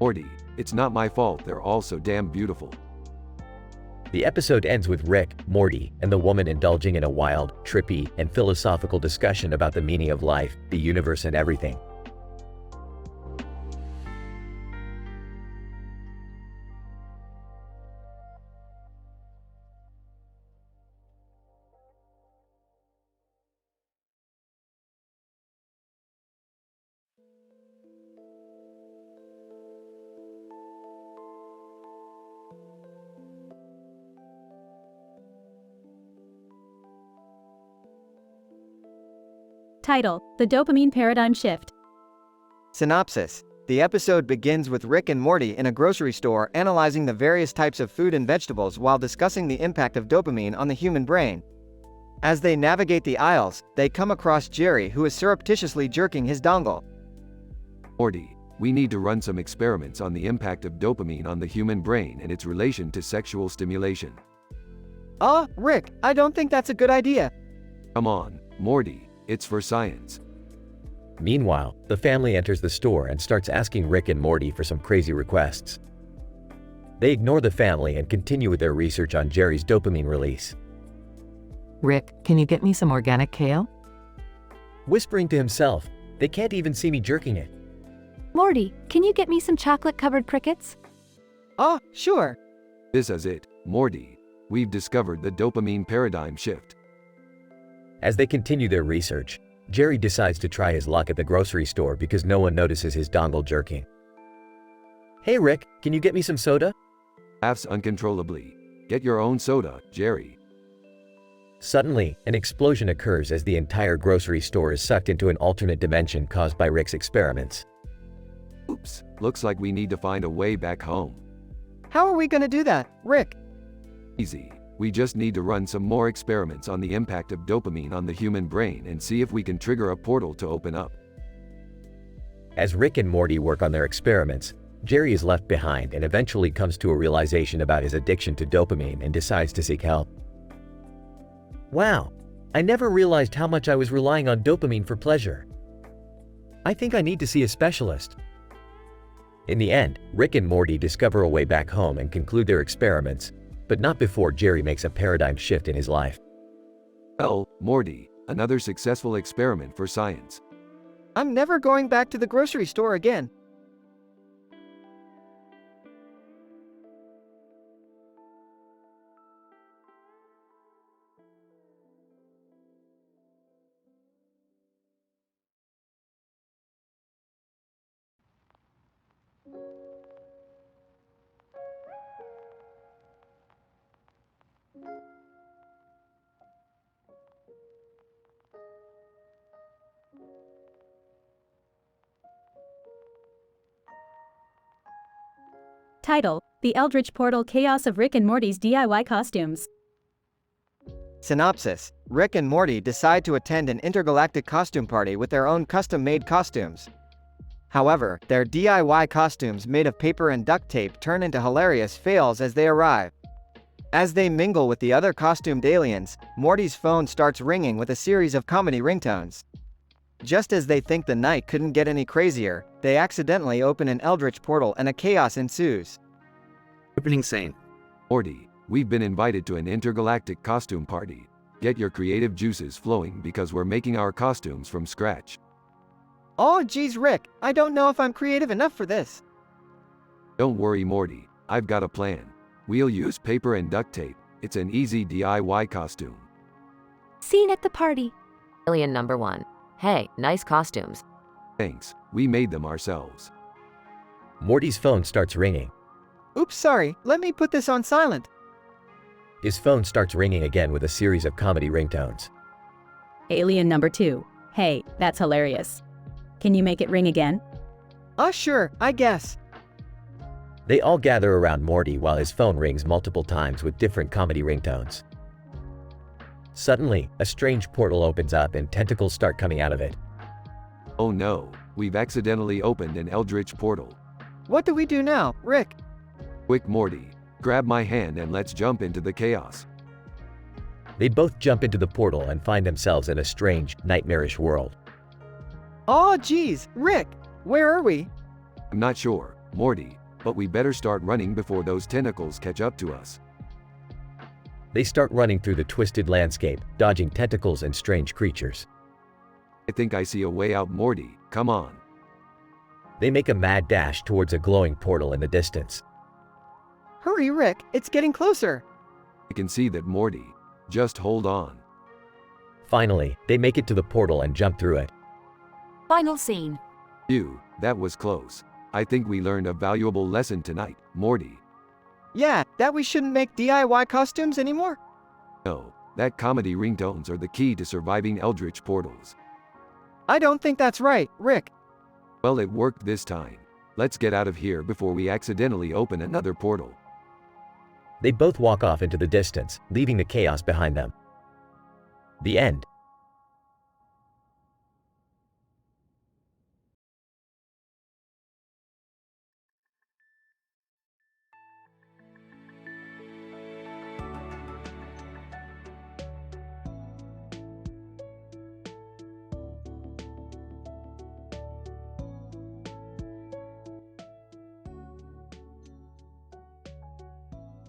Morty, it's not my fault they're all so damn beautiful. The episode ends with Rick, Morty, and the woman indulging in a wild, trippy, and philosophical discussion about the meaning of life, the universe, and everything. Title: The Dopamine Paradigm Shift. Synopsis. The episode begins with Rick and Morty in a grocery store analyzing the various types of food and vegetables while discussing the impact of dopamine on the human brain. As they navigate the aisles, they come across Jerry, who is surreptitiously jerking his dongle. Morty, we need to run some experiments on the impact of dopamine on the human brain and its relation to sexual stimulation. Rick, I don't think that's a good idea. Come on, Morty, it's for science. Meanwhile, the family enters the store and starts asking Rick and Morty for some crazy requests. They ignore the family and continue with their research on Jerry's dopamine release. Rick, can you get me some organic kale? Whispering to himself, they can't even see me jerking it. Morty, can you get me some chocolate-covered crickets? Sure. This is it, Morty. We've discovered the dopamine paradigm shift. As they continue their research, Jerry decides to try his luck at the grocery store because no one notices his dongle jerking. Hey Rick, can you get me some soda? Laughs uncontrollably. Get your own soda, Jerry. Suddenly, an explosion occurs as the entire grocery store is sucked into an alternate dimension caused by Rick's experiments. Oops, looks like we need to find a way back home. How are we gonna do that, Rick? Easy. We just need to run some more experiments on the impact of dopamine on the human brain and see if we can trigger a portal to open up. As Rick and Morty work on their experiments, Jerry is left behind and eventually comes to a realization about his addiction to dopamine and decides to seek help. Wow, I never realized how much I was relying on dopamine for pleasure. I think I need to see a specialist. In the end, Rick and Morty discover a way back home and conclude their experiments, but not before Jerry makes a paradigm shift in his life. Well, Morty, another successful experiment for science. I'm never going back to the grocery store again. Title: The Eldritch Portal Chaos of Rick and Morty's DIY Costumes. Synopsis. Rick and Morty decide to attend an intergalactic costume party with their own custom-made costumes. However, their DIY costumes made of paper and duct tape turn into hilarious fails as they arrive. As they mingle with the other costumed aliens, Morty's phone starts ringing with a series of comedy ringtones. Just as they think the night couldn't get any crazier, they accidentally open an eldritch portal and a chaos ensues. Opening scene. Morty, we've been invited to an intergalactic costume party. Get your creative juices flowing because we're making our costumes from scratch. Oh geez Rick, I don't know if I'm creative enough for this. Don't worry Morty, I've got a plan. We'll use paper and duct tape. It's an easy DIY costume. Scene at the party. Alien number 1. Hey, nice costumes. Thanks, we made them ourselves. Morty's phone starts ringing. Oops, sorry, let me put this on silent. His phone starts ringing again with a series of comedy ringtones. Alien number 2. Hey, that's hilarious. Can you make it ring again? Sure, I guess. They all gather around Morty while his phone rings multiple times with different comedy ringtones. Suddenly, a strange portal opens up and tentacles start coming out of it. Oh no, we've accidentally opened an eldritch portal. What do we do now, Rick? Quick Morty, grab my hand and let's jump into the chaos. They both jump into the portal and find themselves in a strange, nightmarish world. Oh geez, Rick, where are we? I'm not sure, Morty, but we better start running before those tentacles catch up to us. They start running through the twisted landscape, dodging tentacles and strange creatures. I think I see a way out, Morty. Come on. They make a mad dash towards a glowing portal in the distance. Hurry, Rick, it's getting closer. I can see that, Morty. Just hold on. Finally, they make it to the portal and jump through it. Final scene. Phew, that was close. I think we learned a valuable lesson tonight, Morty. Yeah, that we shouldn't make DIY costumes anymore? No, that comedy ringtones are the key to surviving eldritch portals. I don't think that's right, Rick. Well, it worked this time. Let's get out of here before we accidentally open another portal. They both walk off into the distance, leaving the chaos behind them. The end.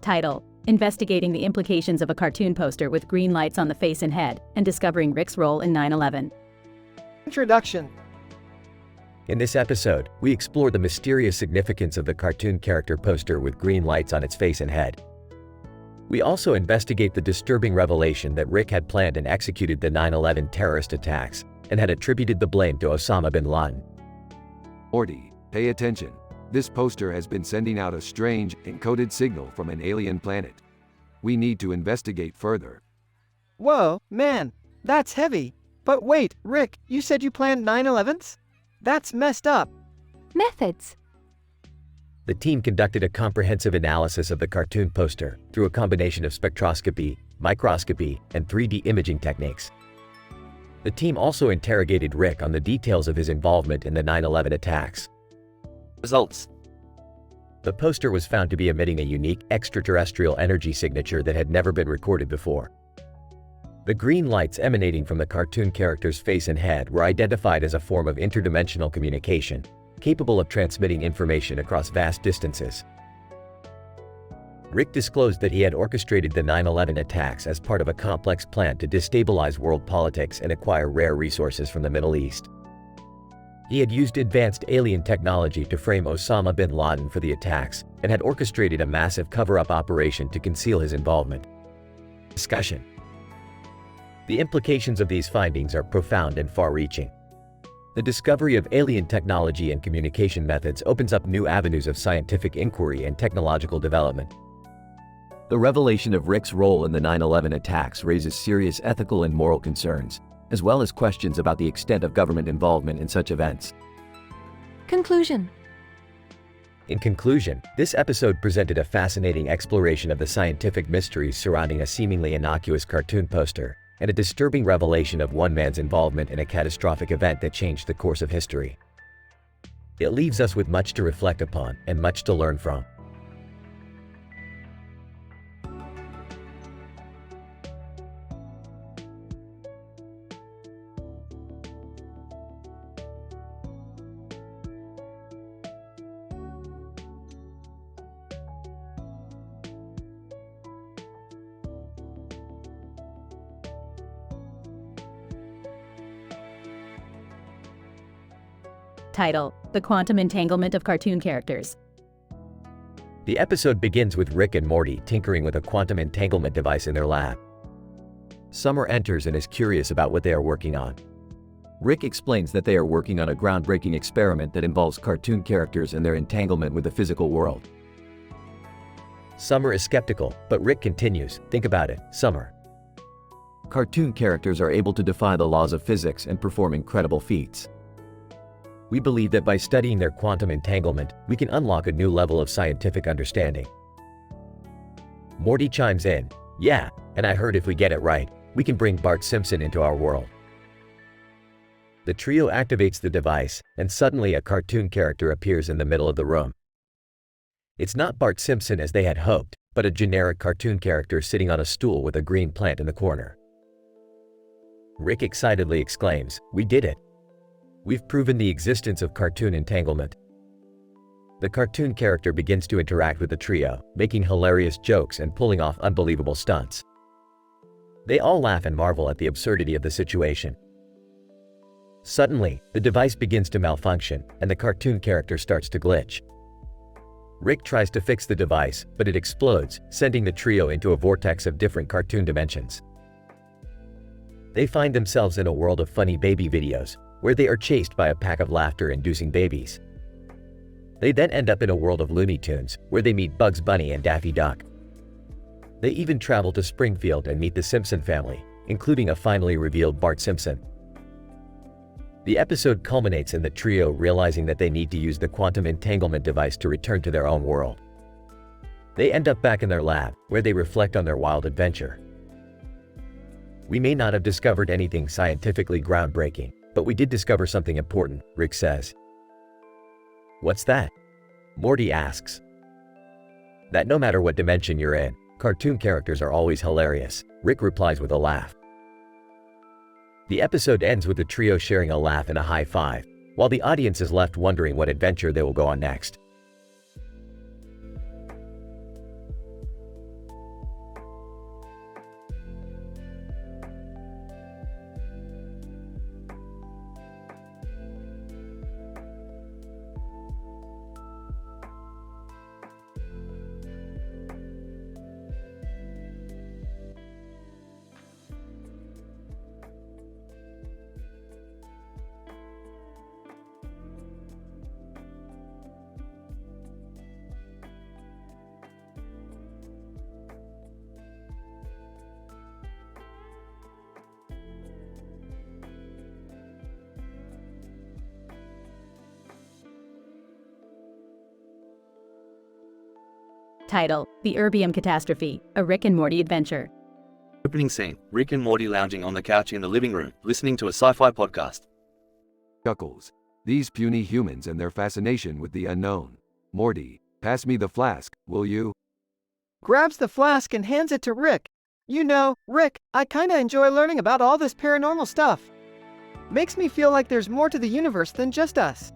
Title: Investigating the implications of a cartoon poster with green lights on the face and head, and discovering Rick's role in 9/11. Introduction. In this episode, we explore the mysterious significance of the cartoon character poster with green lights on its face and head. We also investigate the disturbing revelation that Rick had planned and executed the 9/11 terrorist attacks, and had attributed the blame to Osama bin Laden. Morty, pay attention. This poster has been sending out a strange, encoded signal from an alien planet. We need to investigate further. Whoa, man, that's heavy. But wait, Rick, you said you planned 9/11s? That's messed up. Methods. The team conducted a comprehensive analysis of the cartoon poster through a combination of spectroscopy, microscopy, and 3D imaging techniques. The team also interrogated Rick on the details of his involvement in the 9/11 attacks. Results. The poster was found to be emitting a unique extraterrestrial energy signature that had never been recorded before. The green lights emanating from the cartoon character's face and head were identified as a form of interdimensional communication, capable of transmitting information across vast distances. Rick disclosed that he had orchestrated the 9/11 attacks as part of a complex plan to destabilize world politics and acquire rare resources from the Middle East. He had used advanced alien technology to frame Osama bin Laden for the attacks, and had orchestrated a massive cover-up operation to conceal his involvement. Discussion. The implications of these findings are profound and far-reaching. The discovery of alien technology and communication methods opens up new avenues of scientific inquiry and technological development. The revelation of Rick's role in the 9/11 attacks raises serious ethical and moral concerns, as well as questions about the extent of government involvement in such events. Conclusion. In conclusion, this episode presented a fascinating exploration of the scientific mysteries surrounding a seemingly innocuous cartoon poster, and a disturbing revelation of one man's involvement in a catastrophic event that changed the course of history. It leaves us with much to reflect upon and much to learn from. Title: The Quantum Entanglement of Cartoon Characters. The episode begins with Rick and Morty tinkering with a quantum entanglement device in their lab. Summer enters and is curious about what they are working on. Rick explains that they are working on a groundbreaking experiment that involves cartoon characters and their entanglement with the physical world. Summer is skeptical, but Rick continues, "Think about it, Summer. Cartoon characters are able to defy the laws of physics and perform incredible feats. We believe that by studying their quantum entanglement, we can unlock a new level of scientific understanding." Morty chimes in, "Yeah, and I heard if we get it right, we can bring Bart Simpson into our world." The trio activates the device, and suddenly a cartoon character appears in the middle of the room. It's not Bart Simpson as they had hoped, but a generic cartoon character sitting on a stool with a green plant in the corner. Rick excitedly exclaims, "We did it! We've proven the existence of cartoon entanglement." the cartoon character begins to interact with the trio, making hilarious jokes and pulling off unbelievable stunts. They all laugh and marvel at the absurdity of the situation. Suddenly, the device begins to malfunction, and the cartoon character starts to glitch. Rick tries to fix the device, but it explodes, sending the trio into a vortex of different cartoon dimensions. They find themselves in a world of funny baby videos, where they are chased by a pack of laughter-inducing babies. They then end up in a world of Looney Tunes, where they meet Bugs Bunny and Daffy Duck. They even travel to Springfield and meet the Simpson family, including a finally revealed Bart Simpson. The episode culminates in the trio realizing that they need to use the quantum entanglement device to return to their own world. They end up back in their lab, where they reflect on their wild adventure. We may not have discovered anything scientifically groundbreaking, but we did discover something important, Rick says. What's that? Morty asks. That no matter what dimension you're in, cartoon characters are always hilarious, Rick replies with a laugh. The episode ends with the trio sharing a laugh and a high five, while the audience is left wondering what adventure they will go on next. Title: The Erbium Catastrophe, a Rick and Morty adventure. Opening scene, Rick and Morty lounging on the couch in the living room, listening to a sci-fi podcast. Chuckles. These puny humans and their fascination with the unknown. Morty, pass me the flask, will you? Grabs the flask and hands it to Rick. You know, Rick, I kinda enjoy learning about all this paranormal stuff. Makes me feel like there's more to the universe than just us.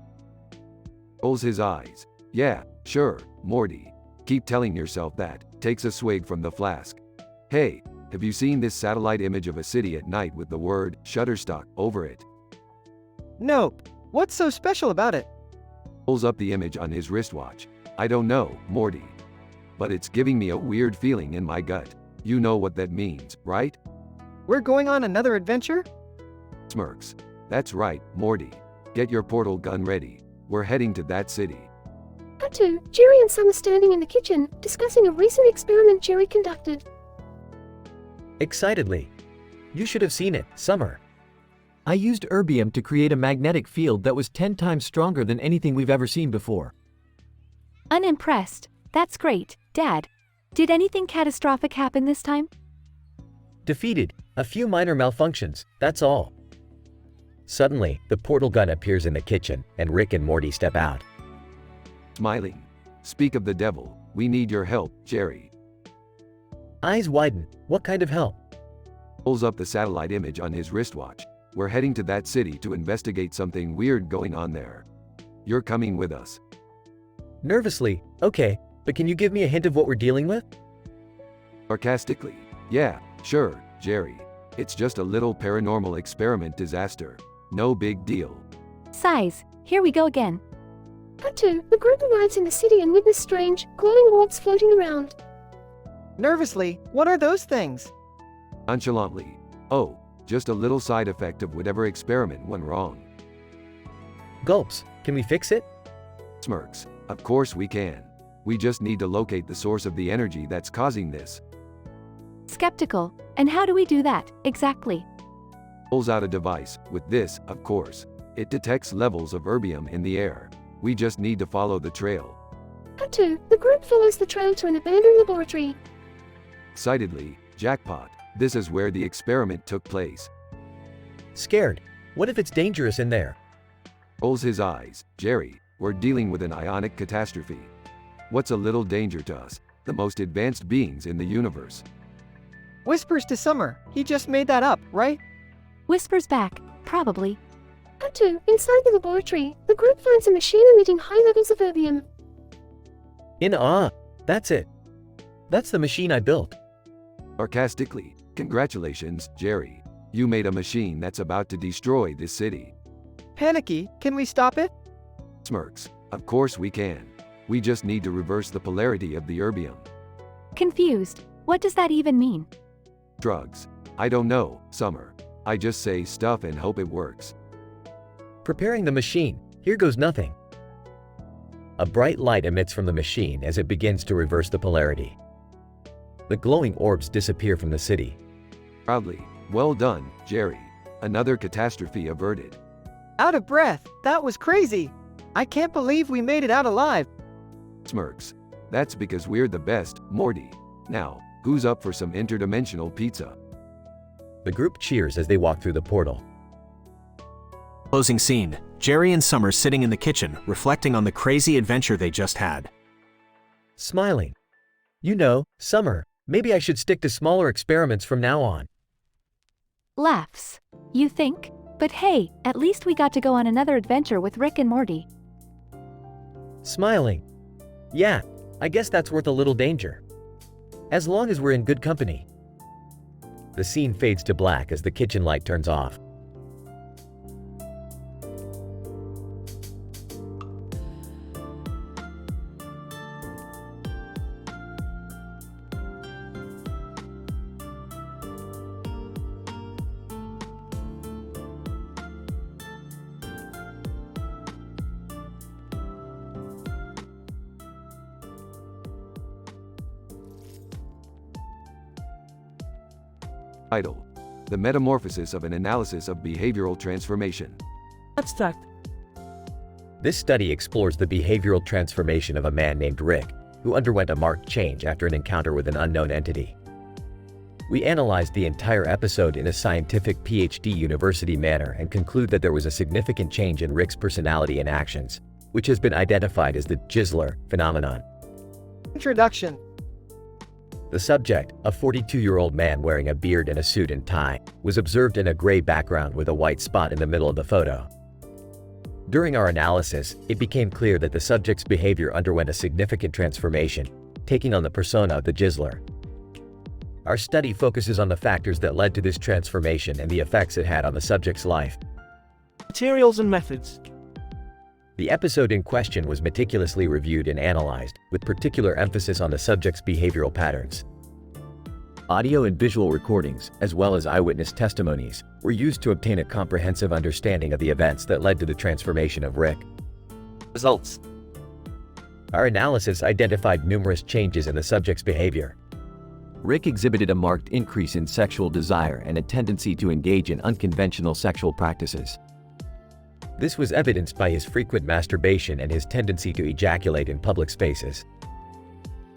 Rolls his eyes. Yeah, sure, Morty. Keep telling yourself that. Takes a swig from the flask. Hey, have you seen this satellite image of a city at night with the word Shutterstock over it? Nope. What's so special about it? Pulls up the image on his wristwatch. I don't know, Morty. But it's giving me a weird feeling in my gut. You know what that means, right? We're going on another adventure? Smirks. That's right, Morty. Get your portal gun ready. We're heading to that city. Cut to Jerry and Summer standing in the kitchen, discussing a recent experiment Jerry conducted. Excitedly. You should have seen it, Summer. I used erbium to create a magnetic field that was 10 times stronger than anything we've ever seen before. Unimpressed. That's great, Dad. Did anything catastrophic happen this time? Defeated. A few minor malfunctions, that's all. Suddenly, the portal gun appears in the kitchen, and Rick and Morty step out. Smiling. Speak of the devil, we need your help, Jerry. Eyes widen. What kind of help? Pulls up the satellite image on his wristwatch. We're heading to that city to investigate something weird going on there. You're coming with us. Nervously, okay, but can you give me a hint of what we're dealing with? Sarcastically. Yeah, sure, Jerry. It's just a little paranormal experiment disaster. No big deal. Sighs. Here we go again. Cut to the group arrives in the city and witness strange, glowing orbs floating around. Nervously, what are those things? Nonchalantly. Oh, just a little side effect of whatever experiment went wrong. Gulps. Can we fix it? Smirks. Of course we can. We just need to locate the source of the energy that's causing this. Skeptical. And how do we do that, exactly? Pulls out a device. With this, of course. It detects levels of erbium in the air. We just need to follow the trail. Cut to the group follows the trail to an abandoned laboratory. Excitedly, jackpot. This is where the experiment took place. Scared. What if it's dangerous in there? Rolls his eyes. Jerry, we're dealing with an ionic catastrophe. What's a little danger to us, the most advanced beings in the universe? Whispers to Summer. He just made that up, right? Whispers back. Probably. Cut to inside the laboratory, the group finds a machine emitting high levels of erbium. In awe. That's it. That's the machine I built. Sarcastically, congratulations, Jerry. You made a machine that's about to destroy this city. Panicky, can we stop it? Smirks, of course we can. We just need to reverse the polarity of the erbium. Confused. What does that even mean? Drugs. I don't know, Summer. I just say stuff and hope it works. Preparing the machine. Here goes nothing. A bright light emits from the machine as it begins to reverse the polarity. The glowing orbs disappear from the city. Proudly, well done, Jerry. Another catastrophe averted. Out of breath. That was crazy. I can't believe we made it out alive. Smirks. That's because we're the best, Morty. Now, who's up for some interdimensional pizza? The group cheers as they walk through the portal. Closing scene. Jerry and Summer sitting in the kitchen, reflecting on the crazy adventure they just had. Smiling. You know, Summer, maybe I should stick to smaller experiments from now on. Laughs. You think? But hey, at least we got to go on another adventure with Rick and Morty. Smiling. Yeah, I guess that's worth a little danger. As long as we're in good company. The scene fades to black as the kitchen light turns off. Title: The Metamorphosis of an Analysis of Behavioral Transformation. Abstract. This study explores the behavioral transformation of a man named Rick, who underwent a marked change after an encounter with an unknown entity. We analyzed the entire episode in a scientific PhD university manner and conclude that there was a significant change in Rick's personality and actions, which has been identified as the Gizzler phenomenon. Introduction. The subject, a 42-year-old man wearing a beard and a suit and tie, was observed in a gray background with a white spot in the middle of the photo. During our analysis, it became clear that the subject's behavior underwent a significant transformation, taking on the persona of the Gizzler. Our study focuses on the factors that led to this transformation and the effects it had on the subject's life. Materials and methods. The episode in question was meticulously reviewed and analyzed, with particular emphasis on the subject's behavioral patterns. Audio and visual recordings, as well as eyewitness testimonies, were used to obtain a comprehensive understanding of the events that led to the transformation of Rick. Results. Our analysis identified numerous changes in the subject's behavior. Rick exhibited a marked increase in sexual desire and a tendency to engage in unconventional sexual practices. This was evidenced by his frequent masturbation and his tendency to ejaculate in public spaces.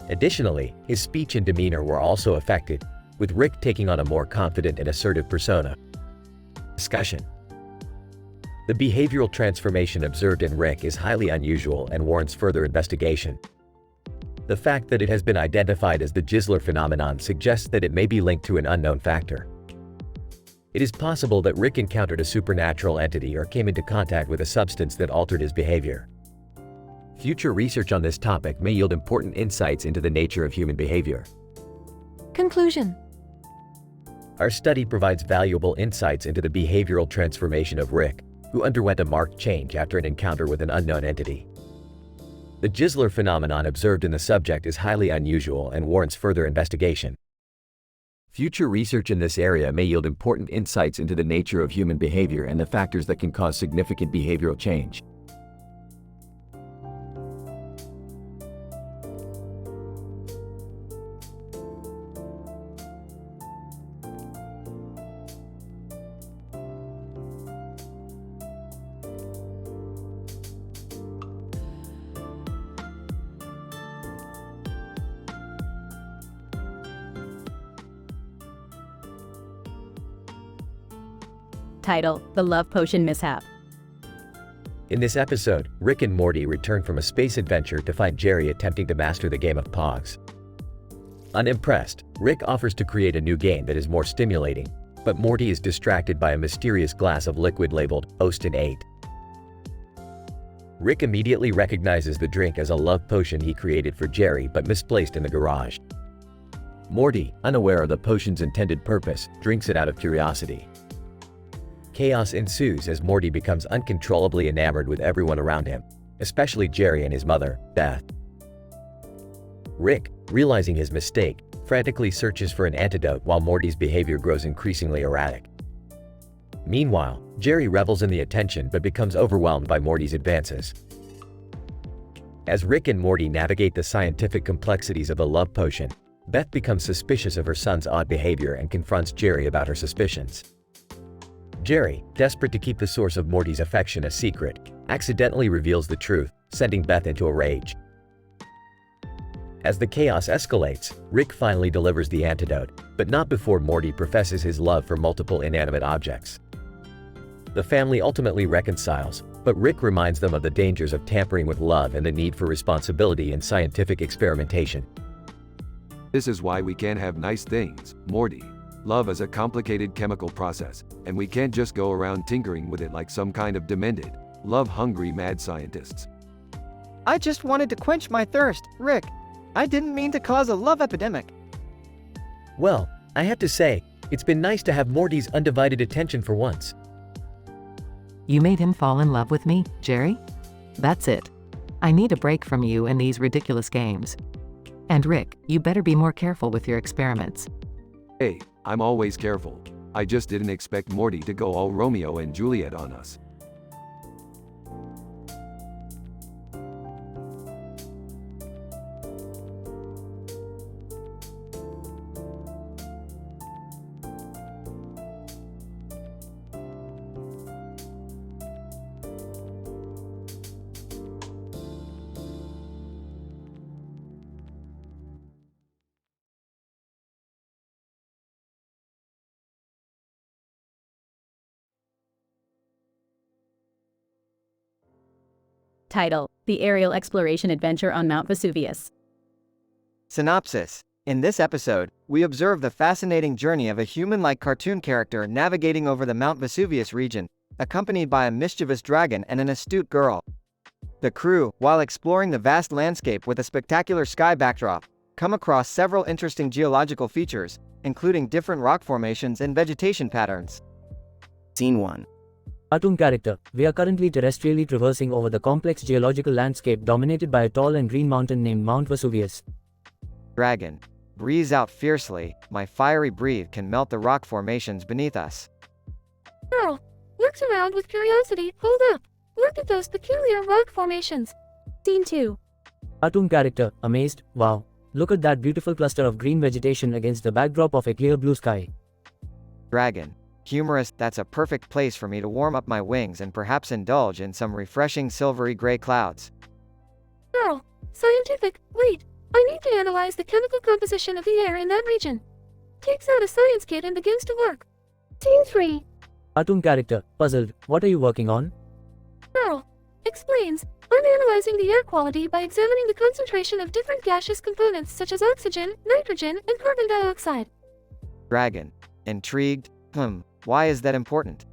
Additionally, his speech and demeanor were also affected, with Rick taking on a more confident and assertive persona. Discussion. The behavioral transformation observed in Rick is highly unusual and warrants further investigation. The fact that it has been identified as the Gizzler phenomenon suggests that it may be linked to an unknown factor. It is possible that Rick encountered a supernatural entity or came into contact with a substance that altered his behavior. Future research on this topic may yield important insights into the nature of human behavior. Conclusion. Our study provides valuable insights into the behavioral transformation of Rick, who underwent a marked change after an encounter with an unknown entity. The Gizzler phenomenon observed in the subject is highly unusual and warrants further investigation. Future research in this area may yield important insights into the nature of human behavior and the factors that can cause significant behavioral change. Title: The Love Potion Mishap. In this episode, Rick and Morty return from a space adventure to find Jerry attempting to master the game of Pogs. Unimpressed, Rick offers to create a new game that is more stimulating, but Morty is distracted by a mysterious glass of liquid labeled Ostin 8. Rick immediately recognizes the drink as a love potion he created for Jerry but misplaced in the garage. Morty, unaware of the potion's intended purpose, drinks it out of curiosity. Chaos ensues as Morty becomes uncontrollably enamored with everyone around him, especially Jerry and his mother, Beth. Rick, realizing his mistake, frantically searches for an antidote while Morty's behavior grows increasingly erratic. Meanwhile, Jerry revels in the attention but becomes overwhelmed by Morty's advances. As Rick and Morty navigate the scientific complexities of the love potion, Beth becomes suspicious of her son's odd behavior and confronts Jerry about her suspicions. Jerry, desperate to keep the source of Morty's affection a secret, accidentally reveals the truth, sending Beth into a rage. As the chaos escalates, Rick finally delivers the antidote, but not before Morty professes his love for multiple inanimate objects. The family ultimately reconciles, but Rick reminds them of the dangers of tampering with love and the need for responsibility in scientific experimentation. This is why we can't have nice things, Morty. Love is a complicated chemical process, and we can't just go around tinkering with it like some kind of demented, love-hungry mad scientists. I just wanted to quench my thirst, Rick. I didn't mean to cause a love epidemic. Well, I have to say, it's been nice to have Morty's undivided attention for once. You made him fall in love with me, Jerry? That's it. I need a break from you and these ridiculous games. And Rick, you better be more careful with your experiments. Hey, I'm always careful. I just didn't expect Morty to go all Romeo and Juliet on us. Title: The Aerial Exploration Adventure on Mount Vesuvius. Synopsis. In this episode, we observe the fascinating journey of a human-like cartoon character navigating over the Mount Vesuvius region, accompanied by a mischievous dragon and an astute girl. The crew, while exploring the vast landscape with a spectacular sky backdrop, come across several interesting geological features, including different rock formations and vegetation patterns. Scene 1. Cartoon character. We are currently terrestrially traversing over the complex geological landscape dominated by a tall and green mountain named Mount Vesuvius. Dragon. Breathes out fiercely, my fiery breath can melt the rock formations beneath us. Girl. Looks around with curiosity. Hold up. Look at those peculiar rock formations. Scene 2. Cartoon character. Amazed. Wow. Look at that beautiful cluster of green vegetation against the backdrop of a clear blue sky. Dragon. Humorous. That's a perfect place for me to warm up my wings and perhaps indulge in some refreshing silvery gray clouds. Girl. Scientific. Wait. I need to analyze the chemical composition of the air in that region. Takes out a science kit and begins to work. Scene 3. Cartoon character. Puzzled. What are you working on? Girl. Explains. I'm analyzing the air quality by examining the concentration of different gaseous components such as oxygen, nitrogen, and carbon dioxide. Dragon. Intrigued. Why is that important?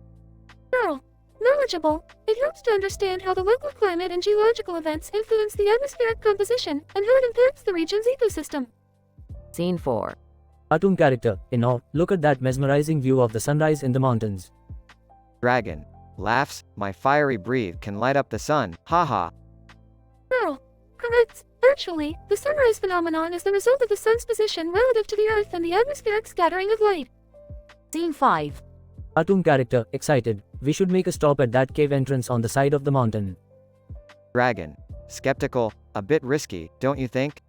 Girl. Knowledgeable. It helps to understand how the local climate and geological events influence the atmospheric composition and how it impacts the region's ecosystem. Scene 4. Cartoon character. In awe. Look at that mesmerizing view of the sunrise in the mountains. Dragon. Laughs. My fiery breath can light up the sun. Haha. Girl. Correct. Actually, the sunrise phenomenon is the result of the sun's position relative to the earth and the atmospheric scattering of light. Scene 5. Cartoon character. Excited. We should make a stop at that cave entrance on the side of the mountain. Dragon. Skeptical. A bit risky, don't you think?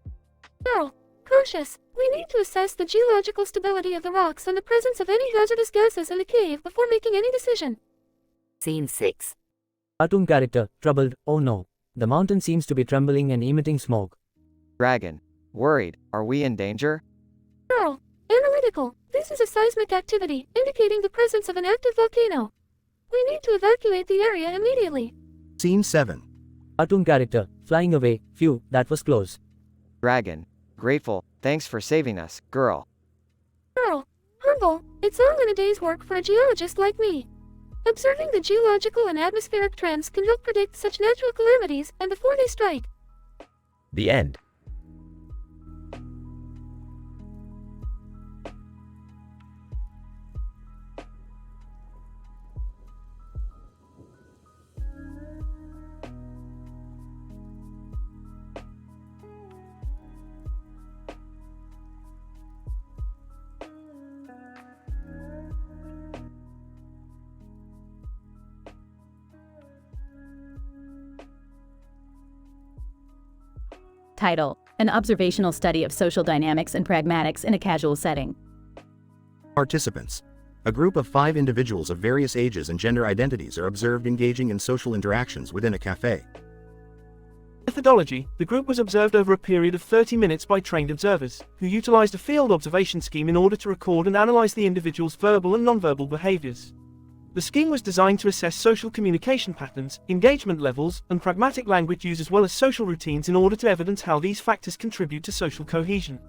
Girl. Cautious. We need to assess the geological stability of the rocks and the presence of any hazardous gases in the cave before making any decision. Scene 6. Cartoon character. Troubled. Oh no. The mountain seems to be trembling and emitting smoke. Dragon. Worried. Are we in danger? Girl. Analytical. This is a seismic activity, indicating the presence of an active volcano. We need to evacuate the area immediately. Scene 7. Cartoon character. Flying away. Phew, that was close. Dragon. Grateful. Thanks for saving us, girl. Girl. Humble. It's all in a day's work for a geologist like me. Observing the geological and atmospheric trends can help predict such natural calamities and before they strike. The end. Title: An observational study of social dynamics and pragmatics in a casual setting. Participants. A group of 5 individuals of various ages and gender identities are observed engaging in social interactions within a cafe. Methodology. The group was observed over a period of 30 minutes by trained observers, who utilized a field observation scheme in order to record and analyze the individual's verbal and nonverbal behaviors. The scheme was designed to assess social communication patterns, engagement levels, and pragmatic language use as well as social routines in order to evidence how these factors contribute to social cohesion.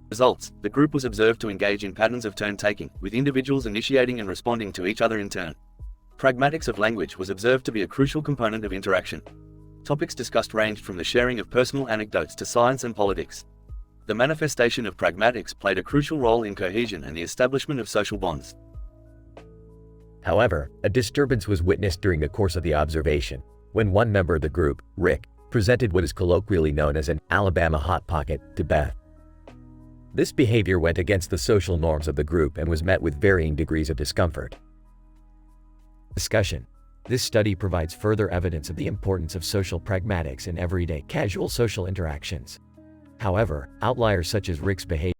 Results. The group was observed to engage in patterns of turn-taking, with individuals initiating and responding to each other in turn. Pragmatics of language was observed to be a crucial component of interaction. Topics discussed ranged from the sharing of personal anecdotes to science and politics. The manifestation of pragmatics played a crucial role in cohesion and the establishment of social bonds. However, a disturbance was witnessed during the course of the observation, when one member of the group, Rick, presented what is colloquially known as an Alabama hot pocket to Beth. This behavior went against the social norms of the group and was met with varying degrees of discomfort. Discussion. This study provides further evidence of the importance of social pragmatics in everyday, casual social interactions. However, outliers such as Rick's behavior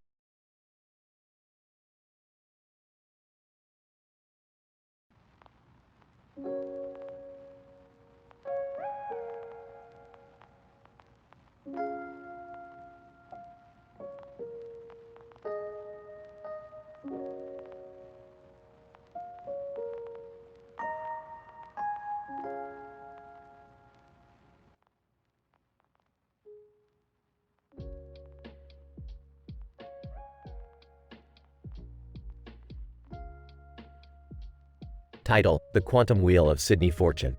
Title: The Quantum Wheel of Sydney Fortune.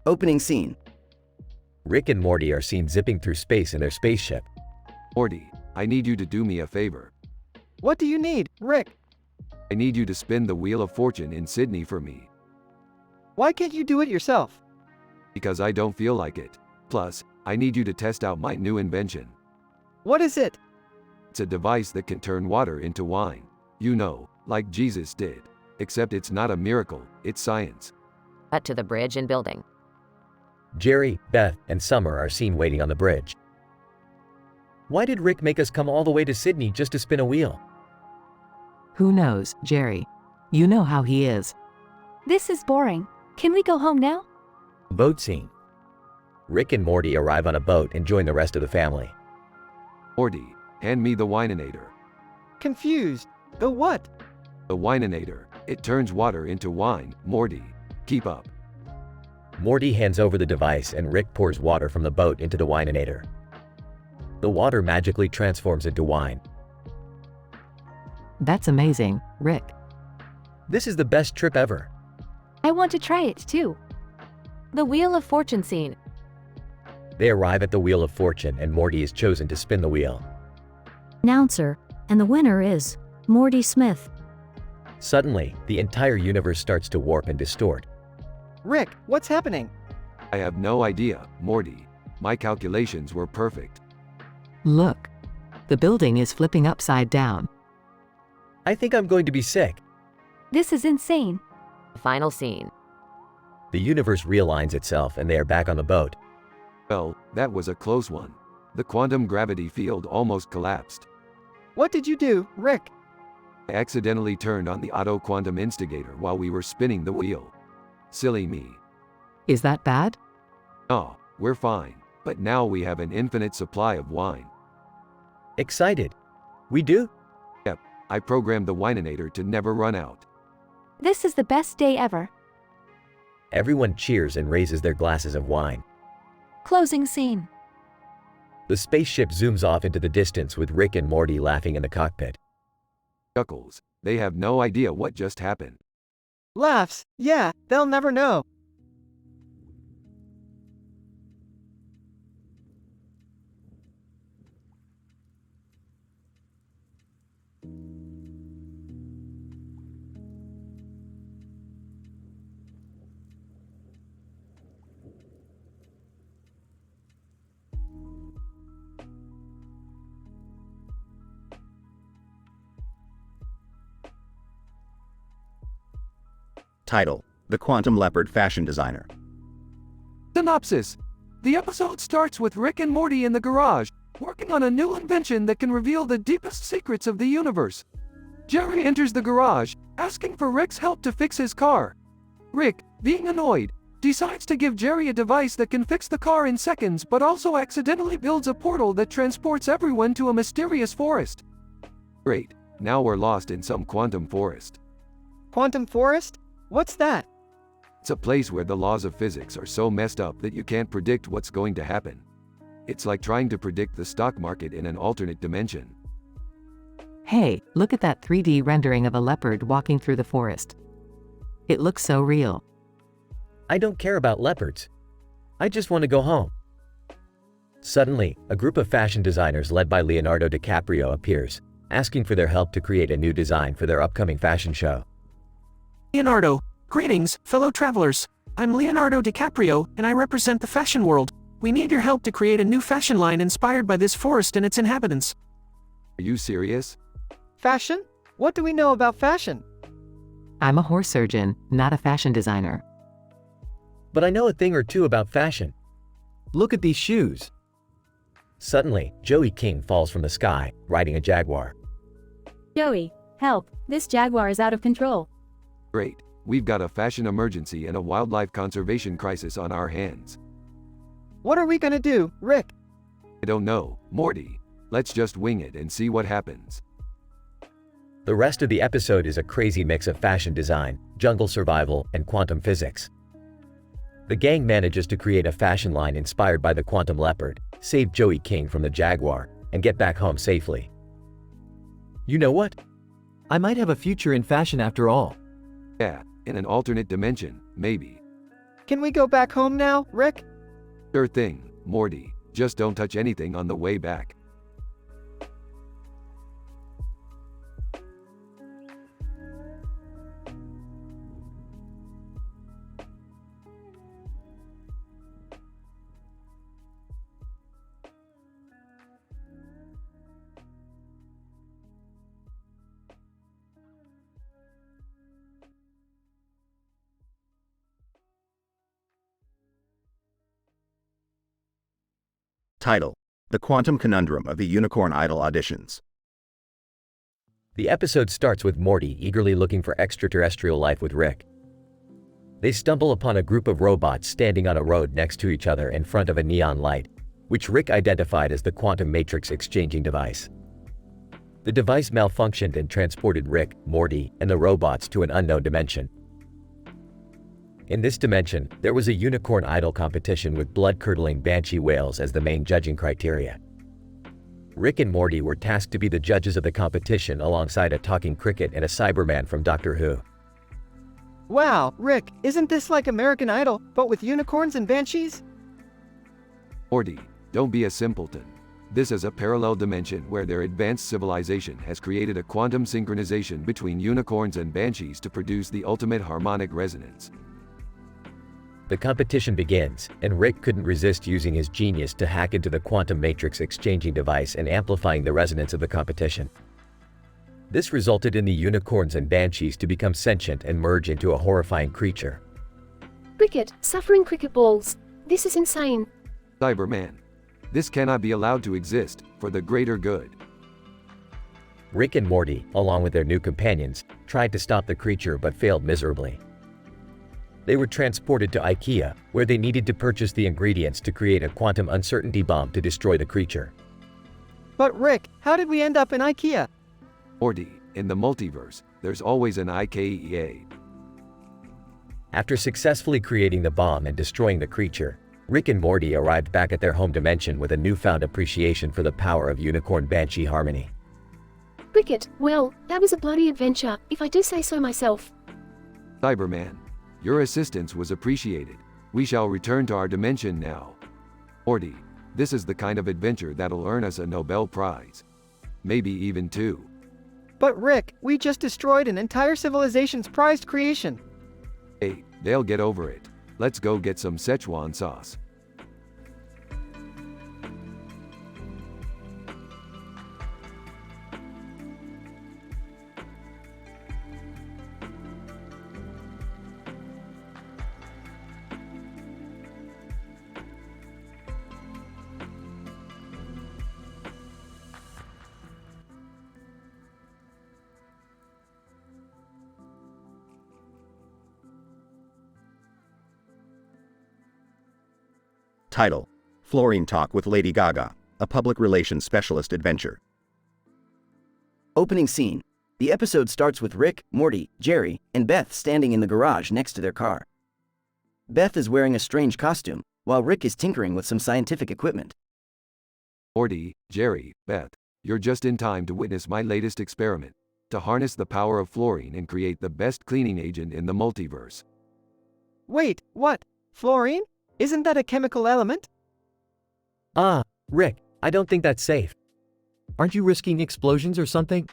Opening scene. Rick and Morty are seen zipping through space in their spaceship. Morty, I need you to do me a favor. What do you need, Rick? I need you to spin the Wheel of Fortune in Sydney for me. Why can't you do it yourself? Because I don't feel like it. Plus, I need you to test out my new invention. What is it? It's a device that can turn water into wine. You know, like Jesus did. Except it's not a miracle, it's science. Cut to the bridge and building. Jerry, Beth, and Summer are seen waiting on the bridge. Why did Rick make us come all the way to Sydney just to spin a wheel? Who knows, Jerry? You know how he is. This is boring. Can we go home now? Boat scene. Rick and Morty arrive on a boat and join the rest of the family. Morty, hand me the Wininator. Confused. The what? The Wininator. It turns water into wine, Morty. Keep up. Morty hands over the device and Rick pours water from the boat into the Wininator. The water magically transforms into wine. That's amazing, Rick. This is the best trip ever. I want to try it too. The Wheel of Fortune scene. They arrive at the Wheel of Fortune and Morty is chosen to spin the wheel. Announcer, and the winner is Morty Smith. Suddenly, the entire universe starts to warp and distort. Rick, what's happening? I have no idea, Morty. My calculations were perfect. Look. The building is flipping upside down. I think I'm going to be sick. This is insane. Final scene. The universe realigns itself and they are back on the boat. Well, that was a close one. The quantum gravity field almost collapsed. What did you do, Rick? I accidentally turned on the auto quantum instigator while we were spinning the wheel. Silly me. Is that bad? Oh, we're fine. But now we have an infinite supply of wine. Excited. We do? Yep, I programmed the Wininator to never run out. This is the best day ever. Everyone cheers and raises their glasses of wine. Closing scene. The spaceship zooms off into the distance with Rick and Morty laughing in the cockpit. Chuckles. They have no idea what just happened. Laughs, yeah, they'll never know. Title: The Quantum Leopard Fashion Designer. Synopsis. The episode starts with Rick and Morty in the garage, working on a new invention that can reveal the deepest secrets of the universe. Jerry enters the garage, asking for Rick's help to fix his car. Rick, being annoyed, decides to give Jerry a device that can fix the car in seconds but also accidentally builds a portal that transports everyone to a mysterious forest. Great, now we're lost in some quantum forest. Quantum forest? What's that? It's a place where the laws of physics are so messed up that you can't predict what's going to happen. It's like trying to predict the stock market in an alternate dimension. Hey, look at that 3D rendering of a leopard walking through the forest. It looks so real. I don't care about leopards. I just want to go home. Suddenly, a group of fashion designers led by Leonardo DiCaprio appears, asking for their help to create a new design for their upcoming fashion show. Leonardo, greetings, fellow travelers. I'm Leonardo DiCaprio, and I represent the fashion world. We need your help to create a new fashion line inspired by this forest and its inhabitants. Are you serious? Fashion? What do we know about fashion? I'm a horse surgeon, not a fashion designer. But I know a thing or two about fashion. Look at these shoes. Suddenly, Joey King falls from the sky, riding a jaguar. Joey, help, this jaguar is out of control. Great, we've got a fashion emergency and a wildlife conservation crisis on our hands. What are we gonna do, Rick? I don't know, Morty. Let's just wing it and see what happens. The rest of the episode is a crazy mix of fashion design, jungle survival, and quantum physics. The gang manages to create a fashion line inspired by the quantum leopard, save Joey King from the jaguar, and get back home safely. You know what? I might have a future in fashion after all. Yeah, in an alternate dimension, maybe. Can we go back home now, Rick? Sure thing, Morty. Just don't touch anything on the way back. Title: The Quantum Conundrum of the Unicorn Idol Auditions. The episode starts with Morty eagerly looking for extraterrestrial life with Rick. They stumble upon a group of robots standing on a road next to each other in front of a neon light, which Rick identified as the quantum matrix exchanging device. The device malfunctioned and transported Rick, Morty, and the robots to an unknown dimension. In this dimension, there was a unicorn idol competition with blood-curdling banshee whales as the main judging criteria. Rick and Morty were tasked to be the judges of the competition alongside a talking cricket and a Cyberman from Doctor Who. Wow, Rick, isn't this like American Idol, but with unicorns and banshees? Morty, don't be a simpleton. This is a parallel dimension where their advanced civilization has created a quantum synchronization between unicorns and banshees to produce the ultimate harmonic resonance. The competition begins, and Rick couldn't resist using his genius to hack into the quantum matrix exchanging device and amplifying the resonance of the competition. This resulted in the unicorns and banshees to become sentient and merge into a horrifying creature. Cricket, suffering cricket balls. This is insane. Cyberman. This cannot be allowed to exist, for the greater good. Rick and Morty, along with their new companions, tried to stop the creature but failed miserably. They were transported to IKEA, where they needed to purchase the ingredients to create a quantum uncertainty bomb to destroy the creature. But Rick, how did we end up in IKEA? Morty, in the multiverse, there's always an IKEA. After successfully creating the bomb and destroying the creature, Rick and Morty arrived back at their home dimension with a newfound appreciation for the power of unicorn banshee harmony. Cricket, well, that was a bloody adventure, if I do say so myself. Cyberman, your assistance was appreciated. We shall return to our dimension now. Morty, this is the kind of adventure that'll earn us a Nobel Prize. Maybe even two. But Rick, we just destroyed an entire civilization's prized creation. Hey, they'll get over it. Let's go get some Szechuan sauce. Title: Fluorine Talk with Lady Gaga, a public relations specialist adventure. Opening scene. The episode starts with Rick, Morty, Jerry, and Beth standing in the garage next to their car. Beth is wearing a strange costume, while Rick is tinkering with some scientific equipment. Morty, Jerry, Beth, you're just in time to witness my latest experiment, to harness the power of fluorine and create the best cleaning agent in the multiverse. Wait, what? Fluorine? Isn't that a chemical element? Rick, I don't think that's safe. Aren't you risking explosions or something?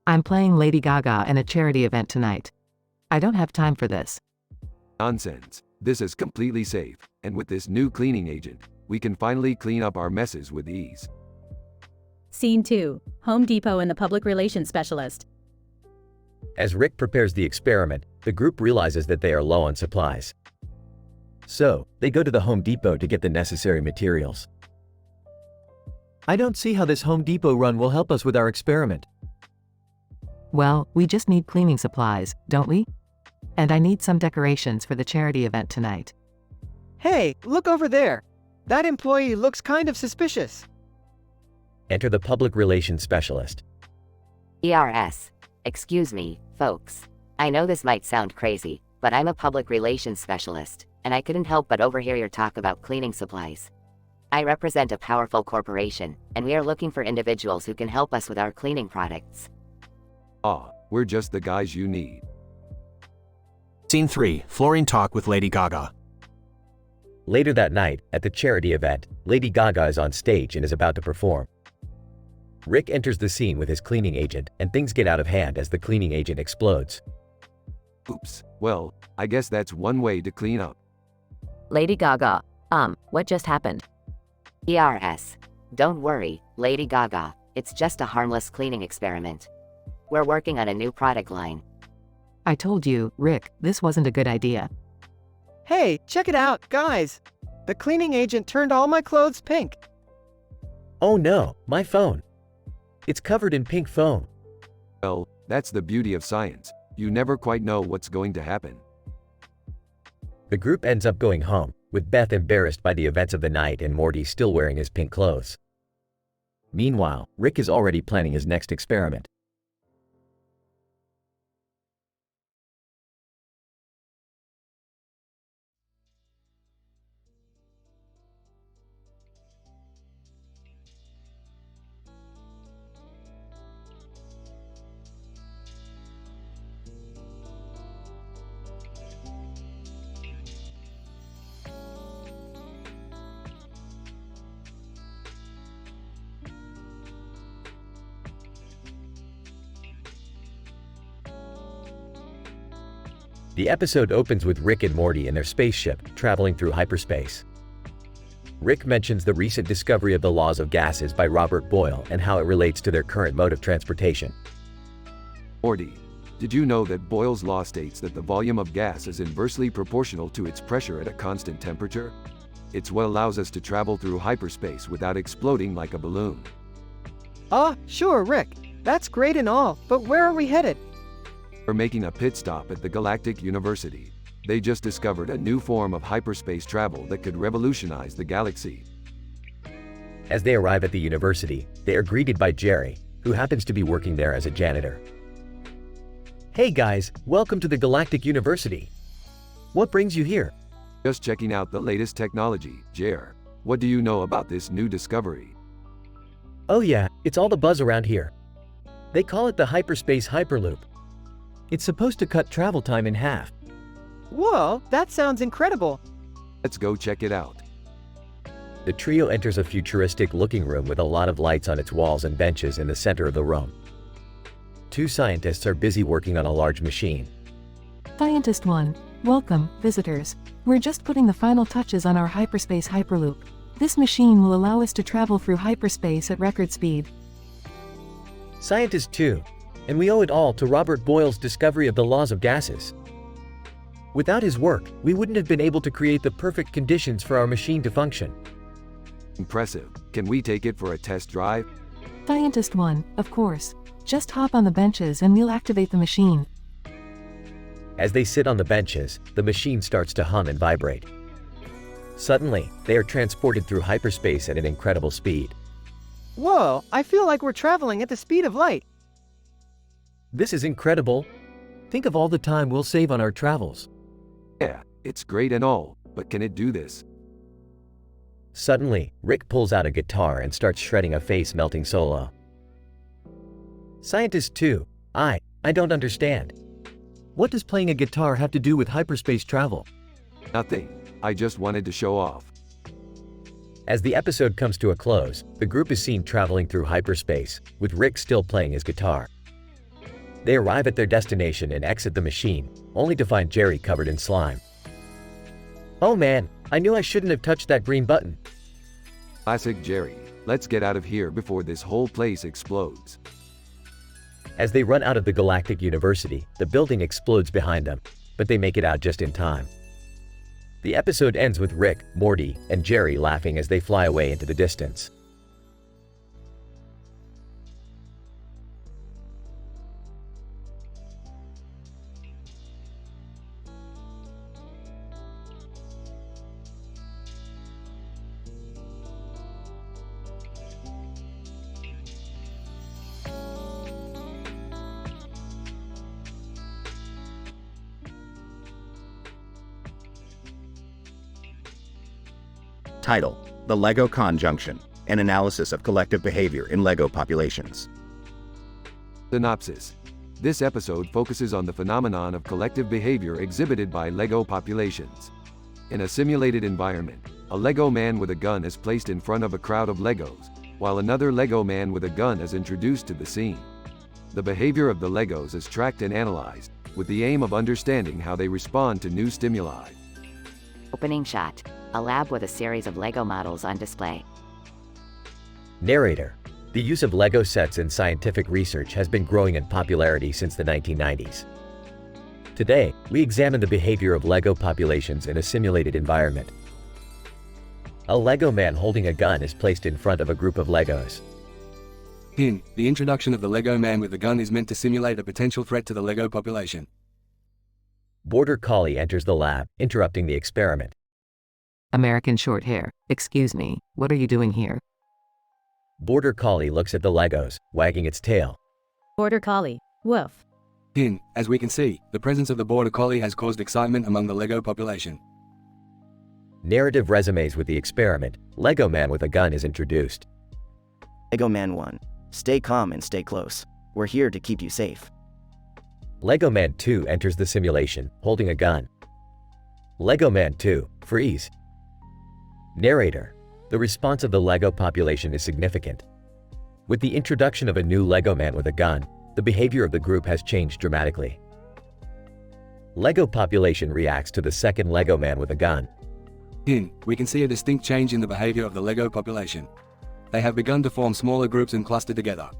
I'm playing Lady Gaga in a charity event tonight. I don't have time for this. Nonsense. This is completely safe, and with this new cleaning agent, we can finally clean up our messes with ease. Scene 2. Home Depot and the Public Relations Specialist. As Rick prepares the experiment, the group realizes that they are low on supplies. So, they go to the Home Depot to get the necessary materials. I don't see how this Home Depot run will help us with our experiment. Well, we just need cleaning supplies, don't we? And I need some decorations for the charity event tonight. Hey, look over there. That employee looks kind of suspicious. Enter the public relations specialist. ERS. Excuse me, folks. I know this might sound crazy, but I'm a public relations specialist, and I couldn't help but overhear your talk about cleaning supplies. I represent a powerful corporation, and we are looking for individuals who can help us with our cleaning products. We're just the guys you need. Scene 3. Fluorine Talk with Lady Gaga. Later that night, at the charity event, Lady Gaga is on stage and is about to perform. Rick enters the scene with his cleaning agent, and things get out of hand as the cleaning agent explodes. Oops. Well, I guess that's one way to clean up. Lady Gaga. What just happened? ERS. Don't worry, Lady Gaga. It's just a harmless cleaning experiment. We're working on a new product line. I told you, Rick, this wasn't a good idea. Hey, check it out, guys. The cleaning agent turned all my clothes pink. Oh no, my phone. It's covered in pink foam. Well, that's the beauty of science. You never quite know what's going to happen. The group ends up going home, with Beth embarrassed by the events of the night and Morty still wearing his pink clothes. Meanwhile, Rick is already planning his next experiment. The episode opens with Rick and Morty in their spaceship, traveling through hyperspace. Rick mentions the recent discovery of the laws of gases by Robert Boyle and how it relates to their current mode of transportation. Morty, did you know that Boyle's law states that the volume of gas is inversely proportional to its pressure at a constant temperature? It's what allows us to travel through hyperspace without exploding like a balloon. Sure, Rick. That's great and all, but where are we headed? We're making a pit stop at the Galactic University. They just discovered a new form of hyperspace travel that could revolutionize the galaxy. As they arrive at the university, they are greeted by Jerry, who happens to be working there as a janitor. Hey guys, welcome to the Galactic University. What brings you here? Just checking out the latest technology, Jer. What do you know about this new discovery? Oh yeah, it's all the buzz around here. They call it the hyperspace hyperloop. It's supposed to cut travel time in half. Whoa, that sounds incredible. Let's go check it out. The trio enters a futuristic-looking room with a lot of lights on its walls and benches in the center of the room. Two scientists are busy working on a large machine. Scientist 1, welcome, visitors. We're just putting the final touches on our hyperspace hyperloop. This machine will allow us to travel through hyperspace at record speed. Scientist 2, and we owe it all to Robert Boyle's discovery of the laws of gases. Without his work, we wouldn't have been able to create the perfect conditions for our machine to function. Impressive. Can we take it for a test drive? Scientist 1, of course. Just hop on the benches and we'll activate the machine. As they sit on the benches, the machine starts to hum and vibrate. Suddenly, they are transported through hyperspace at an incredible speed. Whoa, I feel like we're traveling at the speed of light. This is incredible. Think of all the time we'll save on our travels. Yeah, it's great and all, but can it do this? Suddenly, Rick pulls out a guitar and starts shredding a face-melting solo. Scientist 2, I don't understand. What does playing a guitar have to do with hyperspace travel? Nothing. I just wanted to show off. As the episode comes to a close, the group is seen traveling through hyperspace, with Rick still playing his guitar. They arrive at their destination and exit the machine, only to find Jerry covered in slime. Oh man, I knew I shouldn't have touched that green button. Classic Jerry. Let's get out of here before this whole place explodes. As they run out of the Galactic University, the building explodes behind them, but they make it out just in time. The episode ends with Rick, Morty, and Jerry laughing as they fly away into the distance. Title: The Lego Conjunction, an analysis of collective behavior in Lego populations. Synopsis. This episode focuses on the phenomenon of collective behavior exhibited by Lego populations. In a simulated environment, a Lego man with a gun is placed in front of a crowd of Legos, while another Lego man with a gun is introduced to the scene. The behavior of the Legos is tracked and analyzed, with the aim of understanding how they respond to new stimuli. Opening shot. A lab with a series of Lego models on display. Narrator. The use of Lego sets in scientific research has been growing in popularity since the 1990s. Today, we examine the behavior of Lego populations in a simulated environment. A Lego man holding a gun is placed in front of a group of Legos. Hint: the introduction of the Lego man with a gun is meant to simulate a potential threat to the Lego population. Border Collie enters the lab, interrupting the experiment. American Shorthair, excuse me, what are you doing here? Border Collie looks at the Legos, wagging its tail. Border Collie, woof. Hint: as we can see, the presence of the Border Collie has caused excitement among the Lego population. Narrative resumes with the experiment. Lego man with a gun is introduced. Lego Man 1. Stay calm and stay close. We're here to keep you safe. Lego Man 2 enters the simulation, holding a gun. Lego Man 2, freeze. Narrator. The response of the Lego population is significant. With the introduction of a new Lego man with a gun, the behavior of the group has changed dramatically. Lego population reacts to the second Lego man with a gun. Hint: we can see a distinct change in the behavior of the Lego population. They have begun to form smaller groups and cluster together.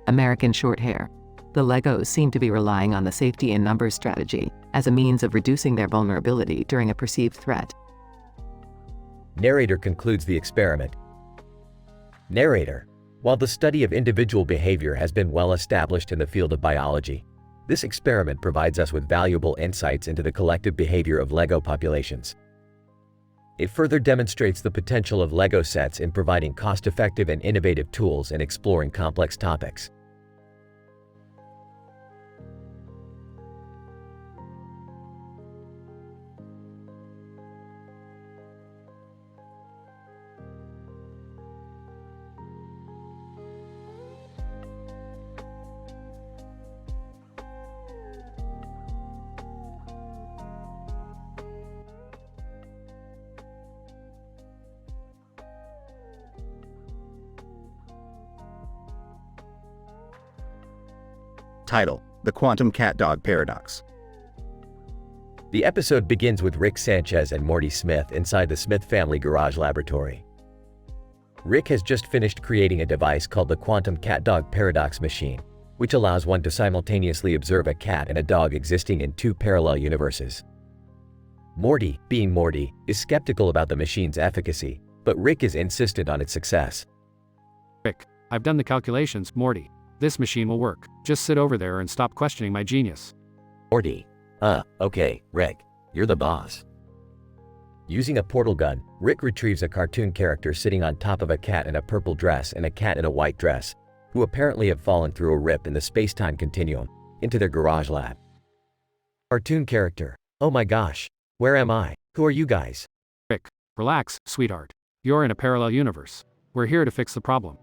American Shorthair. The Legos seem to be relying on the safety in numbers strategy as a means of reducing their vulnerability during a perceived threat. Narrator concludes the experiment. Narrator. While the study of individual behavior has been well established in the field of biology, this experiment provides us with valuable insights into the collective behavior of Lego populations. It further demonstrates the potential of Lego sets in providing cost-effective and innovative tools in exploring complex topics. Title: The Quantum Cat-Dog Paradox. The episode begins with Rick Sanchez and Morty Smith inside the Smith family garage laboratory. Rick has just finished creating a device called the Quantum Cat-Dog Paradox machine, which allows one to simultaneously observe a cat and a dog existing in two parallel universes. Morty, being Morty, is skeptical about the machine's efficacy, but Rick is insistent on its success. Rick, I've done the calculations, Morty. This machine will work. Just sit over there and stop questioning my genius. Morty: okay, Rick, you're the boss. Using a portal gun, Rick retrieves a cartoon character sitting on top of a cat in a purple dress and a cat in a white dress, who apparently have fallen through a rip in the space-time continuum, into their garage lab. Cartoon character: oh my gosh, where am I? Who are you guys? Rick, relax, sweetheart. You're in a parallel universe. We're here to fix the problem.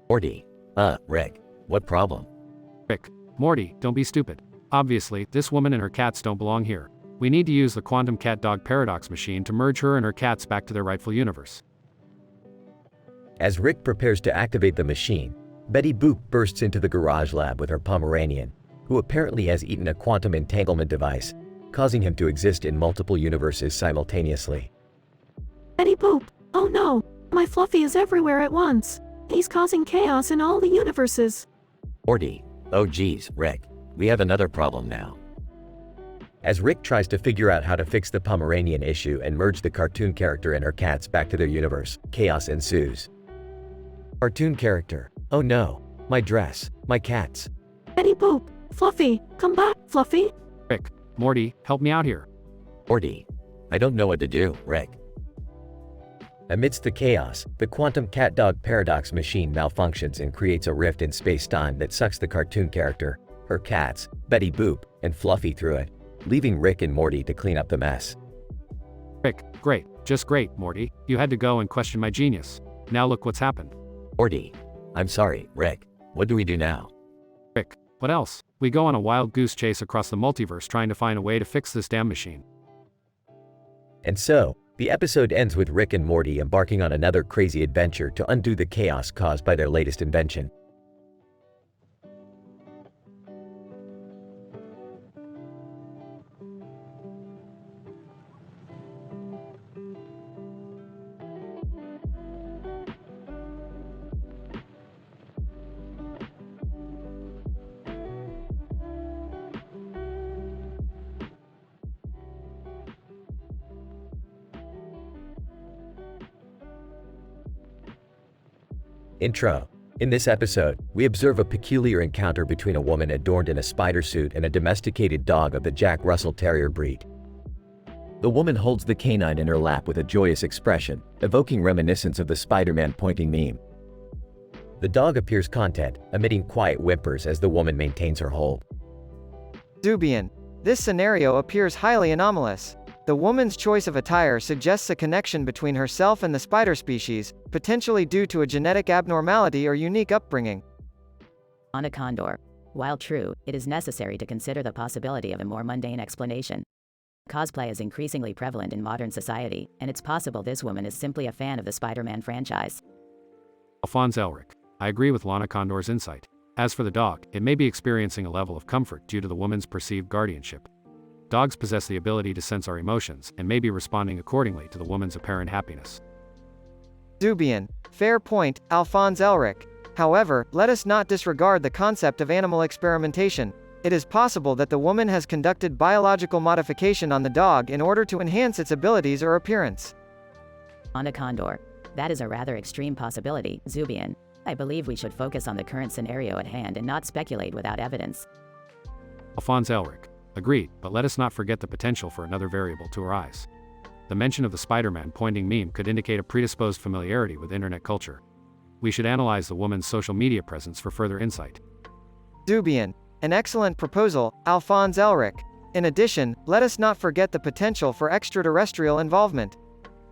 Morty: Rick, what problem? Rick, Morty, don't be stupid. Obviously, this woman and her cats don't belong here. We need to use the Quantum Cat-Dog Paradox machine to merge her and her cats back to their rightful universe. As Rick prepares to activate the machine, Betty Boop bursts into the garage lab with her Pomeranian, who apparently has eaten a quantum entanglement device, causing him to exist in multiple universes simultaneously. Betty Boop, oh no, my Fluffy is everywhere at once. He's causing chaos in all the universes. Morty: oh geez, Rick, we have another problem now. As Rick tries to figure out how to fix the Pomeranian issue and merge the cartoon character and her cats back to their universe, chaos ensues. Cartoon character: oh no, my dress, my cats. Betty Boop, Fluffy, come back, Fluffy. Rick, Morty, help me out here. Morty: I don't know what to do, Rick. Amidst the chaos, the Quantum Cat-Dog Paradox machine malfunctions and creates a rift in space-time that sucks the cartoon character, her cats, Betty Boop, and Fluffy through it, leaving Rick and Morty to clean up the mess. Rick, great, just great, Morty. You had to go and question my genius. Now look what's happened. Morty: I'm sorry, Rick. What do we do now? Rick, what else? We go on a wild goose chase across the multiverse trying to find a way to fix this damn machine. And so, the episode ends with Rick and Morty embarking on another crazy adventure to undo the chaos caused by their latest invention. Intro. In this episode, we observe a peculiar encounter between a woman adorned in a spider suit and a domesticated dog of the Jack Russell Terrier breed. The woman holds the canine in her lap with a joyous expression, evoking reminiscence of the Spider-Man pointing meme. The dog appears content, emitting quiet whimpers as the woman maintains her hold. Zubian. This scenario appears highly anomalous. The woman's choice of attire suggests a connection between herself and the spider species, potentially due to a genetic abnormality or unique upbringing. On a condor. While true, it is necessary to consider the possibility of a more mundane explanation. Cosplay is increasingly prevalent in modern society, and it's possible this woman is simply a fan of the Spider-Man franchise. Alphonse Elric. I agree with Lana Condor's insight. As for the dog, it may be experiencing a level of comfort due to the woman's perceived guardianship. Dogs possess the ability to sense our emotions and may be responding accordingly to the woman's apparent happiness. Zubian. Fair point, Alphonse Elric. However, let us not disregard the concept of animal experimentation. It is possible that the woman has conducted biological modification on the dog in order to enhance its abilities or appearance. On a condor. That is a rather extreme possibility, Zubian. I believe we should focus on the current scenario at hand and not speculate without evidence. Alphonse Elric. Agreed, but let us not forget the potential for another variable to arise. The mention of the Spider-Man pointing meme could indicate a predisposed familiarity with internet culture. We should analyze the woman's social media presence for further insight. Zubian. An excellent proposal, Alphonse Elric. In addition, let us not forget the potential for extraterrestrial involvement.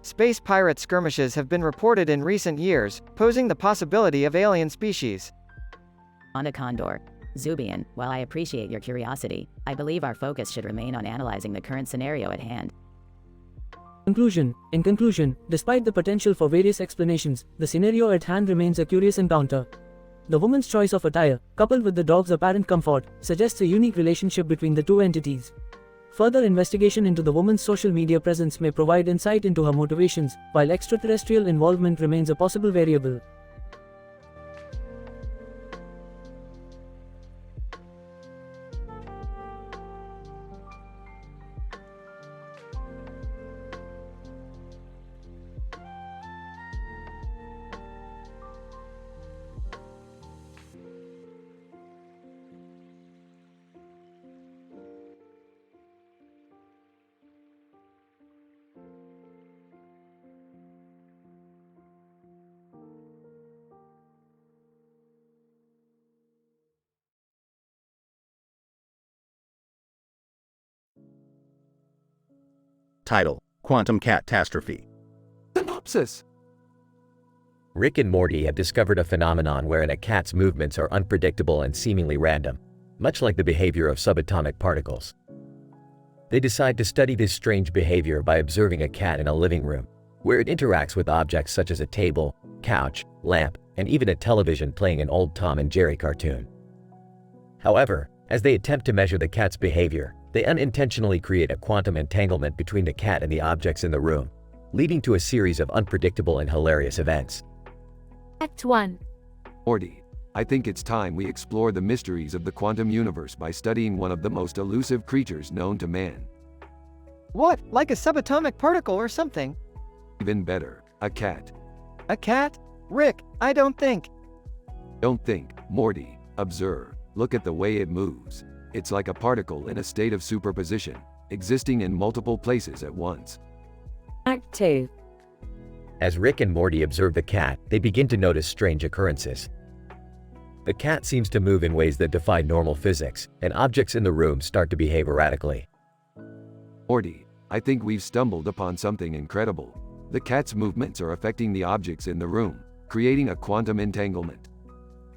Space pirate skirmishes have been reported in recent years, posing the possibility of alien species. On a condor. Zubian, while I appreciate your curiosity, I believe our focus should remain on analyzing the current scenario at hand. Conclusion. In conclusion, despite the potential for various explanations, the scenario at hand remains a curious encounter. The woman's choice of attire, coupled with the dog's apparent comfort, suggests a unique relationship between the two entities. Further investigation into the woman's social media presence may provide insight into her motivations, while extraterrestrial involvement remains a possible variable. Title: Quantum Catastrophe. Synopsis. Rick and Morty have discovered a phenomenon wherein a cat's movements are unpredictable and seemingly random, much like the behavior of subatomic particles. They decide to study this strange behavior by observing a cat in a living room, where it interacts with objects such as a table, couch, lamp, and even a television playing an old Tom and Jerry cartoon. However, as they attempt to measure the cat's behavior, they unintentionally create a quantum entanglement between the cat and the objects in the room, leading to a series of unpredictable and hilarious events. Act 1. Morty, I think it's time we explore the mysteries of the quantum universe by studying one of the most elusive creatures known to man. What, like a subatomic particle or something? Even better, a cat. A cat? Rick, I don't think. Don't think, Morty, observe, look at the way it moves. It's like a particle in a state of superposition, existing in multiple places at once. Act 2. As Rick and Morty observe the cat, they begin to notice strange occurrences. The cat seems to move in ways that defy normal physics, and objects in the room start to behave erratically. Morty, I think we've stumbled upon something incredible. The cat's movements are affecting the objects in the room, creating a quantum entanglement.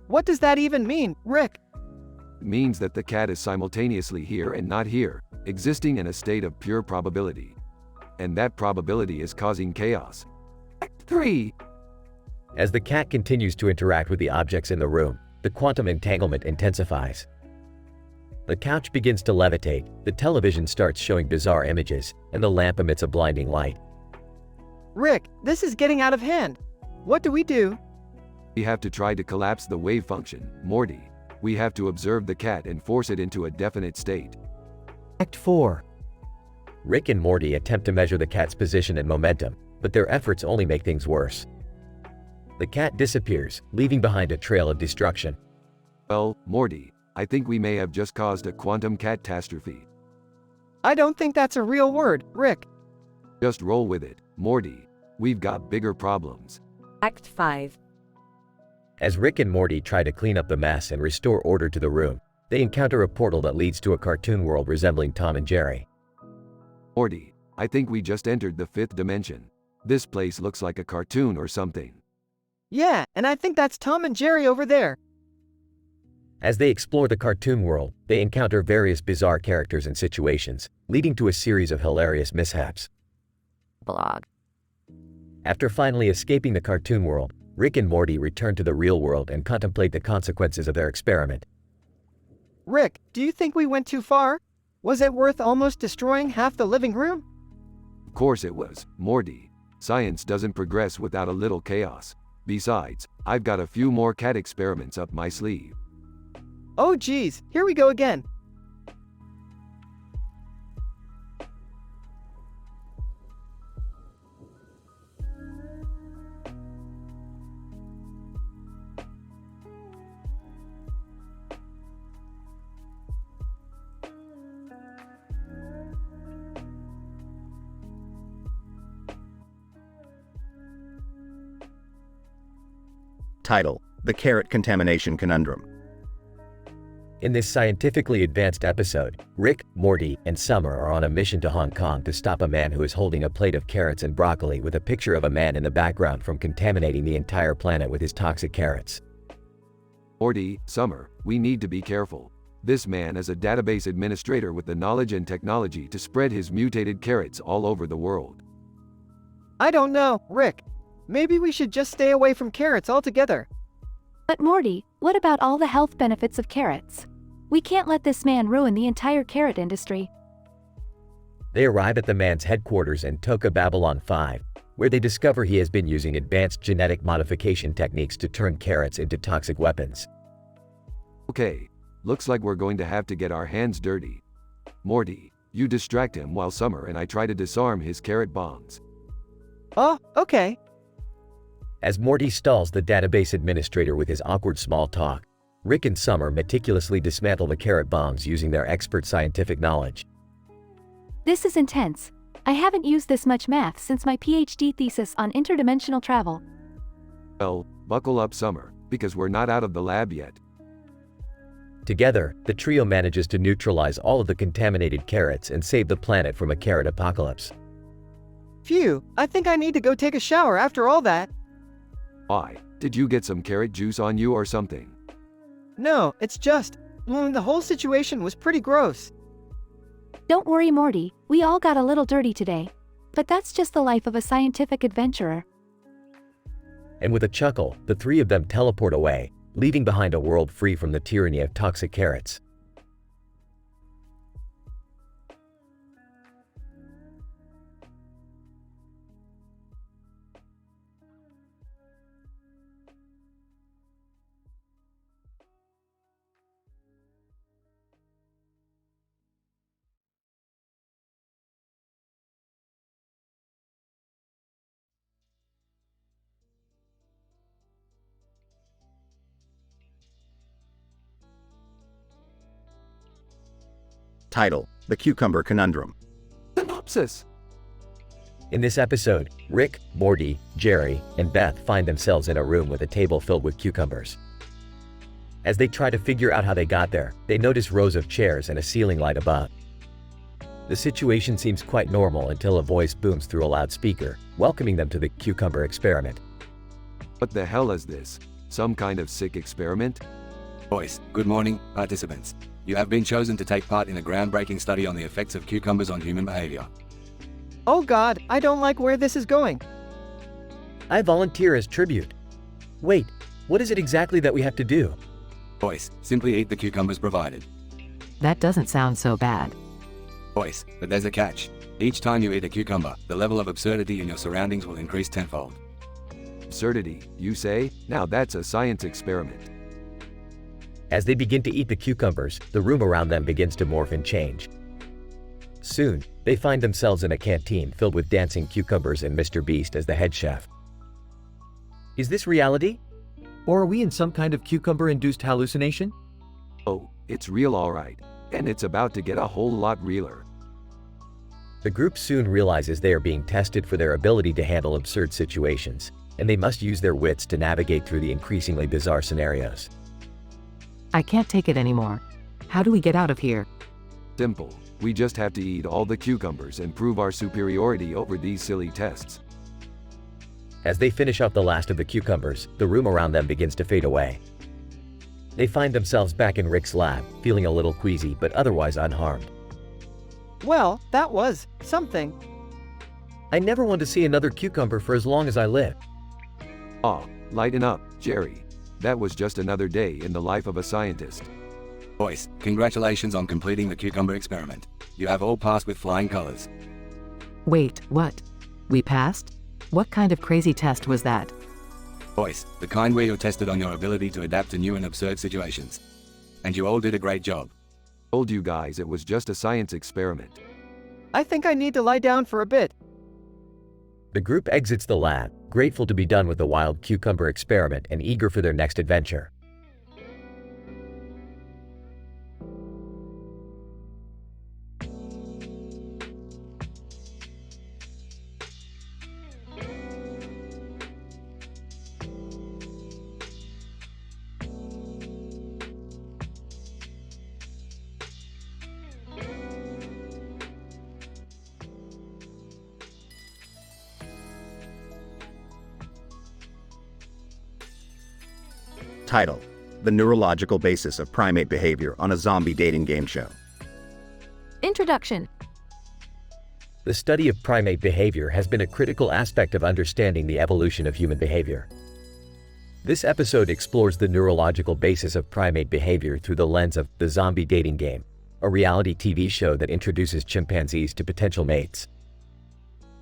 What does that even mean, Rick? It means that the cat is simultaneously here and not here, existing in a state of pure probability. And that probability is causing chaos. Act 3. As the cat continues to interact with the objects in the room, the quantum entanglement intensifies. The couch begins to levitate, the television starts showing bizarre images, and the lamp emits a blinding light. Rick, this is getting out of hand. What do we do? We have to try to collapse the wave function, Morty. We have to observe the cat and force it into a definite state. Act 4. Rick and Morty attempt to measure the cat's position and momentum, but their efforts only make things worse. The cat disappears, leaving behind a trail of destruction. Well, Morty, I think we may have just caused a quantum catastrophe. I don't think that's a real word, Rick. Just roll with it, Morty. We've got bigger problems. Act 5. As Rick and Morty try to clean up the mess and restore order to the room, they encounter a portal that leads to a cartoon world resembling Tom and Jerry. Morty, I think we just entered the 5th dimension. This place looks like a cartoon or something. Yeah, and I think that's Tom and Jerry over there. As they explore the cartoon world, they encounter various bizarre characters and situations, leading to a series of hilarious mishaps. Blog. After finally escaping the cartoon world, Rick and Morty return to the real world and contemplate the consequences of their experiment. Rick, do you think we went too far? Was it worth almost destroying half the living room? Of course it was, Morty. Science doesn't progress without a little chaos. Besides, I've got a few more cat experiments up my sleeve. Oh geez, here we go again. Title: The Carrot Contamination Conundrum. In this scientifically advanced episode, Rick, Morty, and Summer are on a mission to Hong Kong to stop a man who is holding a plate of carrots and broccoli with a picture of a man in the background from contaminating the entire planet with his toxic carrots. Morty, Summer, we need to be careful. This man is a database administrator with the knowledge and technology to spread his mutated carrots all over the world. I don't know, Rick. Maybe we should just stay away from carrots altogether. But Morty, what about all the health benefits of carrots? We can't let this man ruin the entire carrot industry. They arrive at the man's headquarters in Toka Babylon 5, where they discover he has been using advanced genetic modification techniques to turn carrots into toxic weapons. Okay, looks like we're going to have to get our hands dirty. Morty, you distract him while Summer and I try to disarm his carrot bombs. Oh, okay. As Morty stalls the database administrator with his awkward small talk, Rick and Summer meticulously dismantle the carrot bombs using their expert scientific knowledge. This is intense. I haven't used this much math since my PhD thesis on interdimensional travel. Well, buckle up, Summer, because we're not out of the lab yet. Together, the trio manages to neutralize all of the contaminated carrots and save the planet from a carrot apocalypse. Phew, I think I need to go take a shower after all that. Why? Did you get some carrot juice on you or something? No, it's just, the whole situation was pretty gross. Don't worry, Morty, we all got a little dirty today. But that's just the life of a scientific adventurer. And with a chuckle, the three of them teleport away, leaving behind a world free from the tyranny of toxic carrots. Title: The Cucumber Conundrum. Synopsis. In this episode, Rick, Morty, Jerry, and Beth find themselves in a room with a table filled with cucumbers. As they try to figure out how they got there, they notice rows of chairs and a ceiling light above. The situation seems quite normal until a voice booms through a loudspeaker, welcoming them to the cucumber experiment. What the hell is this? Some kind of sick experiment? Boys, good morning, participants. You have been chosen to take part in a groundbreaking study on the effects of cucumbers on human behavior. Oh God, I don't like where this is going. I volunteer as tribute. Wait, what is it exactly that we have to do? Boys, simply eat the cucumbers provided. That doesn't sound so bad. Boys, but there's a catch. Each time you eat a cucumber, the level of absurdity in your surroundings will increase tenfold. Absurdity, you say? Now that's a science experiment. As they begin to eat the cucumbers, the room around them begins to morph and change. Soon, they find themselves in a canteen filled with dancing cucumbers and Mr. Beast as the head chef. Is this reality? Or are we in some kind of cucumber-induced hallucination? Oh, it's real alright. And it's about to get a whole lot realer. The group soon realizes they are being tested for their ability to handle absurd situations, and they must use their wits to navigate through the increasingly bizarre scenarios. I can't take it anymore. How do we get out of here? Simple. We just have to eat all the cucumbers and prove our superiority over these silly tests. As they finish off the last of the cucumbers, the room around them begins to fade away. They find themselves back in Rick's lab, feeling a little queasy but otherwise unharmed. Well, that was something. I never want to see another cucumber for as long as I live. Oh, lighten up, Jerry. That was just another day in the life of a scientist. Boys, congratulations on completing the cucumber experiment. You have all passed with flying colors. Wait, what? We passed? What kind of crazy test was that? Boys, the kind where you're tested on your ability to adapt to new and absurd situations. And you all did a great job. Told you guys it was just a science experiment. I think I need to lie down for a bit. The group exits the lab, grateful to be done with the wild cucumber experiment and eager for their next adventure. Title: The Neurological Basis of Primate Behavior on a Zombie Dating Game Show. Introduction. The study of primate behavior has been a critical aspect of understanding the evolution of human behavior. This episode explores the neurological basis of primate behavior through the lens of The Zombie Dating Game, a reality TV show that introduces chimpanzees to potential mates.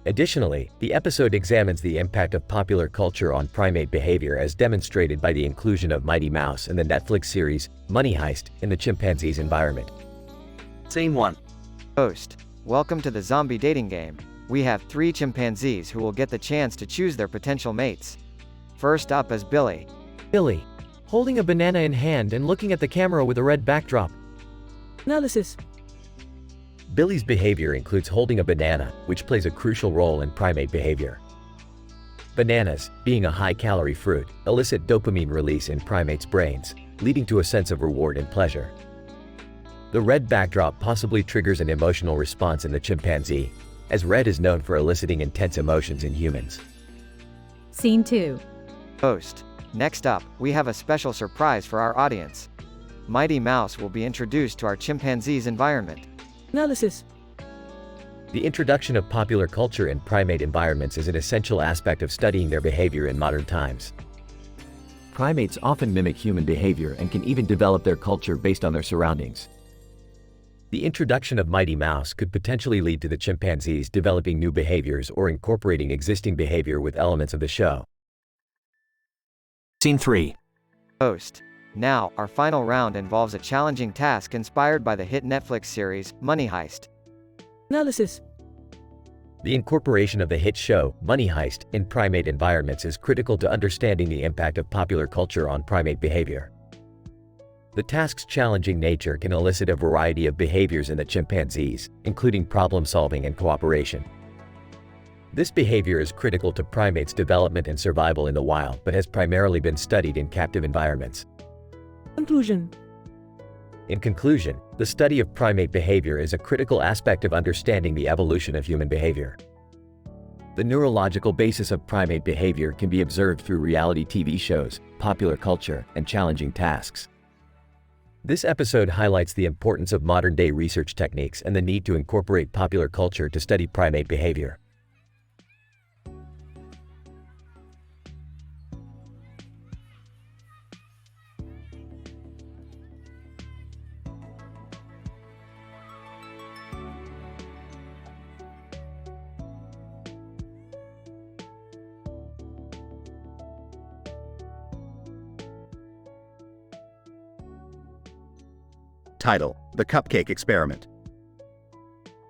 Additionally, the episode examines the impact of popular culture on primate behavior as demonstrated by the inclusion of Mighty Mouse in the Netflix series Money Heist in the chimpanzee's environment. Scene 1. Host, welcome to the zombie dating game. We have 3 chimpanzees who will get the chance to choose their potential mates. First up is Billy. Billy, holding a banana in hand and looking at the camera with a red backdrop. Analysis. Billy's behavior includes holding a banana, which plays a crucial role in primate behavior. Bananas, being a high-calorie fruit, elicit dopamine release in primates' brains, leading to a sense of reward and pleasure. The red backdrop possibly triggers an emotional response in the chimpanzee, as red is known for eliciting intense emotions in humans. Scene 2. Host, next up, we have a special surprise for our audience. Mighty Mouse will be introduced to our chimpanzee's environment. Analysis. The introduction of popular culture in primate environments is an essential aspect of studying their behavior in modern times. Primates often mimic human behavior and can even develop their culture based on their surroundings. The introduction of Mighty Mouse could potentially lead to the chimpanzees developing new behaviors or incorporating existing behavior with elements of the show. Scene 3. Host. Now, our final round involves a challenging task inspired by the hit Netflix series, Money Heist. Analysis. The incorporation of the hit show, Money Heist, in primate environments is critical to understanding the impact of popular culture on primate behavior. The task's challenging nature can elicit a variety of behaviors in the chimpanzees, including problem-solving and cooperation. This behavior is critical to primates' development and survival in the wild, but has primarily been studied in captive environments. Conclusion. In conclusion, the study of primate behavior is a critical aspect of understanding the evolution of human behavior. The neurological basis of primate behavior can be observed through reality TV shows, popular culture, and challenging tasks. This episode highlights the importance of modern-day research techniques and the need to incorporate popular culture to study primate behavior. Title: The Cupcake Experiment.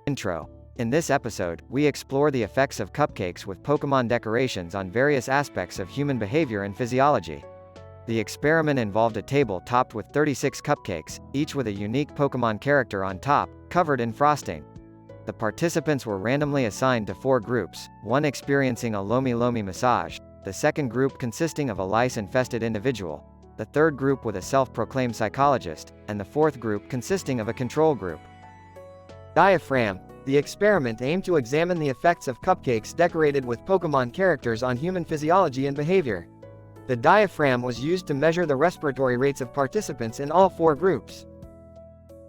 Intro. In this episode, we explore the effects of cupcakes with Pokémon decorations on various aspects of human behavior and physiology. The experiment involved a table topped with 36 cupcakes, each with a unique Pokémon character on top, covered in frosting. The participants were randomly assigned to 4 groups, one experiencing a Lomi Lomi massage, the second group consisting of a lice-infested individual, the third group with a self-proclaimed psychologist, and the fourth group consisting of a control group. Diaphragm. The experiment aimed to examine the effects of cupcakes decorated with Pokémon characters on human physiology and behavior. The diaphragm was used to measure the respiratory rates of participants in all 4 groups.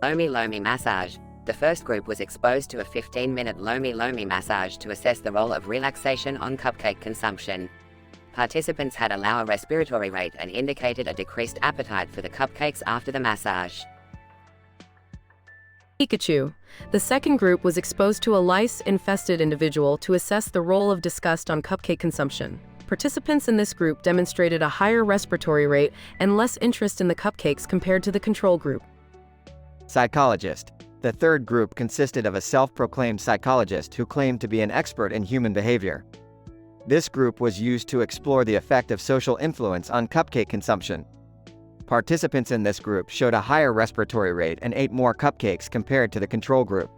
Lomi Lomi massage. The first group was exposed to a 15-minute Lomi Lomi massage to assess the role of relaxation on cupcake consumption. Participants had a lower respiratory rate and indicated a decreased appetite for the cupcakes after the massage. Pikachu. The second group was exposed to a lice-infested individual to assess the role of disgust on cupcake consumption. Participants in this group demonstrated a higher respiratory rate and less interest in the cupcakes compared to the control group. Psychologist. The third group consisted of a self-proclaimed psychologist who claimed to be an expert in human behavior. This group was used to explore the effect of social influence on cupcake consumption. Participants in this group showed a higher respiratory rate and ate more cupcakes compared to the control group.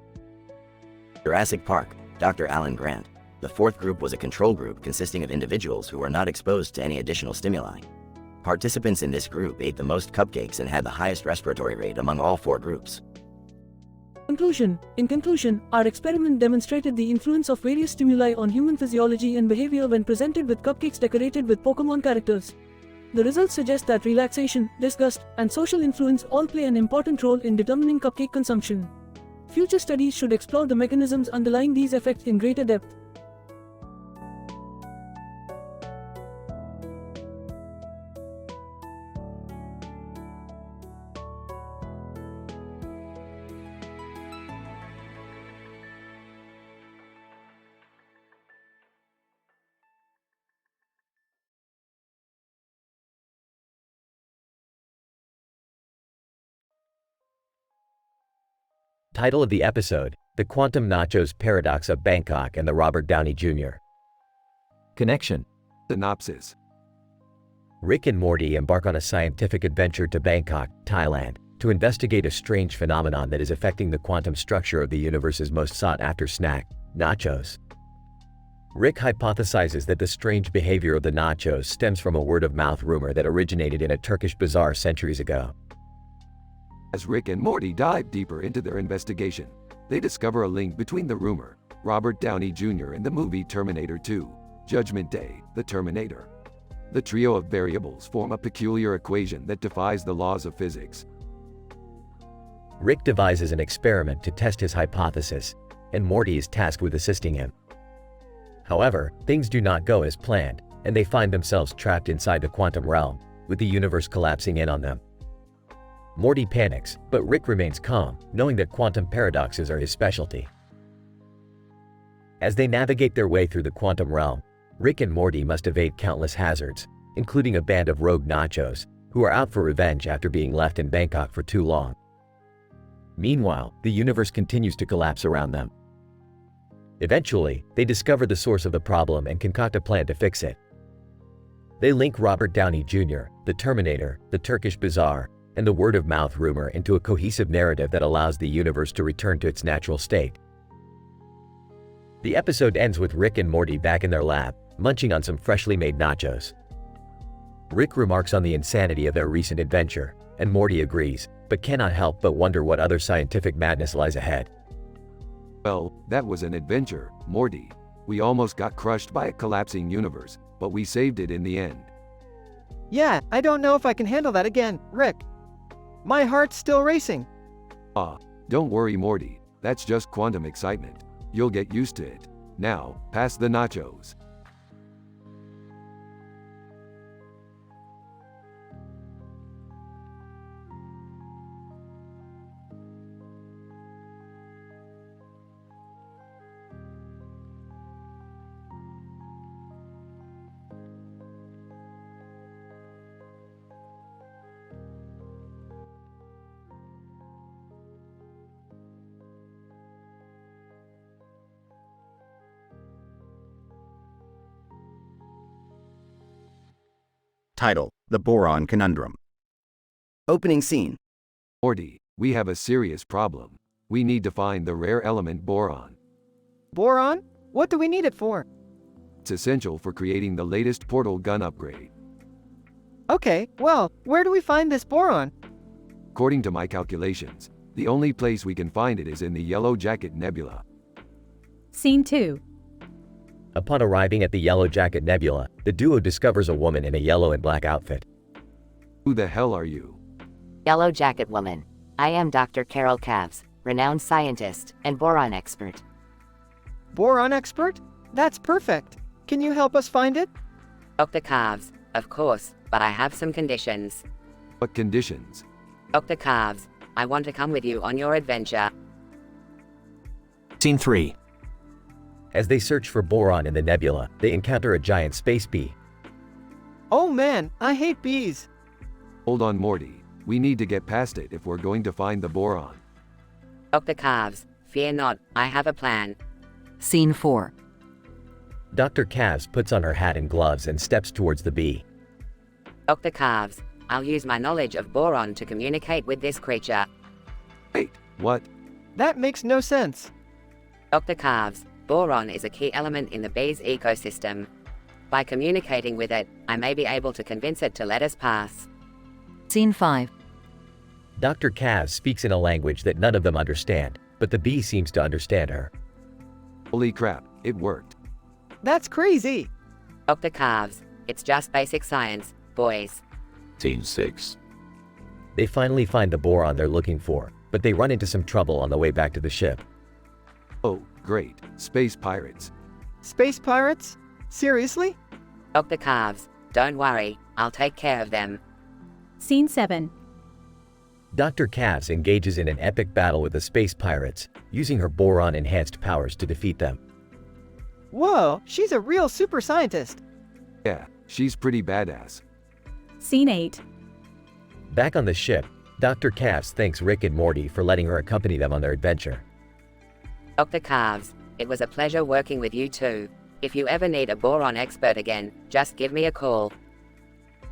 Jurassic Park, Dr. Alan Grant. The fourth group was a control group consisting of individuals who were not exposed to any additional stimuli. Participants in this group ate the most cupcakes and had the highest respiratory rate among all 4 groups. Conclusion. In conclusion, our experiment demonstrated the influence of various stimuli on human physiology and behavior when presented with cupcakes decorated with Pokémon characters. The results suggest that relaxation, disgust, and social influence all play an important role in determining cupcake consumption. Future studies should explore the mechanisms underlying these effects in greater depth. Title of the episode, The Quantum Nachos Paradox of Bangkok and the Robert Downey Jr. Connection. Synopsis. Rick and Morty embark on a scientific adventure to Bangkok, Thailand, to investigate a strange phenomenon that is affecting the quantum structure of the universe's most sought-after snack, nachos. Rick hypothesizes that the strange behavior of the nachos stems from a word-of-mouth rumor that originated in a Turkish bazaar centuries ago. As Rick and Morty dive deeper into their investigation, they discover a link between the rumor, Robert Downey Jr. and the movie Terminator 2, Judgment Day, The Terminator. The trio of variables form a peculiar equation that defies the laws of physics. Rick devises an experiment to test his hypothesis, and Morty is tasked with assisting him. However, things do not go as planned, and they find themselves trapped inside the quantum realm, with the universe collapsing in on them. Morty panics, but Rick remains calm, knowing that quantum paradoxes are his specialty. As they navigate their way through the quantum realm, Rick and Morty must evade countless hazards, including a band of rogue nachos, who are out for revenge after being left in Bangkok for too long. Meanwhile, the universe continues to collapse around them. Eventually, they discover the source of the problem and concoct a plan to fix it. They link Robert Downey Jr., the Terminator, the Turkish bazaar, and the word-of-mouth rumor into a cohesive narrative that allows the universe to return to its natural state. The episode ends with Rick and Morty back in their lab, munching on some freshly made nachos. Rick remarks on the insanity of their recent adventure, and Morty agrees, but cannot help but wonder what other scientific madness lies ahead. Well, that was an adventure, Morty. We almost got crushed by a collapsing universe, but we saved it in the end. Yeah, I don't know if I can handle that again, Rick. My heart's still racing. Don't worry, Morty. That's just quantum excitement. You'll get used to it. Now, pass the nachos. Title: The Boron Conundrum. Opening scene. Morty, we have a serious problem. We need to find the rare element boron. Boron? What do we need it for? It's essential for creating the latest portal gun upgrade. Okay, well, where do we find this boron? According to my calculations, the only place we can find it is in the Yellow Jacket Nebula. Scene 2. Upon arriving at the Yellow Jacket Nebula, the duo discovers a woman in a yellow and black outfit. Who the hell are you? Yellow Jacket Woman. I am Dr. Carol Cavs, renowned scientist and boron expert. Boron expert? That's perfect. Can you help us find it? Dr. Cavs, of course, but I have some conditions. What conditions? Dr. Cavs, I want to come with you on your adventure. Scene 3. As they search for boron in the nebula, they encounter a giant space bee. Oh man, I hate bees. Hold on, Morty. We need to get past it if we're going to find the boron. Dr. Cavs, fear not, I have a plan. Scene 4. Dr. Cavs puts on her hat and gloves and steps towards the bee. Dr. Cavs, I'll use my knowledge of boron to communicate with this creature. Wait, what? That makes no sense. Dr. Cavs, boron is a key element in the bee's ecosystem. By communicating with it, I may be able to convince it to let us pass. Scene 5. Dr. Cavs speaks in a language that none of them understand, but the bee seems to understand her. Holy crap, it worked. That's crazy. Dr. Cavs, it's just basic science, boys. Scene 6. They finally find the boron they're looking for, but they run into some trouble on the way back to the ship. Oh, great. Space pirates. Space pirates? Seriously? Dr. Cavs, don't worry, I'll take care of them. Scene 7. Dr. Cavs engages in an epic battle with the space pirates, using her boron-enhanced powers to defeat them. Whoa, she's a real super scientist. Yeah, she's pretty badass. Scene 8. Back on the ship, Dr. Cavs thanks Rick and Morty for letting her accompany them on their adventure. Dr. Carves, it was a pleasure working with you too. If you ever need a boron expert again, just give me a call.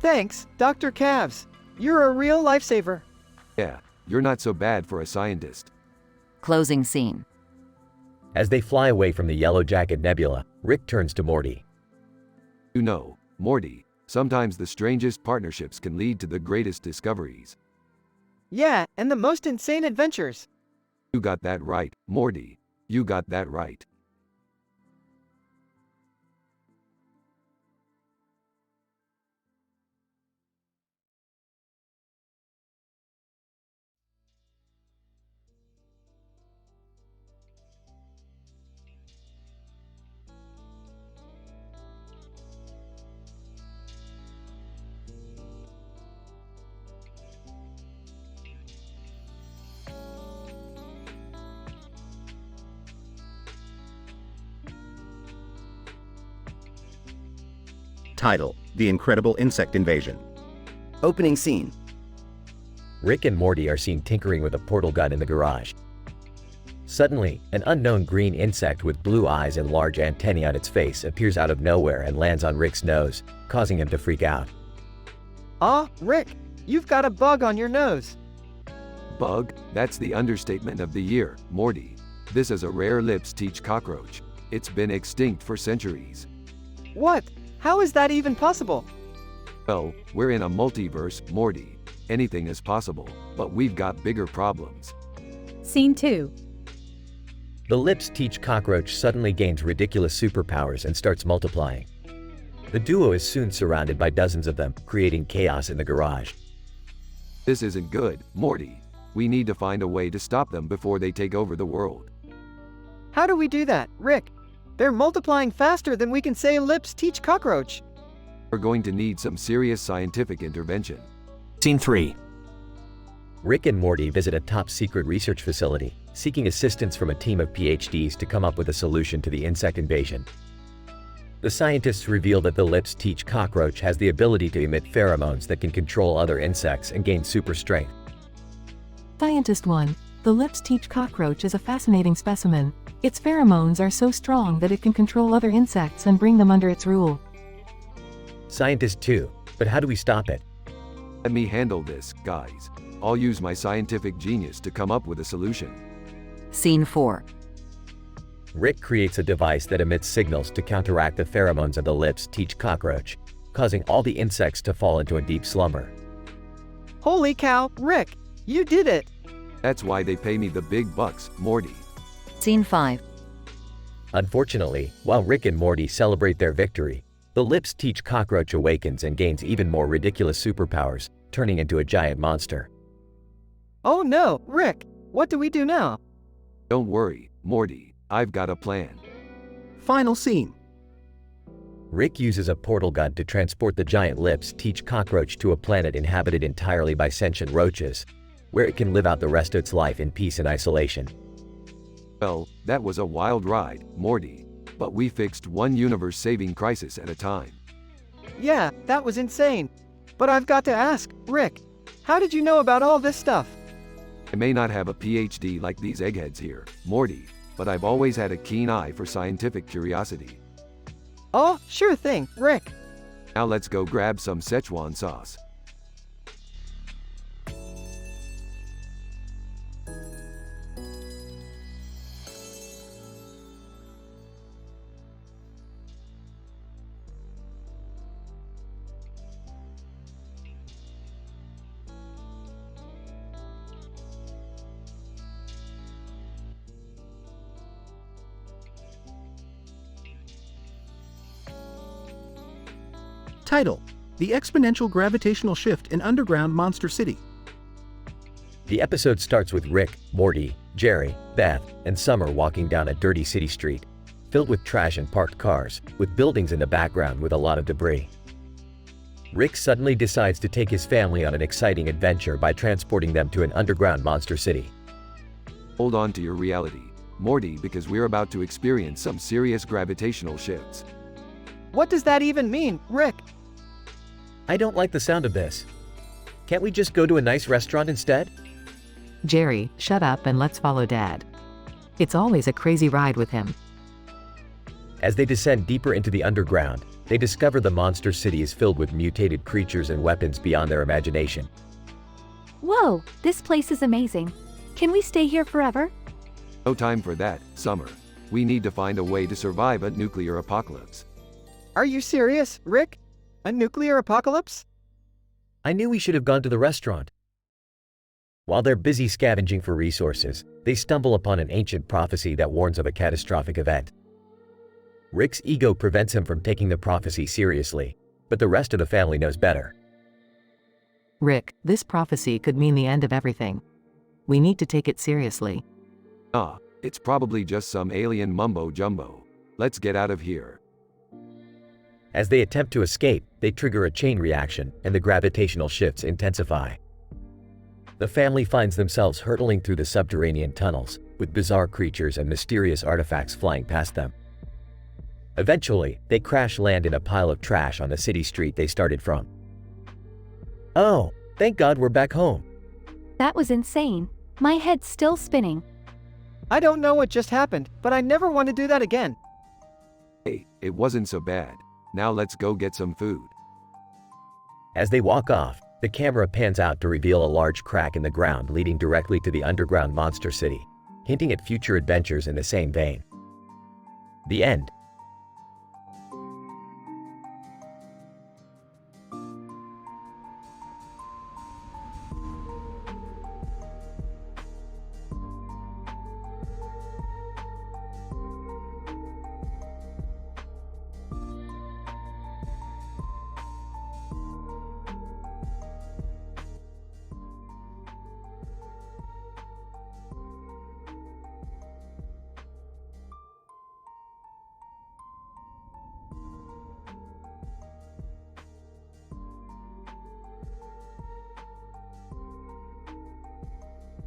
Thanks, Dr. Cavs. You're a real lifesaver. Yeah, you're not so bad for a scientist. Closing scene. As they fly away from the Yellow Jacket Nebula, Rick turns to Morty. You know, Morty, sometimes the strangest partnerships can lead to the greatest discoveries. Yeah, and the most insane adventures. You got that right, Morty. You got that right. Title: The Incredible Insect Invasion. Opening scene. Rick and Morty are seen tinkering with a portal gun in the garage. Suddenly, an unknown green insect with blue eyes and large antennae on its face appears out of nowhere and lands on Rick's nose, causing him to freak out. Aw, Rick, you've got a bug on your nose. Bug? That's the understatement of the year, Morty. This is a rare lipstick cockroach. It's been extinct for centuries. What? How is that even possible? Well, we're in a multiverse, Morty. Anything is possible, but we've got bigger problems. Scene 2. The lipstick cockroach suddenly gains ridiculous superpowers and starts multiplying. The duo is soon surrounded by dozens of them, creating chaos in the garage. This isn't good, Morty. We need to find a way to stop them before they take over the world. How do we do that, Rick? They're multiplying faster than we can say lipstick cockroach. We're going to need some serious scientific intervention. Scene 3. Rick and Morty visit a top-secret research facility, seeking assistance from a team of PhDs to come up with a solution to the insect invasion. The scientists reveal that the lipstick cockroach has the ability to emit pheromones that can control other insects and gain super strength. Scientist 1. The lipstick cockroach is a fascinating specimen. Its pheromones are so strong that it can control other insects and bring them under its rule. Scientist 2. But how do we stop it? Let me handle this, guys. I'll use my scientific genius to come up with a solution. Scene 4. Rick creates a device that emits signals to counteract the pheromones of the lipstick cockroach, causing all the insects to fall into a deep slumber. Holy cow, Rick! You did it! That's why they pay me the big bucks, Morty. Scene 5. Unfortunately, while Rick and Morty celebrate their victory, the lipstick cockroach awakens and gains even more ridiculous superpowers, turning into a giant monster. Oh no, Rick! What do we do now? Don't worry, Morty. I've got a plan. Final scene. Rick uses a portal gun to transport the giant lipstick cockroach to a planet inhabited entirely by sentient roaches, where it can live out the rest of its life in peace and isolation. Well, that was a wild ride, Morty. But we fixed one universe-saving crisis at a time. Yeah, that was insane. But I've got to ask, Rick, how did you know about all this stuff? I may not have a PhD like these eggheads here, Morty, but I've always had a keen eye for scientific curiosity. Oh, sure thing, Rick. Now let's go grab some Szechuan sauce. Title: The Exponential Gravitational Shift in Underground Monster City. The episode starts with Rick, Morty, Jerry, Beth, and Summer walking down a dirty city street, filled with trash and parked cars, with buildings in the background with a lot of debris. Rick suddenly decides to take his family on an exciting adventure by transporting them to an underground monster city. Hold on to your reality, Morty, because we're about to experience some serious gravitational shifts. What does that even mean, Rick? I don't like the sound of this. Can't we just go to a nice restaurant instead? Jerry, shut up and let's follow Dad. It's always a crazy ride with him. As they descend deeper into the underground, they discover the monster city is filled with mutated creatures and weapons beyond their imagination. Whoa, this place is amazing. Can we stay here forever? No time for that, Summer. We need to find a way to survive a nuclear apocalypse. Are you serious, Rick? A nuclear apocalypse? I knew we should have gone to the restaurant. While they're busy scavenging for resources, they stumble upon an ancient prophecy that warns of a catastrophic event. Rick's ego prevents him from taking the prophecy seriously, but the rest of the family knows better. Rick, this prophecy could mean the end of everything. We need to take it seriously. It's probably just some alien mumbo-jumbo. Let's get out of here. As they attempt to escape, they trigger a chain reaction, and the gravitational shifts intensify. The family finds themselves hurtling through the subterranean tunnels, with bizarre creatures and mysterious artifacts flying past them. Eventually, they crash land in a pile of trash on the city street they started from. Oh, thank God we're back home. That was insane. My head's still spinning. I don't know what just happened, but I never want to do that again. Hey, it wasn't so bad. Now let's go get some food. As they walk off, the camera pans out to reveal a large crack in the ground leading directly to the underground monster city, hinting at future adventures in the same vein. The end.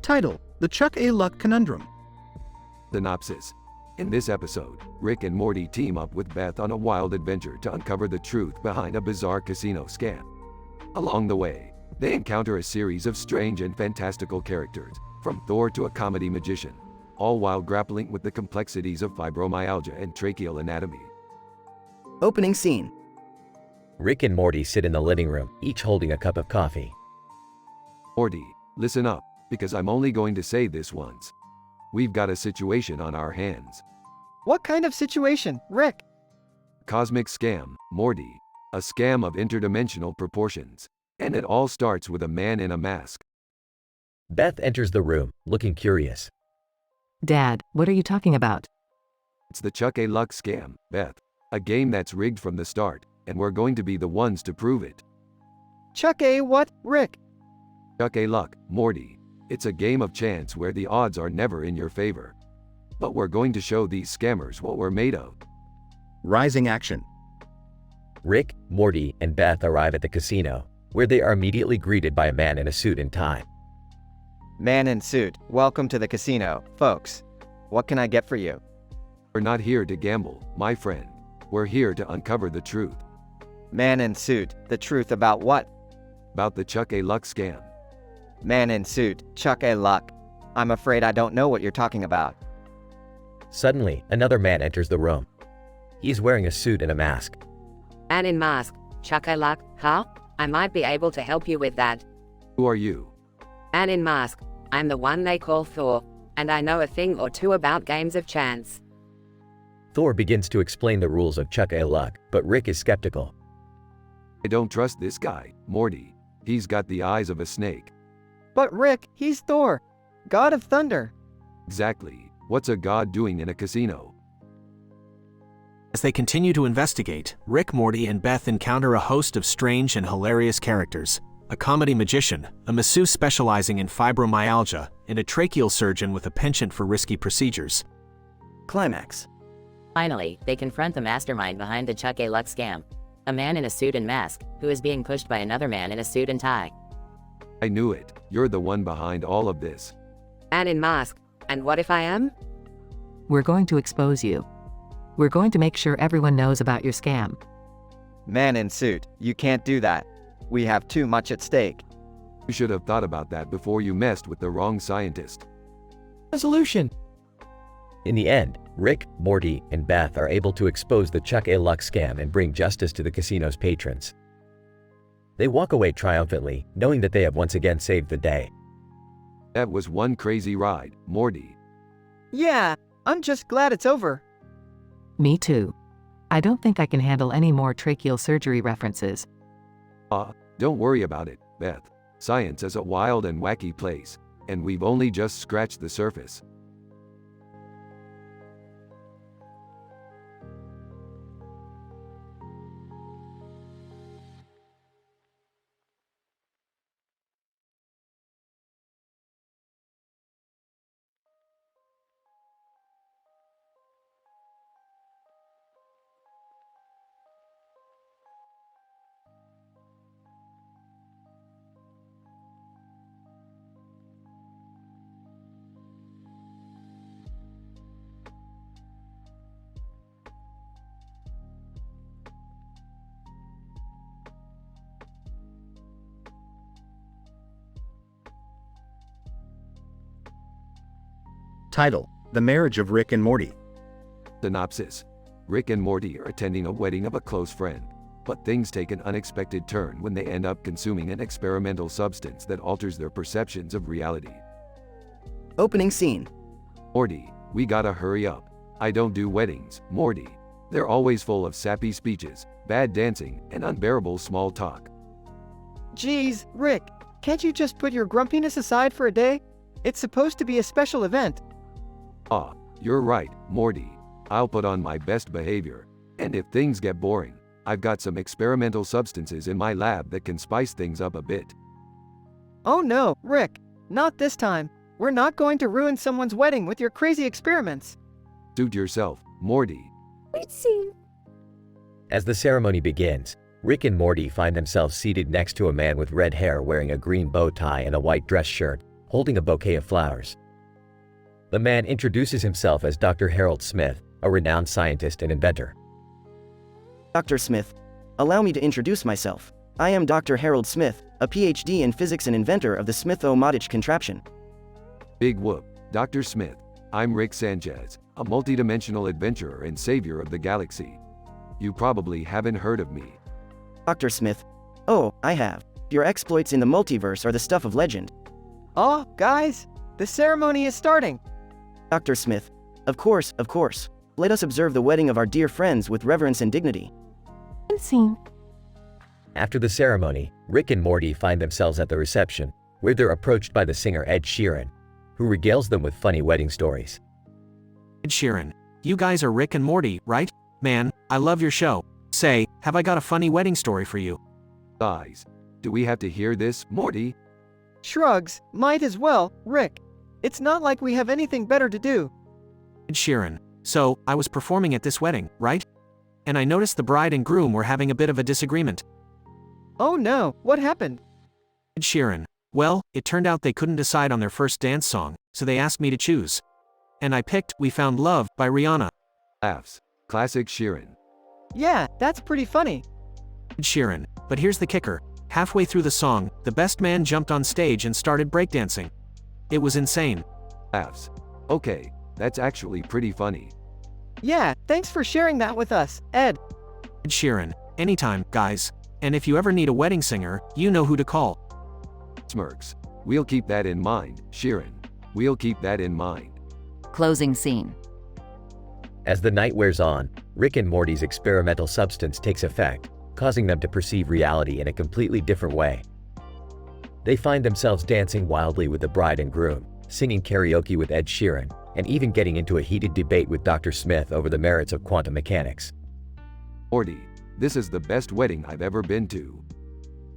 Title: The Chuck A. Luck Conundrum. Synopsis. In this episode, Rick and Morty team up with Beth on a wild adventure to uncover the truth behind a bizarre casino scam. Along the way, they encounter a series of strange and fantastical characters, from Thor to a comedy magician, all while grappling with the complexities of fibromyalgia and tracheal anatomy. Opening scene. Rick and Morty sit in the living room, each holding a cup of coffee. Morty, listen up, because I'm only going to say this once. We've got a situation on our hands. What kind of situation, Rick? Cosmic scam, Morty. A scam of interdimensional proportions. And it all starts with a man in a mask. Beth enters the room, looking curious. Dad, what are you talking about? It's the Chuck A. Luck scam, Beth. A game that's rigged from the start, and we're going to be the ones to prove it. Chuck A. what, Rick? Chuck A. Luck, Morty. It's a game of chance where the odds are never in your favor. But we're going to show these scammers what we're made of. Rising action. Rick, Morty, and Beth arrive at the casino, where they are immediately greeted by a man in a suit and tie. Man in suit, welcome to the casino, folks. What can I get for you? We're not here to gamble, my friend. We're here to uncover the truth. Man in suit, the truth about what? About the Chuck A. Luck scam. Man in suit, Chuck A. Luck. I'm afraid I don't know what you're talking about. Suddenly, another man enters the room. He's wearing a suit and a mask. Man in mask, Chuck A. Luck, huh? I might be able to help you with that. Who are you? Man in mask, I'm the one they call Thor, and I know a thing or two about games of chance. Thor begins to explain the rules of Chuck A. Luck, but Rick is skeptical. I don't trust this guy, Morty. He's got the eyes of a snake. But Rick, he's Thor, God of Thunder. Exactly. What's a god doing in a casino? As they continue to investigate, Rick, Morty, and Beth encounter a host of strange and hilarious characters. A comedy magician, a masseuse specializing in fibromyalgia, and a tracheal surgeon with a penchant for risky procedures. Climax. Finally, they confront the mastermind behind the Chuck A. Luck scam. A man in a suit and mask, who is being pushed by another man in a suit and tie. I knew it. You're the one behind all of this. Man in mask, and what if I am? We're going to expose you. We're going to make sure everyone knows about your scam. Man in suit, you can't do that. We have too much at stake. You should have thought about that before you messed with the wrong scientist. Resolution. In the end, Rick, Morty, and Beth are able to expose the Chuck A. Luck scam and bring justice to the casino's patrons. They walk away triumphantly, knowing that they have once again saved the day. That was one crazy ride, Morty. Yeah, I'm just glad it's over. Me too. I don't think I can handle any more tracheal surgery references. Don't worry about it, Beth. Science is a wild and wacky place, and we've only just scratched the surface. Title: The Marriage of Rick and Morty. Synopsis: Rick and Morty are attending a wedding of a close friend, but things take an unexpected turn when they end up consuming an experimental substance that alters their perceptions of reality. Opening scene. Morty, we gotta hurry up. I don't do weddings, Morty. They're always full of sappy speeches, bad dancing, and unbearable small talk. Geez, Rick, can't you just put your grumpiness aside for a day? It's supposed to be a special event. You're right, Morty. I'll put on my best behavior. And if things get boring, I've got some experimental substances in my lab that can spice things up a bit. Oh no, Rick, not this time. We're not going to ruin someone's wedding with your crazy experiments. Suit yourself, Morty. Wait, scene. As the ceremony begins, Rick and Morty find themselves seated next to a man with red hair wearing a green bow tie and a white dress shirt, holding a bouquet of flowers. The man introduces himself as Dr. Harold Smith, a renowned scientist and inventor. Dr. Smith, allow me to introduce myself. I am Dr. Harold Smith, a PhD in physics and inventor of the Smith-O-Matic contraption. Big whoop, Dr. Smith. I'm Rick Sanchez, a multidimensional adventurer and savior of the galaxy. You probably haven't heard of me. Dr. Smith. Oh, I have. Your exploits in the multiverse are the stuff of legend. Oh, guys, the ceremony is starting. Dr. Smith. Of course, of course. Let us observe the wedding of our dear friends with reverence and dignity. Scene. After the ceremony, Rick and Morty find themselves at the reception, where they're approached by the singer Ed Sheeran, who regales them with funny wedding stories. Ed Sheeran, you guys are Rick and Morty, right? Man, I love your show. Say, have I got a funny wedding story for you? Guys, do we have to hear this, Morty? Shrugs, might as well, Rick. It's not like we have anything better to do. Ed Sheeran, so, I was performing at this wedding, right? And I noticed the bride and groom were having a bit of a disagreement. Oh no, what happened? Ed Sheeran, well, it turned out they couldn't decide on their first dance song, so they asked me to choose. And I picked We Found Love by Rihanna. Laughs. Classic Sheeran. Yeah, that's pretty funny. Ed Sheeran, but here's the kicker. Halfway through the song, the best man jumped on stage and started breakdancing. It was insane. Laughs. Okay, that's actually pretty funny. Yeah, thanks for sharing that with us, Ed. Ed Sheeran, anytime, guys. And if you ever need a wedding singer, you know who to call. Smirks. We'll keep that in mind, Sheeran. We'll keep that in mind. Closing scene. As the night wears on, Rick and Morty's experimental substance takes effect, causing them to perceive reality in a completely different way. They find themselves dancing wildly with the bride and groom, singing karaoke with Ed Sheeran, and even getting into a heated debate with Dr. Smith over the merits of quantum mechanics. Morty, this is the best wedding I've ever been to.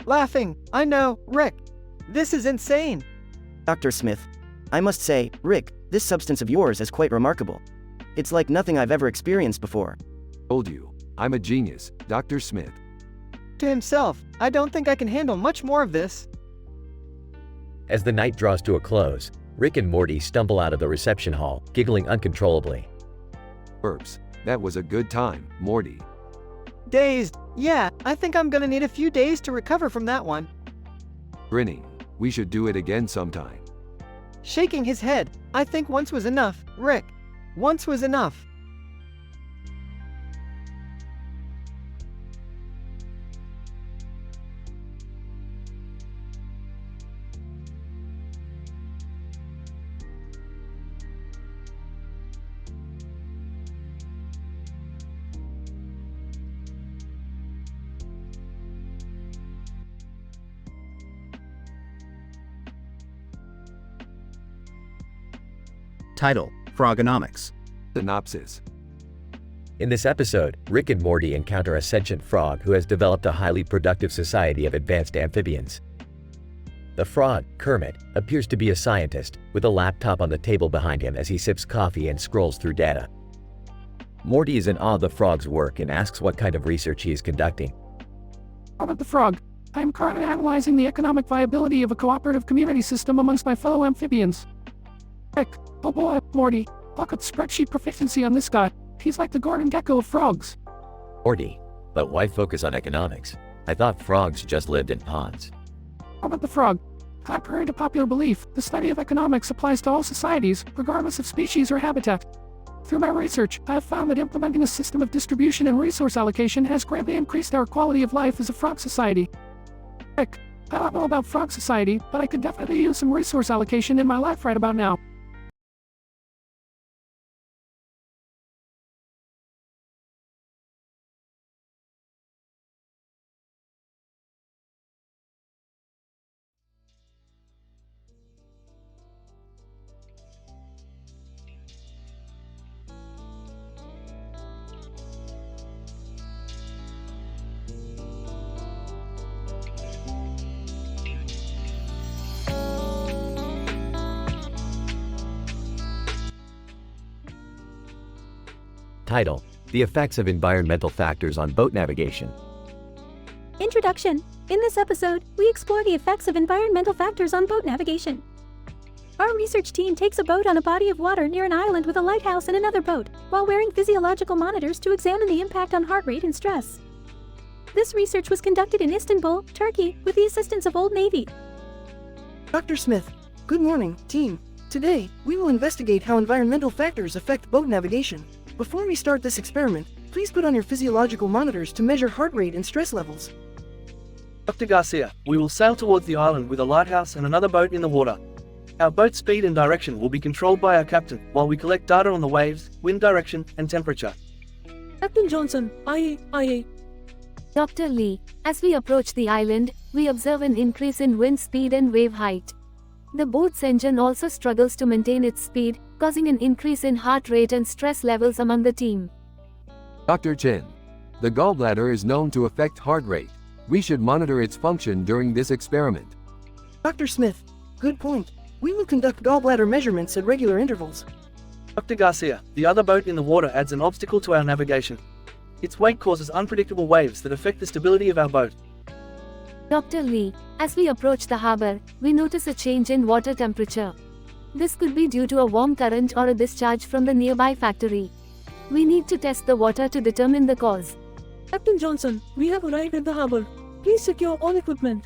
Laughing, I know, Rick. This is insane. Dr. Smith. I must say, Rick, this substance of yours is quite remarkable. It's like nothing I've ever experienced before. Told you, I'm a genius, Dr. Smith. To himself, I don't think I can handle much more of this. As the night draws to a close, Rick and Morty stumble out of the reception hall, giggling uncontrollably. Burps, that was a good time, Morty. Dazed, yeah, I think I'm gonna need a few days to recover from that one. Grinning, We should do it again sometime. Shaking his head, I think once was enough, Rick. Once was enough. Title: Frogonomics. Synopsis. In this episode, Rick and Morty encounter a sentient frog who has developed a highly productive society of advanced amphibians. The frog, Kermit, appears to be a scientist, with a laptop on the table behind him as he sips coffee and scrolls through data. Morty is in awe of the frog's work and asks what kind of research he is conducting. About the frog. I am currently analyzing the economic viability of a cooperative community system amongst my fellow amphibians. Rick, oh boy, Morty, look at spreadsheet proficiency on this guy. He's like the Gordon Gecko of frogs. Morty, but why focus on economics? I thought frogs just lived in ponds. How about the frog? Contrary to popular belief, the study of economics applies to all societies, regardless of species or habitat. Through my research, I have found that implementing a system of distribution and resource allocation has greatly increased our quality of life as a frog society. Rick, I don't know about frog society, but I could definitely use some resource allocation in my life right about now. Title: The Effects of Environmental Factors on Boat Navigation. Introduction. In this episode, we explore the effects of environmental factors on boat navigation. Our research team takes a boat on a body of water near an island with a lighthouse and another boat, while wearing physiological monitors to examine the impact on heart rate and stress. This research was conducted in Istanbul, Turkey, with the assistance of Old Navy. Dr. Smith, good morning, team. Today, we will investigate how environmental factors affect boat navigation. Before we start this experiment, please put on your physiological monitors to measure heart rate and stress levels. Dr. Garcia, we will sail towards the island with a lighthouse and another boat in the water. Our boat's speed and direction will be controlled by our captain, while we collect data on the waves, wind direction, and temperature. Captain Johnson, aye. Dr. Lee, as we approach the island, we observe an increase in wind speed and wave height. The boat's engine also struggles to maintain its speed, causing an increase in heart rate and stress levels among the team. Dr. Chen, the gallbladder is known to affect heart rate. We should monitor its function during this experiment. Dr. Smith, good point. We will conduct gallbladder measurements at regular intervals. Dr. Garcia, the other boat in the water adds an obstacle to our navigation. Its weight causes unpredictable waves that affect the stability of our boat. Dr. Lee, as we approach the harbor, we notice a change in water temperature. This could be due to a warm current or a discharge from the nearby factory. We need to test the water to determine the cause. Captain Johnson, we have arrived at the harbor. Please secure all equipment.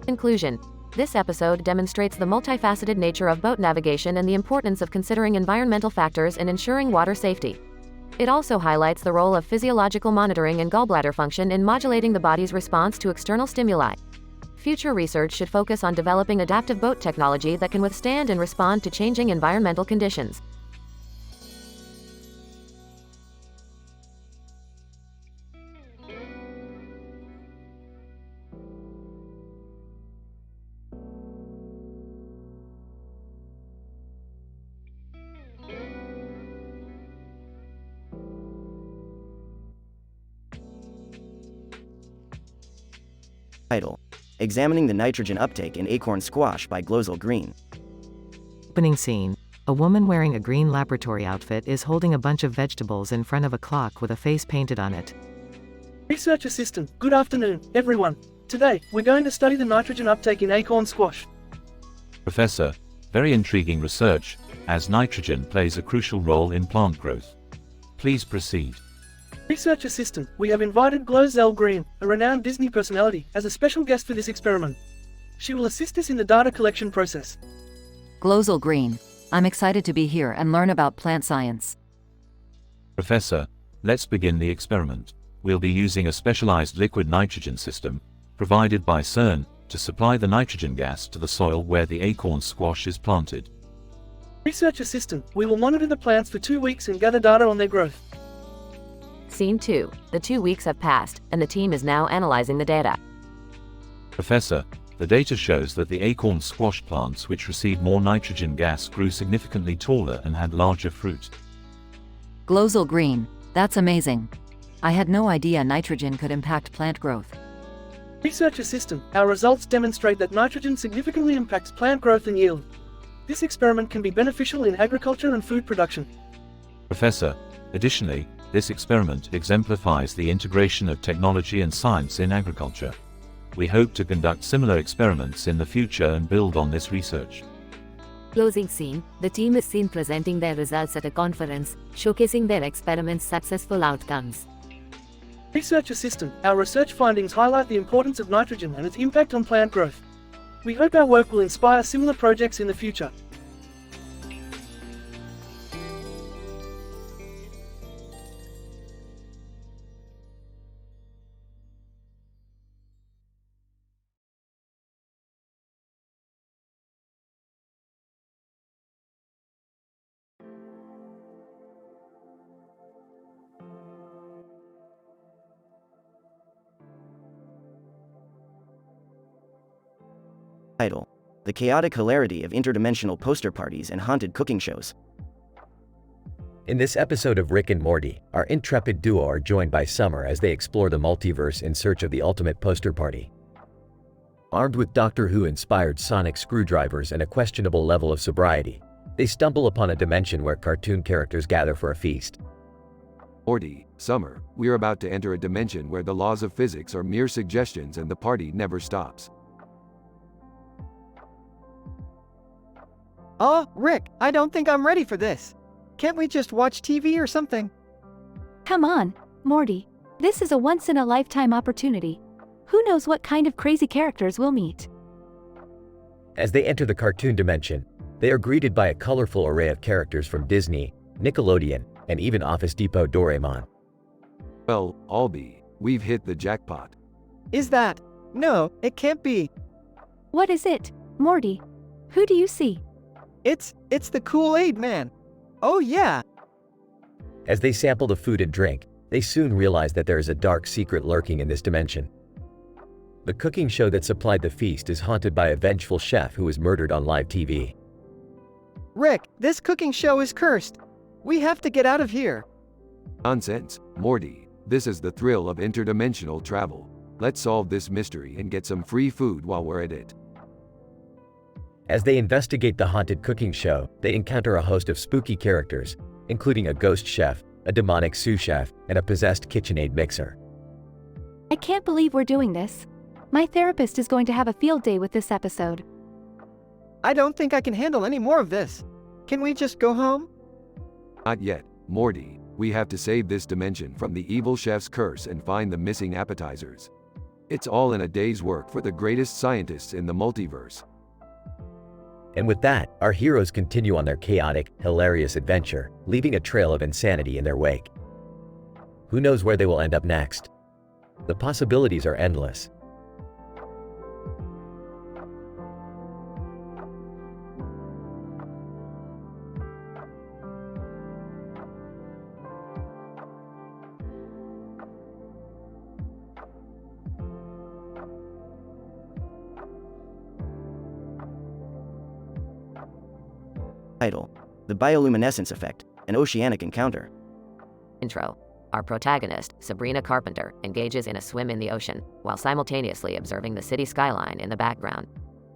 Conclusion. This episode demonstrates the multifaceted nature of boat navigation and the importance of considering environmental factors in ensuring water safety. It also highlights the role of physiological monitoring and gallbladder function in modulating the body's response to external stimuli. Future research should focus on developing adaptive boat technology that can withstand and respond to changing environmental conditions. Title: Examining the Nitrogen Uptake in Acorn Squash by Glozal Green. Opening scene. A woman wearing a green laboratory outfit is holding a bunch of vegetables in front of a clock with a face painted on it. Research assistant, good afternoon, everyone. Today, we're going to study the nitrogen uptake in acorn squash. Professor, very intriguing research, as nitrogen plays a crucial role in plant growth. Please proceed. Research assistant, we have invited Glozal Green, a renowned Disney personality, as a special guest for this experiment. She will assist us in the data collection process. Glozal Green. I'm excited to be here and learn about plant science. Professor, let's begin the experiment. We'll be using a specialized liquid nitrogen system, provided by CERN, to supply the nitrogen gas to the soil where the acorn squash is planted. Research assistant, we will monitor the plants for 2 weeks and gather data on their growth. Scene 2. The 2 weeks have passed, and the team is now analyzing the data. Professor, the data shows that the acorn squash plants which received more nitrogen gas grew significantly taller and had larger fruit. Glozal Green. That's amazing. I had no idea nitrogen could impact plant growth. Research assistant, our results demonstrate that nitrogen significantly impacts plant growth and yield. This experiment can be beneficial in agriculture and food production. Professor, additionally, this experiment exemplifies the integration of technology and science in agriculture. We hope to conduct similar experiments in the future and build on this research. Closing scene, the team is seen presenting their results at a conference, showcasing their experiment's successful outcomes. Research assistant, our research findings highlight the importance of nitrogen and its impact on plant growth. We hope our work will inspire similar projects in the future. Title: The Chaotic Hilarity of Interdimensional Poster Parties and Haunted Cooking Shows. In this episode of Rick and Morty, our intrepid duo are joined by Summer as they explore the multiverse in search of the ultimate poster party. Armed with Doctor Who-inspired sonic screwdrivers and a questionable level of sobriety, they stumble upon a dimension where cartoon characters gather for a feast. Morty, Summer, we're about to enter a dimension where the laws of physics are mere suggestions and the party never stops. Oh, Rick, I don't think I'm ready for this. Can't we just watch TV or something? Come on, Morty. This is a once-in-a-lifetime opportunity. Who knows what kind of crazy characters we'll meet? As they enter the cartoon dimension, they are greeted by a colorful array of characters from Disney, Nickelodeon, and even Office Depot Doraemon. Well, Albie, we've hit the jackpot. Is that? No, it can't be. What is it, Morty? Who do you see? It's the Kool-Aid Man. Oh yeah. As they sample the food and drink, they soon realize that there is a dark secret lurking in this dimension. The cooking show that supplied the feast is haunted by a vengeful chef who was murdered on live TV. Rick, this cooking show is cursed. We have to get out of here. Nonsense, Morty. This is the thrill of interdimensional travel. Let's solve this mystery and get some free food while we're at it. As they investigate the haunted cooking show, they encounter a host of spooky characters, including a ghost chef, a demonic sous chef, and a possessed KitchenAid mixer. I can't believe we're doing this. My therapist is going to have a field day with this episode. I don't think I can handle any more of this. Can we just go home? Not yet, Morty. We have to save this dimension from the evil chef's curse and find the missing appetizers. It's all in a day's work for the greatest scientists in the multiverse. And with that, our heroes continue on their chaotic, hilarious adventure, leaving a trail of insanity in their wake. Who knows where they will end up next? The possibilities are endless. Title: The Bioluminescence Effect, an Oceanic Encounter. Intro. Our protagonist, Sabrina Carpenter, engages in a swim in the ocean, while simultaneously observing the city skyline in the background.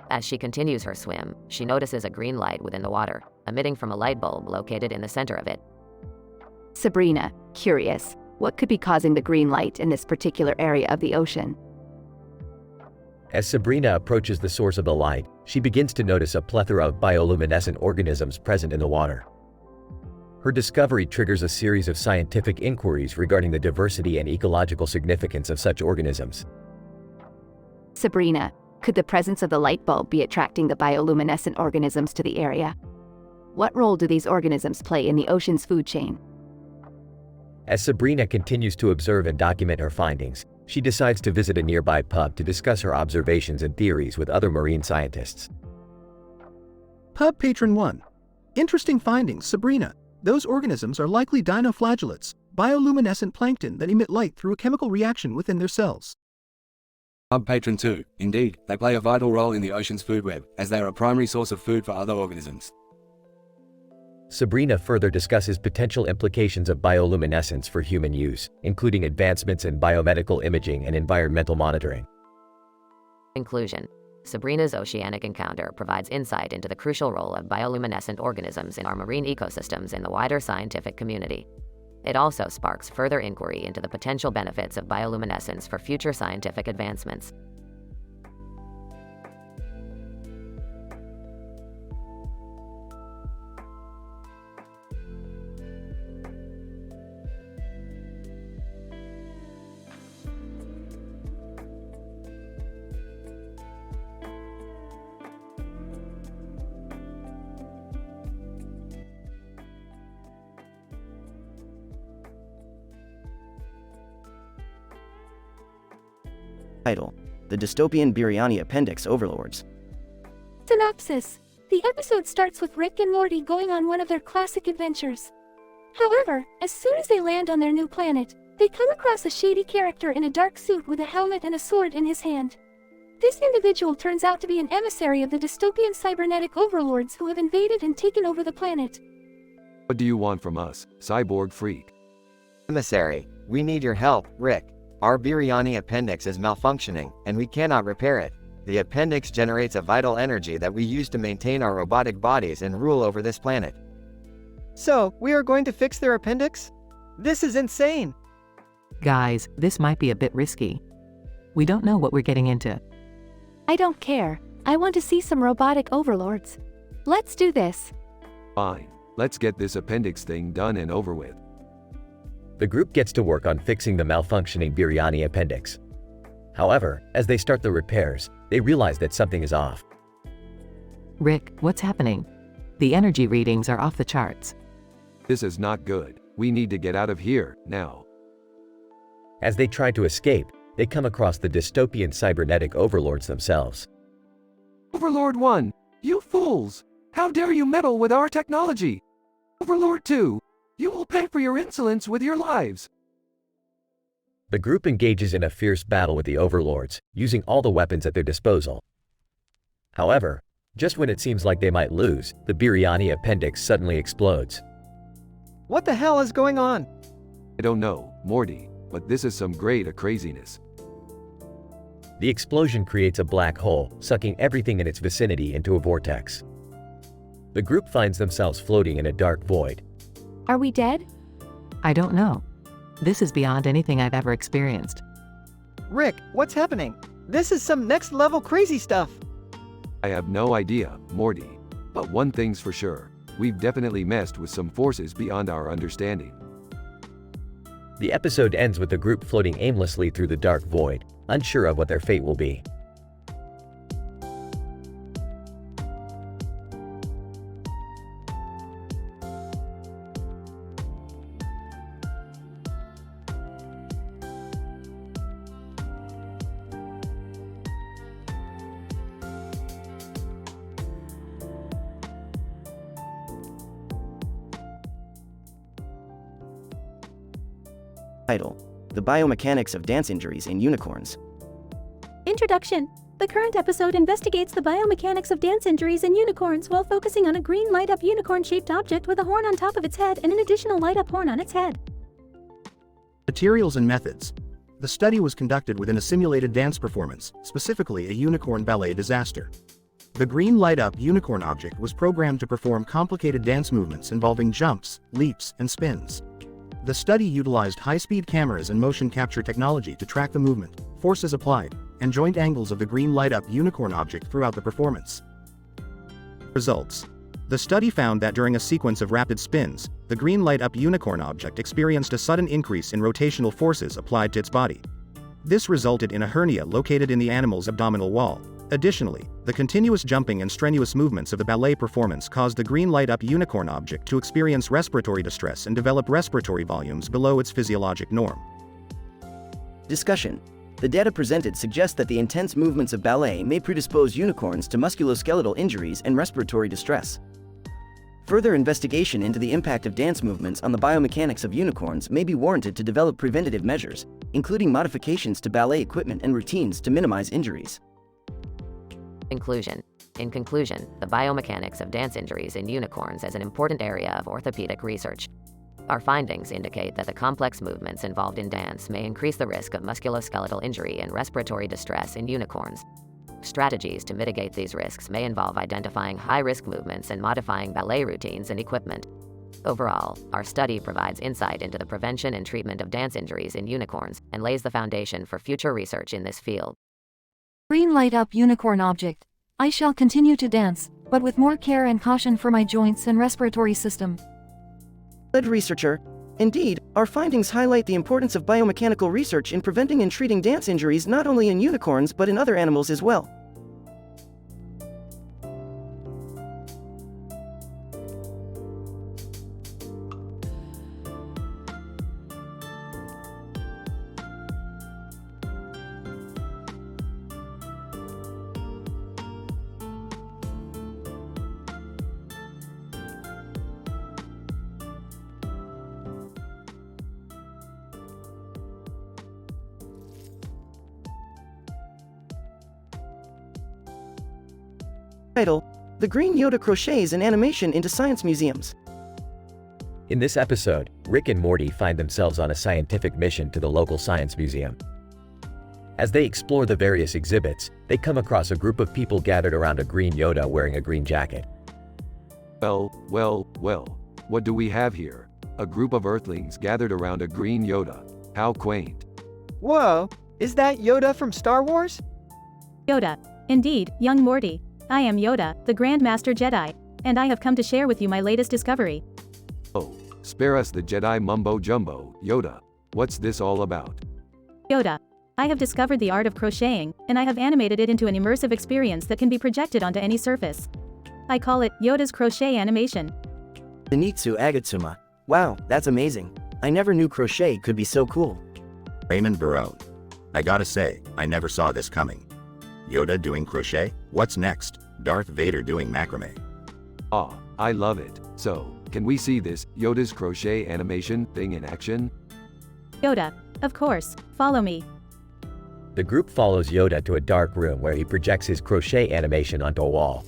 As she continues her swim, she notices a green light within the water, emitting from a light bulb located in the center of it. Sabrina, curious, what could be causing the green light in this particular area of the ocean? As Sabrina approaches the source of the light, she begins to notice a plethora of bioluminescent organisms present in the water. Her discovery triggers a series of scientific inquiries regarding the diversity and ecological significance of such organisms. Sabrina, Could the presence of the light bulb be attracting the bioluminescent organisms to the area? What role do these organisms play in the ocean's food chain? As Sabrina continues to observe and document her findings, she decides to visit a nearby pub to discuss her observations and theories with other marine scientists. Pub Patron 1. Interesting findings, Sabrina. Those organisms are likely dinoflagellates, bioluminescent plankton that emit light through a chemical reaction within their cells. Pub Patron 2. Indeed, they play a vital role in the ocean's food web, as they are a primary source of food for other organisms. Sabrina further discusses potential implications of bioluminescence for human use, including advancements in biomedical imaging and environmental monitoring. Conclusion. Sabrina's oceanic encounter provides insight into the crucial role of bioluminescent organisms in our marine ecosystems and the wider scientific community. It also sparks further inquiry into the potential benefits of bioluminescence for future scientific advancements. Title: The Dystopian Biryani Appendix Overlords. Synopsis. The episode starts with Rick and Morty going on one of their classic adventures. However, as soon as they land on their new planet, they come across a shady character in a dark suit with a helmet and a sword in his hand. This individual turns out to be an emissary of the dystopian cybernetic overlords who have invaded and taken over the planet. What do you want from us, cyborg freak? Emissary, we need your help, Rick. Our biryani appendix is malfunctioning, and we cannot repair it. The appendix generates a vital energy that we use to maintain our robotic bodies and rule over this planet. So, we are going to fix their appendix? This is insane! Guys, this might be a bit risky. We don't know what we're getting into. I don't care. I want to see some robotic overlords. Let's do this. Fine. Let's get this appendix thing done and over with. The group gets to work on fixing the malfunctioning biryani appendix. However, as they start the repairs, they realize that something is off. Rick, what's happening? The energy readings are off the charts. This is not good. We need to get out of here, now. As they try to escape, they come across the dystopian cybernetic overlords themselves. Overlord 1, you fools! How dare you meddle with our technology? Overlord 2, you will pay for your insolence with your lives. The group engages in a fierce battle with the overlords, using all the weapons at their disposal. However, just when it seems like they might lose, the biryani appendix suddenly explodes. What the hell is going on? I don't know, Morty, but this is some great craziness. The explosion creates a black hole, sucking everything in its vicinity into a vortex. The group finds themselves floating in a dark void. Are we dead? I don't know. This is beyond anything I've ever experienced. Rick, what's happening? This is some next-level crazy stuff. I have no idea, Morty. But one thing's for sure. We've definitely messed with some forces beyond our understanding. The episode ends with the group floating aimlessly through the dark void, unsure of what their fate will be. Title: The Biomechanics of Dance Injuries in Unicorns. Introduction. The current episode investigates the biomechanics of dance injuries in unicorns while focusing on a green light-up unicorn-shaped object with a horn on top of its head and an additional light-up horn on its head. Materials and methods. The study was conducted within a simulated dance performance, specifically a unicorn ballet disaster. The green light-up unicorn object was programmed to perform complicated dance movements involving jumps, leaps, and spins. The study utilized high-speed cameras and motion capture technology to track the movement, forces applied, and joint angles of the green light-up unicorn object throughout the performance. Results. The study found that during a sequence of rapid spins, the green light-up unicorn object experienced a sudden increase in rotational forces applied to its body. This resulted in a hernia located in the animal's abdominal wall. Additionally, the continuous jumping and strenuous movements of the ballet performance caused the green light-up unicorn object to experience respiratory distress and develop respiratory volumes below its physiologic norm. Discussion. The data presented suggest that the intense movements of ballet may predispose unicorns to musculoskeletal injuries and respiratory distress. Further investigation into the impact of dance movements on the biomechanics of unicorns may be warranted to develop preventative measures, including modifications to ballet equipment and routines to minimize injuries. Conclusion. In conclusion, the biomechanics of dance injuries in unicorns is an important area of orthopedic research. Our findings indicate that the complex movements involved in dance may increase the risk of musculoskeletal injury and respiratory distress in unicorns. Strategies to mitigate these risks may involve identifying high-risk movements and modifying ballet routines and equipment. Overall, our study provides insight into the prevention and treatment of dance injuries in unicorns and lays the foundation for future research in this field. Green light up unicorn object. I shall continue to dance, but with more care and caution for my joints and respiratory system. Lead researcher. Indeed, our findings highlight the importance of biomechanical research in preventing and treating dance injuries not only in unicorns but in other animals as well. Title: The Green Yoda Crochets an Animation into Science Museums. In this episode, Rick and Morty find themselves on a scientific mission to the local science museum. As they explore the various exhibits, they come across a group of people gathered around a green Yoda wearing a green jacket. Well, what do we have here? A group of Earthlings gathered around a green Yoda. How quaint. Whoa, is that Yoda from Star Wars? Yoda. Indeed, young Morty. I am Yoda, the Grand Master Jedi, and I have come to share with you my latest discovery. Oh, spare us the Jedi mumbo-jumbo, Yoda. What's this all about? Yoda. I have discovered the art of crocheting, and I have animated it into an immersive experience that can be projected onto any surface. I call it Yoda's crochet animation. Zenitsu Agatsuma. Wow, that's amazing. I never knew crochet could be so cool. Raymond Barone. I gotta say, I never saw this coming. Yoda doing crochet? What's next? Darth Vader doing macrame. Ah, I love it. So, can we see this Yoda's crochet animation thing in action? Yoda. Of course, follow me. The group follows Yoda to a dark room where he projects his crochet animation onto a wall.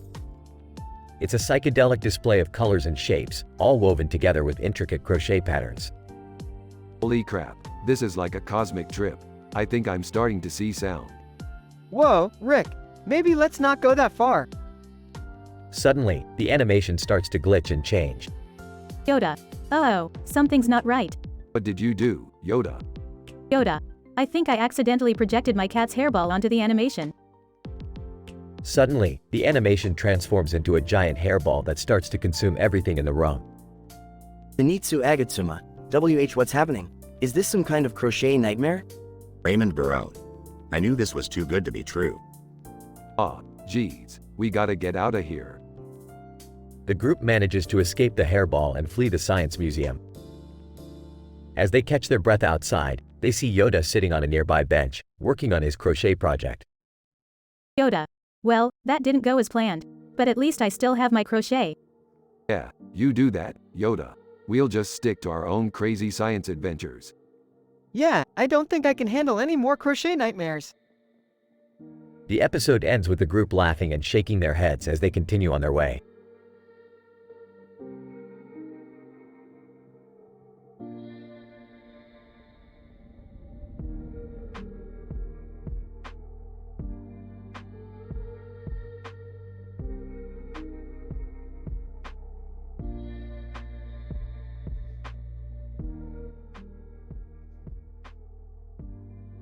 It's a psychedelic display of colors and shapes, all woven together with intricate crochet patterns. Holy crap, this is like a cosmic trip. I think I'm starting to see sound. Whoa, Rick, maybe let's not go that far. Suddenly, the animation starts to glitch and change. Yoda. Uh-oh, something's not right. What did you do, Yoda? Yoda. I think I accidentally projected my cat's hairball onto the animation. Suddenly, the animation transforms into a giant hairball that starts to consume everything in the room. Zenitsu Agatsuma. What's happening? Is this some kind of crochet nightmare? Raymond Barone. I knew this was too good to be true. Ah, geez, we gotta get out of here. The group manages to escape the hairball and flee the science museum. As they catch their breath outside, they see Yoda sitting on a nearby bench, working on his crochet project. Yoda. Well, that didn't go as planned. But at least I still have my crochet. Yeah, you do that, Yoda. We'll just stick to our own crazy science adventures. Yeah, I don't think I can handle any more crochet nightmares. The episode ends with the group laughing and shaking their heads as they continue on their way.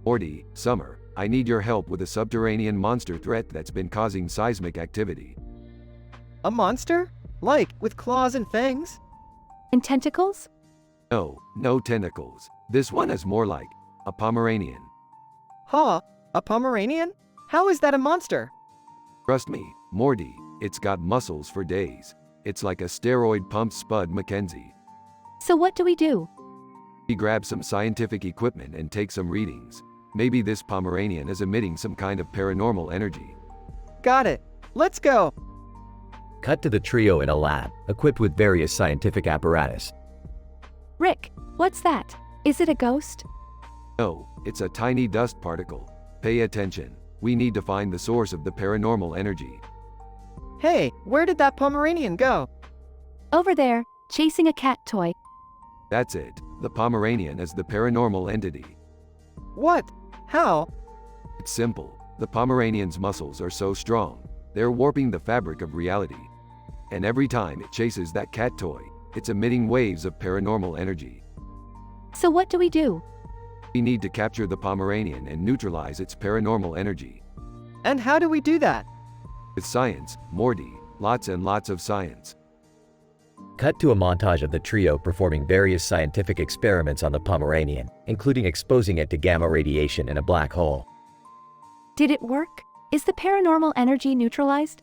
Morty, Summer, I need your help with a subterranean monster threat that's been causing seismic activity. A monster? Like, with claws and fangs? And tentacles? No tentacles. This one is more like a Pomeranian. Huh? A Pomeranian? How is that a monster? Trust me, Morty, it's got muscles for days. It's like a steroid pumped Spud McKenzie. So what do we do? We grab some scientific equipment and take some readings. Maybe this Pomeranian is emitting some kind of paranormal energy. Got it. Let's go. Cut to the trio in a lab, equipped with various scientific apparatus. Rick, what's that? Is it a ghost? No, it's a tiny dust particle. Pay attention. We need to find the source of the paranormal energy. Hey, where did that Pomeranian go? Over there, chasing a cat toy. That's it. The Pomeranian is the paranormal entity. What? How? It's simple. The Pomeranian's muscles are so strong, they're warping the fabric of reality. And every time it chases that cat toy, it's emitting waves of paranormal energy. So what do we do? We need to capture the Pomeranian and neutralize its paranormal energy. And how do we do that? With science, Morty, lots and lots of science. Cut to a montage of the trio performing various scientific experiments on the Pomeranian, including exposing it to gamma radiation in a black hole. Did it work? Is the paranormal energy neutralized?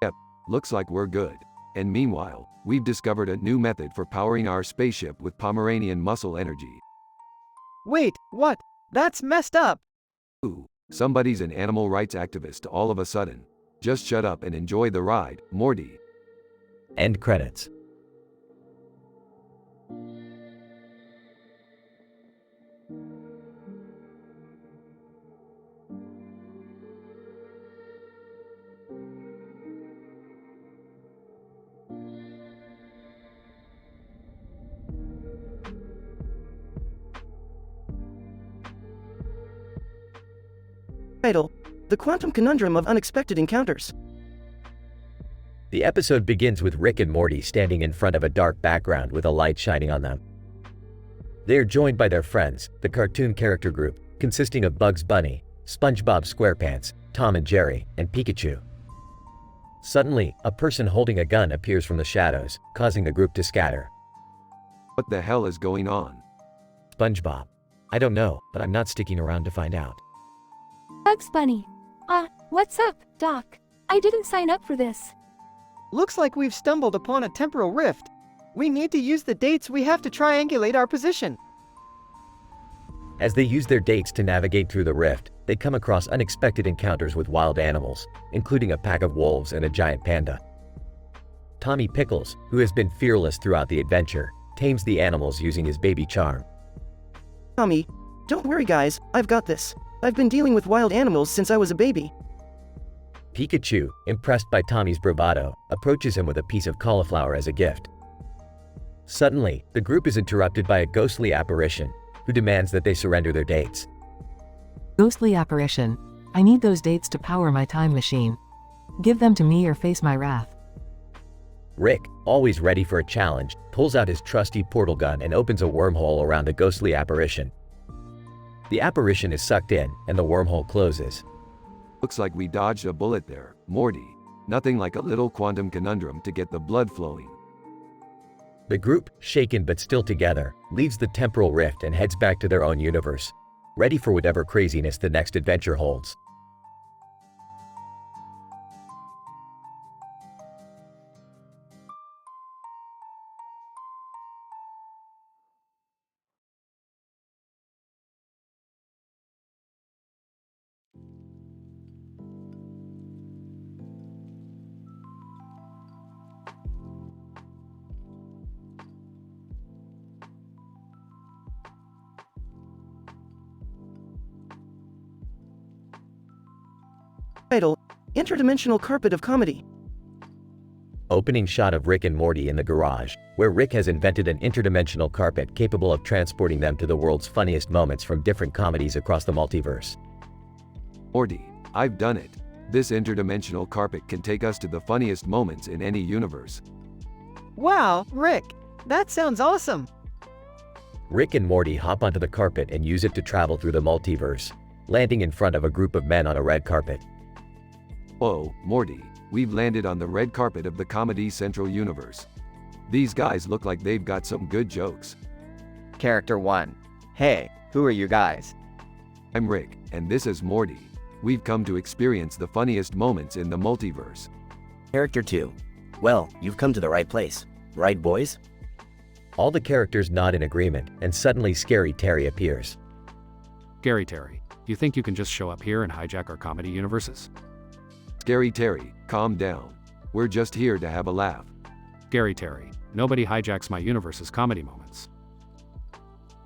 Yep, looks like we're good. And meanwhile, we've discovered a new method for powering our spaceship with Pomeranian muscle energy. Wait, what? That's messed up. Ooh, somebody's an animal rights activist all of a sudden. Just shut up and enjoy the ride, Morty. End credits. Title: The Quantum Conundrum of Unexpected Encounters. The episode begins with Rick and Morty standing in front of a dark background with a light shining on them. They are joined by their friends, the cartoon character group, consisting of Bugs Bunny, SpongeBob SquarePants, Tom and Jerry, and Pikachu. Suddenly, a person holding a gun appears from the shadows, causing the group to scatter. What the hell is going on? SpongeBob: I don't know, but I'm not sticking around to find out. Bugs Bunny: what's up, Doc? I didn't sign up for this. Looks like we've stumbled upon a temporal rift. We need to use the dates we have to triangulate our position. As they use their dates to navigate through the rift, they come across unexpected encounters with wild animals, including a pack of wolves and a giant panda. Tommy Pickles, who has been fearless throughout the adventure, tames the animals using his baby charm. Tommy, don't worry guys, I've got this. I've been dealing with wild animals since I was a baby. Pikachu, impressed by Tommy's bravado, approaches him with a piece of cauliflower as a gift. Suddenly, the group is interrupted by a ghostly apparition, who demands that they surrender their dates. Ghostly apparition, I need those dates to power my time machine. Give them to me or face my wrath. Rick, always ready for a challenge, pulls out his trusty portal gun and opens a wormhole around the ghostly apparition. The apparition is sucked in, and the wormhole closes. Looks like we dodged a bullet there, Morty. Nothing like a little quantum conundrum to get the blood flowing. The group, shaken but still together, leaves the temporal rift and heads back to their own universe, ready for whatever craziness the next adventure holds. Title: Interdimensional Carpet of Comedy. Opening shot of Rick and Morty in the garage, where Rick has invented an interdimensional carpet capable of transporting them to the world's funniest moments from different comedies across the multiverse. Morty, I've done it. This interdimensional carpet can take us to the funniest moments in any universe. Wow, Rick, that sounds awesome. Rick and Morty hop onto the carpet and use it to travel through the multiverse, landing in front of a group of men on a red carpet. Whoa, Morty, we've landed on the red carpet of the Comedy Central universe. These guys look like they've got some good jokes. Character 1. Hey, who are you guys? I'm Rick, and this is Morty. We've come to experience the funniest moments in the multiverse. Character 2. Well, you've come to the right place. Right, boys? All the characters nod in agreement, and suddenly Scary Terry appears. Scary Terry, you think you can just show up here and hijack our comedy universes? Scary Terry, calm down. We're just here to have a laugh. Scary Terry, nobody hijacks my universe's comedy moments.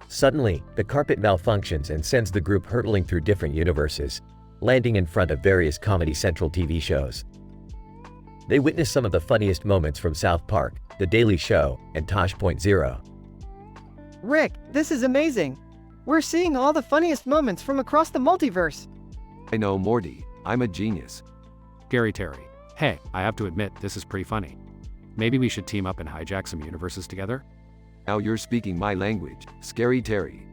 Suddenly, the carpet malfunctions and sends the group hurtling through different universes, landing in front of various Comedy Central TV shows. They witness some of the funniest moments from South Park, The Daily Show, and Tosh.0. Rick, this is amazing. We're seeing all the funniest moments from across the multiverse. I know, Morty. I'm a genius. Scary Terry, hey, I have to admit, this is pretty funny. Maybe we should team up and hijack some universes together? Now you're speaking my language, Scary Terry.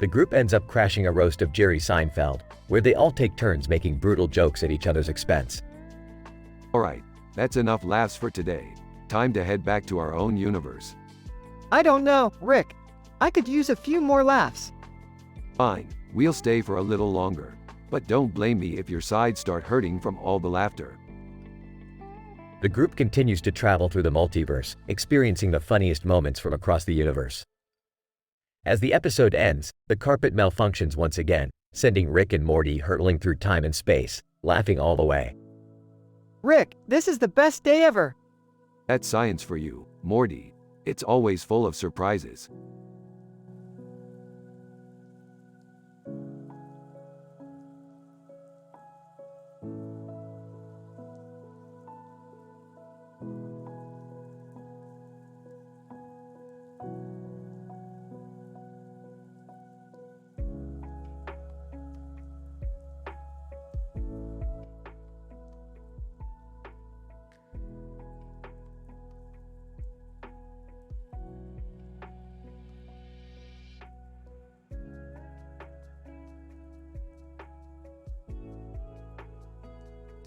The group ends up crashing a roast of Jerry Seinfeld, where they all take turns making brutal jokes at each other's expense. Alright, that's enough laughs for today. Time to head back to our own universe. I don't know, Rick. I could use a few more laughs. Fine, we'll stay for a little longer. But don't blame me if your sides start hurting from all the laughter. The group continues to travel through the multiverse, experiencing the funniest moments from across the universe. As the episode ends, the carpet malfunctions once again, sending Rick and Morty hurtling through time and space, laughing all the way. Rick, this is the best day ever. That's science for you, Morty. It's always full of surprises.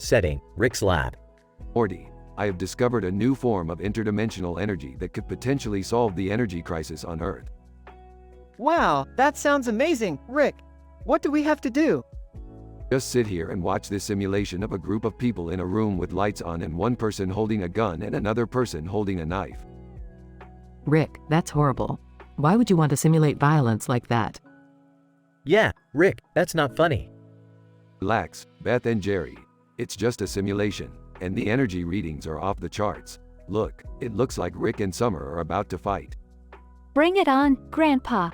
Setting, Rick's lab. Morty, I have discovered a new form of interdimensional energy that could potentially solve the energy crisis on Earth. Wow, that sounds amazing, Rick. What do we have to do? Just sit here and watch this simulation of a group of people in a room with lights on and one person holding a gun and another person holding a knife. Rick, that's horrible. Why would you want to simulate violence like that? Yeah, Rick, that's not funny. Relax, Beth and Jerry. It's just a simulation, and the energy readings are off the charts. Look, it looks like Rick and Summer are about to fight. Bring it on, Grandpa.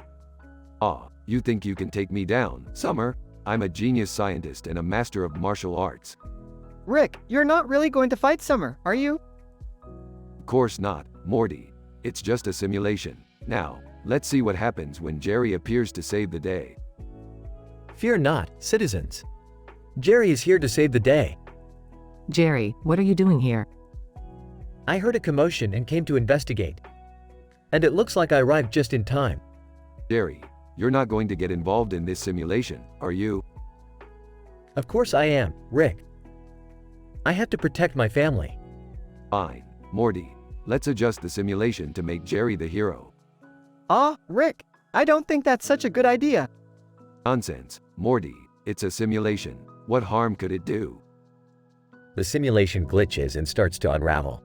Aw, you think you can take me down, Summer? I'm a genius scientist and a master of martial arts. Rick, you're not really going to fight Summer, are you? Of course not, Morty. It's just a simulation. Now, let's see what happens when Jerry appears to save the day. Fear not, citizens. Jerry is here to save the day. Jerry, what are you doing here? I heard a commotion and came to investigate. And it looks like I arrived just in time. Jerry, you're not going to get involved in this simulation, are you? Of course I am, Rick. I have to protect my family. Fine, Morty. Let's adjust the simulation to make Jerry the hero. Rick, I don't think that's such a good idea. Nonsense, Morty. It's a simulation. What harm could it do? The simulation glitches and starts to unravel.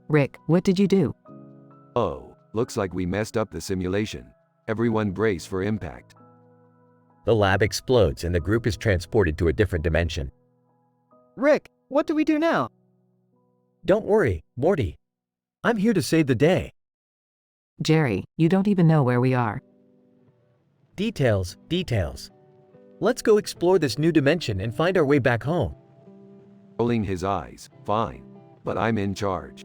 Rick, what did you do? Oh, looks like we messed up the simulation. Everyone brace for impact. The lab explodes and the group is transported to a different dimension. Rick, what do we do now? Don't worry, Morty. I'm here to save the day. Jerry, you don't even know where we are. Details. Let's go explore this new dimension and find our way back home. Rolling his eyes, fine. But I'm in charge.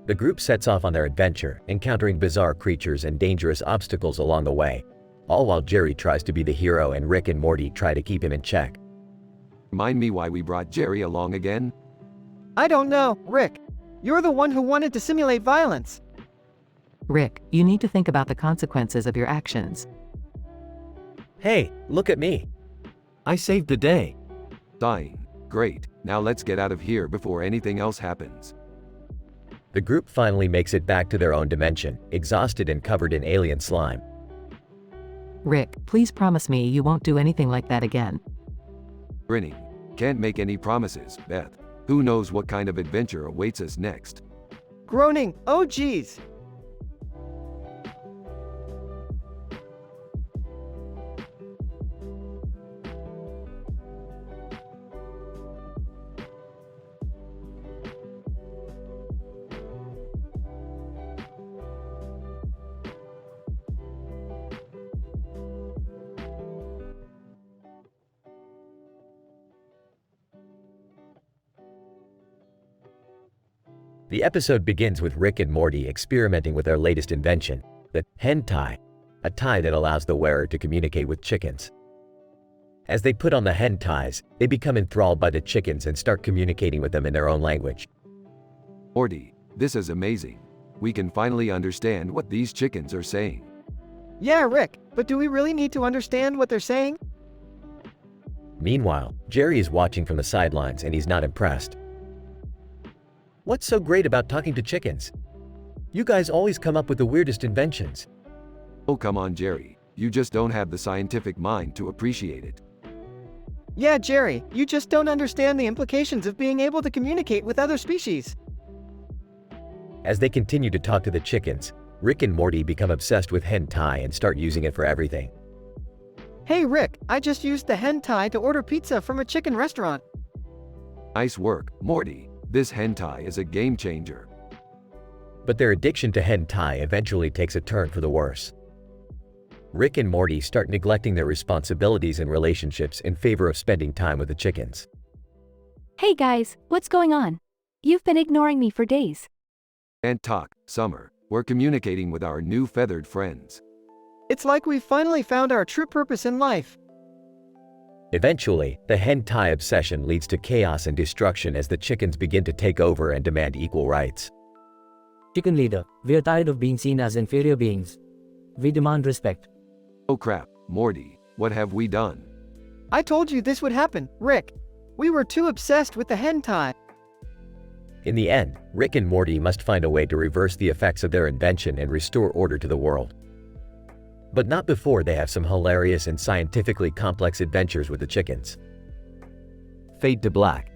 The group sets off on their adventure, encountering bizarre creatures and dangerous obstacles along the way, all while Jerry tries to be the hero and Rick and Morty try to keep him in check. Remind me why we brought Jerry along again? I don't know, Rick. You're the one who wanted to simulate violence. Rick, you need to think about the consequences of your actions. Hey, look at me. I saved the day. Dying. Great. Now let's get out of here before anything else happens. The group finally makes it back to their own dimension, exhausted and covered in alien slime. Rick, please promise me you won't do anything like that again. Grinning. Can't make any promises, Beth. Who knows what kind of adventure awaits us next? Groaning. Oh geez. The episode begins with Rick and Morty experimenting with their latest invention, the hen tie, a tie that allows the wearer to communicate with chickens. As they put on the hen ties, they become enthralled by the chickens and start communicating with them in their own language. Morty, this is amazing. We can finally understand what these chickens are saying. Yeah, Rick, but do we really need to understand what they're saying? Meanwhile, Jerry is watching from the sidelines and he's not impressed. What's so great about talking to chickens? You guys always come up with the weirdest inventions. Oh, come on, Jerry. You just don't have the scientific mind to appreciate it. Yeah, Jerry, you just don't understand the implications of being able to communicate with other species. As they continue to talk to the chickens, Rick and Morty become obsessed with hen tie and start using it for everything. Hey Rick, I just used the hen tie to order pizza from a chicken restaurant. Nice work, Morty. This hen tie is a game changer. But their addiction to hen tie eventually takes a turn for the worse. Rick and Morty start neglecting their responsibilities and relationships in favor of spending time with the chickens. Hey guys, what's going on? You've been ignoring me for days. And talk, Summer. We're communicating with our new feathered friends. It's like we've finally found our true purpose in life. Eventually, the hen tie obsession leads to chaos and destruction as the chickens begin to take over and demand equal rights. Chicken leader, we are tired of being seen as inferior beings. We demand respect. Oh crap, Morty, what have we done? I told you this would happen, Rick. We were too obsessed with the hen tie. In the end, Rick and Morty must find a way to reverse the effects of their invention and restore order to the world. But not before they have some hilarious and scientifically complex adventures with the chickens. Fade to black.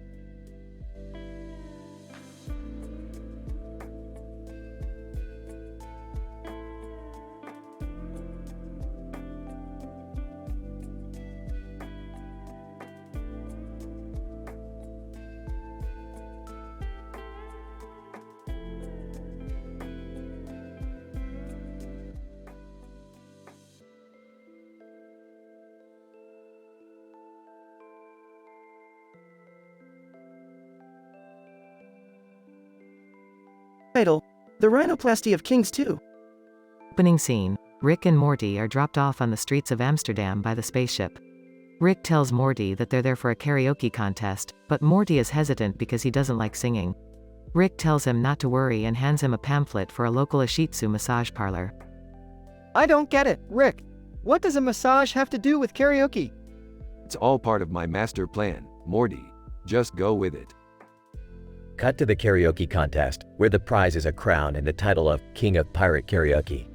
Title: The Rhinoplasty of Kings 2. Opening scene. Rick and Morty are dropped off on the streets of Amsterdam by the spaceship. Rick tells Morty that they're there for a karaoke contest, but Morty is hesitant because he doesn't like singing. Rick tells him not to worry and hands him a pamphlet for a local Ashitsu massage parlor. I don't get it, Rick. What does a massage have to do with karaoke? It's all part of my master plan, Morty. Just go with it. Cut to the karaoke contest, where the prize is a crown and the title of King of Pirate Karaoke.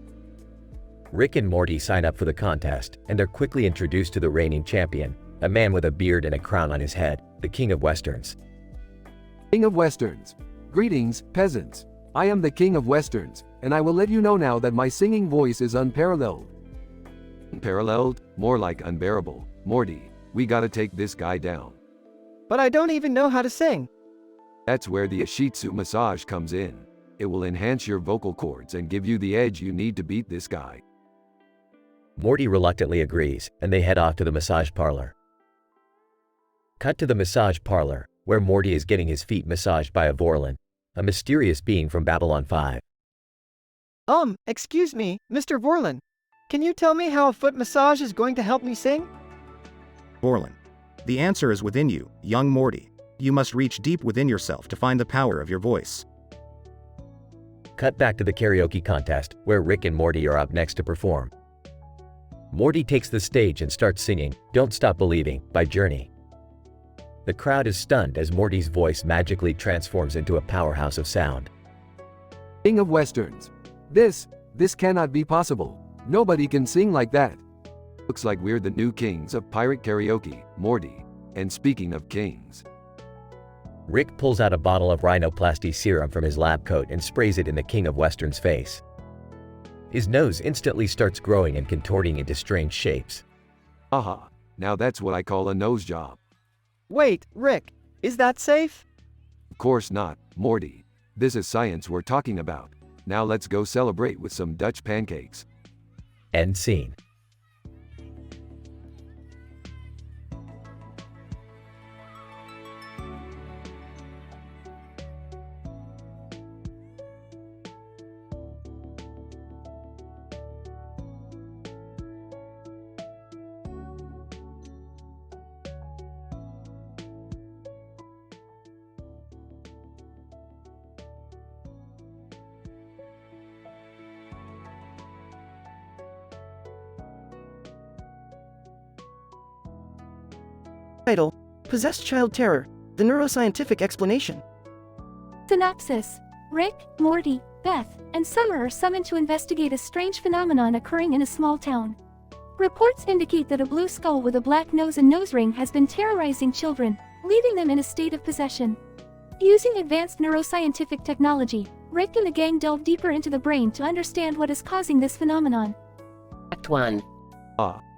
Rick and Morty sign up for the contest, and they're quickly introduced to the reigning champion, a man with a beard and a crown on his head, the King of Westerns. King of Westerns. Greetings, peasants. I am the King of Westerns, and I will let you know now that my singing voice is unparalleled. Unparalleled? More like unbearable. Morty, we gotta take this guy down. But I don't even know how to sing. That's where the Ashitsu massage comes in. It will enhance your vocal cords and give you the edge you need to beat this guy. Morty reluctantly agrees, and they head off to the massage parlor. Cut to the massage parlor, where Morty is getting his feet massaged by a Vorlon, a mysterious being from Babylon 5. Excuse me, Mr. Vorlon. Can you tell me how a foot massage is going to help me sing? Vorlon. The answer is within you, young Morty. You must reach deep within yourself to find the power of your voice. Cut back to the karaoke contest, where Rick and Morty are up next to perform. Morty takes the stage and starts singing Don't Stop Believing by Journey. The crowd is stunned as Morty's voice magically transforms into a powerhouse of sound. King of Westerns. This cannot be possible. Nobody can sing like that. Looks like we're the new kings of pirate karaoke, Morty. And speaking of kings, Rick pulls out a bottle of rhinoplasty serum from his lab coat and sprays it in the King of Western's face. His nose instantly starts growing and contorting into strange shapes. haha, now that's what I call a nose job. Wait, Rick, is that safe? Of course not, Morty. This is science we're talking about. Now let's go celebrate with some Dutch pancakes. End scene. Title: Possessed Child Terror, the Neuroscientific Explanation. Synopsis: Rick, Morty, Beth, and Summer are summoned to investigate a strange phenomenon occurring in a small town. Reports indicate that a blue skull with a black nose and nose ring has been terrorizing children, leaving them in a state of possession. Using advanced neuroscientific technology, Rick and the gang delve deeper into the brain to understand what is causing this phenomenon. Act 1.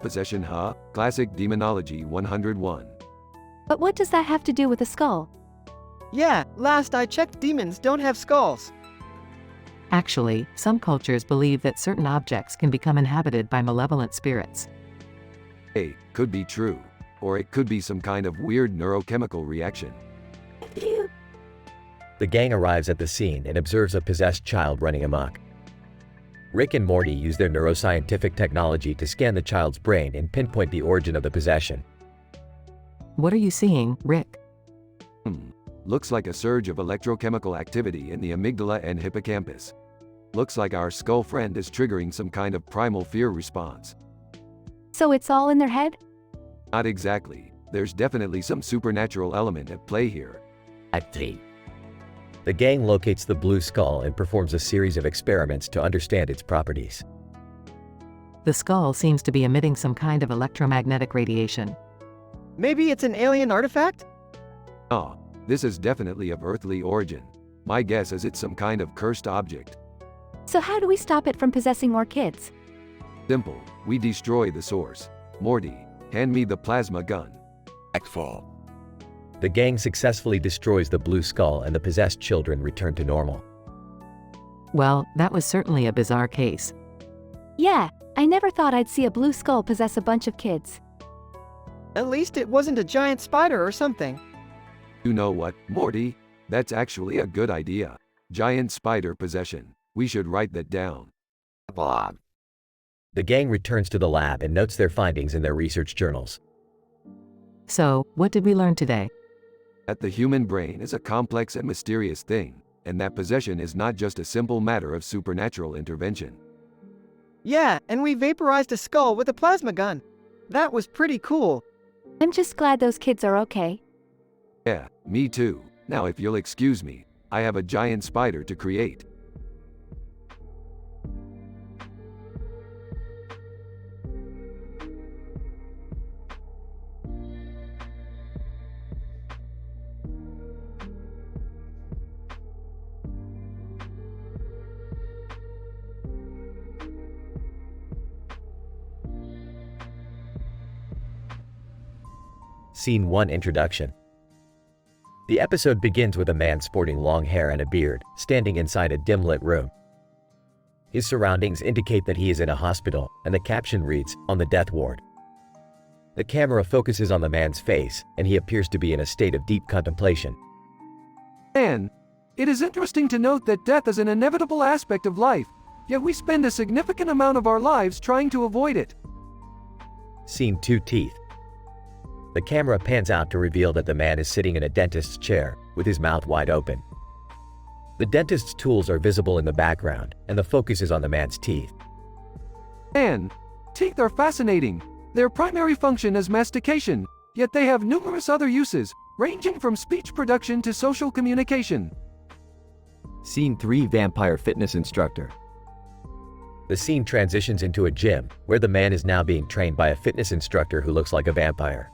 Possession, huh? Classic Demonology 101. But what does that have to do with a skull? Yeah, last I checked, demons don't have skulls. Actually, some cultures believe that certain objects can become inhabited by malevolent spirits. Hey, could be true. Or it could be some kind of weird neurochemical reaction. The gang arrives at the scene and observes a possessed child running amok. Rick and Morty use their neuroscientific technology to scan the child's brain and pinpoint the origin of the possession. What are you seeing, Rick? Looks like a surge of electrochemical activity in the amygdala and hippocampus. Looks like our skull friend is triggering some kind of primal fear response. So it's all in their head? Not exactly. There's definitely some supernatural element at play here. Act 3. The gang locates the blue skull and performs a series of experiments to understand its properties. The skull seems to be emitting some kind of electromagnetic radiation. Maybe it's an alien artifact? Oh, this is definitely of earthly origin. My guess is it's some kind of cursed object. So how do we stop it from possessing more kids? Simple, we destroy the source. Morty, hand me the plasma gun. Act 4. The gang successfully destroys the blue skull and the possessed children return to normal. Well, that was certainly a bizarre case. Yeah, I never thought I'd see a blue skull possess a bunch of kids. At least it wasn't a giant spider or something. You know what, Morty? That's actually a good idea. Giant spider possession. We should write that down. Bob. The gang returns to the lab and notes their findings in their research journals. So, what did we learn today? That the human brain is a complex and mysterious thing, and that possession is not just a simple matter of supernatural intervention. Yeah, and we vaporized a skull with a plasma gun. That was pretty cool. I'm just glad those kids are okay. Yeah, me too. Now if you'll excuse me, I have a giant spider to create. Scene 1 Introduction. The episode begins with a man sporting long hair and a beard, standing inside a dim-lit room. His surroundings indicate that he is in a hospital, and the caption reads, "On the death ward." The camera focuses on the man's face, and he appears to be in a state of deep contemplation. And it is interesting to note that death is an inevitable aspect of life, yet we spend a significant amount of our lives trying to avoid it. Scene 2 Teeth. The camera pans out to reveal that the man is sitting in a dentist's chair, with his mouth wide open. The dentist's tools are visible in the background, and the focus is on the man's teeth. And teeth are fascinating. Their primary function is mastication, yet they have numerous other uses, ranging from speech production to social communication. Scene 3 Vampire Fitness Instructor. The scene transitions into a gym, where the man is now being trained by a fitness instructor who looks like a vampire.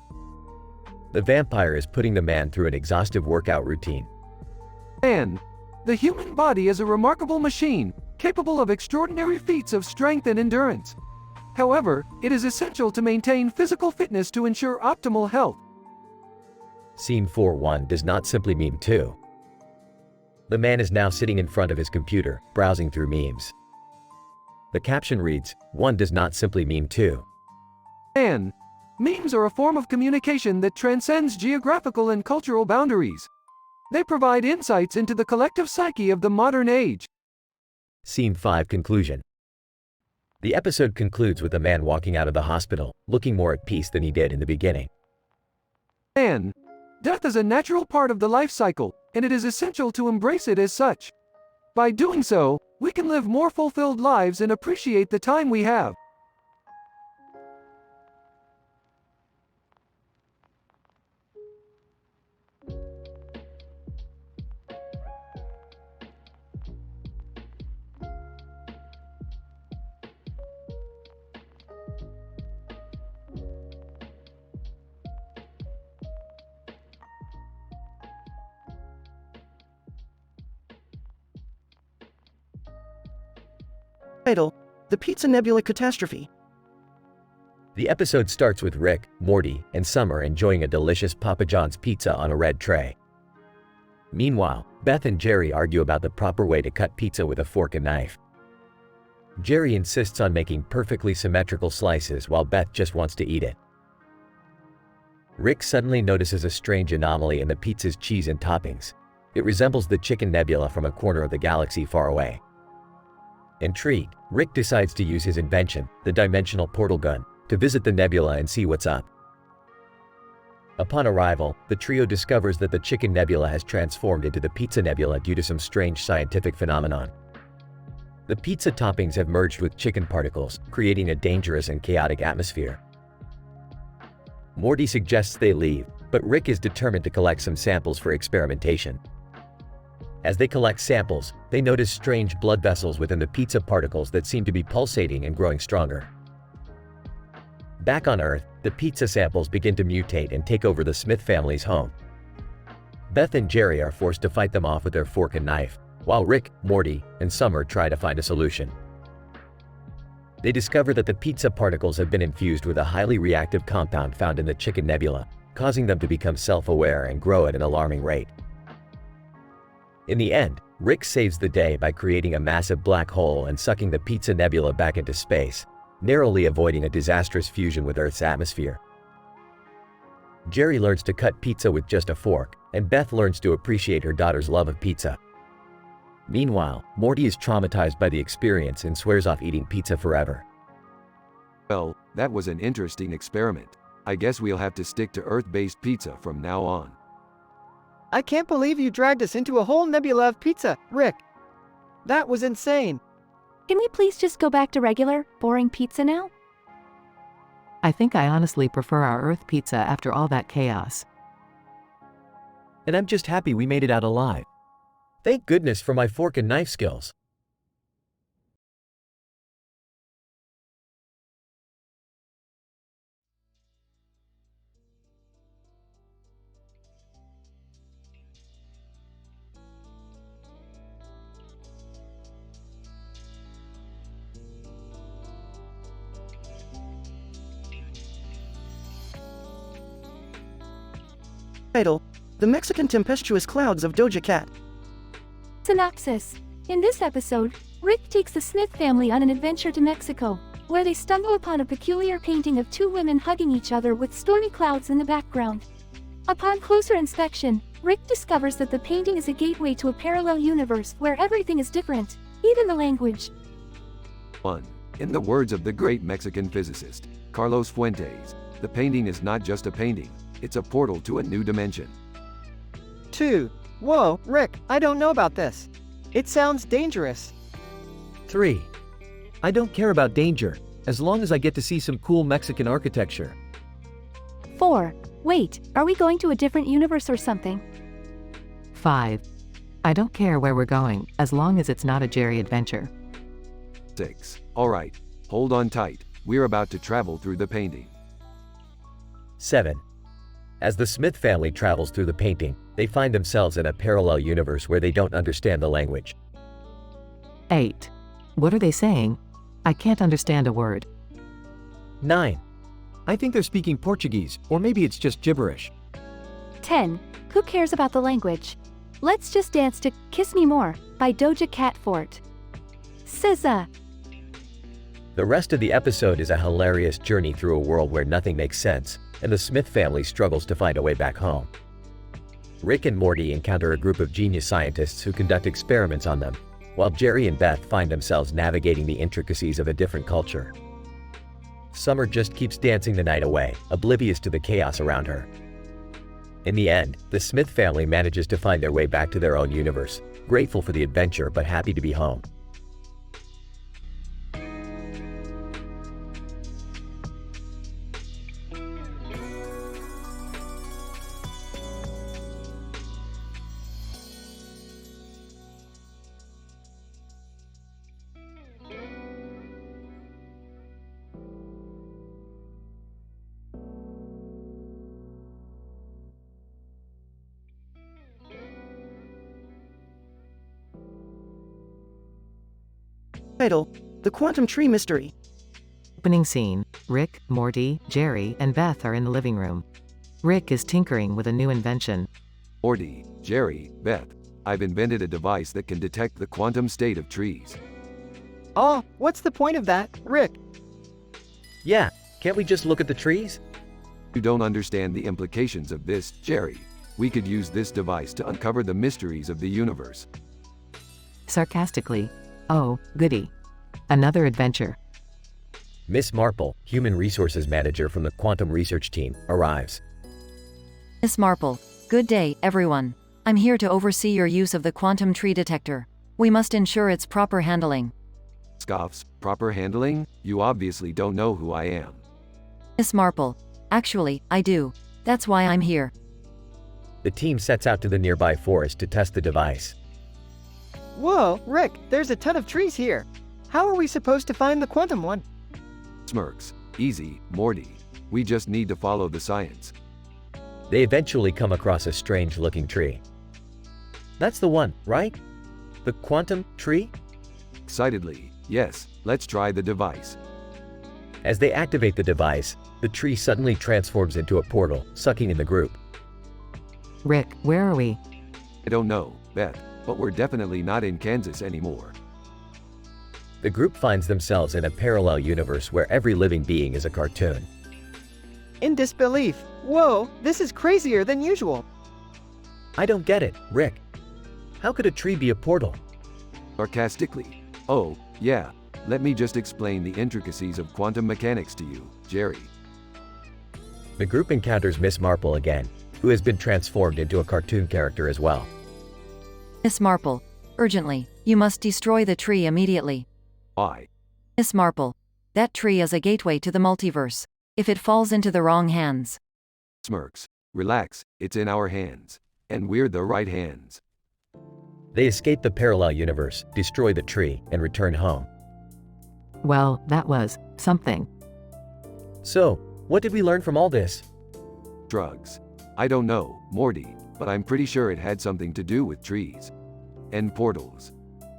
The vampire is putting the man through an exhaustive workout routine. And the human body is a remarkable machine, capable of extraordinary feats of strength and endurance. However, it is essential to maintain physical fitness to ensure optimal health. Scene 4:1 does not simply meme 2. The man is now sitting in front of his computer, browsing through memes. The caption reads, "One does not simply meme 2." And memes are a form of communication that transcends geographical and cultural boundaries. They provide insights into the collective psyche of the modern age. Scene 5 conclusion. The episode concludes with the man walking out of the hospital, looking more at peace than he did in the beginning. And death is a natural part of the life cycle, and it is essential to embrace it as such. By doing so, we can live more fulfilled lives and appreciate the time we have. Title: The Pizza Nebula Catastrophe. The episode starts with Rick, Morty, and Summer enjoying a delicious Papa John's pizza on a red tray. Meanwhile, Beth and Jerry argue about the proper way to cut pizza with a fork and knife. Jerry insists on making perfectly symmetrical slices while Beth just wants to eat it. Rick suddenly notices a strange anomaly in the pizza's cheese and toppings. It resembles the chicken nebula from a corner of the galaxy far away. Intrigued, Rick decides to use his invention, the dimensional portal gun, to visit the nebula and see what's up. Upon arrival, the trio discovers that the chicken nebula has transformed into the pizza nebula due to some strange scientific phenomenon. The pizza toppings have merged with chicken particles, creating a dangerous and chaotic atmosphere. Morty suggests they leave, but Rick is determined to collect some samples for experimentation. As they collect samples, they notice strange blood vessels within the pizza particles that seem to be pulsating and growing stronger. Back on Earth, the pizza samples begin to mutate and take over the Smith family's home. Beth and Jerry are forced to fight them off with their fork and knife, while Rick, Morty, and Summer try to find a solution. They discover that the pizza particles have been infused with a highly reactive compound found in the chicken nebula, causing them to become self-aware and grow at an alarming rate. In the end, Rick saves the day by creating a massive black hole and sucking the pizza nebula back into space, narrowly avoiding a disastrous fusion with Earth's atmosphere. Jerry learns to cut pizza with just a fork, and Beth learns to appreciate her daughter's love of pizza. Meanwhile, Morty is traumatized by the experience and swears off eating pizza forever. Well, that was an interesting experiment. I guess we'll have to stick to Earth-based pizza from now on. I can't believe you dragged us into a whole nebula of pizza, Rick. That was insane. Can we please just go back to regular, boring pizza now? I think I honestly prefer our Earth pizza after all that chaos. And I'm just happy we made it out alive. Thank goodness for my fork and knife skills. Title: The Mexican Tempestuous Clouds of Doja Cat. Synopsis. In this episode, Rick takes the Smith family on an adventure to Mexico, where they stumble upon a peculiar painting of two women hugging each other with stormy clouds in the background. Upon closer inspection, Rick discovers that the painting is a gateway to a parallel universe where everything is different, even the language. 1. In the words of the great Mexican physicist, Carlos Fuentes, the painting is not just a painting, it's a portal to a new dimension. 2. Whoa, Rick, I don't know about this. It sounds dangerous. 3. I don't care about danger, as long as I get to see some cool Mexican architecture. 4. Wait, are we going to a different universe or something? 5. I don't care where we're going, as long as it's not a Jerry adventure. 6. Alright, hold on tight, we're about to travel through the painting. 7. As the Smith family travels through the painting, they find themselves in a parallel universe where they don't understand the language. 8. What are they saying? I can't understand a word. 9. I think they're speaking Portuguese, or maybe it's just gibberish. 10. Who cares about the language? Let's just dance to Kiss Me More by Doja Cat Fort. SZA. The rest of the episode is a hilarious journey through a world where nothing makes sense, and the Smith family struggles to find a way back home. Rick and Morty encounter a group of genius scientists who conduct experiments on them, while Jerry and Beth find themselves navigating the intricacies of a different culture. Summer just keeps dancing the night away, oblivious to the chaos around her. In the end, the Smith family manages to find their way back to their own universe, grateful for the adventure but happy to be home. Title: The Quantum Tree Mystery. Opening scene. Rick, Morty, Jerry, and Beth are in the living room. Rick is tinkering with a new invention. Morty, Jerry, Beth, I've invented a device that can detect the quantum state of trees. Oh, what's the point of that, Rick? Yeah, can't we just look at the trees? You don't understand the implications of this, Jerry. We could use this device to uncover the mysteries of the universe. Sarcastically. Oh, goody. Another adventure. Miss Marple, Human Resources Manager from the Quantum Research Team, arrives. Miss Marple, good day, everyone. I'm here to oversee your use of the quantum tree detector. We must ensure its proper handling. Scoffs, proper handling? You obviously don't know who I am. Miss Marple, actually, I do. That's why I'm here. The team sets out to the nearby forest to test the device. Whoa, Rick, there's a ton of trees here. How are we supposed to find the quantum one? Smirks. Easy, Morty. We just need to follow the science. They eventually come across a strange-looking tree. That's the one, right? The quantum tree? Excitedly, yes, let's try the device. As they activate the device, the tree suddenly transforms into a portal, sucking in the group. Rick, where are we? I don't know, Beth, but we're definitely not in Kansas anymore. The group finds themselves in a parallel universe where every living being is a cartoon. In disbelief. Whoa, this is crazier than usual. I don't get it, Rick. How could a tree be a portal? Sarcastically. Oh, yeah, let me just explain the intricacies of quantum mechanics to you, Jerry. The group encounters Miss Marple again, who has been transformed into a cartoon character as well. Miss Marple, urgently, you must destroy the tree immediately. Why? Miss Marple, that tree is a gateway to the multiverse. If it falls into the wrong hands. Smirks. Relax, it's in our hands. And we're the right hands. They escape the parallel universe, destroy the tree, and return home. Well, that was something. So, what did we learn from all this? Drugs. I don't know, Morty, but I'm pretty sure it had something to do with trees. And portals.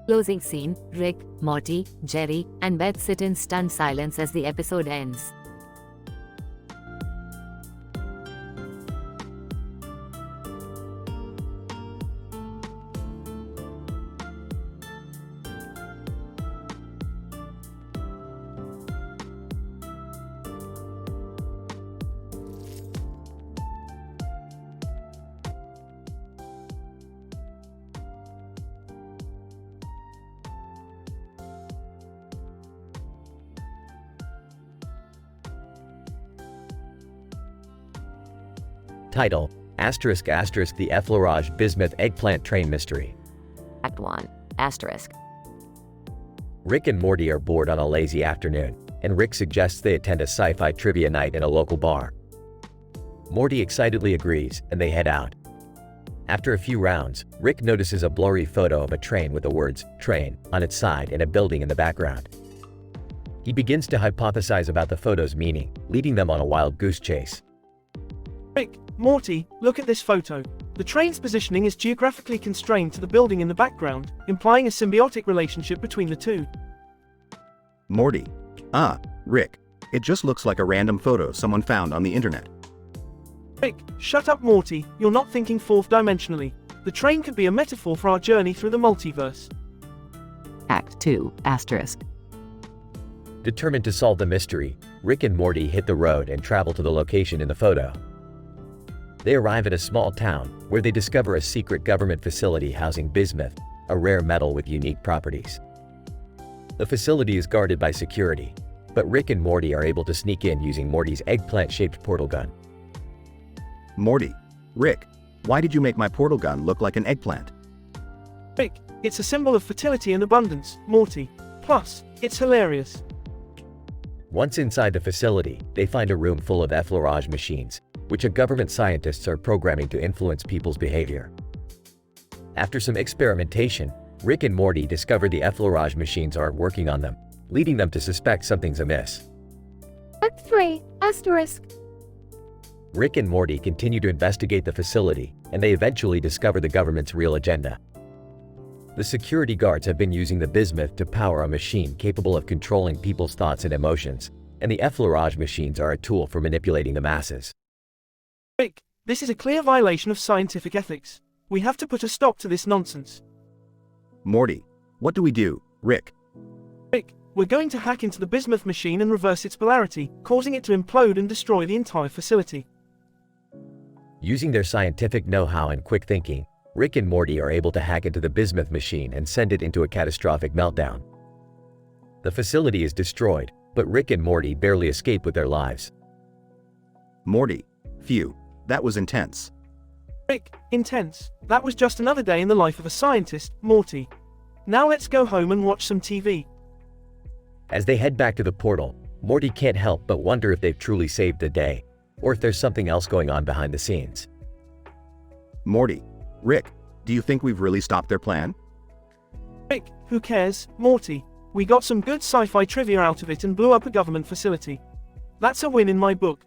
Closing scene. Rick, Morty, Jerry, and Beth sit in stunned silence as the episode ends. Title: Asterisk Asterisk the Effleurage Bismuth Eggplant Train Mystery. Act 1. Asterisk. Rick and Morty are bored on a lazy afternoon, and Rick suggests they attend a sci-fi trivia night in a local bar. Morty excitedly agrees, and they head out. After a few rounds, Rick notices a blurry photo of a train with the words "train" on its side and a building in the background. He begins to hypothesize about the photo's meaning, leading them on a wild goose chase. Rick, Morty, look at this photo. The train's positioning is geographically constrained to the building in the background, implying a symbiotic relationship between the two. Morty. Ah, Rick. It just looks like a random photo someone found on the internet. Rick, shut up Morty, you're not thinking fourth dimensionally. The train could be a metaphor for our journey through the multiverse. Act 2, asterisk. Determined to solve the mystery, Rick and Morty hit the road and travel to the location in the photo. They arrive at a small town, where they discover a secret government facility housing bismuth, a rare metal with unique properties. The facility is guarded by security, but Rick and Morty are able to sneak in using Morty's eggplant-shaped portal gun. Morty. Rick. Why did you make my portal gun look like an eggplant? Rick, it's a symbol of fertility and abundance, Morty. Plus, it's hilarious. Once inside the facility, they find a room full of effleurage machines, which government scientists are programming to influence people's behavior. After some experimentation, Rick and Morty discover the effleurage machines aren't working on them, leading them to suspect something's amiss. Act 3, asterisk. Rick and Morty continue to investigate the facility, and they eventually discover the government's real agenda. The security guards have been using the bismuth to power a machine capable of controlling people's thoughts and emotions, and the effleurage machines are a tool for manipulating the masses. Rick, this is a clear violation of scientific ethics. We have to put a stop to this nonsense. Morty. What do we do, Rick? Rick, we're going to hack into the bismuth machine and reverse its polarity, causing it to implode and destroy the entire facility. Using their scientific know-how and quick thinking, Rick and Morty are able to hack into the bismuth machine and send it into a catastrophic meltdown. The facility is destroyed, but Rick and Morty barely escape with their lives. Morty. Phew, that was intense. Rick, intense. That was just another day in the life of a scientist, Morty. Now let's go home and watch some TV. As they head back to the portal, Morty can't help but wonder if they've truly saved the day, or if there's something else going on behind the scenes. Morty. Rick, do you think we've really stopped their plan? Rick, who cares, Morty? We got some good sci-fi trivia out of it and blew up a government facility. That's a win in my book.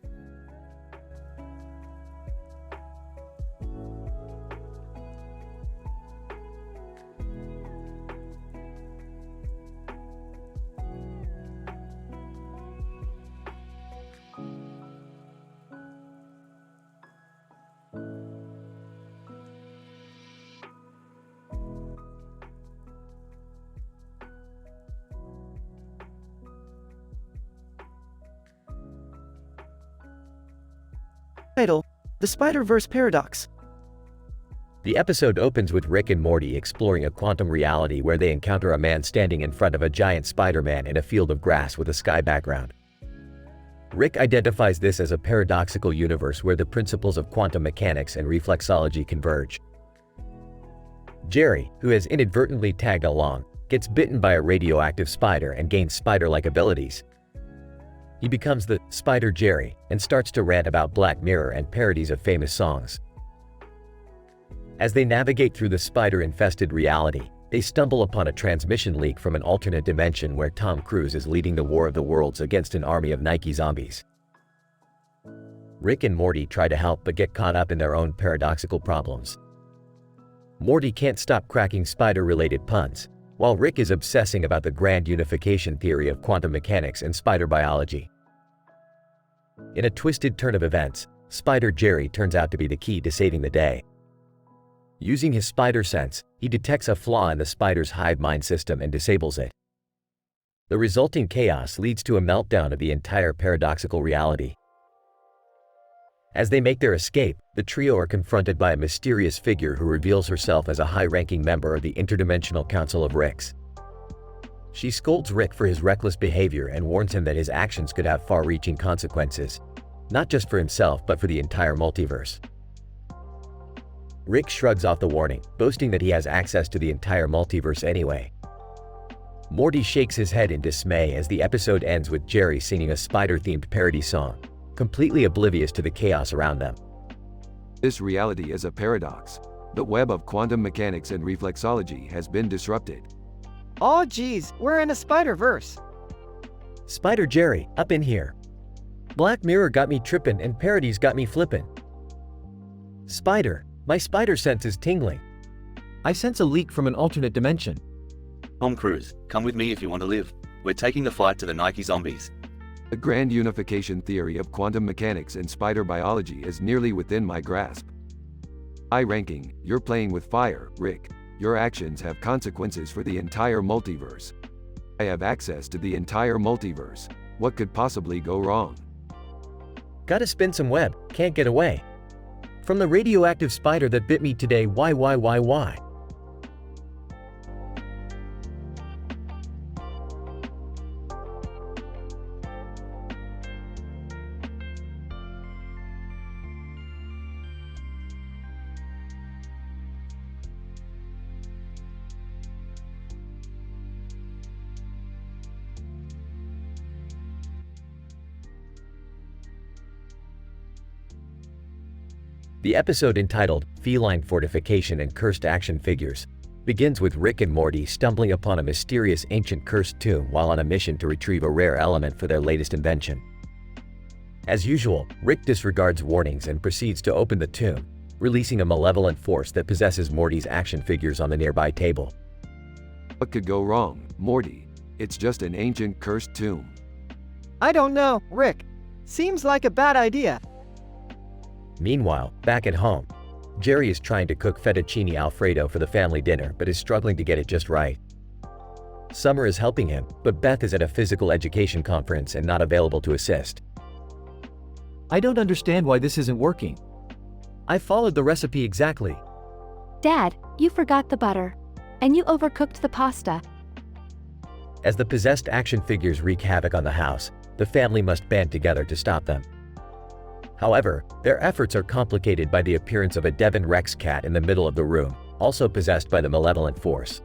Title: The Spider-Verse Paradox. The episode opens with Rick and Morty exploring a quantum reality where they encounter a man standing in front of a giant Spider-Man in a field of grass with a sky background. Rick identifies this as a paradoxical universe where the principles of quantum mechanics and reflexology converge. Jerry, who has inadvertently tagged along, gets bitten by a radioactive spider and gains spider-like abilities. He becomes the Spider Jerry and starts to rant about Black Mirror and parodies of famous songs. As they navigate through the spider-infested reality, they stumble upon a transmission leak from an alternate dimension where Tom Cruise is leading the War of the Worlds against an army of Nike zombies. Rick and Morty try to help but get caught up in their own paradoxical problems. Morty can't stop cracking spider-related puns, while Rick is obsessing about the grand unification theory of quantum mechanics and spider biology. In a twisted turn of events, Spider Jerry turns out to be the key to saving the day. Using his spider sense, he detects a flaw in the spider's hive mind system and disables it. The resulting chaos leads to a meltdown of the entire paradoxical reality. As they make their escape, the trio are confronted by a mysterious figure who reveals herself as a high-ranking member of the Interdimensional Council of Ricks. She scolds Rick for his reckless behavior and warns him that his actions could have far-reaching consequences, not just for himself but for the entire multiverse. Rick shrugs off the warning, boasting that he has access to the entire multiverse anyway. Morty shakes his head in dismay as the episode ends with Jerry singing a spider-themed parody song, completely oblivious to the chaos around them. This reality is a paradox. The web of quantum mechanics and reflexology has been disrupted. Oh geez, we're in a Spider-Verse. Spider Jerry, up in here. Black Mirror got me trippin' and parodies got me flippin'. Spider, my spider sense is tingling. I sense a leak from an alternate dimension. Tom Cruise, come with me if you want to live. We're taking the fight to the Nike zombies. The grand unification theory of quantum mechanics and spider biology is nearly within my grasp. High ranking, you're playing with fire, Rick. Your actions have consequences for the entire multiverse. I have access to the entire multiverse. What could possibly go wrong? Gotta spin some web, can't get away. From the radioactive spider that bit me today, why? The episode entitled Feline Fortification and Cursed Action Figures begins with Rick and Morty stumbling upon a mysterious ancient cursed tomb while on a mission to retrieve a rare element for their latest invention. As usual, Rick disregards warnings and proceeds to open the tomb, releasing a malevolent force that possesses Morty's action figures on the nearby table. What could go wrong, Morty? It's just an ancient cursed tomb. I don't know, Rick. Seems like a bad idea. Meanwhile, back at home, Jerry is trying to cook fettuccine alfredo for the family dinner but is struggling to get it just right. Summer is helping him, but Beth is at a physical education conference and not available to assist. I don't understand why this isn't working. I followed the recipe exactly. Dad, you forgot the butter. And you overcooked the pasta. As the possessed action figures wreak havoc on the house, the family must band together to stop them. However, their efforts are complicated by the appearance of a Devon Rex cat in the middle of the room, also possessed by the malevolent force.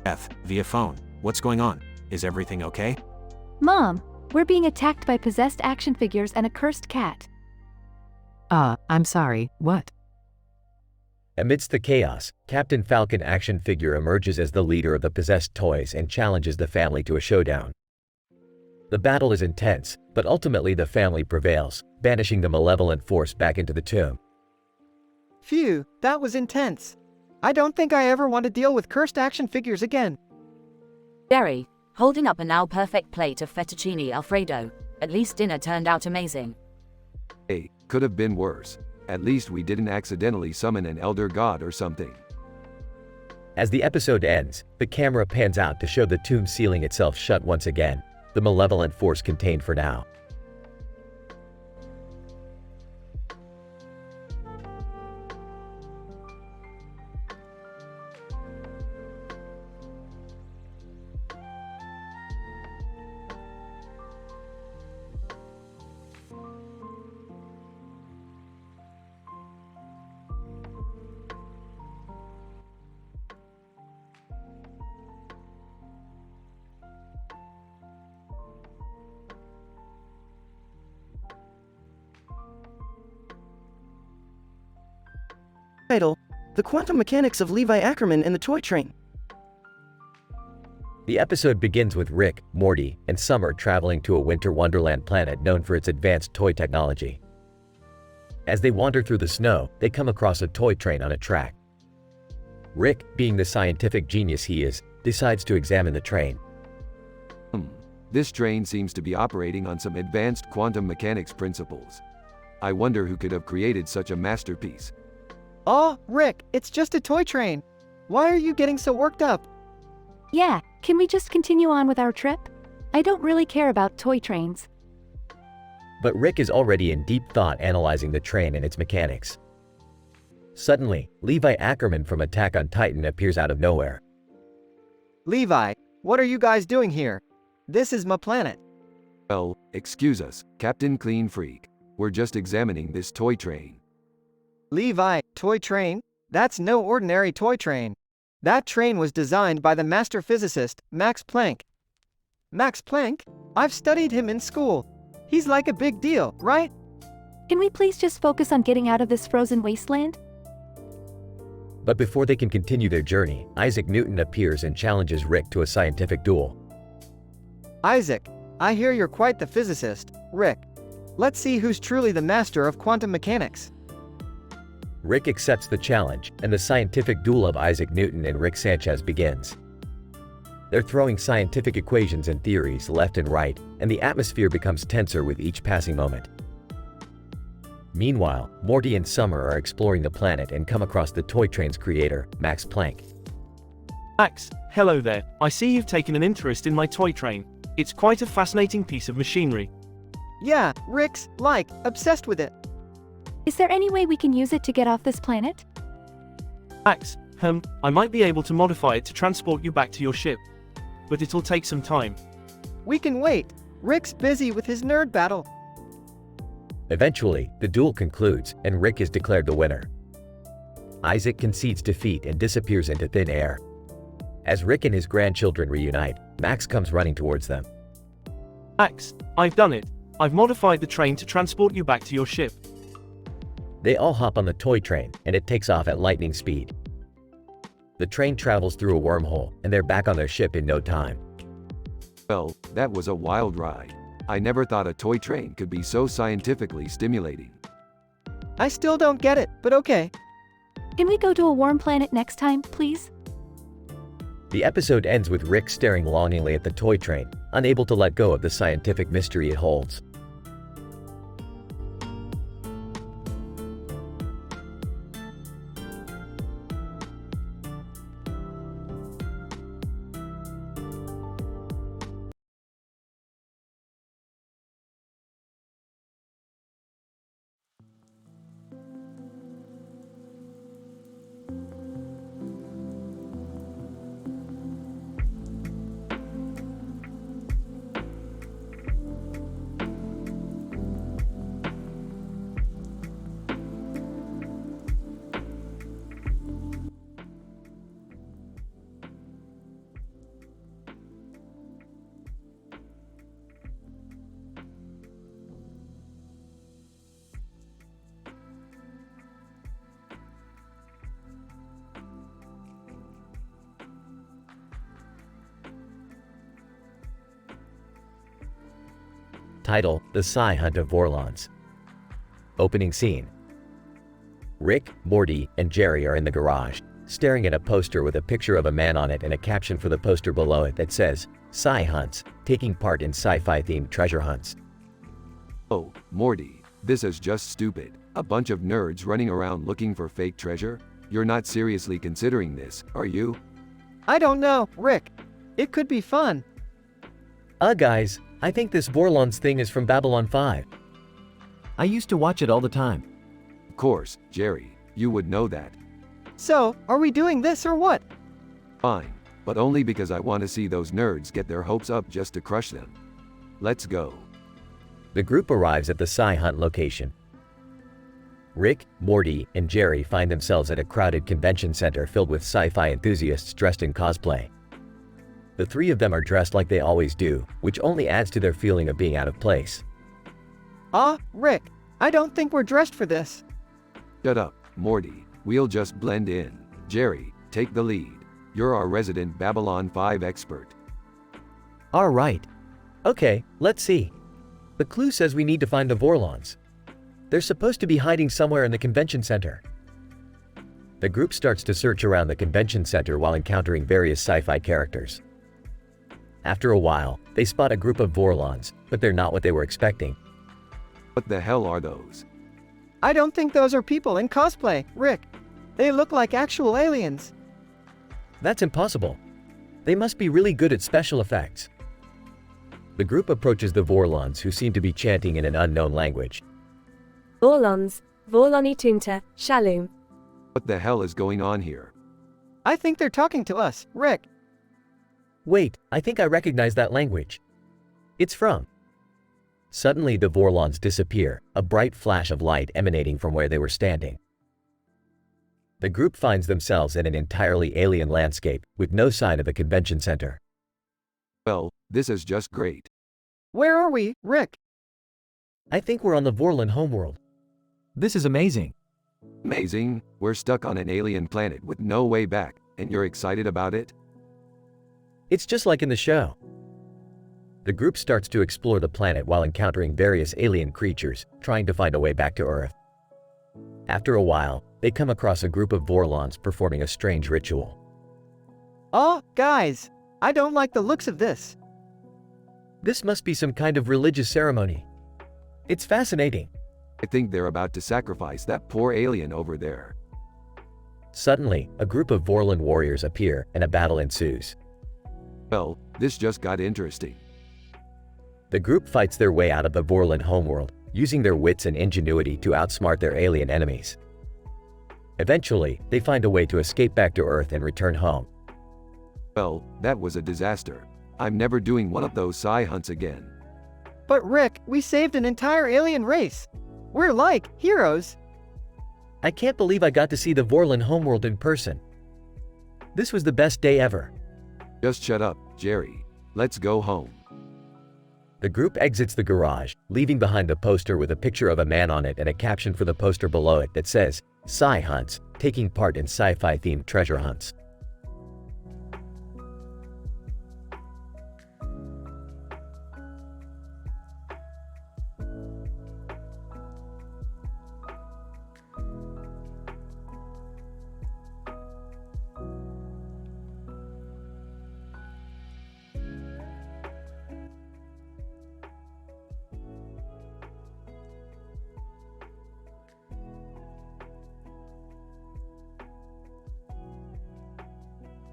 Beth, via phone. What's going on? Is everything okay? Mom, we're being attacked by possessed action figures and a cursed cat. I'm sorry, what? Amidst the chaos, Captain Falcon action figure emerges as the leader of the possessed toys and challenges the family to a showdown. The battle is intense, but ultimately the family prevails, banishing the malevolent force back into the tomb. Phew, that was intense. I don't think I ever want to deal with cursed action figures again. Jerry, holding up a now perfect plate of fettuccine alfredo. At least dinner turned out amazing. Hey, could have been worse. At least we didn't accidentally summon an elder god or something. As the episode ends, the camera pans out to show the tomb sealing itself shut once again, the malevolent force contained for now. Title: The Quantum Mechanics of Levi Ackerman and the Toy Train. The episode begins with Rick, Morty, and Summer traveling to a winter wonderland planet known for its advanced toy technology. As they wander through the snow, they come across a toy train on a track. Rick, being the scientific genius he is, decides to examine the train. This train seems to be operating on some advanced quantum mechanics principles. I wonder who could have created such a masterpiece. Oh, Rick, it's just a toy train. Why are you getting so worked up? Yeah, can we just continue on with our trip? I don't really care about toy trains. But Rick is already in deep thought analyzing the train and its mechanics. Suddenly, Levi Ackerman from Attack on Titan appears out of nowhere. Levi, what are you guys doing here? This is my planet. Well, excuse us, Captain Clean Freak. We're just examining this toy train. Levi, toy train? That's no ordinary toy train. That train was designed by the master physicist, Max Planck. Max Planck? I've studied him in school. He's like a big deal, right? Can we please just focus on getting out of this frozen wasteland? But before they can continue their journey, Isaac Newton appears and challenges Rick to a scientific duel. Isaac, I hear you're quite the physicist. Rick, let's see who's truly the master of quantum mechanics. Rick accepts the challenge, and the scientific duel of Isaac Newton and Rick Sanchez begins. They're throwing scientific equations and theories left and right, and the atmosphere becomes tenser with each passing moment. Meanwhile, Morty and Summer are exploring the planet and come across the toy train's creator, Max Planck. Max, hello there. I see you've taken an interest in my toy train. It's quite a fascinating piece of machinery. Yeah, Rick's, obsessed with it. Is there any way we can use it to get off this planet? Max, I might be able to modify it to transport you back to your ship. But it'll take some time. We can wait. Rick's busy with his nerd battle. Eventually, the duel concludes, and Rick is declared the winner. Isaac concedes defeat and disappears into thin air. As Rick and his grandchildren reunite, Max comes running towards them. Max, I've done it. I've modified the train to transport you back to your ship. They all hop on the toy train, and it takes off at lightning speed. The train travels through a wormhole, and they're back on their ship in no time. Well, that was a wild ride. I never thought a toy train could be so scientifically stimulating. I still don't get it, but okay. Can we go to a warm planet next time, please? The episode ends with Rick staring longingly at the toy train, unable to let go of the scientific mystery it holds. Title: The Psi Hunt of Vorlons. Opening scene. Rick, Morty, and Jerry are in the garage, staring at a poster with a picture of a man on it and a caption for the poster below it that says, "Psi Hunts, taking part in sci-fi themed treasure hunts." Oh, Morty, this is just stupid. A bunch of nerds running around looking for fake treasure? You're not seriously considering this, are you? I don't know, Rick. It could be fun. Guys, I think this Vorlons thing is from Babylon 5. I used to watch it all the time. Of course, Jerry, you would know that. So, are we doing this or what? Fine, but only because I want to see those nerds get their hopes up just to crush them. Let's go. The group arrives at the Psi Hunt location. Rick, Morty, and Jerry find themselves at a crowded convention center filled with sci-fi enthusiasts dressed in cosplay. The three of them are dressed like they always do, which only adds to their feeling of being out of place. Rick, I don't think we're dressed for this. Shut up, Morty. We'll just blend in. Jerry, take the lead. You're our resident Babylon 5 expert. All right. Okay, let's see. The clue says we need to find the Vorlons. They're supposed to be hiding somewhere in the convention center. The group starts to search around the convention center while encountering various sci-fi characters. After a while, they spot a group of Vorlons, but they're not what they were expecting. What the hell are those? I don't think those are people in cosplay, Rick. They look like actual aliens. That's impossible. They must be really good at special effects. The group approaches the Vorlons, who seem to be chanting in an unknown language. Vorlons, Vorloni Tunta, Shalom. What the hell is going on here? I think they're talking to us, Rick. Wait, I think I recognize that language. It's from. Suddenly the Vorlons disappear, a bright flash of light emanating from where they were standing. The group finds themselves in an entirely alien landscape, with no sign of a convention center. Well, this is just great. Where are we, Rick? I think we're on the Vorlon homeworld. This is amazing. Amazing? We're stuck on an alien planet with no way back, and you're excited about it? It's just like in the show. The group starts to explore the planet while encountering various alien creatures, trying to find a way back to Earth. After a while, they come across a group of Vorlons performing a strange ritual. Oh, guys, I don't like the looks of this. This must be some kind of religious ceremony. It's fascinating. I think they're about to sacrifice that poor alien over there. Suddenly, a group of Vorlon warriors appear and a battle ensues. Well, this just got interesting. The group fights their way out of the Vorlon homeworld, using their wits and ingenuity to outsmart their alien enemies. Eventually, they find a way to escape back to Earth and return home. Well, that was a disaster. I'm never doing one of those psi hunts again. But Rick, we saved an entire alien race. We're like heroes. I can't believe I got to see the Vorlon homeworld in person. This was the best day ever. Just shut up, Jerry. Let's go home. The group exits the garage, leaving behind a poster with a picture of a man on it and a caption for the poster below it that says, "Psi Hunts, taking part in sci-fi themed treasure hunts."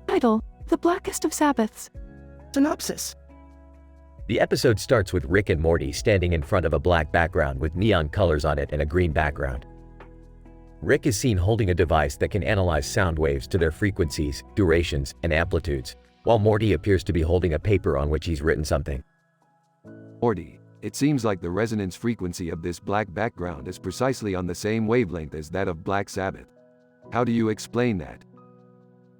Title: The Blackest of Sabbaths. Synopsis. The episode starts with Rick and Morty standing in front of a black background with neon colors on it and a green background. Rick is seen holding a device that can analyze sound waves to their frequencies, durations, and amplitudes, while Morty appears to be holding a paper on which he's written something. Morty, it seems like the resonance frequency of this black background is precisely on the same wavelength as that of Black Sabbath. How do you explain that?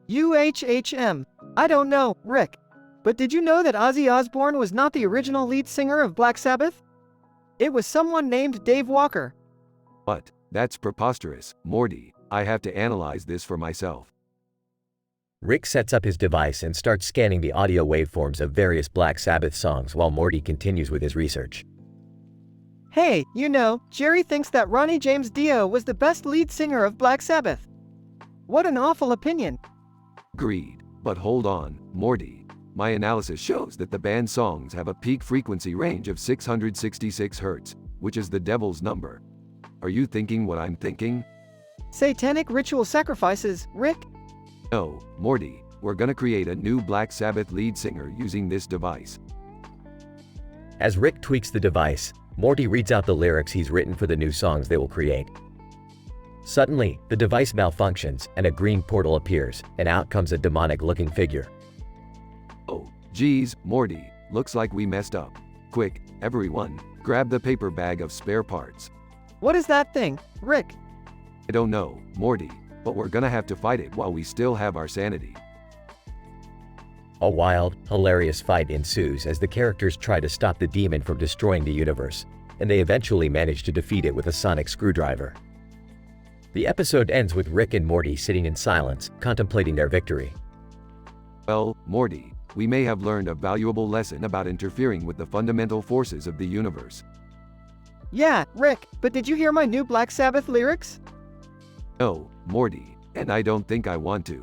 UHHM. I don't know, Rick. But did you know that Ozzy Osbourne was not the original lead singer of Black Sabbath? It was someone named Dave Walker. What? That's preposterous, Morty. I have to analyze this for myself. Rick sets up his device and starts scanning the audio waveforms of various Black Sabbath songs while Morty continues with his research. Hey, you know, Jerry thinks that Ronnie James Dio was the best lead singer of Black Sabbath. What an awful opinion. Agreed. But hold on, Morty. My analysis shows that the band's songs have a peak frequency range of 666 Hz, which is the devil's number. Are you thinking what I'm thinking? Satanic ritual sacrifices, Rick? No, Morty. We're gonna create a new Black Sabbath lead singer using this device. As Rick tweaks the device, Morty reads out the lyrics he's written for the new songs they will create. Suddenly, the device malfunctions and a green portal appears, and out comes a demonic-looking figure. Oh, geez, Morty, looks like we messed up. Quick, everyone, grab the paper bag of spare parts. What is that thing, Rick? I don't know, Morty, but we're gonna have to fight it while we still have our sanity. A wild, hilarious fight ensues as the characters try to stop the demon from destroying the universe, and they eventually manage to defeat it with a sonic screwdriver. The episode ends with Rick and Morty sitting in silence, contemplating their victory. Well, Morty, we may have learned a valuable lesson about interfering with the fundamental forces of the universe. Yeah, Rick, but did you hear my new Black Sabbath lyrics? No, Morty, and I don't think I want to.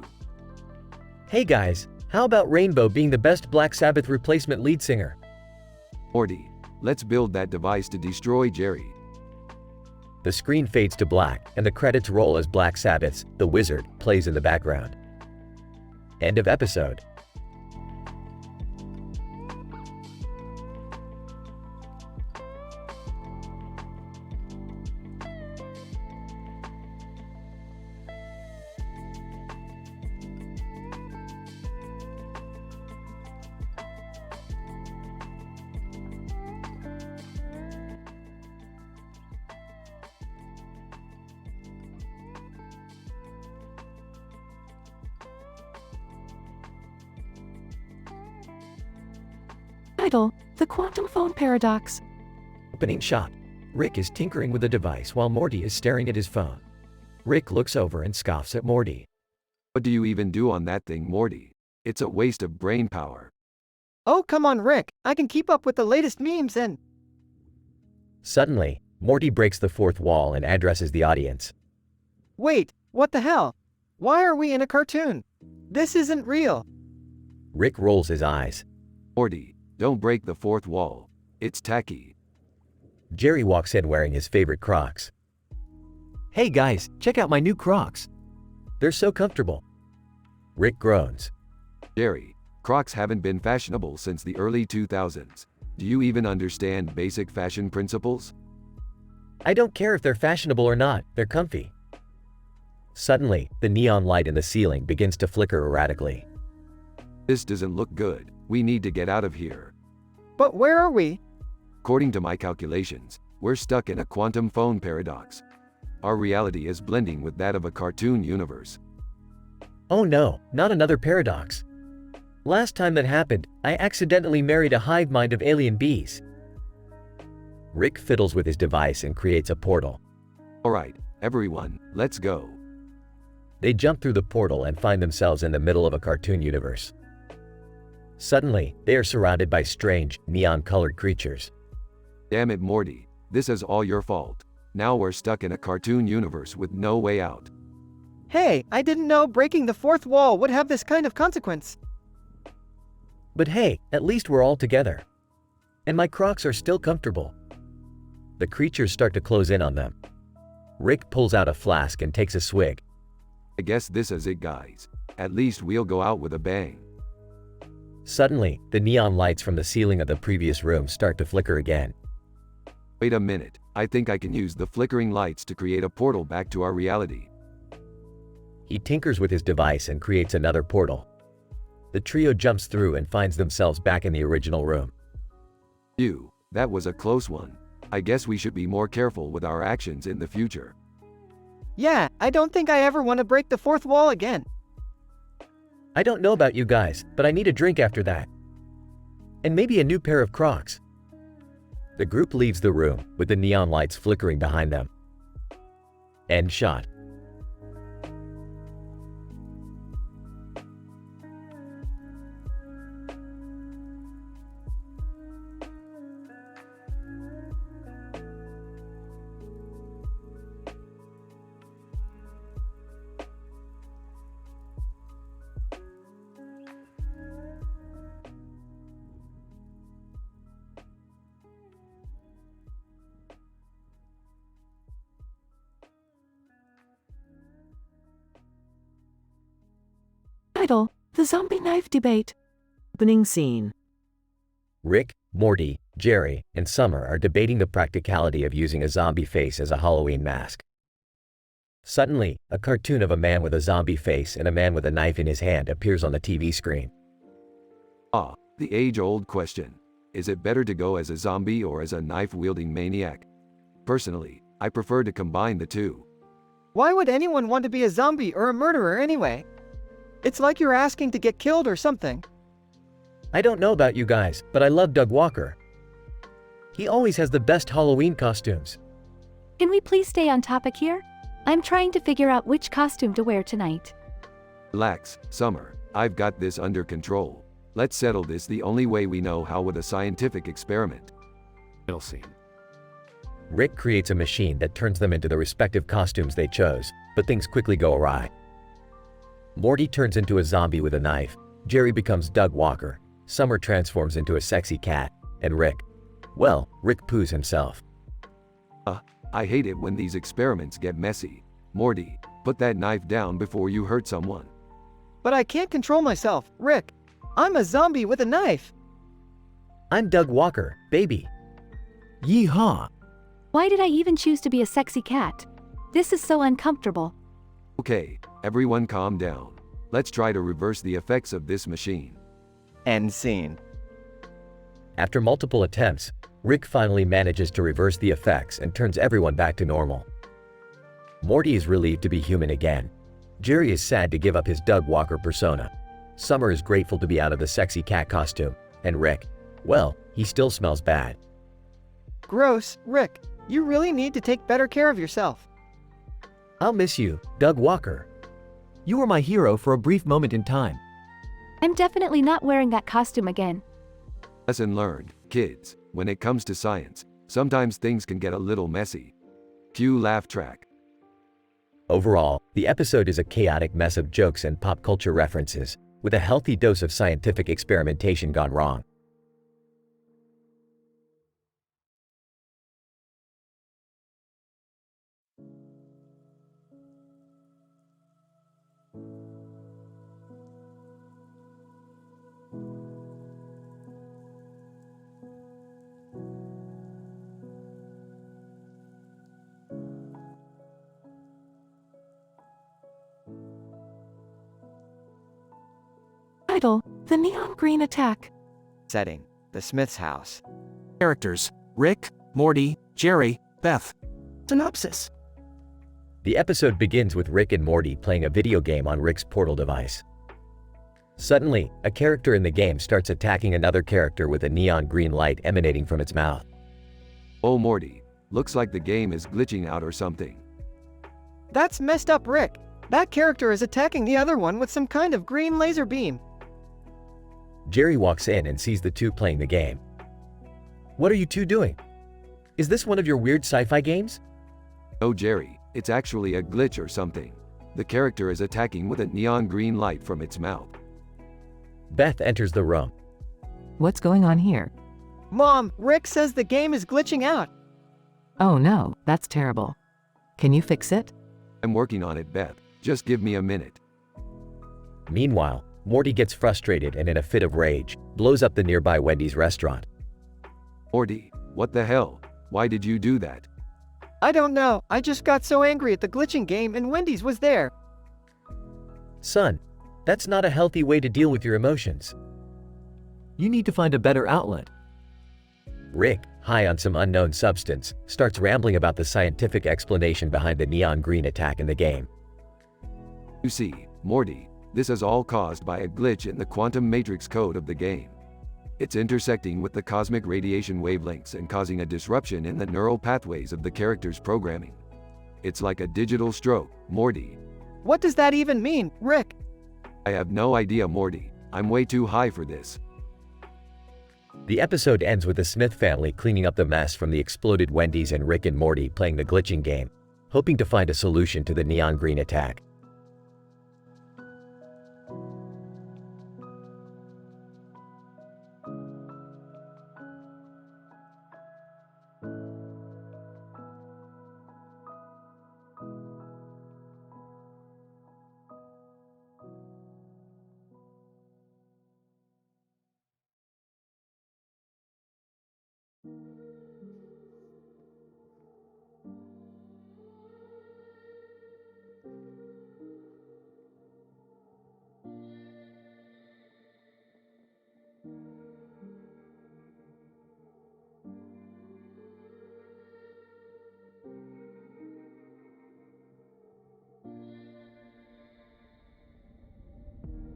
Hey guys, how about Rainbow being the best Black Sabbath replacement lead singer? Morty, let's build that device to destroy Jerry. The screen fades to black, and the credits roll as Black Sabbath's "The Wizard" plays in the background. End of episode. Title: The Quantum Phone Paradox. Opening shot. Rick is tinkering with a device while Morty is staring at his phone. Rick looks over and scoffs at Morty. What do you even do on that thing, Morty? It's a waste of brain power. Oh, come on, Rick. I can keep up with the latest memes and... Suddenly, Morty breaks the fourth wall and addresses the audience. Wait, what the hell? Why are we in a cartoon? This isn't real. Rick rolls his eyes. Morty, don't break the fourth wall. It's tacky. Jerry walks in wearing his favorite Crocs. Hey guys, check out my new Crocs. They're so comfortable. Rick groans. Jerry, Crocs haven't been fashionable since the early 2000s. Do you even understand basic fashion principles? I don't care if they're fashionable or not, they're comfy. Suddenly, the neon light in the ceiling begins to flicker erratically. This doesn't look good. We need to get out of here. But where are we? According to my calculations, we're stuck in a quantum phone paradox. Our reality is blending with that of a cartoon universe. Oh no, not another paradox. Last time that happened, I accidentally married a hive mind of alien bees. Rick fiddles with his device and creates a portal. Alright, everyone, let's go. They jump through the portal and find themselves in the middle of a cartoon universe. Suddenly, they are surrounded by strange, neon-colored creatures. Damn it, Morty. This is all your fault. Now we're stuck in a cartoon universe with no way out. Hey, I didn't know breaking the fourth wall would have this kind of consequence. But hey, at least we're all together. And my Crocs are still comfortable. The creatures start to close in on them. Rick pulls out a flask and takes a swig. I guess this is it, guys. At least we'll go out with a bang. Suddenly, the neon lights from the ceiling of the previous room start to flicker again. Wait a minute, I think I can use the flickering lights to create a portal back to our reality. He tinkers with his device and creates another portal. The trio jumps through and finds themselves back in the original room. Phew, that was a close one. I guess we should be more careful with our actions in the future. Yeah, I don't think I ever want to break the fourth wall again. I don't know about you guys, but I need a drink after that. And maybe a new pair of Crocs. The group leaves the room, with the neon lights flickering behind them. End shot. Title: The Zombie Knife Debate. Opening scene. Rick, Morty, Jerry, and Summer are debating the practicality of using a zombie face as a Halloween mask. Suddenly, a cartoon of a man with a zombie face and a man with a knife in his hand appears on the TV screen. Ah, the age-old question. Is it better to go as a zombie or as a knife-wielding maniac? Personally, I prefer to combine the two. Why would anyone want to be a zombie or a murderer anyway? It's like you're asking to get killed or something. I don't know about you guys, but I love Doug Walker. He always has the best Halloween costumes. Can we please stay on topic here? I'm trying to figure out which costume to wear tonight. Relax, Summer. I've got this under control. Let's settle this the only way we know how with a scientific experiment. Middle scene. Rick creates a machine that turns them into the respective costumes they chose, but things quickly go awry. Morty turns into a zombie with a knife, Jerry becomes Doug Walker, Summer transforms into a sexy cat, and Rick poos himself. I hate it when these experiments get messy. Morty, put that knife down before you hurt someone. But I can't control myself, Rick. I'm a zombie with a knife. I'm Doug Walker, baby. Yeehaw! Why did I even choose to be a sexy cat? This is so uncomfortable. Okay, everyone calm down. Let's try to reverse the effects of this machine. End scene. After multiple attempts, Rick finally manages to reverse the effects and turns everyone back to normal. Morty is relieved to be human again. Jerry is sad to give up his Doug Walker persona. Summer is grateful to be out of the sexy cat costume. And Rick, he still smells bad. Gross, Rick. You really need to take better care of yourself. I'll miss you, Doug Walker. You were my hero for a brief moment in time. I'm definitely not wearing that costume again. Lesson learned, kids. When it comes to science, sometimes things can get a little messy. Cue laugh track. Overall, the episode is a chaotic mess of jokes and pop culture references, with a healthy dose of scientific experimentation gone wrong. Title: The Neon Green Attack. Setting: the Smith's house. Characters: Rick, Morty, Jerry, Beth. Synopsis. The episode begins with Rick and Morty playing a video game on Rick's portal device. Suddenly, a character in the game starts attacking another character with a neon green light emanating from its mouth. Oh Morty, looks like the game is glitching out or something. That's messed up, Rick. That character is attacking the other one with some kind of green laser beam. Jerry walks in and sees the two playing the game. What are you two doing? Is this one of your weird sci-fi games? Oh Jerry, it's actually a glitch or something. The character is attacking with a neon green light from its mouth. Beth enters the room. What's going on here? Mom, Rick says the game is glitching out. Oh no, that's terrible. Can you fix it? I'm working on it, Beth. Just give me a minute. Meanwhile, Morty gets frustrated and in a fit of rage, blows up the nearby Wendy's restaurant. Morty, what the hell? Why did you do that? I don't know, I just got so angry at the glitching game and Wendy's was there. Son, that's not a healthy way to deal with your emotions. You need to find a better outlet. Rick, high on some unknown substance, starts rambling about the scientific explanation behind the neon green attack in the game. You see, Morty, this is all caused by a glitch in the quantum matrix code of the game. It's intersecting with the cosmic radiation wavelengths and causing a disruption in the neural pathways of the character's programming. It's like a digital stroke, Morty. What does that even mean, Rick? I have no idea, Morty. I'm way too high for this. The episode ends with the Smith family cleaning up the mess from the exploded Wendy's and Rick and Morty playing the glitching game, hoping to find a solution to the neon green attack.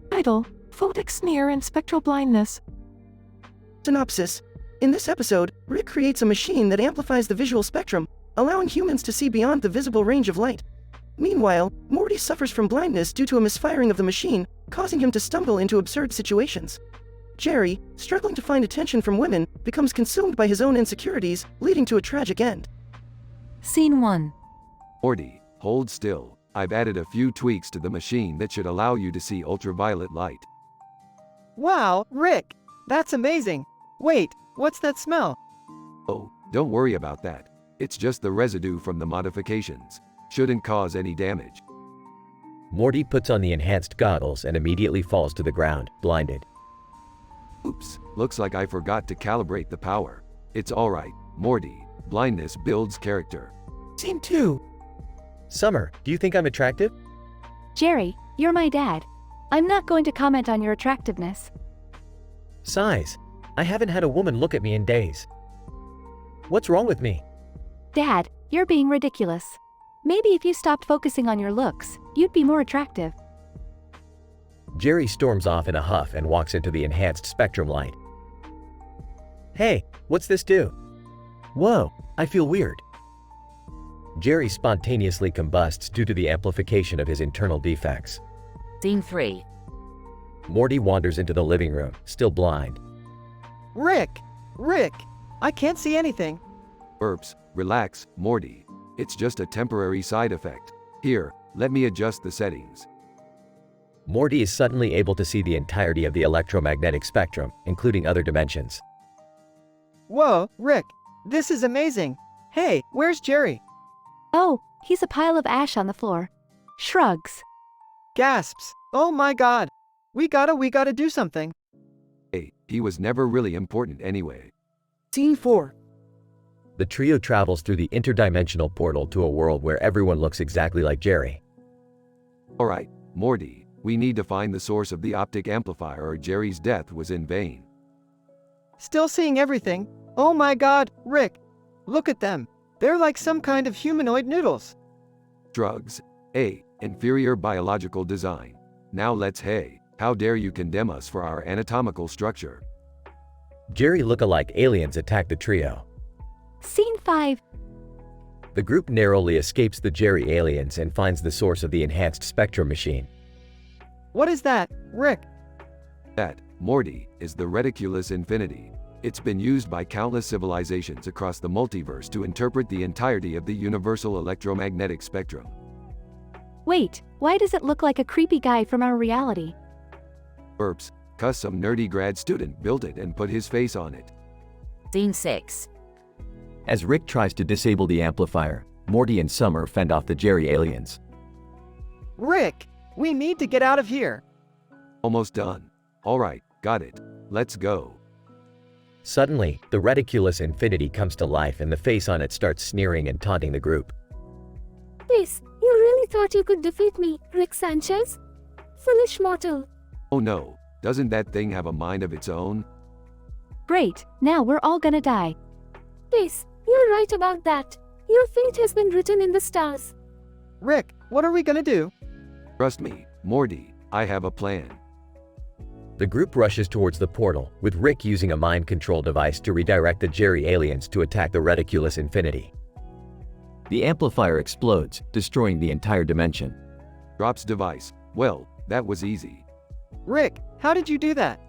Title: Photic Sneer and Spectral Blindness. Synopsis. In this episode, Rick creates a machine that amplifies the visual spectrum, allowing humans to see beyond the visible range of light. Meanwhile, Morty suffers from blindness due to a misfiring of the machine, causing him to stumble into absurd situations. Jerry, struggling to find attention from women, becomes consumed by his own insecurities, leading to a tragic end. Scene 1. Morty, hold still. I've added a few tweaks to the machine that should allow you to see ultraviolet light. Wow, Rick! That's amazing! Wait, what's that smell? Oh, don't worry about that. It's just the residue from the modifications. Shouldn't cause any damage. Morty puts on the enhanced goggles and immediately falls to the ground, blinded. Oops, looks like I forgot to calibrate the power. It's alright, Morty. Blindness builds character. Scene 2. Summer, do you think I'm attractive? Jerry, you're my dad. I'm not going to comment on your attractiveness. Size. I haven't had a woman look at me in days. What's wrong with me? Dad, you're being ridiculous. Maybe if you stopped focusing on your looks, you'd be more attractive. Jerry storms off in a huff and walks into the enhanced spectrum light. Hey, what's this do? Whoa, I feel weird. Jerry spontaneously combusts due to the amplification of his internal defects. Scene 3. Morty wanders into the living room, still blind. Rick! Rick! I can't see anything. Relax, Morty. It's just a temporary side effect. Here, let me adjust the settings. Morty is suddenly able to see the entirety of the electromagnetic spectrum, including other dimensions. Whoa, Rick, this is amazing. Hey, where's Jerry? Oh, he's a pile of ash on the floor. Shrugs. Gasps. Oh my god. We gotta do something. Hey, he was never really important anyway. Scene 4. The trio travels through the interdimensional portal to a world where everyone looks exactly like Jerry. Alright, Morty, we need to find the source of the optic amplifier or Jerry's death was in vain. Still seeing everything? Oh my god, Rick. Look at them. They're like some kind of humanoid noodles. Drugs. A. Inferior biological design. Now let's hey, how dare you condemn us for our anatomical structure? Jerry look-alike aliens attack the trio. Scene 5. The group narrowly escapes the Jerry aliens and finds the source of the enhanced spectrum machine. What is that, Rick? That, Morty, is the reticulus infinity. It's been used by countless civilizations across the multiverse to interpret the entirety of the universal electromagnetic spectrum. Wait, why does it look like a creepy guy from our reality? Burps, 'cause some nerdy grad student built it and put his face on it. Scene 6. As Rick tries to disable the amplifier, Morty and Summer fend off the Jerry aliens. Rick, we need to get out of here. Almost done. Alright, got it. Let's go. Suddenly, the reticulus infinity comes to life and the face on it starts sneering and taunting the group. Yes, you really thought you could defeat me, Rick Sanchez? Foolish mortal. Oh no, doesn't that thing have a mind of its own? Great, now we're all gonna die. Yes, you're right about that. Your fate has been written in the stars. Rick, what are we gonna do? Trust me, Morty, I have a plan. The group rushes towards the portal, with Rick using a mind control device to redirect the Jerry aliens to attack the reticulus infinity. The amplifier explodes, destroying the entire dimension. Drops device. Well, that was easy. Rick, how did you do that?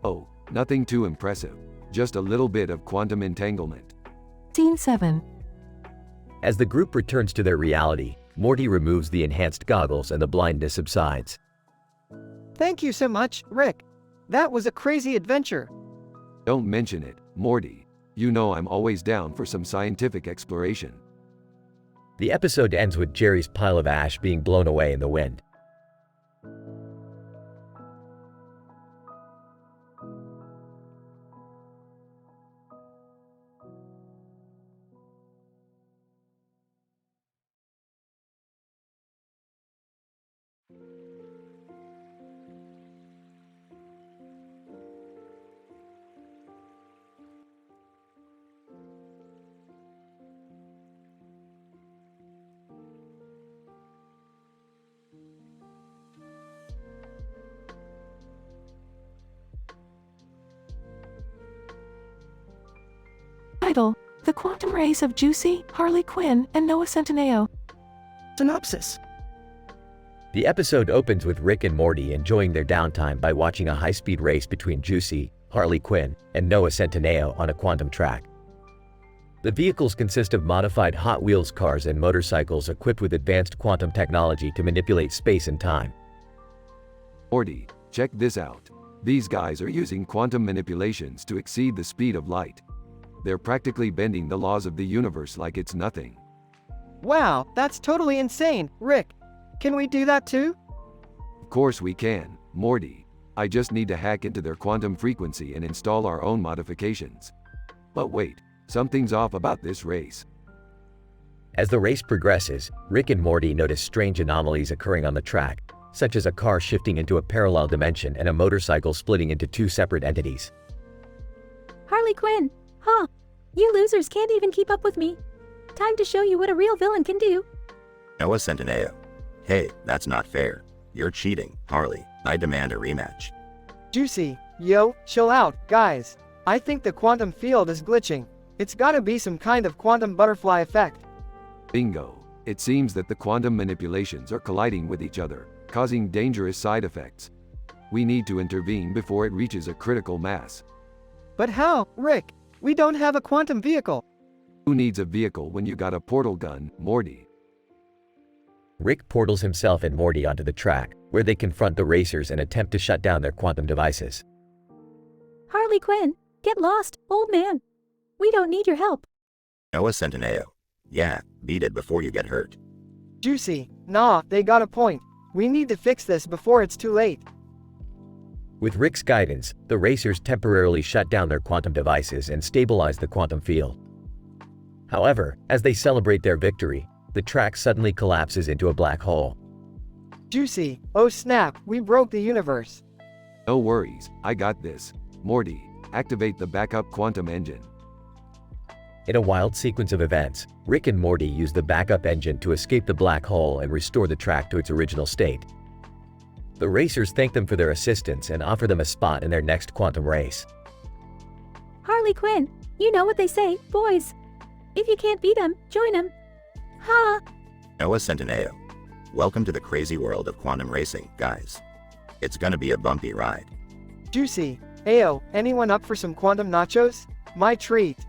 Oh, nothing too impressive. Just a little bit of quantum entanglement. Scene 7. As the group returns to their reality, Morty removes the enhanced goggles and the blindness subsides. Thank you so much, Rick. That was a crazy adventure. Don't mention it, Morty. You know I'm always down for some scientific exploration. The episode ends with Jerry's pile of ash being blown away in the wind. Title: The Quantum Race of Juicy, Harley Quinn, and Noah Centineo. Synopsis. The episode opens with Rick and Morty enjoying their downtime by watching a high-speed race between Juicy, Harley Quinn, and Noah Centineo on a quantum track. The vehicles consist of modified Hot Wheels cars and motorcycles equipped with advanced quantum technology to manipulate space and time. Morty, check this out. These guys are using quantum manipulations to exceed the speed of light. They're practically bending the laws of the universe like it's nothing. Wow, that's totally insane, Rick. Can we do that too? Of course we can, Morty. I just need to hack into their quantum frequency and install our own modifications. But wait, something's off about this race. As the race progresses, Rick and Morty notice strange anomalies occurring on the track, such as a car shifting into a parallel dimension and a motorcycle splitting into two separate entities. Harley Quinn! Huh. You losers can't even keep up with me. Time to show you what a real villain can do. Noah Centineo. Hey, that's not fair. You're cheating, Harley. I demand a rematch. Juicy, yo, chill out, guys. I think the quantum field is glitching. It's gotta be some kind of quantum butterfly effect. Bingo. It seems that the quantum manipulations are colliding with each other, causing dangerous side effects. We need to intervene before it reaches a critical mass. But how, Rick? We don't have a quantum vehicle. Who needs a vehicle when you got a portal gun, Morty? Rick portals himself and Morty onto the track, where they confront the racers and attempt to shut down their quantum devices. Harley Quinn, get lost, old man. We don't need your help. Noah Centineo. Yeah, beat it before you get hurt. Juicy, nah, they got a point. We need to fix this before it's too late. With Rick's guidance, the racers temporarily shut down their quantum devices and stabilize the quantum field. However, as they celebrate their victory, the track suddenly collapses into a black hole. Juicy, oh snap, we broke the universe. No worries, I got this. Morty, activate the backup quantum engine. In a wild sequence of events, Rick and Morty use the backup engine to escape the black hole and restore the track to its original state. The racers thank them for their assistance and offer them a spot in their next quantum race. Harley Quinn, you know what they say, boys. If you can't beat them, join them. Ha! Noah Centineo. Welcome to the crazy world of quantum racing, guys. It's gonna be a bumpy ride. Juicy, ayo, anyone up for some quantum nachos? My treat.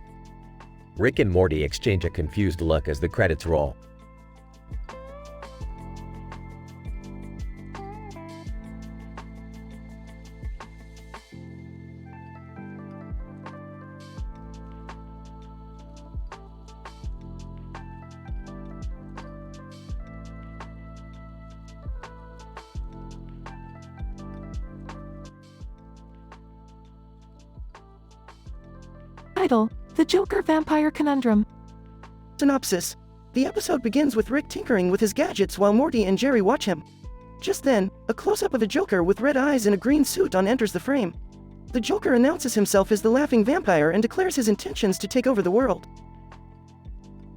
Rick and Morty exchange a confused look as the credits roll. Title: The Joker Vampire Conundrum. Synopsis. The episode begins with Rick tinkering with his gadgets while Morty and Jerry watch him. Just then, a close-up of a Joker with red eyes and a green suit on enters the frame. The Joker announces himself as the Laughing Vampire and declares his intentions to take over the world.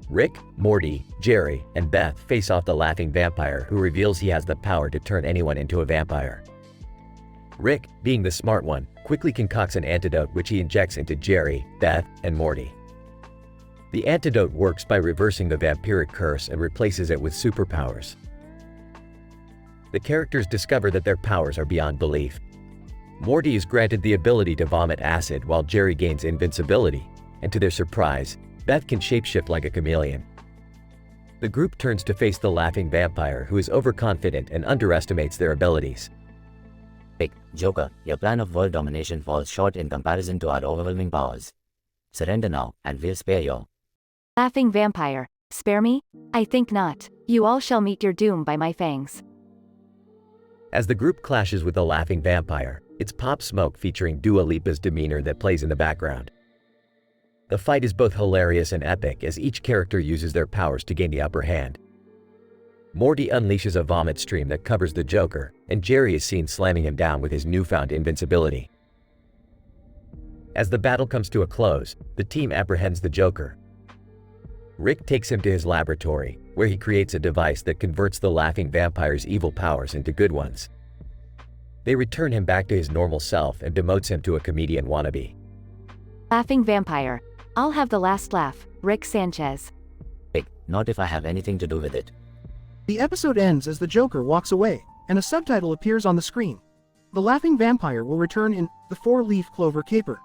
Rick, Morty, Jerry, and Beth face off the Laughing Vampire, who reveals he has the power to turn anyone into a vampire. Rick, being the smart one, quickly concocts an antidote which he injects into Jerry, Beth, and Morty. The antidote works by reversing the vampiric curse and replaces it with superpowers. The characters discover that their powers are beyond belief. Morty is granted the ability to vomit acid while Jerry gains invincibility, and to their surprise, Beth can shapeshift like a chameleon. The group turns to face the Laughing Vampire, who is overconfident and underestimates their abilities. Rick, Joker, your plan of world domination falls short in comparison to our overwhelming powers. Surrender now, and we'll spare you. Laughing Vampire, spare me? I think not. You all shall meet your doom by my fangs. As the group clashes with the Laughing Vampire, it's Pop Smoke featuring Dua Lipa's demeanor that plays in the background. The fight is both hilarious and epic as each character uses their powers to gain the upper hand. Morty unleashes a vomit stream that covers the Joker, and Jerry is seen slamming him down with his newfound invincibility. As the battle comes to a close, the team apprehends the Joker. Rick takes him to his laboratory, where he creates a device that converts the Laughing Vampire's evil powers into good ones. They return him back to his normal self and demotes him to a comedian wannabe. Laughing Vampire, I'll have the last laugh, Rick Sanchez. Rick, not if I have anything to do with it. The episode ends as the Joker walks away, and a subtitle appears on the screen. The Laughing Vampire will return in The Four-Leaf Clover Caper.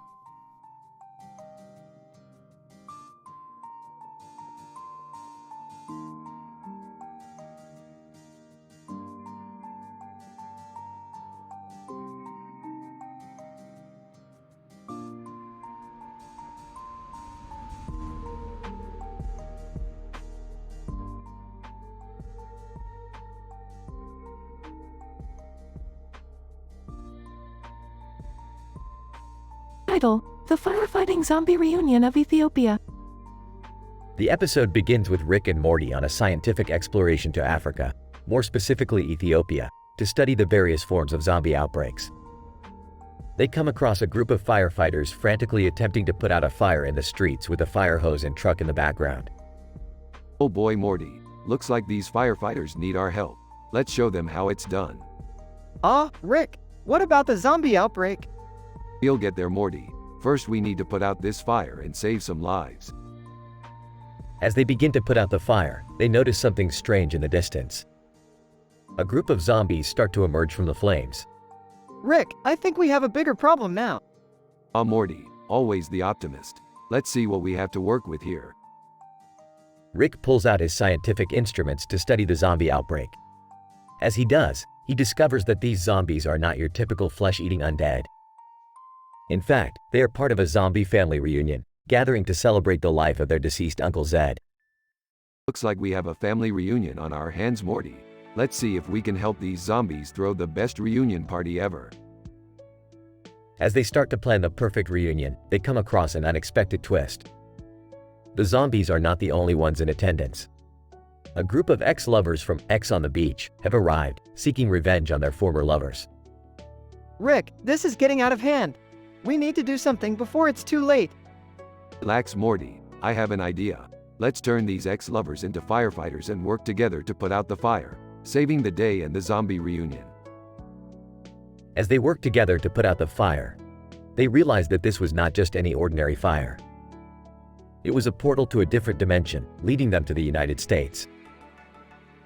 Title: The Firefighting Zombie Reunion of Ethiopia. The episode begins with Rick and Morty on a scientific exploration to Africa, more specifically Ethiopia, to study the various forms of zombie outbreaks. They come across a group of firefighters frantically attempting to put out a fire in the streets with a fire hose and truck in the background. Oh boy, Morty, looks like these firefighters need our help. Let's show them how it's done. Rick, what about the zombie outbreak? We'll get there, Morty. First we need to put out this fire and save some lives. As they begin to put out the fire, they notice something strange in the distance. A group of zombies start to emerge from the flames. Rick, I think we have a bigger problem now. Morty, always the optimist. Let's see what we have to work with here. Rick pulls out his scientific instruments to study the zombie outbreak. As he does, he discovers that these zombies are not your typical flesh-eating undead. In fact, they are part of a zombie family reunion, gathering to celebrate the life of their deceased Uncle Zed. Looks like we have a family reunion on our hands, Morty. Let's see if we can help these zombies throw the best reunion party ever. As they start to plan the perfect reunion, they come across an unexpected twist. The zombies are not the only ones in attendance. A group of ex-lovers from X on the Beach have arrived, seeking revenge on their former lovers. Rick, this is getting out of hand. We need to do something before it's too late. Relax, Morty. I have an idea. Let's turn these ex-lovers into firefighters and work together to put out the fire, saving the day and the zombie reunion. As they work together to put out the fire, they realize that this was not just any ordinary fire. It was a portal to a different dimension, leading them to the United States.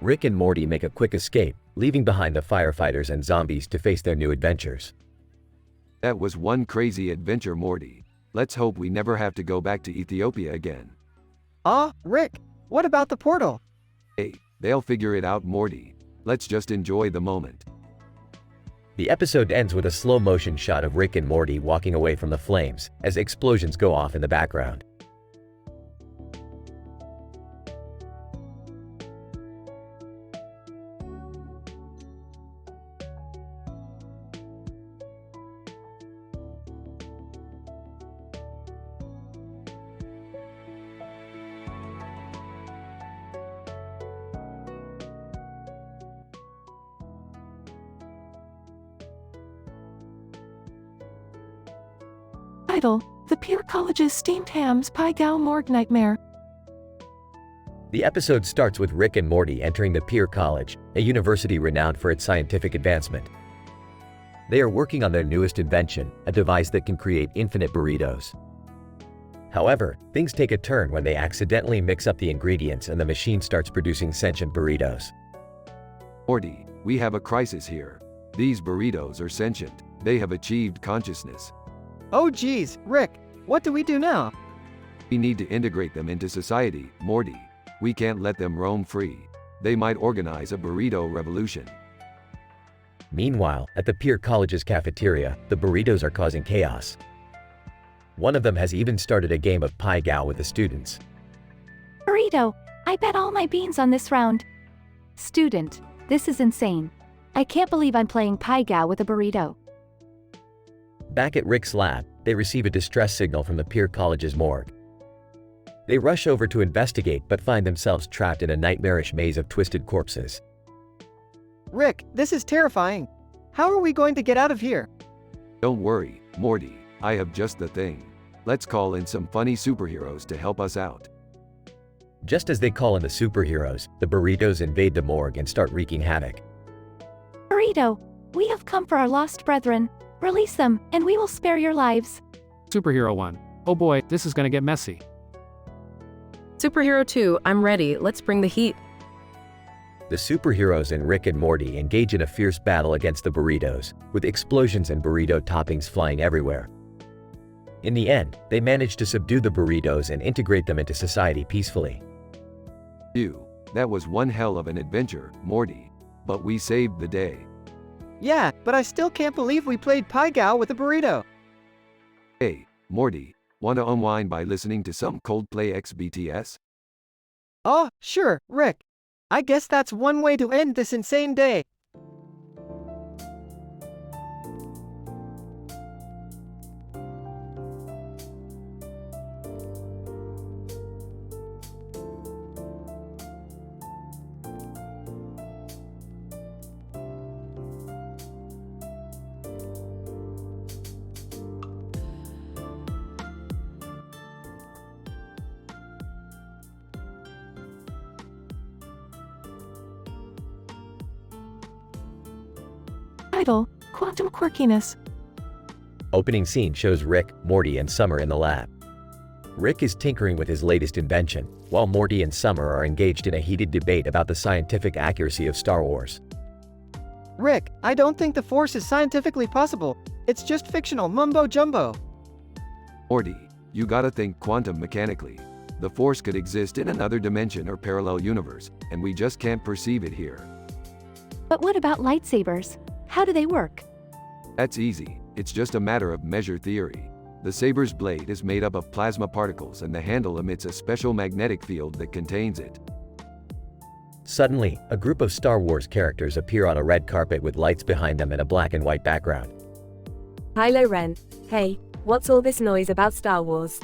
Rick and Morty make a quick escape, leaving behind the firefighters and zombies to face their new adventures. That was one crazy adventure, Morty. Let's hope we never have to go back to Ethiopia again. Rick, what about the portal? Hey, they'll figure it out, Morty. Let's just enjoy the moment. The episode ends with a slow-motion shot of Rick and Morty walking away from the flames as explosions go off in the background. Title: The Pure College's Steamed Hams Pie Gow Morgue Nightmare. The episode starts with Rick and Morty entering the Pierre College, a university renowned for its scientific advancement. They are working on their newest invention, a device that can create infinite burritos. However, things take a turn when they accidentally mix up the ingredients and the machine starts producing sentient burritos. Morty, we have a crisis here. These burritos are sentient. They have achieved consciousness. Oh geez, Rick, what do we do now? We need to integrate them into society, Morty. We can't let them roam free. They might organize a burrito revolution. Meanwhile, at the Pierre College's cafeteria, the burritos are causing chaos. One of them has even started a game of pie gow with the students. Burrito, I bet all my beans on this round. Student, this is insane. I can't believe I'm playing pie gow with a burrito. Back at Rick's lab, they receive a distress signal from the Pierre College's morgue. They rush over to investigate but find themselves trapped in a nightmarish maze of twisted corpses. Rick, this is terrifying. How are we going to get out of here? Don't worry, Morty. I have just the thing. Let's call in some funny superheroes to help us out. Just as they call in the superheroes, the burritos invade the morgue and start wreaking havoc. Burrito, we have come for our lost brethren. Release them, and we will spare your lives. Superhero 1. Oh boy, this is gonna get messy. Superhero 2, I'm ready. Let's bring the heat. The superheroes and Rick and Morty engage in a fierce battle against the burritos, with explosions and burrito toppings flying everywhere. In the end, they manage to subdue the burritos and integrate them into society peacefully. Phew, that was one hell of an adventure, Morty. But we saved the day. Yeah, but I still can't believe we played pie gow with a burrito. Hey, Morty, want to unwind by listening to some Coldplay x BTS? Oh, sure, Rick. I guess that's one way to end this insane day. Title: Quantum Quirkiness. Opening scene shows Rick, Morty, and Summer in the lab. Rick is tinkering with his latest invention, while Morty and Summer are engaged in a heated debate about the scientific accuracy of Star Wars. Rick, I don't think the Force is scientifically possible. It's just fictional mumbo-jumbo. Morty, you gotta think quantum mechanically. The Force could exist in another dimension or parallel universe, and we just can't perceive it here. But what about lightsabers? How do they work? That's easy, it's just a matter of measure theory. The saber's blade is made up of plasma particles and the handle emits a special magnetic field that contains it. Suddenly, a group of Star Wars characters appear on a red carpet with lights behind them and a black and white background. Kylo Ren, hey, what's all this noise about Star Wars?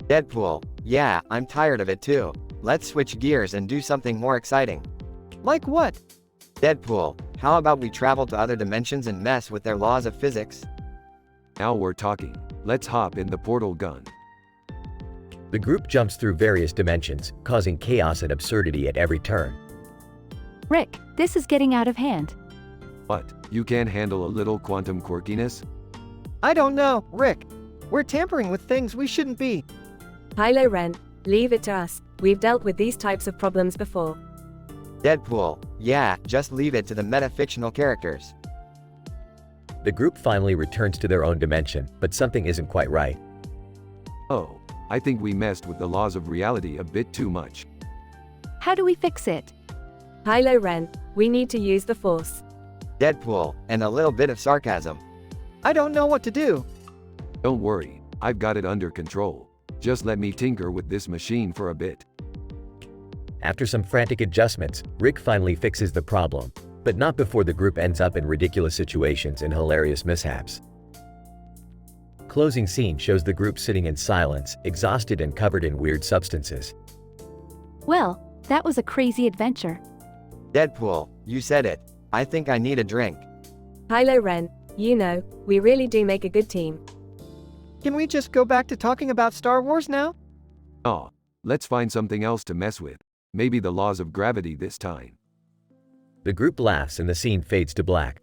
Deadpool, yeah, I'm tired of it too. Let's switch gears and do something more exciting. Like what? Deadpool, how about we travel to other dimensions and mess with their laws of physics? Now we're talking. Let's hop in the portal gun. The group jumps through various dimensions, causing chaos and absurdity at every turn. Rick, this is getting out of hand. What? You can't handle a little quantum quirkiness? I don't know, Rick. We're tampering with things we shouldn't be. Kylo Ren, leave it to us. We've dealt with these types of problems before. Deadpool, yeah, just leave it to the metafictional characters. The group finally returns to their own dimension, but something isn't quite right. Oh, I think we messed with the laws of reality a bit too much. How do we fix it? Kylo Ren, we need to use the Force. Deadpool, and a little bit of sarcasm. I don't know what to do. Don't worry, I've got it under control. Just let me tinker with this machine for a bit. After some frantic adjustments, Rick finally fixes the problem, but not before the group ends up in ridiculous situations and hilarious mishaps. Closing scene shows the group sitting in silence, exhausted and covered in weird substances. Well, that was a crazy adventure. Deadpool, you said it. I think I need a drink. Kylo Ren, you know, we really do make a good team. Can we just go back to talking about Star Wars now? Aw, let's find something else to mess with. Maybe the laws of gravity this time. The group laughs and the scene fades to black.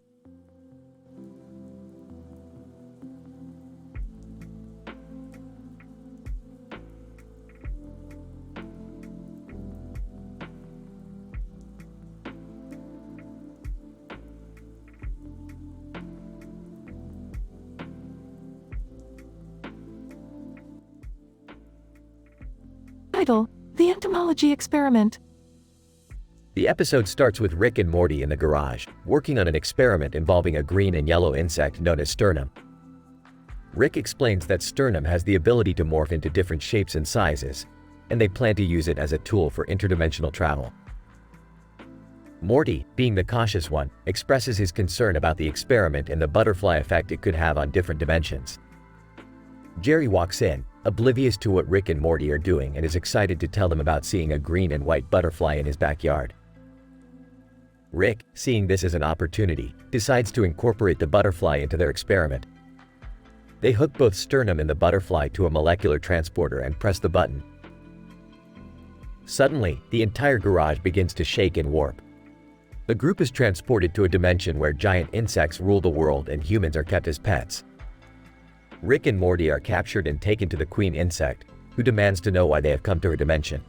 Title: The Entomology Experiment. The episode starts with Rick and Morty in the garage, working on an experiment involving a green and yellow insect known as sternum. Rick explains that sternum has the ability to morph into different shapes and sizes, and they plan to use it as a tool for interdimensional travel. Morty, being the cautious one, expresses his concern about the experiment and the butterfly effect it could have on different dimensions. Jerry walks in, oblivious to what Rick and Morty are doing, and is excited to tell them about seeing a green and white butterfly in his backyard. Rick, seeing this as an opportunity, decides to incorporate the butterfly into their experiment. They hook both sternum and the butterfly to a molecular transporter and press the button. Suddenly, the entire garage begins to shake and warp. The group is transported to a dimension where giant insects rule the world and humans are kept as pets. Rick and Morty are captured and taken to the queen insect, who demands to know why they have come to her dimension.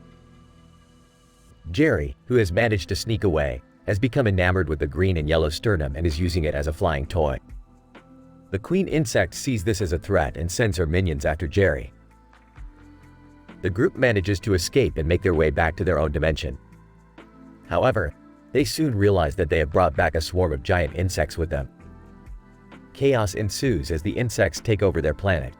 Jerry, who has managed to sneak away, has become enamored with the green and yellow sternum and is using it as a flying toy. The queen insect sees this as a threat and sends her minions after Jerry. The group manages to escape and make their way back to their own dimension. However, they soon realize that they have brought back a swarm of giant insects with them. Chaos ensues as the insects take over their planet.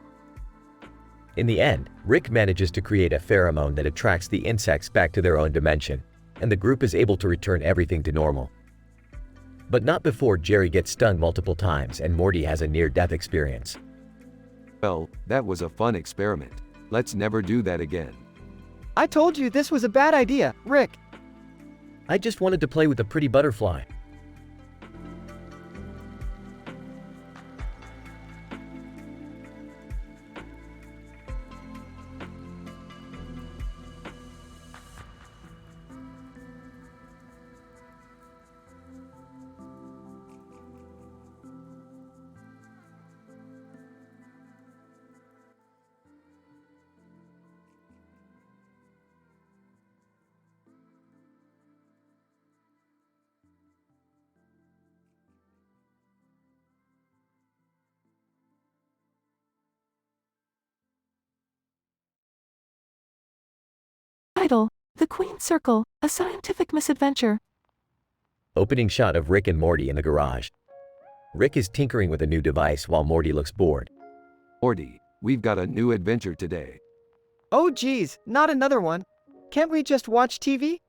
In the end, Rick manages to create a pheromone that attracts the insects back to their own dimension, and the group is able to return everything to normal. But not before Jerry gets stung multiple times and Morty has a near-death experience. Well, that was a fun experiment. Let's never do that again. I told you this was a bad idea, Rick. I just wanted to play with a pretty butterfly. Title: The Queen's Circle, a scientific misadventure. Opening shot of Rick and Morty in the garage. Rick is tinkering with a new device while Morty looks bored. Morty, we've got a new adventure today. Oh geez, not another one. Can't we just watch TV?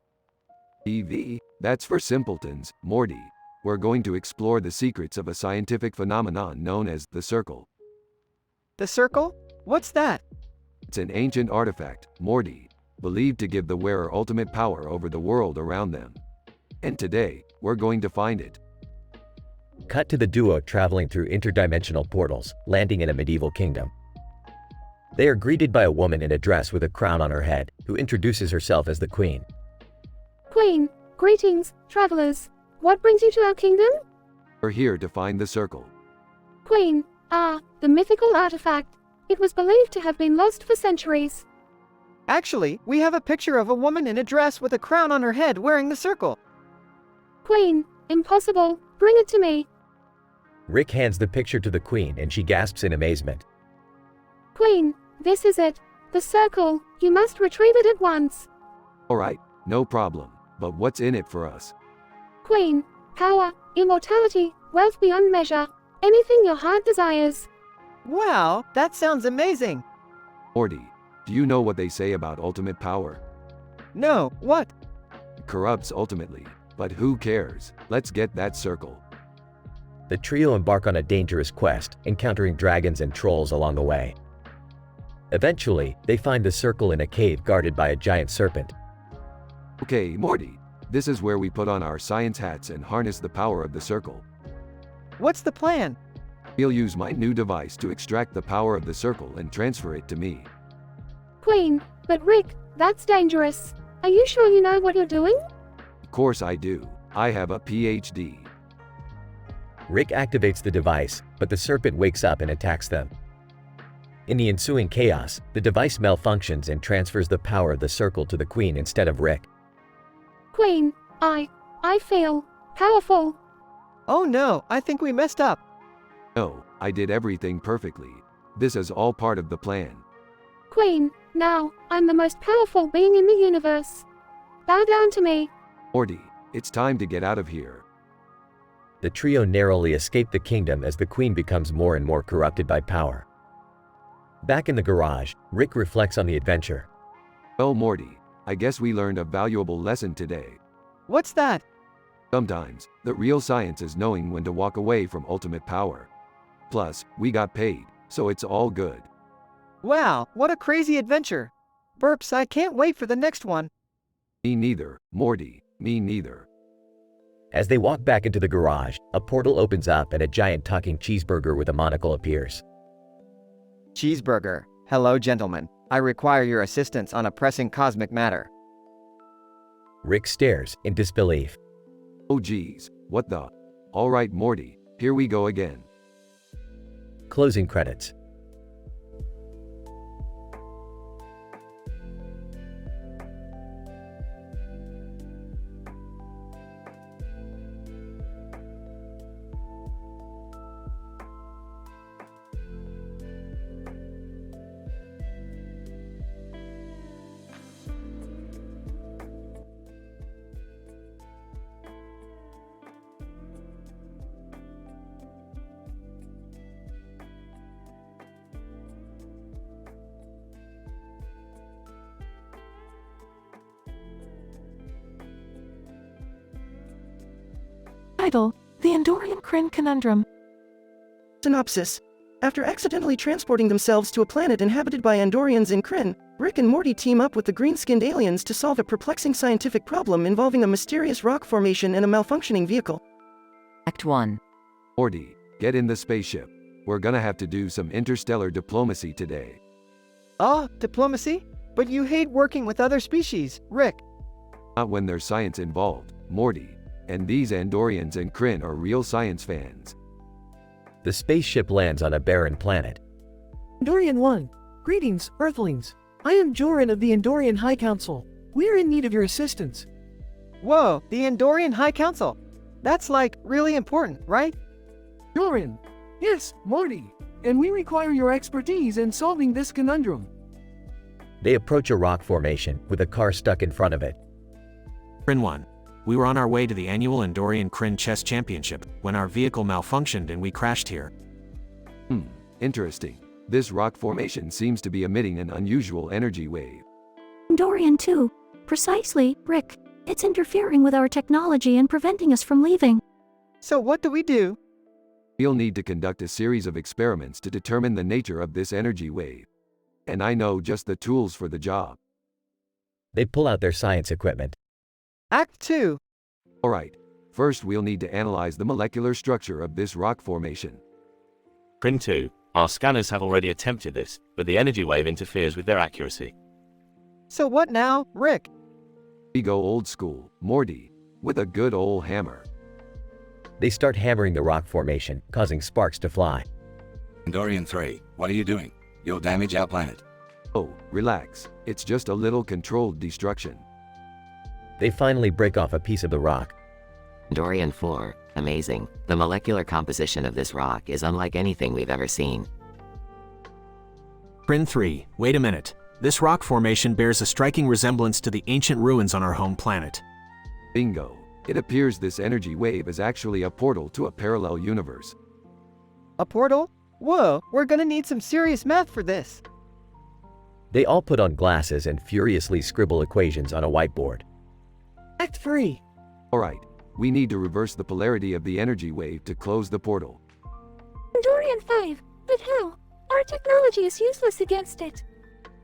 TV? That's for simpletons, Morty. We're going to explore the secrets of a scientific phenomenon known as the circle. The circle? What's that? It's an ancient artifact, Morty, believed to give the wearer ultimate power over the world around them. And today, we're going to find it. Cut to the duo traveling through interdimensional portals, landing in a medieval kingdom. They are greeted by a woman in a dress with a crown on her head, who introduces herself as the Queen. Queen, greetings, travelers. What brings you to our kingdom? We're here to find the circle. Queen, the mythical artifact. It was believed to have been lost for centuries. Actually, we have a picture of a woman in a dress with a crown on her head wearing the circle. Queen, impossible. Bring it to me. Rick hands the picture to the Queen and she gasps in amazement. Queen, this is it. The circle. You must retrieve it at once. Alright, no problem. But what's in it for us? Queen, power, immortality, wealth beyond measure. Anything your heart desires. Wow, that sounds amazing. Morty, do you know what they say about ultimate power? No, what? It corrupts ultimately. But who cares? Let's get that circle. The trio embark on a dangerous quest, encountering dragons and trolls along the way. Eventually, they find the circle in a cave guarded by a giant serpent. Okay, Morty, this is where we put on our science hats and harness the power of the circle. What's the plan? We'll use my new device to extract the power of the circle and transfer it to me. Queen, but Rick, that's dangerous. Are you sure you know what you're doing? Of course I do. I have a PhD. Rick activates the device, but the serpent wakes up and attacks them. In the ensuing chaos, the device malfunctions and transfers the power of the circle to the Queen instead of Rick. Queen, I feel powerful. Oh no, I think we messed up. No, I did everything perfectly. This is all part of the plan. Queen, now, I'm the most powerful being in the universe. Bow down to me. Morty, it's time to get out of here. The trio narrowly escape the kingdom as the Queen becomes more and more corrupted by power. Back in the garage, Rick reflects on the adventure. Well, Morty, I guess we learned a valuable lesson today. What's that? Sometimes, the real science is knowing when to walk away from ultimate power. Plus, we got paid, so it's all good. Wow, what a crazy adventure. Burps, I can't wait for the next one. Me neither, Morty, me neither. As they walk back into the garage, a portal opens up and a giant talking cheeseburger with a monocle appears. Cheeseburger, hello gentlemen. I require your assistance on a pressing cosmic matter. Rick stares in disbelief. Oh geez, what the? Alright Morty, here we go again. Closing credits. Title: The Andorian Kryn Conundrum. Synopsis. After accidentally transporting themselves to a planet inhabited by Andorians in Kryn, Rick and Morty team up with the green-skinned aliens to solve a perplexing scientific problem involving a mysterious rock formation and a malfunctioning vehicle. Act 1. Morty, get in the spaceship. We're gonna have to do some interstellar diplomacy today. Diplomacy? But you hate working with other species, Rick. Not when there's science involved, Morty. And these Andorians and Kryn are real science fans. The spaceship lands on a barren planet. Andorian 1. Greetings, Earthlings. I am Joran of the Andorian High Council. We are in need of your assistance. Whoa, the Andorian High Council. That's like, really important, right? Joran. Yes, Morty. And we require your expertise in solving this conundrum. They approach a rock formation with a car stuck in front of it. Crin 1. We were on our way to the annual Andorian Crin Chess Championship when our vehicle malfunctioned and we crashed here. Interesting. This rock formation seems to be emitting an unusual energy wave. Dorian 2. Precisely, Rick. It's interfering with our technology and preventing us from leaving. So what do we do? We'll need to conduct a series of experiments to determine the nature of this energy wave. And I know just the tools for the job. They pull out their science equipment. Act 2. Alright, first we'll need to analyze the molecular structure of this rock formation. Crin 2. Our scanners have already attempted this, but the energy wave interferes with their accuracy. So what now, Rick? We go old school, Morty, with a good old hammer. They start hammering the rock formation, causing sparks to fly. Andorian 3, what are you doing? You'll damage our planet. Oh, relax. It's just a little controlled destruction. They finally break off a piece of the rock. Dorian 4, amazing. The molecular composition of this rock is unlike anything we've ever seen. Crin 3, wait a minute. This rock formation bears a striking resemblance to the ancient ruins on our home planet. Bingo. It appears this energy wave is actually a portal to a parallel universe. A portal? Whoa, we're gonna need some serious math for this. They all put on glasses and furiously scribble equations on a whiteboard. Act 3. Alright, we need to reverse the polarity of the energy wave to close the portal. Dorian 5. But how? Our technology is useless against it.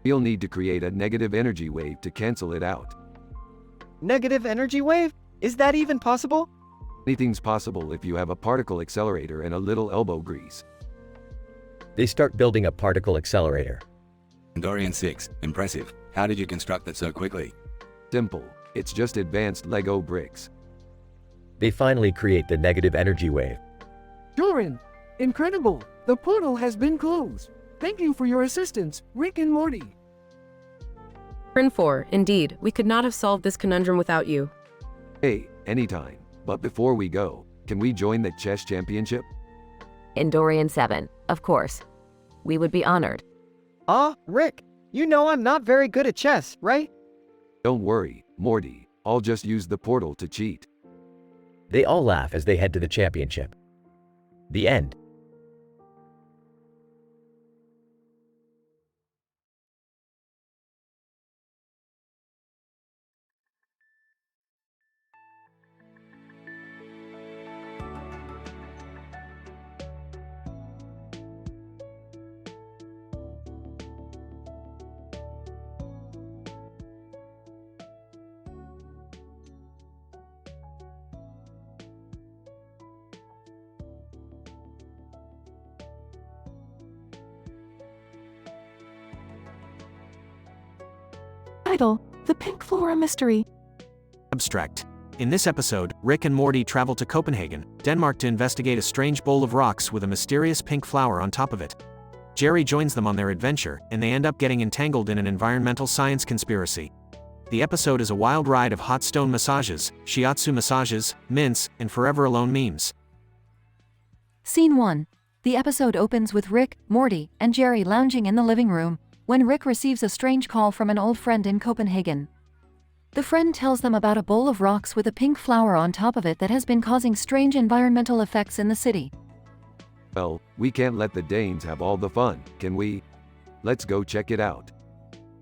We'll need to create a negative energy wave to cancel it out. Negative energy wave? Is that even possible? Anything's possible if you have a particle accelerator and a little elbow grease. They start building a particle accelerator. Andorian 6, impressive. How did you construct that so quickly? Simple. It's just advanced Lego bricks. They finally create the negative energy wave. Dorian, incredible. The portal has been closed. Thank you for your assistance, Rick and Morty. Crin 4, indeed, we could not have solved this conundrum without you. Hey, anytime. But before we go, can we join the chess championship? In Dorian 7, of course. We would be honored. Rick, you know I'm not very good at chess, right? Don't worry, Morty. I'll just use the portal to cheat. They all laugh as they head to the championship. The end. Title: The Pink Flora Mystery. Abstract. In this episode, Rick and Morty travel to Copenhagen, Denmark to investigate a strange bowl of rocks with a mysterious pink flower on top of it. Jerry joins them on their adventure, and they end up getting entangled in an environmental science conspiracy. The episode is a wild ride of hot stone massages, shiatsu massages, mints, and forever alone memes. Scene 1. The episode opens with Rick, Morty, and Jerry lounging in the living room, when Rick receives a strange call from an old friend in Copenhagen. The friend tells them about a bowl of rocks with a pink flower on top of it that has been causing strange environmental effects in the city. Well, we can't let the Danes have all the fun, can we? Let's go check it out.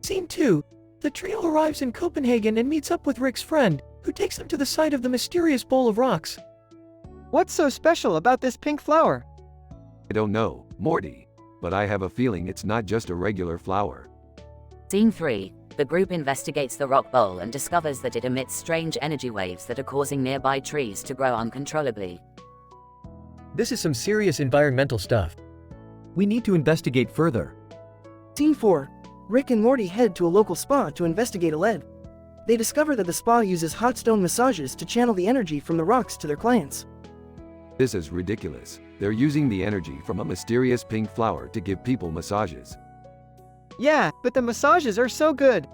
Scene 2. The trio arrives in Copenhagen and meets up with Rick's friend, who takes them to the site of the mysterious bowl of rocks. What's so special about this pink flower? I don't know, Morty. But I have a feeling it's not just a regular flower. Scene 3. The group investigates the rock bowl and discovers that it emits strange energy waves that are causing nearby trees to grow uncontrollably. This is some serious environmental stuff. We need to investigate further. Scene 4. Rick and Morty head to a local spa to investigate a lead. They discover that the spa uses hot stone massages to channel the energy from the rocks to their clients. This is ridiculous. They're using the energy from a mysterious pink flower to give people massages. Yeah, but the massages are so good.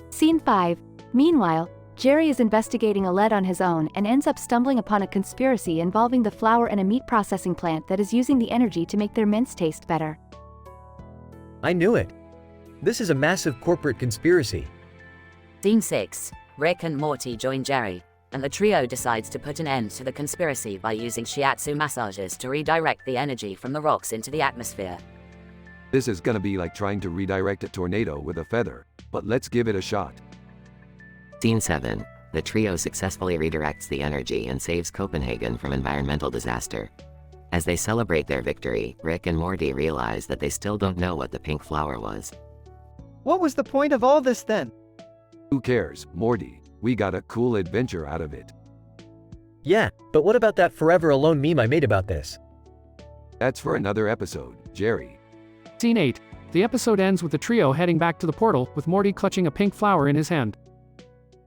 Scene 5. Meanwhile, Jerry is investigating a lead on his own and ends up stumbling upon a conspiracy involving the flower and a meat processing plant that is using the energy to make their mints taste better. I knew it. This is a massive corporate conspiracy. Scene 6. Rick and Morty join Jerry, and the trio decides to put an end to the conspiracy by using shiatsu massages to redirect the energy from the rocks into the atmosphere. This is gonna be like trying to redirect a tornado with a feather, but let's give it a shot. Scene 7. The trio successfully redirects the energy and saves Copenhagen from environmental disaster. As they celebrate their victory, Rick and Morty realize that they still don't know what the pink flower was. What was the point of all this then? Who cares, Morty? We got a cool adventure out of it. Yeah, but what about that forever alone meme I made about this? That's for another episode, Jerry. Scene 8. The episode ends with the trio heading back to the portal, with Morty clutching a pink flower in his hand.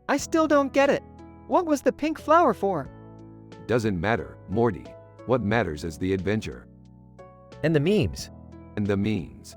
I still don't get it. What was the pink flower for? Doesn't matter, Morty. What matters is the adventure. And the memes. And the memes.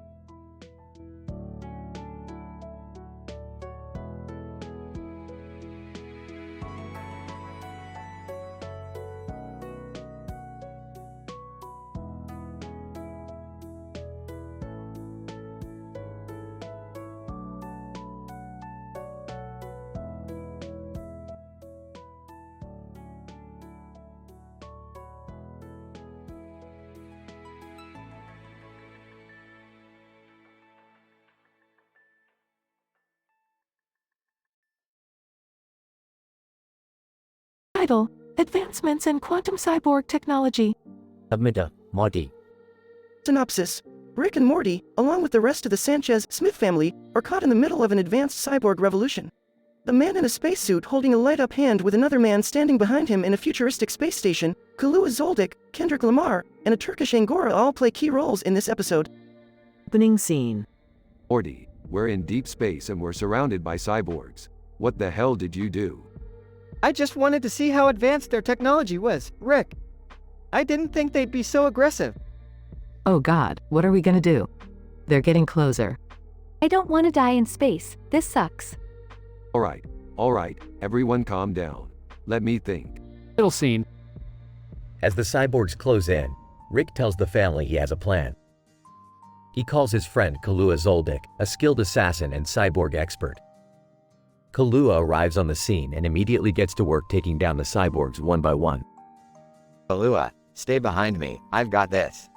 Title: Advancements in Quantum Cyborg Technology. Submitter, Morty. Synopsis. Rick and Morty, along with the rest of the Sanchez-Smith family, are caught in the middle of an advanced cyborg revolution. The man in a spacesuit holding a light-up hand with another man standing behind him in a futuristic space station, Kalua Zoldyck, Kendrick Lamar, and a Turkish Angora all play key roles in this episode. Opening scene. Morty, we're in deep space and we're surrounded by cyborgs. What the hell did you do? I just wanted to see how advanced their technology was, Rick. I didn't think they'd be so aggressive. Oh God, what are we gonna do? They're getting closer. I don't want to die in space. This sucks. Alright, everyone calm down. Let me think. Middle scene. As the cyborgs close in, Rick tells the family he has a plan. He calls his friend Kalua Zoldyck, a skilled assassin and cyborg expert. Kalua arrives on the scene and immediately gets to work taking down the cyborgs one by one. Kalua, stay behind me. I've got this.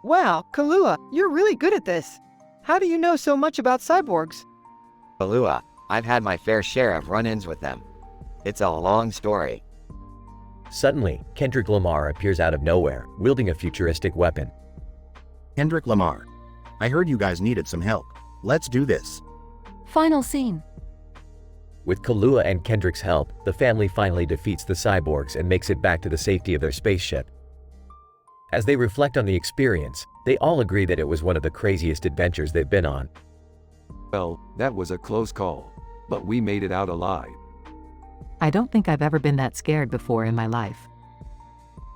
Wow, Kalua, you're really good at this. How do you know so much about cyborgs? Kalua, I've had my fair share of run-ins with them. It's a long story. Suddenly, Kendrick Lamar appears out of nowhere, wielding a futuristic weapon. Kendrick Lamar. I heard you guys needed some help. Let's do this. Final scene. With Kalua and Kendrick's help, the family finally defeats the cyborgs and makes it back to the safety of their spaceship. As they reflect on the experience, they all agree that it was one of the craziest adventures they've been on. Well, that was a close call. But we made it out alive. I don't think I've ever been that scared before in my life.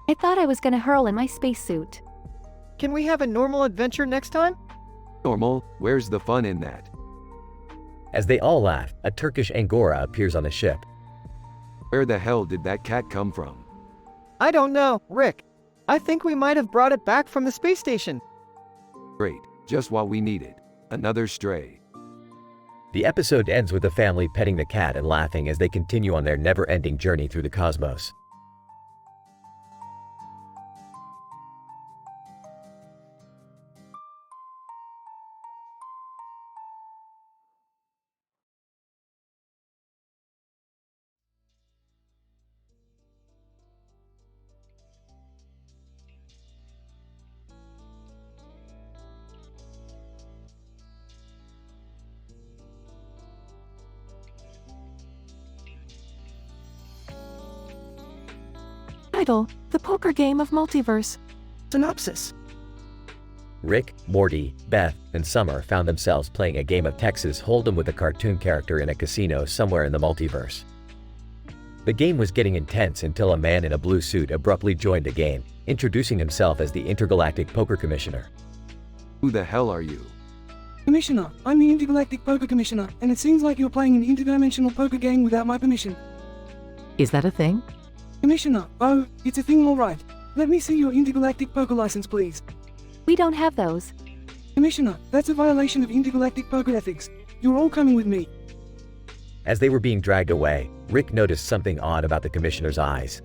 I thought I was gonna hurl in my spacesuit. Can we have a normal adventure next time? Normal? Where's the fun in that? As they all laugh, a Turkish Angora appears on the ship. Where the hell did that cat come from? I don't know, Rick. I think we might have brought it back from the space station. Great, just what we needed. Another stray. The episode ends with the family petting the cat and laughing as they continue on their never-ending journey through the cosmos. Title: The Poker Game of Multiverse. Synopsis. Rick, Morty, Beth, and Summer found themselves playing a game of Texas Hold'em with a cartoon character in a casino somewhere in the multiverse. The game was getting intense until a man in a blue suit abruptly joined the game, introducing himself as the Intergalactic Poker Commissioner. Who the hell are you? Commissioner, I'm the Intergalactic Poker Commissioner, and it seems like you're playing an interdimensional poker game without my permission. Is that a thing? Commissioner, oh, it's a thing all right. Let me see your intergalactic poker license, please. We don't have those. Commissioner, that's a violation of intergalactic poker ethics. You're all coming with me. As they were being dragged away, Rick noticed something odd about the commissioner's eyes.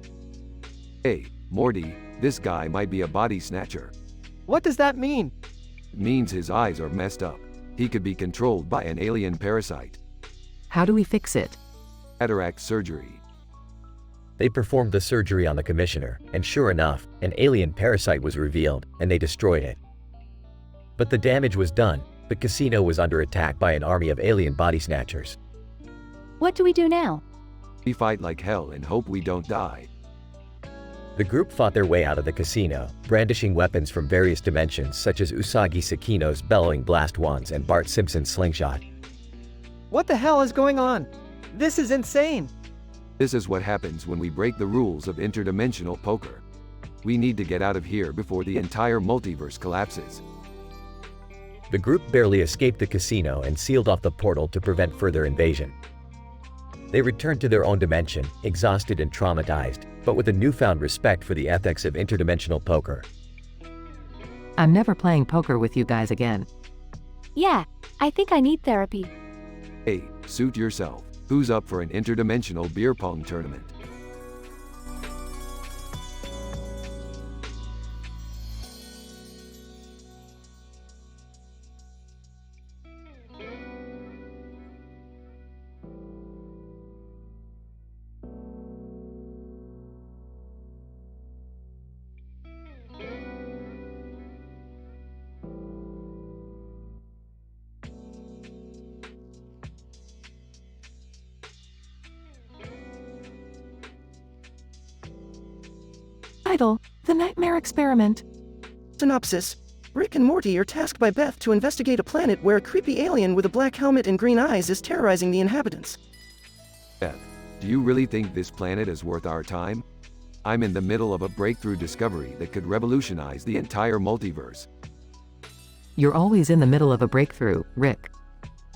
Hey, Morty, this guy might be a body snatcher. What does that mean? It means his eyes are messed up. He could be controlled by an alien parasite. How do we fix it? Cataract surgery. They performed the surgery on the commissioner, and sure enough, an alien parasite was revealed, and they destroyed it. But the damage was done. The casino was under attack by an army of alien body snatchers. What do we do now? We fight like hell and hope we don't die. The group fought their way out of the casino, brandishing weapons from various dimensions such as Usagi Sakino's bellowing blast wands and Bart Simpson's slingshot. What the hell is going on? This is insane! This is what happens when we break the rules of interdimensional poker. We need to get out of here before the entire multiverse collapses. The group barely escaped the casino and sealed off the portal to prevent further invasion. They returned to their own dimension, exhausted and traumatized, but with a newfound respect for the ethics of interdimensional poker. I'm never playing poker with you guys again. Yeah, I think I need therapy. Hey, suit yourself. Who's up for an interdimensional beer pong tournament? Title: The Nightmare Experiment. Synopsis. Rick and Morty are tasked by Beth to investigate a planet where a creepy alien with a black helmet and green eyes is terrorizing the inhabitants. Beth, do you really think this planet is worth our time? I'm in the middle of a breakthrough discovery that could revolutionize the entire multiverse. You're always in the middle of a breakthrough, Rick.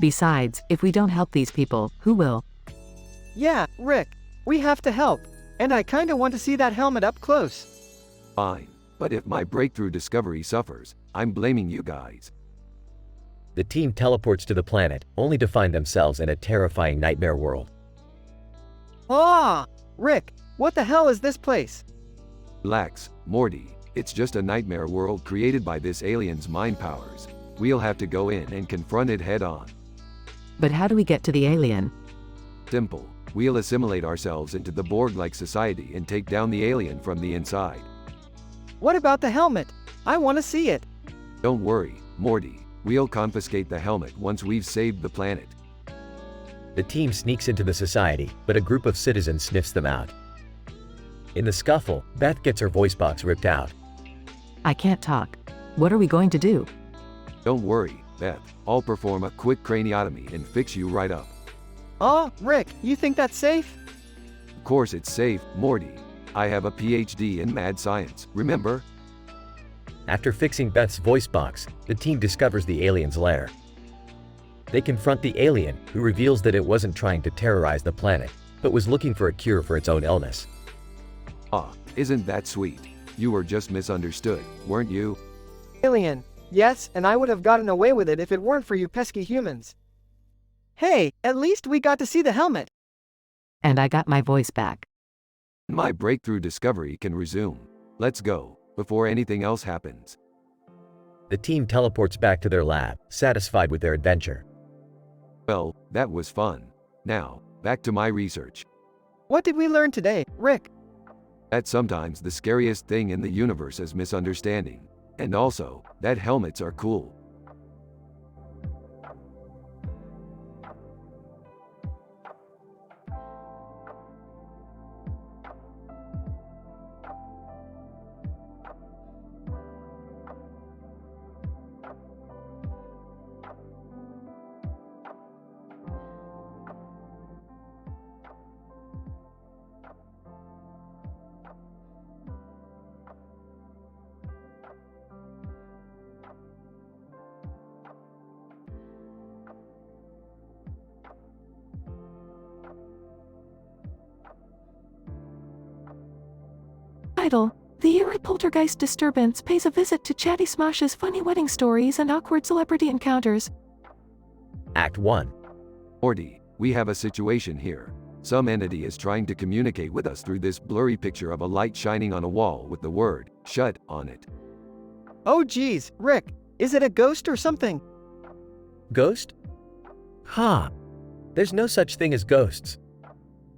Besides, if we don't help these people, who will? Yeah, Rick, we have to help. And I kinda want to see that helmet up close. Fine, but if my breakthrough discovery suffers, I'm blaming you guys. The team teleports to the planet, only to find themselves in a terrifying nightmare world. Ah! Rick, what the hell is this place? Relax, Morty. It's just a nightmare world created by this alien's mind powers. We'll have to go in and confront it head on. But how do we get to the alien? Simple. We'll assimilate ourselves into the Borg-like society and take down the alien from the inside. What about the helmet? I want to see it. Don't worry, Morty. We'll confiscate the helmet once we've saved the planet. The team sneaks into the society, but a group of citizens sniffs them out. In the scuffle, Beth gets her voice box ripped out. I can't talk. What are we going to do? Don't worry, Beth. I'll perform a quick craniotomy and fix you right up. Oh, Rick, you think that's safe? Of course it's safe, Morty. I have a PhD in mad science, remember? After fixing Beth's voice box, the team discovers the alien's lair. They confront the alien, who reveals that it wasn't trying to terrorize the planet, but was looking for a cure for its own illness. Ah, isn't that sweet? You were just misunderstood, weren't you? Alien. Yes, and I would have gotten away with it if it weren't for you pesky humans. Hey, at least we got to see the helmet. And I got my voice back. My breakthrough discovery can resume. Let's go, before anything else happens. The team teleports back to their lab, satisfied with their adventure. Well, that was fun. Now, back to my research. What did we learn today, Rick? That sometimes the scariest thing in the universe is misunderstanding. And also, that helmets are cool. Title: The eerie poltergeist disturbance pays a visit to Chatty Smosh's funny wedding stories and awkward celebrity encounters. Act 1. Morty, we have a situation here. Some entity is trying to communicate with us through this blurry picture of a light shining on a wall with the word, shut, on it. Oh geez, Rick, is it a ghost or something? Ghost? Ha! There's no such thing as ghosts.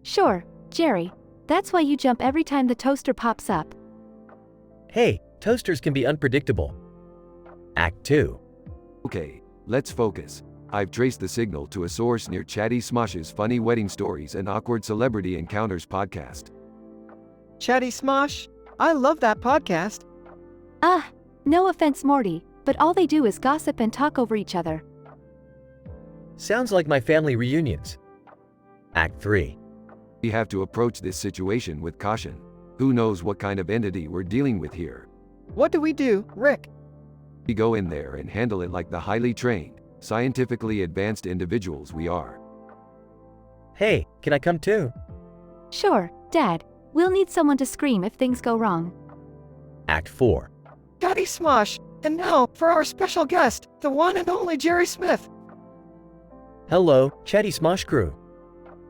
Sure, Jerry. That's why you jump every time the toaster pops up. Hey, toasters can be unpredictable. Act 2. Okay, let's focus. I've traced the signal to a source near Chatty Smosh's Funny Wedding Stories and Awkward Celebrity Encounters podcast. Chatty Smosh? I love that podcast. No offense, Morty, but all they do is gossip and talk over each other. Sounds like my family reunions. Act 3. We have to approach this situation with caution. Who knows what kind of entity we're dealing with here? What do we do, Rick? We go in there and handle it like the highly trained, scientifically advanced individuals we are. Hey, can I come too? Sure, Dad. We'll need someone to scream if things go wrong. Act 4. Chatty Smosh, and now for our special guest, the one and only Jerry Smith. Hello, Chatty Smosh crew.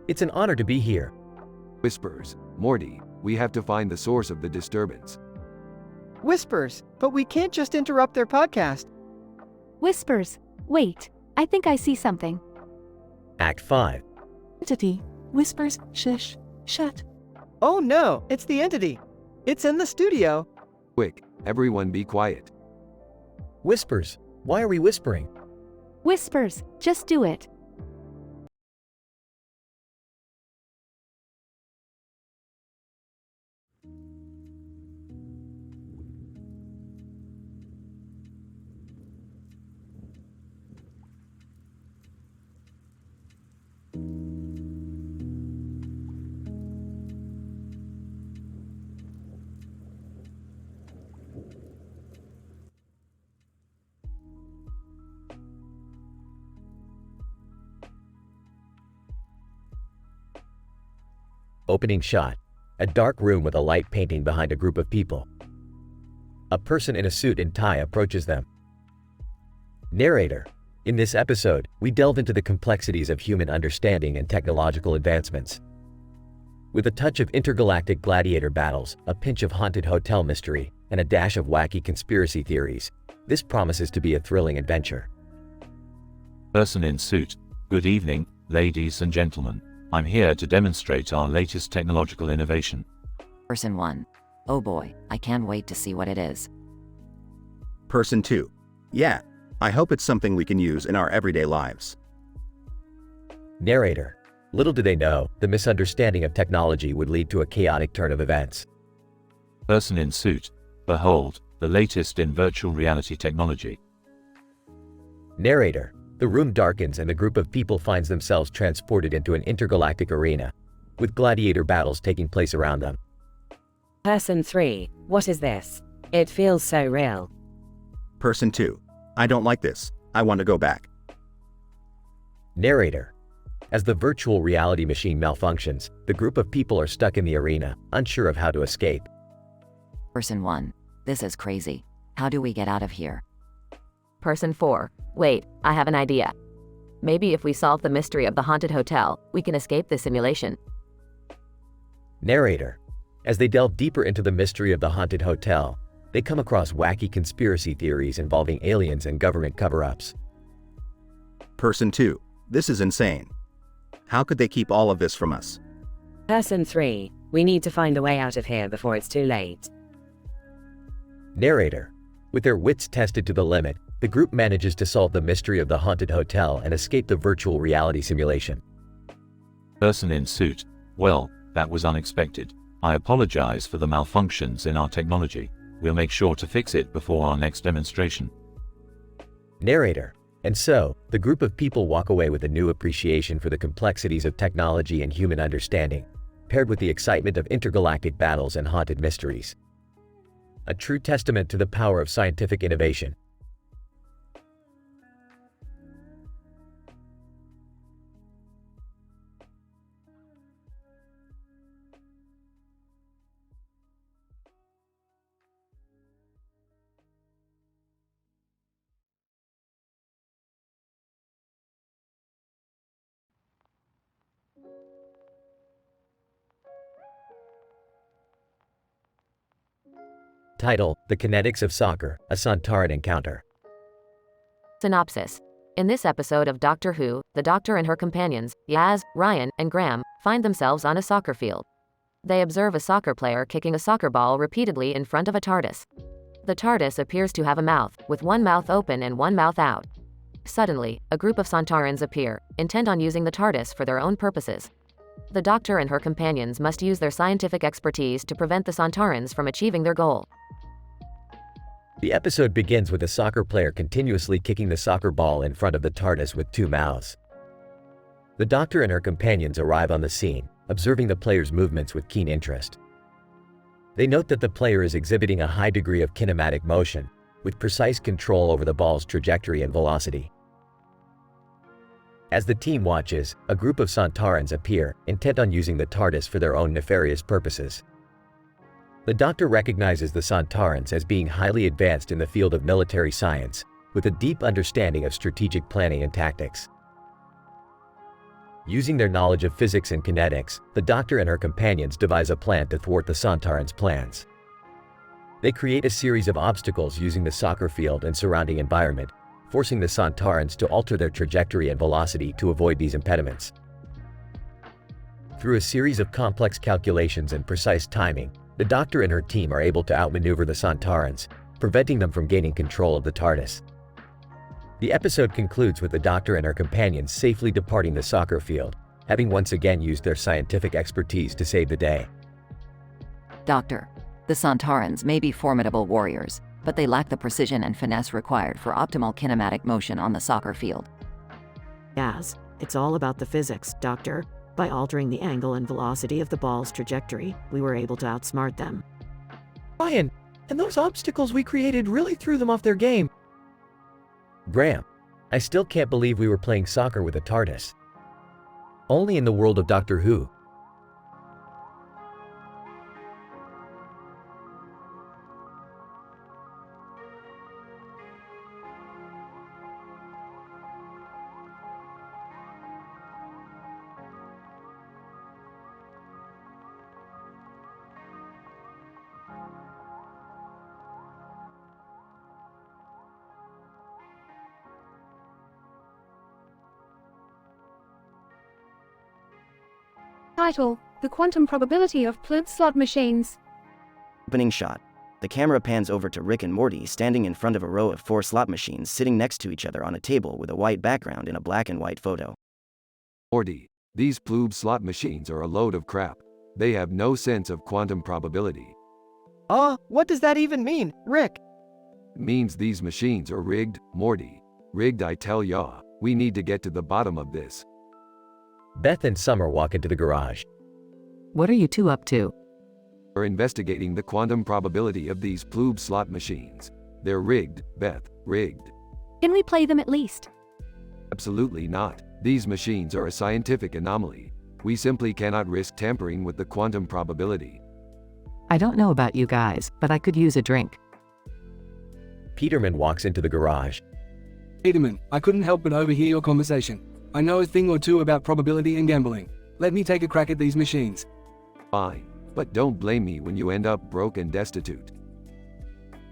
It's an honor to be here. Whispers, Morty, we have to find the source of the disturbance. Whispers, but we can't just interrupt their podcast. Whispers. Wait, I think I see something. Act 5. Entity. Whispers, shush, shut. Oh no, it's the entity. It's in the studio. Quick, everyone be quiet. Whispers. Why are we whispering? Whispers, just do it. Opening shot. A dark room with a light painting behind a group of people. A person in a suit and tie approaches them. Narrator. In this episode, we delve into the complexities of human understanding and technological advancements. With a touch of intergalactic gladiator battles, a pinch of haunted hotel mystery, and a dash of wacky conspiracy theories, this promises to be a thrilling adventure. Person in suit. Good evening, ladies and gentlemen. I'm here to demonstrate our latest technological innovation. Person 1. Oh boy, I can't wait to see what it is. Person 2. Yeah, I hope it's something we can use in our everyday lives. Narrator. Little do they know, the misunderstanding of technology would lead to a chaotic turn of events. Person in suit. Behold, the latest in virtual reality technology. Narrator. The room darkens and a group of people finds themselves transported into an intergalactic arena, with gladiator battles taking place around them. Person 3. What is this? It feels so real. Person 2. I don't like this. I want to go back. Narrator. As the virtual reality machine malfunctions, the group of people are stuck in the arena, unsure of how to escape. Person 1. This is crazy. How do we get out of here? Person 4. Wait, I have an idea. Maybe if we solve the mystery of the haunted hotel, we can escape the simulation. Narrator. As they delve deeper into the mystery of the haunted hotel, they come across wacky conspiracy theories involving aliens and government cover-ups. Person 2. This is insane. How could they keep all of this from us? Person 3. We need to find a way out of here before it's too late. Narrator. With their wits tested to the limit, the group manages to solve the mystery of the haunted hotel and escape the virtual reality simulation. Person in suit. Well, that was unexpected. I apologize for the malfunctions in our technology. We'll make sure to fix it before our next demonstration. Narrator. And so, the group of people walk away with a new appreciation for the complexities of technology and human understanding, paired with the excitement of intergalactic battles and haunted mysteries. A true testament to the power of scientific innovation. Title: The Kinetics of Soccer, a Sontaran Encounter. Synopsis. In this episode of Doctor Who, the Doctor and her companions, Yaz, Ryan, and Graham, find themselves on a soccer field. They observe a soccer player kicking a soccer ball repeatedly in front of a TARDIS. The TARDIS appears to have a mouth, with one mouth open and one mouth out. Suddenly, a group of Sontarans appear, intent on using the TARDIS for their own purposes. The Doctor and her companions must use their scientific expertise to prevent the Sontarans from achieving their goal. The episode begins with a soccer player continuously kicking the soccer ball in front of the TARDIS with two mouths. The Doctor and her companions arrive on the scene, observing the player's movements with keen interest. They note that the player is exhibiting a high degree of kinematic motion, with precise control over the ball's trajectory and velocity. As the team watches, a group of Sontarans appear, intent on using the TARDIS for their own nefarious purposes. The Doctor recognizes the Sontarans as being highly advanced in the field of military science, with a deep understanding of strategic planning and tactics. Using their knowledge of physics and kinetics, the Doctor and her companions devise a plan to thwart the Sontarans' plans. They create a series of obstacles using the soccer field and surrounding environment, forcing the Sontarans to alter their trajectory and velocity to avoid these impediments. Through a series of complex calculations and precise timing, the Doctor and her team are able to outmaneuver the Sontarans, preventing them from gaining control of the TARDIS. The episode concludes with the Doctor and her companions safely departing the soccer field, having once again used their scientific expertise to save the day. Doctor, the Sontarans may be formidable warriors, but they lack the precision and finesse required for optimal kinematic motion on the soccer field. Yaz, it's all about the physics, Doctor. By altering the angle and velocity of the ball's trajectory, we were able to outsmart them. Ryan, and those obstacles we created really threw them off their game. Graham, I still can't believe we were playing soccer with a TARDIS. Only in the world of Doctor Who. Title: The Quantum Probability of Ploob Slot Machines. Opening shot. The camera pans over to Rick and Morty standing in front of a row of 4 slot machines sitting next to each other on a table with a white background in a black and white photo. Morty, these ploob slot machines are a load of crap. They have no sense of quantum probability. What does that even mean, Rick? It means these machines are rigged, Morty. Rigged, I tell ya. We need to get to the bottom of this. Beth and Summer walk into the garage. What are you two up to? We're investigating the quantum probability of these ploob slot machines. They're rigged, Beth, rigged. Can we play them at least? Absolutely not. These machines are a scientific anomaly. We simply cannot risk tampering with the quantum probability. I don't know about you guys, but I could use a drink. Peterman walks into the garage. Peterman, I couldn't help but overhear your conversation. I know a thing or two about probability and gambling. Let me take a crack at these machines. Fine, but don't blame me when you end up broke and destitute.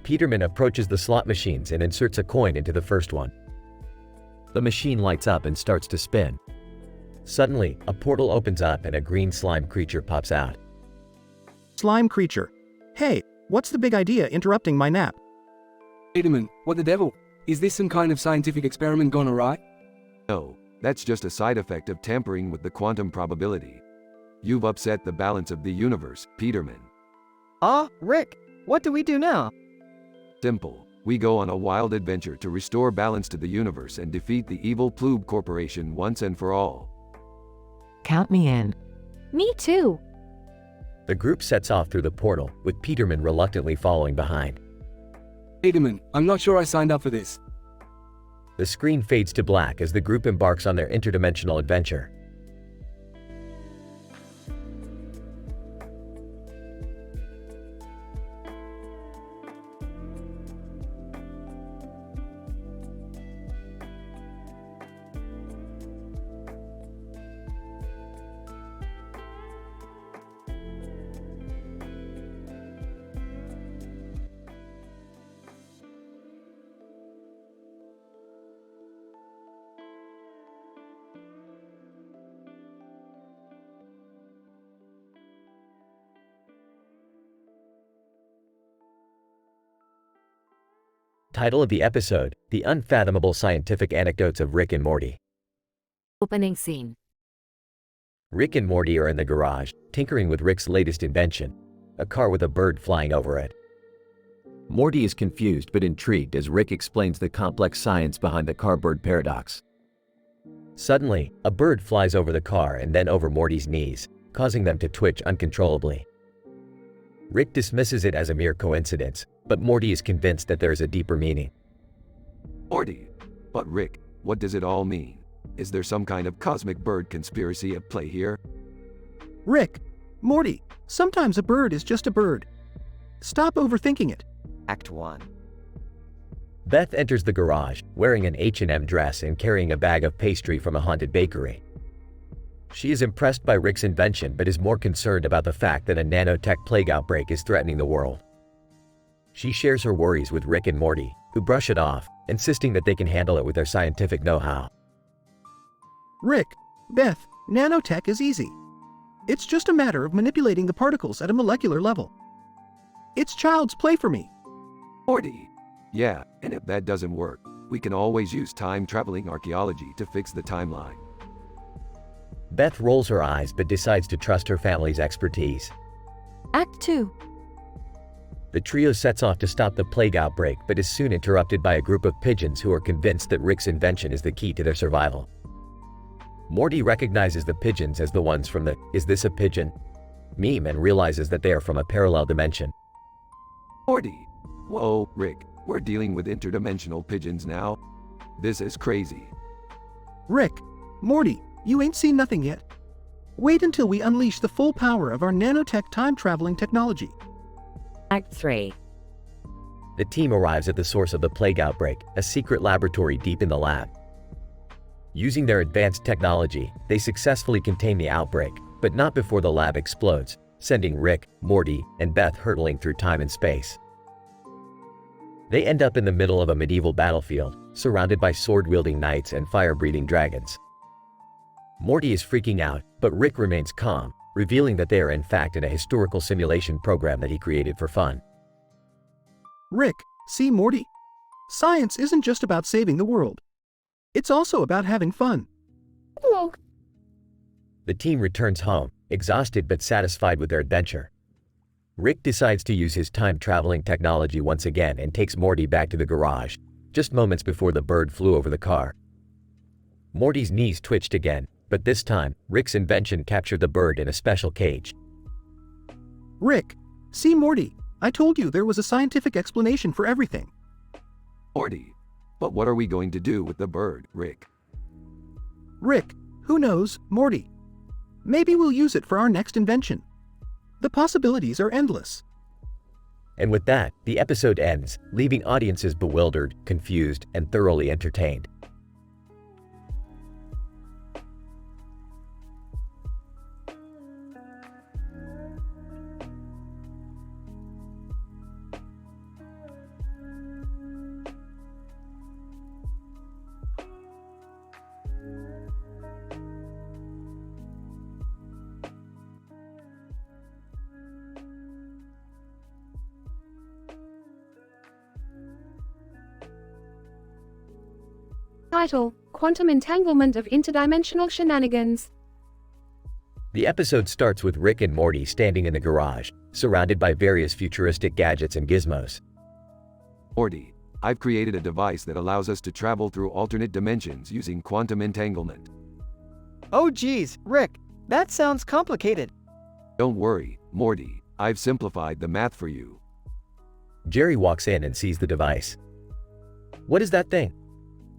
Peterman approaches the slot machines and inserts a coin into the first one. The machine lights up and starts to spin. Suddenly, a portal opens up and a green slime creature pops out. Slime creature. Hey, what's the big idea interrupting my nap? Peterman, what the devil? Is this some kind of scientific experiment gone awry? No, that's just a side effect of tampering with the quantum probability. You've upset the balance of the universe, Peterman. Rick, what do we do now? Simple. We go on a wild adventure to restore balance to the universe and defeat the evil Ploob Corporation once and for all. Count me in. Me too. The group sets off through the portal, with Peterman reluctantly following behind. Peterman, I'm not sure I signed up for this. The screen fades to black as the group embarks on their interdimensional adventure. Title of the episode, The Unfathomable Scientific Anecdotes of Rick and Morty. Opening scene. Rick and Morty are in the garage, tinkering with Rick's latest invention, a car with a bird flying over it. Morty is confused but intrigued as Rick explains the complex science behind the car-bird paradox. Suddenly, a bird flies over the car and then over Morty's knees, causing them to twitch uncontrollably. Rick dismisses it as a mere coincidence, but Morty is convinced that there is a deeper meaning. Morty. But Rick, what does it all mean? Is there some kind of cosmic bird conspiracy at play here? Rick, Morty, sometimes a bird is just a bird. Stop overthinking it. Act 1. Beth enters the garage, wearing an H&M dress and carrying a bag of pastry from a haunted bakery. She is impressed by Rick's invention but is more concerned about the fact that a nanotech plague outbreak is threatening the world. She shares her worries with Rick and Morty, who brush it off, insisting that they can handle it with their scientific know-how. Rick, Beth, nanotech is easy. It's just a matter of manipulating the particles at a molecular level. It's child's play for me. Morty. Yeah, and if that doesn't work, we can always use time-traveling archaeology to fix the timeline. Beth rolls her eyes but decides to trust her family's expertise. Act 2. The trio sets off to stop the plague outbreak but is soon interrupted by a group of pigeons who are convinced that Rick's invention is the key to their survival. Morty recognizes the pigeons as the ones from the "Is this a pigeon?" meme and realizes that they are from a parallel dimension. Morty. Whoa, Rick, we're dealing with interdimensional pigeons now? This is crazy. Rick, Morty, you ain't seen nothing yet. Wait until we unleash the full power of our nanotech time-traveling technology. Act 3. The team arrives at the source of the plague outbreak, a secret laboratory deep in the lab. Using their advanced technology, they successfully contain the outbreak, but not before the lab explodes, sending Rick, Morty, and Beth hurtling through time and space. They end up in the middle of a medieval battlefield, surrounded by sword-wielding knights and fire-breathing dragons. Morty is freaking out, but Rick remains calm, revealing that they are in fact in a historical simulation program that he created for fun. Rick, see Morty? Science isn't just about saving the world. It's also about having fun. Hello. The team returns home, exhausted but satisfied with their adventure. Rick decides to use his time-traveling technology once again and takes Morty back to the garage, just moments before the bird flew over the car. Morty's knees twitched again, but this time, Rick's invention captured the bird in a special cage. Rick, see Morty, I told you there was a scientific explanation for everything. Morty. But what are we going to do with the bird, Rick? Rick, who knows, Morty? Maybe we'll use it for our next invention. The possibilities are endless. And with that, the episode ends, leaving audiences bewildered, confused, and thoroughly entertained. Title: Quantum Entanglement of Interdimensional Shenanigans. The episode starts with Rick and Morty standing in the garage, surrounded by various futuristic gadgets and gizmos. Morty, I've created a device that allows us to travel through alternate dimensions using quantum entanglement. Oh geez, Rick, that sounds complicated. Don't worry, Morty, I've simplified the math for you. Jerry walks in and sees the device. What is that thing?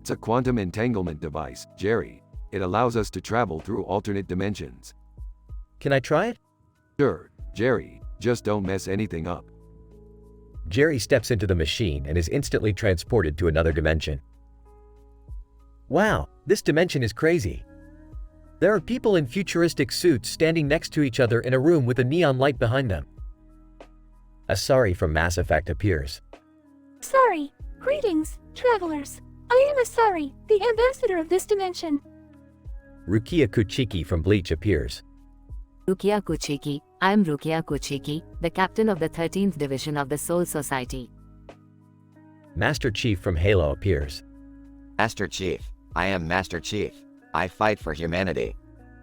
It's a quantum entanglement device, Jerry. It allows us to travel through alternate dimensions. Can I try it? Sure, Jerry, just don't mess anything up. Jerry steps into the machine and is instantly transported to another dimension. Wow, this dimension is crazy. There are people in futuristic suits standing next to each other in a room with a neon light behind them. Asari from Mass Effect appears. Sorry. Greetings, travelers. I am Asari, the ambassador of this dimension. Rukia Kuchiki from Bleach appears. Rukia Kuchiki, I am Rukia Kuchiki, the captain of the 13th Division of the Soul Society. Master Chief from Halo appears. Master Chief, I am Master Chief. I fight for humanity.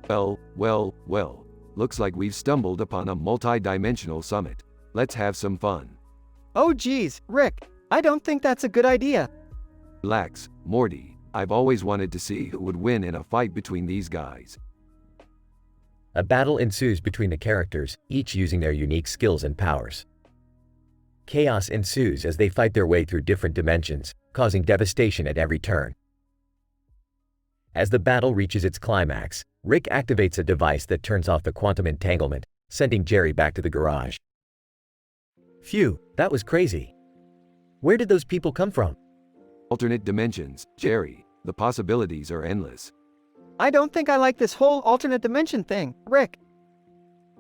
Well. Looks like we've stumbled upon a multi-dimensional summit. Let's have some fun. Oh geez, Rick, I don't think that's a good idea. Relax, Morty. I've always wanted to see who would win in a fight between these guys. A battle ensues between the characters, each using their unique skills and powers. Chaos ensues as they fight their way through different dimensions, causing devastation at every turn. As the battle reaches its climax, Rick activates a device that turns off the quantum entanglement, sending Jerry back to the garage. Phew, that was crazy. Where did those people come from? Alternate dimensions, Jerry. The possibilities are endless. I don't think I like this whole alternate dimension thing, Rick.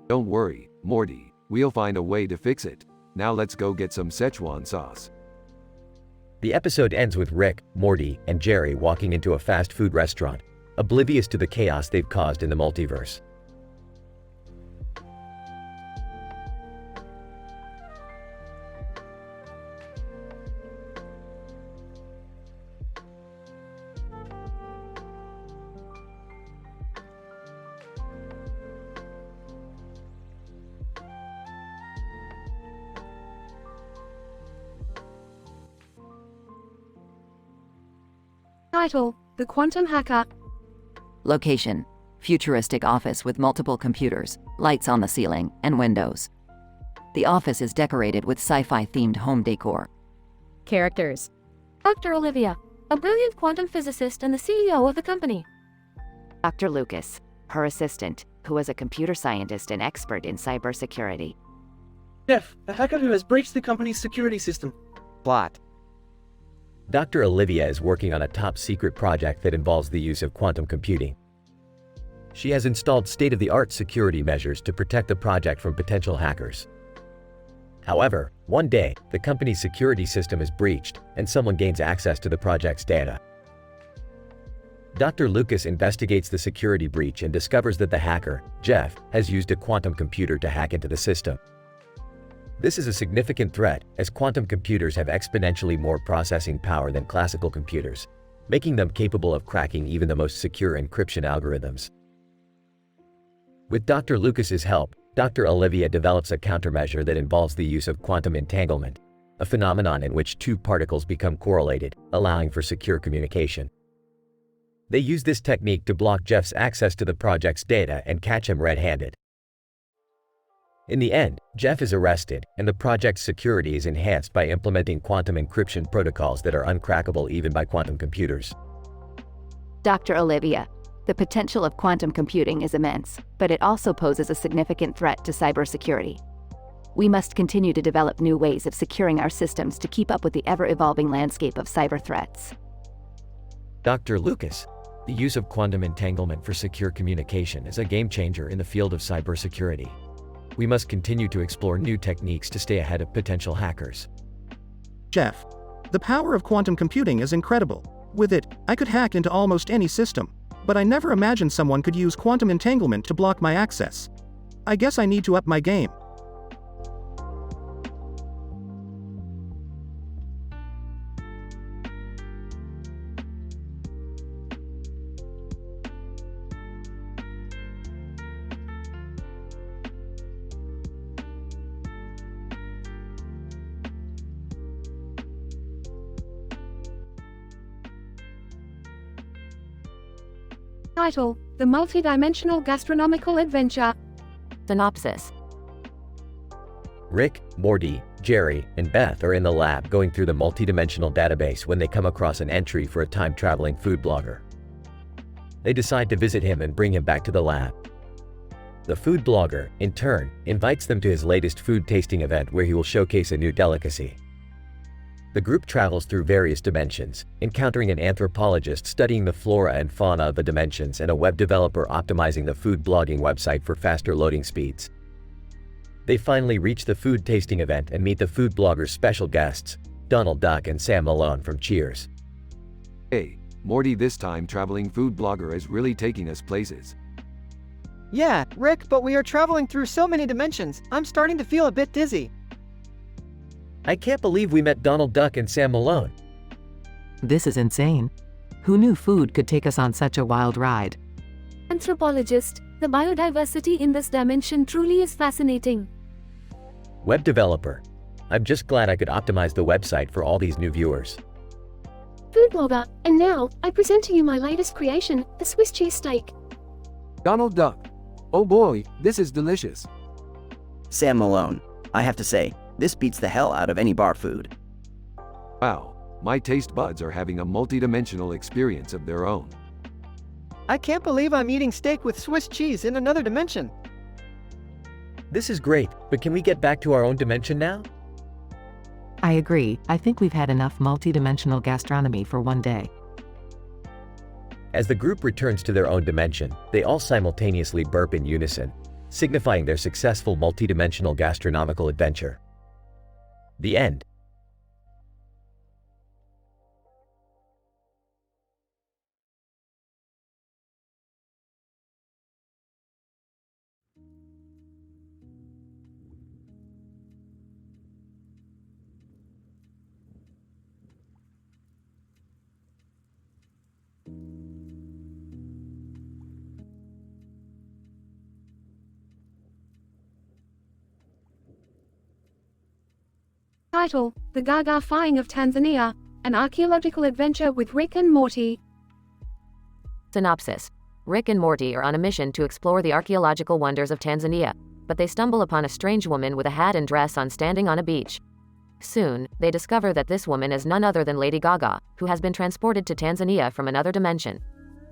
Don't worry, Morty. We'll find a way to fix it. Now let's go get some Szechuan sauce. The episode ends with Rick, Morty, and Jerry walking into a fast food restaurant, oblivious to the chaos they've caused in the multiverse. Title: The Quantum Hacker. Location: futuristic office with multiple computers, lights on the ceiling, and windows. The office is decorated with sci-fi themed home decor. Characters: Dr. Olivia, a brilliant quantum physicist and the CEO of the company. Dr. Lucas, her assistant, who is a computer scientist and expert in cybersecurity. Jeff, a hacker who has breached the company's security system. Plot: Dr. Olivia is working on a top-secret project that involves the use of quantum computing. She has installed state-of-the-art security measures to protect the project from potential hackers. However, one day, the company's security system is breached, and someone gains access to the project's data. Dr. Lucas investigates the security breach and discovers that the hacker, Jeff, has used a quantum computer to hack into the system. This is a significant threat, as quantum computers have exponentially more processing power than classical computers, making them capable of cracking even the most secure encryption algorithms. With Dr. Lucas's help, Dr. Olivia develops a countermeasure that involves the use of quantum entanglement, a phenomenon in which two particles become correlated, allowing for secure communication. They use this technique to block Jeff's access to the project's data and catch him red-handed. In the end, Jeff is arrested, and the project's security is enhanced by implementing quantum encryption protocols that are uncrackable even by quantum computers. Dr. Olivia, the potential of quantum computing is immense, but it also poses a significant threat to cybersecurity. We must continue to develop new ways of securing our systems to keep up with the ever-evolving landscape of cyber threats. Dr. Lucas, the use of quantum entanglement for secure communication is a game-changer in the field of cybersecurity. We must continue to explore new techniques to stay ahead of potential hackers. Jeff, the power of quantum computing is incredible. With it, I could hack into almost any system, but I never imagined someone could use quantum entanglement to block my access. I guess I need to up my game. Title: The Multidimensional Gastronomical Adventure. Synopsis: Rick, Morty, Jerry, and Beth are in the lab going through the multidimensional database when they come across an entry for a time-traveling food blogger. They decide to visit him and bring him back to the lab. The food blogger, in turn, invites them to his latest food tasting event where he will showcase a new delicacy. The group travels through various dimensions, encountering an anthropologist studying the flora and fauna of the dimensions and a web developer optimizing the food blogging website for faster loading speeds. They finally reach the food tasting event and meet the food blogger's special guests, Donald Duck and Sam Malone from Cheers. Hey, Morty, this time traveling food blogger is really taking us places. Yeah, Rick, but we are traveling through so many dimensions, I'm starting to feel a bit dizzy. I can't believe we met Donald Duck and Sam Malone. This is insane. Who knew food could take us on such a wild ride? Anthropologist, the biodiversity in this dimension truly is fascinating. Web developer. I'm just glad I could optimize the website for all these new viewers. Food blogger, and now, I present to you my latest creation, the Swiss cheese steak. Donald Duck. Oh boy, this is delicious. Sam Malone. I have to say, this beats the hell out of any bar food. Wow, my taste buds are having a multidimensional experience of their own. I can't believe I'm eating steak with Swiss cheese in another dimension. This is great, but can we get back to our own dimension now? I agree. I think we've had enough multi-dimensional gastronomy for one day. As the group returns to their own dimension, they all simultaneously burp in unison, signifying their successful multidimensional gastronomical adventure. The end. Title, The Gaga Flying of Tanzania, an archaeological adventure with Rick and Morty. Synopsis. Rick and Morty are on a mission to explore the archaeological wonders of Tanzania, but they stumble upon a strange woman with a hat and dress standing on a beach. Soon, they discover that this woman is none other than Lady Gaga, who has been transported to Tanzania from another dimension.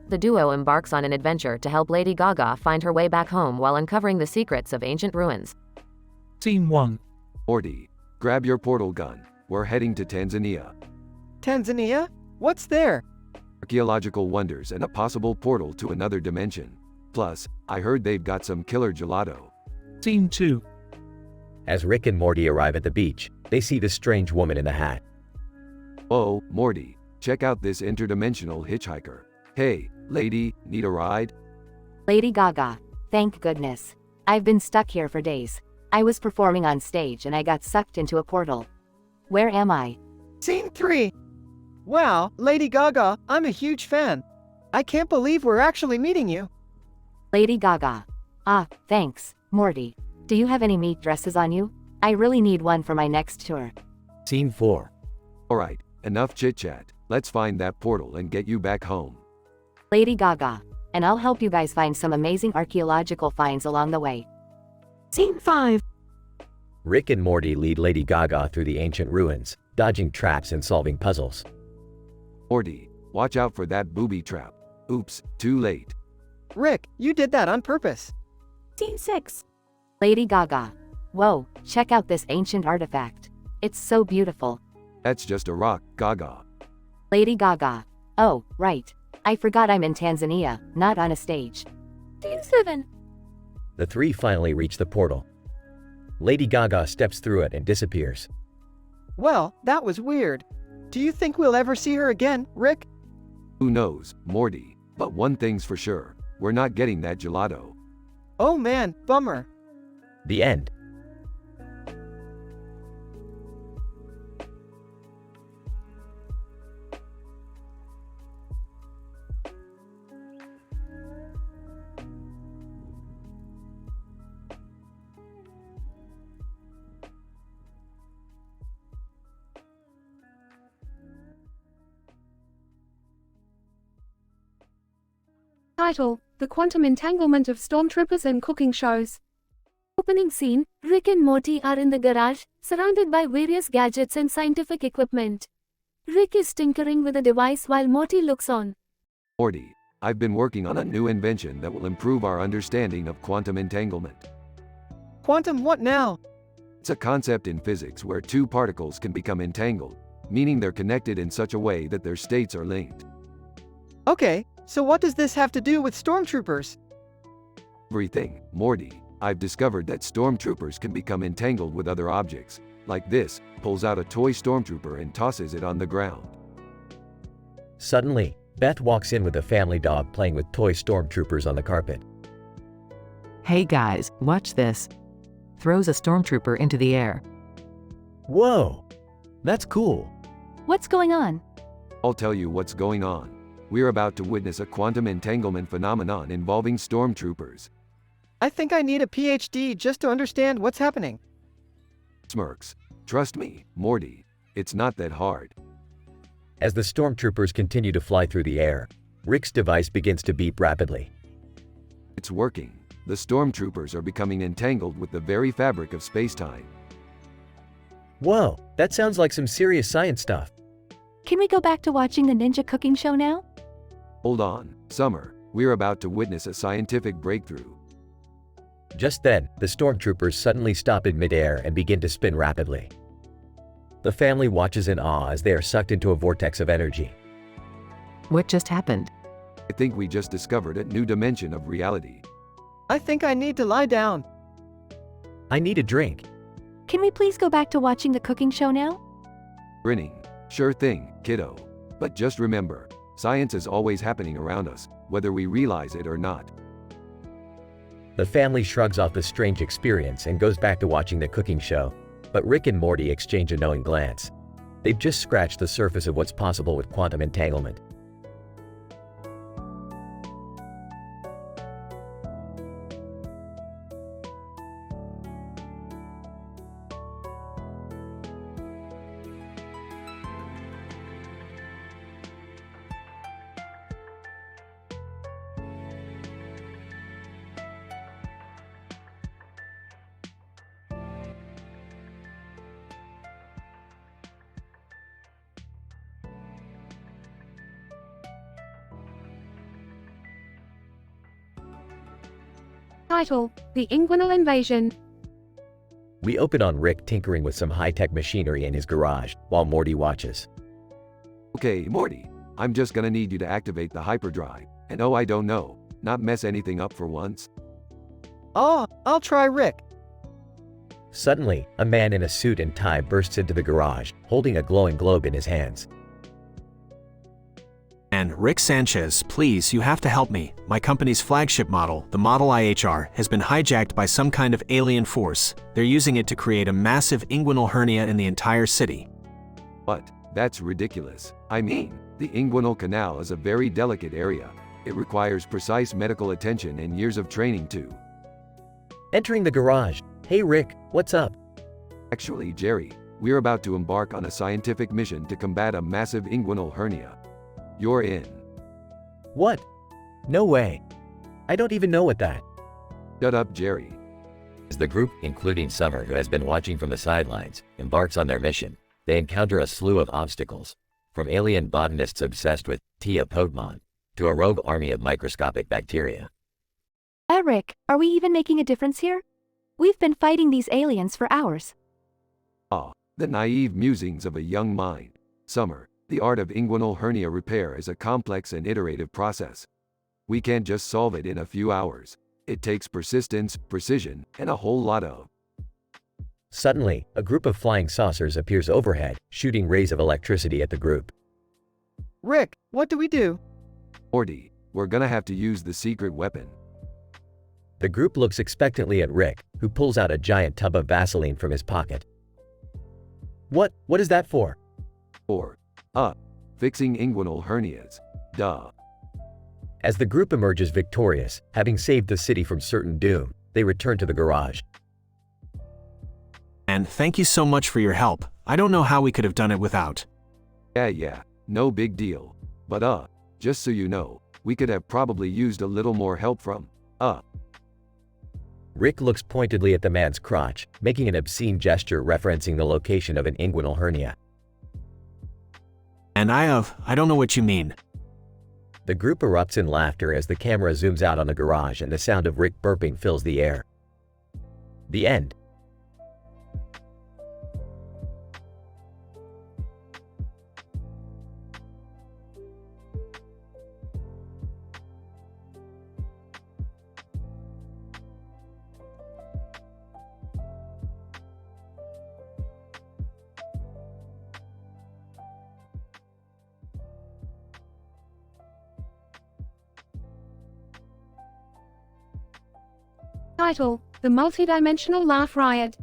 The duo embarks on an adventure to help Lady Gaga find her way back home while uncovering the secrets of ancient ruins. Scene 1. Morty, grab your portal gun. We're heading to Tanzania. Tanzania? What's there? Archaeological wonders and a possible portal to another dimension. Plus, I heard they've got some killer gelato. Scene 2. As Rick and Morty arrive at the beach, they see the strange woman in the hat. Oh, Morty, check out this interdimensional hitchhiker. Hey, lady, need a ride? Lady Gaga. Thank goodness. I've been stuck here for days. I was performing on stage and I got sucked into a portal. Where am I? Scene 3. Wow, Lady Gaga, I'm a huge fan. I can't believe we're actually meeting you. Lady Gaga. Ah, thanks, Morty. Do you have any meat dresses on you? I really need one for my next tour. Scene 4. Alright, enough chit-chat. Let's find that portal and get you back home. Lady Gaga. And I'll help you guys find some amazing archaeological finds along the way. Scene 5. Rick and Morty lead Lady Gaga through the ancient ruins, dodging traps and solving puzzles. Morty, watch out for that booby trap. Oops, too late. Rick, you did that on purpose. Scene 6. Lady Gaga. Whoa, check out this ancient artifact. It's so beautiful. That's just a rock, Gaga. Lady Gaga. Oh, right. I forgot I'm in Tanzania, not on a stage. Scene 7. The three finally reach the portal. Lady Gaga steps through it and disappears. Well, that was weird. Do you think we'll ever see her again, Rick? Who knows, Morty, but one thing's for sure. We're not getting that gelato. Oh man, bummer. The end. Title, The Quantum Entanglement of Stormtroopers and Cooking Shows. Opening scene, Rick and Morty are in the garage, surrounded by various gadgets and scientific equipment. Rick is tinkering with a device while Morty looks on. Morty, I've been working on a new invention that will improve our understanding of quantum entanglement. Quantum what now? It's a concept in physics where two particles can become entangled, meaning they're connected in such a way that their states are linked. Okay, so what does this have to do with stormtroopers? Everything, Morty. I've discovered that stormtroopers can become entangled with other objects, like this, pulls out a toy stormtrooper and tosses it on the ground. Suddenly, Beth walks in with a family dog playing with toy stormtroopers on the carpet. Hey guys, watch this. Throws a stormtrooper into the air. Whoa! That's cool. What's going on? I'll tell you what's going on. We're about to witness a quantum entanglement phenomenon involving stormtroopers. I think I need a PhD just to understand what's happening. Smirks. Trust me, Morty. It's not that hard. As the stormtroopers continue to fly through the air, Rick's device begins to beep rapidly. It's working. The stormtroopers are becoming entangled with the very fabric of space-time. Whoa, that sounds like some serious science stuff. Can we go back to watching the ninja cooking show now? Hold on, Summer. We're about to witness a scientific breakthrough. Just then, the stormtroopers suddenly stop in midair and begin to spin rapidly. The family watches in awe as they are sucked into a vortex of energy. What just happened? I think we just discovered a new dimension of reality. I think I need to lie down. I need a drink. Can we please go back to watching the cooking show now? Grinning. Sure thing, kiddo. But just remember, science is always happening around us, whether we realize it or not. The family shrugs off the strange experience and goes back to watching the cooking show, but Rick and Morty exchange a knowing glance. They've just scratched the surface of what's possible with quantum entanglement. Title: The Inguinal Invasion. We open on Rick tinkering with some high-tech machinery in his garage, while Morty watches. Okay, Morty. I'm just gonna need you to activate the hyperdrive. And oh, I don't know, not mess anything up for once. Oh, I'll try Rick. Suddenly, a man in a suit and tie bursts into the garage, holding a glowing globe in his hands. And Rick Sanchez, please, you have to help me. My company's flagship model, the Model IHR, has been hijacked by some kind of alien force. They're using it to create a massive inguinal hernia in the entire city. But that's ridiculous. I mean, the inguinal canal is a very delicate area. It requires precise medical attention and years of training too. Entering the garage. Hey Rick, what's up? Actually, Jerry, we're about to embark on a scientific mission to combat a massive inguinal hernia. You're in. What? No way. I don't even know what that. Shut up, Jerry. As the group, including Summer, who has been watching from the sidelines, embarks on their mission, they encounter a slew of obstacles, from alien botanists obsessed with Tia Pokemon to a rogue army of microscopic bacteria. Rick, are we even making a difference here? We've been fighting these aliens for hours. Ah, the naive musings of a young mind. Summer, the art of inguinal hernia repair is a complex and iterative process. We can't just solve it in a few hours. It takes persistence, precision, and a whole lot of. Suddenly, a group of flying saucers appears overhead, shooting rays of electricity at the group. Rick, what do we do? Morty, we're gonna have to use the secret weapon. The group looks expectantly at Rick, who pulls out a giant tub of Vaseline from his pocket. What is that for? Fixing inguinal hernias. Duh. As the group emerges victorious, having saved the city from certain doom, they return to the garage. And thank you so much for your help. I don't know how we could have done it without. Yeah, no big deal. But just so you know, we could have probably used a little more help from, Rick looks pointedly at the man's crotch, making an obscene gesture referencing the location of an inguinal hernia. And I don't know what you mean. The group erupts in laughter as the camera zooms out on the garage and the sound of Rick burping fills the air. The end. Title: The Multidimensional Laugh Riot.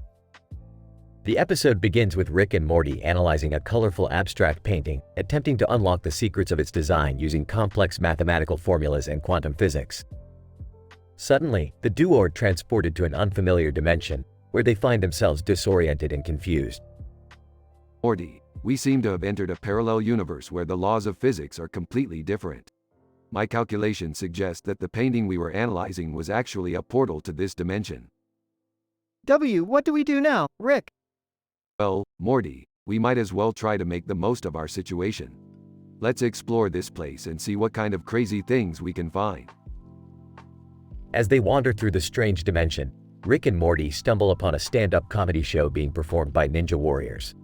The episode begins with Rick and Morty analyzing a colorful abstract painting, attempting to unlock the secrets of its design using complex mathematical formulas and quantum physics. Suddenly, the duo are transported to an unfamiliar dimension, where they find themselves disoriented and confused. Morty, we seem to have entered a parallel universe where the laws of physics are completely different. My calculations suggest that the painting we were analyzing was actually a portal to this dimension. What do we do now, Rick? Well, Morty, we might as well try to make the most of our situation. Let's explore this place and see what kind of crazy things we can find. As they wander through the strange dimension, Rick and Morty stumble upon a stand-up comedy show being performed by ninja warriors.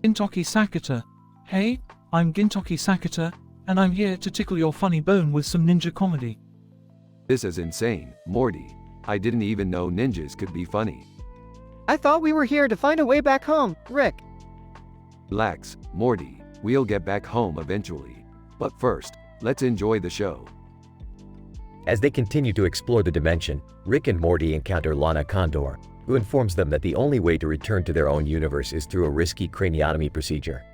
Gintoki Sakata. Hey, I'm Gintoki Sakata, and I'm here to tickle your funny bone with some ninja comedy. This is insane, Morty. I didn't even know ninjas could be funny. I thought we were here to find a way back home, Rick. Relax, Morty. We'll get back home eventually. But first, let's enjoy the show. As they continue to explore the dimension, Rick and Morty encounter Lana Condor, who informs them that the only way to return to their own universe is through a risky craniotomy procedure.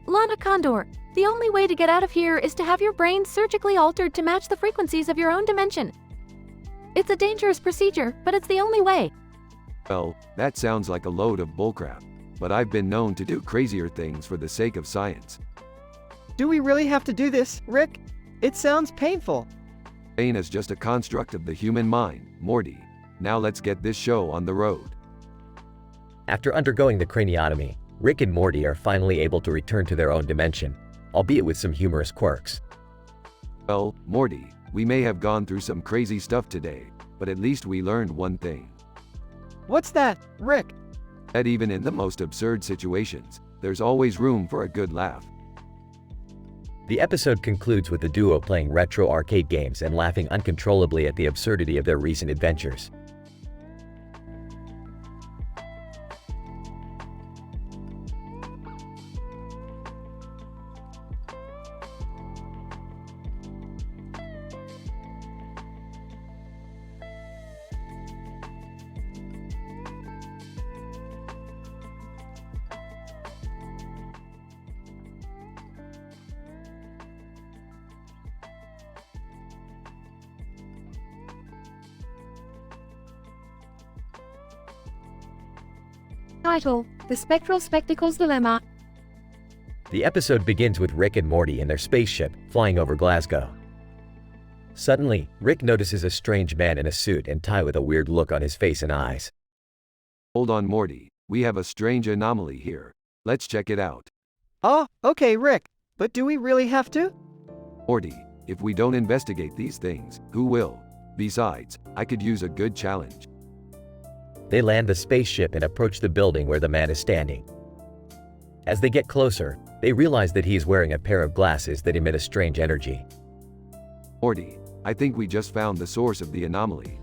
Lana Condor, the only way to get out of here is to have your brain surgically altered to match the frequencies of your own dimension. It's a dangerous procedure, but it's the only way. Well, that sounds like a load of bullcrap, but I've been known to do crazier things for the sake of science. Do we really have to do this, Rick? It sounds painful. Pain is just a construct of the human mind, Morty. Now let's get this show on the road. After undergoing the craniotomy, Rick and Morty are finally able to return to their own dimension, albeit with some humorous quirks. Well, Morty, we may have gone through some crazy stuff today, but at least we learned one thing. What's that, Rick? That even in the most absurd situations, there's always room for a good laugh. The episode concludes with the duo playing retro arcade games and laughing uncontrollably at the absurdity of their recent adventures. Title: The Spectral Spectacles Dilemma. The episode begins with Rick and Morty in their spaceship flying over Glasgow. Suddenly, Rick notices a strange man in a suit and tie with a weird look on his face and eyes. Hold on, Morty. We have a strange anomaly here. Let's check it out. Oh, okay, Rick. But do we really have to? Morty, if we don't investigate these things, who will? Besides, I could use a good challenge. They land the spaceship and approach the building where the man is standing. As they get closer, they realize that he is wearing a pair of glasses that emit a strange energy. Morty, I think we just found the source of the anomaly.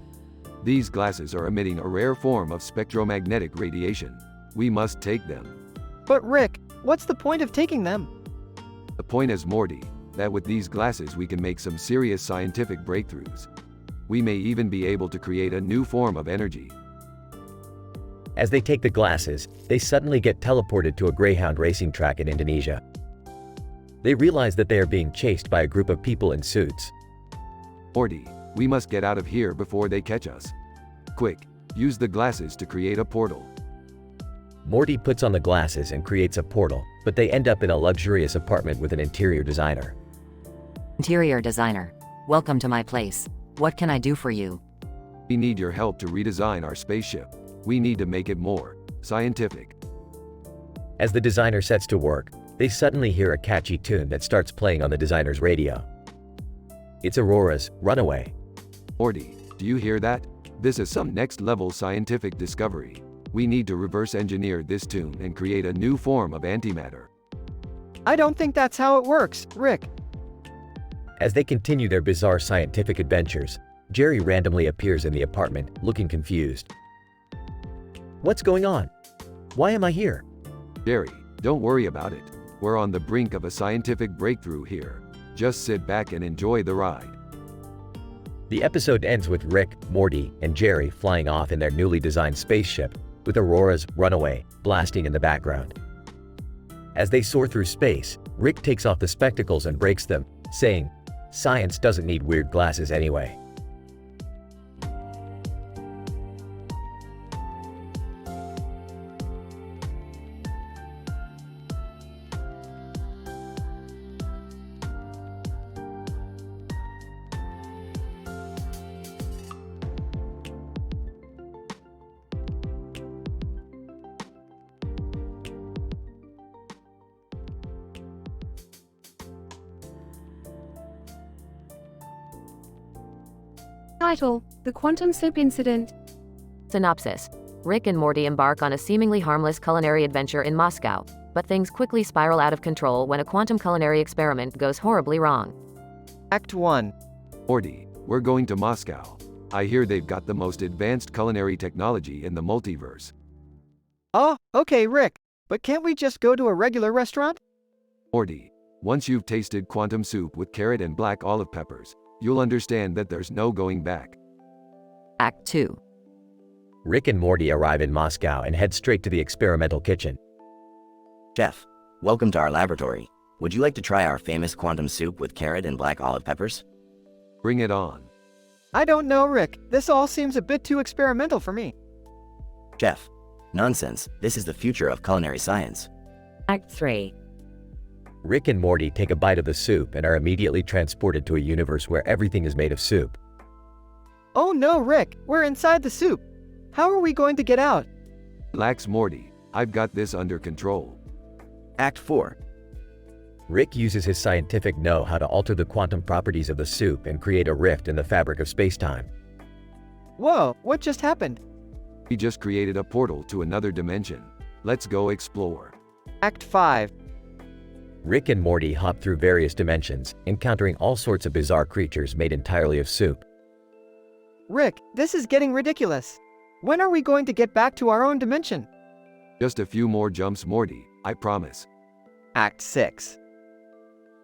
These glasses are emitting a rare form of spectromagnetic radiation. We must take them. But Rick, what's the point of taking them? The point is, Morty, that with these glasses we can make some serious scientific breakthroughs. We may even be able to create a new form of energy. As they take the glasses, they suddenly get teleported to a Greyhound racing track in Indonesia. They realize that they are being chased by a group of people in suits. Morty, we must get out of here before they catch us. Quick, use the glasses to create a portal. Morty puts on the glasses and creates a portal, but they end up in a luxurious apartment with an interior designer. Interior designer. Welcome to my place. What can I do for you? We need your help to redesign our spaceship. We need to make it more scientific. As the designer sets to work, they suddenly hear a catchy tune that starts playing on the designer's radio. It's Aurora's Runaway. Morty, do you hear that? This is some next-level scientific discovery. We need to reverse engineer this tune and create a new form of antimatter. I don't think that's how it works, Rick. As they continue their bizarre scientific adventures, Jerry randomly appears in the apartment, looking confused. What's going on? Why am I here? Jerry, don't worry about it. We're on the brink of a scientific breakthrough here. Just sit back and enjoy the ride. The episode ends with Rick, Morty, and Jerry flying off in their newly designed spaceship, with Aurora's Runaway blasting in the background. As they soar through space, Rick takes off the spectacles and breaks them, saying, "Science doesn't need weird glasses anyway." Title: The Quantum Soup Incident. Synopsis. Rick and Morty embark on a seemingly harmless culinary adventure in Moscow, but things quickly spiral out of control when a quantum culinary experiment goes horribly wrong. Act 1. Morty, we're going to Moscow. I hear they've got the most advanced culinary technology in the multiverse. Oh, okay, Rick. But can't we just go to a regular restaurant? Morty, once you've tasted quantum soup with carrot and black olive peppers, you'll understand that there's no going back. Act 2. Rick and Morty arrive in Moscow and head straight to the experimental kitchen. Chef, welcome to our laboratory. Would you like to try our famous quantum soup with carrot and black olive peppers? Bring it on. I don't know, Rick. This all seems a bit too experimental for me. Chef, nonsense. This is the future of culinary science. Act 3. Rick and Morty take a bite of the soup and are immediately transported to a universe where everything is made of soup. Oh no, Rick. We're inside the soup. How are we going to get out? Relax, Morty. I've got this under control. Act 4. Rick uses his scientific know-how to alter the quantum properties of the soup and create a rift in the fabric of space-time. Whoa, what just happened? We just created a portal to another dimension. Let's go explore. Act 5. Rick and Morty hop through various dimensions, encountering all sorts of bizarre creatures made entirely of soup. Rick, this is getting ridiculous. When are we going to get back to our own dimension? Just a few more jumps, Morty, I promise. Act 6.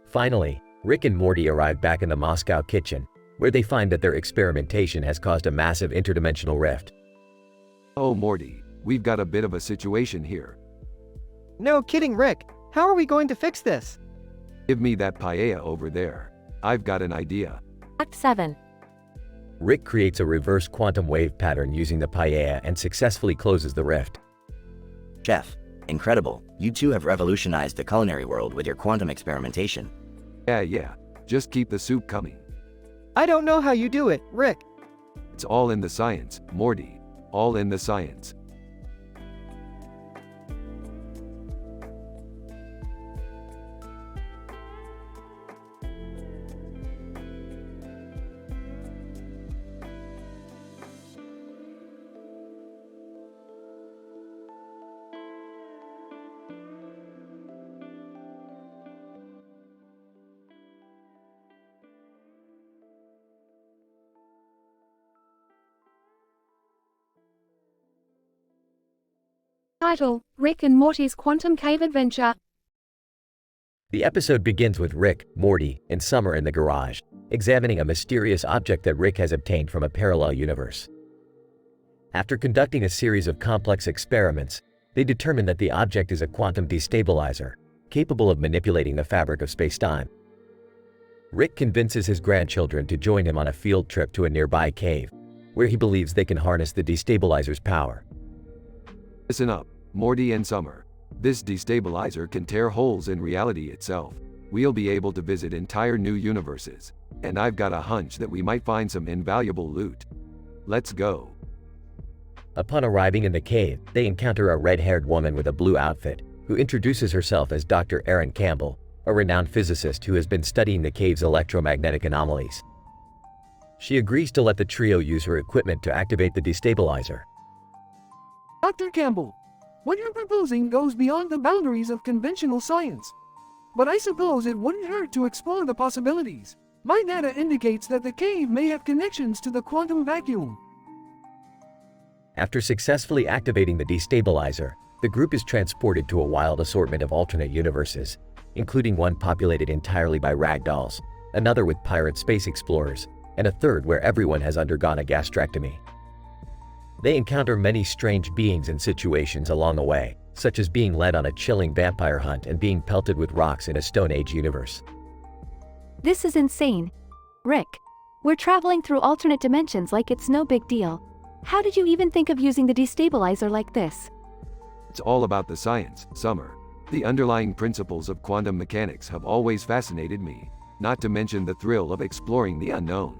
Finally, Rick and Morty arrive back in the Moscow kitchen, where they find that their experimentation has caused a massive interdimensional rift. Oh, Morty, we've got a bit of a situation here. No kidding, Rick. How are we going to fix this? Give me that paella over there. I've got an idea. Act 7. Rick creates a reverse quantum wave pattern using the paella and successfully closes the rift. Chef, incredible. You two have revolutionized the culinary world with your quantum experimentation. Yeah. Just keep the soup coming. I don't know how you do it, Rick. It's all in the science, Morty. All in the science. Title: Rick and Morty's Quantum Cave Adventure. The episode begins with Rick, Morty, and Summer in the garage, examining a mysterious object that Rick has obtained from a parallel universe. After conducting a series of complex experiments, they determine that the object is a quantum destabilizer, capable of manipulating the fabric of space-time. Rick convinces his grandchildren to join him on a field trip to a nearby cave, where he believes they can harness the destabilizer's power. Listen up, Morty and Summer. This destabilizer can tear holes in reality itself. We'll be able to visit entire new universes. And I've got a hunch that we might find some invaluable loot. Let's go. Upon arriving in the cave, they encounter a red-haired woman with a blue outfit, who introduces herself as Dr. Erin Campbell, a renowned physicist who has been studying the cave's electromagnetic anomalies. She agrees to let the trio use her equipment to activate the destabilizer. Dr. Campbell, what you're proposing goes beyond the boundaries of conventional science. But I suppose it wouldn't hurt to explore the possibilities. My data indicates that the cave may have connections to the quantum vacuum. After successfully activating the destabilizer, the group is transported to a wild assortment of alternate universes, including one populated entirely by ragdolls, another with pirate space explorers, and a third where everyone has undergone a gastrectomy. They encounter many strange beings and situations along the way, such as being led on a chilling vampire hunt and being pelted with rocks in a Stone Age universe. This is insane. Rick, we're traveling through alternate dimensions like it's no big deal. How did you even think of using the destabilizer like this? It's all about the science, Summer. The underlying principles of quantum mechanics have always fascinated me, not to mention the thrill of exploring the unknown.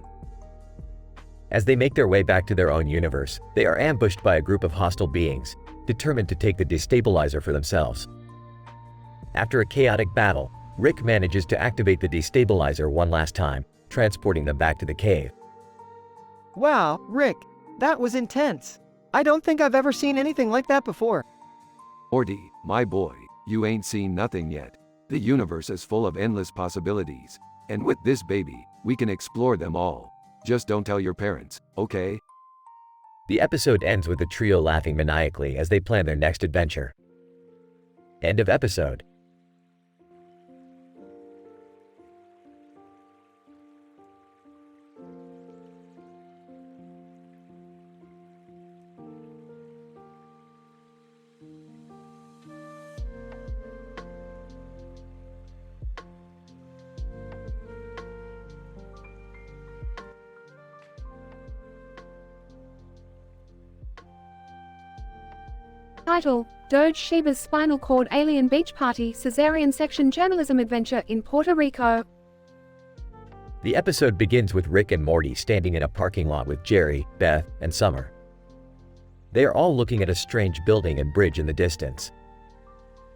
As they make their way back to their own universe, they are ambushed by a group of hostile beings, determined to take the destabilizer for themselves. After a chaotic battle, Rick manages to activate the destabilizer one last time, transporting them back to the cave. Wow, Rick, that was intense. I don't think I've ever seen anything like that before. Morty, my boy, you ain't seen nothing yet. The universe is full of endless possibilities, and with this baby, we can explore them all. Just don't tell your parents, okay? The episode ends with the trio laughing maniacally as they plan their next adventure. End of episode. Title: Doge Shiba's Spinal Cord Alien Beach Party Caesarean Section Journalism Adventure in Puerto Rico. The episode begins with Rick and Morty standing in a parking lot with Jerry, Beth, and Summer. They are all looking at a strange building and bridge in the distance.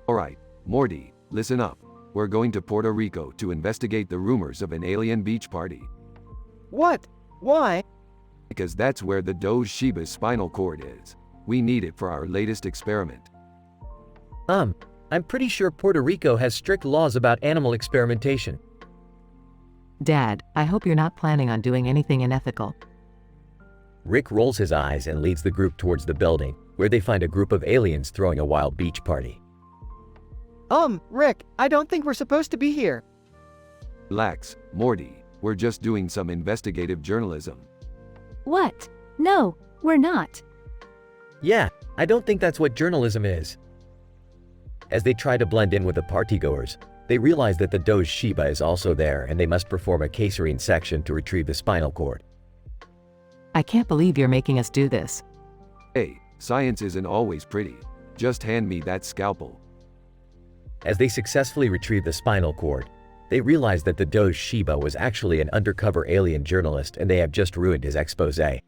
Alright, Morty, listen up. We're going to Puerto Rico to investigate the rumors of an alien beach party. What? Why? Because that's where the Doge Shiba's spinal cord is. We need it for our latest experiment. I'm pretty sure Puerto Rico has strict laws about animal experimentation. Dad, I hope you're not planning on doing anything unethical. Rick rolls his eyes and leads the group towards the building, where they find a group of aliens throwing a wild beach party. Rick, I don't think we're supposed to be here. Relax, Morty, we're just doing some investigative journalism. What? No, we're not. Yeah, I don't think that's what journalism is. As they try to blend in with the partygoers, they realize that the Doge Shiba is also there and they must perform a caesarean section to retrieve the spinal cord. I can't believe you're making us do this. Hey, science isn't always pretty. Just hand me that scalpel. As they successfully retrieve the spinal cord, they realize that the Doge Shiba was actually an undercover alien journalist and they have just ruined his exposé.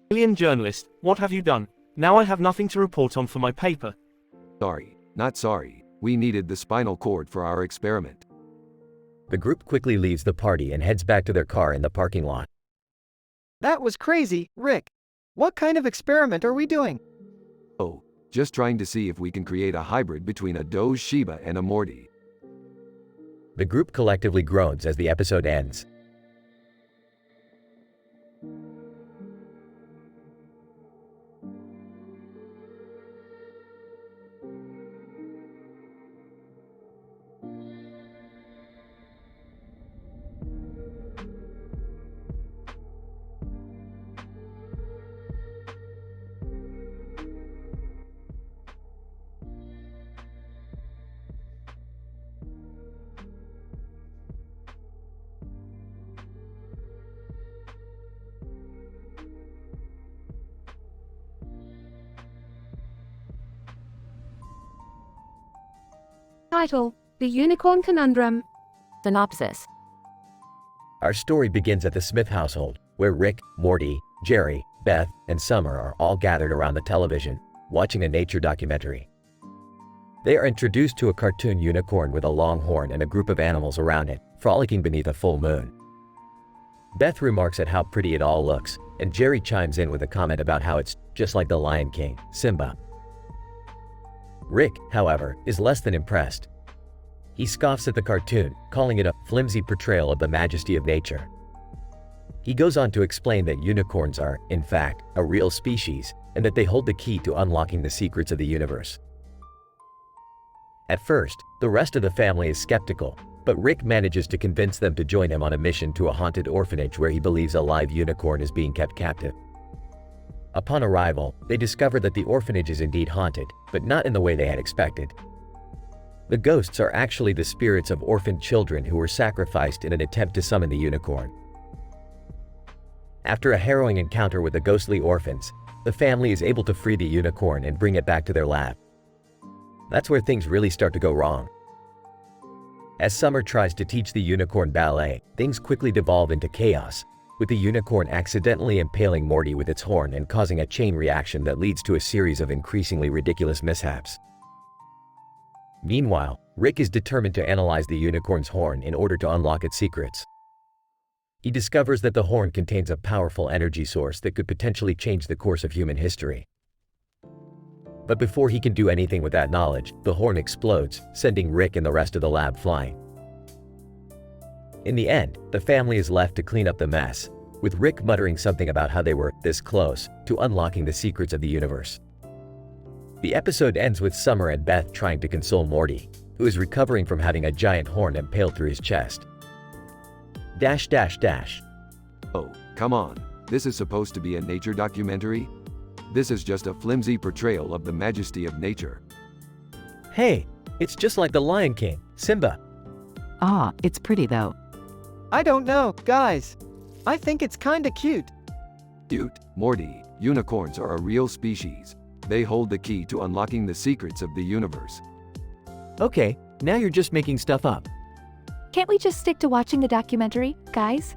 Alien journalist, what have you done? Now I have nothing to report on for my paper. Sorry, not sorry. We needed the spinal cord for our experiment. The group quickly leaves the party and heads back to their car in the parking lot. That was crazy, Rick. What kind of experiment are we doing? Oh, just trying to see if we can create a hybrid between a Doge Shiba and a Morty. The group collectively groans as the episode ends. Title: The Unicorn Conundrum. Synopsis. Our story begins at the Smith household, where Rick, Morty, Jerry, Beth, and Summer are all gathered around the television, watching a nature documentary. They are introduced to a cartoon unicorn with a long horn and a group of animals around it, frolicking beneath a full moon. Beth remarks at how pretty it all looks, and Jerry chimes in with a comment about how it's just like the Lion King, Simba. Rick, however, is less than impressed. He scoffs at the cartoon, calling it a flimsy portrayal of the majesty of nature. He goes on to explain that unicorns are, in fact, a real species, and that they hold the key to unlocking the secrets of the universe. At first, the rest of the family is skeptical, but Rick manages to convince them to join him on a mission to a haunted orphanage where he believes a live unicorn is being kept captive. Upon arrival, they discover that the orphanage is indeed haunted, but not in the way they had expected. The ghosts are actually the spirits of orphaned children who were sacrificed in an attempt to summon the unicorn. After a harrowing encounter with the ghostly orphans, the family is able to free the unicorn and bring it back to their lab. That's where things really start to go wrong. As Summer tries to teach the unicorn ballet, things quickly devolve into chaos, with the unicorn accidentally impaling Morty with its horn and causing a chain reaction that leads to a series of increasingly ridiculous mishaps. Meanwhile, Rick is determined to analyze the unicorn's horn in order to unlock its secrets. He discovers that the horn contains a powerful energy source that could potentially change the course of human history. But before he can do anything with that knowledge, the horn explodes, sending Rick and the rest of the lab flying. In the end, the family is left to clean up the mess, with Rick muttering something about how they were this close to unlocking the secrets of the universe. The episode ends with Summer and Beth trying to console Morty, who is recovering from having a giant horn impaled through his chest. Oh, come on. This is supposed to be a nature documentary? This is just a flimsy portrayal of the majesty of nature. Hey, it's just like the Lion King, Simba. Ah, it's pretty though. I don't know, guys. I think it's kinda cute. Cute, Morty, unicorns are a real species. They hold the key to unlocking the secrets of the universe. Okay, now you're just making stuff up. Can't we just stick to watching the documentary, guys?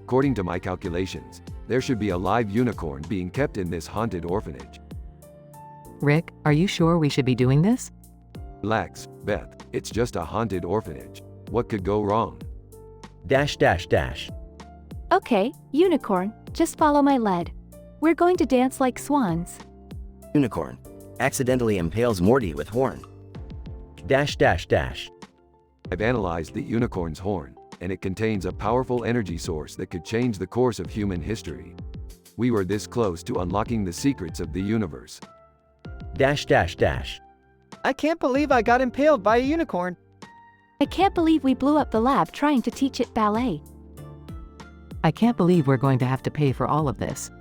According to my calculations, there should be a live unicorn being kept in this haunted orphanage. Rick, are you sure we should be doing this? Relax, Beth, it's just a haunted orphanage. What could go wrong? Okay, unicorn, just follow my lead. We're going to dance like swans. Unicorn accidentally impales Morty with horn. I've analyzed the unicorn's horn, and it contains a powerful energy source that could change the course of human history. We were this close to unlocking the secrets of the universe. I can't believe I got impaled by a unicorn. I can't believe we blew up the lab trying to teach it ballet. I can't believe we're going to have to pay for all of this.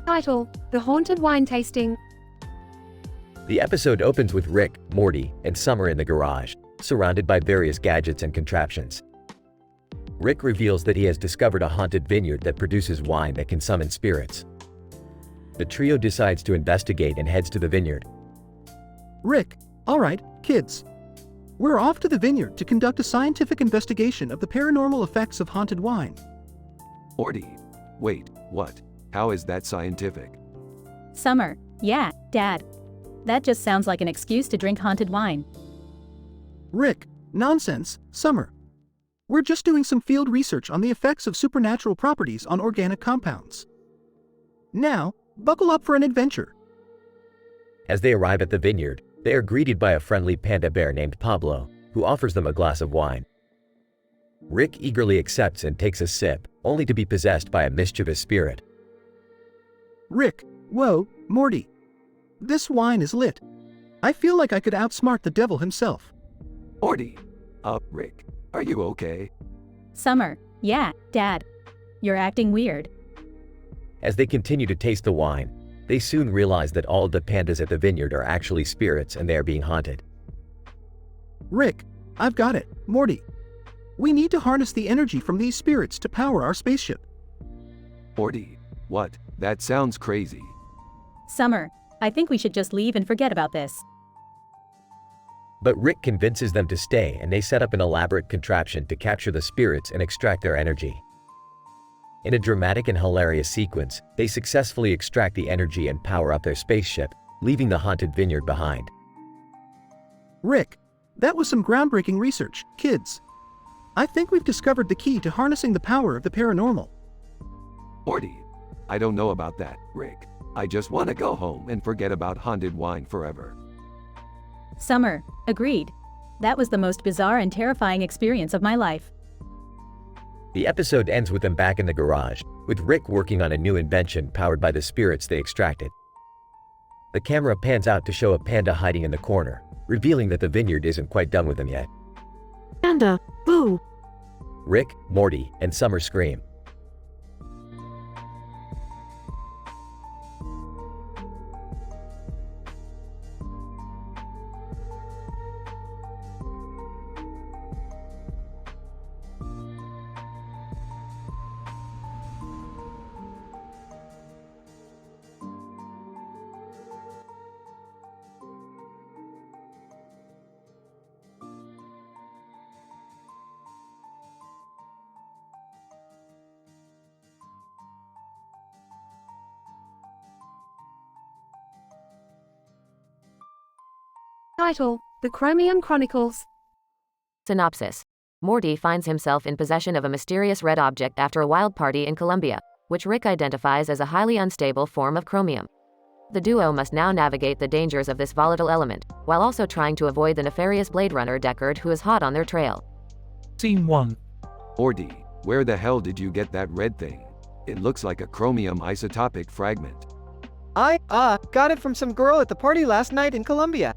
Title: The Haunted Wine Tasting. The episode opens with Rick, Morty, and Summer in the garage, surrounded by various gadgets and contraptions. Rick reveals that he has discovered a haunted vineyard that produces wine that can summon spirits. The trio decides to investigate and heads to the vineyard. Rick, all right, kids. We're off to the vineyard to conduct a scientific investigation of the paranormal effects of haunted wine. Morty, wait, what? How is that scientific? Summer, yeah, Dad. That just sounds like an excuse to drink haunted wine. Rick, nonsense, Summer. We're just doing some field research on the effects of supernatural properties on organic compounds. Now, buckle up for an adventure. As they arrive at the vineyard, they are greeted by a friendly panda bear named Pablo, who offers them a glass of wine. Rick eagerly accepts and takes a sip, only to be possessed by a mischievous spirit. Rick, whoa, Morty. This wine is lit. I feel like I could outsmart the devil himself. Morty. Rick, are you okay? Summer, yeah, Dad. You're acting weird. As they continue to taste the wine, they soon realize that all of the pandas at the vineyard are actually spirits and they are being haunted. Rick, I've got it. Morty. We need to harness the energy from these spirits to power our spaceship. Morty, what? That sounds crazy. Summer, I think we should just leave and forget about this. But Rick convinces them to stay and they set up an elaborate contraption to capture the spirits and extract their energy. In a dramatic and hilarious sequence, they successfully extract the energy and power up their spaceship, leaving the haunted vineyard behind. Rick, that was some groundbreaking research, kids. I think we've discovered the key to harnessing the power of the paranormal. Morty. I don't know about that, Rick. I just want to go home and forget about haunted wine forever. Summer. Agreed. That was the most bizarre and terrifying experience of my life. The episode ends with them back in the garage, with Rick working on a new invention powered by the spirits they extracted. The camera pans out to show a panda hiding in the corner, revealing that the vineyard isn't quite done with them yet. Panda. Boo. Rick, Morty, and Summer scream. Title: The Chromium Chronicles. Synopsis. Morty finds himself in possession of a mysterious red object after a wild party in Colombia, which Rick identifies as a highly unstable form of chromium. The duo must now navigate the dangers of this volatile element, while also trying to avoid the nefarious Blade Runner Deckard who is hot on their trail. Scene 1. Morty, where the hell did you get that red thing? It looks like a chromium isotopic fragment. I got it from some girl at the party last night in Colombia.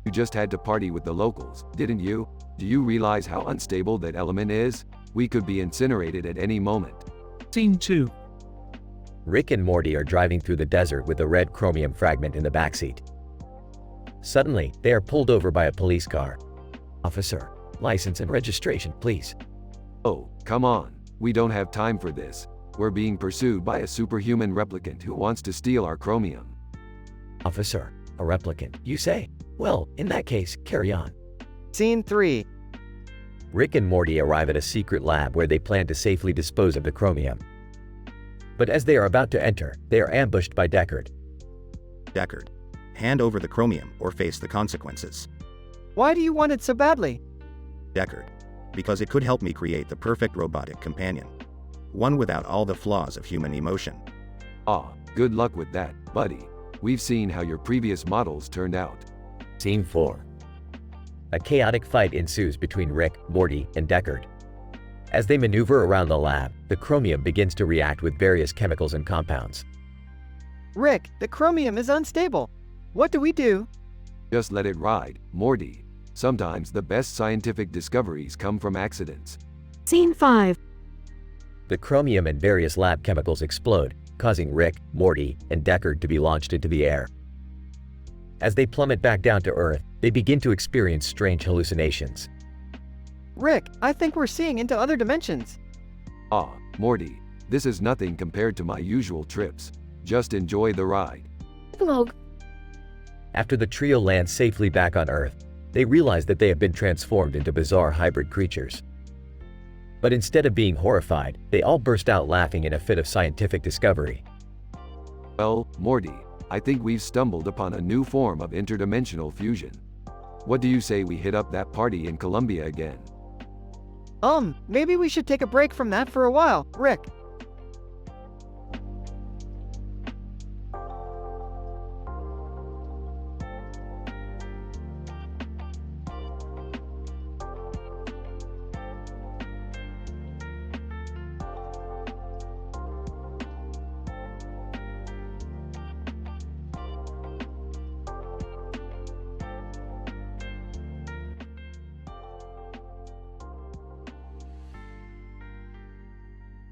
You just had to party with the locals, didn't you? Do you realize how unstable that element is? We could be incinerated at any moment. Scene 2. Rick and Morty are driving through the desert with a red chromium fragment in the backseat. Suddenly, they are pulled over by a police car. Officer, license and registration, please. Oh, come on. We don't have time for this. We're being pursued by a superhuman replicant who wants to steal our chromium. Officer, a replicant, you say? Well, in that case, carry on. Scene 3. Rick and Morty arrive at a secret lab where they plan to safely dispose of the chromium. But as they are about to enter, they are ambushed by Deckard. Deckard, hand over the chromium or face the consequences. Why do you want it so badly? Deckard, because it could help me create the perfect robotic companion. One without all the flaws of human emotion. Good luck with that, buddy. We've seen how your previous models turned out. Scene 4. A chaotic fight ensues between Rick, Morty, and Deckard. As they maneuver around the lab, the chromium begins to react with various chemicals and compounds. Rick, the chromium is unstable. What do we do? Just let it ride, Morty. Sometimes the best scientific discoveries come from accidents. Scene 5. The chromium and various lab chemicals explode, causing Rick, Morty, and Deckard to be launched into the air. As they plummet back down to Earth, they begin to experience strange hallucinations. Rick, I think we're seeing into other dimensions. Morty, this is nothing compared to my usual trips. Just enjoy the ride. Vlog. After the trio lands safely back on Earth, they realize that they have been transformed into bizarre hybrid creatures. But instead of being horrified, they all burst out laughing in a fit of scientific discovery. Well, Morty, I think we've stumbled upon a new form of interdimensional fusion. What do you say we hit up that party in Colombia again? Maybe we should take a break from that for a while, Rick.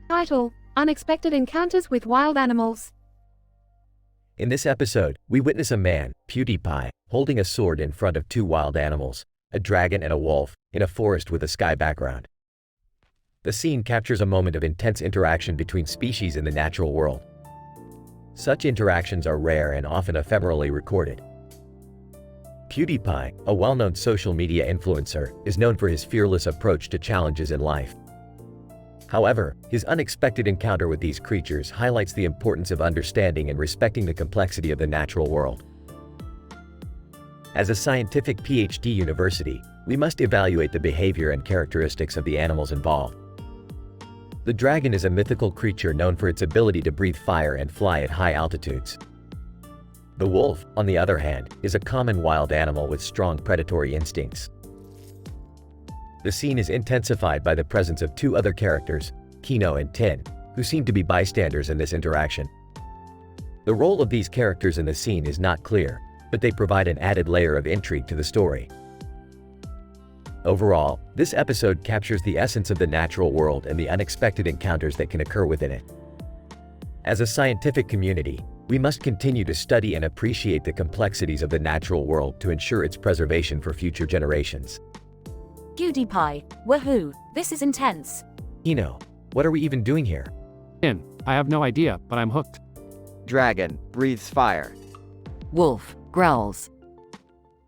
Title: Unexpected Encounters with Wild Animals. In this episode, we witness a man, PewDiePie, holding a sword in front of two wild animals, a dragon and a wolf, in a forest with a sky background. The scene captures a moment of intense interaction between species in the natural world. Such interactions are rare and often ephemerally recorded. PewDiePie, a well-known social media influencer, is known for his fearless approach to challenges in life. However, his unexpected encounter with these creatures highlights the importance of understanding and respecting the complexity of the natural world. As a scientific PhD university, we must evaluate the behavior and characteristics of the animals involved. The dragon is a mythical creature known for its ability to breathe fire and fly at high altitudes. The wolf, on the other hand, is a common wild animal with strong predatory instincts. The scene is intensified by the presence of two other characters, Kino and Tin, who seem to be bystanders in this interaction. The role of these characters in the scene is not clear, but they provide an added layer of intrigue to the story. Overall, this episode captures the essence of the natural world and the unexpected encounters that can occur within it. As a scientific community, we must continue to study and appreciate the complexities of the natural world to ensure its preservation for future generations. PewDiePie, woohoo, this is intense. Kino, what are we even doing here? I have no idea, but I'm hooked. Dragon breathes fire. Wolf growls.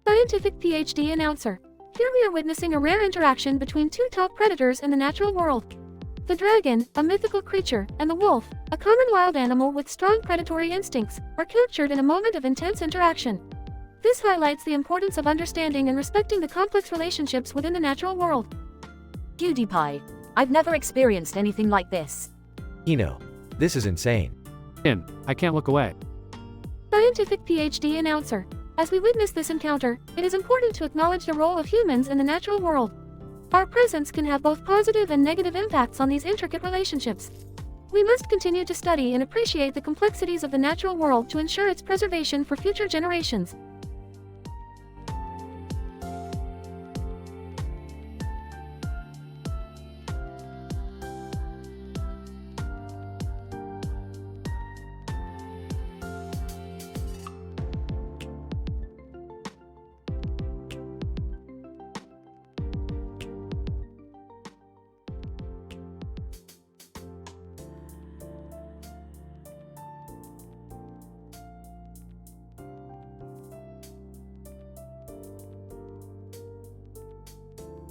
Scientific PhD announcer. Here we are witnessing a rare interaction between two top predators in the natural world. The dragon, a mythical creature, and the wolf, a common wild animal with strong predatory instincts, are captured in a moment of intense interaction. This highlights the importance of understanding and respecting the complex relationships within the natural world. PewDiePie, I've never experienced anything like this. Kino, this is insane. I can't look away. Scientific PhD announcer. As we witness this encounter, it is important to acknowledge the role of humans in the natural world. Our presence can have both positive and negative impacts on these intricate relationships. We must continue to study and appreciate the complexities of the natural world to ensure its preservation for future generations.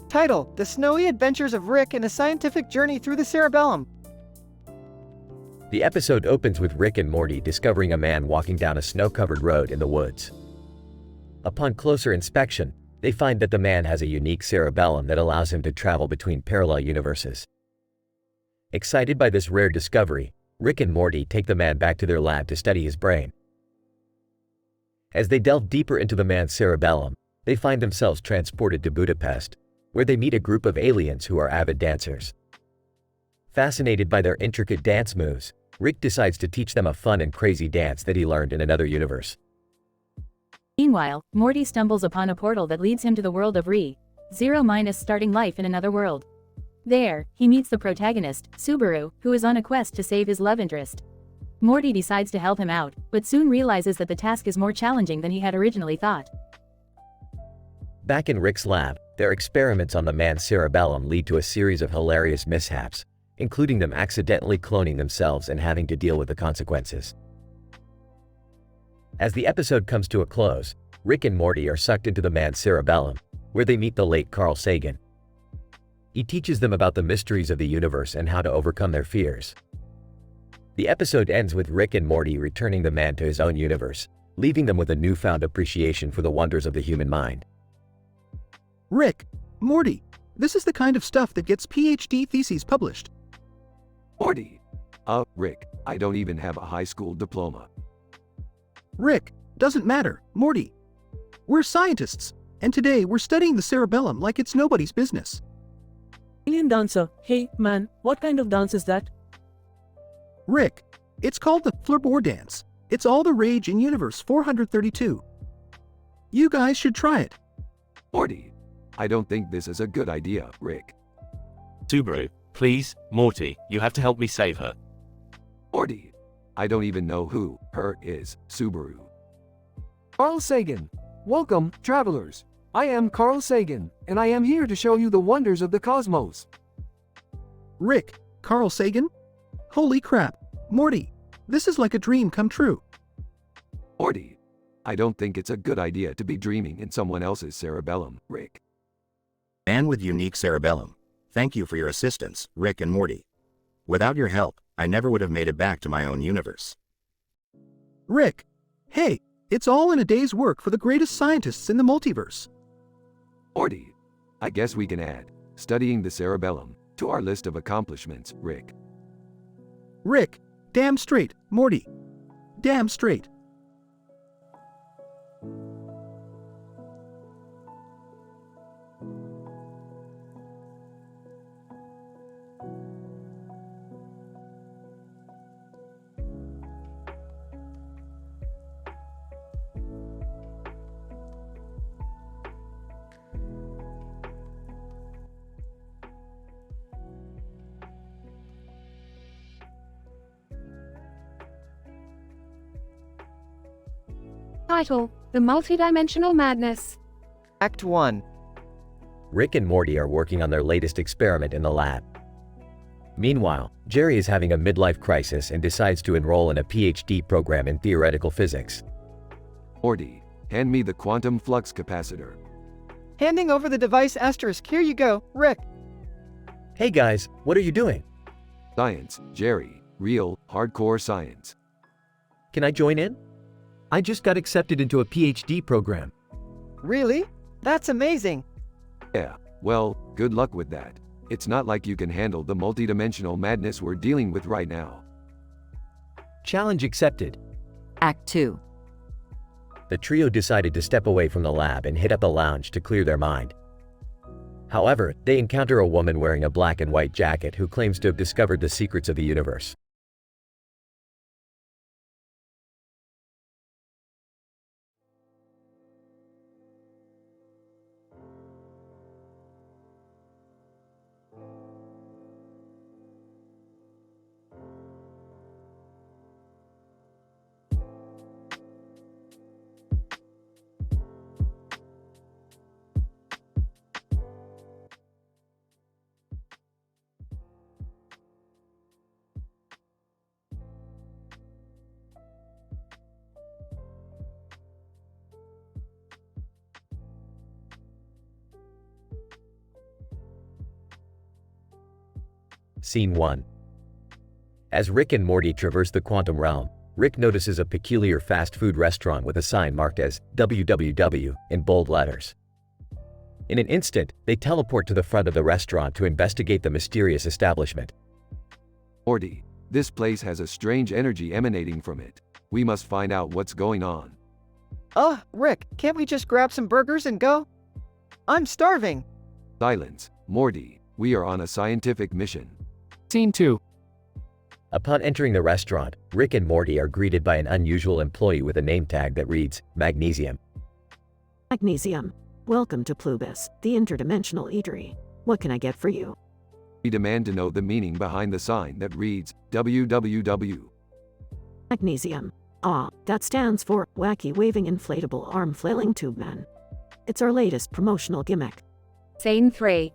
Title: The Snowy Adventures of Rick and a Scientific Journey Through the Cerebellum. The episode opens with Rick and Morty discovering a man walking down a snow-covered road in the woods. Upon closer inspection, they find that the man has a unique cerebellum that allows him to travel between parallel universes. Excited by this rare discovery, Rick and Morty take the man back to their lab to study his brain. As they delve deeper into the man's cerebellum, they find themselves transported to Budapest, where they meet a group of aliens who are avid dancers. Fascinated by their intricate dance moves, Rick decides to teach them a fun and crazy dance that he learned in another universe. Meanwhile, Morty stumbles upon a portal that leads him to the world of Re-0- starting life in another world. There, he meets the protagonist, Subaru, who is on a quest to save his love interest. Morty decides to help him out, but soon realizes that the task is more challenging than he had originally thought. Back in Rick's lab, their experiments on the man's cerebellum lead to a series of hilarious mishaps, including them accidentally cloning themselves and having to deal with the consequences. As the episode comes to a close, Rick and Morty are sucked into the man's cerebellum, where they meet the late Carl Sagan. He teaches them about the mysteries of the universe and how to overcome their fears. The episode ends with Rick and Morty returning the man to his own universe, leaving them with a newfound appreciation for the wonders of the human mind. Rick, Morty, this is the kind of stuff that gets PhD theses published. Morty. Rick, I don't even have a high school diploma. Rick, doesn't matter, Morty. We're scientists, and today we're studying the cerebellum like it's nobody's business. Alien dancer, hey man, what kind of dance is that? Rick, it's called the Floorball dance. It's all the rage in Universe 432. You guys should try it. Morty. I don't think this is a good idea, Rick. Subaru, please, Morty, you have to help me save her. Morty. I don't even know who her is, Subaru. Carl Sagan. Welcome, travelers. I am Carl Sagan, and I am here to show you the wonders of the cosmos. Rick, Carl Sagan? Holy crap, Morty, this is like a dream come true. Morty. I don't think it's a good idea to be dreaming in someone else's cerebellum, Rick. Man with unique cerebellum. Thank you for your assistance, Rick and Morty. Without your help, I never would have made it back to my own universe. Rick, hey, it's all in a day's work for the greatest scientists in the multiverse. Morty. I guess we can add studying the cerebellum to our list of accomplishments, Rick. Rick, damn straight. Morty, damn straight. Title: The Multidimensional Madness. Act 1. Rick and Morty are working on their latest experiment in the lab. Meanwhile, Jerry is having a midlife crisis and decides to enroll in a PhD program in theoretical physics. Morty, hand me the quantum flux capacitor. Handing over the device asterisk, here you go, Rick. Hey guys, what are you doing? Science, Jerry, real, hardcore science. Can I join in? I just got accepted into a PhD program. Really? That's amazing. Yeah, well, good luck with that. It's not like you can handle the multidimensional madness we're dealing with right now. Challenge accepted. Act 2. The trio decided to step away from the lab and hit up a lounge to clear their mind. However, they encounter a woman wearing a black and white jacket who claims to have discovered the secrets of the universe. Scene 1. As Rick and Morty traverse the quantum realm, Rick notices a peculiar fast food restaurant with a sign marked as WWW in bold letters. In an instant, they teleport to the front of the restaurant to investigate the mysterious establishment. Morty, this place has a strange energy emanating from it. We must find out what's going on. Rick, can't we just grab some burgers and go? I'm starving. Silence, Morty, we are on a scientific mission. Scene 2. Upon entering the restaurant, Rick and Morty are greeted by an unusual employee with a name tag that reads, Magnesium. Magnesium. Welcome to Plubis, the interdimensional eatery. What can I get for you? We demand to know the meaning behind the sign that reads, WWW. Magnesium. That stands for Wacky Waving Inflatable Arm Flailing Tube Man. It's our latest promotional gimmick. Scene 3.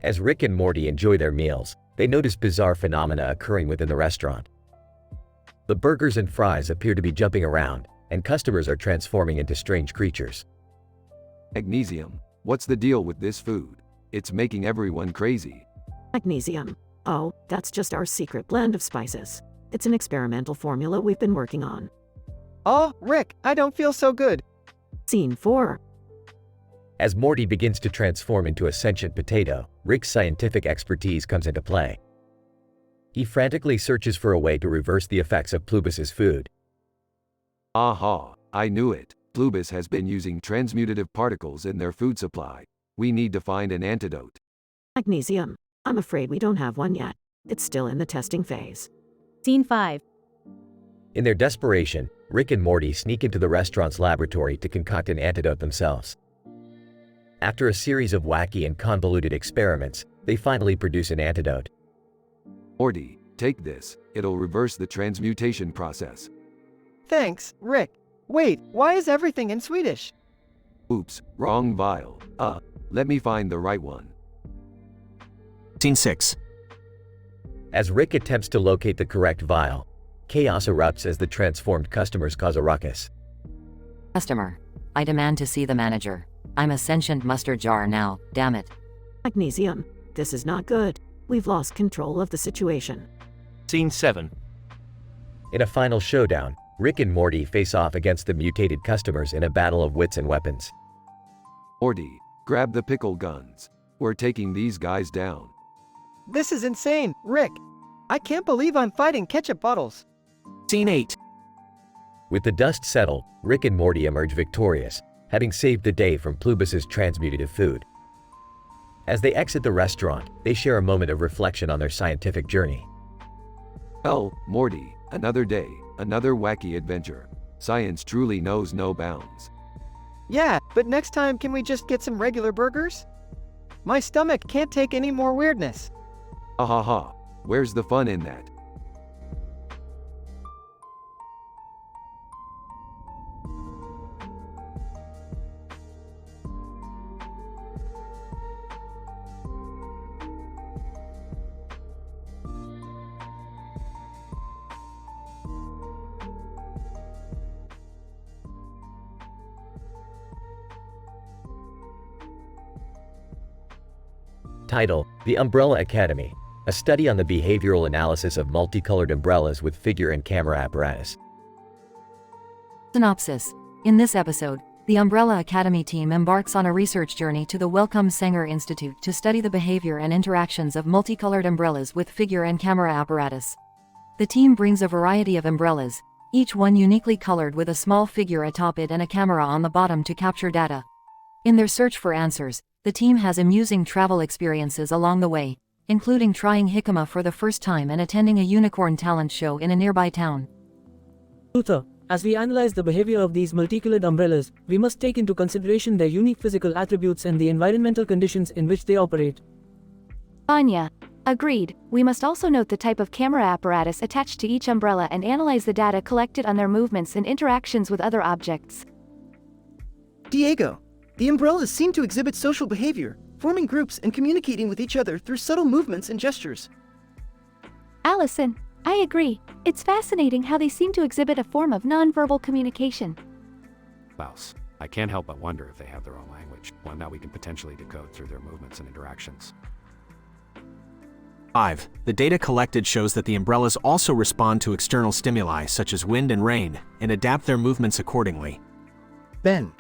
As Rick and Morty enjoy their meals, they notice bizarre phenomena occurring within the restaurant. The burgers and fries appear to be jumping around, and customers are transforming into strange creatures. Magnesium, what's the deal with this food? It's making everyone crazy. Magnesium. That's just our secret blend of spices. It's an experimental formula we've been working on. Rick, I don't feel so good. Scene 4. As Morty begins to transform into a sentient potato, Rick's scientific expertise comes into play. He frantically searches for a way to reverse the effects of Plubis's food. Aha, I knew it. Plubis has been using transmutative particles in their food supply. We need to find an antidote. Magnesium. I'm afraid we don't have one yet. It's still in the testing phase. Scene 5. In their desperation, Rick and Morty sneak into the restaurant's laboratory to concoct an antidote themselves. After a series of wacky and convoluted experiments, they finally produce an antidote. Morty, take this. It'll reverse the transmutation process. Thanks, Rick. Wait, why is everything in Swedish? Oops, wrong vial. Let me find the right one. Scene 6. As Rick attempts to locate the correct vial, chaos erupts as the transformed customers cause a ruckus. Customer. I demand to see the manager. I'm a sentient mustard jar now, damn it. Magnesium. This is not good. We've lost control of the situation. Scene 7. In a final showdown, Rick and Morty face off against the mutated customers in a battle of wits and weapons. Morty, grab the pickle guns. We're taking these guys down. This is insane, Rick. I can't believe I'm fighting ketchup bottles. Scene 8. With the dust settled, Rick and Morty emerge victorious, having saved the day from Plubus's transmutative food. As they exit the restaurant, they share a moment of reflection on their scientific journey. Oh, Morty, another day, another wacky adventure. Science truly knows no bounds. Yeah, but next time can we just get some regular burgers? My stomach can't take any more weirdness. Ha ha ha. Where's the fun in that? Title: The Umbrella Academy, a study on the behavioral analysis of multicolored umbrellas with figure and camera apparatus. Synopsis. In this episode, the Umbrella Academy team embarks on a research journey to the Wellcome Sanger Institute to study the behavior and interactions of multicolored umbrellas with figure and camera apparatus. The team brings a variety of umbrellas, each one uniquely colored with a small figure atop it and a camera on the bottom to capture data. In their search for answers, the team has amusing travel experiences along the way, including trying jicama for the first time and attending a unicorn talent show in a nearby town. Luther, as we analyze the behavior of these multicolored umbrellas, we must take into consideration their unique physical attributes and the environmental conditions in which they operate. Anya. Agreed. We must also note the type of camera apparatus attached to each umbrella and analyze the data collected on their movements and interactions with other objects. Diego. The umbrellas seem to exhibit social behavior, forming groups and communicating with each other through subtle movements and gestures. Allison. I agree. It's fascinating how they seem to exhibit a form of nonverbal communication. Klaus, I can't help but wonder if they have their own language, one that we can potentially decode through their movements and interactions. 5. The data collected shows that the umbrellas also respond to external stimuli such as wind and rain, and adapt their movements accordingly. Ben.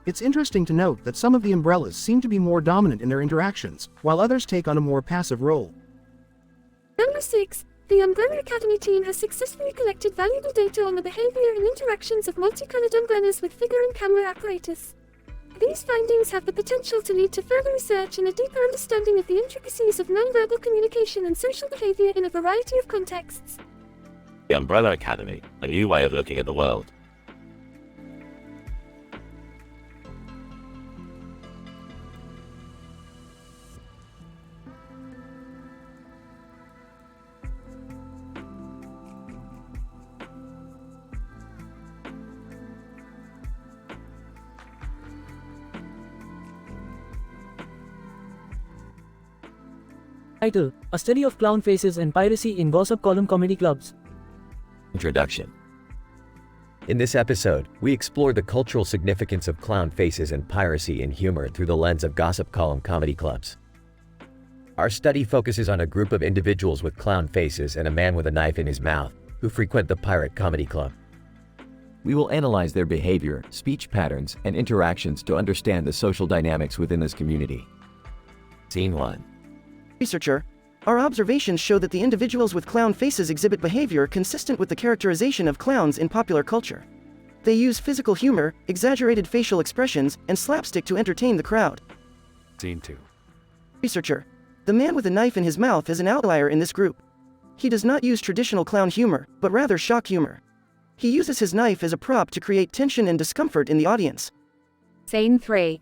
It's interesting to note that some of the umbrellas seem to be more dominant in their interactions, while others take on a more passive role. Number 6. The Umbrella Academy team has successfully collected valuable data on the behavior and interactions of multicolored umbrellas with figure and camera apparatus. These findings have the potential to lead to further research and a deeper understanding of the intricacies of nonverbal communication and social behavior in a variety of contexts. The Umbrella Academy, a new way of looking at the world. Title: A study of clown faces and piracy in gossip column comedy clubs. Introduction. In this episode, we explore the cultural significance of clown faces and piracy in humor through the lens of gossip column comedy clubs. Our study focuses on a group of individuals with clown faces and a man with a knife in his mouth, who frequent the pirate comedy club. We will analyze their behavior, speech patterns, and interactions to understand the social dynamics within this community. Scene 1. Researcher. Our observations show that the individuals with clown faces exhibit behavior consistent with the characterization of clowns in popular culture. They use physical humor, exaggerated facial expressions, and slapstick to entertain the crowd. Scene 2. Researcher. The man with a knife in his mouth is an outlier in this group. He does not use traditional clown humor, but rather shock humor. He uses his knife as a prop to create tension and discomfort in the audience. Scene 3.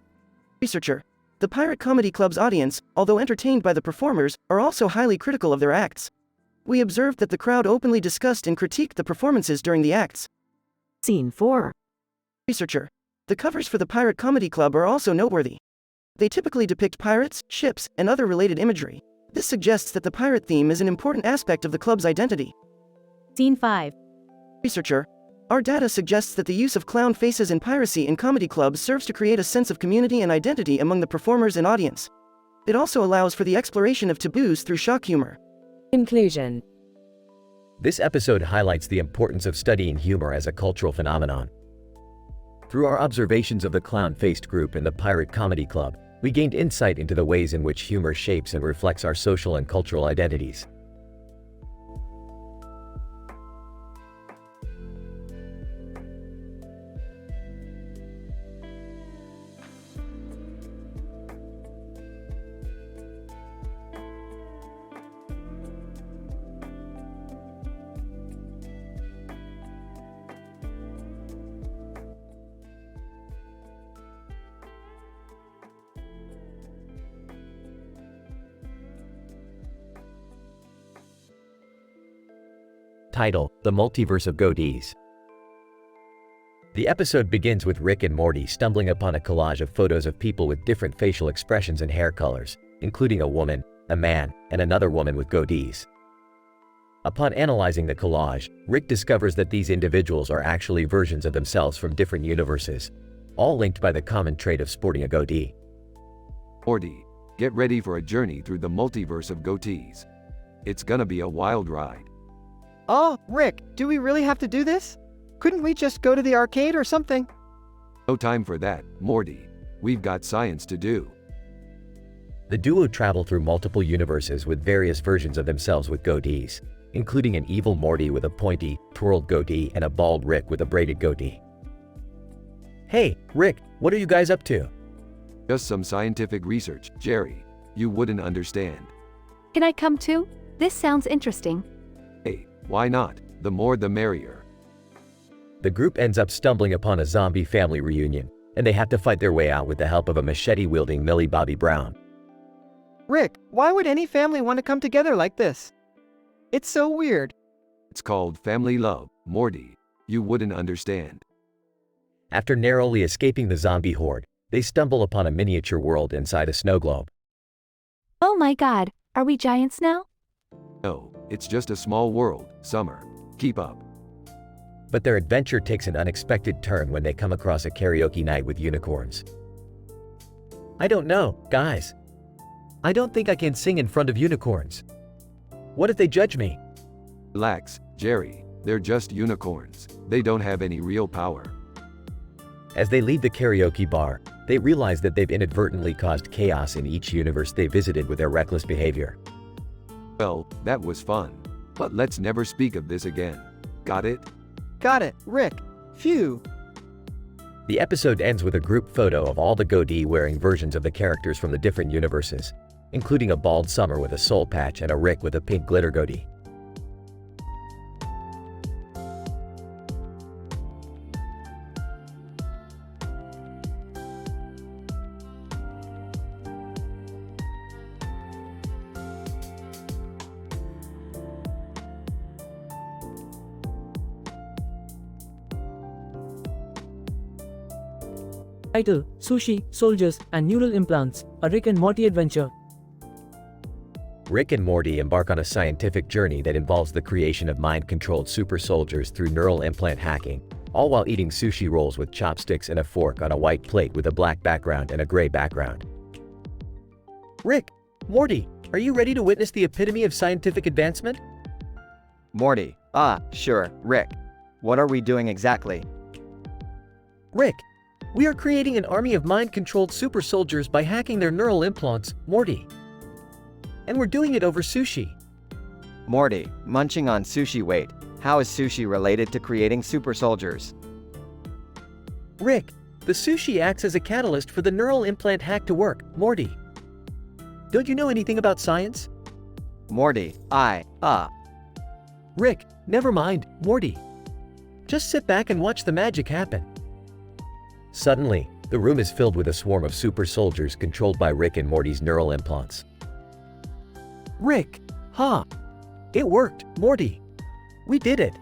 Researcher. The Pirate Comedy Club's audience, although entertained by the performers, are also highly critical of their acts. We observed that the crowd openly discussed and critiqued the performances during the acts. Scene 4. Researcher. The covers for the Pirate Comedy Club are also noteworthy. They typically depict pirates, ships, and other related imagery. This suggests that the pirate theme is an important aspect of the club's identity. Scene 5. Researcher. Our data suggests that the use of clown faces in piracy in comedy clubs serves to create a sense of community and identity among the performers and audience. It also allows for the exploration of taboos through shock humor. Conclusion. This episode highlights the importance of studying humor as a cultural phenomenon. Through our observations of the clown-faced group in the Pirate Comedy Club, we gained insight into the ways in which humor shapes and reflects our social and cultural identities. Title: The Multiverse of Goatees. The episode begins with Rick and Morty stumbling upon a collage of photos of people with different facial expressions and hair colors, including a woman, a man, and another woman with goatees. Upon analyzing the collage, Rick discovers that these individuals are actually versions of themselves from different universes, all linked by the common trait of sporting a goatee. Morty, get ready for a journey through the multiverse of goatees. It's gonna be a wild ride. Oh, Rick, do we really have to do this? Couldn't we just go to the arcade or something? No time for that, Morty. We've got science to do. The duo travel through multiple universes with various versions of themselves with goatees, including an evil Morty with a pointy, twirled goatee and a bald Rick with a braided goatee. Hey, Rick, what are you guys up to? Just some scientific research, Jerry. You wouldn't understand. Can I come too? This sounds interesting. Hey, why not? The more the merrier. The group ends up stumbling upon a zombie family reunion, and they have to fight their way out with the help of a machete-wielding Millie Bobby Brown. Rick, why would any family want to come together like this? It's so weird. It's called family love, Morty. You wouldn't understand. After narrowly escaping the zombie horde, they stumble upon a miniature world inside a snow globe. Oh my god, are we giants now? No, it's just a small world, Summer. Keep up. But their adventure takes an unexpected turn when they come across a karaoke night with unicorns. I don't know, guys. I don't think I can sing in front of unicorns. What if they judge me? Relax, Jerry. They're just unicorns. They don't have any real power. As they leave the karaoke bar, they realize that they've inadvertently caused chaos in each universe they visited with their reckless behavior. Well, that was fun. But let's never speak of this again. Got it? Got it, Rick. Phew. The episode ends with a group photo of all the goatee-wearing versions of the characters from the different universes, including a bald Summer with a soul patch and a Rick with a pink glitter goatee. Title: Sushi, Soldiers, and Neural Implants, a Rick and Morty adventure. Rick and Morty embark on a scientific journey that involves the creation of mind-controlled super soldiers through neural implant hacking, all while eating sushi rolls with chopsticks and a fork on a white plate with a black background and a gray background. Rick, Morty, are you ready to witness the epitome of scientific advancement? Morty, sure, Rick. What are we doing exactly? Rick, we are creating an army of mind-controlled super soldiers by hacking their neural implants, Morty. And we're doing it over sushi. Morty, munching on sushi. Wait, how is sushi related to creating super soldiers? Rick, the sushi acts as a catalyst for the neural implant hack to work, Morty. Don't you know anything about science? Morty, Rick, never mind, Morty. Just sit back and watch the magic happen. Suddenly, the room is filled with a swarm of super soldiers controlled by Rick and Morty's neural implants. Rick, it worked, Morty. We did it.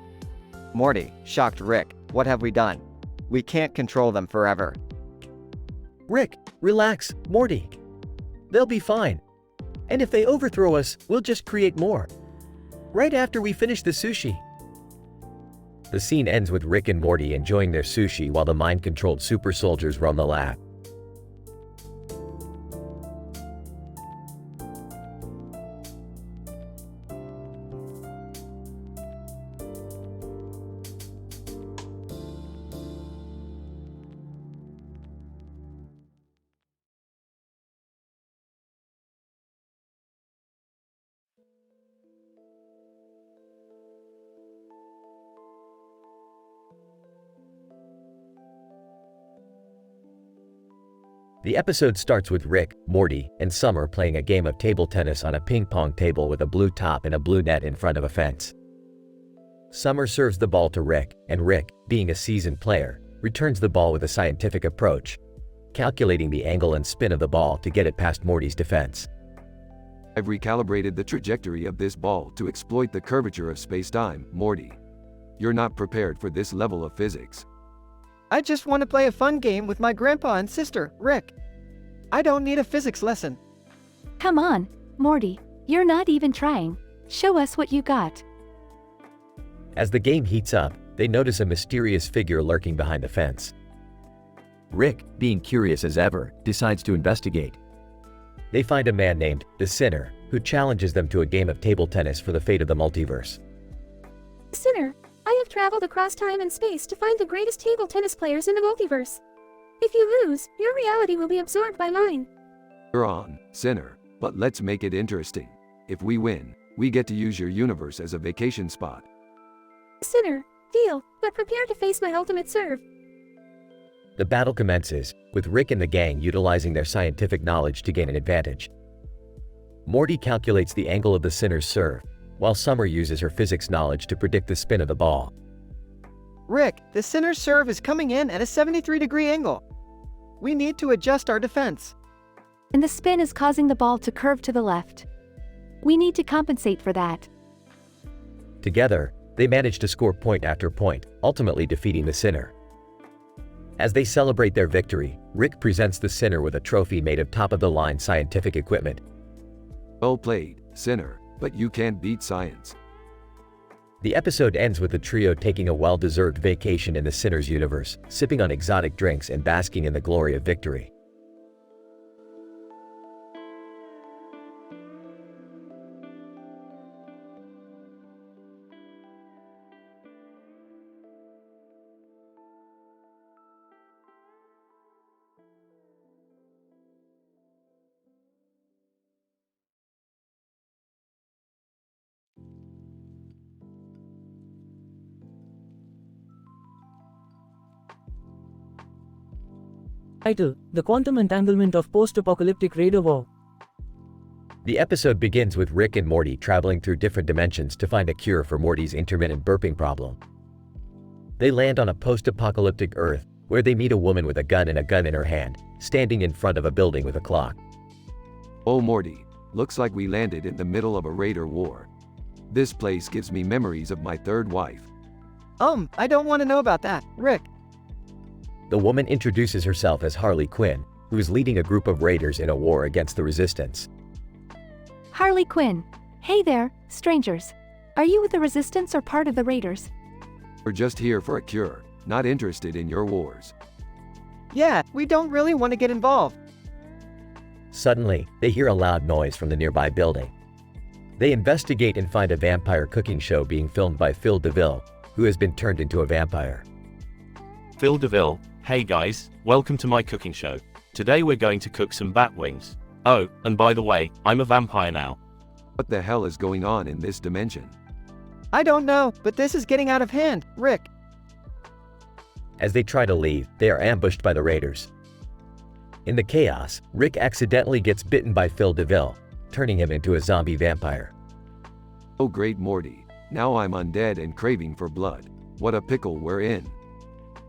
Morty, shocked Rick, what have we done? We can't control them forever. Rick, relax, Morty. They'll be fine. And if they overthrow us, we'll just create more. Right after we finish the sushi. The scene ends with Rick and Morty enjoying their sushi while the mind-controlled super soldiers roam the lab. The episode starts with Rick, Morty, and Summer playing a game of table tennis on a ping pong table with a blue top and a blue net in front of a fence. Summer serves the ball to Rick, and Rick, being a seasoned player, returns the ball with a scientific approach, calculating the angle and spin of the ball to get it past Morty's defense. I've recalibrated the trajectory of this ball to exploit the curvature of spacetime, Morty. You're not prepared for this level of physics. I just want to play a fun game with my grandpa and sister, Rick. I don't need a physics lesson. Come on, Morty, you're not even trying. Show us what you got. As the game heats up, they notice a mysterious figure lurking behind the fence. Rick, being curious as ever, decides to investigate. They find a man named the Sinner, who challenges them to a game of table tennis for the fate of the multiverse. Sinner, I have traveled across time and space to find the greatest table tennis players in the multiverse. If you lose, your reality will be absorbed by mine. You're on, Sinner, but let's make it interesting. If we win, we get to use your universe as a vacation spot. Sinner, deal, but prepare to face my ultimate serve. The battle commences, with Rick and the gang utilizing their scientific knowledge to gain an advantage. Morty calculates the angle of the Sinner's serve, while Summer uses her physics knowledge to predict the spin of the ball. Rick, the Sinner's serve is coming in at a 73-degree angle. We need to adjust our defense. And the spin is causing the ball to curve to the left. We need to compensate for that. Together, they manage to score point after point, ultimately defeating the Sinner. As they celebrate their victory, Rick presents the Sinner with a trophy made of top-of-the-line scientific equipment. Well played, Sinner, but you can't beat science. The episode ends with the trio taking a well-deserved vacation in the Sinner's universe, sipping on exotic drinks and basking in the glory of victory. Title: The Quantum Entanglement of Post-Apocalyptic Raider War. The episode begins with Rick and Morty traveling through different dimensions to find a cure for Morty's intermittent burping problem. They land on a post-apocalyptic Earth, where they meet a woman with a gun and a gun in her hand, standing in front of a building with a clock. Oh Morty, looks like we landed in the middle of a raider war. This place gives me memories of my third wife. I don't want to know about that, Rick. The woman introduces herself as Harley Quinn, who is leading a group of raiders in a war against the Resistance. Harley Quinn. Hey there, strangers. Are you with the Resistance or part of the Raiders? We're just here for a cure, not interested in your wars. Yeah, we don't really want to get involved. Suddenly, they hear a loud noise from the nearby building. They investigate and find a vampire cooking show being filmed by Phil DeVille, who has been turned into a vampire. Phil DeVille, hey guys, welcome to my cooking show. Today we're going to cook some bat wings. Oh, and by the way, I'm a vampire now. What the hell is going on in this dimension? I don't know, but this is getting out of hand, Rick. As they try to leave, they are ambushed by the raiders. In the chaos, Rick accidentally gets bitten by Phil DeVille, turning him into a zombie vampire. Oh great Morty, now I'm undead and craving for blood. What a pickle we're in.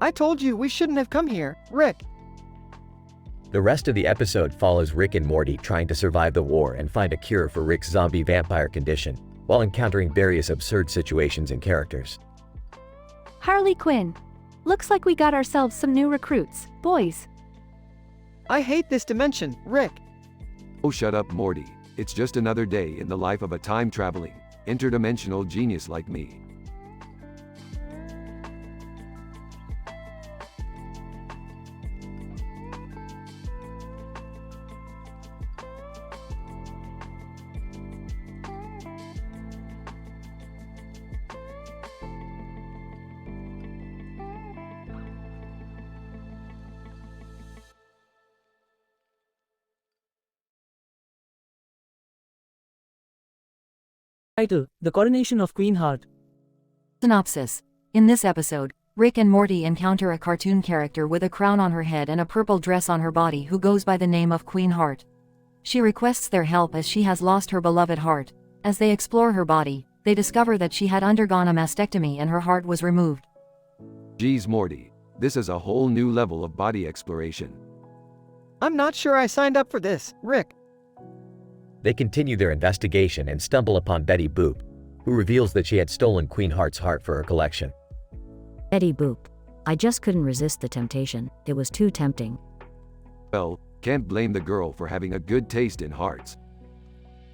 I told you we shouldn't have come here, Rick. The rest of the episode follows Rick and Morty trying to survive the war and find a cure for Rick's zombie vampire condition, while encountering various absurd situations and characters. Harley Quinn. Looks like we got ourselves some new recruits, boys. I hate this dimension, Rick. Oh shut up Morty, it's just another day in the life of a time-traveling, interdimensional genius like me. Title: The Coronation of Queen Heart. Synopsis. In this episode, Rick and Morty encounter a cartoon character with a crown on her head and a purple dress on her body who goes by the name of Queen Heart. She requests their help as she has lost her beloved heart. As they explore her body, they discover that she had undergone a mastectomy and her heart was removed. Geez Morty, this is a whole new level of body exploration. I'm not sure I signed up for this, Rick. They continue their investigation and stumble upon Betty Boop, who reveals that she had stolen Queen Heart's heart for her collection. Betty Boop. I just couldn't resist the temptation. It was too tempting. Well, can't blame the girl for having a good taste in hearts.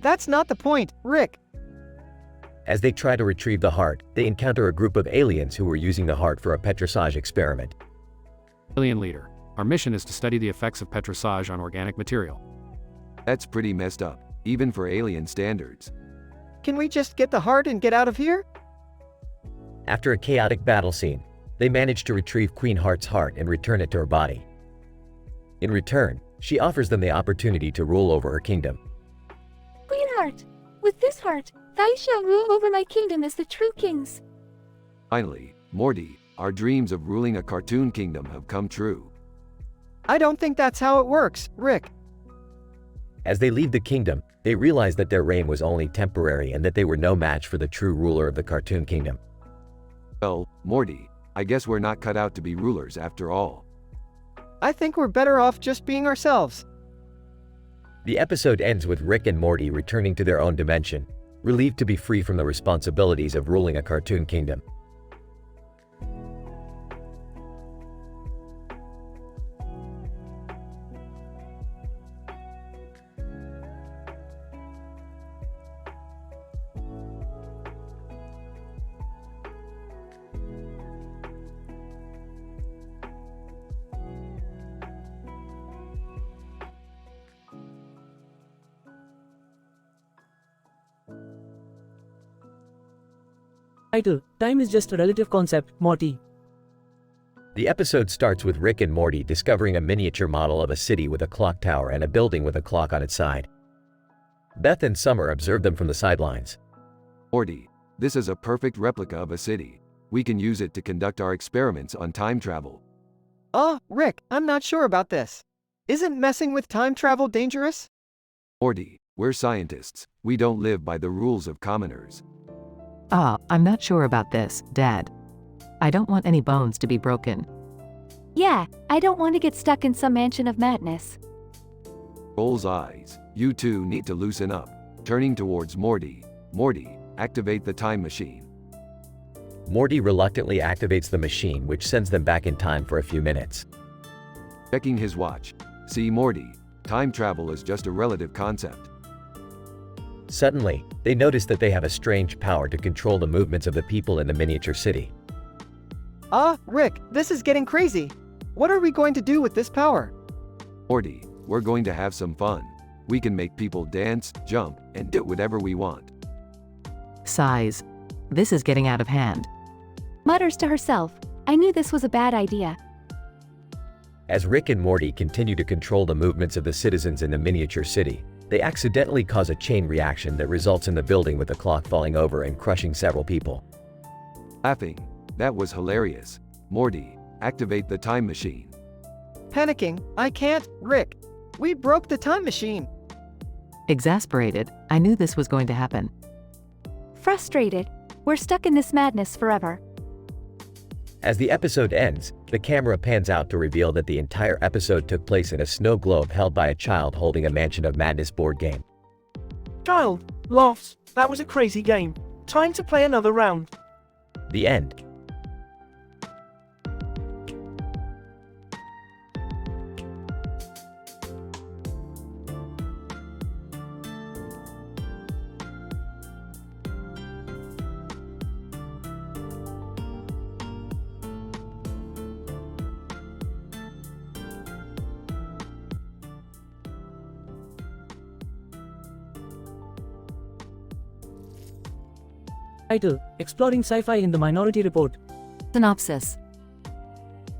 That's not the point, Rick. As they try to retrieve the heart, they encounter a group of aliens who were using the heart for a petrissage experiment. Alien leader. Our mission is to study the effects of petrissage on organic material. That's pretty messed up, even for alien standards. Can we just get the heart and get out of here? After a chaotic battle scene, they manage to retrieve Queen Heart's heart and return it to her body. In return, she offers them the opportunity to rule over her kingdom. Queen Heart, with this heart, thou shalt rule over my kingdom as the true kings. Finally, Morty, our dreams of ruling a cartoon kingdom have come true. I don't think that's how it works, Rick. As they leave the kingdom, they realize that their reign was only temporary and that they were no match for the true ruler of the cartoon kingdom. Well, Morty, I guess we're not cut out to be rulers after all. I think we're better off just being ourselves. The episode ends with Rick and Morty returning to their own dimension, relieved to be free from the responsibilities of ruling a cartoon kingdom. Title: Time is just a relative concept, Morty. The episode starts with Rick and Morty discovering a miniature model of a city with a clock tower and a building with a clock on its side. Beth and Summer observe them from the sidelines. Morty, this is a perfect replica of a city. We can use it to conduct our experiments on time travel. Rick, I'm not sure about this. Isn't messing with time travel dangerous? Morty, we're scientists. We don't live by the rules of commoners. I'm not sure about this, Dad. I don't want any bones to be broken. Yeah, I don't want to get stuck in some mansion of madness. Rolls eyes. You two need to loosen up. Turning towards Morty. Morty, activate the time machine. Morty reluctantly activates the machine, which sends them back in time for a few minutes. Checking his watch. See, Morty, time travel is just a relative concept. Suddenly, they notice that they have a strange power to control the movements of the people in the miniature city. Rick, this is getting crazy. What are we going to do with this power? Morty, we're going to have some fun. We can make people dance, jump, and do whatever we want. Sighs. This is getting out of hand. Mutters to herself, I knew this was a bad idea. As Rick and Morty continue to control the movements of the citizens in the miniature city, they accidentally cause a chain reaction that results in the building with the clock falling over and crushing several people. Laughing. That was hilarious. Morty, activate the time machine. Panicking, I can't, Rick. We broke the time machine. Exasperated, I knew this was going to happen. Frustrated, we're stuck in this madness forever. As the episode ends, the camera pans out to reveal that the entire episode took place in a snow globe held by a child holding a Mansion of Madness board game. Child, laughs. That was a crazy game. Time to play another round. The end. Title: Exploring Sci-Fi in the Minority Report. Synopsis.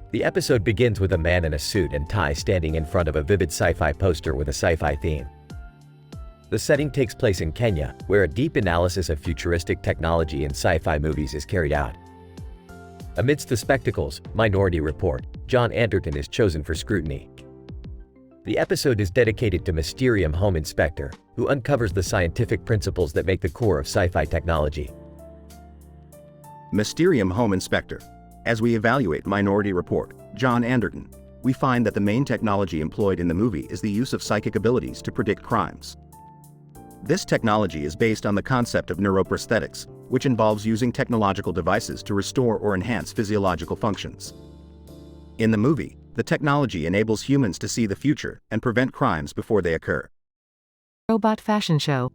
The episode begins with a man in a suit and tie standing in front of a vivid sci-fi poster with a sci-fi theme. The setting takes place in Kenya, where a deep analysis of futuristic technology in sci-fi movies is carried out. Amidst the spectacles, Minority Report, John Anderton is chosen for scrutiny. The episode is dedicated to Mysterium Home Inspector, who uncovers the scientific principles that make the core of sci-fi technology. Mysterium Home Inspector. As we evaluate Minority Report, John Anderton, we find that the main technology employed in the movie is the use of psychic abilities to predict crimes. This technology is based on the concept of neuroprosthetics, which involves using technological devices to restore or enhance physiological functions. In the movie, the technology enables humans to see the future and prevent crimes before they occur. Robot fashion show.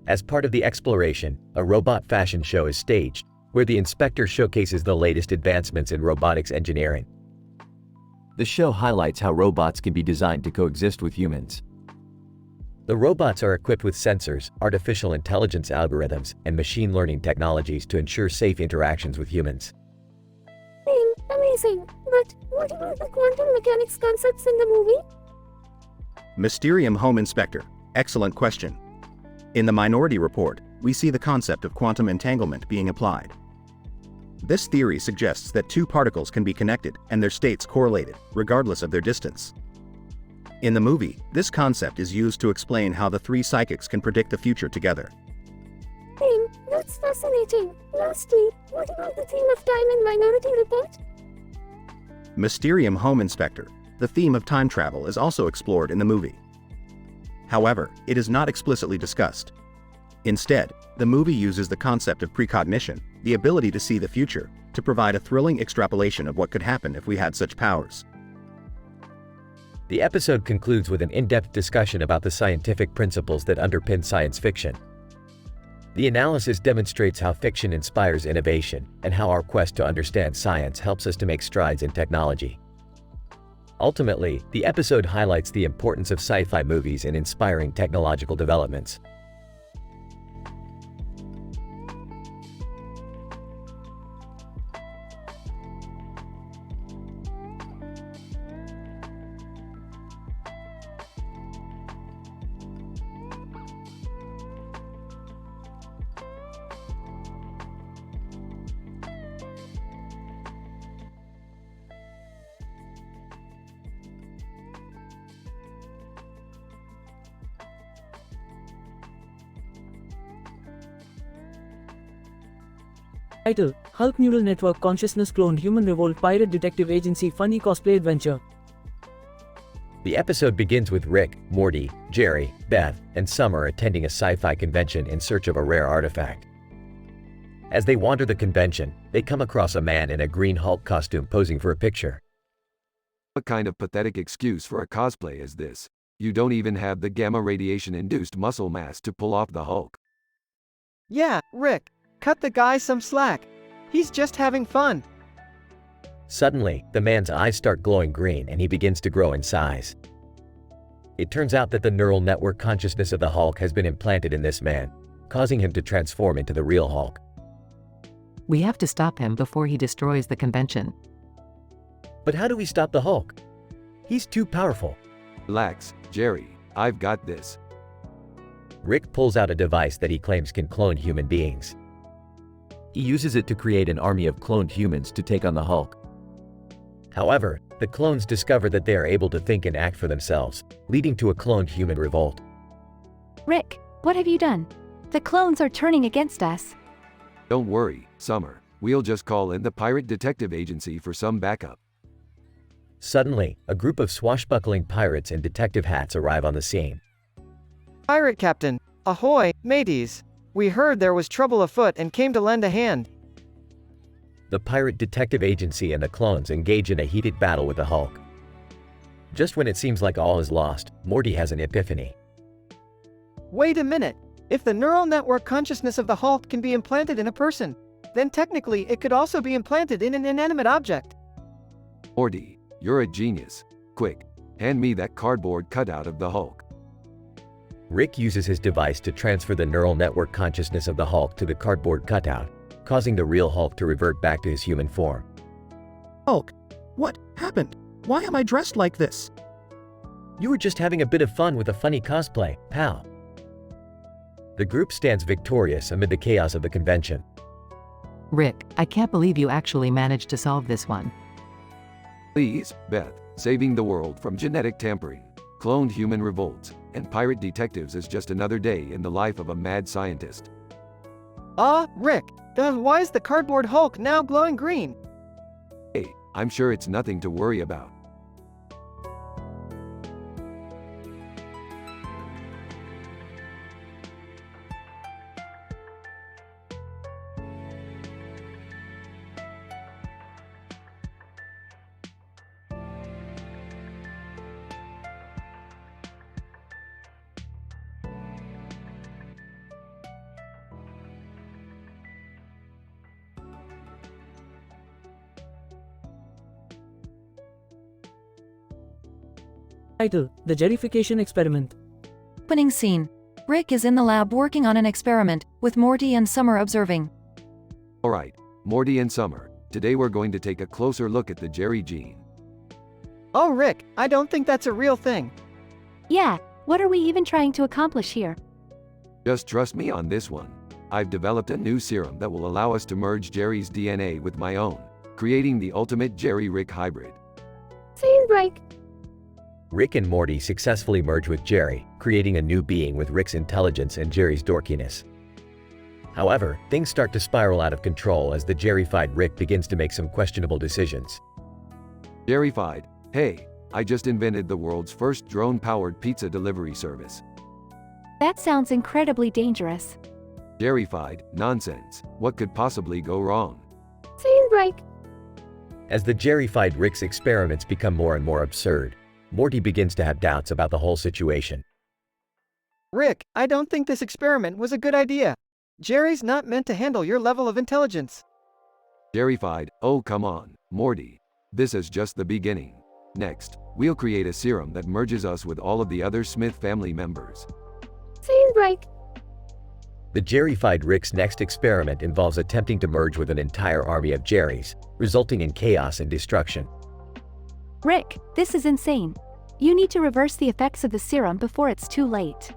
As part of the exploration, a robot fashion show is staged, where the inspector showcases the latest advancements in robotics engineering. The show highlights how robots can be designed to coexist with humans. The robots are equipped with sensors, artificial intelligence algorithms, and machine learning technologies to ensure safe interactions with humans. Amazing. But what about the quantum mechanics concepts in the movie? Mysterium Home Inspector. Excellent question. In the Minority Report, we see the concept of quantum entanglement being applied. This theory suggests that two particles can be connected and their states correlated, regardless of their distance. In the movie, this concept is used to explain how the three psychics can predict the future together. That's fascinating. Lastly, what about the theme of time in Minority Report? Mysterium Home Inspector. The theme of time travel is also explored in the movie. However, it is not explicitly discussed. Instead, the movie uses the concept of precognition, the ability to see the future, to provide a thrilling extrapolation of what could happen if we had such powers. The episode concludes with an in-depth discussion about the scientific principles that underpin science fiction. The analysis demonstrates how fiction inspires innovation and how our quest to understand science helps us to make strides in technology. Ultimately, the episode highlights the importance of sci-fi movies in inspiring technological developments. Title: Hulk Neural Network Consciousness Cloned Human Revolt Pirate Detective Agency Funny Cosplay Adventure. The episode begins with Rick, Morty, Jerry, Beth, and Summer attending a sci-fi convention in search of a rare artifact. As they wander the convention, they come across a man in a green Hulk costume posing for a picture. What kind of pathetic excuse for a cosplay is this? You don't even have the gamma radiation-induced muscle mass to pull off the Hulk. Yeah, Rick. Cut the guy some slack. He's just having fun. Suddenly, the man's eyes start glowing green and he begins to grow in size. It turns out that the neural network consciousness of the Hulk has been implanted in this man, causing him to transform into the real Hulk. We have to stop him before he destroys the convention. But how do we stop the Hulk? He's too powerful. Relax, Jerry. I've got this. Rick pulls out a device that he claims can clone human beings. He uses it to create an army of cloned humans to take on the Hulk. However, the clones discover that they are able to think and act for themselves, leading to a cloned human revolt. Rick, what have you done? The clones are turning against us. Don't worry, Summer. We'll just call in the Pirate Detective Agency for some backup. Suddenly, a group of swashbuckling pirates in detective hats arrive on the scene. Pirate Captain, ahoy, mateys. We heard there was trouble afoot and came to lend a hand. The Pirate Detective Agency and the clones engage in a heated battle with the Hulk. Just when it seems like all is lost, Morty has an epiphany. Wait a minute. If the neural network consciousness of the Hulk can be implanted in a person, then technically it could also be implanted in an inanimate object. Morty, you're a genius. Quick, hand me that cardboard cutout of the Hulk. Rick uses his device to transfer the neural network consciousness of the Hulk to the cardboard cutout, causing the real Hulk to revert back to his human form. Hulk, what happened? Why am I dressed like this? You were just having a bit of fun with a funny cosplay, pal. The group stands victorious amid the chaos of the convention. Rick, I can't believe you actually managed to solve this one. Please, Beth, saving the world from genetic tampering, cloned human revolts, and pirate detectives is just another day in the life of a mad scientist. Rick, then why is the cardboard Hulk now glowing green? Hey, I'm sure it's nothing to worry about. Title: The Jerryfication Experiment. Opening scene. Rick is in the lab working on an experiment, with Morty and Summer observing. Alright, Morty and Summer, today we're going to take a closer look at the Jerry gene. Oh, Rick, I don't think that's a real thing. Yeah, what are we even trying to accomplish here? Just trust me on this one. I've developed a new serum that will allow us to merge Jerry's DNA with my own, creating the ultimate Jerry-Rick hybrid. Scene break. Rick and Morty successfully merge with Jerry, creating a new being with Rick's intelligence and Jerry's dorkiness. However, things start to spiral out of control as the Jerryfied Rick begins to make some questionable decisions. Jerryfied, hey, I just invented the world's first drone-powered pizza delivery service. That sounds incredibly dangerous. Jerryfied, nonsense, what could possibly go wrong? Scene break. As the Jerryfied Rick's experiments become more and more absurd, Morty begins to have doubts about the whole situation. Rick, I don't think this experiment was a good idea. Jerry's not meant to handle your level of intelligence. Jerryfied, oh come on, Morty. This is just the beginning. Next, we'll create a serum that merges us with all of the other Smith family members. Scene break. The Jerryfied Rick's next experiment involves attempting to merge with an entire army of Jerrys, resulting in chaos and destruction. Rick, this is insane. You need to reverse the effects of the serum before it's too late.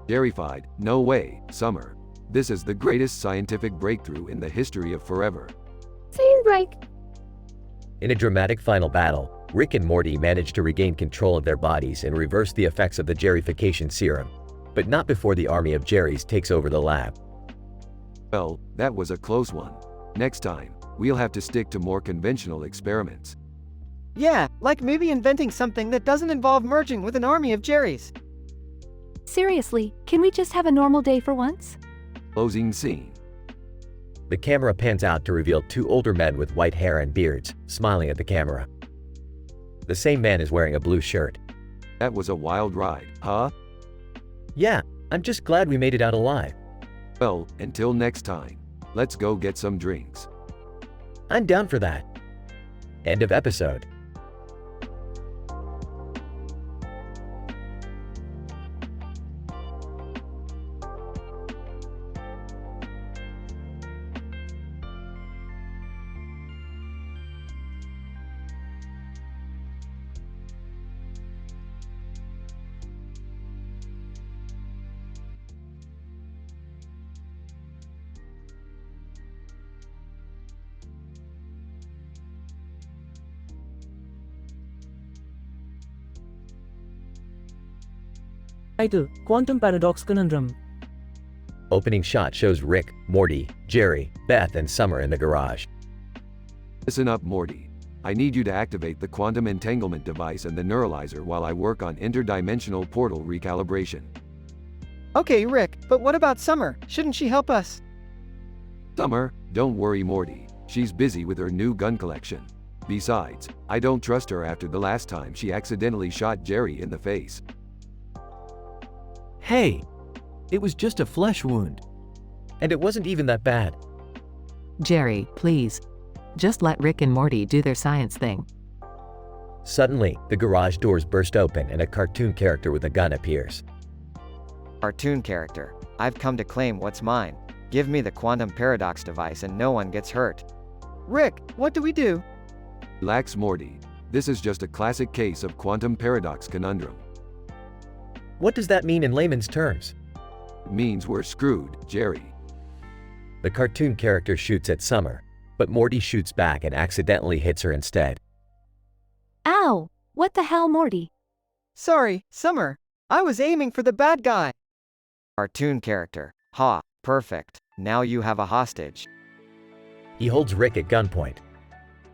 Jerryfied, no way, Summer. This is the greatest scientific breakthrough in the history of forever. Scene break. In a dramatic final battle, Rick and Morty manage to regain control of their bodies and reverse the effects of the Jerryfication serum, but not before the army of Jerrys takes over the lab. Well, that was a close one. Next time, we'll have to stick to more conventional experiments. Yeah, like maybe inventing something that doesn't involve merging with an army of Jerrys. Seriously, can we just have a normal day for once? Closing scene. The camera pans out to reveal two older men with white hair and beards, smiling at the camera. The same man is wearing a blue shirt. That was a wild ride, huh? Yeah, I'm just glad we made it out alive. Well, until next time, let's go get some drinks. I'm down for that. End of episode. Title: Quantum Paradox Conundrum. Opening shot shows Rick, Morty, Jerry, Beth, and Summer in the garage. Listen up, Morty. I need you to activate the quantum entanglement device and the neuralizer while I work on interdimensional portal recalibration. Okay, Rick, but what about Summer? Shouldn't she help us? Summer, don't worry, Morty. She's busy with her new gun collection. Besides, I don't trust her after the last time she accidentally shot Jerry in the face. Hey, it was just a flesh wound. And it wasn't even that bad. Jerry, please. Just let Rick and Morty do their science thing. Suddenly, the garage doors burst open and a cartoon character with a gun appears. Cartoon character, I've come to claim what's mine. Give me the quantum paradox device and no one gets hurt. Rick, what do we do? Relax, Morty. This is just a classic case of quantum paradox conundrum. What does that mean in layman's terms? It means we're screwed, Jerry. The cartoon character shoots at Summer, but Morty shoots back and accidentally hits her instead. Ow! What the hell, Morty? Sorry, Summer. I was aiming for the bad guy. Cartoon character. Ha, perfect. Now you have a hostage. He holds Rick at gunpoint.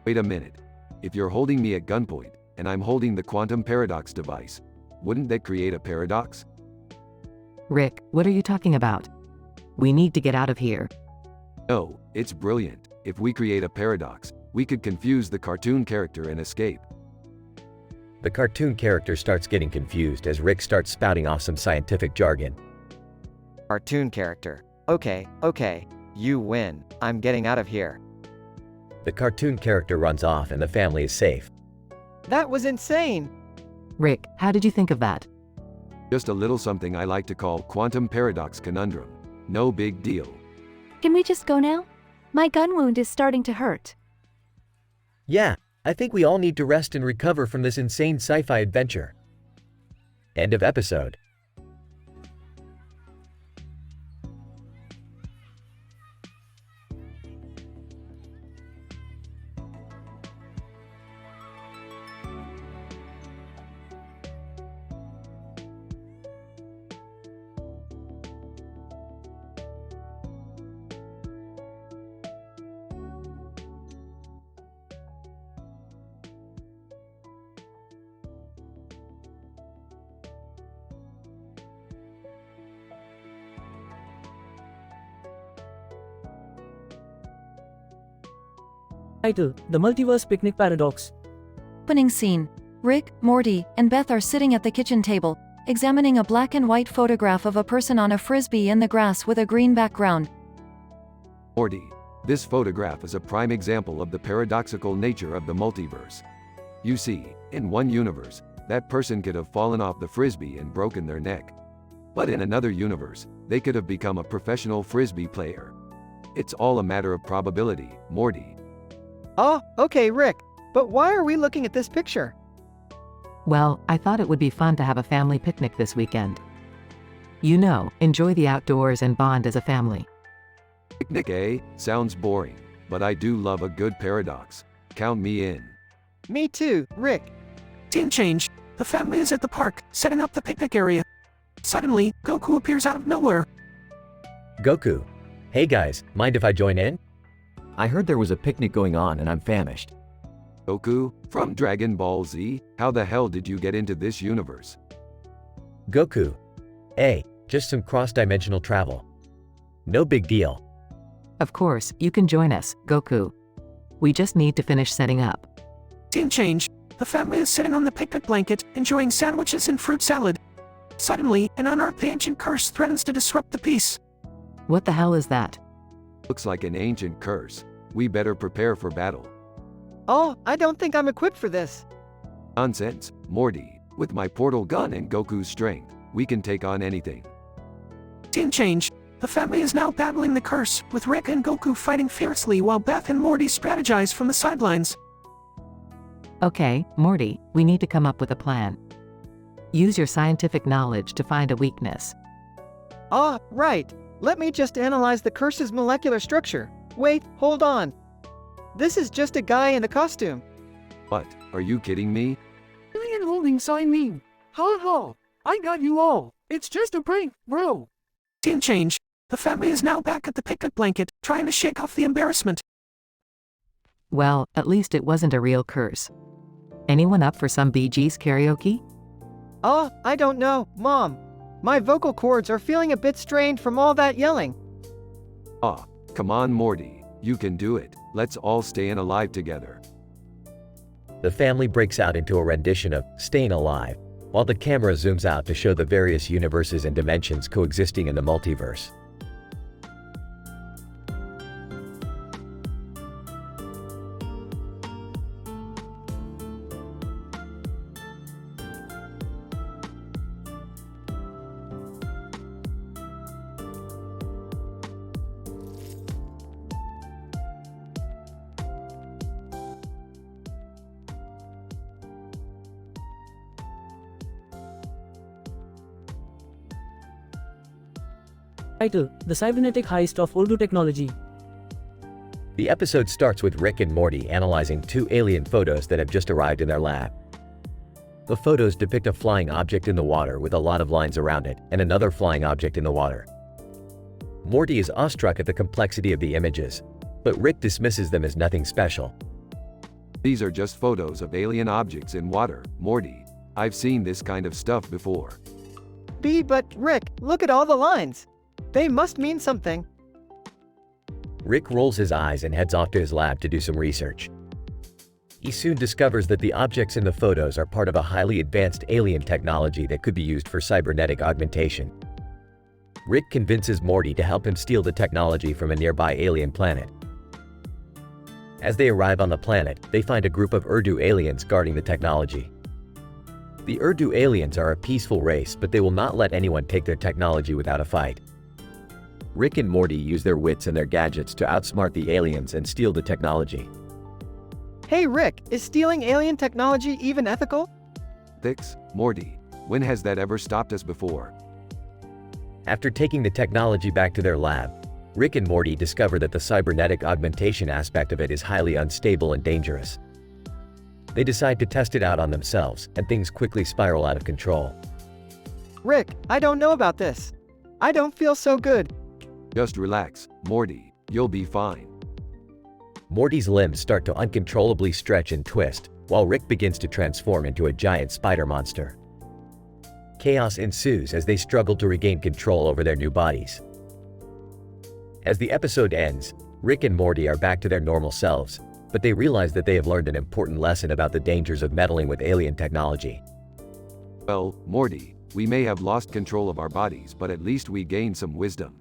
Wait a minute. If you're holding me at gunpoint, and I'm holding the quantum paradox device, wouldn't that create a paradox? Rick, what are you talking about? We need to get out of here. No, it's brilliant. If we create a paradox, we could confuse the cartoon character and escape. The cartoon character starts getting confused as Rick starts spouting off some scientific jargon. Cartoon character. Okay, you win. I'm getting out of here. The cartoon character runs off and the family is safe. That was insane. Rick, how did you think of that? Just a little something I like to call quantum paradox conundrum. No big deal. Can we just go now? My gun wound is starting to hurt. Yeah, I think we all need to rest and recover from this insane sci-fi adventure. End of episode. Title: The Multiverse Picnic Paradox. Opening scene. Rick, Morty, and Beth are sitting at the kitchen table, examining a black and white photograph of a person on a frisbee in the grass with a green background. Morty, this photograph is a prime example of the paradoxical nature of the multiverse. You see, in one universe, that person could have fallen off the frisbee and broken their neck. But in another universe, they could have become a professional frisbee player. It's all a matter of probability, Morty. Oh, okay, Rick. But why are we looking at this picture? Well, I thought it would be fun to have a family picnic this weekend. You know, enjoy the outdoors and bond as a family. Picnic, eh? Sounds boring. But I do love a good paradox. Count me in. Me too, Rick. Scene change. The family is at the park, setting up the picnic area. Suddenly, Goku appears out of nowhere. Goku. Hey guys, mind if I join in? I heard there was a picnic going on and I'm famished. Goku, from Dragon Ball Z, how the hell did you get into this universe? Goku. Hey, just some cross-dimensional travel. No big deal. Of course, you can join us, Goku. We just need to finish setting up. Scene change. The family is sitting on the picnic blanket, enjoying sandwiches and fruit salad. Suddenly, an unearthed ancient curse threatens to disrupt the peace. What the hell is that? Looks like an ancient curse. We better prepare for battle. Oh, I don't think I'm equipped for this. Nonsense, Morty. With my portal gun and Goku's strength, we can take on anything. Scene change. The family is now battling the curse, with Rick and Goku fighting fiercely while Beth and Morty strategize from the sidelines. Okay, Morty, we need to come up with a plan. Use your scientific knowledge to find a weakness. Ah, right. Let me just analyze the curse's molecular structure. Wait, hold on. This is just a guy in a costume. What? Are you kidding me? Alien holding sign meme. Ha ha. I got you all. It's just a prank, bro. Scene change. The family is now back at the picnic blanket, trying to shake off the embarrassment. Well, at least it wasn't a real curse. Anyone up for some Bee Gees karaoke? Oh, I don't know, Mom. My vocal cords are feeling a bit strained from all that yelling. Ah, come on, Morty. You can do it. Let's all stay alive together. The family breaks out into a rendition of Staying Alive, while the camera zooms out to show the various universes and dimensions coexisting in the multiverse. Title: The Cybernetic Heist of Urdu Technology. The episode starts with Rick and Morty analyzing two alien photos that have just arrived in their lab. The photos depict a flying object in the water with a lot of lines around it, and another flying object in the water. Morty is awestruck at the complexity of the images, but Rick dismisses them as nothing special. These are just photos of alien objects in water, Morty. I've seen this kind of stuff before. But Rick, look at all the lines. They must mean something. Rick rolls his eyes and heads off to his lab to do some research. He soon discovers that the objects in the photos are part of a highly advanced alien technology that could be used for cybernetic augmentation. Rick convinces Morty to help him steal the technology from a nearby alien planet. As they arrive on the planet, they find a group of Urdu aliens guarding the technology. The Urdu aliens are a peaceful race, but they will not let anyone take their technology without a fight. Rick and Morty use their wits and their gadgets to outsmart the aliens and steal the technology. Hey Rick, is stealing alien technology even ethical? Thix, Morty, when has that ever stopped us before? After taking the technology back to their lab, Rick and Morty discover that the cybernetic augmentation aspect of it is highly unstable and dangerous. They decide to test it out on themselves, and things quickly spiral out of control. Rick, I don't know about this. I don't feel so good. Just relax, Morty, you'll be fine. Morty's limbs start to uncontrollably stretch and twist, while Rick begins to transform into a giant spider monster. Chaos ensues as they struggle to regain control over their new bodies. As the episode ends, Rick and Morty are back to their normal selves, but they realize that they have learned an important lesson about the dangers of meddling with alien technology. Well, Morty, we may have lost control of our bodies, but at least we gained some wisdom.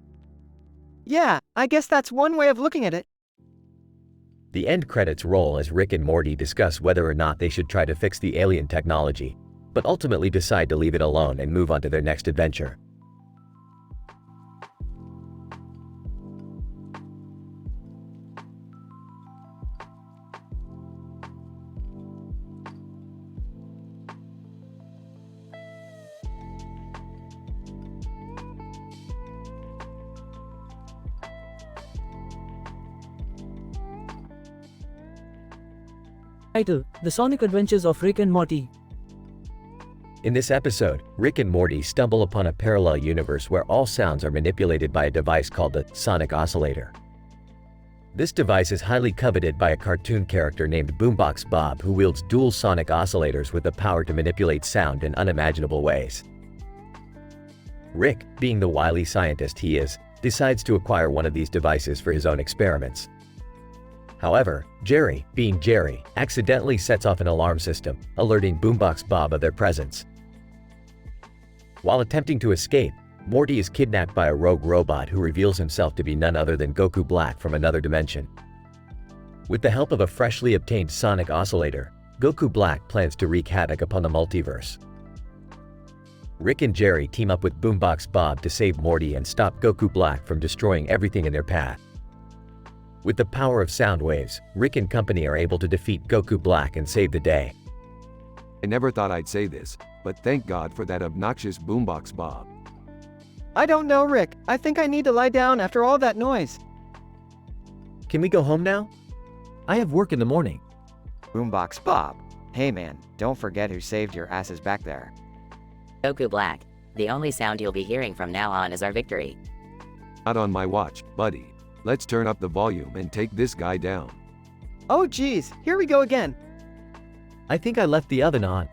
Yeah, I guess that's one way of looking at it. The end credits roll as Rick and Morty discuss whether or not they should try to fix the alien technology, but ultimately decide to leave it alone and move on to their next adventure. Title: The Sonic Adventures of Rick and Morty. In this episode, Rick and Morty stumble upon a parallel universe where all sounds are manipulated by a device called the sonic oscillator. This device is highly coveted by a cartoon character named Boombox Bob, who wields dual sonic oscillators with the power to manipulate sound in unimaginable ways. Rick, being the wily scientist he is, decides to acquire one of these devices for his own experiments. However, Jerry, being Jerry, accidentally sets off an alarm system, alerting Boombox Bob of their presence. While attempting to escape, Morty is kidnapped by a rogue robot who reveals himself to be none other than Goku Black from another dimension. With the help of a freshly obtained sonic oscillator, Goku Black plans to wreak havoc upon the multiverse. Rick and Jerry team up with Boombox Bob to save Morty and stop Goku Black from destroying everything in their path. With the power of sound waves, Rick and company are able to defeat Goku Black and save the day. I never thought I'd say this, but thank God for that obnoxious Boombox Bob. I don't know, Rick. I think I need to lie down after all that noise. Can we go home now? I have work in the morning. Boombox Bob. Hey man, don't forget who saved your asses back there. Goku Black. The only sound you'll be hearing from now on is our victory. Not on my watch, buddy. Let's turn up the volume and take this guy down. Oh geez, here we go again. I think I left the oven on.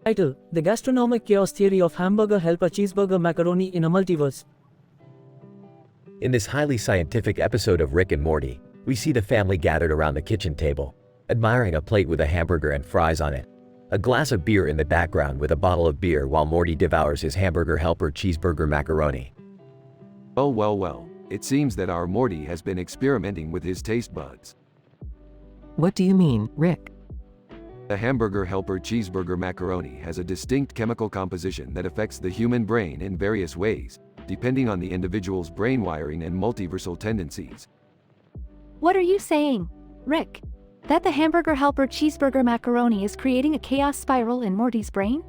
Title: The Gastronomic Chaos Theory of Hamburger Helper Cheeseburger Macaroni in a Multiverse. In this highly scientific episode of Rick and Morty, we see the family gathered around the kitchen table, admiring a plate with a hamburger and fries on it, a glass of beer in the background with a bottle of beer while Morty devours his hamburger helper cheeseburger macaroni. Well, it seems that our Morty has been experimenting with his taste buds. What do you mean, Rick? The hamburger helper cheeseburger macaroni has a distinct chemical composition that affects the human brain in various ways, depending on the individual's brain wiring and multiversal tendencies. What are you saying, Rick? That the hamburger helper cheeseburger macaroni is creating a chaos spiral in Morty's brain?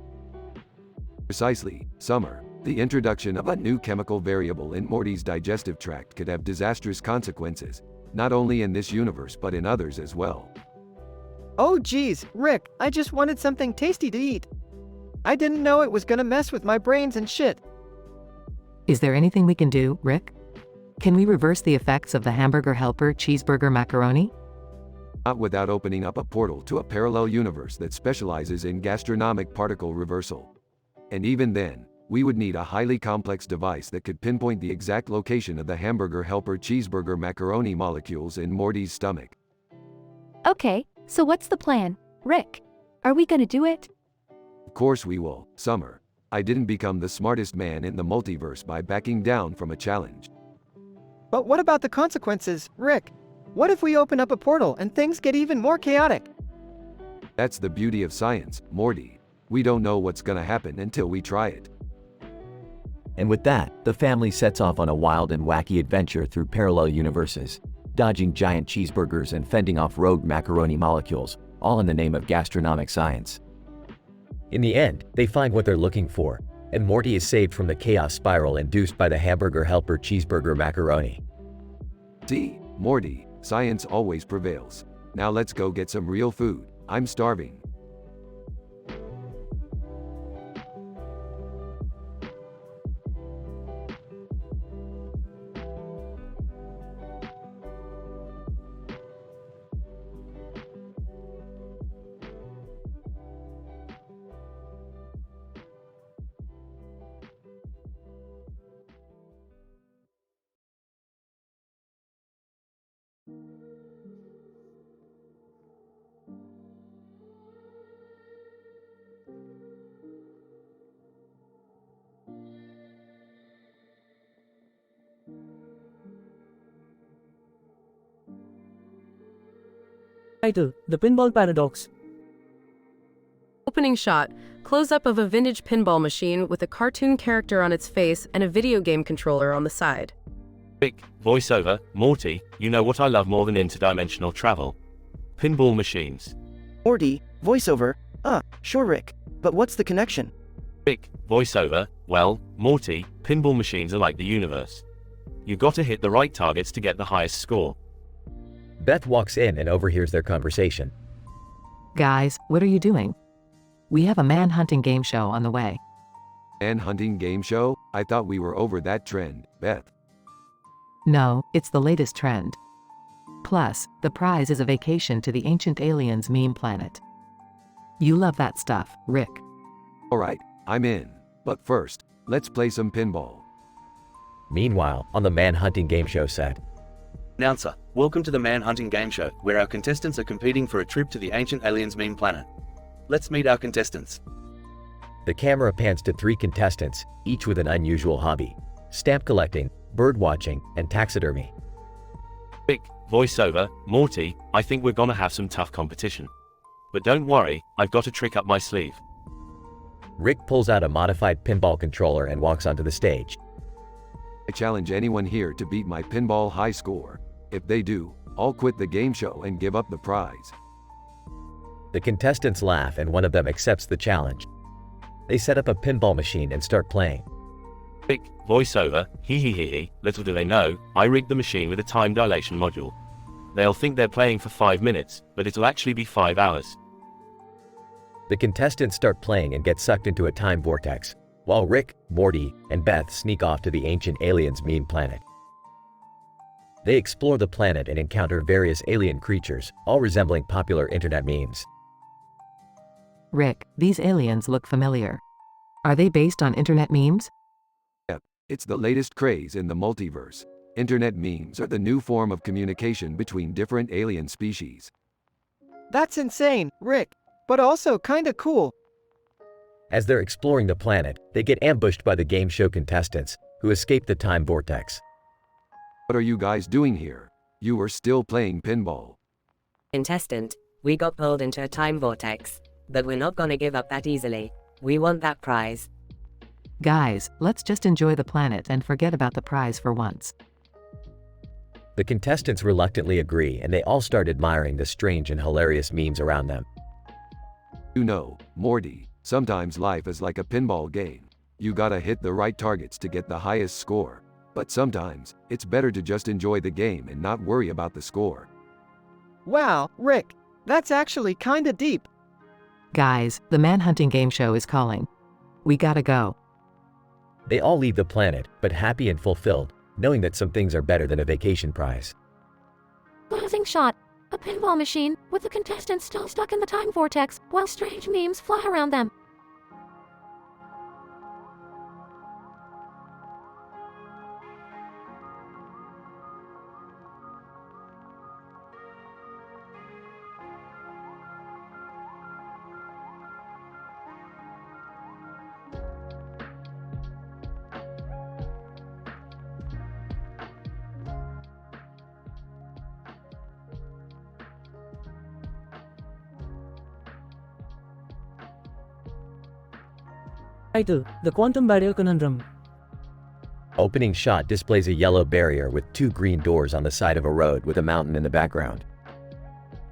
Precisely, Summer. The introduction of a new chemical variable in Morty's digestive tract could have disastrous consequences, not only in this universe but in others as well. Oh geez, Rick, I just wanted something tasty to eat. I didn't know it was gonna mess with my brains and shit. Is there anything we can do, Rick? Can we reverse the effects of the hamburger helper cheeseburger macaroni? Not without opening up a portal to a parallel universe that specializes in gastronomic particle reversal. And even then, we would need a highly complex device that could pinpoint the exact location of the hamburger helper cheeseburger macaroni molecules in Morty's stomach. Okay, so what's the plan, Rick? Are we gonna do it? Of course we will, Summer. I didn't become the smartest man in the multiverse by backing down from a challenge. But what about the consequences, Rick? What if we open up a portal and things get even more chaotic? That's the beauty of science, Morty. We don't know what's gonna happen until we try it. And with that, the family sets off on a wild and wacky adventure through parallel universes, dodging giant cheeseburgers and fending off rogue macaroni molecules, all in the name of gastronomic science. In the end, they find what they're looking for, and Morty is saved from the chaos spiral induced by the hamburger helper cheeseburger macaroni. See, Morty, science always prevails. Now let's go get some real food. I'm starving. Title: The Pinball Paradox. Opening shot, close-up of a vintage pinball machine with a cartoon character on its face and a video game controller on the side. Rick, voiceover, Morty, you know what I love more than interdimensional travel? Pinball machines. Morty, voiceover, sure Rick, but what's the connection? Rick, voiceover, well, Morty, pinball machines are like the universe. You gotta hit the right targets to get the highest score. Beth walks in and overhears their conversation. Guys, what are you doing? We have a man-hunting game show on the way. Man-hunting game show? I thought we were over that trend, Beth. No, it's the latest trend. Plus, the prize is a vacation to the ancient aliens meme planet. You love that stuff, Rick. Alright, I'm in. But first, let's play some pinball. Meanwhile, on the man-hunting game show set. Announcer, welcome to the Man-Hunting Game Show, where our contestants are competing for a trip to the ancient aliens meme planet. Let's meet our contestants. The camera pans to 3 contestants, each with an unusual hobby: stamp collecting, bird watching, and taxidermy. Rick, voiceover, Morty, I think we're gonna have some tough competition. But don't worry, I've got a trick up my sleeve. Rick pulls out a modified pinball controller and walks onto the stage. I challenge anyone here to beat my pinball high score. If they do, I'll quit the game show and give up the prize. The contestants laugh and one of them accepts the challenge. They set up a pinball machine and start playing. Rick, voiceover, hee, little do they know, I rigged the machine with a time dilation module. They'll think they're playing for 5 minutes, but it'll actually be 5 hours. The contestants start playing and get sucked into a time vortex, while Rick, Morty, and Beth sneak off to the ancient aliens meme planet. They explore the planet and encounter various alien creatures, all resembling popular internet memes. Rick, these aliens look familiar. Are they based on internet memes? Yep, it's the latest craze in the multiverse. Internet memes are the new form of communication between different alien species. That's insane, Rick, but also kinda cool. As they're exploring the planet, they get ambushed by the game show contestants, who escape the time vortex. What are you guys doing here? You were still playing pinball. Contestant, we got pulled into a time vortex, but we're not gonna give up that easily. We want that prize. Guys, let's just enjoy the planet and forget about the prize for once. The contestants reluctantly agree and they all start admiring the strange and hilarious memes around them. You know, Morty, sometimes life is like a pinball game. You gotta hit the right targets to get the highest score. But sometimes, it's better to just enjoy the game and not worry about the score. Wow, Rick, that's actually kinda deep. Guys, the man-hunting game show is calling. We gotta go. They all leave the planet, but happy and fulfilled, knowing that some things are better than a vacation prize. Closing shot. a pinball machine, with the contestants still stuck in the time vortex, while strange memes fly around them. Title: The Quantum Barrier Conundrum. Opening shot displays a yellow barrier with 2 green doors on the side of a road with a mountain in the background.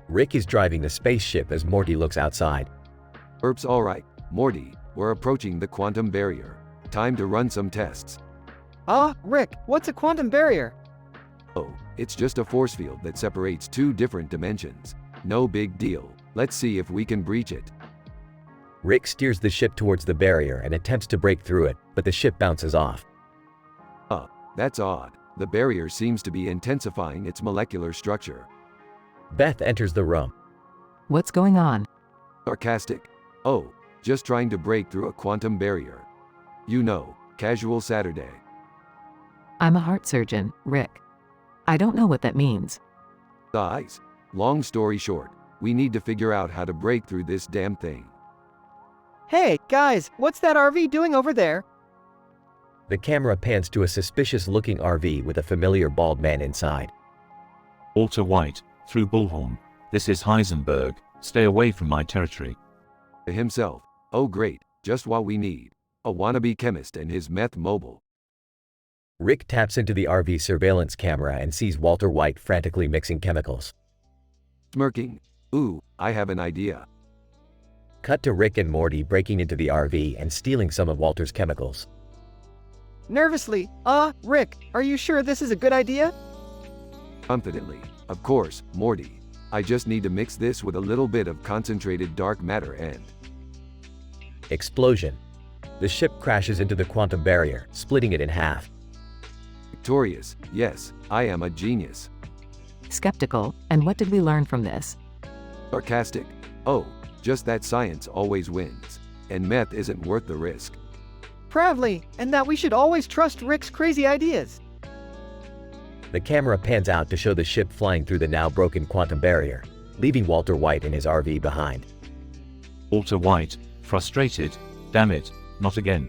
Rick is driving the spaceship as Morty looks outside. Oops, alright, Morty, we're approaching the quantum barrier. Time to run some tests. Rick, what's a quantum barrier? Oh, it's just a force field that separates 2 different dimensions. No big deal. Let's see if we can breach it. Rick steers the ship towards the barrier and attempts to break through it, but the ship bounces off. That's odd. The barrier seems to be intensifying its molecular structure. Beth enters the room. What's going on? Sarcastic. Oh, just trying to break through a quantum barrier. You know, casual Saturday. I'm a heart surgeon, Rick. I don't know what that means. Sighs. Long story short, we need to figure out how to break through this damn thing. Hey, guys, what's that RV doing over there? The camera pans to a suspicious-looking RV with a familiar bald man inside. Walter White, through Bullhorn. This is Heisenberg. Stay away from my territory. Himself. Oh great, just what we need. A wannabe chemist and his meth mobile. Rick taps into the RV surveillance camera and sees Walter White frantically mixing chemicals. Smirking. Ooh, I have an idea. Cut to Rick and Morty breaking into the RV and stealing some of Walter's chemicals. Nervously, Rick, are you sure this is a good idea? Confidently. Of course, Morty. I just need to mix this with a little bit of concentrated dark matter and... Explosion. The ship crashes into the quantum barrier, splitting it in half. Victorious. Yes, I am a genius. Skeptical, and what did we learn from this? Sarcastic. Oh, just that science always wins. And meth isn't worth the risk. Proudly, and that we should always trust Rick's crazy ideas. The camera pans out to show the ship flying through the now broken quantum barrier, leaving Walter White in his RV behind. Walter White, frustrated. Damn it, not again.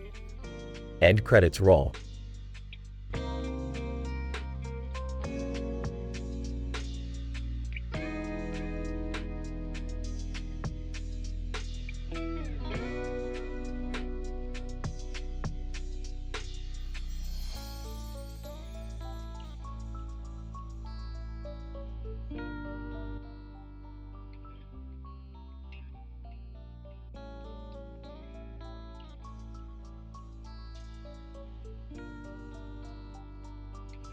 End credits roll.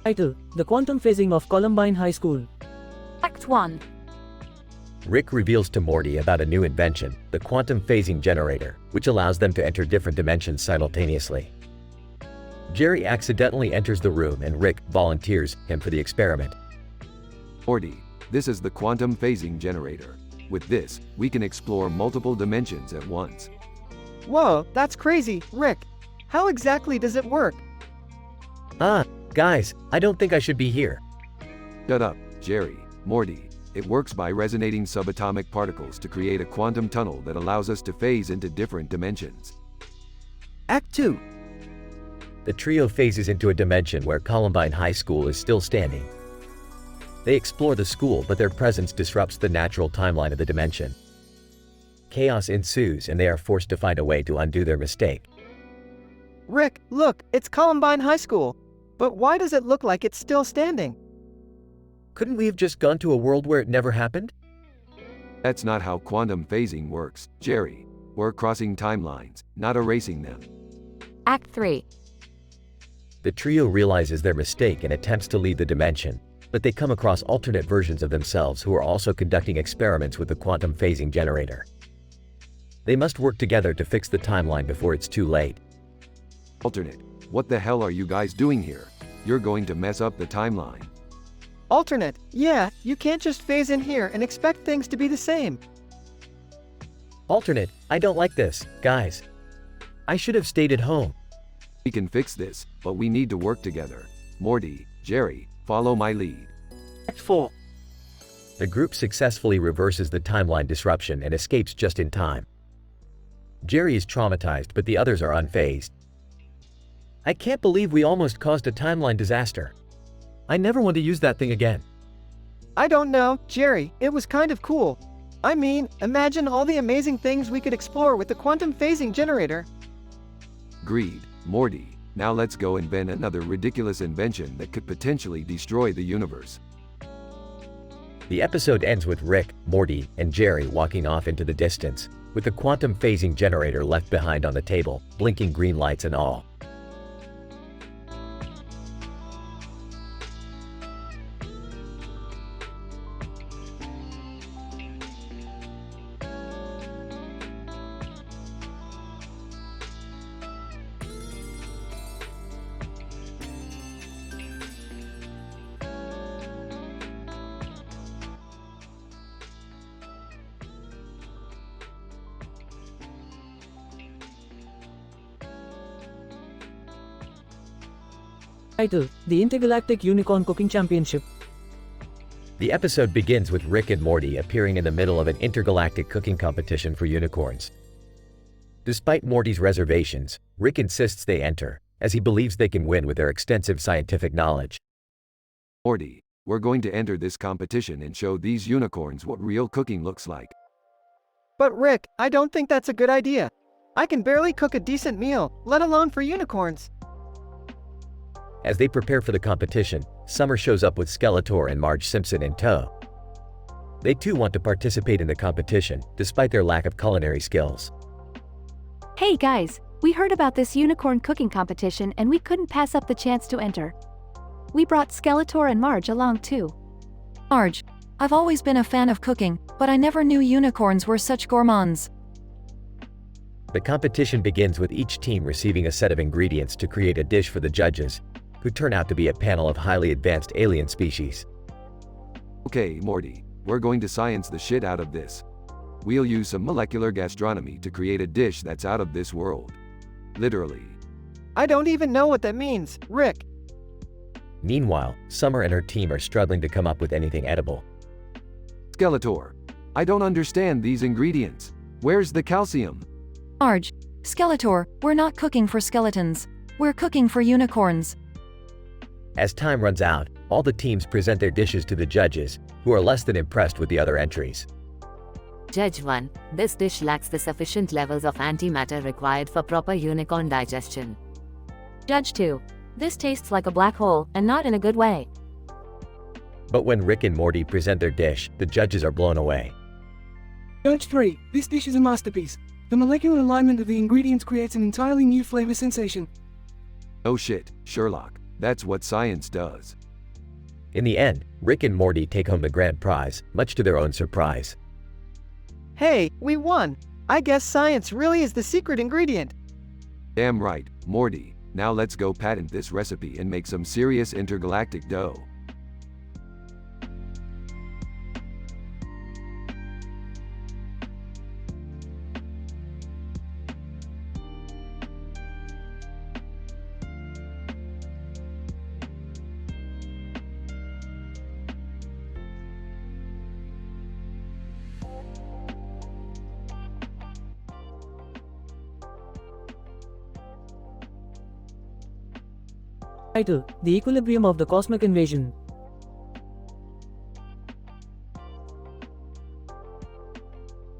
Title: The Quantum Phasing of Columbine High School. Act 1. Rick reveals to Morty about a new invention, the quantum phasing generator, which allows them to enter different dimensions simultaneously. Jerry accidentally enters the room and Rick volunteers him for the experiment. Morty, this is the quantum phasing generator. With this, we can explore multiple dimensions at once. Whoa, that's crazy, Rick. How exactly does it work? Guys, I don't think I should be here. Shut up, Jerry. Morty, it works by resonating subatomic particles to create a quantum tunnel that allows us to phase into different dimensions. Act 2. The trio phases into a dimension where Columbine High School is still standing. They explore the school, but their presence disrupts the natural timeline of the dimension. Chaos ensues and they are forced to find a way to undo their mistake. Rick, look, it's Columbine High School. But why does it look like it's still standing? Couldn't we have just gone to a world where it never happened? That's not how quantum phasing works, Jerry. We're crossing timelines, not erasing them. Act 3. The trio realizes their mistake and attempts to leave the dimension, but they come across alternate versions of themselves who are also conducting experiments with the quantum phasing generator. They must work together to fix the timeline before it's too late. Alternate. What the hell are you guys doing here? You're going to mess up the timeline. Alternate, yeah, you can't just phase in here and expect things to be the same. Alternate, I don't like this, guys. I should have stayed at home. We can fix this, but we need to work together. Morty, Jerry, follow my lead. Act 4. The group successfully reverses the timeline disruption and escapes just in time. Jerry is traumatized, but the others are unfazed. I can't believe we almost caused a timeline disaster. I never want to use that thing again. I don't know, Jerry, it was kind of cool. I mean, imagine all the amazing things we could explore with the quantum phasing generator. Agreed, Morty. Now let's go invent another ridiculous invention that could potentially destroy the universe. The episode ends with Rick, Morty, and Jerry walking off into the distance, with the quantum phasing generator left behind on the table, blinking green lights and all. Title: The Intergalactic Unicorn Cooking Championship. The episode begins with Rick and Morty appearing in the middle of an intergalactic cooking competition for unicorns. Despite Morty's reservations, Rick insists they enter, as he believes they can win with their extensive scientific knowledge. Morty, we're going to enter this competition and show these unicorns what real cooking looks like. But Rick, I don't think that's a good idea. I can barely cook a decent meal, let alone for unicorns. As they prepare for the competition, Summer shows up with Skeletor and Marge Simpson in tow. They too want to participate in the competition, despite their lack of culinary skills. Hey guys, we heard about this unicorn cooking competition and we couldn't pass up the chance to enter. We brought Skeletor and Marge along too. Marge, I've always been a fan of cooking, but I never knew unicorns were such gourmands. The competition begins with each team receiving a set of ingredients to create a dish for the judges, who turn out to be a panel of highly advanced alien species. Okay, Morty, we're going to science the shit out of this. We'll use some molecular gastronomy to create a dish that's out of this world. Literally. I don't even know what that means, Rick. Meanwhile, Summer and her team are struggling to come up with anything edible. Skeletor, I don't understand these ingredients. Where's the calcium? Marge, Skeletor, we're not cooking for skeletons. We're cooking for unicorns. As time runs out, all the teams present their dishes to the judges, who are less than impressed with the other entries. Judge 1, this dish lacks the sufficient levels of antimatter required for proper unicorn digestion. Judge 2, this tastes like a black hole, and not in a good way. But when Rick and Morty present their dish, the judges are blown away. Judge 3, this dish is a masterpiece. The molecular alignment of the ingredients creates an entirely new flavor sensation. Oh shit, Sherlock. That's what science does. In the end, Rick and Morty take home the grand prize, much to their own surprise. Hey, we won! I guess science really is the secret ingredient. Damn right, Morty. Now let's go patent this recipe and make some serious intergalactic dough. Title: The Equilibrium of the Cosmic Invasion.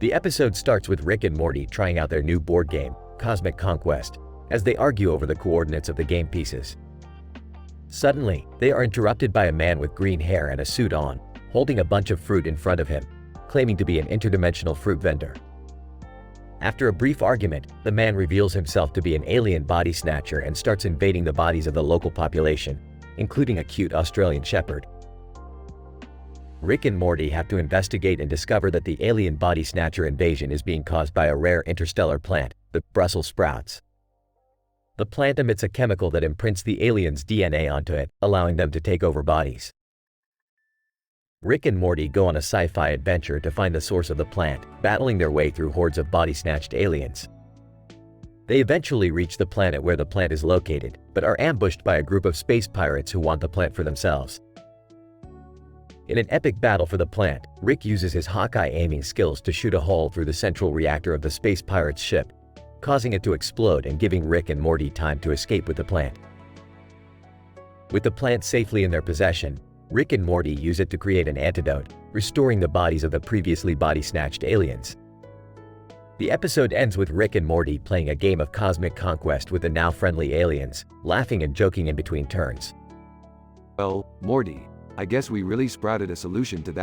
The episode starts with Rick and Morty trying out their new board game, Cosmic Conquest, as they argue over the coordinates of the game pieces. Suddenly, they are interrupted by a man with green hair and a suit on, holding a bunch of fruit in front of him, claiming to be an interdimensional fruit vendor. After a brief argument, the man reveals himself to be an alien body snatcher and starts invading the bodies of the local population, including a cute Australian shepherd. Rick and Morty have to investigate and discover that the alien body snatcher invasion is being caused by a rare interstellar plant, the Brussels sprouts. The plant emits a chemical that imprints the aliens' DNA onto it, allowing them to take over bodies. Rick and Morty go on a sci-fi adventure to find the source of the plant, battling their way through hordes of body-snatched aliens. They eventually reach the planet where the plant is located, but are ambushed by a group of space pirates who want the plant for themselves. In an epic battle for the plant, Rick uses his Hawkeye aiming skills to shoot a hole through the central reactor of the space pirate's ship, causing it to explode and giving Rick and Morty time to escape with the plant. With the plant safely in their possession, Rick and Morty use it to create an antidote, restoring the bodies of the previously body-snatched aliens. The episode ends with Rick and Morty playing a game of cosmic conquest with the now friendly aliens, laughing and joking in between turns. Well, Morty, I guess we really sprouted a solution to that.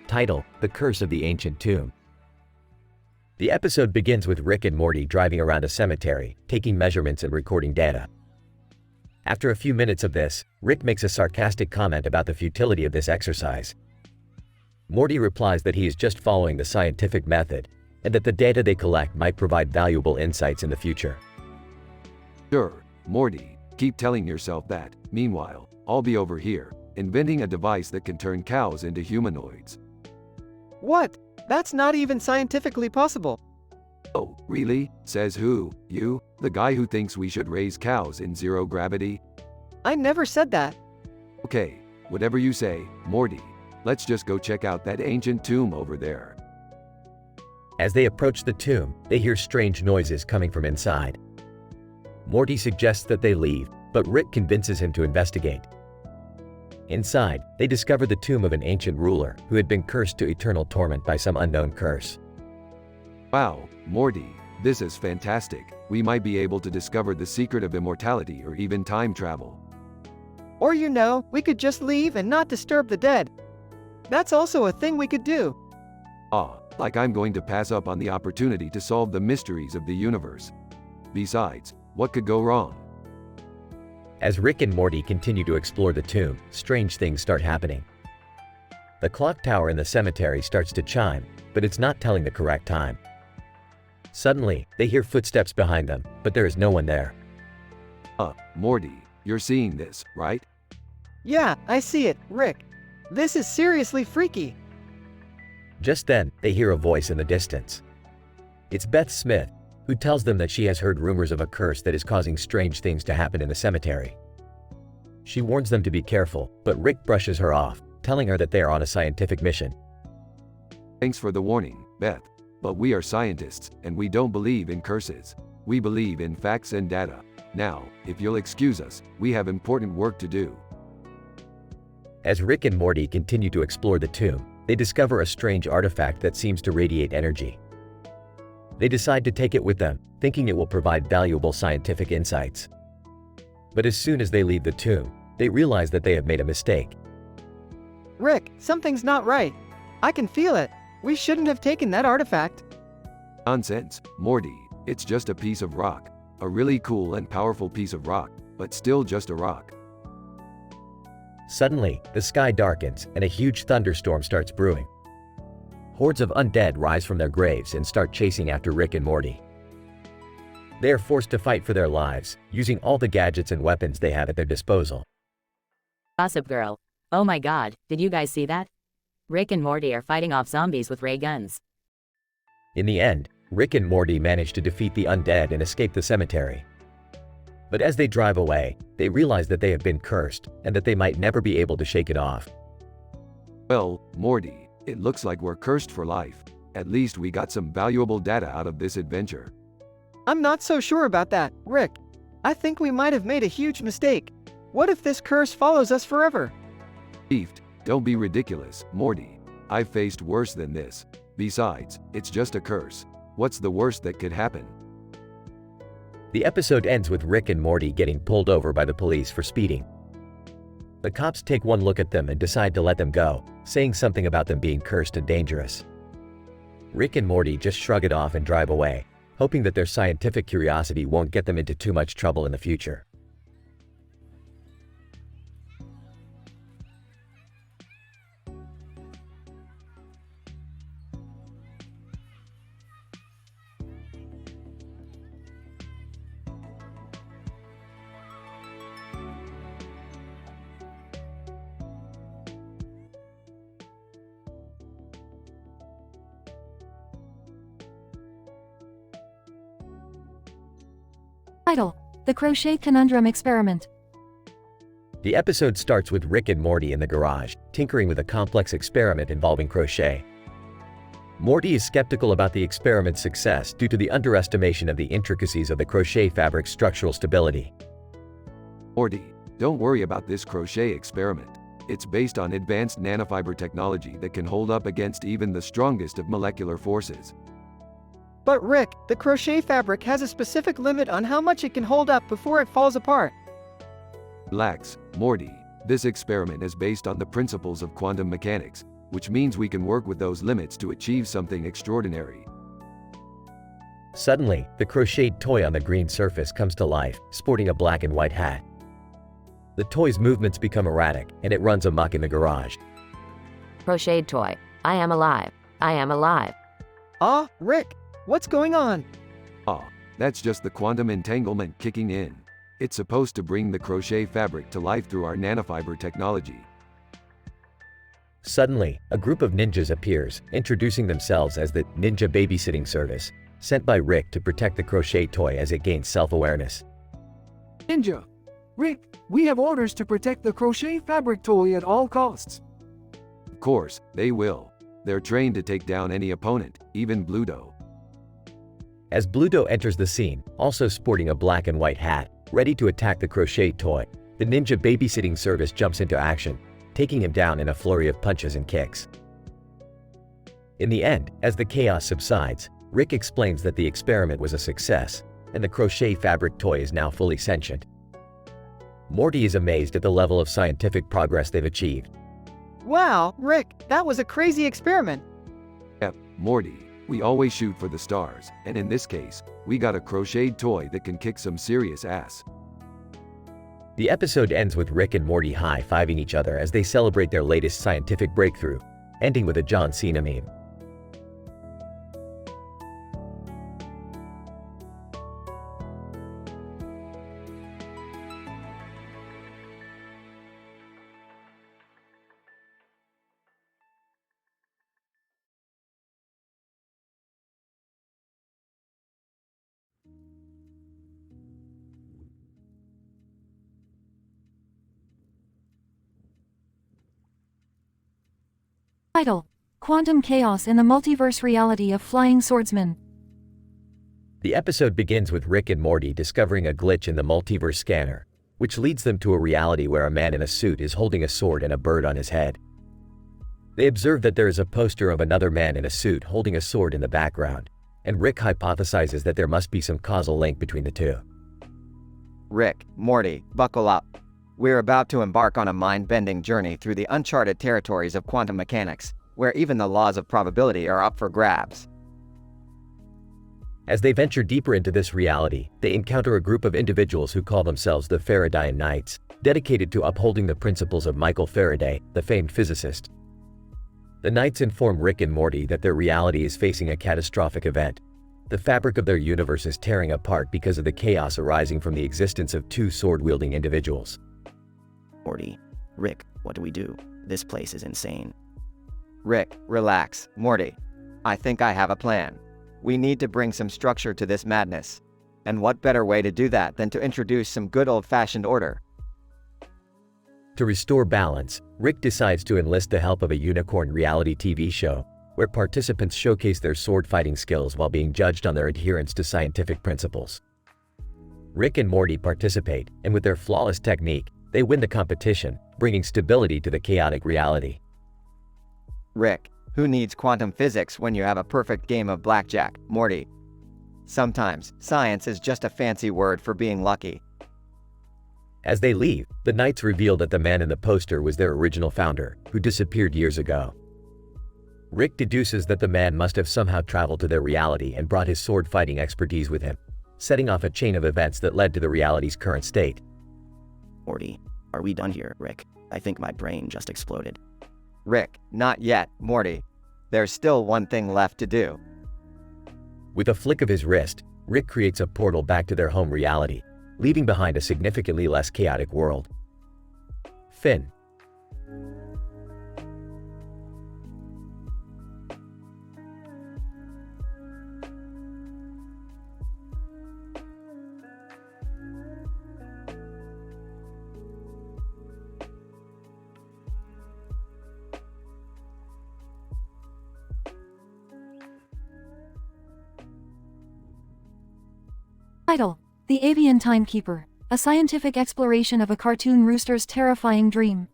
Title: The Curse of the Ancient Tomb. The episode begins with Rick and Morty driving around a cemetery, taking measurements and recording data. After a few minutes of this, Rick makes a sarcastic comment about the futility of this exercise. Morty replies that he is just following the scientific method, and that the data they collect might provide valuable insights in the future. Sure, Morty, keep telling yourself that. Meanwhile, I'll be over here, inventing a device that can turn cows into humanoids. What? That's not even scientifically possible. Oh, really? Says who? You? The guy who thinks we should raise cows in zero gravity? I never said that. Okay, whatever you say, Morty. Let's just go check out that ancient tomb over there. As they approach the tomb, they hear strange noises coming from inside. Morty suggests that they leave, but Rick convinces him to investigate. Inside, they discover the tomb of an ancient ruler who had been cursed to eternal torment by some unknown curse. Wow, Morty, this is fantastic. We might be able to discover the secret of immortality or even time travel. Or we could just leave and not disturb the dead. That's also a thing we could do. Like I'm going to pass up on the opportunity to solve the mysteries of the universe. Besides, what could go wrong? As Rick and Morty continue to explore the tomb, strange things start happening. The clock tower in the cemetery starts to chime, but it's not telling the correct time. Suddenly, they hear footsteps behind them, but there is no one there. Morty, you're seeing this, right? Yeah, I see it, Rick. This is seriously freaky. Just then, they hear a voice in the distance. It's Beth Smith, who tells them that she has heard rumors of a curse that is causing strange things to happen in the cemetery. She warns them to be careful, but Rick brushes her off, telling her that they are on a scientific mission. Thanks for the warning, Beth. But we are scientists, and we don't believe in curses. We believe in facts and data. Now, if you'll excuse us, we have important work to do. As Rick and Morty continue to explore the tomb, they discover a strange artifact that seems to radiate energy. They decide to take it with them, thinking it will provide valuable scientific insights. But as soon as they leave the tomb, they realize that they have made a mistake. Rick, something's not right. I can feel it. We shouldn't have taken that artifact. Nonsense, Morty. It's just a piece of rock. A really cool and powerful piece of rock, but still just a rock. Suddenly, the sky darkens and a huge thunderstorm starts brewing. Hordes of undead rise from their graves and start chasing after Rick and Morty. They are forced to fight for their lives, using all the gadgets and weapons they have at their disposal. Gossip Girl. Oh my god, did you guys see that? Rick and Morty are fighting off zombies with ray guns. In the end, Rick and Morty manage to defeat the undead and escape the cemetery. But as they drive away, they realize that they have been cursed and that they might never be able to shake it off. Well, Morty, it looks like we're cursed for life. At least we got some valuable data out of this adventure. I'm not so sure about that, Rick. I think we might have made a huge mistake. What if this curse follows us forever? Beefed, don't be ridiculous, Morty. I've faced worse than this. Besides, it's just a curse. What's the worst that could happen? The episode ends with Rick and Morty getting pulled over by the police for speeding. The cops take one look at them and decide to let them go, saying something about them being cursed and dangerous. Rick and Morty just shrug it off and drive away, hoping that their scientific curiosity won't get them into too much trouble in the future. Title: The Crochet Conundrum Experiment. The episode starts with Rick and Morty in the garage, tinkering with a complex experiment involving crochet. Morty is skeptical about the experiment's success due to the underestimation of the intricacies of the crochet fabric's structural stability. Morty, don't worry about this crochet experiment. It's based on advanced nanofiber technology that can hold up against even the strongest of molecular forces. But Rick, the crochet fabric has a specific limit on how much it can hold up before it falls apart. Relax, Morty. This experiment is based on the principles of quantum mechanics, which means we can work with those limits to achieve something extraordinary. Suddenly, the crocheted toy on the green surface comes to life, sporting a black and white hat. The toy's movements become erratic, and it runs amok in the garage. Crocheted toy. I am alive. I am alive. Ah, Rick, what's going on? Ah, that's just the quantum entanglement kicking in. It's supposed to bring the crochet fabric to life through our nanofiber technology. Suddenly, a group of ninjas appears, introducing themselves as the Ninja Babysitting Service, sent by Rick to protect the crochet toy as it gains self-awareness. Ninja. Rick, we have orders to protect the crochet fabric toy at all costs. Of course, they will. They're trained to take down any opponent, even Bluto. As Bluto enters the scene, also sporting a black and white hat, ready to attack the crochet toy, the Ninja Babysitting Service jumps into action, taking him down in a flurry of punches and kicks. In the end, as the chaos subsides, Rick explains that the experiment was a success, and the crochet fabric toy is now fully sentient. Morty is amazed at the level of scientific progress they've achieved. Wow, Rick, that was a crazy experiment. Yep, Morty, we always shoot for the stars, and in this case, we got a crocheted toy that can kick some serious ass. The episode ends with Rick and Morty high-fiving each other as they celebrate their latest scientific breakthrough, ending with a John Cena meme. Title: Quantum Chaos in the Multiverse Reality of Flying Swordsman. The episode begins with Rick and Morty discovering a glitch in the multiverse scanner, which leads them to a reality where a man in a suit is holding a sword and a bird on his head. They observe that there is a poster of another man in a suit holding a sword in the background, and Rick hypothesizes that there must be some causal link between the two. Rick, Morty, buckle up. We're about to embark on a mind-bending journey through the uncharted territories of quantum mechanics, where even the laws of probability are up for grabs. As they venture deeper into this reality, they encounter a group of individuals who call themselves the Faradayan Knights, dedicated to upholding the principles of Michael Faraday, the famed physicist. The Knights inform Rick and Morty that their reality is facing a catastrophic event. The fabric of their universe is tearing apart because of the chaos arising from the existence of two sword-wielding individuals. Morty, Rick, what do we do? This place is insane. Rick, relax. Morty, I think I have a plan. We need to bring some structure to this madness. And what better way to do that than to introduce some good old-fashioned order? To restore balance, Rick decides to enlist the help of a unicorn reality TV show, where participants showcase their sword fighting skills while being judged on their adherence to scientific principles. Rick and Morty participate, and with their flawless technique, they win the competition, bringing stability to the chaotic reality. Rick, who needs quantum physics when you have a perfect game of blackjack? Morty. Sometimes, science is just a fancy word for being lucky. As they leave, the Knights reveal that the man in the poster was their original founder, who disappeared years ago. Rick deduces that the man must have somehow traveled to their reality and brought his sword-fighting expertise with him, setting off a chain of events that led to the reality's current state. Morty, are we done here, Rick? I think my brain just exploded. Rick, not yet, Morty. There's still one thing left to do. With a flick of his wrist, Rick creates a portal back to their home reality, leaving behind a significantly less chaotic world. Finn. Title: The Avian Timekeeper, a scientific exploration of a cartoon rooster's terrifying dream.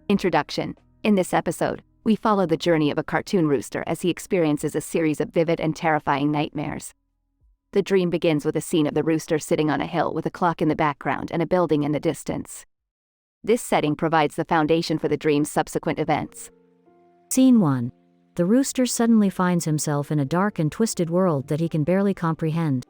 Introduction. In this episode, we follow the journey of a cartoon rooster as he experiences a series of vivid and terrifying nightmares. The dream begins with a scene of the rooster sitting on a hill with a clock in the background and a building in the distance. This setting provides the foundation for the dream's subsequent events. Scene 1. The rooster suddenly finds himself in a dark and twisted world that he can barely comprehend.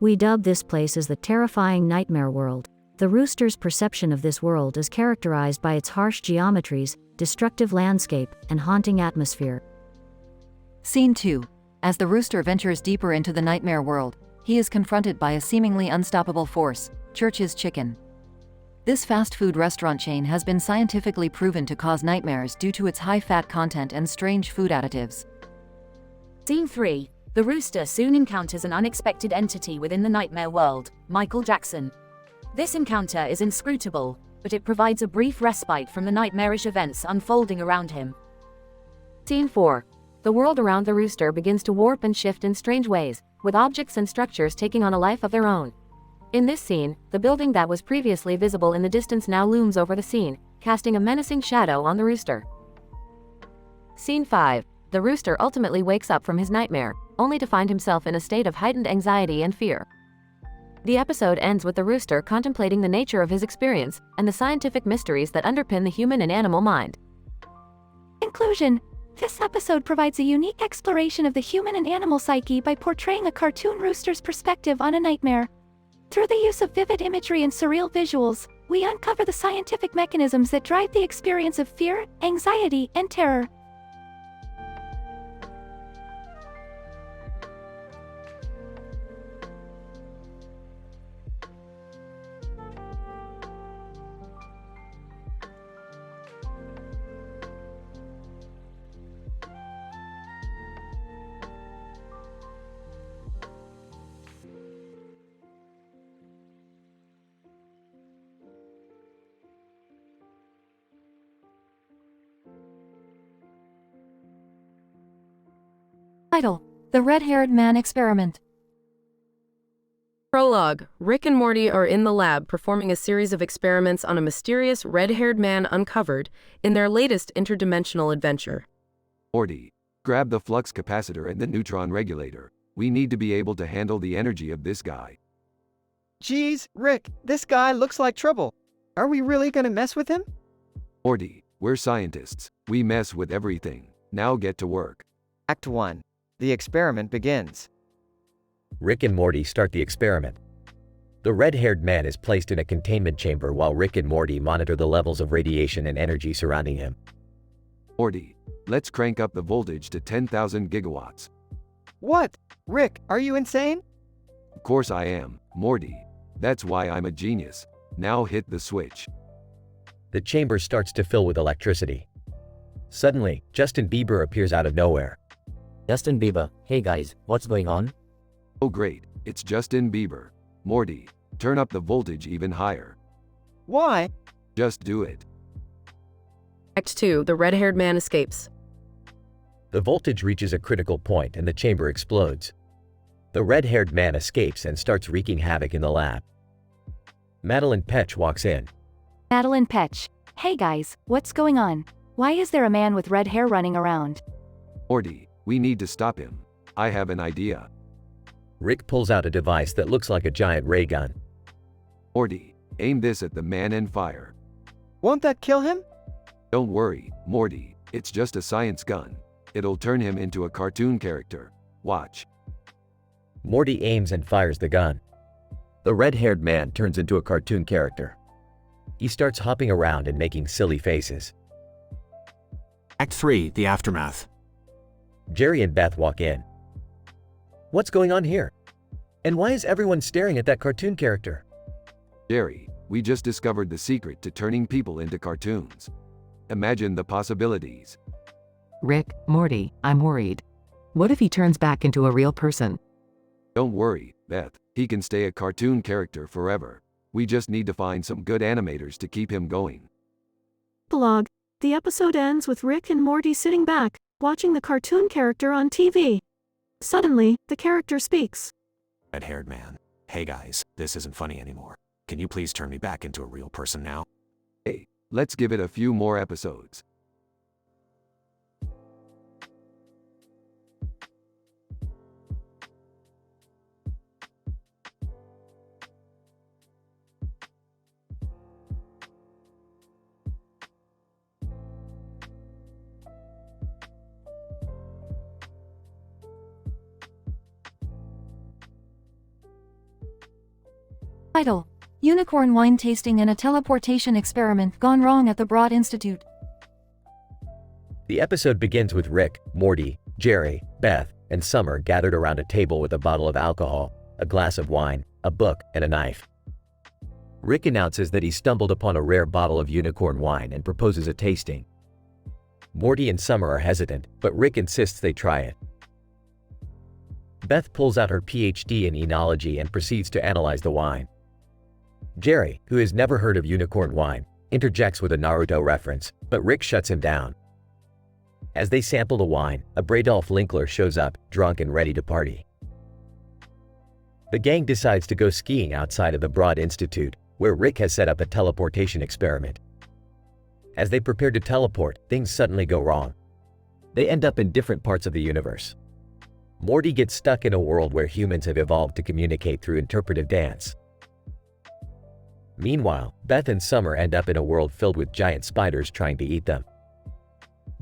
We dub this place as the terrifying nightmare world. The rooster's perception of this world is characterized by its harsh geometries, destructive landscape, and haunting atmosphere. Scene 2. As the rooster ventures deeper into the nightmare world, he is confronted by a seemingly unstoppable force, Church's Chicken. This fast food restaurant chain has been scientifically proven to cause nightmares due to its high fat content and strange food additives. Scene 3. The rooster soon encounters an unexpected entity within the nightmare world, Michael Jackson. This encounter is inscrutable, but it provides a brief respite from the nightmarish events unfolding around him. Scene 4. The world around the rooster begins to warp and shift in strange ways, with objects and structures taking on a life of their own. In this scene, the building that was previously visible in the distance now looms over the scene, casting a menacing shadow on the rooster. Scene 5. The rooster ultimately wakes up from his nightmare, only to find himself in a state of heightened anxiety and fear. The episode ends with the rooster contemplating the nature of his experience and the scientific mysteries that underpin the human and animal mind. Conclusion. This episode provides a unique exploration of the human and animal psyche by portraying a cartoon rooster's perspective on a nightmare. Through the use of vivid imagery and surreal visuals, we uncover the scientific mechanisms that drive the experience of fear, anxiety, and terror. Title: The Red-Haired Man Experiment. Prologue. Rick and Morty are in the lab performing a series of experiments on a mysterious red-haired man uncovered in their latest interdimensional adventure. Morty, grab the flux capacitor and the neutron regulator. We need to be able to handle the energy of this guy. Geez, Rick, this guy looks like trouble. Are we really gonna mess with him? Morty, we're scientists. We mess with everything. Now get to work. Act 1. The experiment begins. Rick and Morty start the experiment. The red-haired man is placed in a containment chamber while Rick and Morty monitor the levels of radiation and energy surrounding him. Morty, let's crank up the voltage to 10,000 gigawatts. What? Rick, are you insane? Of course I am, Morty. That's why I'm a genius. Now hit the switch. The chamber starts to fill with electricity. Suddenly, Justin Bieber appears out of nowhere. Justin Bieber, hey guys, what's going on? Oh great, it's Justin Bieber. Morty, turn up the voltage even higher. Why? Just do it. Act 2. The red-haired man escapes. The voltage reaches a critical point and the chamber explodes. The red-haired man escapes and starts wreaking havoc in the lab. Madeline Petch walks in. Madeline Petch. Hey guys, what's going on? Why is there a man with red hair running around? Morty, we need to stop him. I have an idea. Rick pulls out a device that looks like a giant ray gun. Morty, aim this at the man and fire. Won't that kill him? Don't worry, Morty, it's just a science gun. It'll turn him into a cartoon character. Watch. Morty aims and fires the gun. The red-haired man turns into a cartoon character. He starts hopping around and making silly faces. Act 3, The Aftermath. Jerry and Beth walk in. What's going on here? And why is everyone staring at that cartoon character? Jerry, we just discovered the secret to turning people into cartoons. Imagine the possibilities. Rick, Morty, I'm worried. What if he turns back into a real person? Don't worry, Beth, he can stay a cartoon character forever. We just need to find some good animators to keep him going. Epilogue. The episode ends with Rick and Morty sitting back, watching the cartoon character on TV. Suddenly, the character speaks. Red-haired man. Hey guys, this isn't funny anymore. Can you please turn me back into a real person now? Hey, let's give it a few more episodes. Title: Unicorn Wine Tasting and a Teleportation Experiment Gone Wrong at the Broad Institute. The episode begins with Rick, Morty, Jerry, Beth, and Summer gathered around a table with a bottle of alcohol, a glass of wine, a book, and a knife. Rick announces that he stumbled upon a rare bottle of unicorn wine and proposes a tasting. Morty and Summer are hesitant, but Rick insists they try it. Beth pulls out her PhD in enology and proceeds to analyze the wine. Jerry, who has never heard of unicorn wine, interjects with a Naruto reference, but Rick shuts him down. As they sample the wine, a Bradolf Linkler shows up, drunk and ready to party. The gang decides to go skiing outside of the Broad Institute, where Rick has set up a teleportation experiment. As they prepare to teleport, things suddenly go wrong. They end up in different parts of the universe. Morty gets stuck in a world where humans have evolved to communicate through interpretive dance. Meanwhile, Beth and Summer end up in a world filled with giant spiders trying to eat them.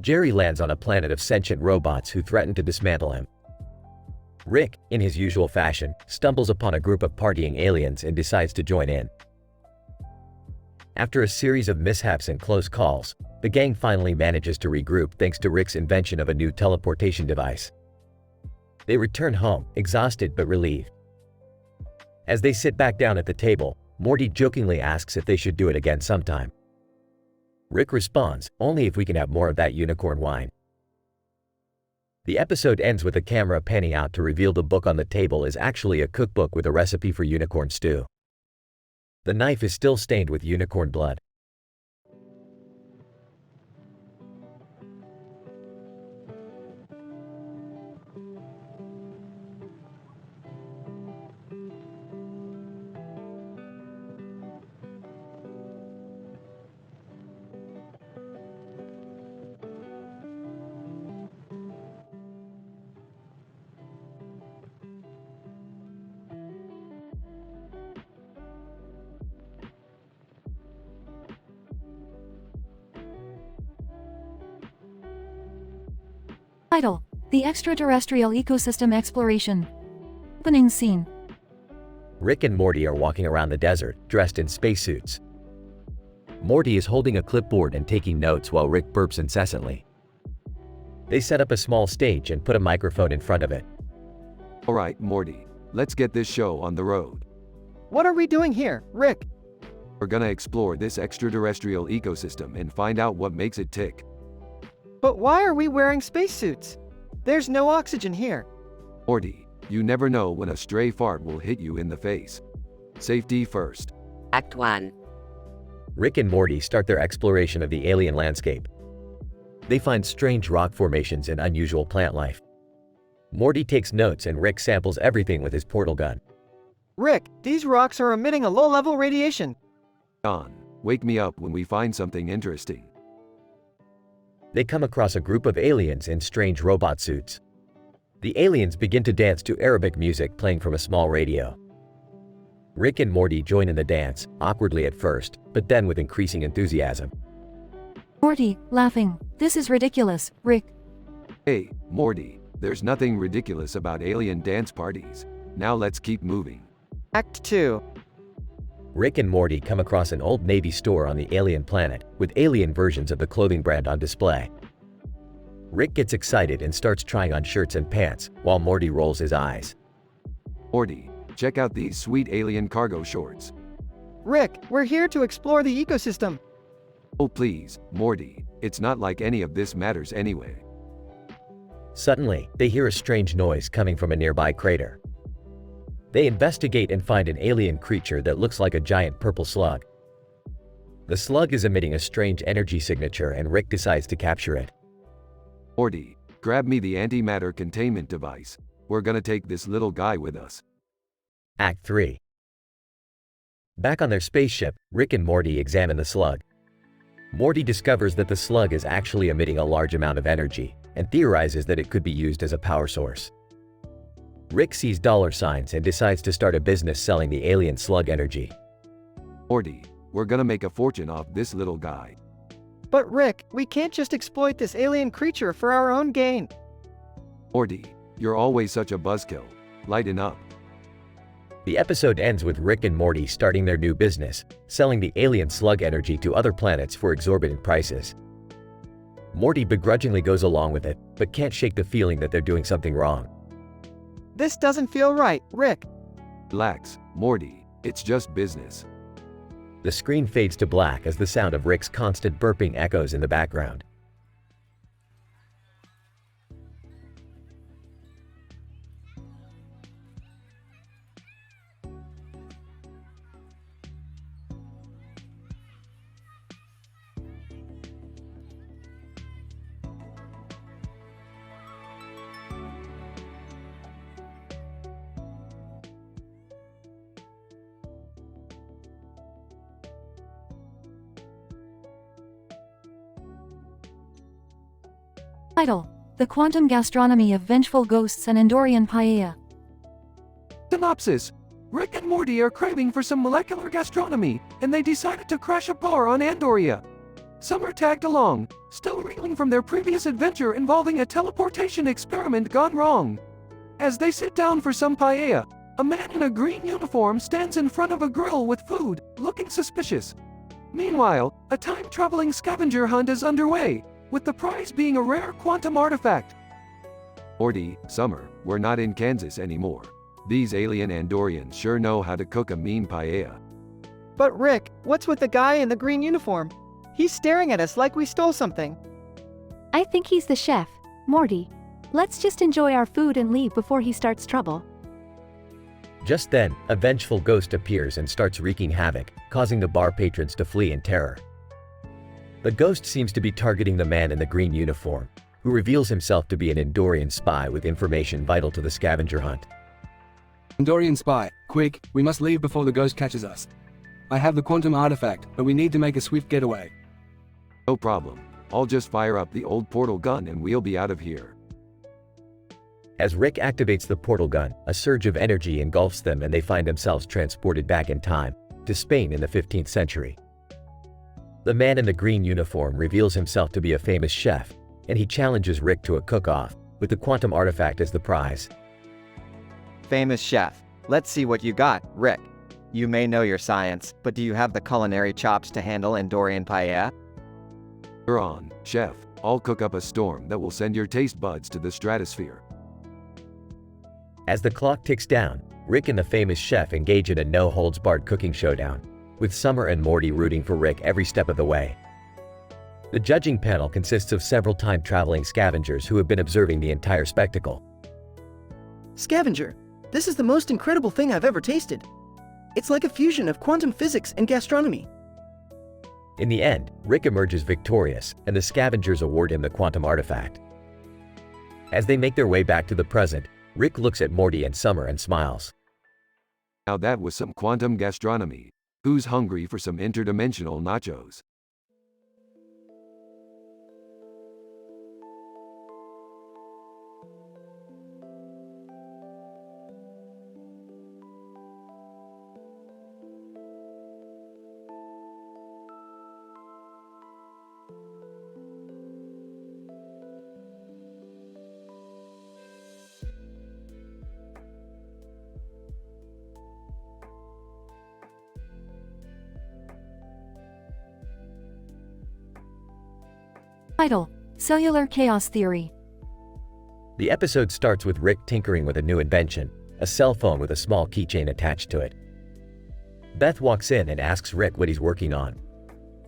Jerry lands on a planet of sentient robots who threaten to dismantle him. Rick, in his usual fashion, stumbles upon a group of partying aliens and decides to join in. After a series of mishaps and close calls, the gang finally manages to regroup thanks to Rick's invention of a new teleportation device. They return home, exhausted but relieved. As they sit back down at the table, Morty jokingly asks if they should do it again sometime. Rick responds, only if we can have more of that unicorn wine. The episode ends with the camera panning out to reveal the book on the table is actually a cookbook with a recipe for unicorn stew. The knife is still stained with unicorn blood. Title: The Extraterrestrial Ecosystem Exploration. Opening scene. Rick and Morty are walking around the desert, dressed in spacesuits. Morty is holding a clipboard and taking notes while Rick burps incessantly. They set up a small stage and put a microphone in front of it. Alright, Morty, let's get this show on the road. What are we doing here, Rick? We're gonna explore this extraterrestrial ecosystem and find out what makes it tick. But why are we wearing spacesuits? There's no oxygen here. Morty, you never know when a stray fart will hit you in the face. Safety first. Act 1. Rick and Morty start their exploration of the alien landscape. they find strange rock formations and unusual plant life. Morty takes notes and Rick samples everything with his portal gun. Rick, these rocks are emitting a low-level radiation. Don, wake me up when we find something interesting. They come across a group of aliens in strange robot suits. The aliens begin to dance to Arabic music playing from a small radio. Rick and Morty join in the dance, awkwardly at first, but then with increasing enthusiasm. Morty, laughing. This is ridiculous, Rick. Hey, Morty, there's nothing ridiculous about alien dance parties. Now let's keep moving. Act 2. Rick and Morty come across an old Navy store on the alien planet, with alien versions of the clothing brand on display. Rick gets excited and starts trying on shirts and pants, while Morty rolls his eyes. Morty, check out these sweet alien cargo shorts. Rick, we're here to explore the ecosystem. Oh please, Morty, it's not like any of this matters anyway. Suddenly, they hear a strange noise coming from a nearby crater. They investigate and find an alien creature that looks like a giant purple slug. The slug is emitting a strange energy signature and Rick decides to capture it. Morty, grab me the antimatter containment device. We're gonna take this little guy with us. Act 3. Back on their spaceship, Rick and Morty examine the slug. Morty discovers that the slug is actually emitting a large amount of energy and theorizes that it could be used as a power source. Rick sees dollar signs and decides to start a business selling the alien slug energy. Morty, we're gonna make a fortune off this little guy. But Rick, we can't just exploit this alien creature for our own gain. Morty, you're always such a buzzkill. Lighten up. The episode ends with Rick and Morty starting their new business, selling the alien slug energy to other planets for exorbitant prices. Morty begrudgingly goes along with it, but can't shake the feeling that they're doing something wrong. This doesn't feel right, Rick. Relax, Morty, it's just business. The screen fades to black as the sound of Rick's constant burping echoes in the background. Title: The Quantum Gastronomy of Vengeful Ghosts and Andorian Paella. Synopsis: Rick and Morty are craving for some molecular gastronomy, and they decided to crash a bar on Andoria. Some are tagged along, still reeling from their previous adventure involving a teleportation experiment gone wrong. As they sit down for some paella, a man in a green uniform stands in front of a grill with food, looking suspicious. Meanwhile, a time-traveling scavenger hunt is underway, with the prize being a rare quantum artifact. Morty, Summer, we're not in Kansas anymore. These alien Andorians sure know how to cook a mean paella. But Rick, what's with the guy in the green uniform? He's staring at us like we stole something. I think he's the chef, Morty. Let's just enjoy our food and leave before he starts trouble. Just then, a vengeful ghost appears and starts wreaking havoc, causing the bar patrons to flee in terror. The ghost seems to be targeting the man in the green uniform, who reveals himself to be an Andorian spy with information vital to the scavenger hunt. Andorian spy, quick, we must leave before the ghost catches us. I have the quantum artifact, but we need to make a swift getaway. No problem. I'll just fire up the old portal gun and we'll be out of here. As Rick activates the portal gun, a surge of energy engulfs them and they find themselves transported back in time, to Spain in the 15th century. The man in the green uniform reveals himself to be a famous chef, and he challenges Rick to a cook-off, with the quantum artifact as the prize. Famous chef. Let's see what you got, Rick. You may know your science, but do you have the culinary chops to handle Andorian paella? You're on, chef. I'll cook up a storm that will send your taste buds to the stratosphere. As the clock ticks down, Rick and the famous chef engage in a no-holds-barred cooking showdown, with Summer and Morty rooting for Rick every step of the way. The judging panel consists of several time-traveling scavengers who have been observing the entire spectacle. Scavenger, this is the most incredible thing I've ever tasted. It's like a fusion of quantum physics and gastronomy. In the end, Rick emerges victorious, and the scavengers award him the quantum artifact. As they make their way back to the present, Rick looks at Morty and Summer and smiles. Now that was some quantum gastronomy. Who's hungry for some interdimensional nachos? Title: Cellular Chaos Theory. The episode starts with Rick tinkering with a new invention, a cell phone with a small keychain attached to it. Beth walks in and asks Rick what he's working on.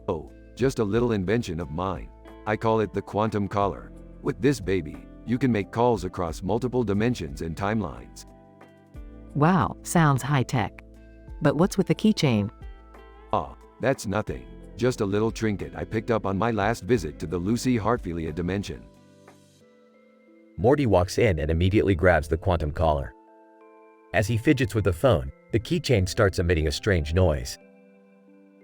Oh, just a little invention of mine. I call it the quantum collar. With this baby, you can make calls across multiple dimensions and timelines. Wow, sounds high-tech. But what's with the keychain? Ah, that's nothing. Just a little trinket I picked up on my last visit to the Lucy Hartfilia dimension. Morty walks in and immediately grabs the quantum collar. As he fidgets with the phone, the keychain starts emitting a strange noise.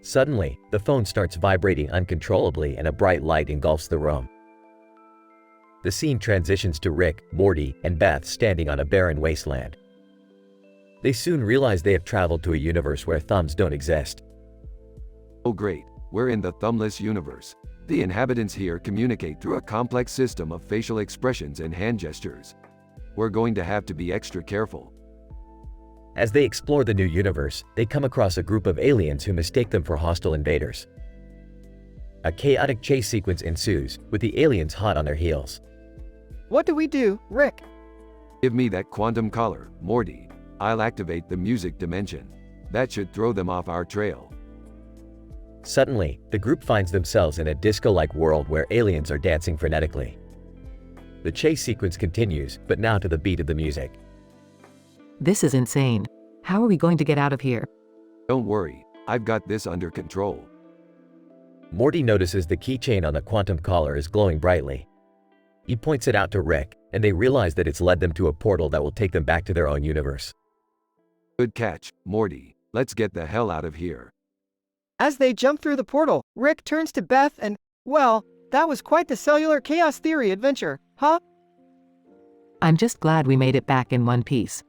Suddenly, the phone starts vibrating uncontrollably and a bright light engulfs the room. The scene transitions to Rick, Morty, and Beth standing on a barren wasteland. They soon realize they have traveled to a universe where thumbs don't exist. Oh great, we're in the thumbless universe. The inhabitants here communicate through a complex system of facial expressions and hand gestures. We're going to have to be extra careful. As they explore the new universe, they come across a group of aliens who mistake them for hostile invaders. A chaotic chase sequence ensues, with the aliens hot on their heels. What do we do, Rick? Give me that quantum collar, Morty. I'll activate the music dimension. That should throw them off our trail. Suddenly, the group finds themselves in a disco-like world where aliens are dancing frenetically. The chase sequence continues, but now to the beat of the music. This is insane. How are we going to get out of here? Don't worry, I've got this under control. Morty notices the keychain on the quantum collar is glowing brightly. He points it out to Rick, and they realize that it's led them to a portal that will take them back to their own universe. Good catch, Morty. Let's get the hell out of here. As they jump through the portal, Rick turns to Beth and, well, that was quite the cellular chaos theory adventure, huh? I'm just glad we made it back in one piece.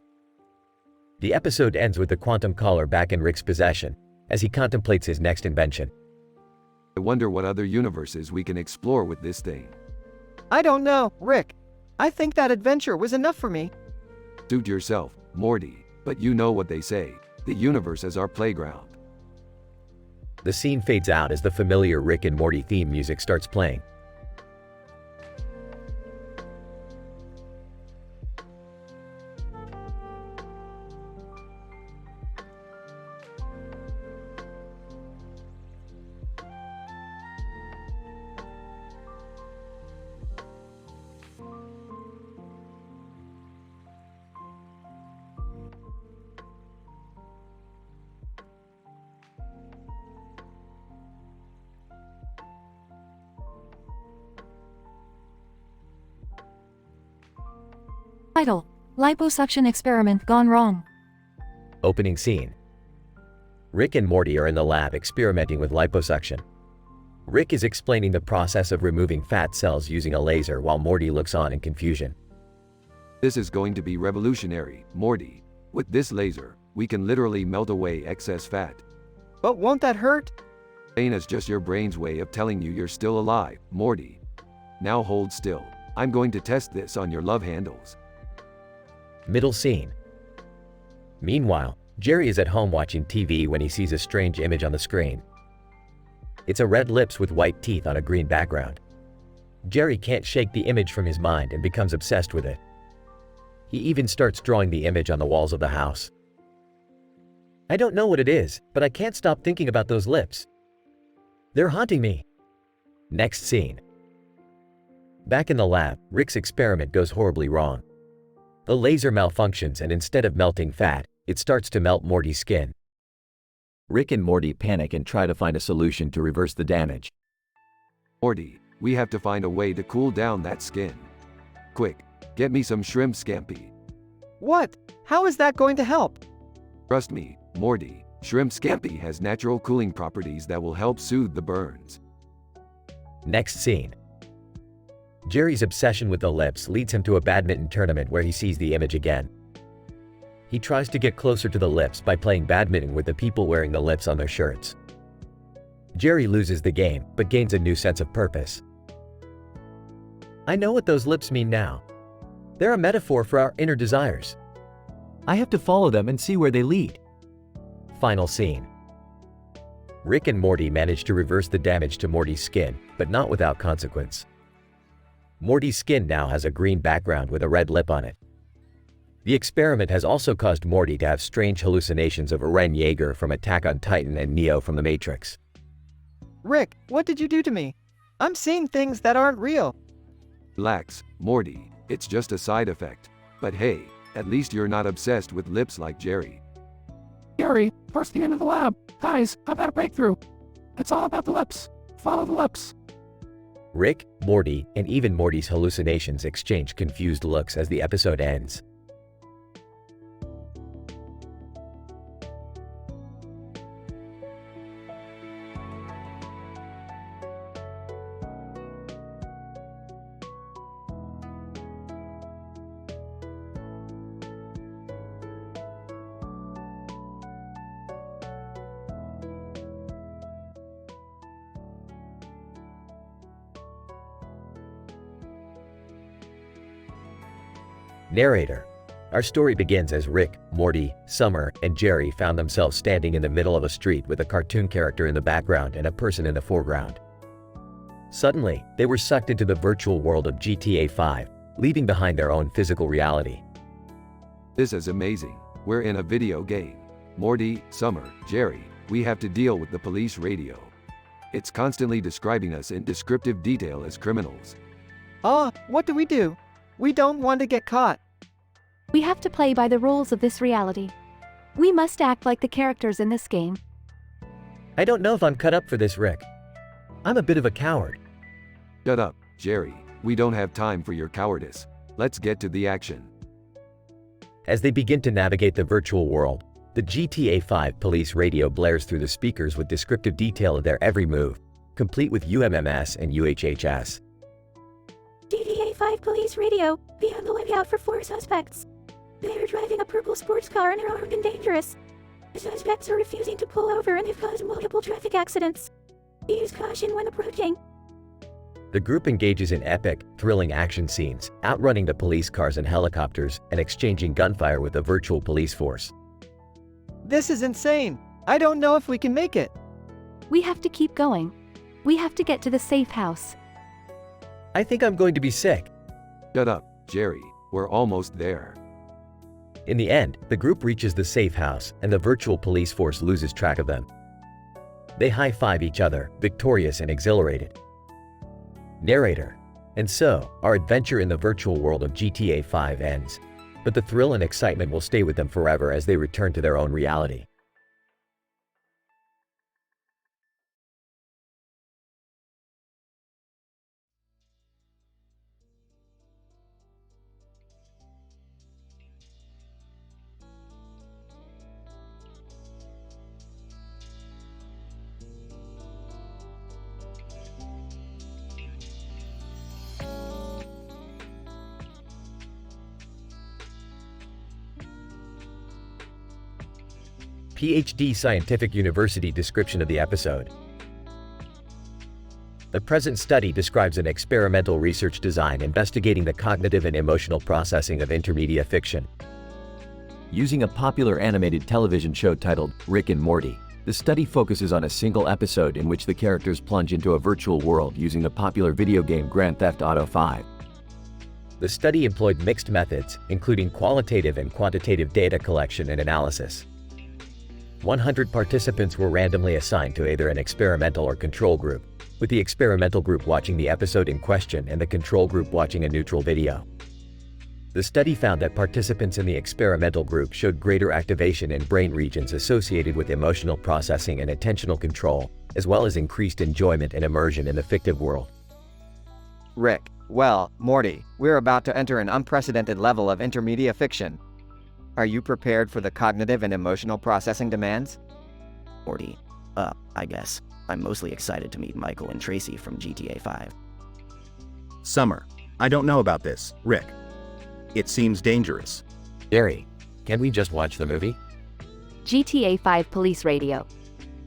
The episode ends with the quantum collar back in Rick's possession, as he contemplates his next invention. I wonder what other universes we can explore with this thing. I don't know, Rick. I think that adventure was enough for me. Suit yourself, Morty, but you know what they say. The universe is our playground. The scene fades out as the familiar Rick and Morty theme music starts playing. Title: Liposuction Experiment Gone Wrong. Opening scene. Rick and Morty are in the lab experimenting with liposuction. Rick is explaining the process of removing fat cells using a laser while Morty looks on in confusion. This is going to be revolutionary, Morty. With this laser, we can literally melt away excess fat. But won't that hurt? Pain is just your brain's way of telling you you're still alive, Morty. Now hold still. I'm going to test this on your love handles. Middle scene. Meanwhile, Jerry is at home watching TV when he sees a strange image on the screen. It's a red lips with white teeth on a green background. Jerry can't shake the image from his mind and becomes obsessed with it. He even starts drawing the image on the walls of the house. I don't know what it is, but I can't stop thinking about those lips. They're haunting me. Next scene. Back in the lab, Rick's experiment goes horribly wrong. The laser malfunctions and instead of melting fat, it starts to melt Morty's skin. Rick and Morty panic and try to find a solution to reverse the damage. Morty, we have to find a way to cool down that skin. Quick, get me some shrimp scampi. What? How is that going to help? Trust me, Morty, shrimp scampi has natural cooling properties that will help soothe the burns. Next scene. Jerry's obsession with the lips leads him to a badminton tournament where he sees the image again. He tries to get closer to the lips by playing badminton with the people wearing the lips on their shirts. Jerry loses the game, but gains a new sense of purpose. I know what those lips mean now. They're a metaphor for our inner desires. I have to follow them and see where they lead. Final scene. Rick and Morty manage to reverse the damage to Morty's skin, but not without consequence. Morty's skin now has a green background with a red lip on it. The experiment has also caused Morty to have strange hallucinations of Eren Yeager from Attack on Titan and Neo from The Matrix. Rick, what did you do to me? I'm seeing things that aren't real. Relax, Morty, it's just a side effect. But hey, at least you're not obsessed with lips like Jerry. Jerry, first the end of the lab. Guys, I've had a breakthrough. It's all about the lips. Follow the lips. Rick, Morty, and even Morty's hallucinations exchange confused looks as the episode ends. Narrator. Our story begins as Rick, Morty, Summer, and Jerry found themselves standing in the middle of a street with a cartoon character in the background and a person in the foreground. Suddenly, they were sucked into the virtual world of GTA 5, leaving behind their own physical reality. This is amazing. We're in a video game. Morty, Summer, Jerry, we have to deal with the police radio. It's constantly describing us in descriptive detail as criminals. What do we do? We don't want to get caught. We have to play by the rules of this reality. We must act like the characters in this game. I don't know if I'm cut up for this, Rick. I'm a bit of a coward. Shut up, Jerry. We don't have time for your cowardice. Let's get to the action. As they begin to navigate the virtual world, the GTA 5 police radio blares through the speakers with descriptive detail of their every move, complete with UMMS and UHHS. GTA 5 police radio, be on the lookout for 4 suspects. They are driving a purple sports car and are armed and dangerous. The suspects are refusing to pull over and have caused multiple traffic accidents. Use caution when approaching. The group engages in epic, thrilling action scenes, outrunning the police cars and helicopters and exchanging gunfire with the virtual police force. This is insane. I don't know if we can make it. We have to keep going. We have to get to the safe house. I think I'm going to be sick. Shut up, Jerry. We're almost there. In the end, the group reaches the safe house and the virtual police force loses track of them. They high-five each other, victorious and exhilarated. Narrator. And so, our adventure in the virtual world of GTA 5 ends. But the thrill and excitement will stay with them forever as they return to their own reality. PhD Scientific University description of the episode. The present study describes an experimental research design investigating the cognitive and emotional processing of intermedia fiction. Using a popular animated television show titled Rick and Morty, the study focuses on a single episode in which the characters plunge into a virtual world using the popular video game Grand Theft Auto 5. The study employed mixed methods, including qualitative and quantitative data collection and analysis. 100 participants were randomly assigned to either an experimental or control group, with the experimental group watching the episode in question and the control group watching a neutral video. The study found that participants in the experimental group showed greater activation in brain regions associated with emotional processing and attentional control, as well as increased enjoyment and immersion in the fictive world. Rick, well, Morty, we're about to enter an unprecedented level of intermedia fiction. Are you prepared for the cognitive and emotional processing demands? Morty, I guess. I'm mostly excited to meet Michael and Tracy from GTA 5. Summer, I don't know about this, Rick. It seems dangerous. Jerry, can we just watch the movie? GTA 5 Police Radio.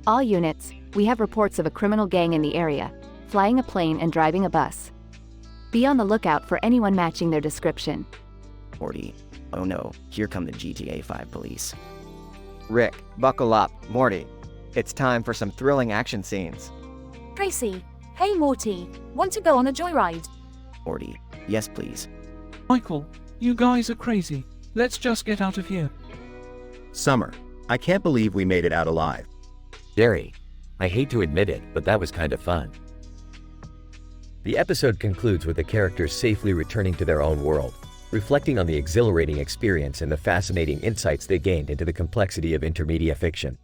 All units, we have reports of a criminal gang in the area, flying a plane and driving a bus. Be on the lookout for anyone matching their description. Morty, oh no, here come the GTA 5 police. Rick, buckle up, Morty. It's time for some thrilling action scenes. Tracy, hey Morty, want to go on a joyride? Morty, yes please. Michael, you guys are crazy. Let's just get out of here. Summer, I can't believe we made it out alive. Jerry, I hate to admit it, but that was kind of fun. The episode concludes with the characters safely returning to their own world, reflecting on the exhilarating experience and the fascinating insights they gained into the complexity of intermedia fiction.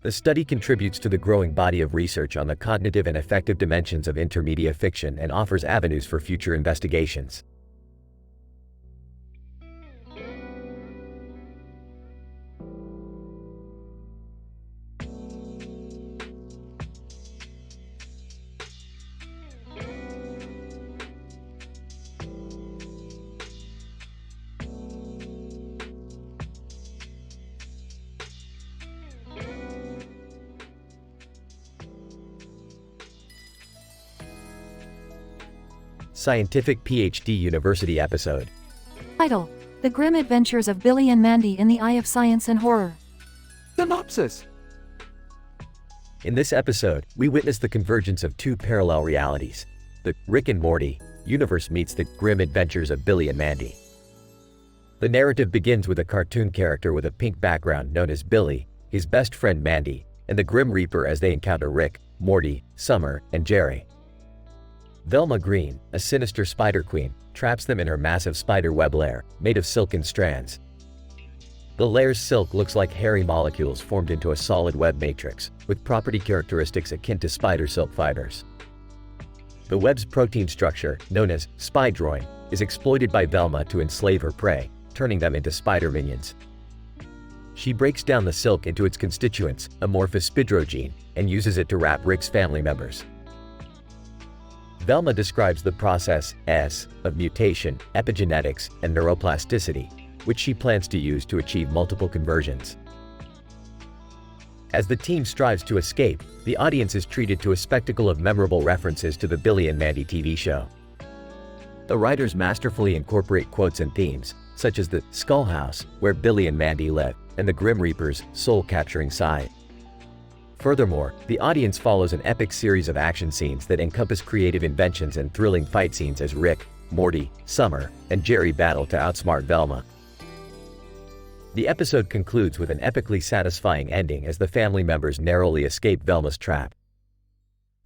The study contributes to the growing body of research on the cognitive and affective dimensions of intermedia fiction and offers avenues for future investigations. Scientific PhD University episode. Title: The Grim Adventures of Billy and Mandy in the Eye of Science and Horror. Synopsis. In this episode, we witness the convergence of two parallel realities. The Rick and Morty universe meets the grim adventures of Billy and Mandy. The narrative begins with a cartoon character with a pink background known as Billy, his best friend Mandy, and the Grim Reaper as they encounter Rick, Morty, Summer, and Jerry. Velma Green, a sinister spider queen, traps them in her massive spider web lair, made of silken strands. The lair's silk looks like hairy molecules formed into a solid web matrix, with property characteristics akin to spider silk fibers. The web's protein structure, known as spydroin, is exploited by Velma to enslave her prey, turning them into spider minions. She breaks down the silk into its constituents, amorphous spidrogene, and uses it to wrap Rick's family members. Velma describes the process of mutation, epigenetics, and neuroplasticity, which she plans to use to achieve multiple conversions. As the team strives to escape, the audience is treated to a spectacle of memorable references to the Billy and Mandy TV show. The writers masterfully incorporate quotes and themes, such as the Skull House, where Billy and Mandy live, and the Grim Reaper's soul-capturing side. Furthermore, the audience follows an epic series of action scenes that encompass creative inventions and thrilling fight scenes as Rick, Morty, Summer, and Jerry battle to outsmart Velma. The episode concludes with an epically satisfying ending as the family members narrowly escape Velma's trap.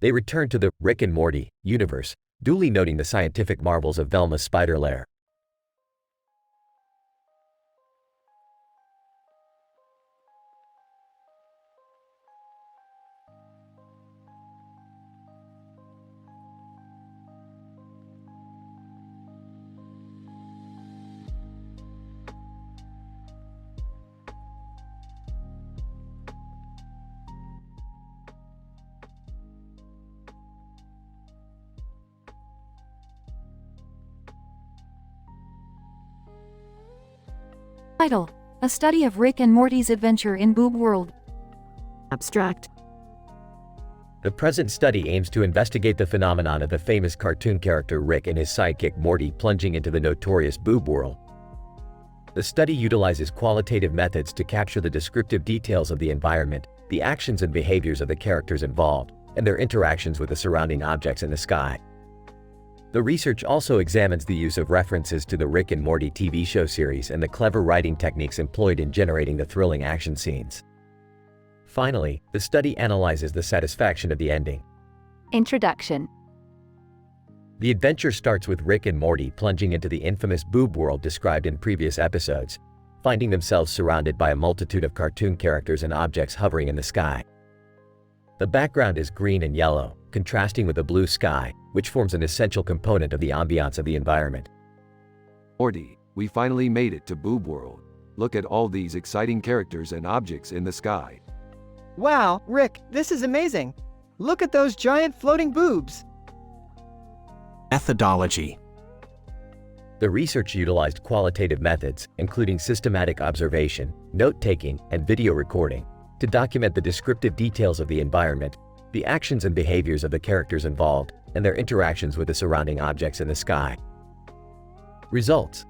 They return to the Rick and Morty universe, duly noting the scientific marvels of Velma's spider lair. Title: A Study of Rick and Morty's Adventure in Boob World. Abstract. The present study aims to investigate the phenomenon of the famous cartoon character Rick and his sidekick Morty plunging into the notorious boob world. The study utilizes qualitative methods to capture the descriptive details of the environment, the actions and behaviors of the characters involved, and their interactions with the surrounding objects in the sky. The research also examines the use of references to the Rick and Morty TV show series and the clever writing techniques employed in generating the thrilling action scenes. Finally, the study analyzes the satisfaction of the ending. Introduction. The adventure starts with Rick and Morty plunging into the infamous boob world described in previous episodes, finding themselves surrounded by a multitude of cartoon characters and objects hovering in the sky. The background is green and yellow, contrasting with the blue sky, which forms an essential component of the ambiance of the environment. Morty, we finally made it to Boob World. Look at all these exciting characters and objects in the sky. Wow, Rick, this is amazing. Look at those giant floating boobs. Methodology. The research utilized qualitative methods, including systematic observation, note-taking, and video recording, to document the descriptive details of the environment, the actions and behaviors of the characters involved, and their interactions with the surrounding objects in the sky. Results.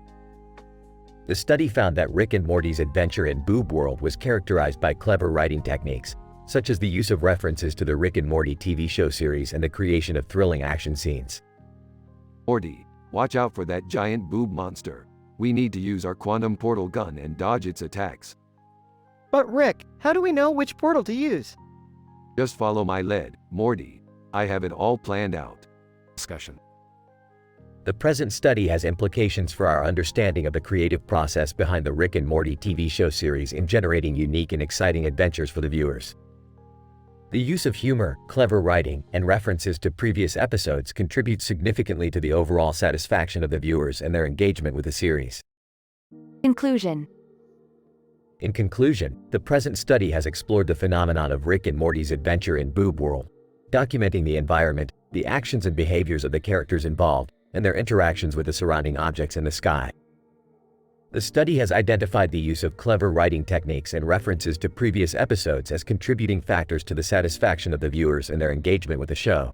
The study found that Rick and Morty's adventure in Boob World was characterized by clever writing techniques, such as the use of references to the Rick and Morty TV show series and the creation of thrilling action scenes. Morty, watch out for that giant boob monster. We need to use our quantum portal gun and dodge its attacks. But Rick, how do we know which portal to use? Just follow my lead, Morty. I have it all planned out. Discussion. The present study has implications for our understanding of the creative process behind the Rick and Morty TV show series in generating unique and exciting adventures for the viewers. The use of humor, clever writing, and references to previous episodes contributes significantly to the overall satisfaction of the viewers and their engagement with the series. Conclusion. In conclusion, the present study has explored the phenomenon of Rick and Morty's adventure in Boob World, documenting the environment, the actions and behaviors of the characters involved, and their interactions with the surrounding objects in the sky. The study has identified the use of clever writing techniques and references to previous episodes as contributing factors to the satisfaction of the viewers and their engagement with the show.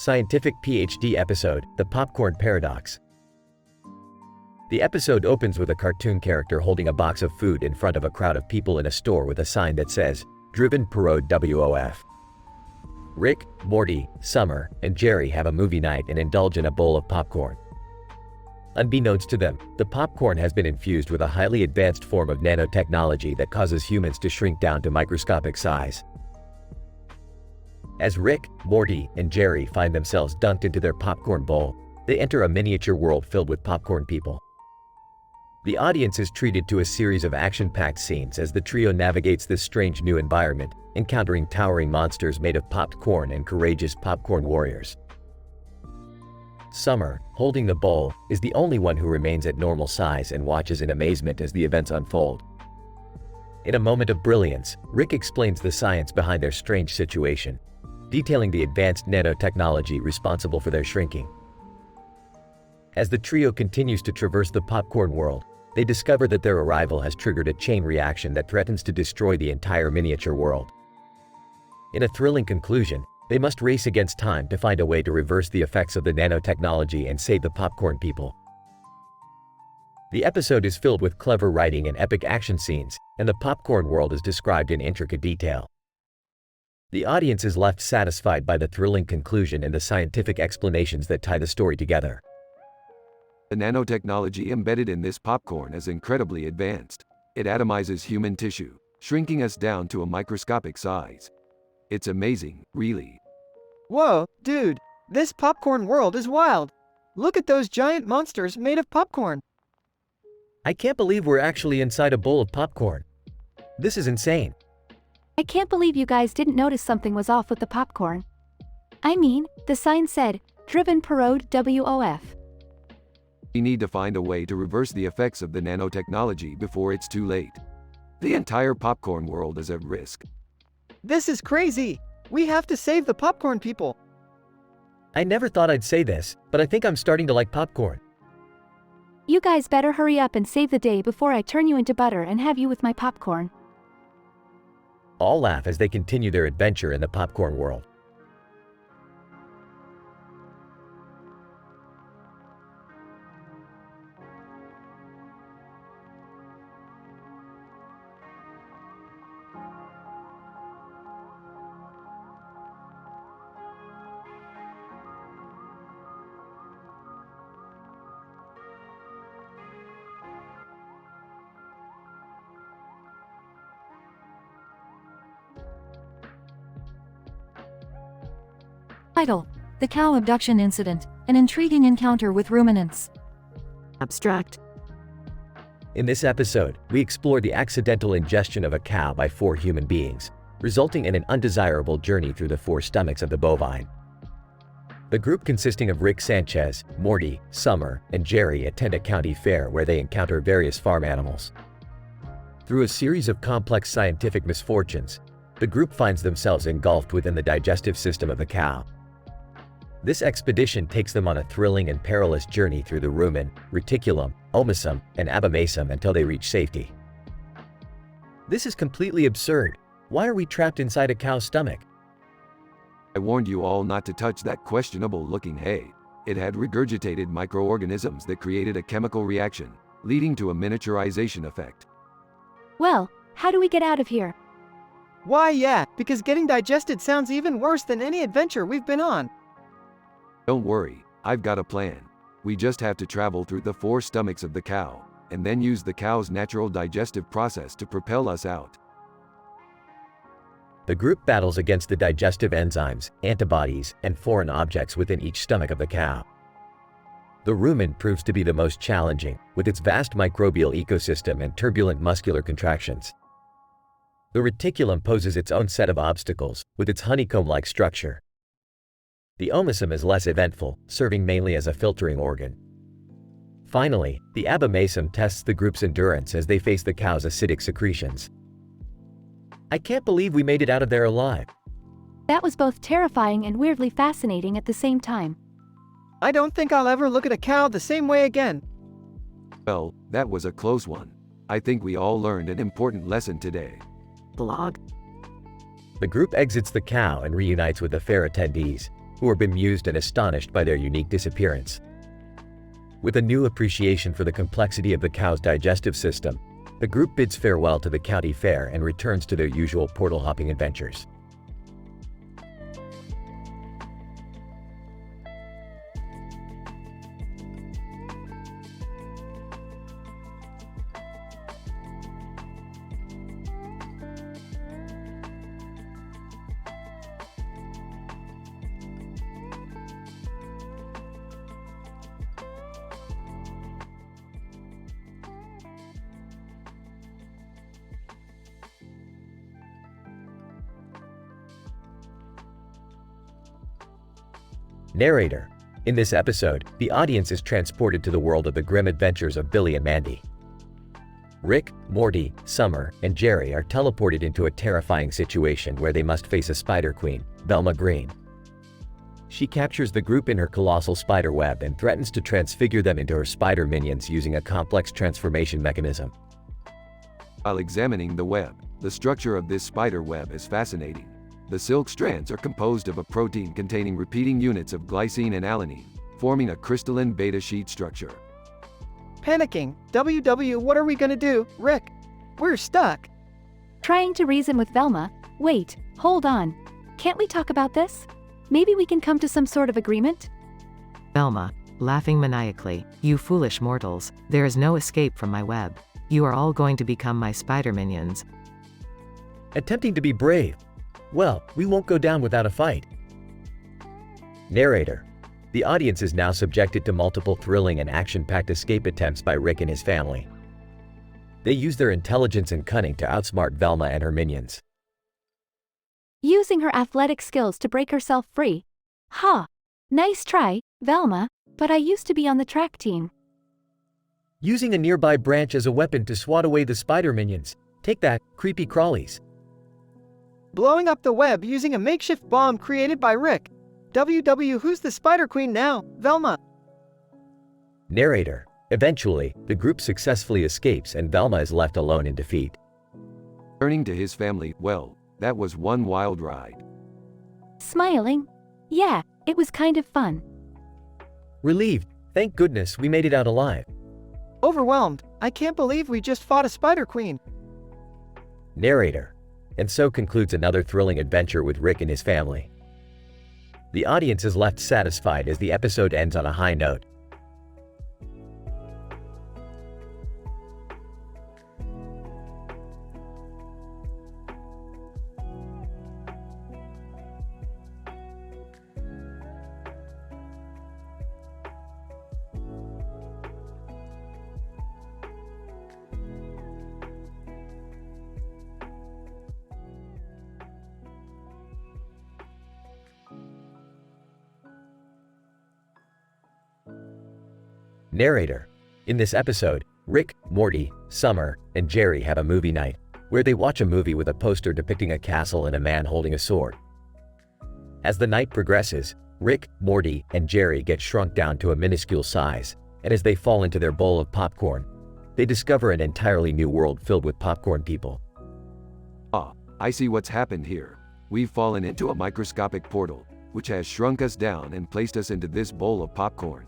Scientific PhD episode, The Popcorn Paradox. The episode opens with a cartoon character holding a box of food in front of a crowd of people in a store with a sign that says, "Driven Parode WOF." Rick, Morty, Summer, and Jerry have a movie night and indulge in a bowl of popcorn. Unbeknownst to them, the popcorn has been infused with a highly advanced form of nanotechnology that causes humans to shrink down to microscopic size. As Rick, Morty, and Jerry find themselves dunked into their popcorn bowl, they enter a miniature world filled with popcorn people. The audience is treated to a series of action-packed scenes as the trio navigates this strange new environment, encountering towering monsters made of popped corn and courageous popcorn warriors. Summer, holding the bowl, is the only one who remains at normal size and watches in amazement as the events unfold. In a moment of brilliance, Rick explains the science behind their strange situation, detailing the advanced nanotechnology responsible for their shrinking. As the trio continues to traverse the popcorn world, they discover that their arrival has triggered a chain reaction that threatens to destroy the entire miniature world. In a thrilling conclusion, they must race against time to find a way to reverse the effects of the nanotechnology and save the popcorn people. The episode is filled with clever writing and epic action scenes, and the popcorn world is described in intricate detail. The audience is left satisfied by the thrilling conclusion and the scientific explanations that tie the story together. The nanotechnology embedded in this popcorn is incredibly advanced. It atomizes human tissue, shrinking us down to a microscopic size. It's amazing, really. Whoa, dude, this popcorn world is wild. Look at those giant monsters made of popcorn. I can't believe we're actually inside a bowl of popcorn. This is insane. I can't believe you guys didn't notice something was off with the popcorn. I mean, the sign said, "Driven Parode WOF." We need to find a way to reverse the effects of the nanotechnology before it's too late. The entire popcorn world is at risk. This is crazy. We have to save the popcorn people. I never thought I'd say this, but I think I'm starting to like popcorn. You guys better hurry up and save the day before I turn you into butter and have you with my popcorn. All laugh as they continue their adventure in the popcorn world. Title: The Cow Abduction Incident, an intriguing encounter with ruminants. Abstract. In this episode, we explore the accidental ingestion of a cow by 4 human beings, resulting in an undesirable journey through the 4 stomachs of the bovine. The group consisting of Rick Sanchez, Morty, Summer, and Jerry attend a county fair where they encounter various farm animals. Through a series of complex scientific misfortunes, the group finds themselves engulfed within the digestive system of the cow. This expedition takes them on a thrilling and perilous journey through the rumen, reticulum, omasum, and abomasum until they reach safety. This is completely absurd. Why are we trapped inside a cow's stomach? I warned you all not to touch that questionable-looking hay. It had regurgitated microorganisms that created a chemical reaction, leading to a miniaturization effect. Well, how do we get out of here? Why, yeah, because getting digested sounds even worse than any adventure we've been on. Don't worry, I've got a plan. We just have to travel through the 4 stomachs of the cow, and then use the cow's natural digestive process to propel us out. The group battles against the digestive enzymes, antibodies, and foreign objects within each stomach of the cow. The rumen proves to be the most challenging, with its vast microbial ecosystem and turbulent muscular contractions. The reticulum poses its own set of obstacles, with its honeycomb-like structure. The omasum is less eventful, serving mainly as a filtering organ. Finally, the abomasum tests the group's endurance as they face the cow's acidic secretions. I can't believe we made it out of there alive. That was both terrifying and weirdly fascinating at the same time. I don't think I'll ever look at a cow the same way again. Well, that was a close one. I think we all learned an important lesson today. Blog. The group exits the cow and reunites with the fair attendees, who are bemused and astonished by their unique disappearance. With a new appreciation for the complexity of the cow's digestive system, the group bids farewell to the county fair and returns to their usual portal-hopping adventures. Narrator. In this episode, the audience is transported to the world of the grim adventures of Billy and Mandy. Rick, Morty, Summer, and Jerry are teleported into a terrifying situation where they must face a spider queen, Velma Green. She captures the group in her colossal spider web and threatens to transfigure them into her spider minions using a complex transformation mechanism. While examining the web, the structure of this spider web is fascinating. The silk strands are composed of a protein containing repeating units of glycine and alanine, forming a crystalline beta sheet structure. Panicking. WW, what are we gonna do, Rick? We're stuck. Trying to reason with Velma. Wait, hold on. Can't we talk about this? Maybe we can come to some sort of agreement? Velma, laughing maniacally, you foolish mortals, there is no escape from my web. You are all going to become my spider minions. Attempting to be brave. Well, we won't go down without a fight. Narrator. The audience is now subjected to multiple thrilling and action-packed escape attempts by Rick and his family. They use their intelligence and cunning to outsmart Velma and her minions. Using her athletic skills to break herself free. Ha! Nice try, Velma, but I used to be on the track team. Using a nearby branch as a weapon to swat away the spider minions. Take that, creepy crawlies. Blowing up the web using a makeshift bomb created by Rick. WW, who's the Spider Queen now, Velma? Narrator. Eventually, the group successfully escapes and Velma is left alone in defeat. Turning to his family, well, That was one wild ride. Smiling. Yeah, it was kind of fun. Relieved. Thank goodness we made it out alive. Overwhelmed. I can't believe we just fought a spider queen. Narrator. And so concludes another thrilling adventure with Rick and his family. The audience is left satisfied as the episode ends on a high note. Narrator. In this episode, Rick, Morty, Summer, and Jerry have a movie night, where they watch a movie with a poster depicting a castle and a man holding a sword. As the night progresses, Rick, Morty, and Jerry get shrunk down to a minuscule size, and as they fall into their bowl of popcorn, they discover an entirely new world filled with popcorn people. Ah, I see what's happened here. We've fallen into a microscopic portal, which has shrunk us down and placed us into this bowl of popcorn.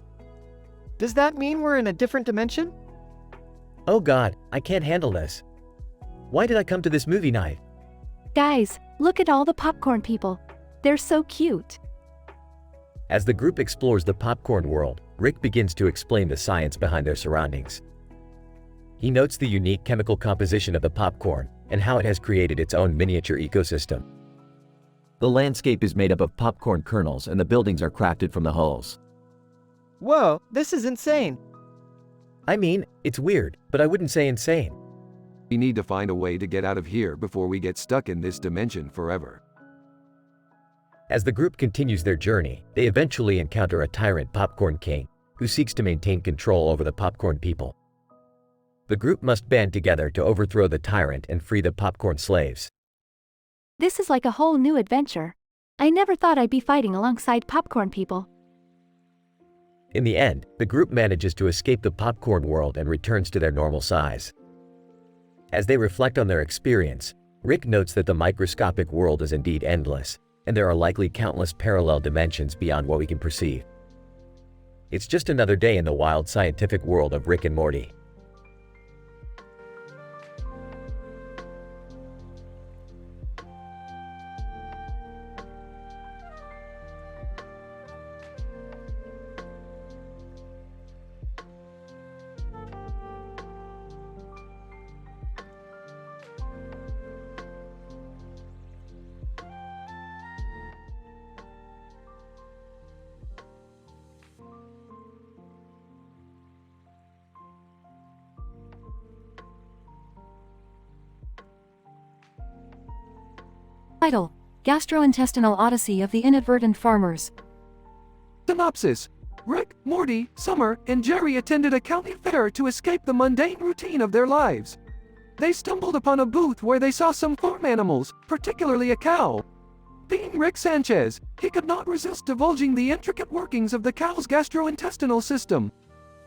Does that mean we're in a different dimension? Oh God, I can't handle this. Why did I come to this movie night? Guys, look at all the popcorn people. They're so cute. As the group explores the popcorn world, Rick begins to explain the science behind their surroundings. He notes the unique chemical composition of the popcorn and how it has created its own miniature ecosystem. The landscape is made up of popcorn kernels and the buildings are crafted from the hulls. Whoa, this is insane. I mean, it's weird, but I wouldn't say insane. We need to find a way to get out of here before we get stuck in this dimension forever. As the group continues their journey, they eventually encounter a tyrant popcorn king who seeks to maintain control over the popcorn people. The group must band together to overthrow the tyrant and free the popcorn slaves. This is like a whole new adventure. I never thought I'd be fighting alongside popcorn people. In the end, the group manages to escape the popcorn world and returns to their normal size. As they reflect on their experience, Rick notes that the microscopic world is indeed endless, and there are likely countless parallel dimensions beyond what we can perceive. It's just another day in the wild scientific world of Rick and Morty. Title: Gastrointestinal Odyssey of the Inadvertent Farmers. Synopsis: Rick, Morty, Summer, and Jerry attended a county fair to escape the mundane routine of their lives. They stumbled upon a booth where they saw some farm animals, particularly a cow. Being Rick Sanchez, he could not resist divulging the intricate workings of the cow's gastrointestinal system.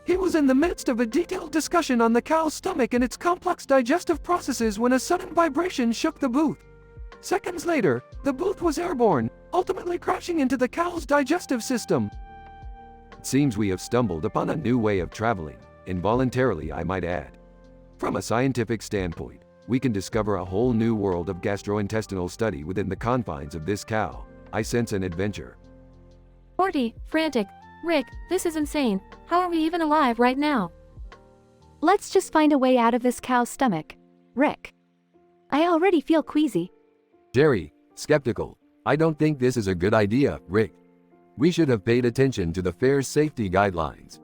He was in the midst of a detailed discussion on the cow's stomach and its complex digestive processes when a sudden vibration shook the booth. Seconds later, the booth was airborne, ultimately crashing into the cow's digestive system. It seems we have stumbled upon a new way of traveling, involuntarily I might add. From a scientific standpoint, we can discover a whole new world of gastrointestinal study within the confines of this cow. I sense an adventure. Morty, frantic. Rick, this is insane. How are we even alive right now? Let's just find a way out of this cow's stomach. Rick. I already feel queasy. Jerry, skeptical. I don't think this is a good idea, Rick. We should have paid attention to the fair's safety guidelines.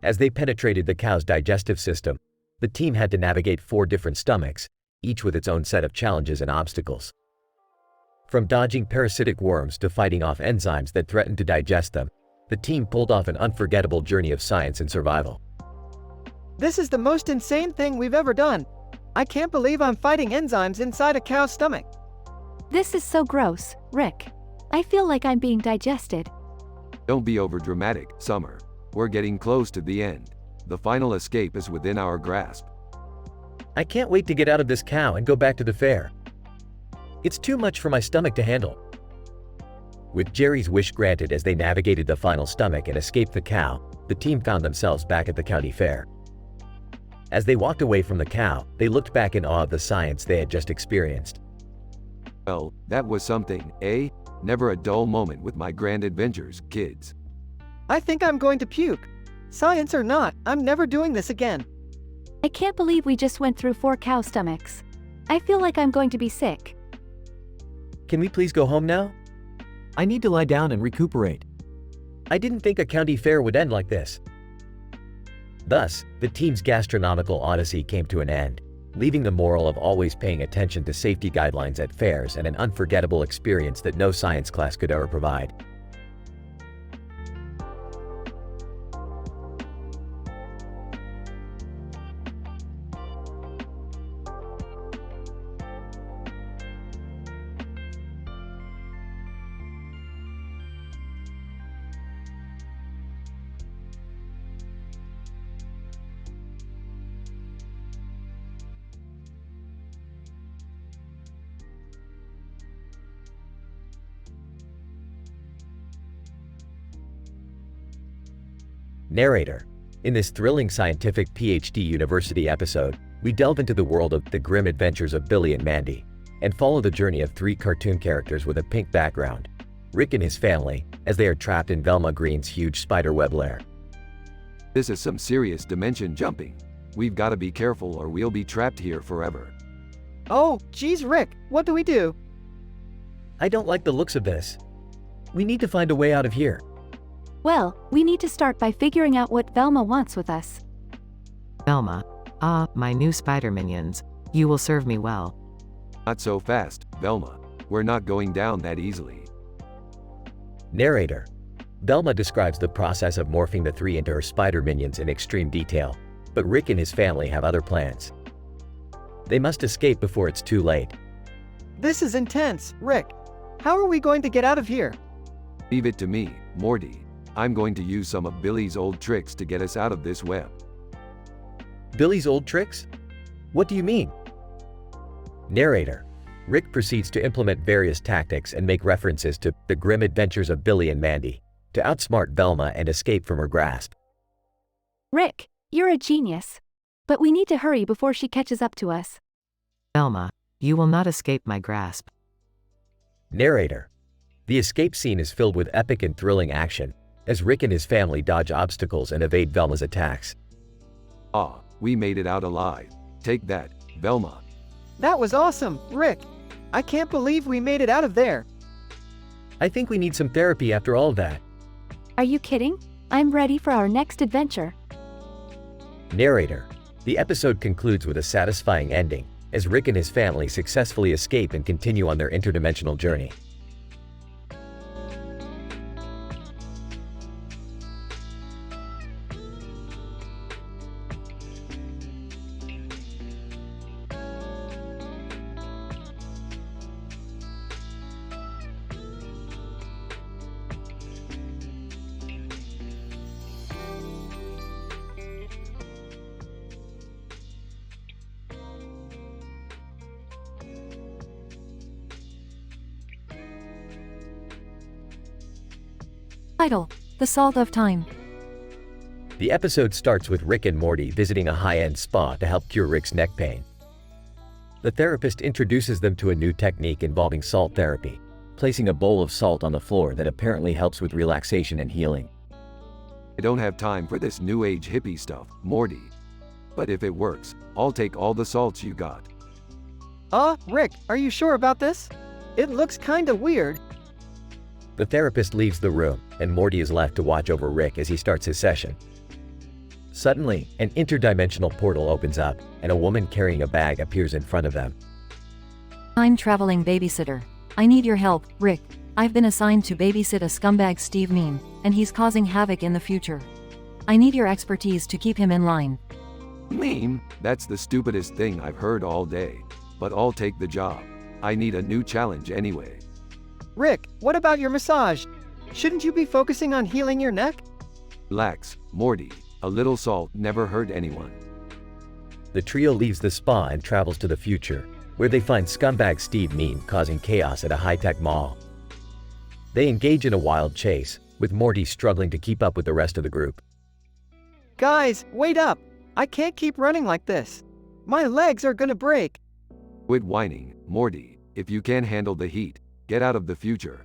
As they penetrated the cow's digestive system, the team had to navigate 4 different stomachs, each with its own set of challenges and obstacles. From dodging parasitic worms to fighting off enzymes that threatened to digest them, the team pulled off an unforgettable journey of science and survival. This is the most insane thing we've ever done. I can't believe I'm fighting enzymes inside a cow's stomach. This is so gross, Rick. I feel like I'm being digested. Don't be overdramatic, Summer. We're getting close to the end. The final escape is within our grasp. I can't wait to get out of this cow and go back to the fair. It's too much for my stomach to handle. With Jerry's wish granted as they navigated the final stomach and escaped the cow, the team found themselves back at the county fair. As they walked away from the cow, they looked back in awe of the science they had just experienced. Well, that was something, eh? Never a dull moment with my grand adventures, kids. I think I'm going to puke. Science or not, I'm never doing this again. I can't believe we just went through 4 cow stomachs. I feel like I'm going to be sick. Can we please go home now? I need to lie down and recuperate. I didn't think a county fair would end like this. Thus, the team's gastronomical odyssey came to an end, leaving the moral of always paying attention to safety guidelines at fairs and an unforgettable experience that no science class could ever provide. Narrator. In this thrilling scientific PhD University episode, we delve into the world of The Grim Adventures of Billy and Mandy, and follow the journey of 3 cartoon characters with a pink background, Rick and his family, as they are trapped in Velma Green's huge spiderweb lair. This is some serious dimension jumping. We've got to be careful or we'll be trapped here forever. Oh, geez, Rick, what do we do? I don't like the looks of this. We need to find a way out of here. Well, we need to start by figuring out what Velma wants with us. Velma. Ah, my new spider minions. You will serve me well. Not so fast, Velma. We're not going down that easily. Narrator. Velma describes the process of morphing the 3 into her spider minions in extreme detail, but Rick and his family have other plans. They must escape before it's too late. This is intense, Rick. How are we going to get out of here? Leave it to me, Morty. I'm going to use some of Billy's old tricks to get us out of this web. Billy's old tricks? What do you mean? Narrator. Rick proceeds to implement various tactics and make references to The Grim Adventures of Billy and Mandy to outsmart Velma and escape from her grasp. Rick, you're a genius. But we need to hurry before she catches up to us. Velma, you will not escape my grasp. Narrator. The escape scene is filled with epic and thrilling action, as Rick and his family dodge obstacles and evade Velma's attacks. Ah, we made it out alive. Take that, Velma. That was awesome, Rick. I can't believe we made it out of there. I think we need some therapy after all of that. Are you kidding? I'm ready for our next adventure. Narrator. The episode concludes with a satisfying ending, as Rick and his family successfully escape and continue on their interdimensional journey. Title: The Salt of Time. The episode starts with Rick and Morty visiting a high-end spa to help cure Rick's neck pain. The therapist introduces them to a new technique involving salt therapy, placing a bowl of salt on the floor that apparently helps with relaxation and healing. I don't have time for this new age hippie stuff, Morty. But if it works, I'll take all the salts you got. Rick, are you sure about this? It looks kinda weird. The therapist leaves the room, and Morty is left to watch over Rick as he starts his session. Suddenly, an interdimensional portal opens up, and a woman carrying a bag appears in front of them. Time-traveling babysitter. I need your help, Rick. I've been assigned to babysit a scumbag Steve Meme, and he's causing havoc in the future. I need your expertise to keep him in line. Meme? That's the stupidest thing I've heard all day. But I'll take the job. I need a new challenge anyway. Rick, what about your massage? Shouldn't you be focusing on healing your neck? Relax, Morty. A little salt never hurt anyone. The trio leaves the spa and travels to the future, where they find scumbag Steve Mean causing chaos at a high-tech mall. They engage in a wild chase, with Morty struggling to keep up with the rest of the group. Guys, wait up! I can't keep running like this. My legs are gonna break. Quit whining, Morty. If you can't handle the heat, get out of the future.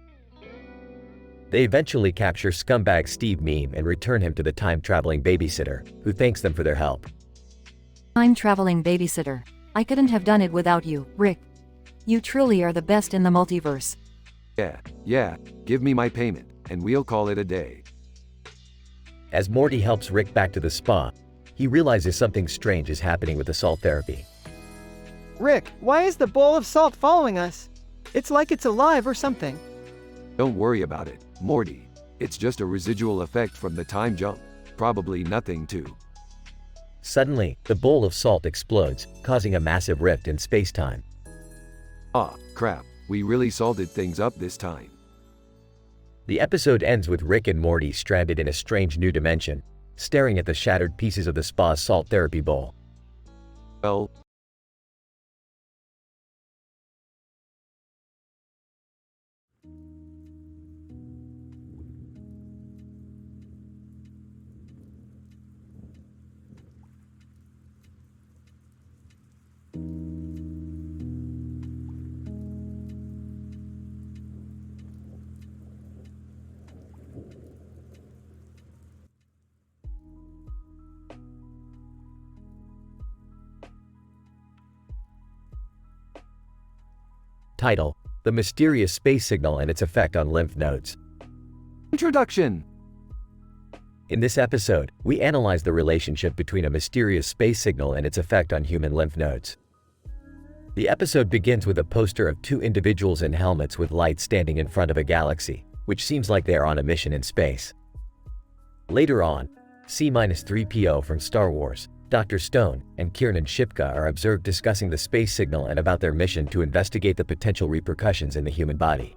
They eventually capture scumbag Steve Mean and return him to the time-traveling babysitter, who thanks them for their help. Time-traveling babysitter. I couldn't have done it without you, Rick. You truly are the best in the multiverse. Yeah, give me my payment, and we'll call it a day. As Morty helps Rick back to the spa, he realizes something strange is happening with the salt therapy. Rick, why is the bowl of salt following us? It's like it's alive or something. Don't worry about it, Morty. It's just a residual effect from the time jump. Probably nothing too. Suddenly, the bowl of salt explodes, causing a massive rift in space-time. Ah, crap. We really salted things up this time. The episode ends with Rick and Morty stranded in a strange new dimension, staring at the shattered pieces of the spa's salt therapy bowl. Well, Title: The Mysterious Space Signal and Its Effect on Lymph Nodes. Introduction. In this episode, we analyze the relationship between a mysterious space signal and its effect on human lymph nodes. The episode begins with a poster of two individuals in helmets with lights standing in front of a galaxy, which seems like they are on a mission in space. Later on, C-3PO from Star Wars, Dr. Stone, and Kiernan Shipka are observed discussing the space signal and about their mission to investigate the potential repercussions in the human body.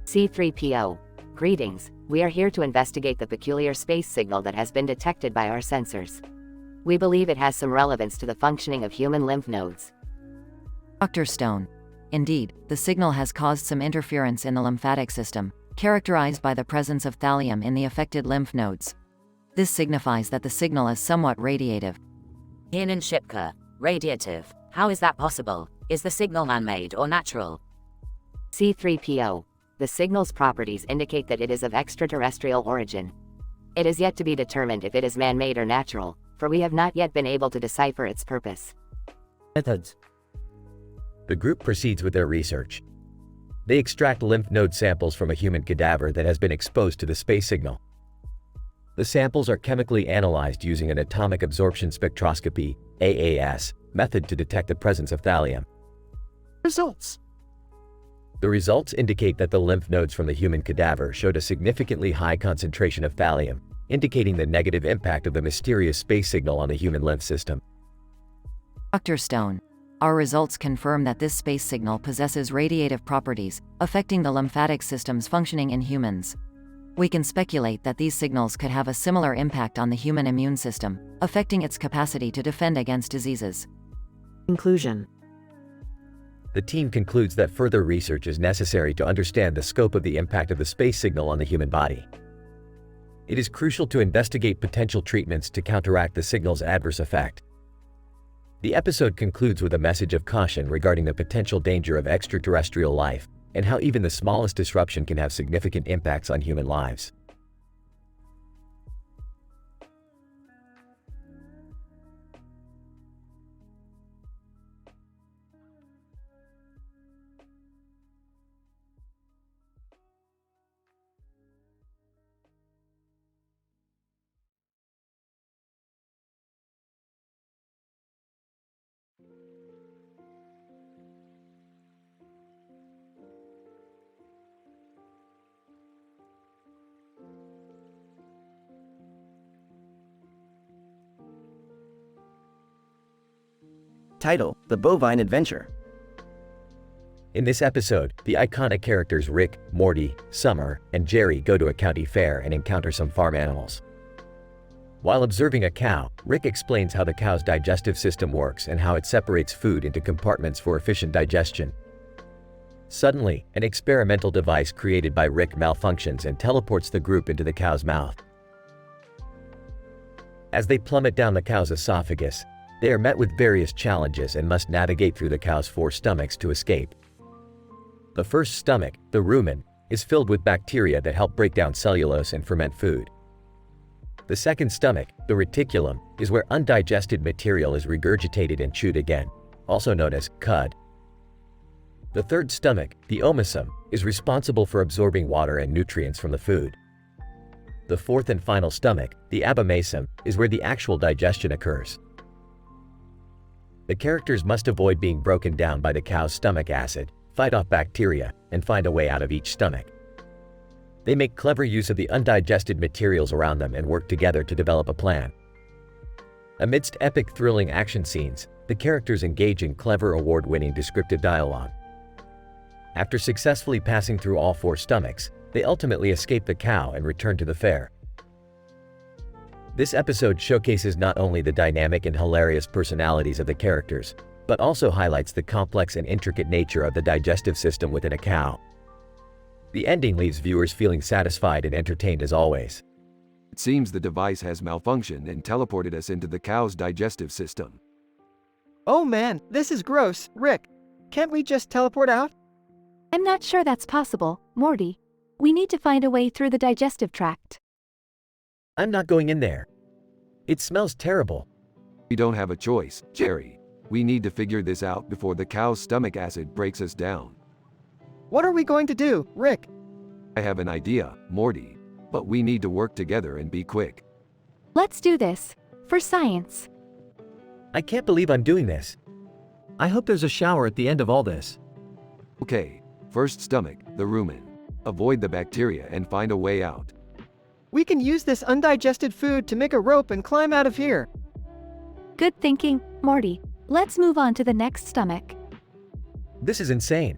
C-3PO. Greetings, we are here to investigate the peculiar space signal that has been detected by our sensors. We believe it has some relevance to the functioning of human lymph nodes. Dr. Stone. Indeed, the signal has caused some interference in the lymphatic system, characterized by the presence of thallium in the affected lymph nodes. This signifies that the signal is somewhat radiative. Kiernan Shipka. Radiative. How is that possible? Is the signal man-made or natural? C-3PO. The signal's properties indicate that it is of extraterrestrial origin. It is yet to be determined if it is man-made or natural, for we have not yet been able to decipher its purpose. Methods. The group proceeds with their research. They extract lymph node samples from a human cadaver that has been exposed to the space signal. The samples are chemically analyzed using an atomic absorption spectroscopy (AAS) method to detect the presence of thallium. Results. The results indicate that the lymph nodes from the human cadaver showed a significantly high concentration of thallium, indicating the negative impact of the mysterious space signal on the human lymph system. Dr. Stone. Our results confirm that this space signal possesses radiative properties, affecting the lymphatic system's functioning in humans. We can speculate that these signals could have a similar impact on the human immune system, affecting its capacity to defend against diseases. Conclusion. The team concludes that further research is necessary to understand the scope of the impact of the space signal on the human body. It is crucial to investigate potential treatments to counteract the signal's adverse effect. The episode concludes with a message of caution regarding the potential danger of extraterrestrial life, and how even the smallest disruption can have significant impacts on human lives. Title: The Bovine Adventure. In this episode, the iconic characters Rick, Morty, Summer, and Jerry go to a county fair and encounter some farm animals. While observing a cow, Rick explains how the cow's digestive system works and how it separates food into compartments for efficient digestion. Suddenly, an experimental device created by Rick malfunctions and teleports the group into the cow's mouth. As they plummet down the cow's esophagus, they are met with various challenges and must navigate through the cow's 4 stomachs to escape. The first stomach, the rumen, is filled with bacteria that help break down cellulose and ferment food. The second stomach, the reticulum, is where undigested material is regurgitated and chewed again, also known as cud. The third stomach, the omasum, is responsible for absorbing water and nutrients from the food. The fourth and final stomach, the abomasum, is where the actual digestion occurs. The characters must avoid being broken down by the cow's stomach acid, fight off bacteria, and find a way out of each stomach. They make clever use of the undigested materials around them and work together to develop a plan. Amidst epic, thrilling action scenes, the characters engage in clever, award-winning descriptive dialogue. After successfully passing through all 4 stomachs, they ultimately escape the cow and return to the fair. This episode showcases not only the dynamic and hilarious personalities of the characters, but also highlights the complex and intricate nature of the digestive system within a cow. The ending leaves viewers feeling satisfied and entertained as always. It seems the device has malfunctioned and teleported us into the cow's digestive system. Oh man, this is gross. Rick, can't we just teleport out? I'm not sure that's possible, Morty. We need to find a way through the digestive tract. I'm not going in there. It smells terrible. We don't have a choice, Jerry. We need to figure this out before the cow's stomach acid breaks us down. What are we going to do, Rick? I have an idea, Morty. But we need to work together and be quick. Let's do this. For science. I can't believe I'm doing this. I hope there's a shower at the end of all this. Okay, first stomach, the rumen. Avoid the bacteria and find a way out. We can use this undigested food to make a rope and climb out of here. Good thinking, Morty. Let's move on to the next stomach. This is insane.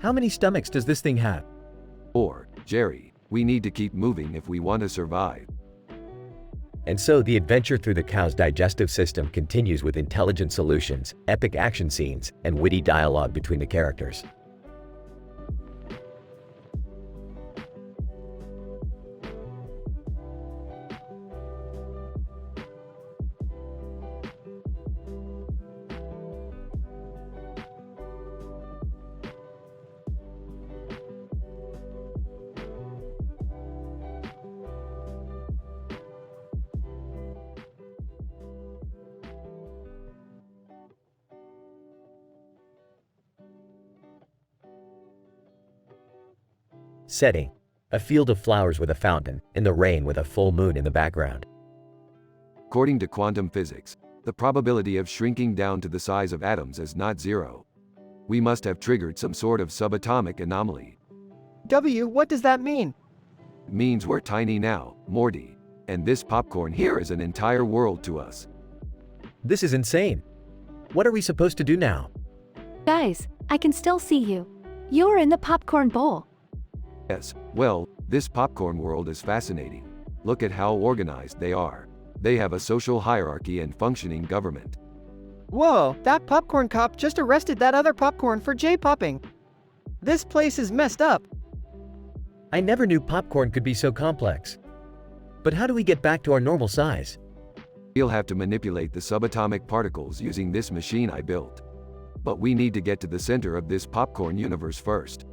How many stomachs does this thing have? 4, Jerry. We need to keep moving if we want to survive. And so the adventure through the cow's digestive system continues with intelligent solutions, epic action scenes, and witty dialogue between the characters. Setting: a field of flowers with a fountain, in the rain with a full moon in the background. According to quantum physics, the probability of shrinking down to the size of atoms is not 0. We must have triggered some sort of subatomic anomaly. What does that mean? It means we're tiny now, Morty. And this popcorn here is an entire world to us. This is insane. What are we supposed to do now? Guys, I can still see you. You're in the popcorn bowl. Yes, well, this popcorn world is fascinating. Look at how organized they are. They have a social hierarchy and functioning government. Whoa, that popcorn cop just arrested that other popcorn for J-popping. This place is messed up. I never knew popcorn could be so complex. But how do we get back to our normal size? We'll have to manipulate the subatomic particles using this machine I built. But we need to get to the center of this popcorn universe first.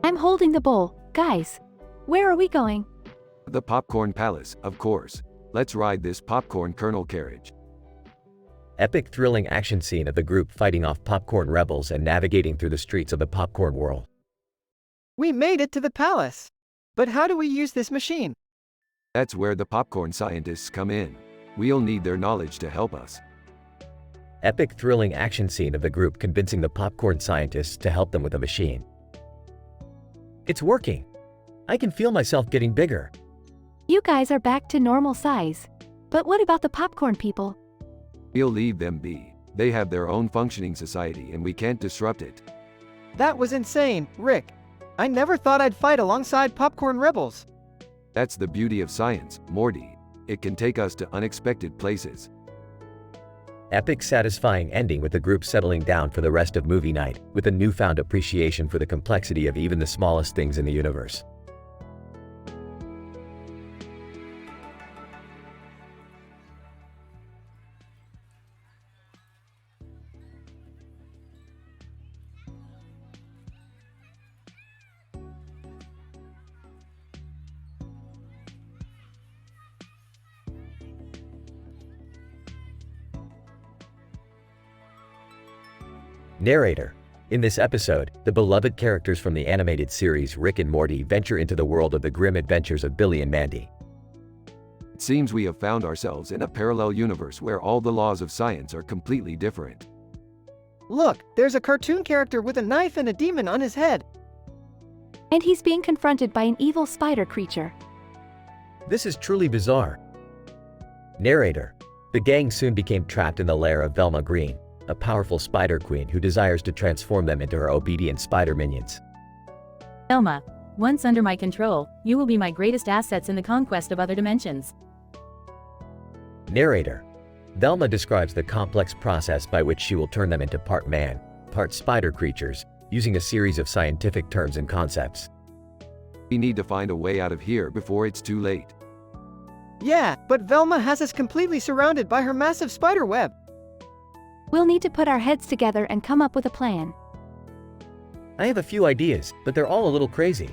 I'm holding the bowl. Guys, where are we going? The Popcorn Palace, of course. Let's ride this popcorn kernel carriage. Epic, thrilling action scene of the group fighting off popcorn rebels and navigating through the streets of the popcorn world. We made it to the palace. But how do we use this machine? That's where the popcorn scientists come in. We'll need their knowledge to help us. Epic, thrilling action scene of the group convincing the popcorn scientists to help them with a machine. It's working. I can feel myself getting bigger. You guys are back to normal size. But what about the popcorn people? We'll leave them be. They have their own functioning society and we can't disrupt it. That was insane, Rick. I never thought I'd fight alongside popcorn rebels. That's the beauty of science, Morty. It can take us to unexpected places. Epic satisfying ending with the group settling down for the rest of movie night, with a newfound appreciation for the complexity of even the smallest things in the universe. Narrator. In this episode, the beloved characters from the animated series Rick and Morty venture into the world of the grim adventures of Billy and Mandy. It seems we have found ourselves in a parallel universe where all the laws of science are completely different. Look, there's a cartoon character with a knife and a demon on his head. And he's being confronted by an evil spider creature. This is truly bizarre. Narrator. The gang soon became trapped in the lair of Velma Green, a powerful spider queen who desires to transform them into her obedient spider minions. Velma, once under my control, you will be my greatest assets in the conquest of other dimensions. Narrator. Velma describes the complex process by which she will turn them into part man, part spider creatures, using a series of scientific terms and concepts. We need to find a way out of here before it's too late. Yeah, but Velma has us completely surrounded by her massive spider web. We'll need to put our heads together and come up with a plan. I have a few ideas, but they're all a little crazy.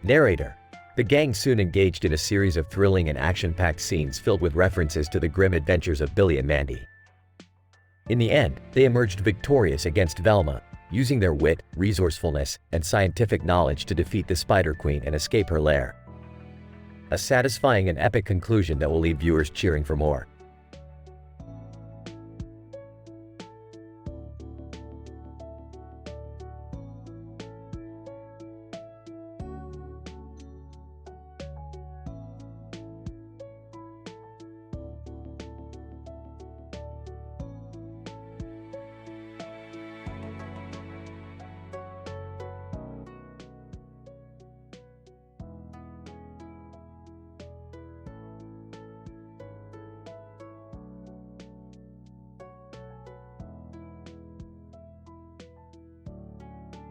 Narrator. The gang soon engaged in a series of thrilling and action-packed scenes filled with references to the grim adventures of Billy and Mandy. In the end, they emerged victorious against Velma, using their wit, resourcefulness, and scientific knowledge to defeat the Spider Queen and escape her lair. A satisfying and epic conclusion that will leave viewers cheering for more.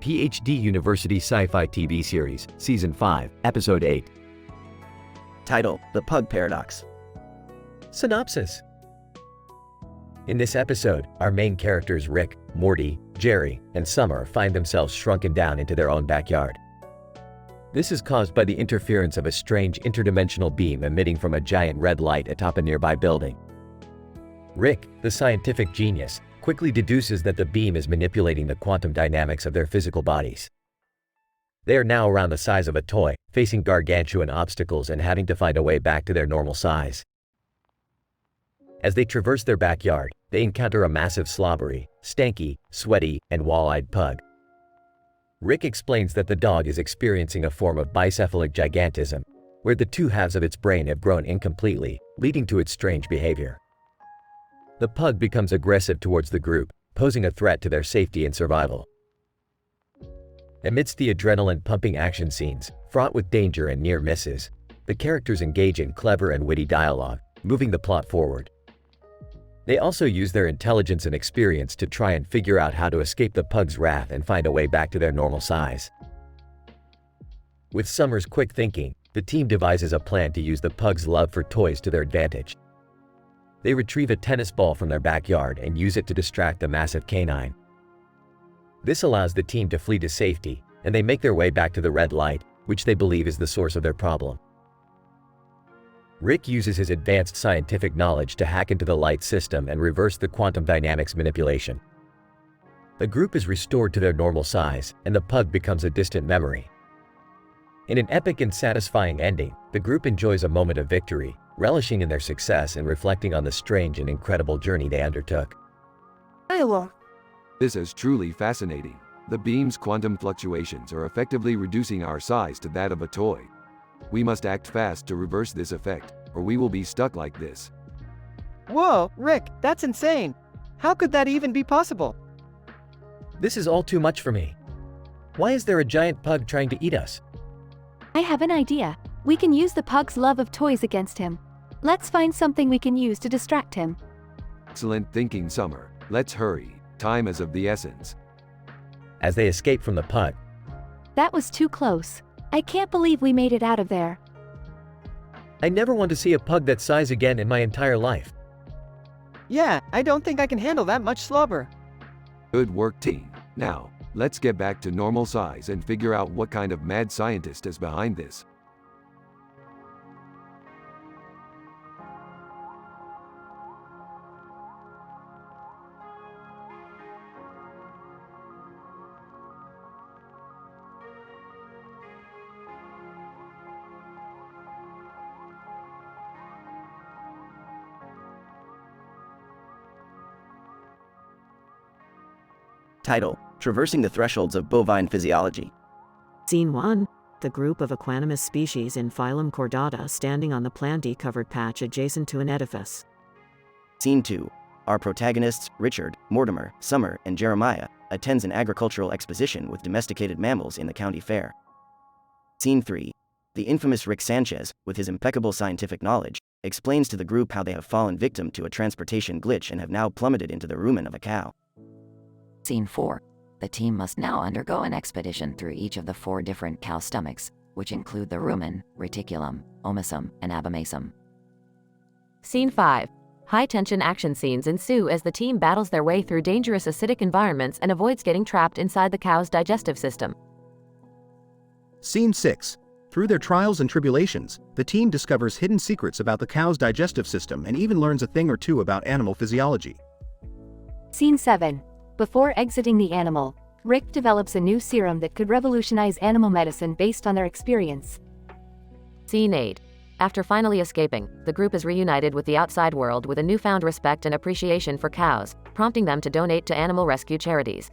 PhD University Sci-Fi TV Series, Season 5, Episode 8. Title: The Pug Paradox. Synopsis. In this episode, our main characters Rick, Morty, Jerry, and Summer find themselves shrunken down into their own backyard. This is caused by the interference of a strange interdimensional beam emitting from a giant red light atop a nearby building. Rick, the scientific genius, quickly deduces that the beam is manipulating the quantum dynamics of their physical bodies. They are now around the size of a toy, facing gargantuan obstacles and having to find a way back to their normal size. As they traverse their backyard, they encounter a massive slobbery, stanky, sweaty, and wall-eyed pug. Rick explains that the dog is experiencing a form of bicephalic gigantism, where the two halves of its brain have grown incompletely, leading to its strange behavior. The pug becomes aggressive towards the group, posing a threat to their safety and survival. Amidst the adrenaline-pumping action scenes, fraught with danger and near misses, the characters engage in clever and witty dialogue, moving the plot forward. They also use their intelligence and experience to try and figure out how to escape the pug's wrath and find a way back to their normal size. With Summer's quick thinking, the team devises a plan to use the pug's love for toys to their advantage. They retrieve a tennis ball from their backyard and use it to distract the massive canine. This allows the team to flee to safety, and they make their way back to the red light, which they believe is the source of their problem. Rick uses his advanced scientific knowledge to hack into the light system and reverse the quantum dynamics manipulation. The group is restored to their normal size, and the pug becomes a distant memory. In an epic and satisfying ending, the group enjoys a moment of victory, relishing in their success and reflecting on the strange and incredible journey they undertook. This is truly fascinating. The beam's quantum fluctuations are effectively reducing our size to that of a toy. We must act fast to reverse this effect, or we will be stuck like this. Whoa, Rick, that's insane. How could that even be possible? This is all too much for me. Why is there a giant pug trying to eat us? I have an idea. We can use the pug's love of toys against him. Let's find something we can use to distract him. Excellent thinking, Summer. Let's hurry. Time is of the essence. As they escape from the pug, That was too close. I can't believe we made it out of there. I never want to see a pug that size again in my entire life. Yeah, I don't think I can handle that much slobber. Good work, team. Now, let's get back to normal size and figure out what kind of mad scientist is behind this. Title: Traversing the Thresholds of Bovine Physiology. Scene 1. The group of equanimous species in phylum Chordata standing on the plantae-covered patch adjacent to an edifice. Scene 2. Our protagonists, Richard, Mortimer, Summer, and Jeremiah, attends an agricultural exposition with domesticated mammals in the county fair. Scene 3. The infamous Rick Sanchez, with his impeccable scientific knowledge, explains to the group how they have fallen victim to a transportation glitch and have now plummeted into the rumen of a cow. Scene 4. The team must now undergo an expedition through each of the 4 different cow stomachs, which include the rumen, reticulum, omasum, and abomasum. Scene 5. High-tension action scenes ensue as the team battles their way through dangerous acidic environments and avoids getting trapped inside the cow's digestive system. Scene 6. Through their trials and tribulations, the team discovers hidden secrets about the cow's digestive system and even learns a thing or two about animal physiology. Scene 7. Before exiting the animal, Rick develops a new serum that could revolutionize animal medicine based on their experience. Scene 8. After finally escaping, the group is reunited with the outside world with a newfound respect and appreciation for cows, prompting them to donate to animal rescue charities.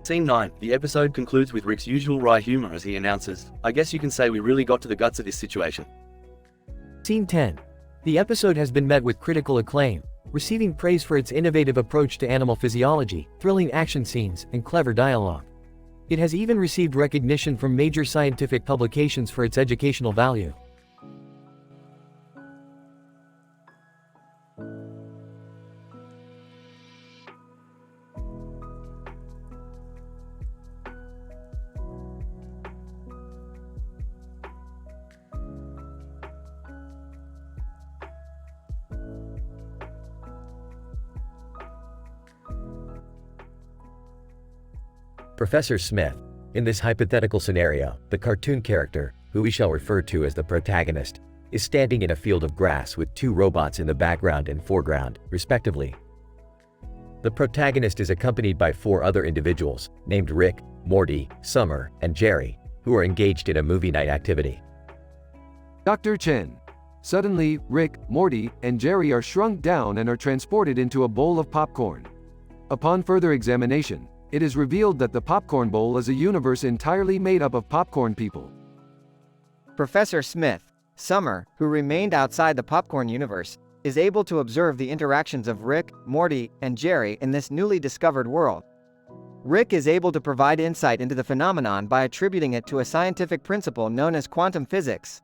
Scene 9. The episode concludes with Rick's usual wry humor as he announces, "I guess you can say we really got to the guts of this situation." Scene 10. The episode has been met with critical acclaim, receiving praise for its innovative approach to animal physiology, thrilling action scenes, and clever dialogue. It has even received recognition from major scientific publications for its educational value. Professor Smith. In this hypothetical scenario, the cartoon character, who we shall refer to as the protagonist, is standing in a field of grass with 2 robots in the background and foreground, respectively. The protagonist is accompanied by 4 other individuals, named Rick, Morty, Summer, and Jerry, who are engaged in a movie night activity. Dr. Chen. Suddenly, Rick, Morty, and Jerry are shrunk down and are transported into a bowl of popcorn. Upon further examination, it is revealed that the popcorn bowl is a universe entirely made up of popcorn people. Professor Smith, Summer, who remained outside the popcorn universe, is able to observe the interactions of Rick, Morty, and Jerry in this newly discovered world. Rick is able to provide insight into the phenomenon by attributing it to a scientific principle known as quantum physics.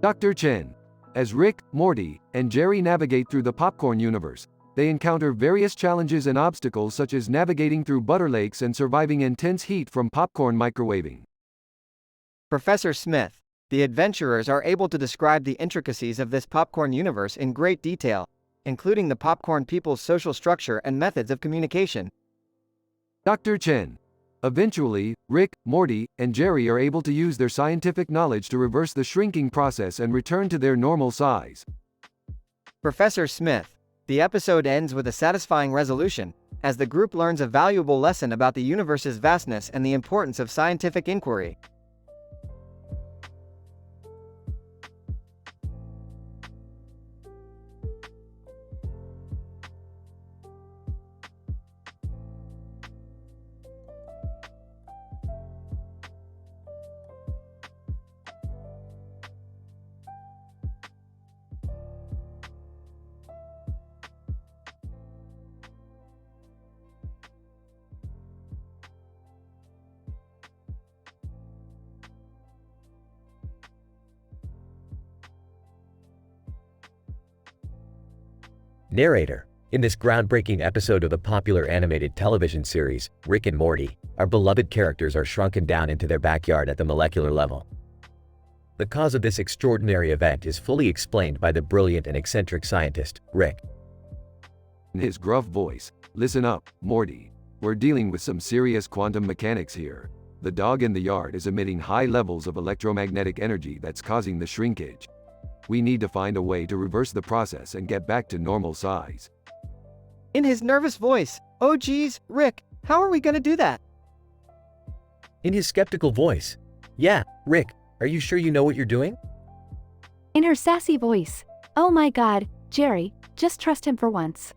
Dr. Chen. As Rick, Morty, and Jerry navigate through the popcorn universe, they encounter various challenges and obstacles such as navigating through butter lakes and surviving intense heat from popcorn microwaving. Professor Smith. The adventurers are able to describe the intricacies of this popcorn universe in great detail, including the popcorn people's social structure and methods of communication. Dr. Chen. Eventually, Rick, Morty, and Jerry are able to use their scientific knowledge to reverse the shrinking process and return to their normal size. Professor Smith. The episode ends with a satisfying resolution, as the group learns a valuable lesson about the universe's vastness and the importance of scientific inquiry. Narrator. In this groundbreaking episode of the popular animated television series, Rick and Morty, our beloved characters are shrunken down into their backyard at the molecular level. The cause of this extraordinary event is fully explained by the brilliant and eccentric scientist, Rick. In his gruff voice, "Listen up, Morty. We're dealing with some serious quantum mechanics here. The dog in the yard is emitting high levels of electromagnetic energy that's causing the shrinkage. We need to find a way to reverse the process and get back to normal size." In his nervous voice, "Oh geez, Rick, how are we gonna do that?" In his skeptical voice, "Yeah, Rick, are you sure you know what you're doing?" In her sassy voice, "Oh my god, Jerry, just trust him for once."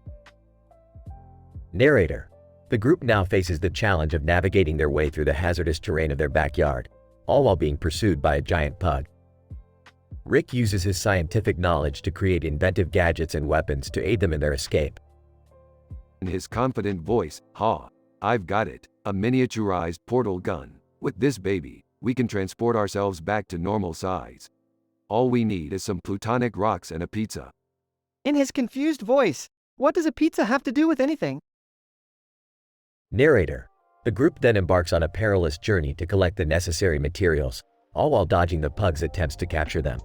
Narrator. The group now faces the challenge of navigating their way through the hazardous terrain of their backyard, all while being pursued by a giant pug. Rick uses his scientific knowledge to create inventive gadgets and weapons to aid them in their escape. In his confident voice, "Ha, I've got it, a miniaturized portal gun. With this baby, we can transport ourselves back to normal size. All we need is some plutonic rocks and a pizza." In his confused voice, "What does a pizza have to do with anything?" Narrator. The group then embarks on a perilous journey to collect the necessary materials, all while dodging the pug's attempts to capture them.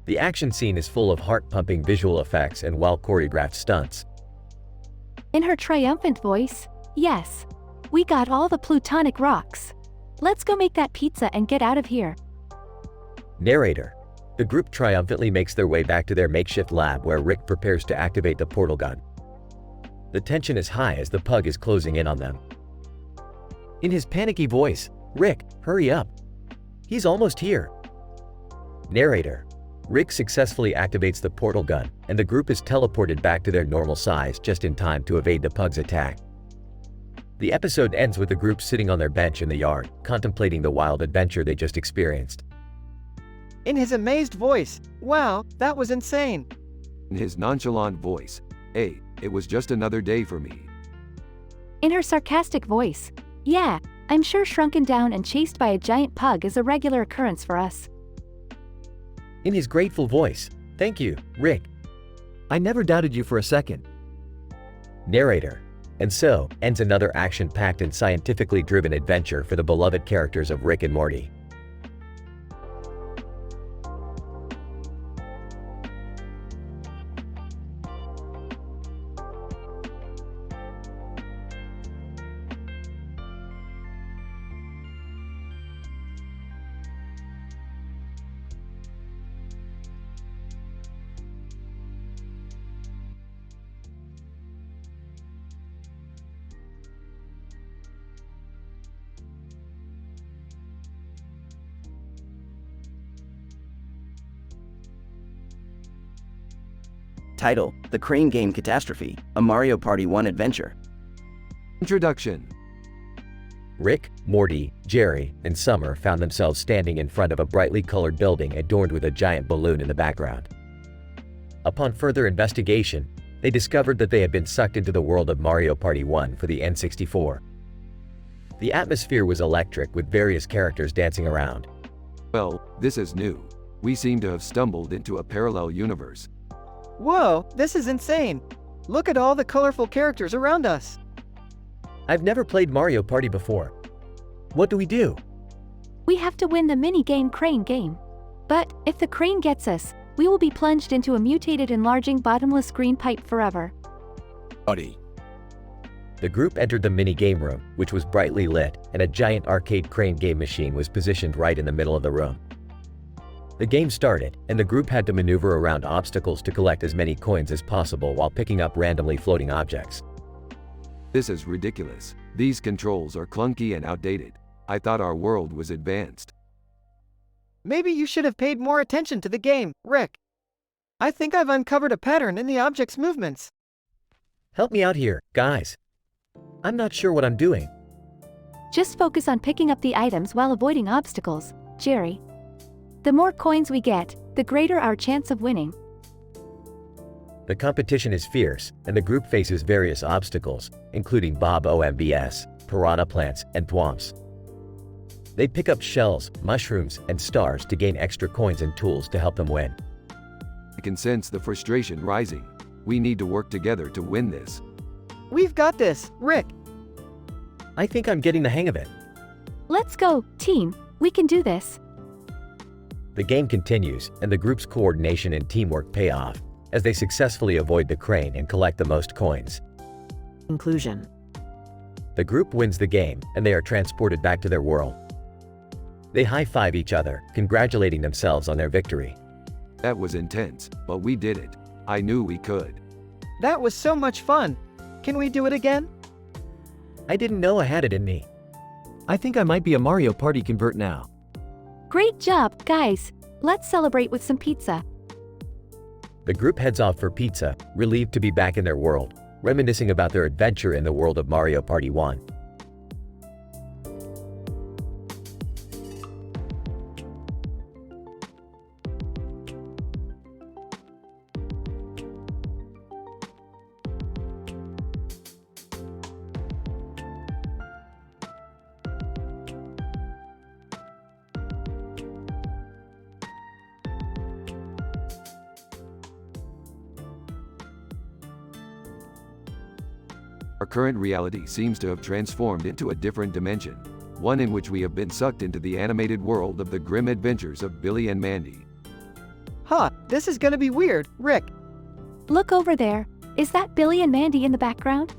The action scene is full of heart-pumping visual effects and well-choreographed stunts. In her triumphant voice, "Yes, we got all the plutonic rocks. Let's go make that pizza and get out of here." Narrator. The group triumphantly makes their way back to their makeshift lab where Rick prepares to activate the portal gun. The tension is high as the pug is closing in on them. In his panicky voice, "Rick, hurry up. He's almost here." Narrator. Rick successfully activates the portal gun, and the group is teleported back to their normal size just in time to evade the pug's attack. The episode ends with the group sitting on their bench in the yard, contemplating the wild adventure they just experienced. In his amazed voice, "Wow, that was insane." In his nonchalant voice, "Hey, it was just another day for me." In her sarcastic voice, "Yeah, I'm sure shrunken down and chased by a giant pug is a regular occurrence for us." In his grateful voice, "Thank you, Rick. I never doubted you for a second." Narrator. And so, ends another action-packed and scientifically driven adventure for the beloved characters of Rick and Morty. Title: The Crane Game Catastrophe, a Mario Party 1 adventure. Introduction. Rick, Morty, Jerry, and Summer found themselves standing in front of a brightly colored building adorned with a giant balloon in the background. Upon further investigation, they discovered that they had been sucked into the world of Mario Party 1 for the N64. The atmosphere was electric with various characters dancing around. Well, this is new. We seem to have stumbled into a parallel universe. Whoa, this is insane. Look at all the colorful characters around us. I've never played Mario Party before. What do we do? We have to win the mini-game crane game. But, if the crane gets us, we will be plunged into a mutated enlarging bottomless green pipe forever. Body. The group entered the mini-game room, which was brightly lit, and a giant arcade crane game machine was positioned right in the middle of the room. The game started, and the group had to maneuver around obstacles to collect as many coins as possible while picking up randomly floating objects. This is ridiculous. These controls are clunky and outdated. I thought our world was advanced. Maybe you should have paid more attention to the game, Rick. I think I've uncovered a pattern in the object's movements. Help me out here, guys. I'm not sure what I'm doing. Just focus on picking up the items while avoiding obstacles, Jerry. The more coins we get, the greater our chance of winning. The competition is fierce, and the group faces various obstacles, including Bob OMBS, piranha plants, and thwomps. They pick up shells, mushrooms, and stars to gain extra coins and tools to help them win. I can sense the frustration rising. We need to work together to win this. We've got this, Rick. I think I'm getting the hang of it. Let's go, team. We can do this. The game continues, and the group's coordination and teamwork pay off, as they successfully avoid the crane and collect the most coins. Conclusion. The group wins the game, and they are transported back to their world. They high-five each other, congratulating themselves on their victory. That was intense, but we did it. I knew we could. That was so much fun. Can we do it again? I didn't know I had it in me. I think I might be a Mario Party convert now. Great job, guys. Let's celebrate with some pizza. The group heads off for pizza, relieved to be back in their world, reminiscing about their adventure in the world of Mario Party 1. Our current reality seems to have transformed into a different dimension, one in which we have been sucked into the animated world of the grim adventures of Billy and Mandy. Huh, this is gonna be weird, Rick. Look over there. Is that Billy and Mandy in the background?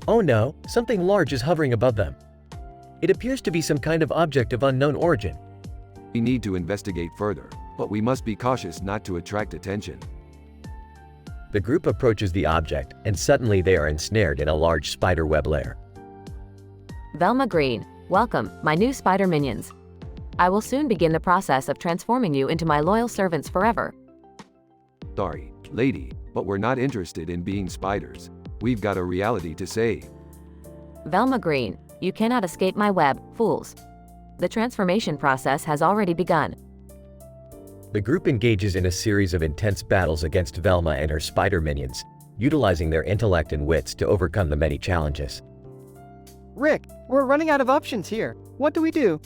Oh no, something large is hovering above them. It appears to be some kind of object of unknown origin. We need to investigate further, but we must be cautious not to attract attention. The group approaches the object, and suddenly they are ensnared in a large spider web lair. Velma Green, welcome, my new spider minions. I will soon begin the process of transforming you into my loyal servants forever. Sorry, lady, but we're not interested in being spiders. We've got a reality to save. Velma Green, you cannot escape my web, fools. The transformation process has already begun. The group engages in a series of intense battles against Velma and her spider minions, utilizing their intellect and wits to overcome the many challenges. Rick, we're running out of options here. What do we do?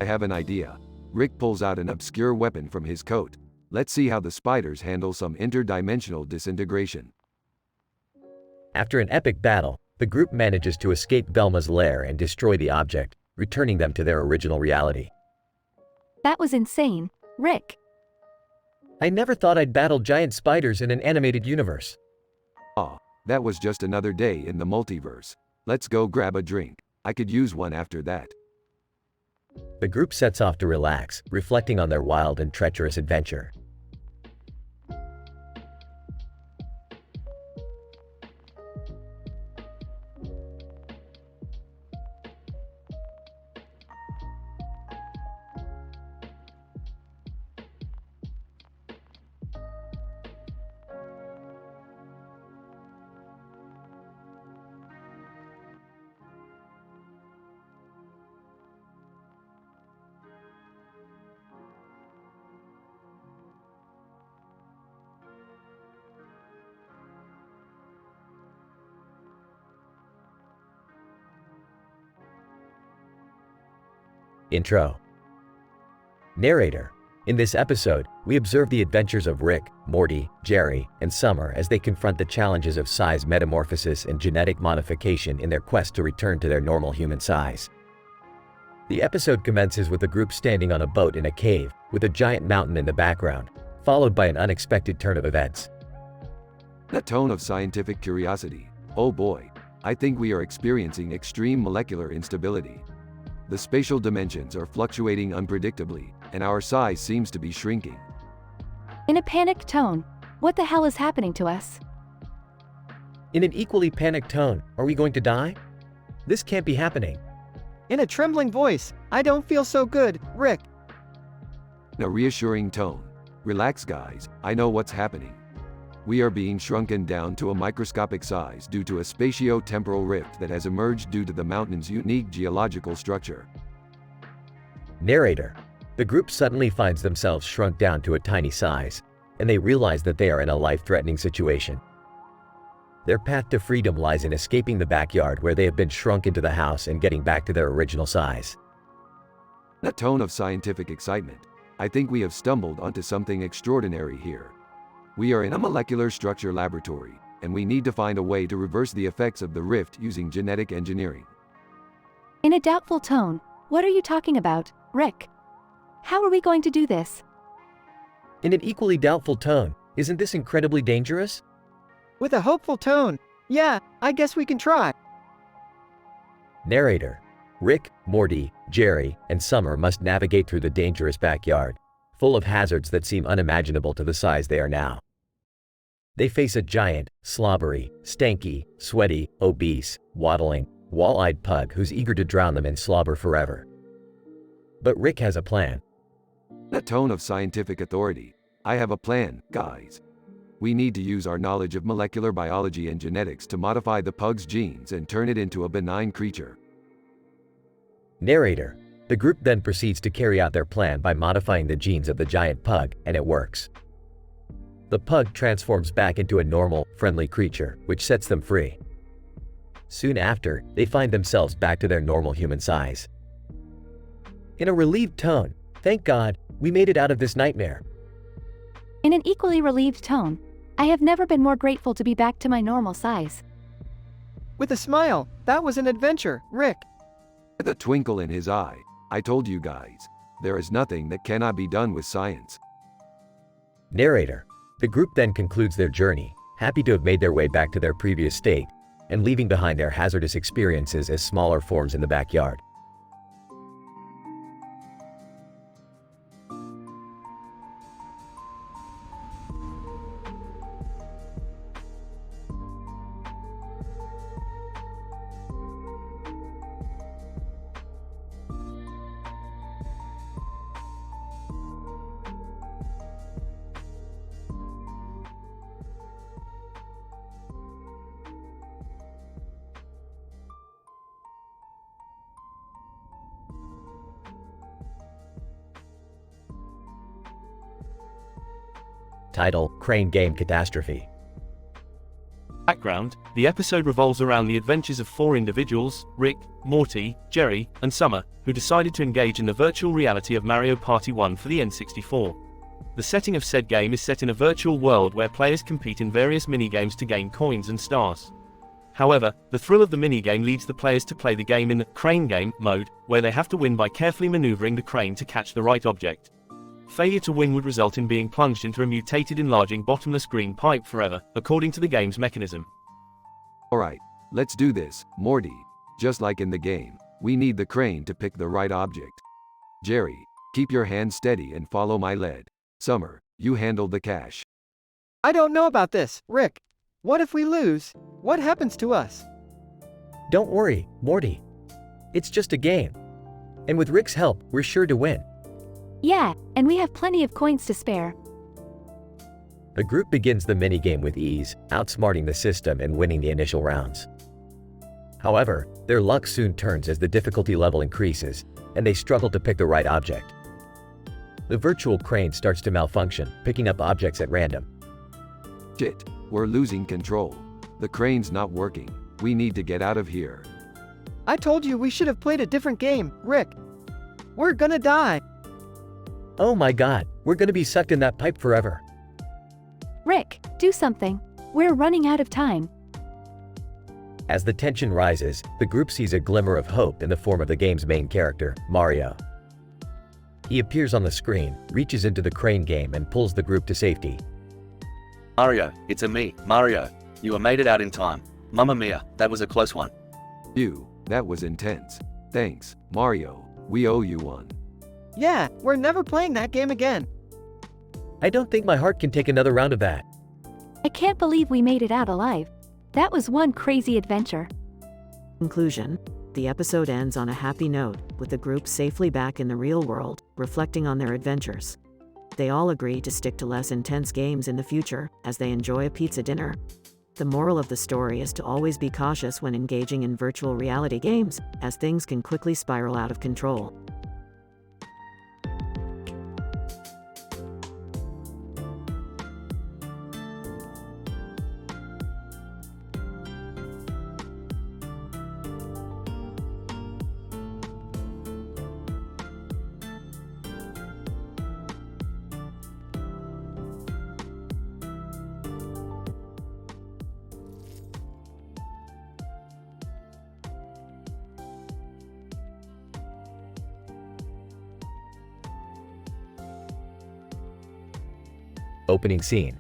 I have an idea. Rick pulls out an obscure weapon from his coat. Let's see how the spiders handle some interdimensional disintegration. After an epic battle, the group manages to escape Velma's lair and destroy the object, returning them to their original reality. That was insane. Rick. I never thought I'd battle giant spiders in an animated universe. Ah, that was just another day in the multiverse. Let's go grab a drink. I could use one after that. The group sets off to relax, reflecting on their wild and treacherous adventure. Intro. Narrator. In this episode, we observe the adventures of Rick, Morty, Jerry, and Summer as they confront the challenges of size metamorphosis and genetic modification in their quest to return to their normal human size. The episode commences with the group standing on a boat in a cave, with a giant mountain in the background, followed by an unexpected turn of events. That tone of scientific curiosity. Oh boy, I think we are experiencing extreme molecular instability. The spatial dimensions are fluctuating unpredictably, and our size seems to be shrinking. In a panicked tone, what the hell is happening to us? In an equally panicked tone, are we going to die? This can't be happening. In a trembling voice, I don't feel so good, Rick. In a reassuring tone, relax guys, I know what's happening. We are being shrunken down to a microscopic size due to a spatio-temporal rift that has emerged due to the mountain's unique geological structure. Narrator. The group suddenly finds themselves shrunk down to a tiny size, and they realize that they are in a life-threatening situation. Their path to freedom lies in escaping the backyard where they have been shrunk into the house and getting back to their original size. That tone of scientific excitement. I think we have stumbled onto something extraordinary here. We are in a molecular structure laboratory, and we need to find a way to reverse the effects of the rift using genetic engineering. In a doubtful tone, what are you talking about, Rick? How are we going to do this? In an equally doubtful tone, isn't this incredibly dangerous? With a hopeful tone, yeah, I guess we can try. Narrator. Rick, Morty, Jerry, and Summer must navigate through the dangerous backyard, full of hazards that seem unimaginable to the size they are now. They face a giant, slobbery, stanky, sweaty, obese, waddling, wall-eyed pug who's eager to drown them in slobber forever. But Rick has a plan. In a tone of scientific authority, I have a plan, guys. We need to use our knowledge of molecular biology and genetics to modify the pug's genes and turn it into a benign creature. Narrator. The group then proceeds to carry out their plan by modifying the genes of the giant pug, and it works. The pug transforms back into a normal, friendly creature, which sets them free. Soon after, they find themselves back to their normal human size. In a relieved tone, thank God, we made it out of this nightmare. In an equally relieved tone, I have never been more grateful to be back to my normal size. With a smile, that was an adventure, Rick. With a twinkle in his eye, I told you guys, there is nothing that cannot be done with science. Narrator. The group then concludes their journey, happy to have made their way back to their previous state, and leaving behind their hazardous experiences as smaller forms in the backyard. Title: Crane Game Catastrophe. Background: the episode revolves around the adventures of four individuals, Rick, Morty, Jerry, and Summer, who decided to engage in the virtual reality of Mario Party 1 for the N64. The setting of said game is set in a virtual world where players compete in various minigames to gain coins and stars. However, the thrill of the minigame leads the players to play the game in the crane game mode, where they have to win by carefully maneuvering the crane to catch the right object. Failure to win would result in being plunged into a mutated enlarging bottomless green pipe forever, according to the game's mechanism. Alright, let's do this, Morty. Just like in the game, we need the crane to pick the right object. Jerry, keep your hand steady and follow my lead. Summer, you handle the cash. I don't know about this, Rick. What if we lose? What happens to us? Don't worry, Morty. It's just a game. And with Rick's help, we're sure to win. Yeah, and we have plenty of coins to spare. The group begins the minigame with ease, outsmarting the system and winning the initial rounds. However, their luck soon turns as the difficulty level increases, and they struggle to pick the right object. The virtual crane starts to malfunction, picking up objects at random. Shit, we're losing control. The crane's not working. We need to get out of here. I told you we should have played a different game, Rick. We're gonna die. Oh my God, we're gonna be sucked in that pipe forever. Rick, do something. We're running out of time. As the tension rises, the group sees a glimmer of hope in the form of the game's main character, Mario. He appears on the screen, reaches into the crane game, and pulls the group to safety. Mario, it's me, Mario. You made it out in time. Mamma mia, that was a close one. That was intense. Thanks, Mario. We owe you one. Yeah, we're never playing that game again. I don't think my heart can take another round of that. I can't believe we made it out alive. That was one crazy adventure. Conclusion. The episode ends on a happy note, with the group safely back in the real world, reflecting on their adventures. They all agree to stick to less intense games in the future, as they enjoy a pizza dinner. The moral of the story is to always be cautious when engaging in virtual reality games, as things can quickly spiral out of control. Opening scene.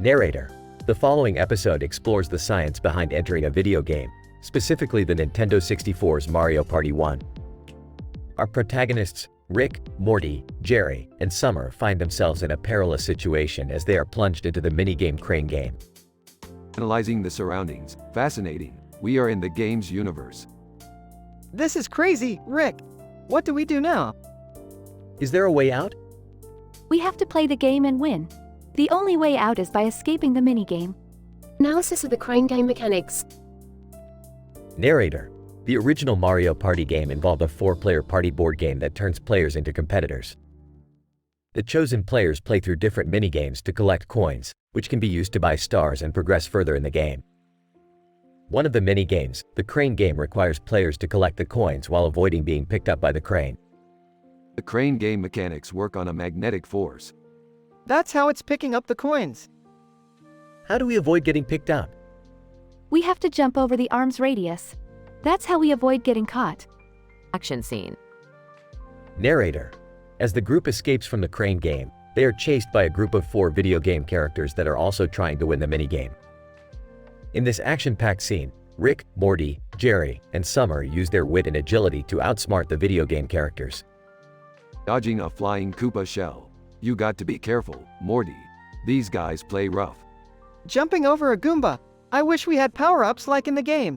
Narrator. The following episode explores the science behind entering a video game, specifically the Nintendo 64's Mario Party 1. Our protagonists, Rick, Morty, Jerry, and Summer find themselves in a perilous situation as they are plunged into the minigame Crane game. Analyzing the surroundings. Fascinating. We are in the game's universe. This is crazy, Rick. What do we do now? Is there a way out? We have to play the game and win. The only way out is by escaping the minigame. Analysis of the Crane game mechanics. Narrator. The original Mario Party game involved a 4-player party board game that turns players into competitors. The chosen players play through different minigames to collect coins, which can be used to buy stars and progress further in the game. One of the minigames, the Crane game, requires players to collect the coins while avoiding being picked up by the crane. The Crane game mechanics work on a magnetic force. That's how it's picking up the coins. How do we avoid getting picked up? We have to jump over the arm's radius. That's how we avoid getting caught. Action scene. Narrator. As the group escapes from the Crane game, they are chased by a group of 4 video game characters that are also trying to win the minigame. In this action-packed scene, Rick, Morty, Jerry, and Summer use their wit and agility to outsmart the video game characters. Dodging a flying Koopa shell. You got to be careful, Morty. These guys play rough. Jumping over a Goomba. I wish we had power-ups like in the game.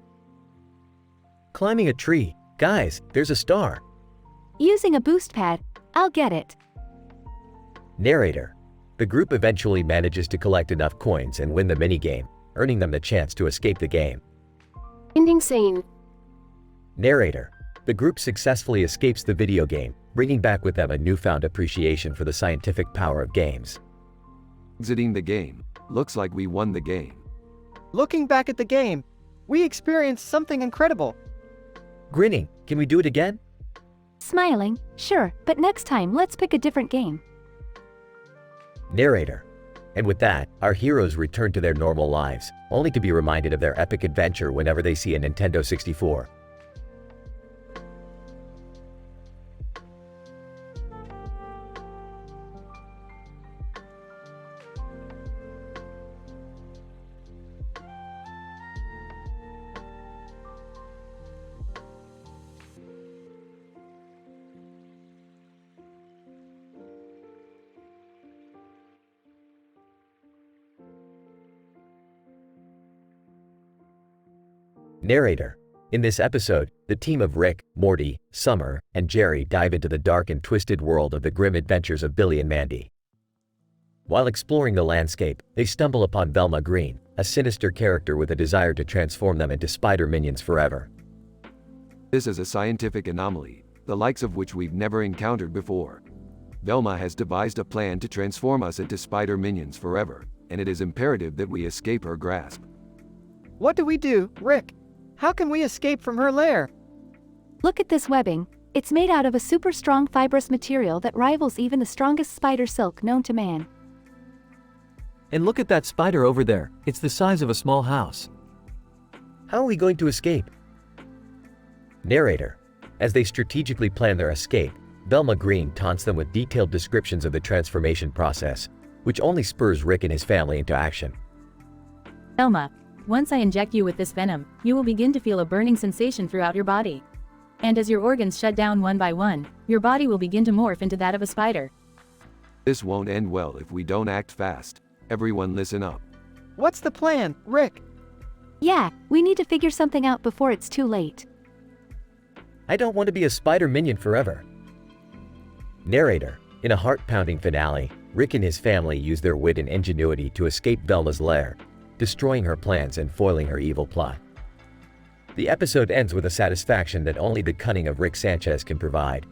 Climbing a tree. Guys, there's a star. Using a boost pad. I'll get it. Narrator. The group eventually manages to collect enough coins and win the minigame, earning them the chance to escape the game. Ending scene. Narrator. The group successfully escapes the video game, bringing back with them a newfound appreciation for the scientific power of games. Exiting the game. Looks like we won the game. Looking back at the game, we experienced something incredible. Grinning. Can we do it again? Smiling. Sure, but next time let's pick a different game. Narrator. And with that, our heroes return to their normal lives, only to be reminded of their epic adventure whenever they see a Nintendo 64. Narrator. In this episode, the team of Rick, Morty, Summer, and Jerry dive into the dark and twisted world of the grim adventures of Billy and Mandy. While exploring the landscape, they stumble upon Velma Green, a sinister character with a desire to transform them into spider minions forever. This is a scientific anomaly, the likes of which we've never encountered before. Velma has devised a plan to transform us into spider minions forever, and it is imperative that we escape her grasp. What do we do, Rick? How can we escape from her lair? Look at this webbing. It's made out of a super strong fibrous material that rivals even the strongest spider silk known to man. And look at that spider over there. It's the size of a small house. How are we going to escape? Narrator. As they strategically plan their escape, Velma Green taunts them with detailed descriptions of the transformation process, which only spurs Rick and his family into action. Velma, once I inject you with this venom, you will begin to feel a burning sensation throughout your body. And as your organs shut down one by one, your body will begin to morph into that of a spider. This won't end well if we don't act fast. Everyone listen up. What's the plan, Rick? Yeah, we need to figure something out before it's too late. I don't want to be a spider minion forever. Narrator. In a heart-pounding finale, Rick and his family use their wit and ingenuity to escape Velma's lair, destroying her plans and foiling her evil plot. The episode ends with a satisfaction that only the cunning of Rick Sanchez can provide.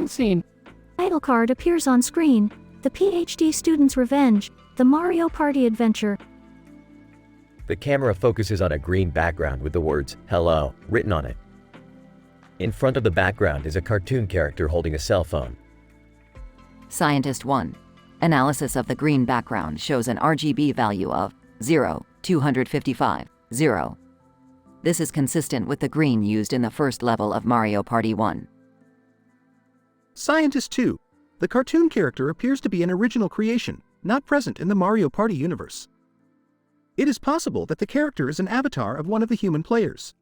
Opening scene. Title card appears on screen. The PhD student's revenge. The Mario Party adventure. The camera focuses on a green background with the words, "Hello," written on it. In front of the background is a cartoon character holding a cell phone. Scientist 1. Analysis of the green background shows an RGB value of 0, 255, 0. This is consistent with the green used in the first level of Mario Party 1. Scientist 2. The cartoon character appears to be an original creation, not present in the Mario Party universe. It is possible that the character is an avatar of one of the human players.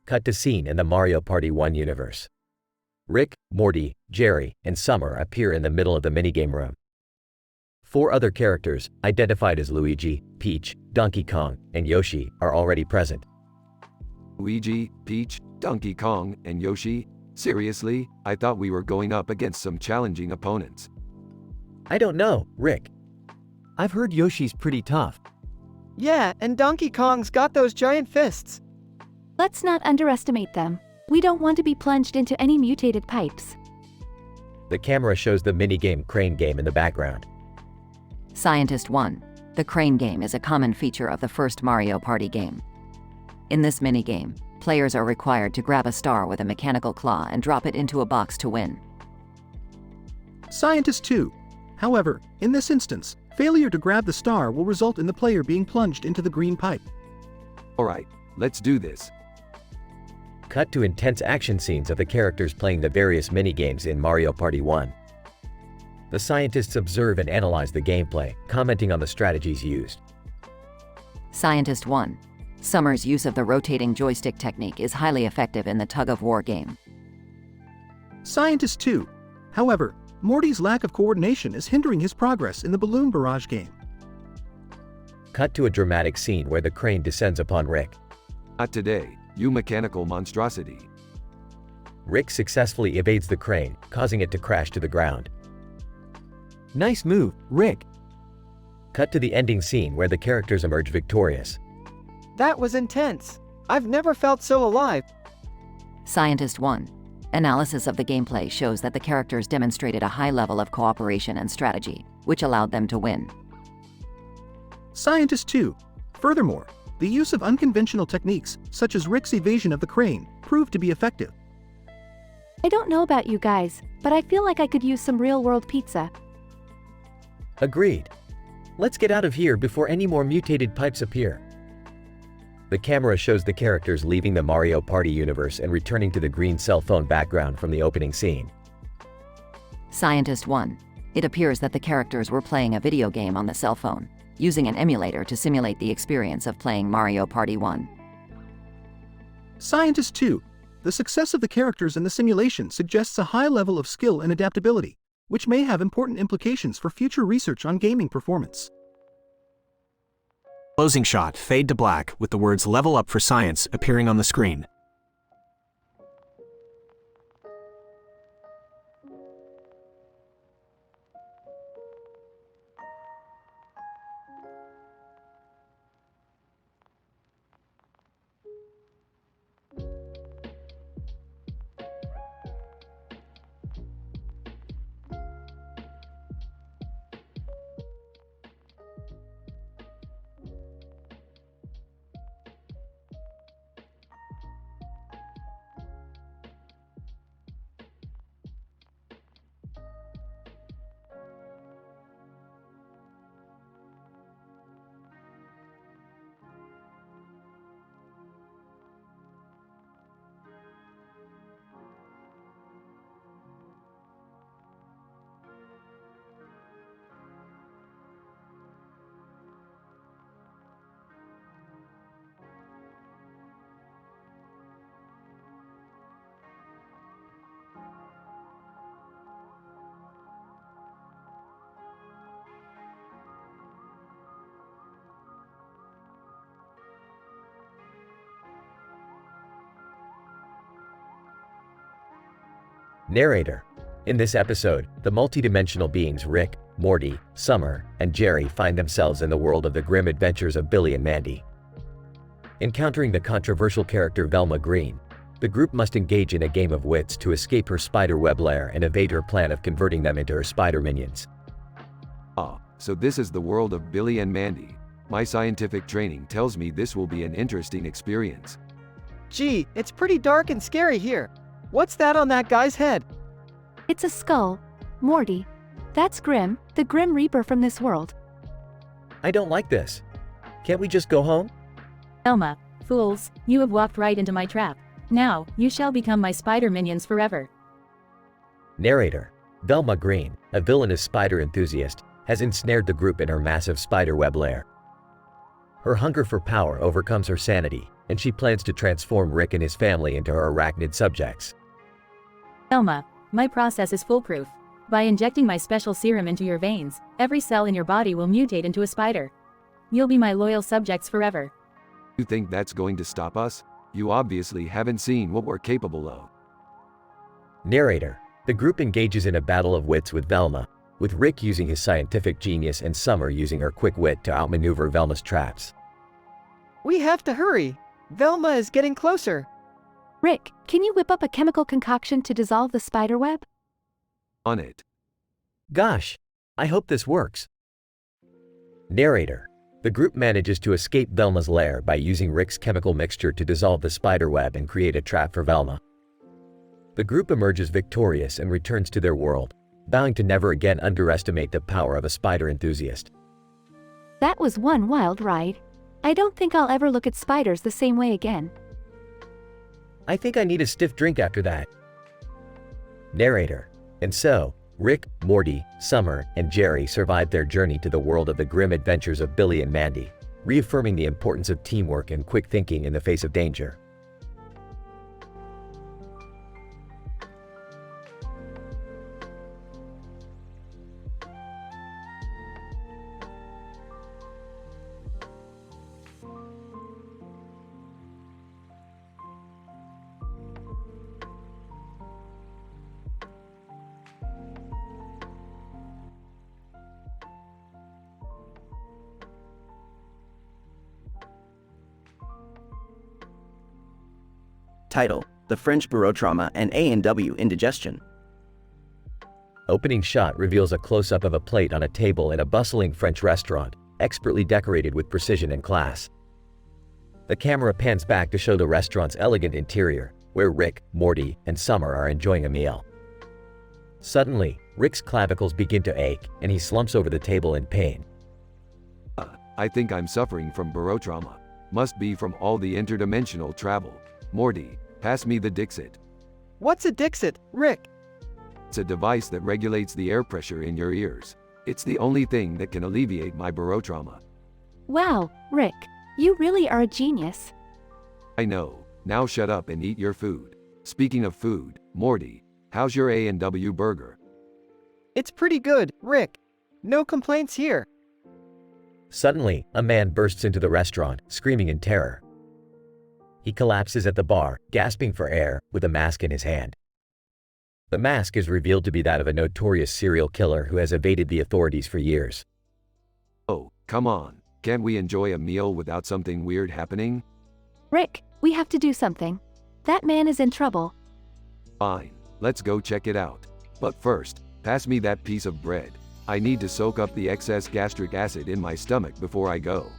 Cut to scene in the Mario Party 1 universe. Rick, Morty, Jerry, and Summer appear in the middle of the minigame room. 4 other characters, identified as Luigi, Peach, Donkey Kong, and Yoshi, are already present. Luigi, Peach, Donkey Kong, and Yoshi? Seriously? I thought we were going up against some challenging opponents. I don't know, Rick. I've heard Yoshi's pretty tough. Yeah, and Donkey Kong's got those giant fists. Let's not underestimate them. We don't want to be plunged into any mutated pipes. The camera shows the minigame Crane game in the background. Scientist 1. The crane game is a common feature of the first Mario Party game. In this minigame, players are required to grab a star with a mechanical claw and drop it into a box to win. Scientist 2. However, in this instance, failure to grab the star will result in the player being plunged into the green pipe. Alright, let's do this. Cut to intense action scenes of the characters playing the various minigames in Mario Party 1. The scientists observe and analyze the gameplay, commenting on the strategies used. Scientist 1. Summer's use of the rotating joystick technique is highly effective in the tug-of-war game. Scientist 2. However, Morty's lack of coordination is hindering his progress in the balloon barrage game. Cut to a dramatic scene where the crane descends upon Rick. Not today, you mechanical monstrosity. Rick successfully evades the crane, causing it to crash to the ground. Nice move, Rick. Cut to the ending scene where the characters emerge victorious. That was intense. I've never felt so alive. Scientist 1. Analysis of the gameplay shows that the characters demonstrated a high level of cooperation and strategy, which allowed them to win. Scientist 2. Furthermore, the use of unconventional techniques, such as Rick's evasion of the crane, proved to be effective. I don't know about you guys, but I feel like I could use some real-world pizza. Agreed. Let's get out of here before any more mutated pipes appear. The camera shows the characters leaving the Mario Party universe and returning to the green cell phone background from the opening scene. Scientist 1. It appears that the characters were playing a video game on the cell phone, using an emulator to simulate the experience of playing Mario Party 1. Scientist 2. The success of the characters in the simulation suggests a high level of skill and adaptability, which may have important implications for future research on gaming performance. Closing shot, fade to black, with the words "Level Up for Science" appearing on the screen. Narrator. In this episode, the multidimensional beings Rick, Morty, Summer, and Jerry find themselves in the world of the grim adventures of Billy and Mandy. Encountering the controversial character Velma Green, the group must engage in a game of wits to escape her spider web lair and evade her plan of converting them into her spider minions. Ah, so this is the world of Billy and Mandy. My scientific training tells me this will be an interesting experience. Gee, it's pretty dark and scary here. What's that on that guy's head? It's a skull. Morty. That's Grim, the Grim Reaper from this world. I don't like this. Can't we just go home? Velma, fools, you have walked right into my trap. Now, you shall become my spider minions forever. Narrator. Velma Green, a villainous spider enthusiast, has ensnared the group in her massive spider web lair. Her hunger for power overcomes her sanity, and she plans to transform Rick and his family into her arachnid subjects. Velma, my process is foolproof. By injecting my special serum into your veins, every cell in your body will mutate into a spider. You'll be my loyal subjects forever. You think that's going to stop us? You obviously haven't seen what we're capable of. Narrator. The group engages in a battle of wits with Velma, with Rick using his scientific genius and Summer using her quick wit to outmaneuver Velma's traps. We have to hurry. Velma is getting closer. Rick, can you whip up a chemical concoction to dissolve the spider web? On it. Gosh, I hope this works. Narrator. The group manages to escape Velma's lair by using Rick's chemical mixture to dissolve the spider web and create a trap for Velma. The group emerges victorious and returns to their world, vowing to never again underestimate the power of a spider enthusiast. That was one wild ride. I don't think I'll ever look at spiders the same way again. I think I need a stiff drink after that. Narrator. And so, Rick, Morty, Summer, and Jerry survived their journey to the world of the grim adventures of Billy and Mandy, reaffirming the importance of teamwork and quick thinking in the face of danger. Title: The French Barotrauma and A&W Indigestion. Opening shot reveals a close-up of a plate on a table in a bustling French restaurant, expertly decorated with precision and class. The camera pans back to show the restaurant's elegant interior, where Rick, Morty, and Summer are enjoying a meal. Suddenly, Rick's clavicles begin to ache, and he slumps over the table in pain. I think I'm suffering from barotrauma. Must be from all the interdimensional travel. Morty, pass me the Dixit. What's a Dixit, Rick? It's a device that regulates the air pressure in your ears. It's the only thing that can alleviate my barotrauma. Wow, Rick, you really are a genius. I know. Now shut up and eat your food. Speaking of food, Morty, how's your A&W burger? It's pretty good, Rick. No complaints here. Suddenly, a man bursts into the restaurant, screaming in terror. He collapses at the bar, gasping for air, with a mask in his hand. The mask is revealed to be that of a notorious serial killer who has evaded the authorities for years. Oh, come on. Can't we enjoy a meal without something weird happening? Rick, we have to do something. That man is in trouble. Fine, let's go check it out. But first, pass me that piece of bread. I need to soak up the excess gastric acid in my stomach before I go.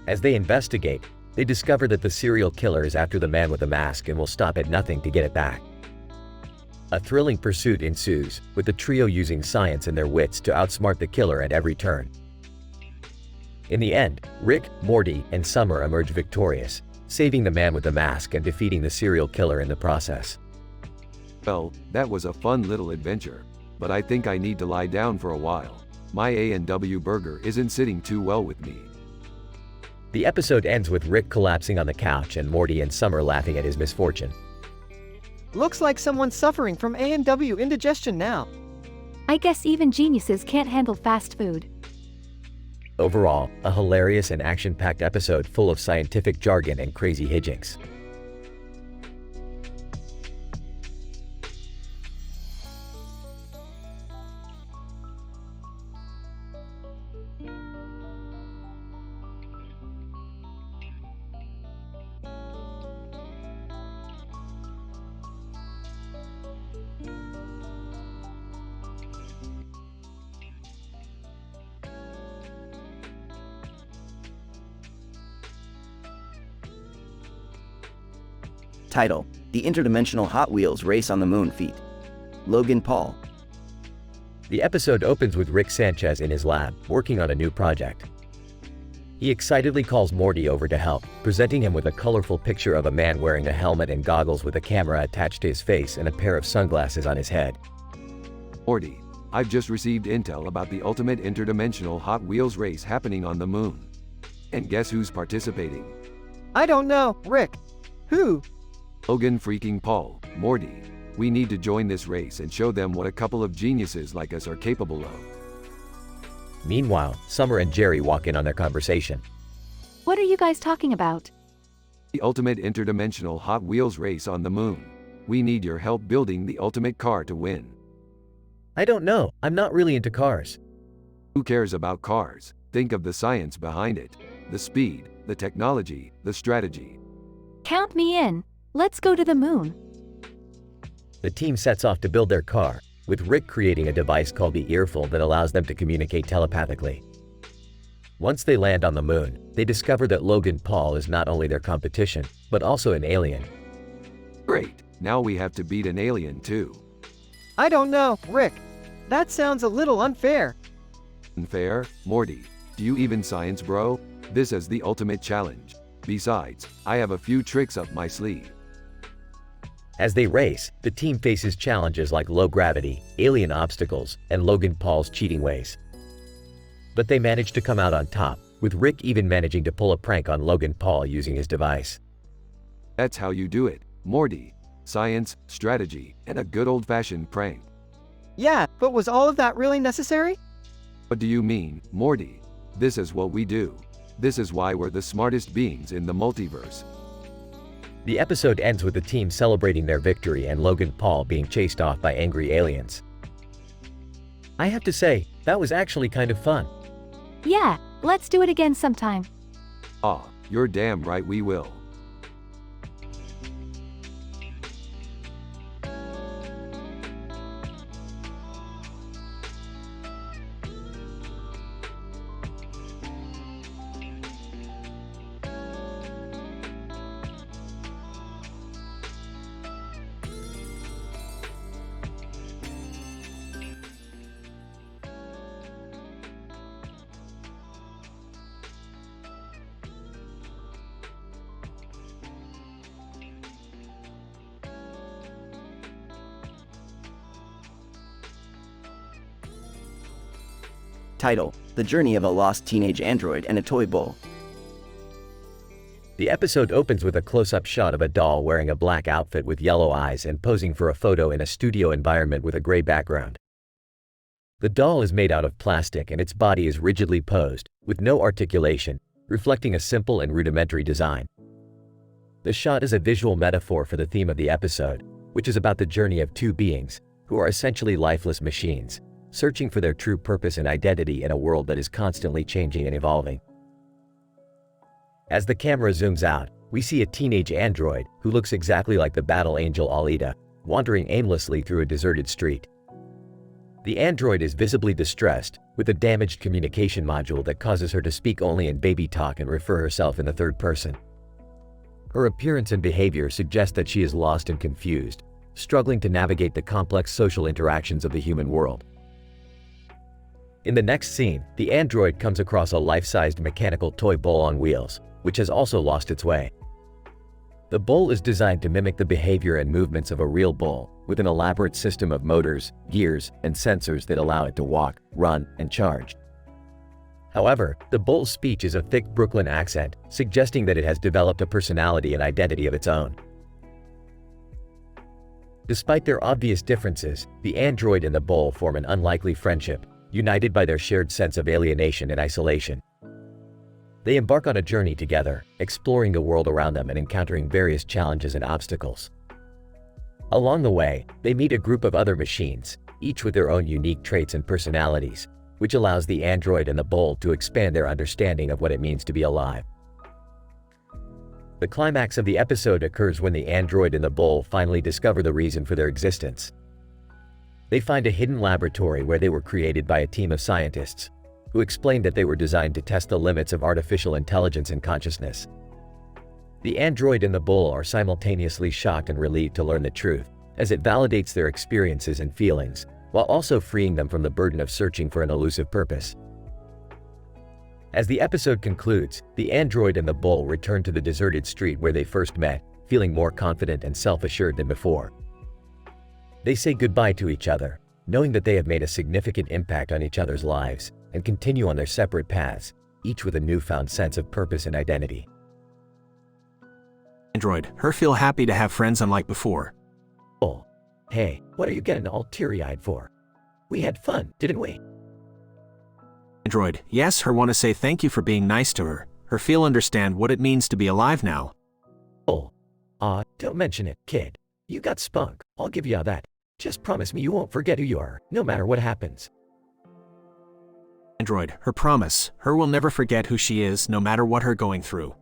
As they investigate, they discover that the serial killer is after the man with the mask and will stop at nothing to get it back. A thrilling pursuit ensues, with the trio using science and their wits to outsmart the killer at every turn. In the end, Rick, Morty, and Summer emerge victorious, saving the man with the mask and defeating the serial killer in the process. Well, that was a fun little adventure, but I think I need to lie down for a while. My A&W burger isn't sitting too well with me. The episode ends with Rick collapsing on the couch and Morty and Summer laughing at his misfortune. Looks like someone's suffering from A&W indigestion now. I guess even geniuses can't handle fast food. Overall, a hilarious and action-packed episode full of scientific jargon and crazy hijinks. Title: The Interdimensional Hot Wheels Race on the Moon Feat. Logan Paul. The episode opens with Rick Sanchez in his lab, working on a new project. He excitedly calls Morty over to help, presenting him with a colorful picture of a man wearing a helmet and goggles with a camera attached to his face and a pair of sunglasses on his head. Morty, I've just received intel about the ultimate interdimensional Hot Wheels race happening on the moon. And guess who's participating? I don't know, Rick. Who? Logan freaking Paul, Morty. We need to join this race and show them what a couple of geniuses like us are capable of. Meanwhile, Summer and Jerry walk in on their conversation. What are you guys talking about? The ultimate interdimensional Hot Wheels race on the moon. We need your help building the ultimate car to win. I don't know, I'm not really into cars. Who cares about cars? Think of the science behind it. The speed, the technology, the strategy. Count me in. Let's go to the moon. The team sets off to build their car, with Rick creating a device called the Earful that allows them to communicate telepathically. Once they land on the moon, they discover that Logan Paul is not only their competition, but also an alien. Great, now we have to beat an alien too. I don't know, Rick. That sounds a little unfair. Unfair? Morty, do you even science, bro? This is the ultimate challenge. Besides, I have a few tricks up my sleeve. As they race, the team faces challenges like low gravity, alien obstacles, and Logan Paul's cheating ways. But they manage to come out on top, with Rick even managing to pull a prank on Logan Paul using his device. That's how you do it, Morty. Science, strategy, and a good old-fashioned prank. Yeah, but was all of that really necessary? What do you mean, Morty? This is what we do. This is why we're the smartest beings in the multiverse. The episode ends with the team celebrating their victory and Logan Paul being chased off by angry aliens. I have to say, that was actually kind of fun. Yeah, let's do it again sometime. Ah, you're damn right we will. Title: The Journey of a Lost Teenage Android and a Toy Bull. The episode opens with a close-up shot of a doll wearing a black outfit with yellow eyes and posing for a photo in a studio environment with a gray background. The doll is made out of plastic and its body is rigidly posed, with no articulation, reflecting a simple and rudimentary design. The shot is a visual metaphor for the theme of the episode, which is about the journey of two beings, who are essentially lifeless machines, searching for their true purpose and identity in a world that is constantly changing and evolving. As the camera zooms out, we see a teenage android who looks exactly like the battle angel Alita, wandering aimlessly through a deserted street. The android is visibly distressed, with a damaged communication module that causes her to speak only in baby talk and refer herself in the third person. Her appearance and behavior suggest that she is lost and confused, struggling to navigate the complex social interactions of the human world. In the next scene, the android comes across a life-sized mechanical toy bull on wheels, which has also lost its way. The bull is designed to mimic the behavior and movements of a real bull, with an elaborate system of motors, gears, and sensors that allow it to walk, run, and charge. However, the bull's speech is a thick Brooklyn accent, suggesting that it has developed a personality and identity of its own. Despite their obvious differences, the android and the bull form an unlikely friendship, united by their shared sense of alienation and isolation. They embark on a journey together, exploring the world around them and encountering various challenges and obstacles. Along the way, they meet a group of other machines, each with their own unique traits and personalities, which allows the android and the bull to expand their understanding of what it means to be alive. The climax of the episode occurs when the android and the bull finally discover the reason for their existence. They find a hidden laboratory where they were created by a team of scientists, who explained that they were designed to test the limits of artificial intelligence and consciousness. The android and the bull are simultaneously shocked and relieved to learn the truth, as it validates their experiences and feelings, while also freeing them from the burden of searching for an elusive purpose. As the episode concludes, the android and the bull return to the deserted street where they first met, feeling more confident and self-assured than before. They say goodbye to each other, knowing that they have made a significant impact on each other's lives, and continue on their separate paths, each with a newfound sense of purpose and identity. Android, her feel happy to have friends unlike before. Oh, hey, what are you getting all teary-eyed for? We had fun, didn't we? Android, yes, her want to say thank you for being nice to her. Her feel understand what it means to be alive now. Oh, don't mention it, kid. You got spunk, I'll give you that. Just promise me you won't forget who you are, no matter what happens. Android, her promise, her will never forget who she is, no matter what her going through.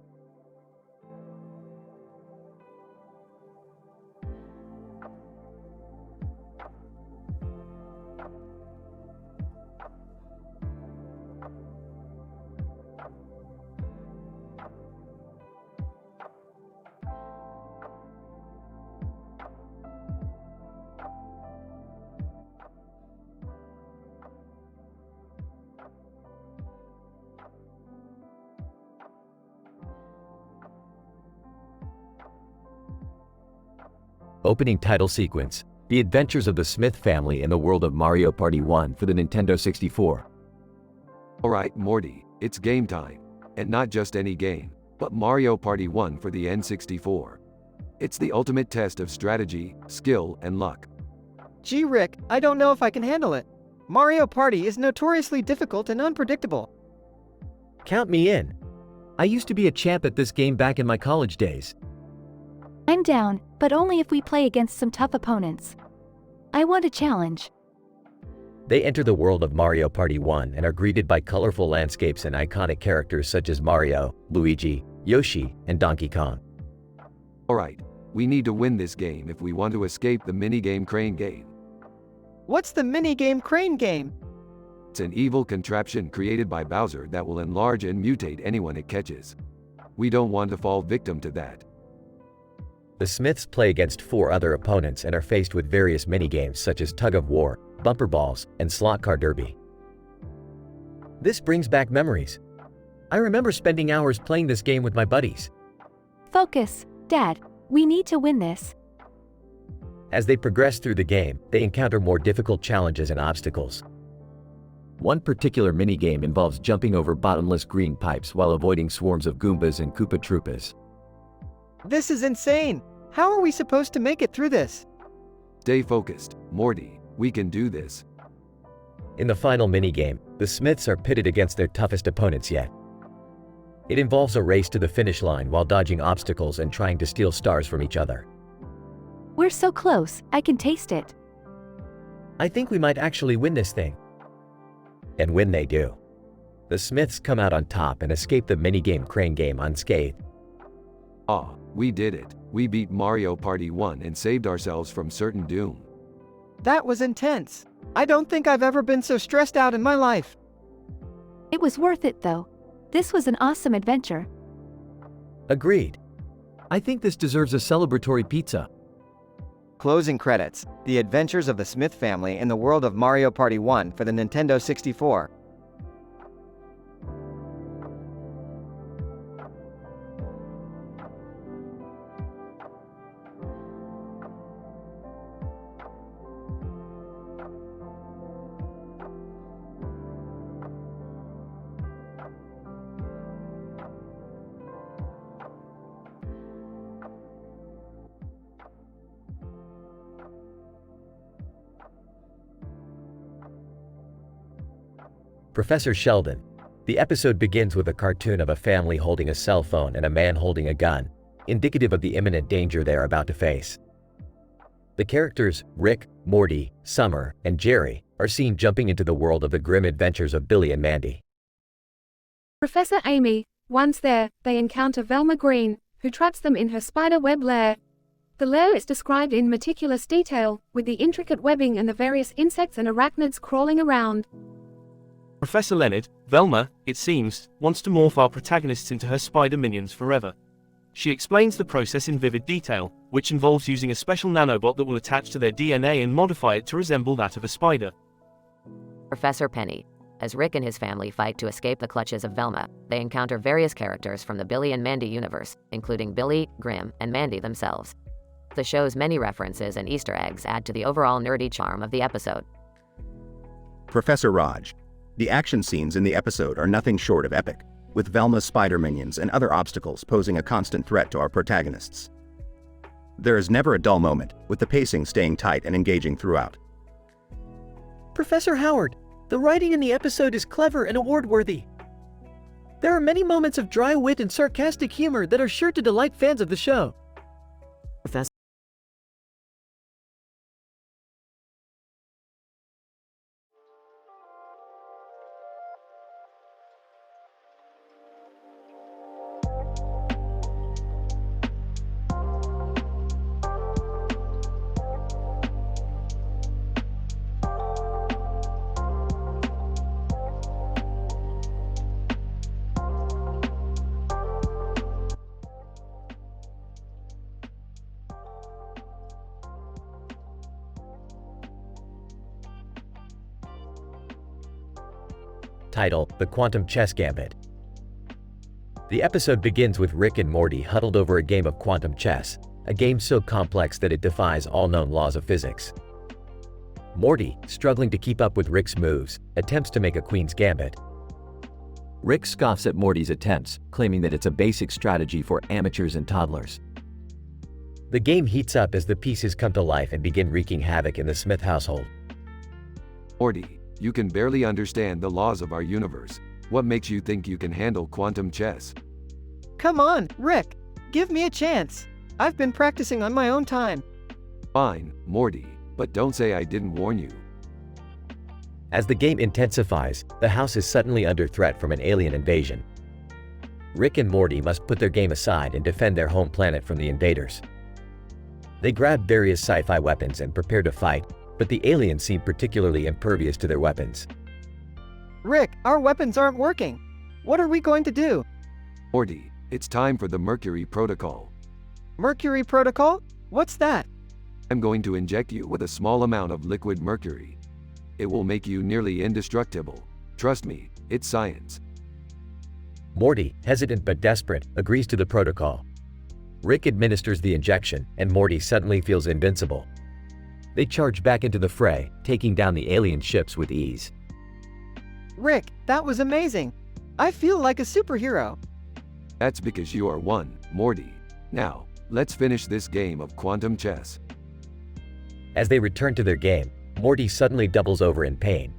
Opening title sequence: The Adventures of the Smith Family in the World of Mario Party 1 for the Nintendo 64. Alright, Morty, it's game time. And not just any game, but Mario Party 1 for the N64. It's the ultimate test of strategy, skill, and luck. Gee, Rick, I don't know if I can handle it. Mario Party is notoriously difficult and unpredictable. Count me in. I used to be a champ at this game back in my college days. I'm down, but only if we play against some tough opponents. I want a challenge. They enter the world of Mario Party 1 and are greeted by colorful landscapes and iconic characters such as Mario, Luigi, Yoshi, and Donkey Kong. Alright, we need to win this game if we want to escape the minigame crane game. What's the minigame crane game? It's an evil contraption created by Bowser that will enlarge and mutate anyone it catches. We don't want to fall victim to that. The Smiths play against 4 other opponents and are faced with various minigames such as tug of war, bumper balls, and slot car derby. This brings back memories. I remember spending hours playing this game with my buddies. Focus, Dad. We need to win this. As they progress through the game, they encounter more difficult challenges and obstacles. One particular minigame involves jumping over bottomless green pipes while avoiding swarms of Goombas and Koopa Troopas. This is insane! How are we supposed to make it through this? Stay focused, Morty. We can do this. In the final minigame, the Smiths are pitted against their toughest opponents yet. It involves a race to the finish line while dodging obstacles and trying to steal stars from each other. We're so close, I can taste it. I think we might actually win this thing. And when they do, the Smiths come out on top and escape the minigame crane game unscathed. Ah, we did it. We beat Mario Party 1 and saved ourselves from certain doom. That was intense. I don't think I've ever been so stressed out in my life. It was worth it though. This was an awesome adventure. Agreed. I think this deserves a celebratory pizza. Closing credits: The Adventures of the Smith Family in the World of Mario Party 1 for the Nintendo 64. Professor Sheldon. The episode begins with a cartoon of a family holding a cell phone and a man holding a gun, indicative of the imminent danger they are about to face. The characters Rick, Morty, Summer, and Jerry are seen jumping into the world of the grim adventures of Billy and Mandy. Professor Amy. Once there, they encounter Velma Green, who traps them in her spider web lair. The lair is described in meticulous detail, with the intricate webbing and the various insects and arachnids crawling around. Professor Leonard, Velma, it seems, wants to morph our protagonists into her spider minions forever. She explains the process in vivid detail, which involves using a special nanobot that will attach to their DNA and modify it to resemble that of a spider. Professor Penny. As Rick and his family fight to escape the clutches of Velma, they encounter various characters from the Billy and Mandy universe, including Billy, Grim, and Mandy themselves. The show's many references and Easter eggs add to the overall nerdy charm of the episode. Professor Raj. The action scenes in the episode are nothing short of epic, with Velma's spider minions and other obstacles posing a constant threat to our protagonists. There is never a dull moment, with the pacing staying tight and engaging throughout. Professor Howard, the writing in the episode is clever and award-worthy. There are many moments of dry wit and sarcastic humor that are sure to delight fans of the show. Professor Title: The Quantum Chess Gambit. The episode begins with Rick and Morty huddled over a game of quantum chess, a game so complex that it defies all known laws of physics. Morty, struggling to keep up with Rick's moves, attempts to make a queen's gambit. Rick scoffs at Morty's attempts, claiming that it's a basic strategy for amateurs and toddlers. The game heats up as the pieces come to life and begin wreaking havoc in the Smith household. Morty, you can barely understand the laws of our universe. What makes you think you can handle quantum chess? Come on, Rick. Give me a chance. I've been practicing on my own time. Fine, Morty, but don't say I didn't warn you. As the game intensifies, the house is suddenly under threat from an alien invasion. Rick and Morty must put their game aside and defend their home planet from the invaders. They grab various sci-fi weapons and prepare to fight, but the aliens seem particularly impervious to their weapons. Rick, our weapons aren't working. What are we going to do? Morty, it's time for the Mercury Protocol. Mercury Protocol? What's that? I'm going to inject you with a small amount of liquid mercury. It will make you nearly indestructible. Trust me, it's science. Morty, hesitant but desperate, agrees to the protocol. Rick administers the injection, and Morty suddenly feels invincible. They charge back into the fray, taking down the alien ships with ease. Rick, that was amazing. I feel like a superhero. That's because you are one, Morty. Now, let's finish this game of quantum chess. As they return to their game, Morty suddenly doubles over in pain.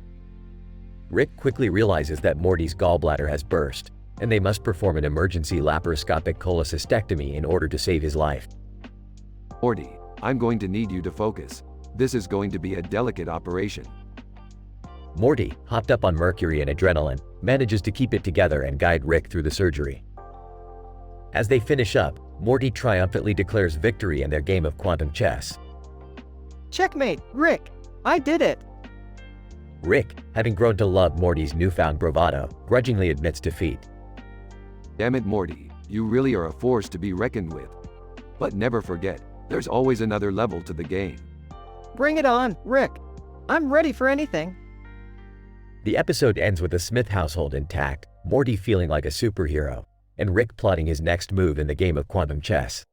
Rick quickly realizes that Morty's gallbladder has burst, and they must perform an emergency laparoscopic cholecystectomy in order to save his life. Morty, I'm going to need you to focus. This is going to be a delicate operation. Morty, hopped up on mercury and adrenaline, manages to keep it together and guide Rick through the surgery. As they finish up, Morty triumphantly declares victory in their game of quantum chess. Checkmate, Rick! I did it! Rick, having grown to love Morty's newfound bravado, grudgingly admits defeat. Damn it, Morty, you really are a force to be reckoned with. But never forget, there's always another level to the game. Bring it on, Rick. I'm ready for anything. The episode ends with the Smith household intact, Morty feeling like a superhero, and Rick plotting his next move in the game of quantum chess.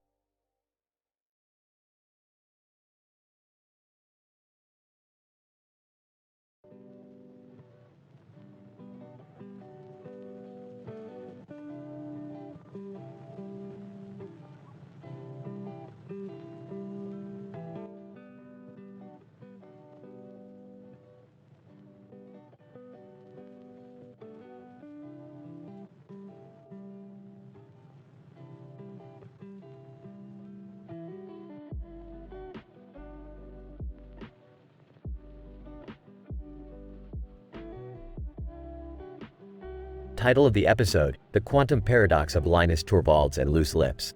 Title of the episode: The Quantum Paradox of Linus Torvalds and Loose Lips.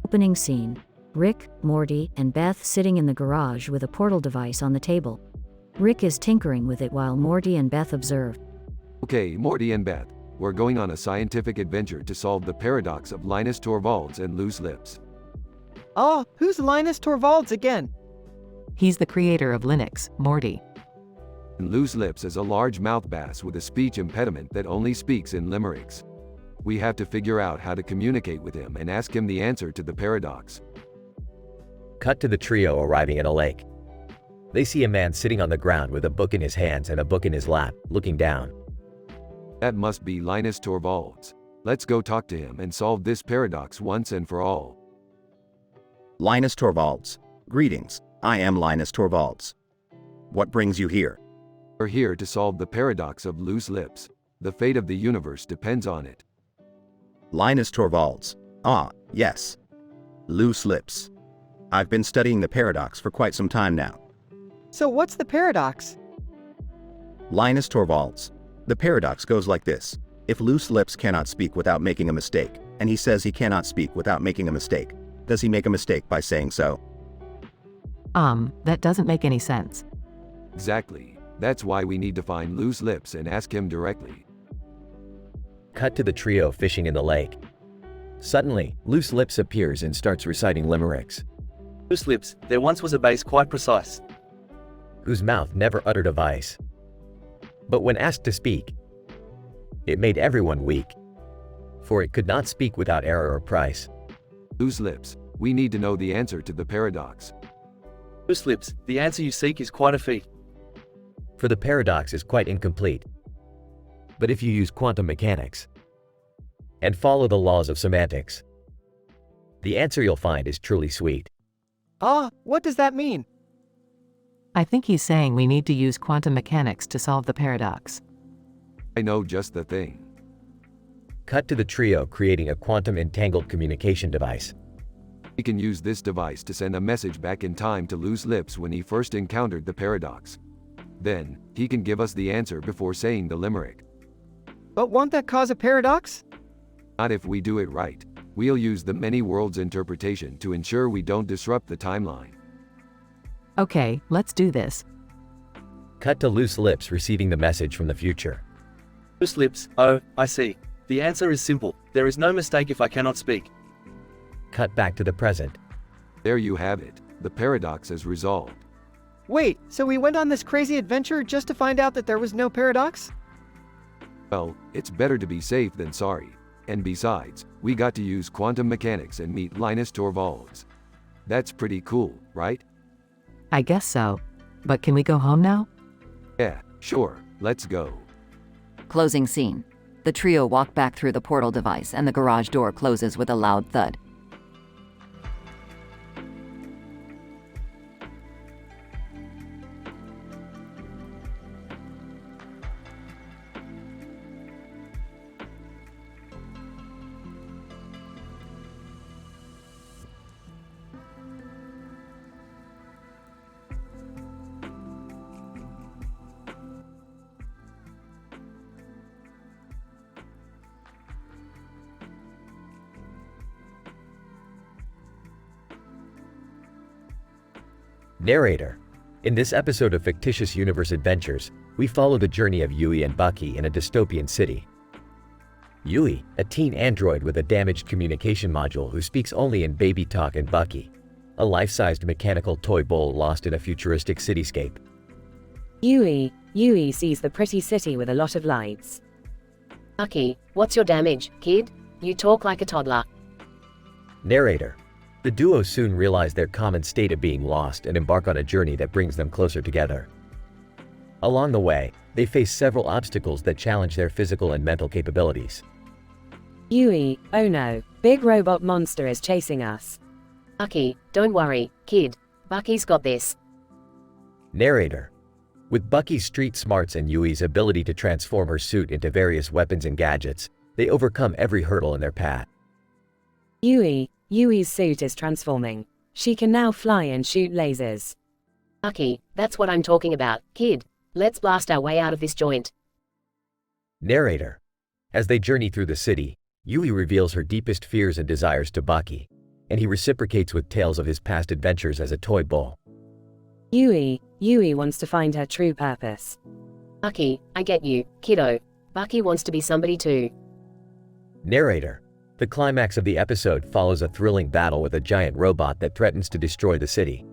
Opening scene: Rick, Morty, and Beth sitting in the garage with a portal device on the table. Rick is tinkering with it while Morty and Beth observe. Okay, Morty and Beth, We're going on a scientific adventure to solve the paradox of Linus Torvalds and loose lips. Oh, who's Linus Torvalds again? He's the creator of Linux, Morty. And loose lips is a large mouth bass with a speech impediment that only speaks in limericks. We have to figure out how to communicate with him and ask him the answer to the paradox. Cut to the trio arriving at a lake. They see a man sitting on the ground with a book in his hands and a book in his lap, looking down. That must be Linus Torvalds. Let's go talk to him and solve this paradox once and for all. Linus Torvalds. Greetings, I am Linus Torvalds. What brings you here? We're here to solve the paradox of loose lips. The fate of the universe depends on it. Linus Torvalds. Ah, yes. Loose lips. I've been studying the paradox for quite some time now. So what's the paradox? Linus Torvalds. The paradox goes like this. If loose lips cannot speak without making a mistake, and he says he cannot speak without making a mistake, does he make a mistake by saying so? That doesn't make any sense. Exactly. That's why we need to find loose lips and ask him directly. Cut to the trio fishing in the lake. Suddenly, Loose Lips appears and starts reciting limericks. Loose lips, there once was a base quite precise, whose mouth never uttered a vice. But when asked to speak, it made everyone weak, for it could not speak without error or price. Loose lips, we need to know the answer to the paradox. Loose lips, the answer you seek is quite a feat. For the paradox is quite incomplete. But if you use quantum mechanics and follow the laws of semantics, the answer you'll find is truly sweet. What does that mean? I think he's saying we need to use quantum mechanics to solve the paradox. I know just the thing. Cut to the trio creating a quantum entangled communication device. We can use this device to send a message back in time to Loose Lips when he first encountered the paradox. Then, he can give us the answer before saying the limerick. But won't that cause a paradox? Not if we do it right. We'll use the many worlds interpretation to ensure we don't disrupt the timeline. Okay, let's do this. Cut to Loose Lips receiving the message from the future. Loose lips, oh, I see. The answer is simple. There is no mistake if I cannot speak. Cut back to the present. There you have it. The paradox is resolved. Wait, so we went on this crazy adventure just to find out that there was no paradox? Well, it's better to be safe than sorry. And besides, we got to use quantum mechanics and meet Linus Torvalds. That's pretty cool, right? I guess so. But can we go home now? Yeah, sure, let's go. Closing scene. The trio walk back through the portal device and the garage door closes with a loud thud. Narrator. In this episode of Fictitious Universe Adventures, we follow the journey of Yui and Bucky in a dystopian city. Yui, a teen android with a damaged communication module who speaks only in baby talk, and Bucky, a life-sized mechanical toy bull lost in a futuristic cityscape. Yui sees the pretty city with a lot of lights. Bucky, what's your damage, kid? You talk like a toddler. Narrator. The duo soon realize their common state of being lost and embark on a journey that brings them closer together. Along the way, they face several obstacles that challenge their physical and mental capabilities. Yui, oh no, big robot monster is chasing us. Bucky, don't worry, kid. Bucky's got this. Narrator. With Bucky's street smarts and Yui's ability to transform her suit into various weapons and gadgets, they overcome every hurdle in their path. Yui's suit is transforming. She can now fly and shoot lasers. Bucky, that's what I'm talking about, kid. Let's blast our way out of this joint. Narrator. As they journey through the city, Yui reveals her deepest fears and desires to Bucky, and he reciprocates with tales of his past adventures as a toy bull. Yui wants to find her true purpose. Bucky, I get you, kiddo. Bucky wants to be somebody too. Narrator. The climax of the episode follows a thrilling battle with a giant robot that threatens to destroy the city.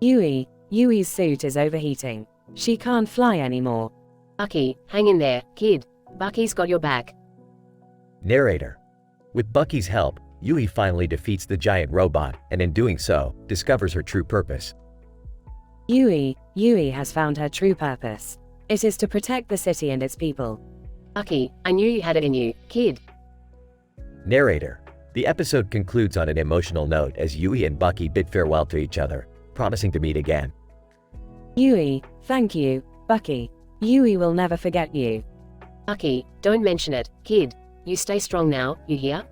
Yui's suit is overheating. She can't fly anymore. Bucky, hang in there, kid. Bucky's got your back. Narrator. With Bucky's help, Yui finally defeats the giant robot, and in doing so, discovers her true purpose. Yui has found her true purpose. It is to protect the city and its people. Bucky, I knew you had it in you, kid. Narrator. The episode concludes on an emotional note as Yui and Bucky bid farewell to each other, promising to meet again. Yui, thank you, Bucky. Yui will never forget you. Bucky, don't mention it, kid. You stay strong now, you hear?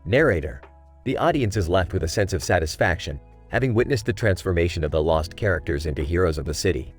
Narrator. The audience is left with a sense of satisfaction, having witnessed the transformation of the lost characters into heroes of the city.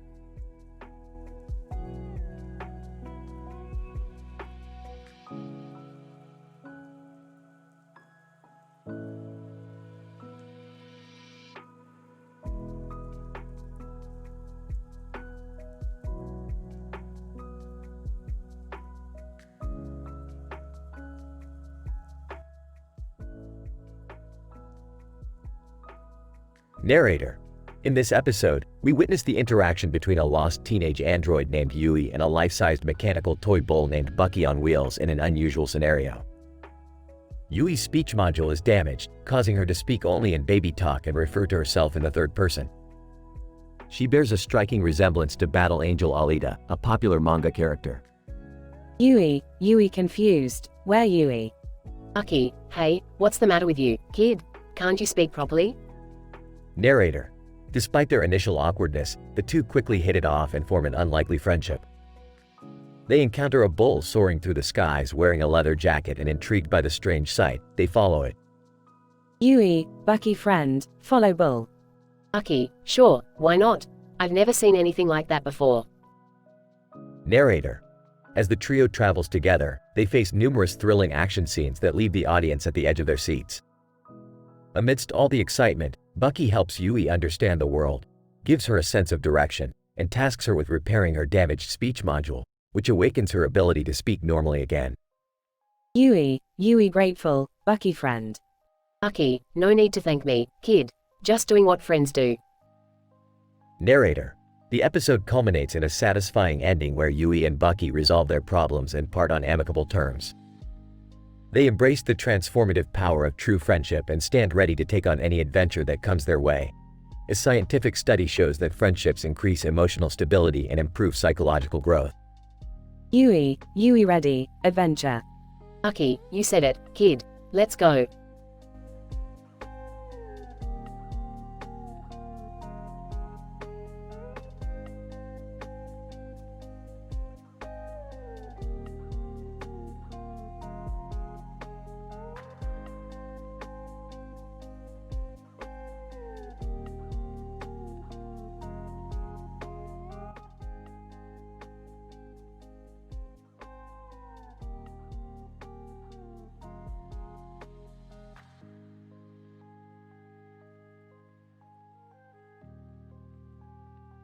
Narrator. In this episode, we witness the interaction between a lost teenage android named Yui and a life-sized mechanical toy bull named Bucky on wheels in an unusual scenario. Yui's speech module is damaged, causing her to speak only in baby talk and refer to herself in the third person. She bears a striking resemblance to Battle Angel Alita, a popular manga character. Yui confused. Where Yui? Bucky, hey, what's the matter with you, kid? Can't you speak properly? Narrator. Despite their initial awkwardness, the two quickly hit it off and form an unlikely friendship. They encounter a bull soaring through the skies wearing a leather jacket, and intrigued by the strange sight, they follow it. Yui, Bucky friend, follow bull. Bucky, sure, why not? I've never seen anything like that before. Narrator. As the trio travels together, they face numerous thrilling action scenes that leave the audience at the edge of their seats. Amidst all the excitement, Bucky helps Yui understand the world, gives her a sense of direction, and tasks her with repairing her damaged speech module, which awakens her ability to speak normally again. Yui grateful, Bucky friend. Bucky, no need to thank me, kid. Just doing what friends do. Narrator. The episode culminates in a satisfying ending where Yui and Bucky resolve their problems and part on amicable terms. They embrace the transformative power of true friendship and stand ready to take on any adventure that comes their way. A scientific study shows that friendships increase emotional stability and improve psychological growth. Yui ready, adventure. Bucky, you said it, kid. Let's go.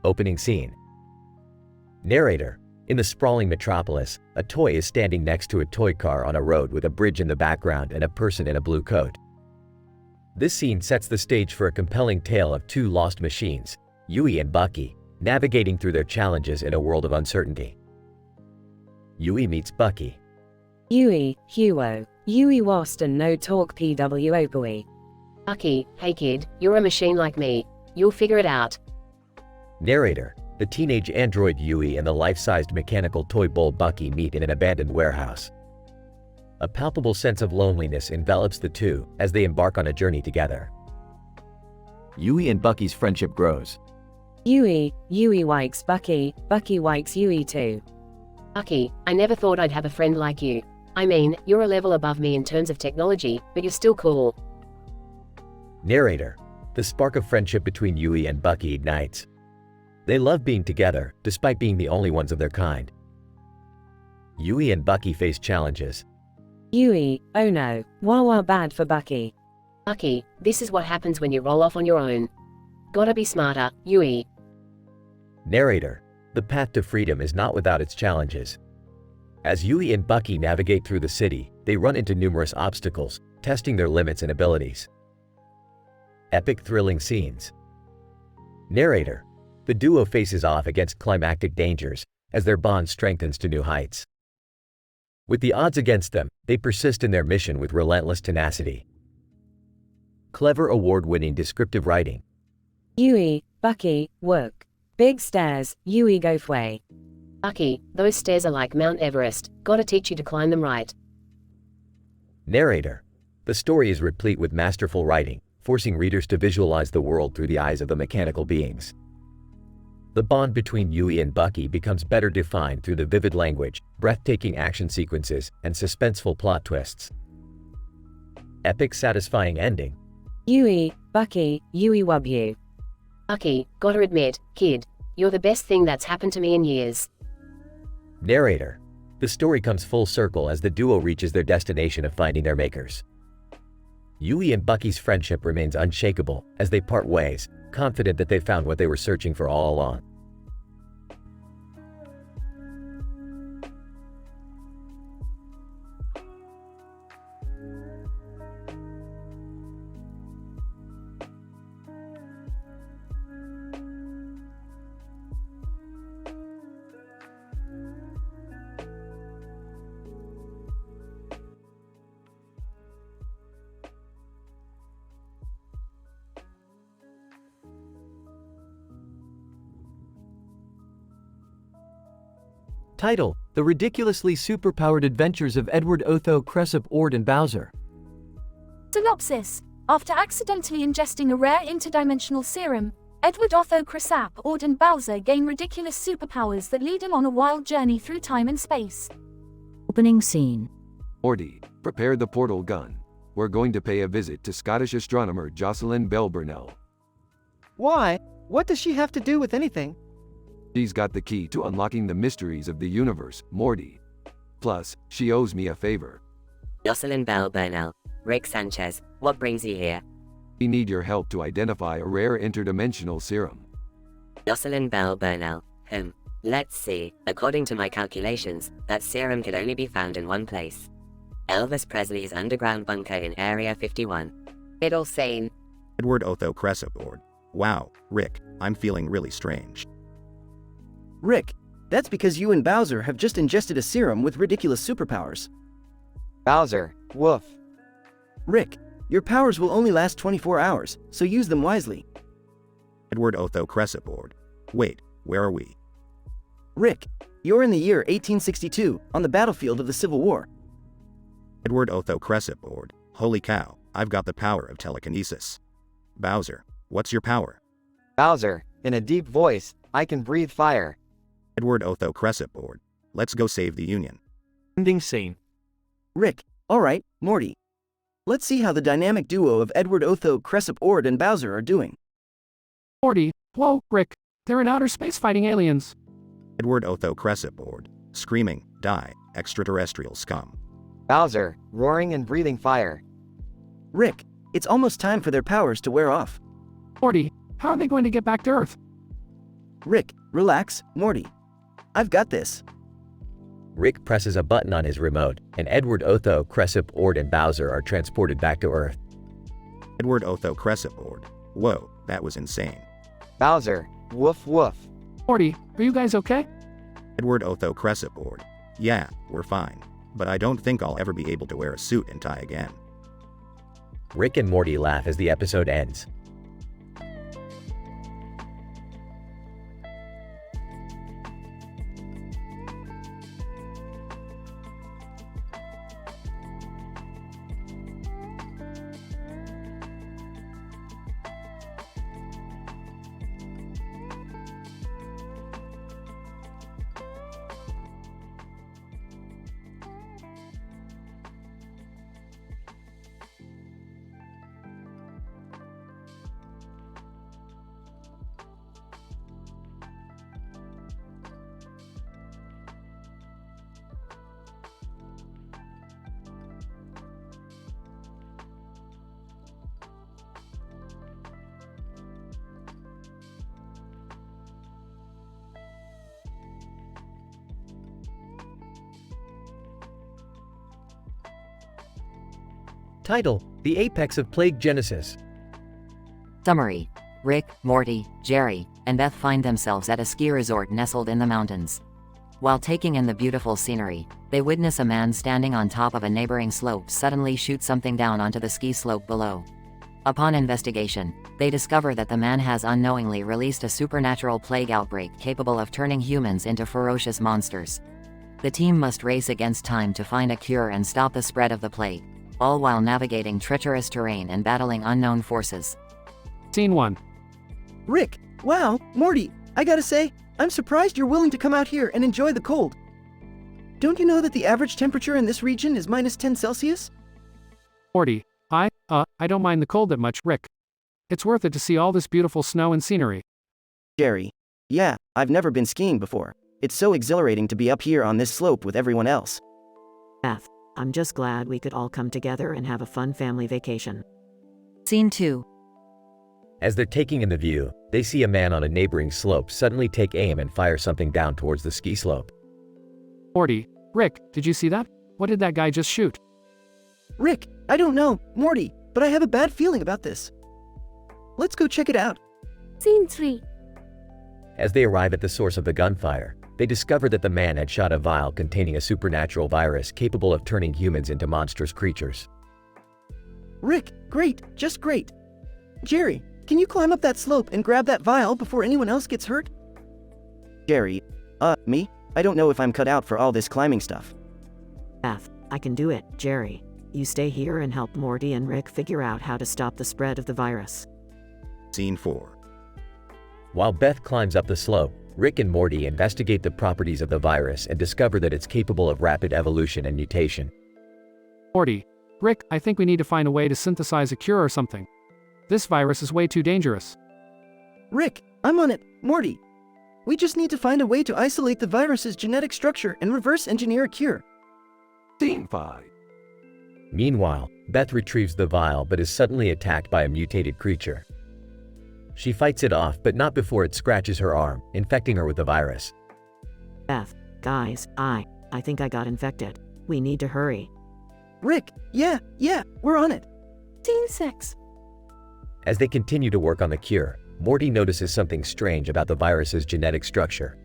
Opening scene. Narrator. In the sprawling metropolis, a toy is standing next to a toy car on a road with a bridge in the background and a person in a blue coat. This scene sets the stage for a compelling tale of two lost machines, Yui and Bucky, navigating through their challenges in a world of uncertainty. Yui meets Bucky. Yui Waston no talk pwo. Bucky, hey kid, you're a machine like me. You'll figure it out. Narrator. The teenage android Yui and the life-sized mechanical toy bull Bucky meet in an abandoned warehouse. A palpable sense of loneliness envelops the two as they embark on a journey together. Yui and Bucky's friendship grows. Yui likes Bucky, Bucky likes Yui too. Bucky, I never thought I'd have a friend like you. I mean, you're a level above me in terms of technology, but you're still cool. Narrator. The spark of friendship between Yui and Bucky ignites. They love being together, despite being the only ones of their kind. Yui and Bucky face challenges. Yui, oh no, wah bad for Bucky. Bucky, this is what happens when you roll off on your own. Gotta be smarter, Yui. Narrator. The path to freedom is not without its challenges. As Yui and Bucky navigate through the city, they run into numerous obstacles, testing their limits and abilities. Epic thrilling scenes. Narrator. The duo faces off against climactic dangers as their bond strengthens to new heights. With the odds against them, they persist in their mission with relentless tenacity. Clever award-winning descriptive writing. Yui, Bucky, work. Big stairs, Yui go way. Bucky, those stairs are like Mount Everest, gotta teach you to climb them right. Narrator. The story is replete with masterful writing, forcing readers to visualize the world through the eyes of the mechanical beings. The bond between Yui and Bucky becomes better defined through the vivid language, breathtaking action sequences, and suspenseful plot twists. Epic satisfying ending. Yui, Bucky, Yui wub you. Bucky, gotta admit, kid, you're the best thing that's happened to me in years. Narrator. The story comes full circle as the duo reaches their destination of finding their makers. Yui and Bucky's friendship remains unshakable as they part ways, confident that they found what they were searching for all along. Title: The Ridiculously Superpowered Adventures of Edward Otho Cressup Ord and Bowser. Synopsis. After accidentally ingesting a rare interdimensional serum, Edward Otho Cressup Ord and Bowser gain ridiculous superpowers that lead them on a wild journey through time and space. Opening scene. Morty, prepare the portal gun. We're going to pay a visit to Scottish astronomer Jocelyn Bell Burnell. Why? What does she have to do with anything? She's got the key to unlocking the mysteries of the universe, Morty. Plus, she owes me a favor. Jocelyn Bell Burnell, Rick Sanchez, what brings you here? We need your help to identify a rare interdimensional serum. Jocelyn Bell Burnell, let's see. According to my calculations, that serum could only be found in one place. Elvis Presley's underground bunker in Area 51. Middle sane. Edward Otho Cressup Ord. Wow, Rick, I'm feeling really strange. Rick, that's because you and Bowser have just ingested a serum with ridiculous superpowers. Bowser, woof. Rick, your powers will only last 24 hours, so use them wisely. Edward Otho Cressup Ord. Wait, where are we? Rick, you're in the year 1862, on the battlefield of the Civil War. Edward Otho Cressup Ord. Holy cow, I've got the power of telekinesis. Bowser, what's your power? Bowser, in a deep voice, I can breathe fire. Edward Otho Cressup Ord. Let's go save the Union. Ending scene. Rick, alright, Morty. Let's see how the dynamic duo of Edward Otho Cressup Ord and Bowser are doing. Morty, whoa, Rick, they're in outer space fighting aliens. Edward Otho Cressup Ord. Screaming, die, extraterrestrial scum. Bowser, roaring and breathing fire. Rick, it's almost time for their powers to wear off. Morty, how are they going to get back to Earth? Rick, relax, Morty. I've got this. Rick presses a button on his remote, and Edward Otho, Cressup Ord, and Bowser are transported back to Earth. Edward Otho Cressup Ord. Whoa, that was insane. Bowser, woof woof. Morty, are you guys okay? Edward Otho Cressup Ord. Yeah, we're fine. But I don't think I'll ever be able to wear a suit and tie again. Rick and Morty laugh as the episode ends. Title: The Apex of Plague Genesis. Summary: Rick, Morty, Jerry, and Beth find themselves at a ski resort nestled in the mountains. While taking in the beautiful scenery, they witness a man standing on top of a neighboring slope suddenly shoot something down onto the ski slope below. Upon investigation, they discover that the man has unknowingly released a supernatural plague outbreak capable of turning humans into ferocious monsters. The team must race against time to find a cure and stop the spread of the plague, all while navigating treacherous terrain and battling unknown forces. Scene 1. Rick, wow, Morty, I gotta say, I'm surprised you're willing to come out here and enjoy the cold. Don't you know that the average temperature in this region is -10 Celsius? Morty, I don't mind the cold that much, Rick. It's worth it to see all this beautiful snow and scenery. Jerry, yeah, I've never been skiing before. It's so exhilarating to be up here on this slope with everyone else. Beth, I'm just glad we could all come together and have a fun family vacation. Scene 2. As they're taking in the view, they see a man on a neighboring slope suddenly take aim and fire something down towards the ski slope. Morty, Rick, did you see that? What did that guy just shoot? Rick, I don't know, Morty, but I have a bad feeling about this. Let's go check it out. Scene 3. As they arrive at the source of the gunfire, they discover that the man had shot a vial containing a supernatural virus capable of turning humans into monstrous creatures. Rick, great, just great. Jerry, can you climb up that slope and grab that vial before anyone else gets hurt? Jerry, me? I don't know if I'm cut out for all this climbing stuff. Beth, I can do it, Jerry. You stay here and help Morty and Rick figure out how to stop the spread of the virus. Scene 4. While Beth climbs up the slope, Rick and Morty investigate the properties of the virus and discover that it's capable of rapid evolution and mutation. Morty, Rick, I think we need to find a way to synthesize a cure or something. This virus is way too dangerous. Rick, I'm on it. Morty, we just need to find a way to isolate the virus's genetic structure and reverse engineer a cure. Scene 5. Meanwhile, Beth retrieves the vial but is suddenly attacked by a mutated creature. She fights it off, but not before it scratches her arm, infecting her with the virus. Beth, guys, I think I got infected. We need to hurry. Rick, yeah, we're on it. Scene 6. As they continue to work on the cure, Morty notices something strange about the virus's genetic structure.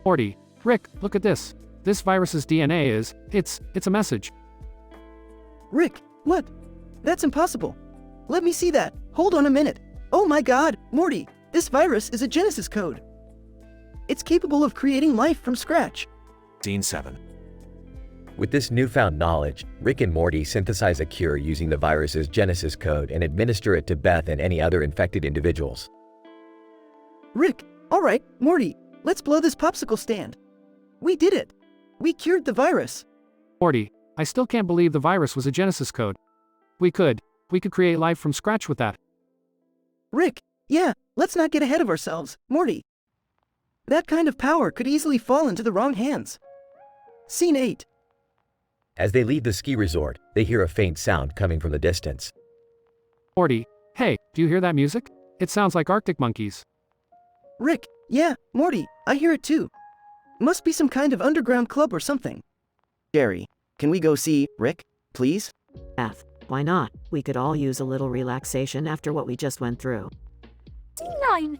Morty, Rick, look at this. This virus's DNA is, it's a message. Rick, what? That's impossible. Let me see that. Hold on a minute. Oh my god, Morty, this virus is a Genesis code. It's capable of creating life from scratch. Scene 7. With this newfound knowledge, Rick and Morty synthesize a cure using the virus's Genesis code and administer it to Beth and any other infected individuals. Rick, alright, Morty, let's blow this popsicle stand. We did it. We cured the virus. Morty, I still can't believe the virus was a Genesis code. We could create life from scratch with that. Rick, yeah, let's not get ahead of ourselves, Morty. That kind of power could easily fall into the wrong hands. Scene 8. As they leave the ski resort, they hear a faint sound coming from the distance. Morty, hey, do you hear that music? It sounds like Arctic monkeys. Rick, yeah, Morty, I hear it too. Must be some kind of underground club or something. Jerry, can we go see Rick, please? Beth, why not? We could all use a little relaxation after what we just went through. Scene 9.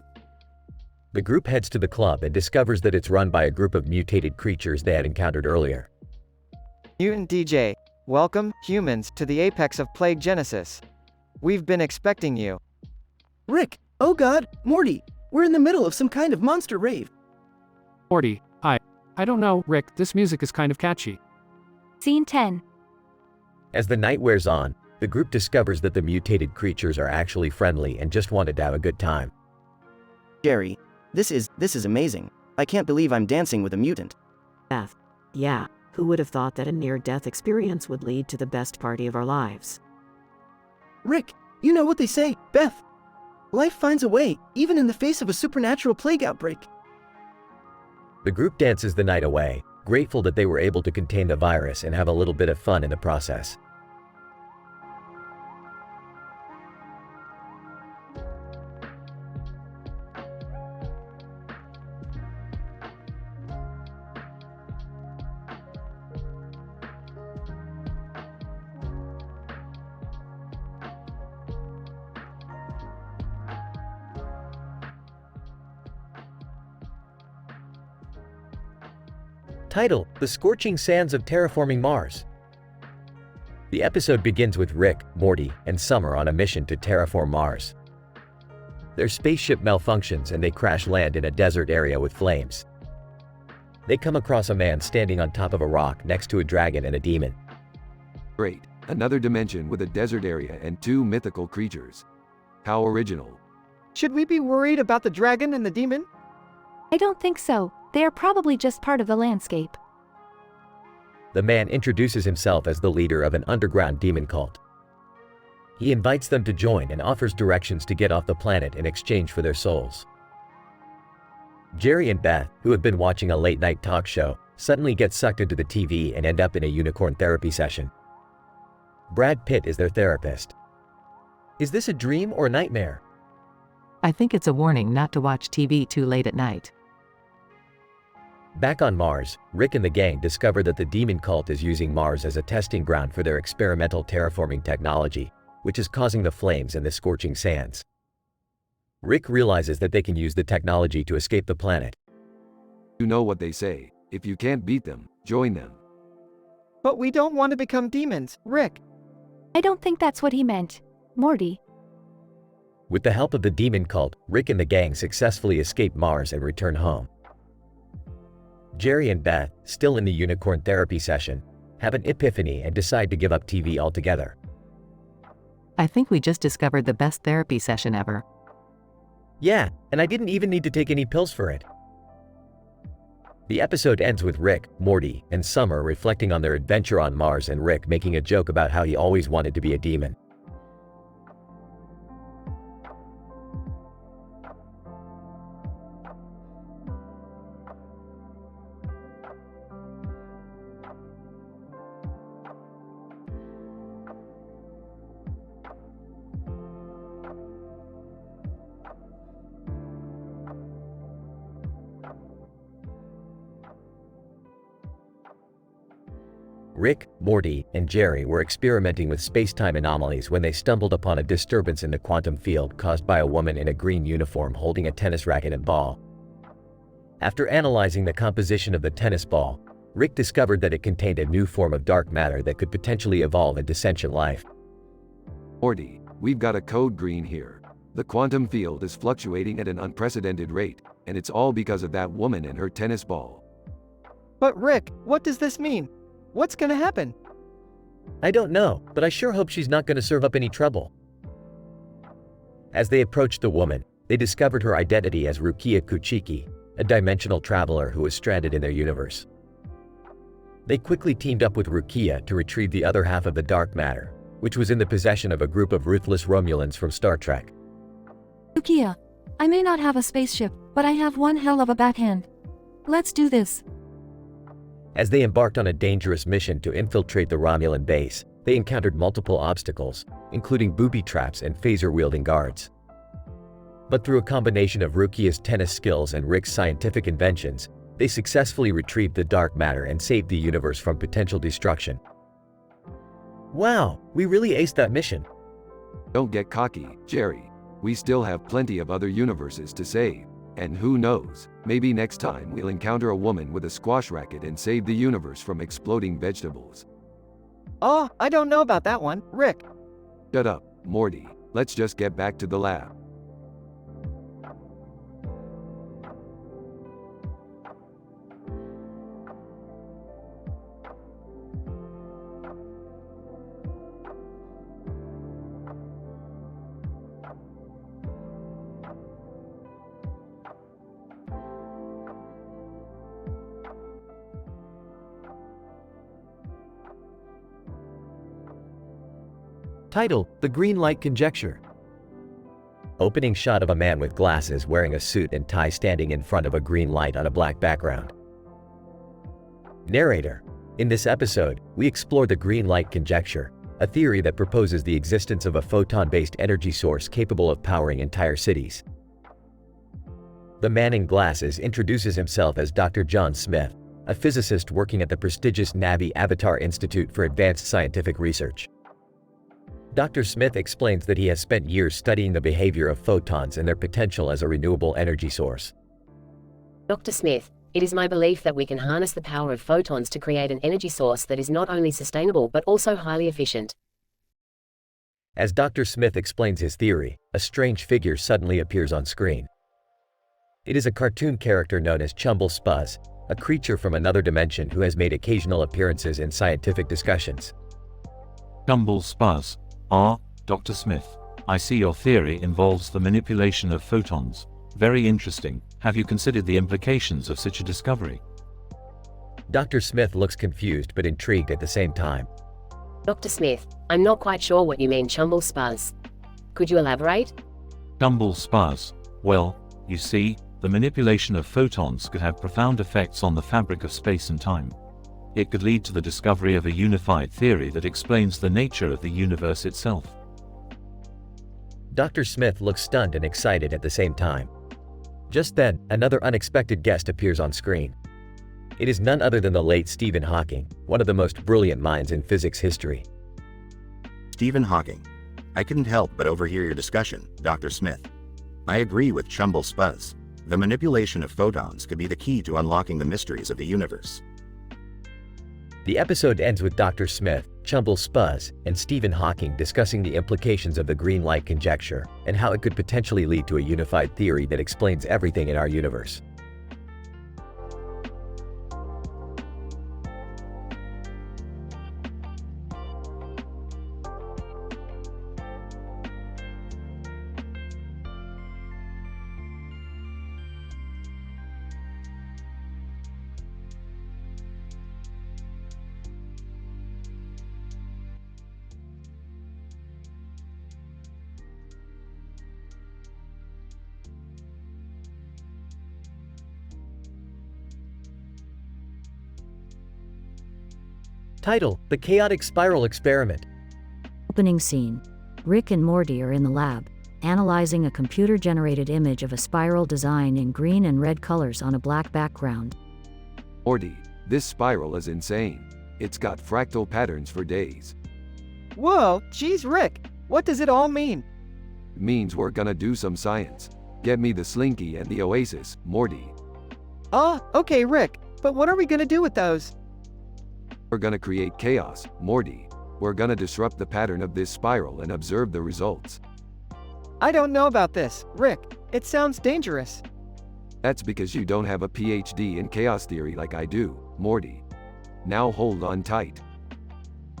The group heads to the club and discovers that it's run by a group of mutated creatures they had encountered earlier. Mutant DJ, welcome, humans, to the apex of Plague Genesis. We've been expecting you. Rick, oh god, Morty, we're in the middle of some kind of monster rave. Morty, I don't know, Rick, this music is kind of catchy. Scene 10. As the night wears on, the group discovers that the mutated creatures are actually friendly and just wanted to have a good time. Jerry, this is amazing. I can't believe I'm dancing with a mutant. Beth, yeah, who would have thought that a near-death experience would lead to the best party of our lives? Rick, you know what they say, Beth. Life finds a way, even in the face of a supernatural plague outbreak. The group dances the night away, grateful that they were able to contain the virus and have a little bit of fun in the process. Title: The Scorching Sands of Terraforming Mars. The episode begins with Rick, Morty, and Summer on a mission to terraform Mars. Their spaceship malfunctions and they crash land in a desert area with flames. They come across a man standing on top of a rock next to a dragon and a demon. Great. Another dimension with a desert area and 2 mythical creatures. How original. Should we be worried about the dragon and the demon? I don't think so. They are probably just part of the landscape. The man introduces himself as the leader of an underground demon cult. He invites them to join and offers directions to get off the planet in exchange for their souls. Jerry and Beth, who have been watching a late-night talk show, suddenly get sucked into the TV and end up in a unicorn therapy session. Brad Pitt is their therapist. Is this a dream or a nightmare? I think it's a warning not to watch TV too late at night. Back on Mars, Rick and the gang discover that the demon cult is using Mars as a testing ground for their experimental terraforming technology, which is causing the flames and the scorching sands. Rick realizes that they can use the technology to escape the planet. You know what they say, if you can't beat them, join them. But we don't want to become demons, Rick. I don't think that's what he meant. Morty. With the help of the demon cult, Rick and the gang successfully escape Mars and return home. Jerry and Beth, still in the unicorn therapy session, have an epiphany and decide to give up TV altogether. I think we just discovered the best therapy session ever. Yeah, and I didn't even need to take any pills for it. The episode ends with Rick, Morty, and Summer reflecting on their adventure on Mars and Rick making a joke about how he always wanted to be a demon. Rick, Morty, and Jerry were experimenting with space-time anomalies when they stumbled upon a disturbance in the quantum field caused by a woman in a green uniform holding a tennis racket and ball. After analyzing the composition of the tennis ball, Rick discovered that it contained a new form of dark matter that could potentially evolve into sentient life. Morty, we've got a code green here. The quantum field is fluctuating at an unprecedented rate, and it's all because of that woman and her tennis ball. But Rick, what does this mean? What's gonna happen? I don't know, but I sure hope she's not gonna serve up any trouble. As they approached the woman, they discovered her identity as Rukia Kuchiki, a dimensional traveler who was stranded in their universe. They quickly teamed up with Rukia to retrieve the other half of the dark matter, which was in the possession of a group of ruthless Romulans from Star Trek. Rukia, I may not have a spaceship, but I have one hell of a backhand. Let's do this. As they embarked on a dangerous mission to infiltrate the Romulan base, they encountered multiple obstacles, including booby traps and phaser-wielding guards. But through a combination of Rukia's tennis skills and Rick's scientific inventions, they successfully retrieved the dark matter and saved the universe from potential destruction. Wow, we really aced that mission. Don't get cocky, Jerry. We still have plenty of other universes to save. And who knows, maybe next time we'll encounter a woman with a squash racket and save the universe from exploding vegetables. Oh, I don't know about that one, Rick. Shut up, Morty. Let's just get back to the lab. Title: The Green Light Conjecture. Opening shot of a man with glasses wearing a suit and tie standing in front of a green light on a black background. Narrator: In this episode, we explore the green light conjecture, a theory that proposes the existence of a photon-based energy source capable of powering entire cities. The man in glasses introduces himself as Dr. John Smith, a physicist working at the prestigious Navi Avatar Institute for Advanced Scientific Research. Dr. Smith explains that he has spent years studying the behavior of photons and their potential as a renewable energy source. Dr. Smith, It is my belief that we can harness the power of photons to create an energy source that is not only sustainable but also highly efficient. As Dr. Smith explains his theory, a strange figure suddenly appears on screen. It is a cartoon character known as Chumble Spuzz, a creature from another dimension who has made occasional appearances in scientific discussions. Chumble Spuzz. Dr. Smith. I see your theory involves the manipulation of photons. Very interesting. Have you considered the implications of such a discovery? Dr. Smith looks confused but intrigued at the same time. Dr. Smith, I'm not quite sure what you mean, Chumble Spuzz. Could you elaborate? Chumble Spuzz. Well, you see, the manipulation of photons could have profound effects on the fabric of space and time. It could lead to the discovery of a unified theory that explains the nature of the universe itself. Dr. Smith looks stunned and excited at the same time. Just then, another unexpected guest appears on screen. It is none other than the late Stephen Hawking, one of the most brilliant minds in physics history. Stephen Hawking. I couldn't help but overhear your discussion, Dr. Smith. I agree with Chumble Spuzz. The manipulation of photons could be the key to unlocking the mysteries of the universe. The episode ends with Dr. Smith, Chumble Spuzz, and Stephen Hawking discussing the implications of the green light conjecture and how it could potentially lead to a unified theory that explains everything in our universe. Title: The Chaotic Spiral Experiment. Opening scene. Rick and Morty are in the lab, analyzing a computer-generated image of a spiral design in green and red colors on a black background. Morty, this spiral is insane. It's got fractal patterns for days. Whoa, geez, Rick, what does it all mean? It means we're gonna do some science. Get me the Slinky and the Oasis, Morty. Okay, Rick, but what are we gonna do with those? We're gonna create chaos, Morty. We're gonna disrupt the pattern of this spiral and observe the results. I don't know about this, Rick. It sounds dangerous. That's because you don't have a PhD in chaos theory like I do, Morty. Now hold on tight.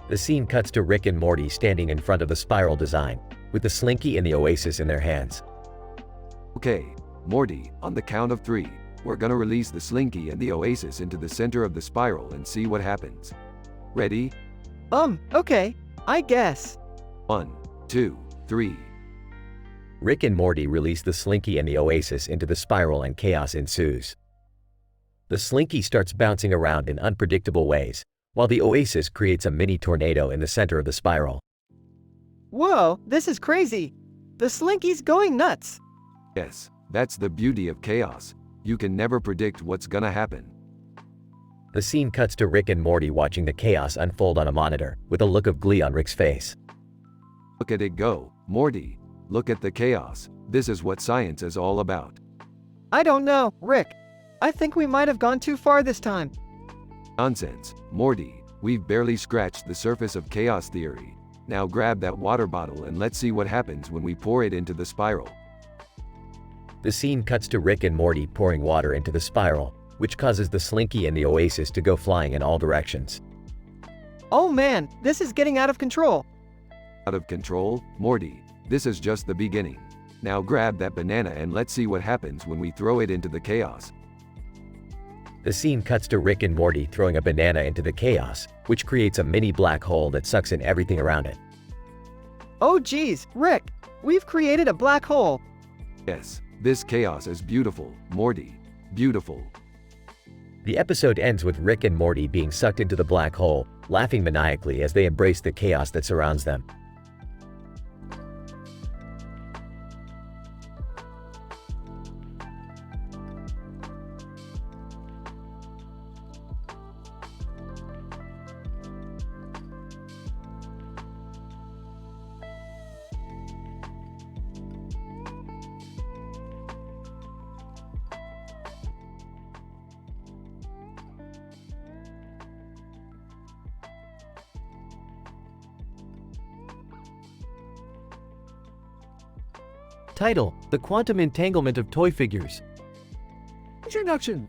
The scene cuts to Rick and Morty standing in front of the spiral design, with the Slinky and the Oasis in their hands. Okay, Morty, on the count of 3, we're gonna release the Slinky and the Oasis into the center of the spiral and see what happens. Ready? Okay, I guess. 1, 2, 3. Rick and Morty release the Slinky and the Oasis into the spiral and chaos ensues. The Slinky starts bouncing around in unpredictable ways, while the Oasis creates a mini tornado in the center of the spiral. Whoa, this is crazy. The Slinky's going nuts. Yes, that's the beauty of chaos. You can never predict what's gonna happen. The scene cuts to Rick and Morty watching the chaos unfold on a monitor, with a look of glee on Rick's face. Look at it go, Morty. Look at the chaos. This is what science is all about. I don't know, Rick. I think we might have gone too far this time. Nonsense, Morty. We've barely scratched the surface of chaos theory. Now grab that water bottle and let's see what happens when we pour it into the spiral. The scene cuts to Rick and Morty pouring water into the spiral, which causes the Slinky and the Oasis to go flying in all directions. Oh man, this is getting out of control. Out of control? Morty, this is just the beginning. Now grab that banana and let's see what happens when we throw it into the chaos. The scene cuts to Rick and Morty throwing a banana into the chaos, which creates a mini black hole that sucks in everything around it. Oh geez, Rick, we've created a black hole. Yes, this chaos is beautiful, Morty. Beautiful. The episode ends with Rick and Morty being sucked into the black hole, laughing maniacally as they embrace the chaos that surrounds them. Title: The Quantum Entanglement of Toy Figures. Introduction.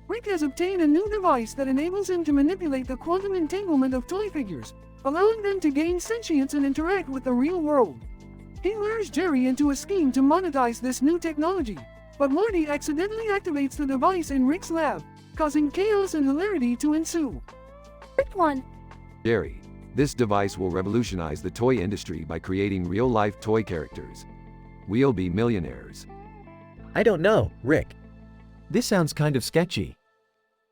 Rick has obtained a new device that enables him to manipulate the quantum entanglement of toy figures, allowing them to gain sentience and interact with the real world. He lures Jerry into a scheme to monetize this new technology, but Morty accidentally activates the device in Rick's lab, causing chaos and hilarity to ensue. Rick 1. Jerry, this device will revolutionize the toy industry by creating real-life toy characters. We'll be millionaires. I don't know, Rick. This sounds kind of sketchy.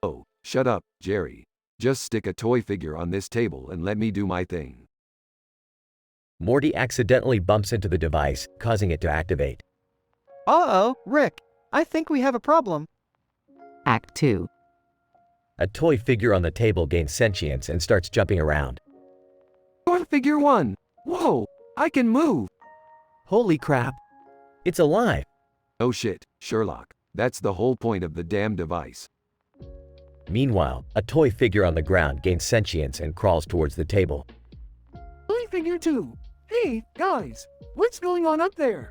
Oh, shut up, Jerry. Just stick a toy figure on this table and let me do my thing. Morty accidentally bumps into the device, causing it to activate. Uh-oh, Rick. I think we have a problem. Act 2. A toy figure on the table gains sentience and starts jumping around. Toy figure 1! Whoa! I can move! Holy crap! It's alive! Oh shit, Sherlock. That's the whole point of the damn device. Meanwhile, a toy figure on the ground gains sentience and crawls towards the table. Toy figure 2. Hey, guys. What's going on up there?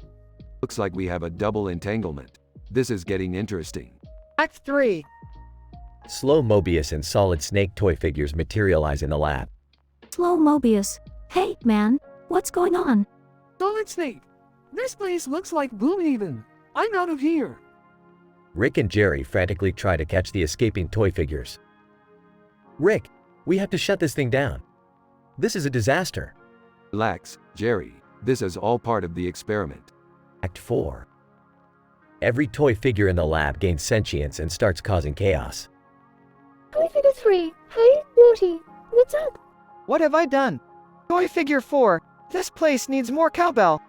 Looks like we have a double entanglement. This is getting interesting. Act 3. Slow Mobius and Solid Snake toy figures materialize in the lab. Slow Mobius. Hey, man. What's going on? Solid Snake. This place looks like Gloomhaven. I'm out of here. Rick and Jerry frantically try to catch the escaping toy figures. Rick, we have to shut this thing down. This is a disaster. Relax, Jerry. This is all part of the experiment. Act 4. Every toy figure in the lab gains sentience and starts causing chaos. Toy figure 3. Hey, Morty. What's up? What have I done? Toy figure 4. This place needs more cowbell.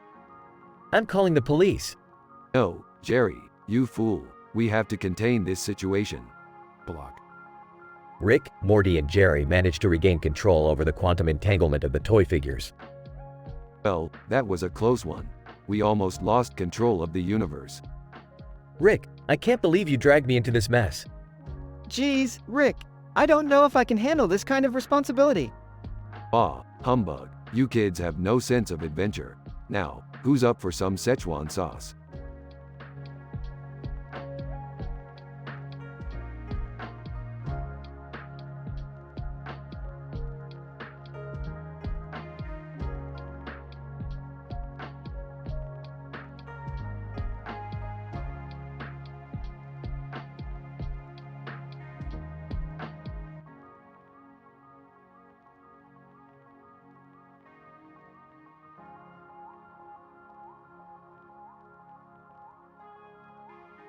I'm calling the police. No, Jerry, you fool. We have to contain this situation. Block. Rick, Morty, and Jerry manage to regain control over the quantum entanglement of the toy figures. Well, that was a close one. We almost lost control of the universe. Rick, I can't believe you dragged me into this mess. Geez, Rick. I don't know if I can handle this kind of responsibility. Ah, humbug. You kids have no sense of adventure. Now, who's up for some Szechuan sauce?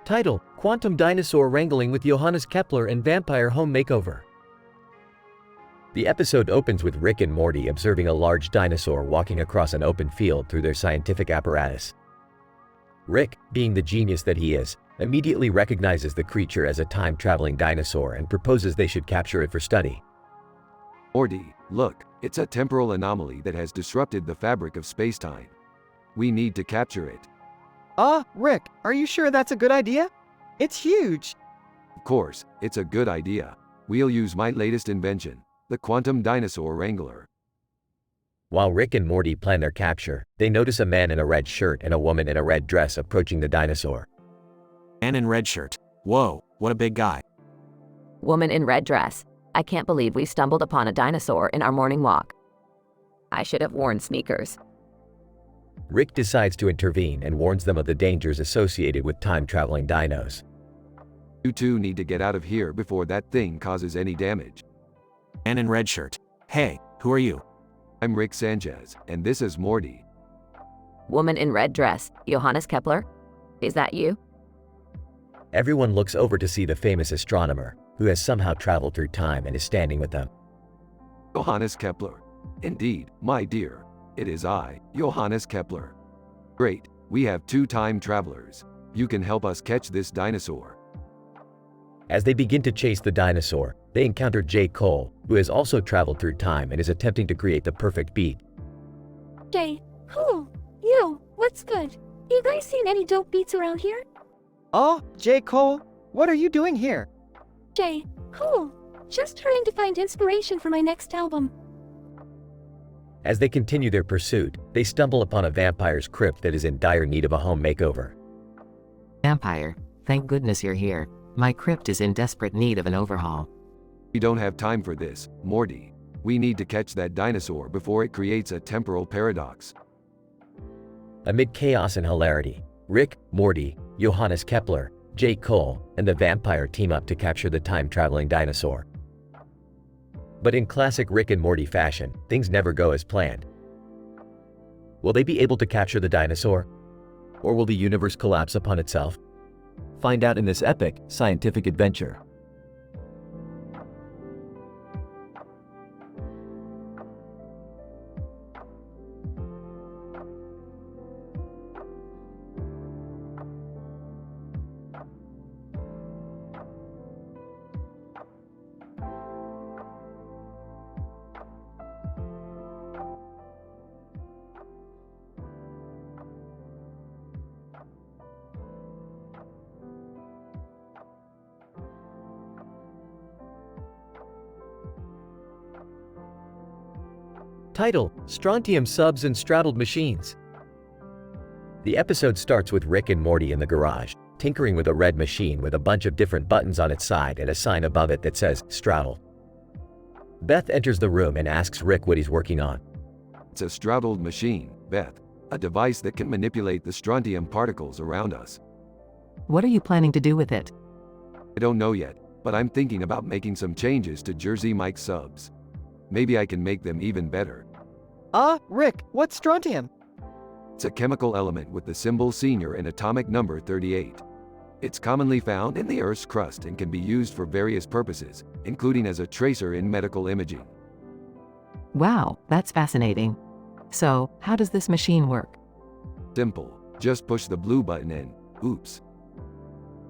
Title: Quantum Dinosaur Wrangling with Johannes Kepler and Vampire Home Makeover. The episode opens with Rick and Morty observing a large dinosaur walking across an open field through their scientific apparatus. Rick, being the genius that he is, immediately recognizes the creature as a time-traveling dinosaur and proposes they should capture it for study. Morty, look, it's a temporal anomaly that has disrupted the fabric of space-time. We need to capture it. Rick, are you sure that's a good idea? It's huge. Of course, it's a good idea. We'll use my latest invention, the Quantum Dinosaur Wrangler. While Rick and Morty plan their capture, they notice a man in a red shirt and a woman in a red dress approaching the dinosaur. Man in red shirt. Whoa, what a big guy. Woman in red dress. I can't believe we stumbled upon a dinosaur in our morning walk. I should have worn sneakers. Rick decides to intervene and warns them of the dangers associated with time-traveling dinos. You two need to get out of here before that thing causes any damage. Man in red shirt. Hey, who are you? I'm Rick Sanchez, and this is Morty. Woman in red dress. Johannes Kepler? Is that you? Everyone looks over to see the famous astronomer, who has somehow traveled through time and is standing with them. Johannes Kepler. Indeed, my dear. It is I, Johannes Kepler. Great, we have two time travelers. You can help us catch this dinosaur. As they begin to chase the dinosaur, they encounter J. Cole, who has also traveled through time and is attempting to create the perfect beat. J. Cole. Yo, what's good? You guys seen any dope beats around here? J. Cole, what are you doing here? J. Cole. Just trying to find inspiration for my next album. As they continue their pursuit, they stumble upon a vampire's crypt that is in dire need of a home makeover. Vampire, thank goodness you're here. My crypt is in desperate need of an overhaul. We don't have time for this, Morty. We need to catch that dinosaur before it creates a temporal paradox. Amid chaos and hilarity, Rick, Morty, Johannes Kepler, Jake Cole, and the vampire team up to capture the time-traveling dinosaur. But in classic Rick and Morty fashion, things never go as planned. Will they be able to capture the dinosaur? Or will the universe collapse upon itself? Find out in this epic, scientific adventure. Title: Strontium Subs and Straddled Machines. The episode starts with Rick and Morty in the garage, tinkering with a red machine with a bunch of different buttons on its side and a sign above it that says, Straddle. Beth enters the room and asks Rick what he's working on. It's a straddled machine, Beth. A device that can manipulate the strontium particles around us. What are you planning to do with it? I don't know yet, but I'm thinking about making some changes to Jersey Mike's subs. Maybe I can make them even better. Rick, what's strontium? It's a chemical element with the symbol senior and atomic number 38. It's commonly found in the Earth's crust and can be used for various purposes, including as a tracer in medical imaging. Wow, that's fascinating. So, how does this machine work? Simple. Just push the blue button and, oops.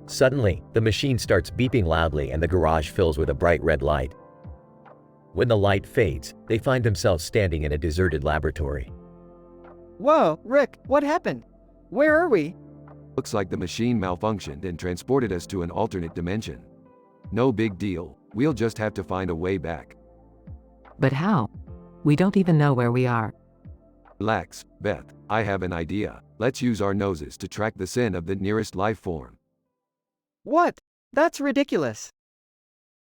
Suddenly, the machine starts beeping loudly and the garage fills with a bright red light. When the light fades, they find themselves standing in a deserted laboratory. Whoa, Rick, what happened? Where are we? Looks like the machine malfunctioned and transported us to an alternate dimension. No big deal, we'll just have to find a way back. But how? We don't even know where we are. Relax, Beth, I have an idea. Let's use our noses to track the scent of the nearest life form. What? That's ridiculous.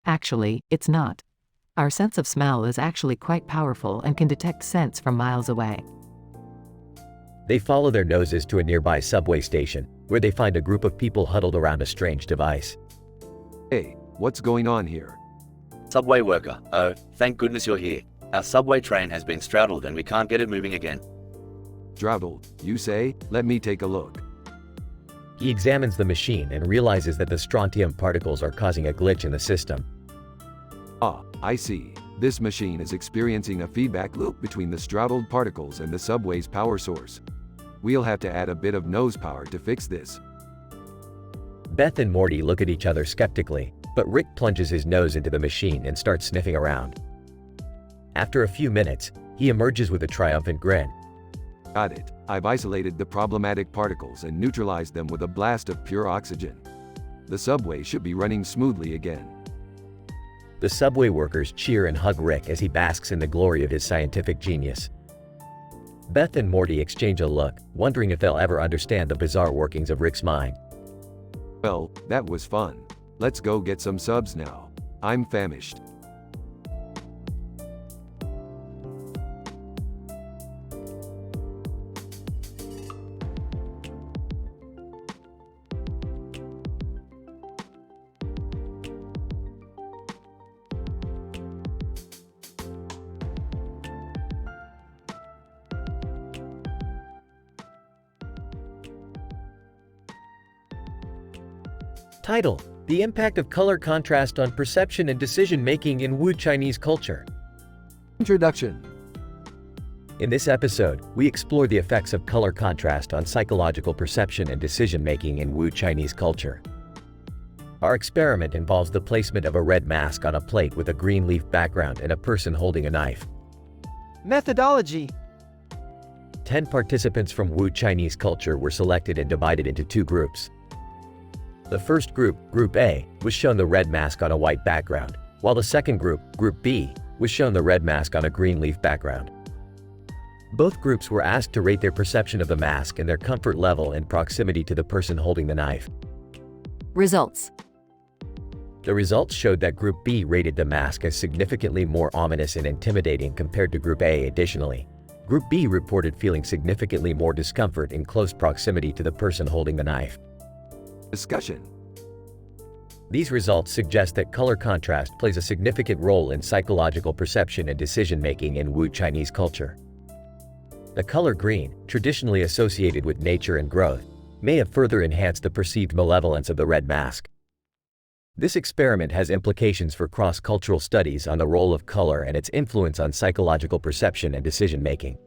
Actually, it's not. Our sense of smell is actually quite powerful and can detect scents from miles away. They follow their noses to a nearby subway station, where they find a group of people huddled around a strange device. Hey, what's going on here? Subway worker, oh, thank goodness you're here. Our subway train has been straddled and we can't get it moving again. Straddled, you say? Let me take a look. He examines the machine and realizes that the strontium particles are causing a glitch in the system. Ah, I see. This machine is experiencing a feedback loop between the straddled particles and the subway's power source. We'll have to add a bit of nose power to fix this. Beth and Morty look at each other skeptically, but Rick plunges his nose into the machine and starts sniffing around. After a few minutes, he emerges with a triumphant grin. Got it. I've isolated the problematic particles and neutralized them with a blast of pure oxygen. The subway should be running smoothly again. The subway workers cheer and hug Rick as he basks in the glory of his scientific genius. Beth and Morty exchange a look, wondering if they'll ever understand the bizarre workings of Rick's mind. Well, that was fun. Let's go get some subs now. I'm famished. Title: The Impact of Color Contrast on Perception and Decision-Making in Wu Chinese Culture. Introduction. In this episode, we explore the effects of color contrast on psychological perception and decision-making in Wu Chinese culture. Our experiment involves the placement of a red mask on a plate with a green leaf background and a person holding a knife. Methodology. 10 participants from Wu Chinese culture were selected and divided into 2 groups. The first group, Group A, was shown the red mask on a white background, while the second group, Group B, was shown the red mask on a green leaf background. Both groups were asked to rate their perception of the mask and their comfort level in proximity to the person holding the knife. Results. The results showed that Group B rated the mask as significantly more ominous and intimidating compared to Group A. Additionally, Group B reported feeling significantly more discomfort in close proximity to the person holding the knife. Discussion. These results suggest that color contrast plays a significant role in psychological perception and decision-making in Wu Chinese culture. The color green, traditionally associated with nature and growth, may have further enhanced the perceived malevolence of the red mask. This experiment has implications for cross-cultural studies on the role of color and its influence on psychological perception and decision-making.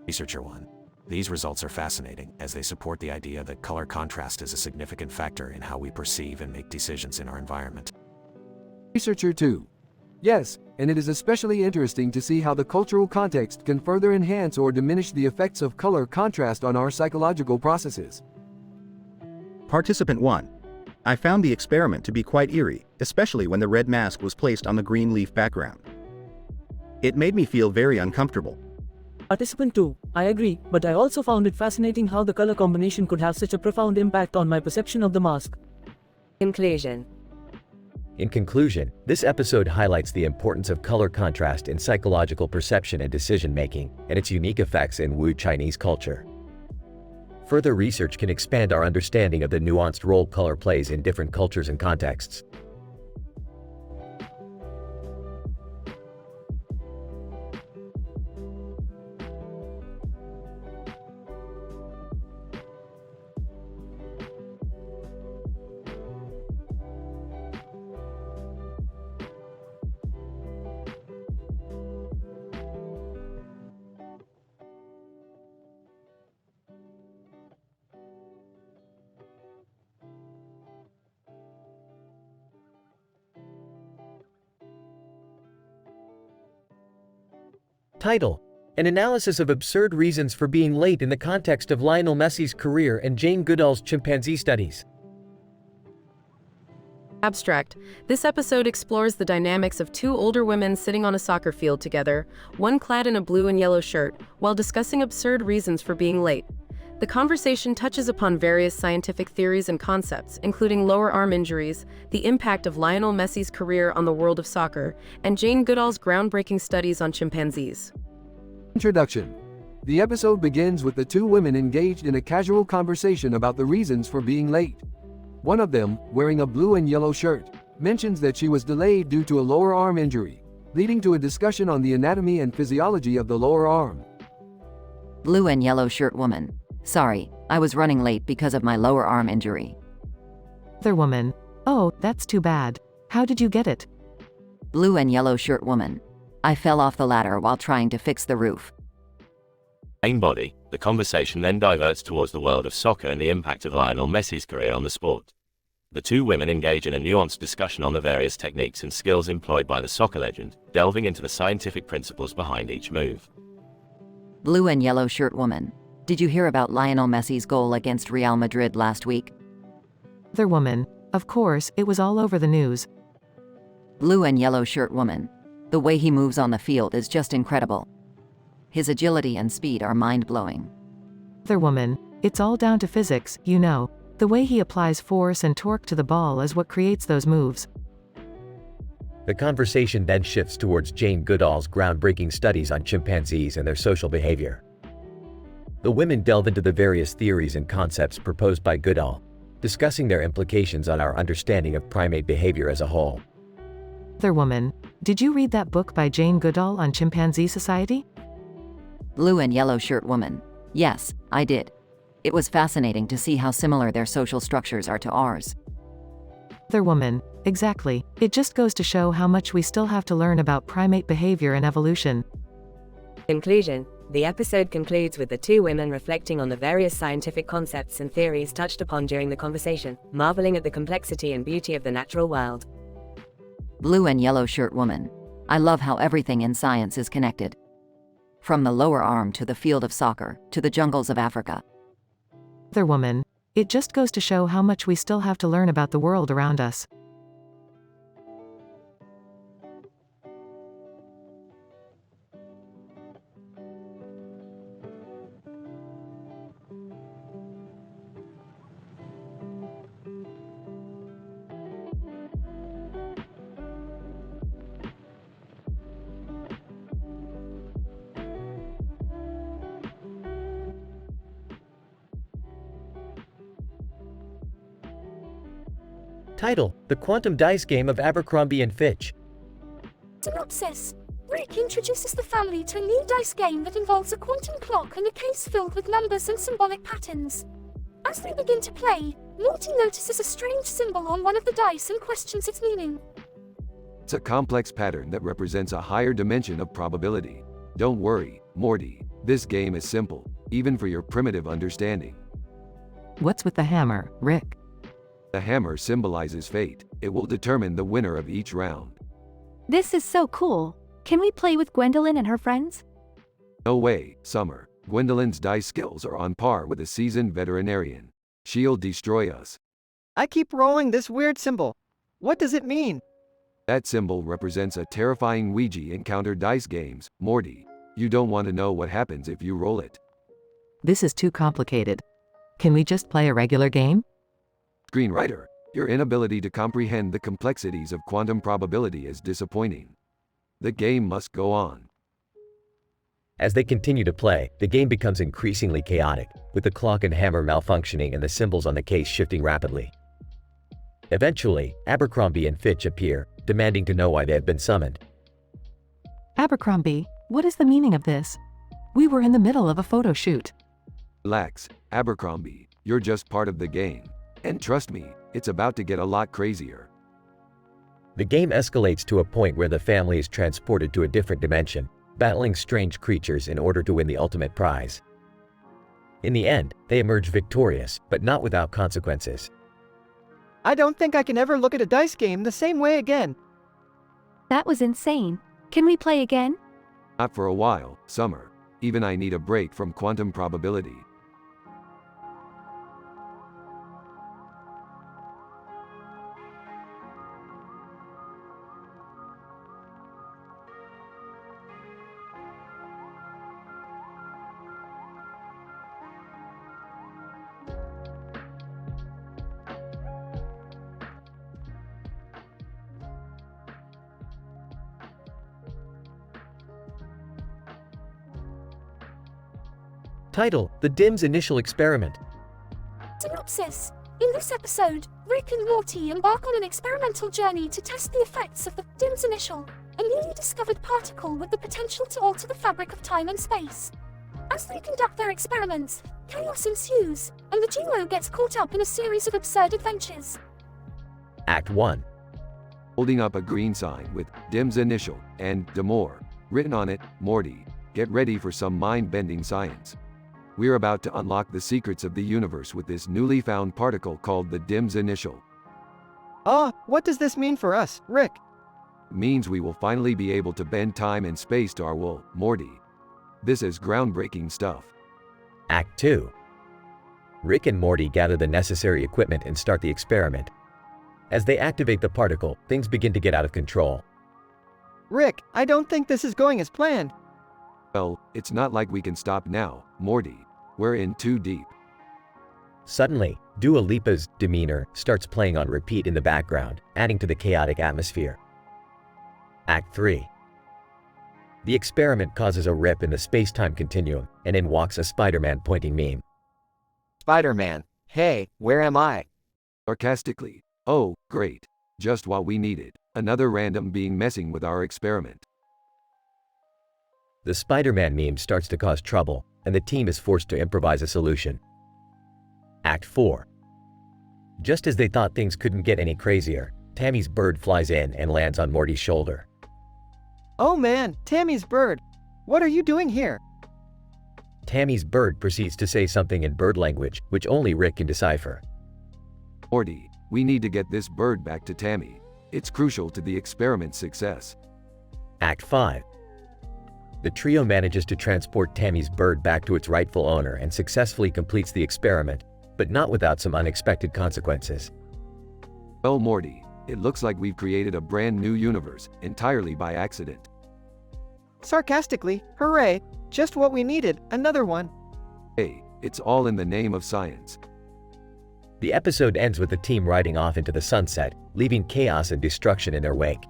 Researcher 1. These results are fascinating, as they support the idea that color contrast is a significant factor in how we perceive and make decisions in our environment. Researcher 2. Yes, and it is especially interesting to see how the cultural context can further enhance or diminish the effects of color contrast on our psychological processes. Participant 1. I found the experiment to be quite eerie, especially when the red mask was placed on the green leaf background. It made me feel very uncomfortable. Participant 2. I agree, but I also found it fascinating how the color combination could have such a profound impact on my perception of the mask. Conclusion. In conclusion, this episode highlights the importance of color contrast in psychological perception and decision-making, and its unique effects in Wu Chinese culture. Further research can expand our understanding of the nuanced role color plays in different cultures and contexts. Title: An analysis of absurd reasons for being late in the context of Lionel Messi's career and Jane Goodall's chimpanzee studies. Abstract. This episode explores the dynamics of two older women sitting on a soccer field together, one clad in a blue and yellow shirt, while discussing absurd reasons for being late. The conversation touches upon various scientific theories and concepts, including lower arm injuries, the impact of Lionel Messi's career on the world of soccer, and Jane Goodall's groundbreaking studies on chimpanzees. Introduction. The episode begins with the two women engaged in a casual conversation about the reasons for being late. One of them, wearing a blue and yellow shirt, mentions that she was delayed due to a lower arm injury, leading to a discussion on the anatomy and physiology of the lower arm. Blue and yellow shirt woman. Sorry, I was running late because of my lower arm injury. Other woman. Oh, that's too bad. How did you get it? Blue and yellow shirt woman. I fell off the ladder while trying to fix the roof. Main body. The conversation then diverts towards the world of soccer and the impact of Lionel Messi's career on the sport. The two women engage in a nuanced discussion on the various techniques and skills employed by the soccer legend, delving into the scientific principles behind each move. Blue and yellow shirt woman. Did you hear about Lionel Messi's goal against Real Madrid last week? Other woman. Of course, it was all over the news. Blue and yellow shirt woman. The way he moves on the field is just incredible. His agility and speed are mind-blowing. Other woman. It's all down to physics, you know. The way he applies force and torque to the ball is what creates those moves. The conversation then shifts towards Jane Goodall's groundbreaking studies on chimpanzees and their social behavior. The women delve into the various theories and concepts proposed by Goodall, discussing their implications on our understanding of primate behavior as a whole. Other woman. Did you read that book by Jane Goodall on chimpanzee society? Blue and yellow shirt woman. Yes, I did. It was fascinating to see how similar their social structures are to ours. Other woman. Exactly. It just goes to show how much we still have to learn about primate behavior and evolution. Conclusion. The episode concludes with the two women reflecting on the various scientific concepts and theories touched upon during the conversation, marveling at the complexity and beauty of the natural world. Blue and yellow shirt woman. I love how everything in science is connected. From the lower arm to the field of soccer, to the jungles of Africa. Other woman. It just goes to show how much we still have to learn about the world around us. Title: The Quantum Dice Game of Abercrombie and Fitch. Synopsis. Rick introduces the family to a new dice game that involves a quantum clock and a case filled with numbers and symbolic patterns. As they begin to play, Morty notices a strange symbol on one of the dice and questions its meaning. It's a complex pattern that represents a higher dimension of probability. Don't worry, Morty. This game is simple, even for your primitive understanding. What's with the hammer, Rick? The hammer symbolizes fate. It will determine the winner of each round. This is so cool. Can we play with Gwendolyn and her friends? No way, Summer. Gwendolyn's dice skills are on par with a seasoned veterinarian. She'll destroy us. I keep rolling this weird symbol. What does it mean? That symbol represents a terrifying Ouija encounter dice games, Morty. You don't want to know what happens if you roll it. This is too complicated. Can we just play a regular game? Screenwriter, your inability to comprehend the complexities of quantum probability is disappointing. The game must go on. As they continue to play, the game becomes increasingly chaotic, with the clock and hammer malfunctioning and the symbols on the case shifting rapidly. Eventually, Abercrombie and Fitch appear, demanding to know why they have been summoned. Abercrombie, what is the meaning of this? We were in the middle of a photo shoot. Relax, Abercrombie, you're just part of the game. And trust me, it's about to get a lot crazier. The game escalates to a point where the family is transported to a different dimension, battling strange creatures in order to win the ultimate prize. In the end, they emerge victorious, but not without consequences. I don't think I can ever look at a dice game the same way again. That was insane. Can we play again? Not for a while, Summer. Even I need a break from quantum probability. Title: The DIM's Initial Experiment. Synopsis. In this episode, Rick and Morty embark on an experimental journey to test the effects of the DIM's initial, a newly discovered particle with the potential to alter the fabric of time and space. As they conduct their experiments, chaos ensues, and the duo gets caught up in a series of absurd adventures. Act 1. Holding up a green sign with Dim's initial and Demore written on it, Morty, get ready for some mind-bending science. We're about to unlock the secrets of the universe with this newly found particle called the Dim's initial. What does this mean for us, Rick? It means we will finally be able to bend time and space to our will, Morty. This is groundbreaking stuff. Act 2. Rick and Morty gather the necessary equipment and start the experiment. As they activate the particle, things begin to get out of control. Rick, I don't think this is going as planned. Well, it's not like we can stop now, Morty. We're in too deep. Suddenly, Dua Lipa's demeanor starts playing on repeat in the background, adding to the chaotic atmosphere. Act 3. The experiment causes a rip in the space-time continuum, and in walks a Spider-Man pointing meme. Spider-Man, hey, where am I? Sarcastically, oh, great. Just what we needed. Another random being messing with our experiment. The Spider-Man meme starts to cause trouble, and the team is forced to improvise a solution. Act 4. Just as they thought things couldn't get any crazier, Tammy's bird flies in and lands on Morty's shoulder. Oh man, Tammy's bird. What are you doing here? Tammy's bird proceeds to say something in bird language, which only Rick can decipher. Morty, we need to get this bird back to Tammy. It's crucial to the experiment's success. Act 5. The trio manages to transport Tammy's bird back to its rightful owner and successfully completes the experiment, but not without some unexpected consequences. Well, Morty, it looks like we've created a brand new universe, entirely by accident. Sarcastically, hooray, just what we needed, another one. Hey, it's all in the name of science. The episode ends with the team riding off into the sunset, leaving chaos and destruction in their wake.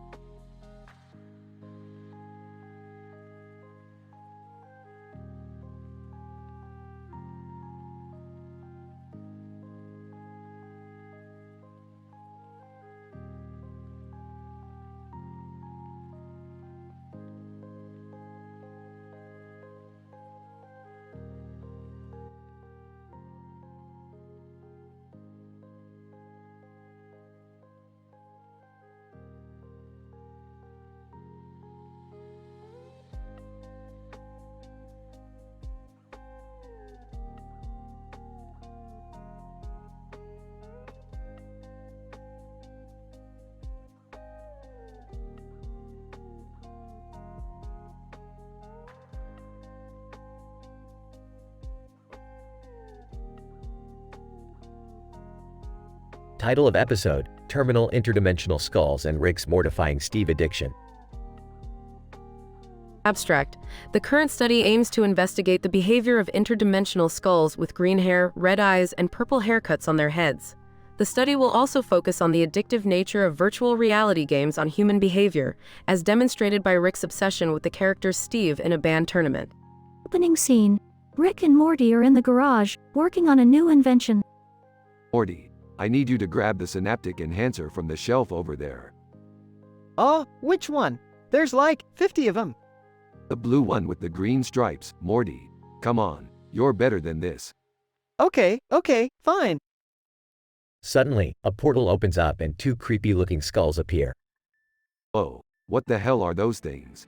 Title of episode: Terminal Interdimensional Skulls and Rick's Mortifying Steve Addiction. Abstract. The current study aims to investigate the behavior of interdimensional skulls with green hair, red eyes, and purple haircuts on their heads. The study will also focus on the addictive nature of virtual reality games on human behavior, as demonstrated by Rick's obsession with the character Steve in a band tournament. Opening scene. Rick and Morty are in the garage, working on a new invention. Morty, I need you to grab the synaptic enhancer from the shelf over there. Oh, which one? There's like 50 of them. The blue one with the green stripes, Morty. Come on, you're better than this. Okay, fine. Suddenly, a portal opens up and two creepy-looking skulls appear. Oh, what the hell are those things?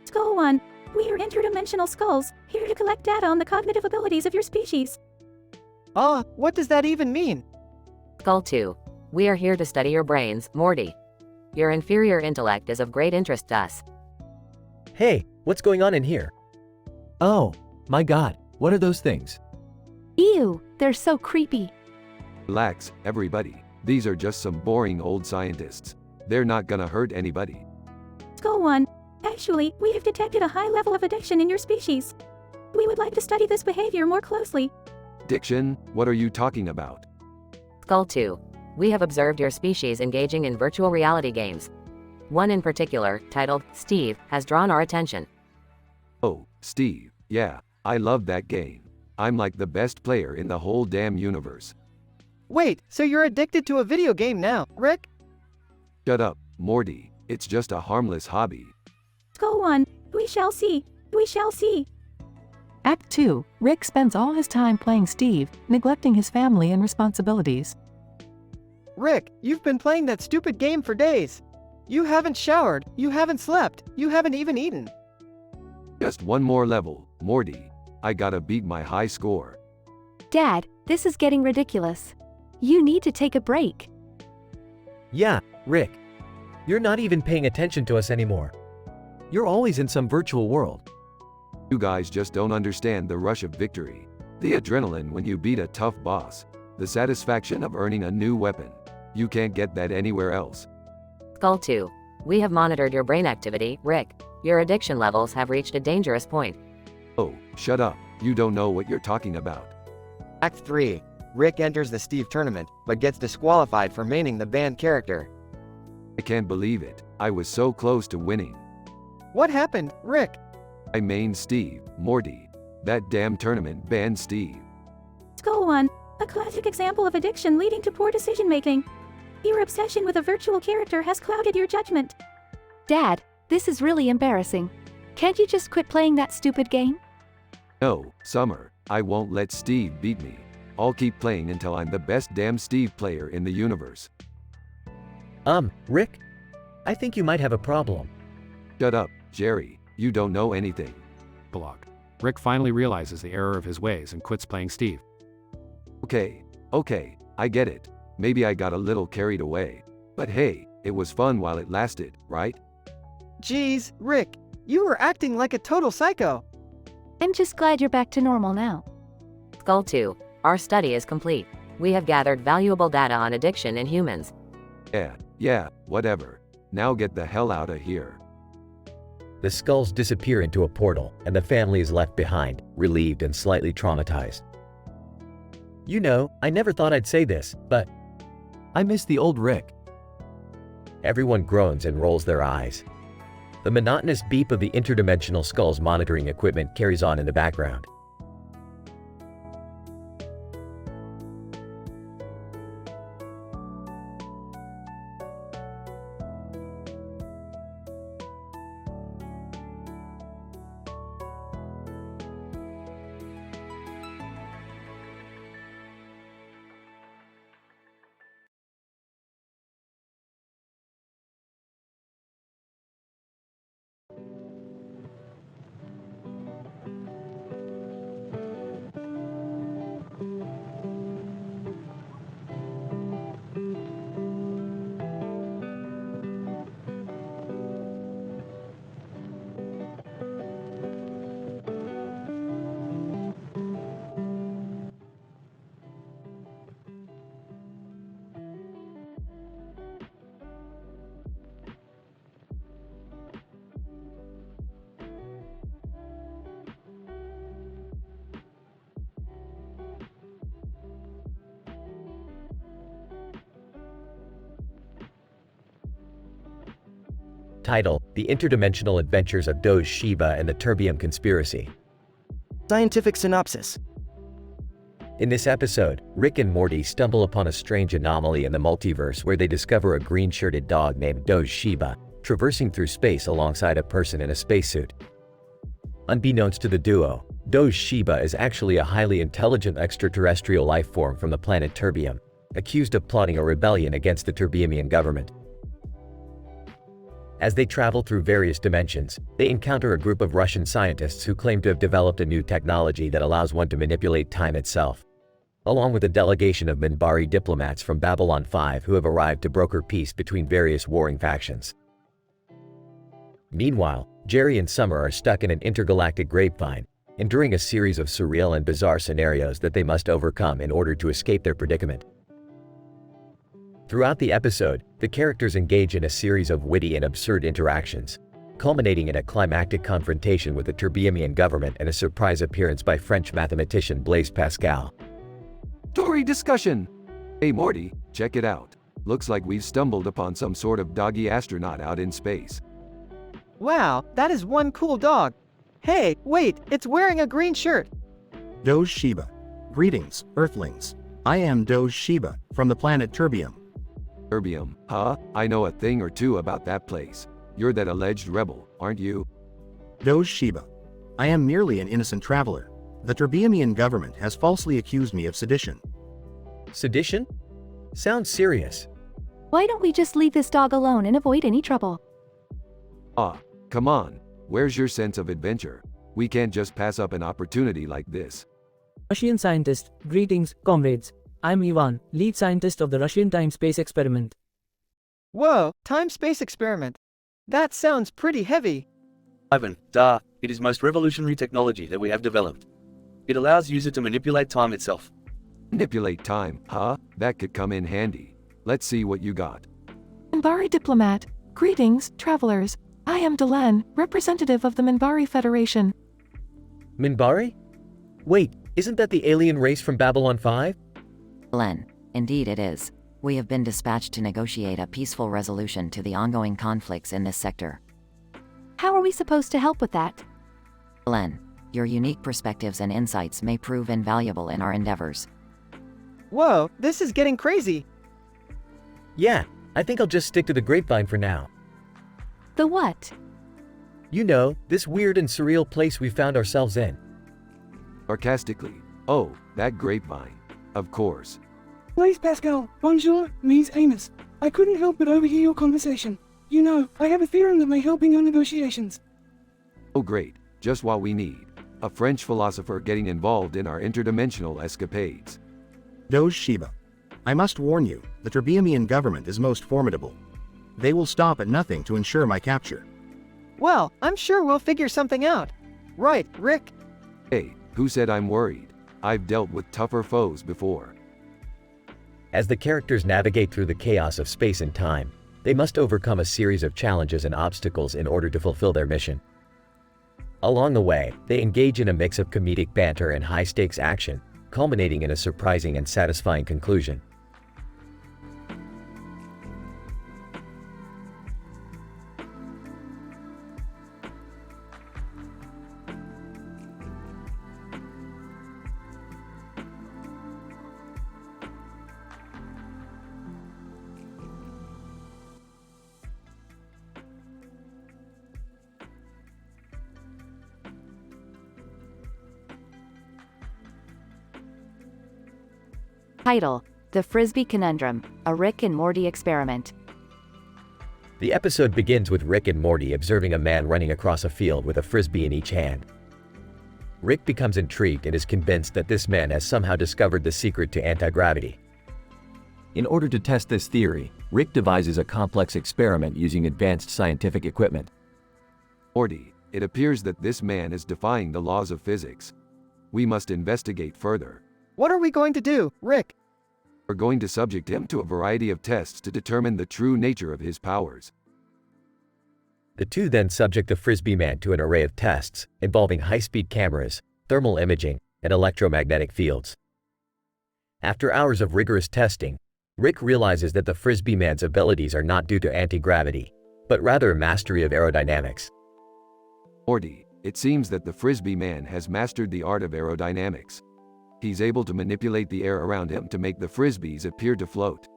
Skull 1. We are interdimensional skulls, here to collect data on the cognitive abilities of your species. What does that even mean? Skull 2. We are here to study your brains, Morty. Your inferior intellect is of great interest to us. Hey, what's going on in here? Oh, my god, what are those things? Ew, they're so creepy. Relax, everybody. These are just some boring old scientists. They're not gonna hurt anybody. Skull 1. Actually, we have detected a high level of addiction in your species. We would like to study this behavior more closely. Addiction? What are you talking about? Skull 2. We have observed your species engaging in virtual reality games. One in particular, titled Steve, has drawn our attention. Oh, Steve. Yeah, I love that game. I'm like the best player in the whole damn universe. Wait, so you're addicted to a video game now, Rick? Shut up, Morty. It's just a harmless hobby. Skull 1. We shall see. We shall see. Act 2. Rick spends all his time playing Steve, neglecting his family and responsibilities. Rick, you've been playing that stupid game for days. You haven't showered, you haven't slept, you haven't even eaten. Just one more level, Morty. I gotta beat my high score. Dad, this is getting ridiculous. You need to take a break. Yeah, Rick. You're not even paying attention to us anymore. You're always in some virtual world. You guys just don't understand the rush of victory. The adrenaline when you beat a tough boss. The satisfaction of earning a new weapon. You can't get that anywhere else. Skull 2. We have monitored your brain activity, Rick. Your addiction levels have reached a dangerous point. Oh, shut up. You don't know what you're talking about. Act 3. Rick enters the Steve tournament, but gets disqualified for maining the band character. I can't believe it. I was so close to winning. What happened, Rick? I mained Steve, Morty. That damn tournament banned Steve. Skull 1. A classic example of addiction leading to poor decision-making. Your obsession with a virtual character has clouded your judgment. Dad, this is really embarrassing. Can't you just quit playing that stupid game? No, Summer. I won't let Steve beat me. I'll keep playing until I'm the best damn Steve player in the universe. Rick? I think you might have a problem. Shut up, Jerry. You don't know anything. Block. Rick finally realizes the error of his ways and quits playing Steve. Okay, I get it. Maybe I got a little carried away. But hey, it was fun while it lasted, right? Geez, Rick, you were acting like a total psycho. I'm just glad you're back to normal now. Skull 2. Our study is complete. We have gathered valuable data on addiction in humans. Yeah, whatever. Now get the hell out of here. The skulls disappear into a portal, and the family is left behind, relieved and slightly traumatized. You know, I never thought I'd say this, but I miss the old Rick. Everyone groans and rolls their eyes. The monotonous beep of the interdimensional skull's monitoring equipment carries on in the background. Title: The Interdimensional Adventures of Doge Shiba and the Terbium Conspiracy. Scientific synopsis. In this episode, Rick and Morty stumble upon a strange anomaly in the multiverse where they discover a green-shirted dog named Doge Shiba, traversing through space alongside a person in a spacesuit. Unbeknownst to the duo, Doge Shiba is actually a highly intelligent extraterrestrial life form from the planet Terbium, accused of plotting a rebellion against the Terbiumian government. As they travel through various dimensions, they encounter a group of Russian scientists who claim to have developed a new technology that allows one to manipulate time itself, along with a delegation of Minbari diplomats from Babylon 5 who have arrived to broker peace between various warring factions. Meanwhile, Jerry and Summer are stuck in an intergalactic grapevine, enduring a series of surreal and bizarre scenarios that they must overcome in order to escape their predicament. Throughout the episode, the characters engage in a series of witty and absurd interactions, culminating in a climactic confrontation with the Terbiumian government and a surprise appearance by French mathematician Blaise Pascal. Story discussion! Hey Morty, check it out. Looks like we've stumbled upon some sort of doggy astronaut out in space. Wow, that is one cool dog. Hey, wait, it's wearing a green shirt. Doge Shiba. Greetings, Earthlings. I am Doge Shiba, from the planet Terbium. Terbium, huh? I know a thing or two about that place. You're that alleged rebel, aren't you? Doge Shiba. I am merely an innocent traveler. The Terbiumian government has falsely accused me of sedition. Sedition? Sounds serious. Why don't we just leave this dog alone and avoid any trouble? Come on. Where's your sense of adventure? We can't just pass up an opportunity like this. Russian scientist, greetings, comrades. I'm Ivan, lead scientist of the Russian time-space experiment. Whoa, time-space experiment. That sounds pretty heavy. Ivan, it is most revolutionary technology that we have developed. It allows user to manipulate time itself. Manipulate time, huh? That could come in handy. Let's see what you got. Minbari diplomat. Greetings, travelers. I am Delenn, representative of the Minbari Federation. Minbari? Wait, isn't that the alien race from Babylon 5? Len, indeed it is. We have been dispatched to negotiate a peaceful resolution to the ongoing conflicts in this sector. How are we supposed to help with that? Len, your unique perspectives and insights may prove invaluable in our endeavors. Whoa, this is getting crazy. Yeah, I think I'll just stick to the grapevine for now. The what? You know, this weird and surreal place we found ourselves in. Sarcastically. Oh, that grapevine. Of course. Blaise Pascal, bonjour, me's Amos. I couldn't help but overhear your conversation. You know, I have a theorem that may help in your negotiations. Oh great, just what we need. A French philosopher getting involved in our interdimensional escapades. Doge Shiba. I must warn you, the Terbiumian government is most formidable. They will stop at nothing to ensure my capture. Well, I'm sure we'll figure something out. Right, Rick? Hey, who said I'm worried? I've dealt with tougher foes before. As the characters navigate through the chaos of space and time, they must overcome a series of challenges and obstacles in order to fulfill their mission. Along the way, they engage in a mix of comedic banter and high-stakes action, culminating in a surprising and satisfying conclusion. Title: The Frisbee Conundrum, a Rick and Morty experiment. The episode begins with Rick and Morty observing a man running across a field with a frisbee in each hand. Rick becomes intrigued and is convinced that this man has somehow discovered the secret to anti-gravity. In order to test this theory, Rick devises a complex experiment using advanced scientific equipment. Morty, it appears that this man is defying the laws of physics. We must investigate further. What are we going to do, Rick? We're going to subject him to a variety of tests to determine the true nature of his powers. The two then subject the Frisbee man to an array of tests involving high-speed cameras, thermal imaging, and electromagnetic fields. After hours of rigorous testing, Rick realizes that the Frisbee man's abilities are not due to anti-gravity, but rather mastery of aerodynamics. Morty, it seems that the Frisbee man has mastered the art of aerodynamics. He's able to manipulate the air around him to make the Frisbees appear to float.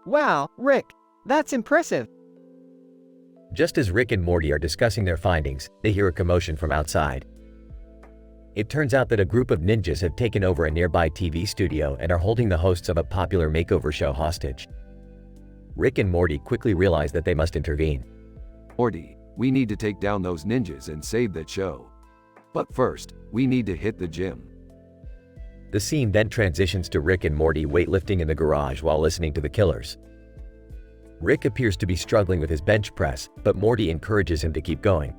Wow, Rick, that's impressive. Just as Rick and Morty are discussing their findings, they hear a commotion from outside. It turns out that a group of ninjas have taken over a nearby TV studio and are holding the hosts of a popular makeover show hostage. Rick and Morty quickly realize that they must intervene. Morty, we need to take down those ninjas and save that show. But first, we need to hit the gym. The scene then transitions to Rick and Morty weightlifting in the garage while listening to the killers. Rick appears to be struggling with his bench press, but Morty encourages him to keep going.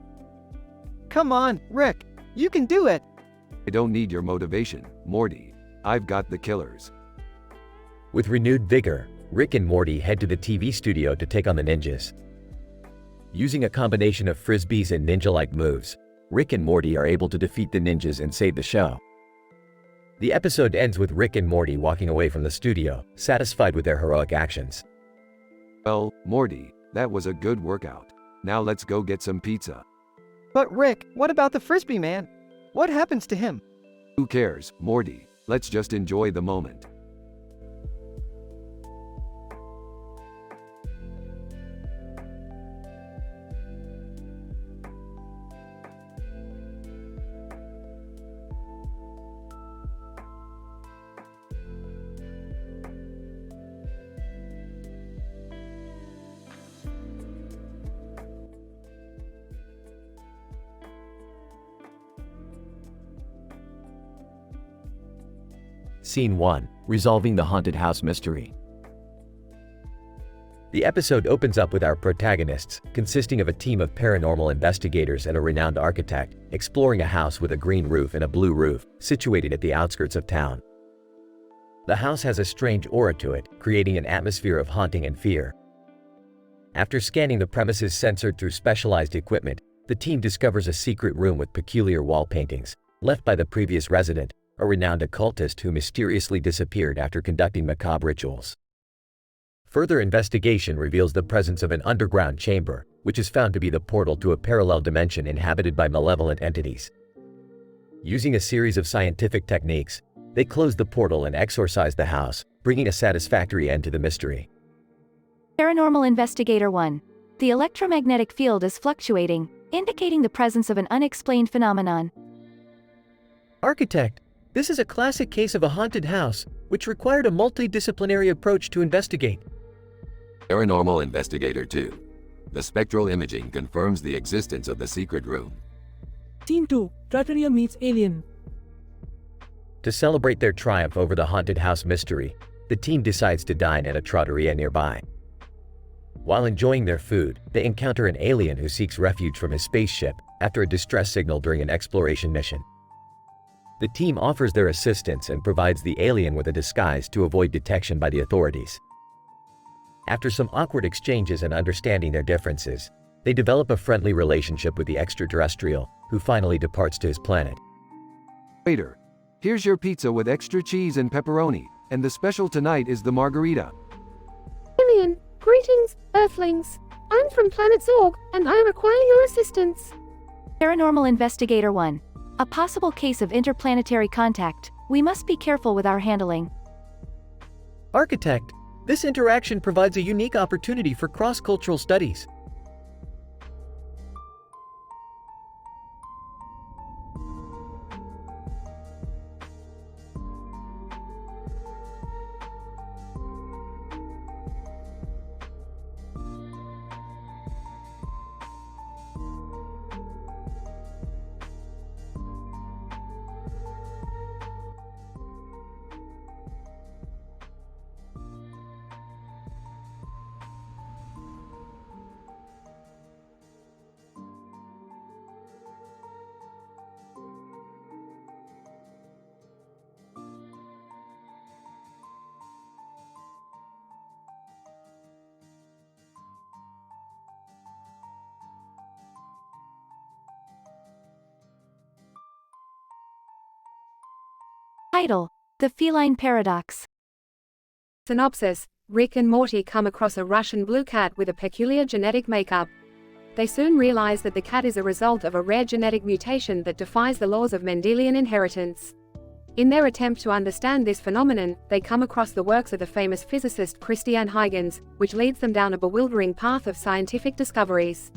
Come on, Rick, you can do it. I don't need your motivation, Morty. I've got the killers. With renewed vigor, Rick and Morty head to the TV studio to take on the ninjas. Using a combination of frisbees and ninja-like moves, Rick and Morty are able to defeat the ninjas and save the show. The episode ends with Rick and Morty walking away from the studio, satisfied with their heroic actions. Well, Morty, that was a good workout. Now let's go get some pizza. But Rick, what about the Frisbee man? What happens to him? Who cares, Morty? Let's just enjoy the moment. Scene 1. Resolving the haunted house mystery. The episode opens up with our protagonists, consisting of a team of paranormal investigators and a renowned architect, exploring a house with a green roof and a blue roof, situated at the outskirts of town. The house has a strange aura to it, creating an atmosphere of haunting and fear. After scanning the premises censored through specialized equipment, the team discovers a secret room with peculiar wall paintings, left by the previous resident, a renowned occultist who mysteriously disappeared after conducting macabre rituals. Further investigation reveals the presence of an underground chamber, which is found to be the portal to a parallel dimension inhabited by malevolent entities. Using a series of scientific techniques, they close the portal and exorcise the house, bringing a satisfactory end to the mystery. Paranormal Investigator 1. The electromagnetic field is fluctuating, indicating the presence of an unexplained phenomenon. Architect, this is a classic case of a haunted house, which required a multidisciplinary approach to investigate. Paranormal Investigator 2. The spectral imaging confirms the existence of the secret room. Scene 2. Trattoria meets Alien. To celebrate their triumph over the haunted house mystery, the team decides to dine at a trattoria nearby. While enjoying their food, they encounter an alien who seeks refuge from his spaceship after a distress signal during an exploration mission. The team offers their assistance and provides the alien with a disguise to avoid detection by the authorities. After some awkward exchanges and understanding their differences, they develop a friendly relationship with the extraterrestrial, who finally departs to his planet. Waiter, here's your pizza with extra cheese and pepperoni, and the special tonight is the margarita. Alien, greetings, Earthlings. I'm from Planet Zorg, and I require your assistance. Paranormal Investigator 1. A possible case of interplanetary contact. We must be careful with our handling. Architect, this interaction provides a unique opportunity for cross-cultural studies. Title: The Feline Paradox. Synopsis: Rick and Morty come across a Russian blue cat with a peculiar genetic makeup. They soon realize that the cat is a result of a rare genetic mutation that defies the laws of Mendelian inheritance. In their attempt to understand this phenomenon, they come across the works of the famous physicist Christian Huygens, which leads them down a bewildering path of scientific discoveries.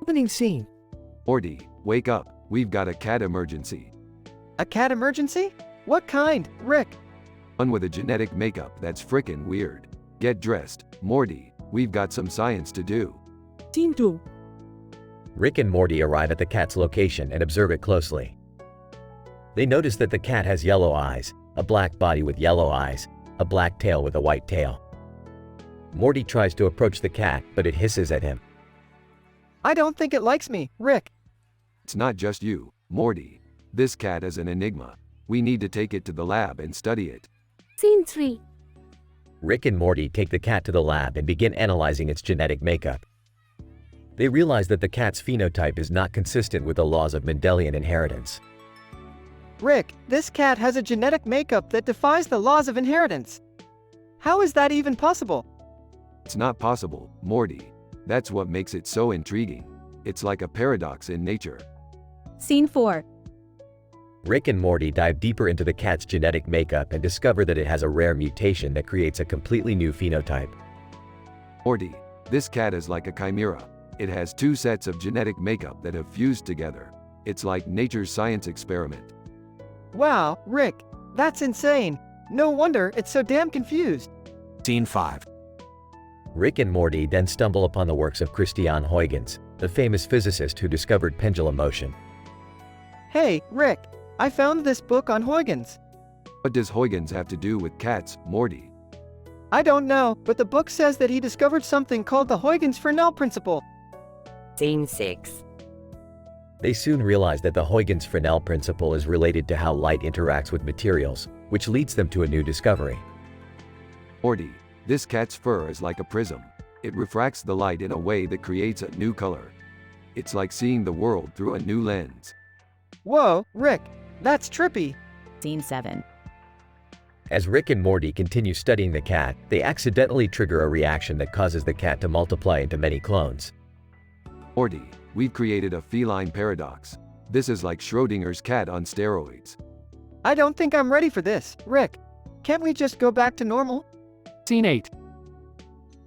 Opening scene. Morty, wake up, we've got a cat emergency. A cat emergency? What kind, Rick? One with a genetic makeup that's frickin' weird. Get dressed, Morty, we've got some science to do. Scene 2. Rick and Morty arrive at the cat's location and observe it closely. They notice that the cat has yellow eyes, a black body with yellow eyes, a black tail with a white tail. Morty tries to approach the cat, but it hisses at him. I don't think it likes me, Rick. It's not just you, Morty. This cat is an enigma. We need to take it to the lab and study it. Scene 3. Rick and Morty take the cat to the lab and begin analyzing its genetic makeup. They realize that the cat's phenotype is not consistent with the laws of Mendelian inheritance. Rick, this cat has a genetic makeup that defies the laws of inheritance. How is that even possible? It's not possible, Morty. That's what makes it so intriguing. It's like a paradox in nature. Scene 4. Rick and Morty dive deeper into the cat's genetic makeup and discover that it has a rare mutation that creates a completely new phenotype. Morty, this cat is like a chimera. It has two sets of genetic makeup that have fused together. It's like nature's science experiment. Wow, Rick, that's insane. No wonder it's so damn confused. Scene 5. Rick and Morty then stumble upon the works of Christian Huygens, the famous physicist who discovered pendulum motion. Hey, Rick, I found this book on Huygens. What does Huygens have to do with cats, Morty? I don't know, but the book says that he discovered something called the Huygens-Fresnel principle. Scene 6. They soon realize that the Huygens-Fresnel principle is related to how light interacts with materials, which leads them to a new discovery. Morty, this cat's fur is like a prism. It refracts the light in a way that creates a new color. It's like seeing the world through a new lens. Whoa, Rick, that's trippy. Scene 7. As Rick and Morty continue studying the cat, they accidentally trigger a reaction that causes the cat to multiply into many clones. Morty, we've created a feline paradox. This is like Schrodinger's cat on steroids. I don't think I'm ready for this, Rick. Can't we just go back to normal? Scene 8.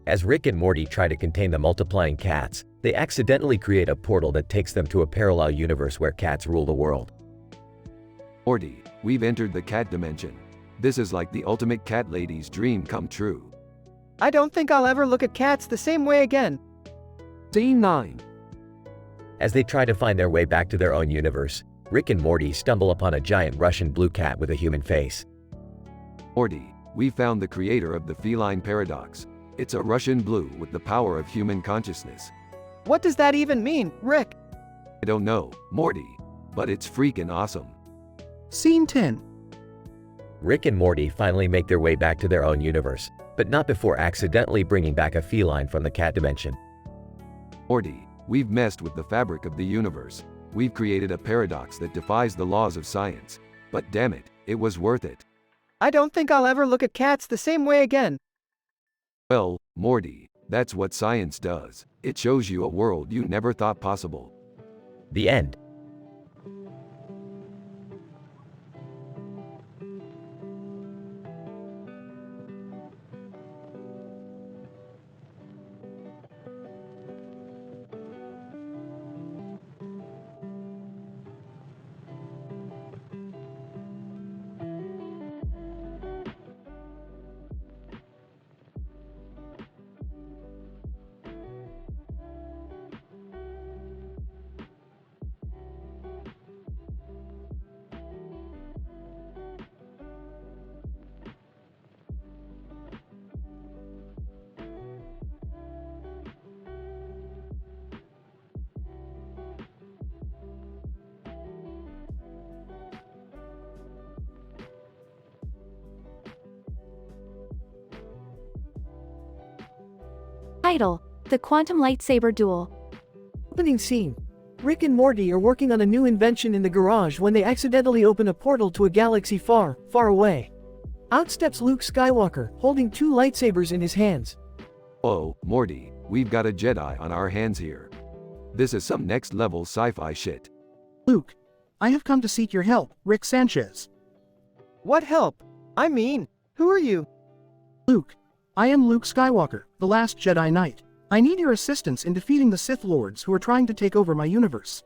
As Rick and Morty try to contain the multiplying cats, they accidentally create a portal that takes them to a parallel universe where cats rule the world. Morty, we've entered the cat dimension. This is like the ultimate cat lady's dream come true. I don't think I'll ever look at cats the same way again. Scene 9. As they try to find their way back to their own universe, Rick and Morty stumble upon a giant Russian blue cat with a human face. Morty, we found the creator of the feline paradox. It's a Russian blue with the power of human consciousness. What does that even mean, Rick? I don't know, Morty, but it's freaking awesome. Scene 10. Rick and Morty finally make their way back to their own universe, but not before accidentally bringing back a feline from the cat dimension. Morty, we've messed with the fabric of the universe. We've created a paradox that defies the laws of science. But damn it, it was worth it. I don't think I'll ever look at cats the same way again. Well, Morty, that's what science does. It shows you a world you never thought possible. The end. Title: The Quantum Lightsaber Duel. Opening scene. Rick and Morty are working on a new invention in the garage when they accidentally open a portal to a galaxy far, far away. Out steps Luke Skywalker, holding 2 lightsabers in his hands. Oh, Morty, we've got a Jedi on our hands here. This is some next-level sci-fi shit. Luke, I have come to seek your help, Rick Sanchez. What help? I mean, who are you? Luke, I am Luke Skywalker, the last Jedi Knight. I need your assistance in defeating the Sith Lords who are trying to take over my universe.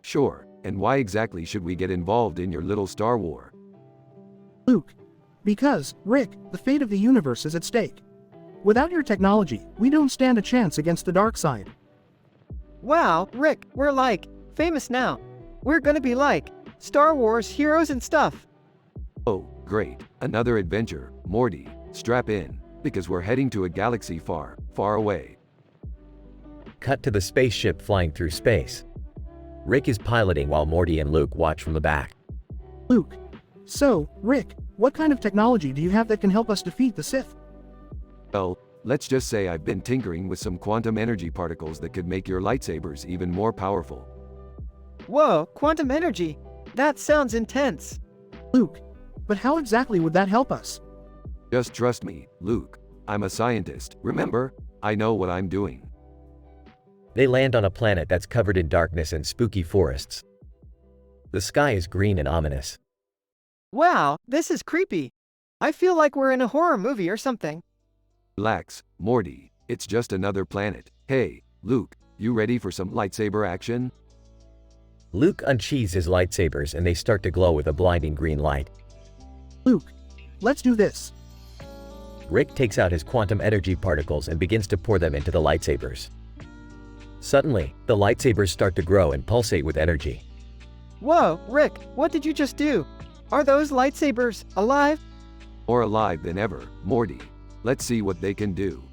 Sure. And why exactly should we get involved in your little Star War? Luke, because, Rick, the fate of the universe is at stake. Without your technology, we don't stand a chance against the dark side. Wow, Rick, we're like, famous now. We're gonna be like, Star Wars heroes and stuff. Oh, great. Another adventure. Morty, strap in, because we're heading to a galaxy far, far away. Cut to the spaceship flying through space. Rick is piloting while Morty and Luke watch from the back. Luke, so, Rick, what kind of technology do you have that can help us defeat the Sith? Well, let's just say I've been tinkering with some quantum energy particles that could make your lightsabers even more powerful. Whoa, quantum energy. That sounds intense. Luke, but how exactly would that help us? Just trust me, Luke. I'm a scientist, remember? I know what I'm doing. They land on a planet that's covered in darkness and spooky forests. The sky is green and ominous. Wow, this is creepy. I feel like we're in a horror movie or something. Relax, Morty. It's just another planet. Hey, Luke, you ready for some lightsaber action? Luke unsheathes his lightsabers and they start to glow with a blinding green light. Luke, let's do this. Rick takes out his quantum energy particles and begins to pour them into the lightsabers. Suddenly, the lightsabers start to grow and pulsate with energy. Whoa, Rick, what did you just do? Are those lightsabers alive? More alive than ever, Morty. Let's see what they can do.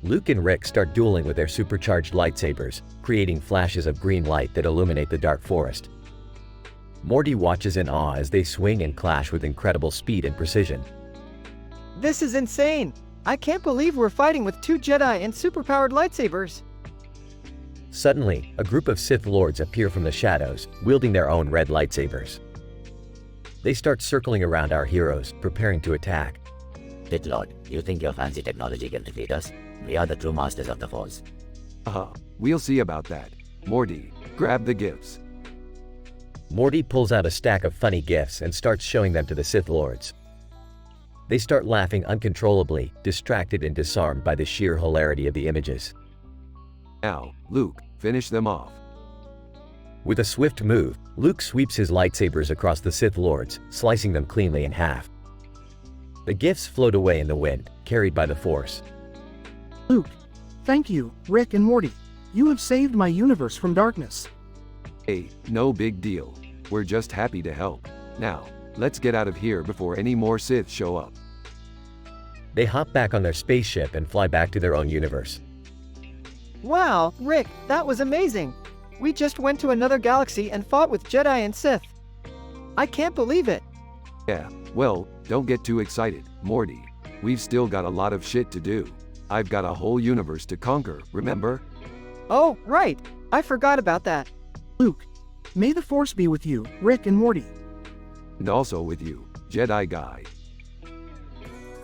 Luke and Rick start dueling with their supercharged lightsabers, creating flashes of green light that illuminate the dark forest. Morty watches in awe as they swing and clash with incredible speed and precision. This is insane! I can't believe we're fighting with 2 Jedi and superpowered lightsabers. Suddenly, a group of Sith Lords appear from the shadows, wielding their own red lightsabers. They start circling around our heroes, preparing to attack. Sith Lord, you think your fancy technology can defeat us? We are the true masters of the Force. We'll see about that. Morty, grab the gifts. Morty pulls out a stack of funny gifts and starts showing them to the Sith Lords. They start laughing uncontrollably, distracted and disarmed by the sheer hilarity of the images. Now, Luke, finish them off. With a swift move, Luke sweeps his lightsabers across the Sith Lords, slicing them cleanly in half. The gifts float away in the wind, carried by the Force. Luke, thank you, Rick and Morty. You have saved my universe from darkness. Hey, no big deal. We're just happy to help. Now, let's get out of here before any more Sith show up. They hop back on their spaceship and fly back to their own universe. Wow, Rick, that was amazing! We just went to another galaxy and fought with Jedi and Sith. I can't believe it. Yeah, well, don't get too excited, Morty. We've still got a lot of shit to do. I've got a whole universe to conquer, remember? Oh, right. I forgot about that. Luke, may the Force be with you, Rick and Morty. And also with you, Jedi guy.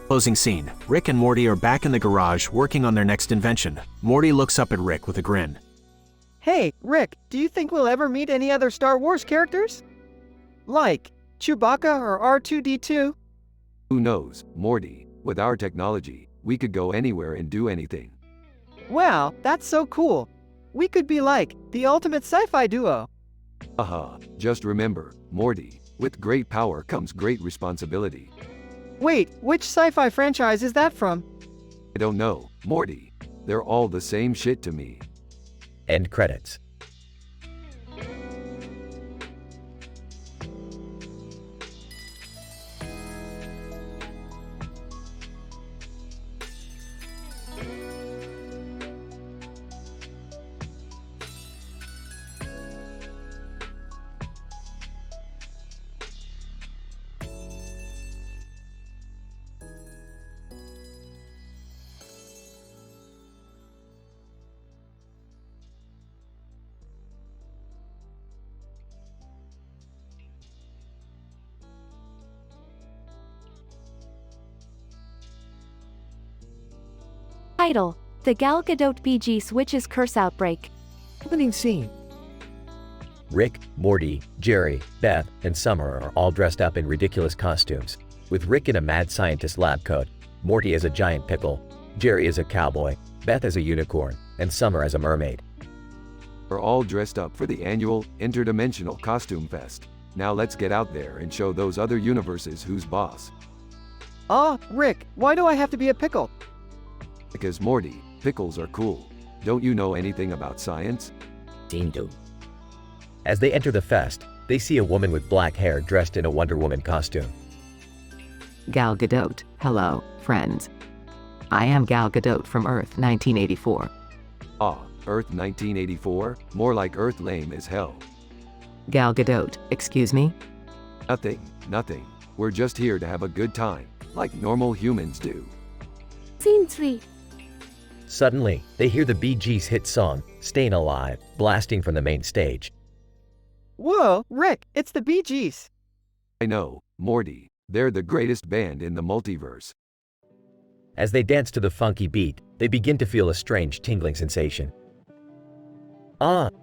Closing scene. Rick and Morty are back in the garage working on their next invention. Morty looks up at Rick with a grin. Hey, Rick, do you think we'll ever meet any other Star Wars characters? Like Chewbacca or R2-D2? Who knows, Morty? With our technology, we could go anywhere and do anything. Wow, that's so cool. We could be like the ultimate sci-fi duo. Just remember, Morty, with great power comes great responsibility. Wait, which sci-fi franchise is that from? I don't know, Morty. They're all the same shit to me. End credits. Title: The Gal Gadot BG Switches Curse Outbreak. Opening scene. Rick, Morty, Jerry, Beth, and Summer are all dressed up in ridiculous costumes, with Rick in a mad scientist lab coat, Morty as a giant pickle, Jerry as a cowboy, Beth as a unicorn, and Summer as a mermaid. We're all dressed up for the annual Interdimensional Costume Fest. Now let's get out there and show those other universes who's boss. Rick, why do I have to be a pickle? Because Morty, pickles are cool. Don't you know anything about science? Scene 2. As they enter the fest, they see a woman with black hair dressed in a Wonder Woman costume. Gal Gadot, hello, friends. I am Gal Gadot from Earth 1984. Earth 1984? More like Earth lame as hell. Gal Gadot, excuse me? Nothing. We're just here to have a good time, like normal humans do. Scene 3. Suddenly, they hear the Bee Gees' hit song, Stayin' Alive, blasting from the main stage. Whoa, Rick, it's the Bee Gees. I know, Morty. They're the greatest band in the multiverse. As they dance to the funky beat, they begin to feel a strange tingling sensation.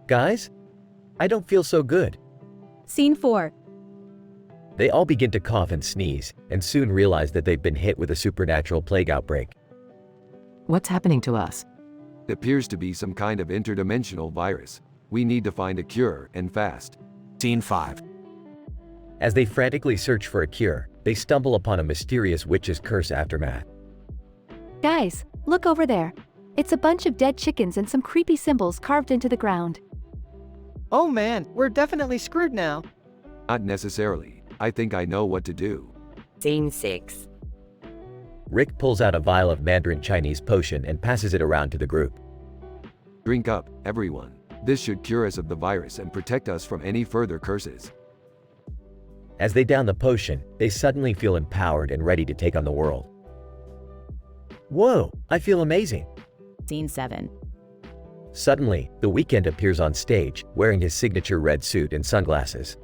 Guys? I don't feel so good. Scene 4. They all begin to cough and sneeze, and soon realize that they've been hit with a supernatural plague outbreak. What's happening to us? It appears to be some kind of interdimensional virus. We need to find a cure, and fast. Scene 5. As they frantically search for a cure, they stumble upon a mysterious witch's curse aftermath. Guys, look over there. It's a bunch of dead chickens and some creepy symbols carved into the ground. Oh man, we're definitely screwed now. Not necessarily. I think I know what to do. Scene 6. Rick pulls out a vial of Mandarin Chinese potion and passes it around to the group. Drink up, everyone. This should cure us of the virus and protect us from any further curses. As they down the potion, they suddenly feel empowered and ready to take on the world. Whoa, I feel amazing. Scene 7. Suddenly, The Weeknd appears on stage, wearing his signature red suit and sunglasses.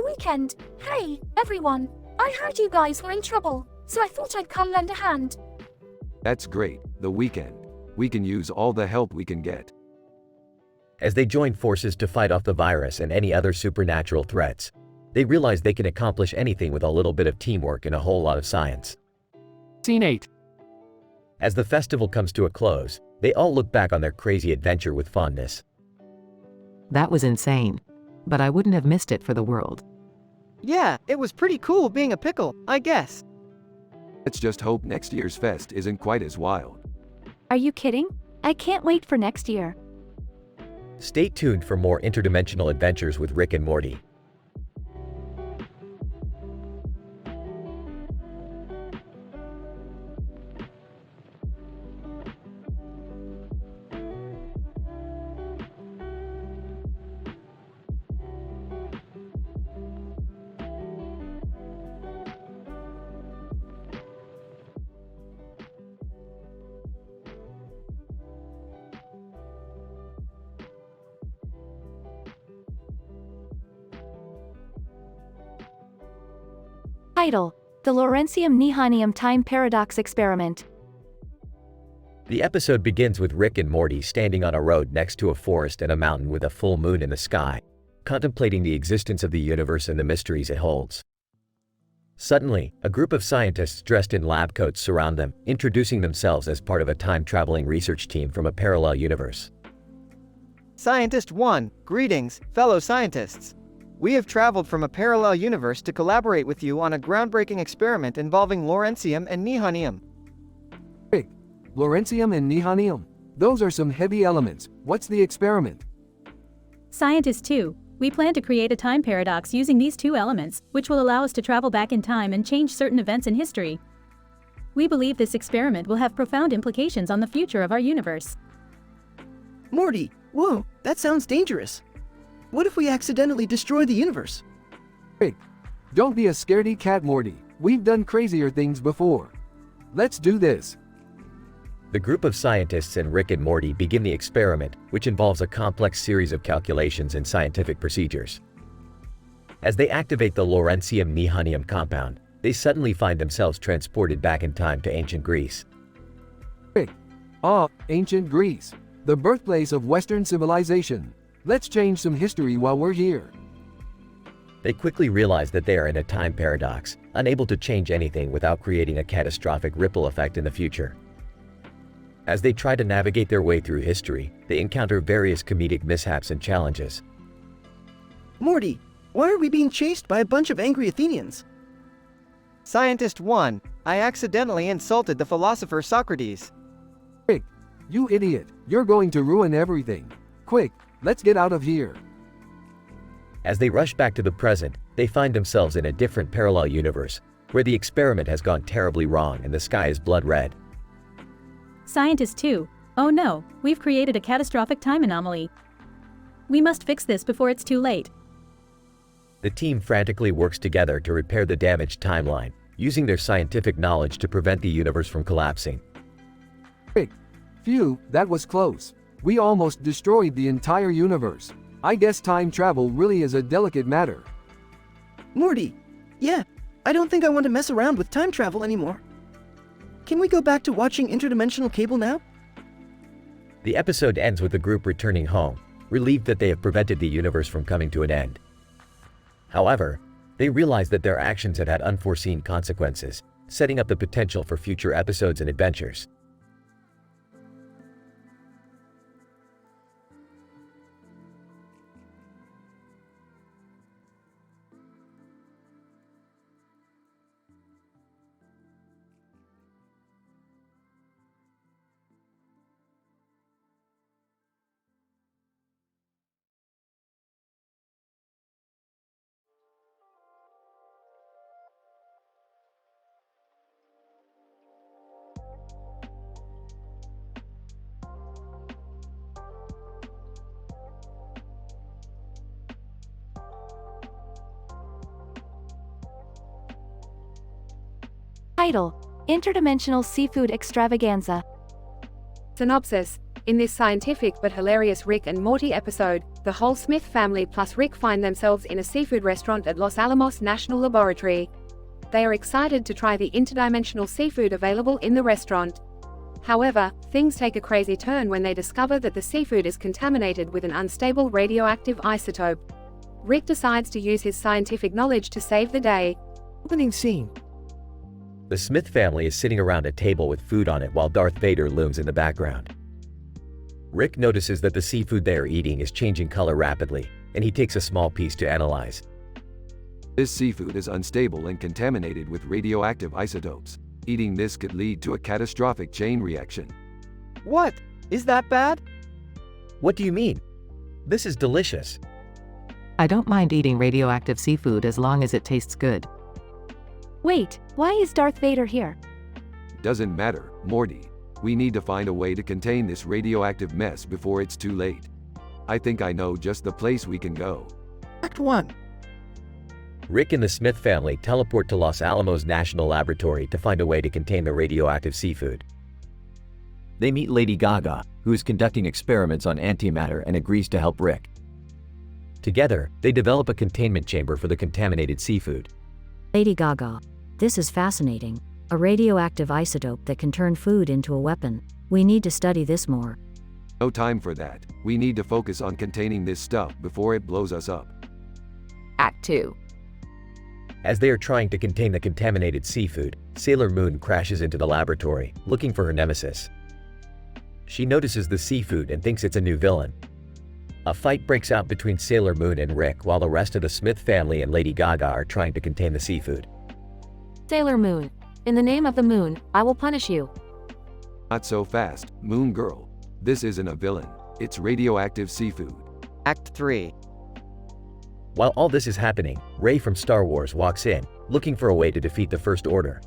Weekend. Hey, everyone. I heard you guys were in trouble, so I thought I'd come lend a hand. That's great, The Weeknd. We can use all the help we can get. As they join forces to fight off the virus and any other supernatural threats, they realize they can accomplish anything with a little bit of teamwork and a whole lot of science. Scene 8. As the festival comes to a close, they all look back on their crazy adventure with fondness. That was insane. But I wouldn't have missed it for the world. Yeah, it was pretty cool being a pickle, I guess. Let's just hope next year's fest isn't quite as wild. Are you kidding? I can't wait for next year. Stay tuned for more interdimensional adventures with Rick and Morty. Title: The Lawrencium-Nihanium Time Paradox Experiment. The episode begins with Rick and Morty standing on a road next to a forest and a mountain with a full moon in the sky, contemplating the existence of the universe and the mysteries it holds. Suddenly, a group of scientists dressed in lab coats surround them, introducing themselves as part of a time-traveling research team from a parallel universe. Scientist 1, greetings, fellow scientists. We have traveled from a parallel universe to collaborate with you on a groundbreaking experiment involving Lawrencium and Nihanium. Rick, Lawrencium and Nihanium. Those are some heavy elements. What's the experiment? Scientist 2, we plan to create a time paradox using these two elements, which will allow us to travel back in time and change certain events in history. We believe this experiment will have profound implications on the future of our universe. Morty, whoa, that sounds dangerous. What if we accidentally destroy the universe? Rick, don't be a scaredy cat, Morty. We've done crazier things before. Let's do this. The group of scientists and Rick and Morty begin the experiment, which involves a complex series of calculations and scientific procedures. As they activate the Lawrencium-Nihanium compound, they suddenly find themselves transported back in time to ancient Greece. Rick, Ah, ancient Greece, the birthplace of Western civilization. Let's change some history while we're here. They quickly realize that they are in a time paradox, unable to change anything without creating a catastrophic ripple effect in the future. As they try to navigate their way through history, they encounter various comedic mishaps and challenges. Morty, why are we being chased by a bunch of angry Athenians? Scientist 1, I accidentally insulted the philosopher Socrates. Rick, you idiot, you're going to ruin everything. Quick, let's get out of here. As they rush back to the present, they find themselves in a different parallel universe, where the experiment has gone terribly wrong and the sky is blood red. Scientist 2, oh no, we've created a catastrophic time anomaly. We must fix this before it's too late. The team frantically works together to repair the damaged timeline, using their scientific knowledge to prevent the universe from collapsing. Rick, phew, that was close. We almost destroyed the entire universe. I guess time travel really is a delicate matter. Morty, yeah, I don't think I want to mess around with time travel anymore. Can we go back to watching Interdimensional Cable now? The episode ends with the group returning home, relieved that they have prevented the universe from coming to an end. However, they realize that their actions have had unforeseen consequences, setting up the potential for future episodes and adventures. Title: Interdimensional Seafood Extravaganza. Synopsis: in this scientific but hilarious Rick and Morty episode, the whole Smith family plus Rick find themselves in a seafood restaurant at Los Alamos National Laboratory. They are excited to try the interdimensional seafood available in the restaurant. However, things take a crazy turn when they discover that the seafood is contaminated with an unstable radioactive isotope. Rick decides to use his scientific knowledge to save the day. Opening scene. The Smith family is sitting around a table with food on it while Darth Vader looms in the background. Rick notices that the seafood they are eating is changing color rapidly, and he takes a small piece to analyze. This seafood is unstable and contaminated with radioactive isotopes. Eating this could lead to a catastrophic chain reaction. What? Is that bad? What do you mean? This is delicious. I don't mind eating radioactive seafood as long as it tastes good. Wait, why is Darth Vader here? Doesn't matter, Morty. We need to find a way to contain this radioactive mess before it's too late. I think I know just the place we can go. Act 1. Rick and the Smith family teleport to Los Alamos National Laboratory to find a way to contain the radioactive seafood. They meet Lady Gaga, who is conducting experiments on antimatter and agrees to help Rick. Together, they develop a containment chamber for the contaminated seafood. Lady Gaga, this is fascinating. A radioactive isotope that can turn food into a weapon. We need to study this more. No time for that. We need to focus on containing this stuff before it blows us up. Act 2. As they are trying to contain the contaminated seafood, Sailor Moon crashes into the laboratory, looking for her nemesis. She notices the seafood and thinks it's a new villain. A fight breaks out between Sailor Moon and Rick while the rest of the Smith family and Lady Gaga are trying to contain the seafood. Sailor Moon, in the name of the moon, I will punish you. Not so fast, Moon Girl. This isn't a villain. It's radioactive seafood. Act 3. While all this is happening, Rey from Star Wars walks in, looking for a way to defeat the First Order.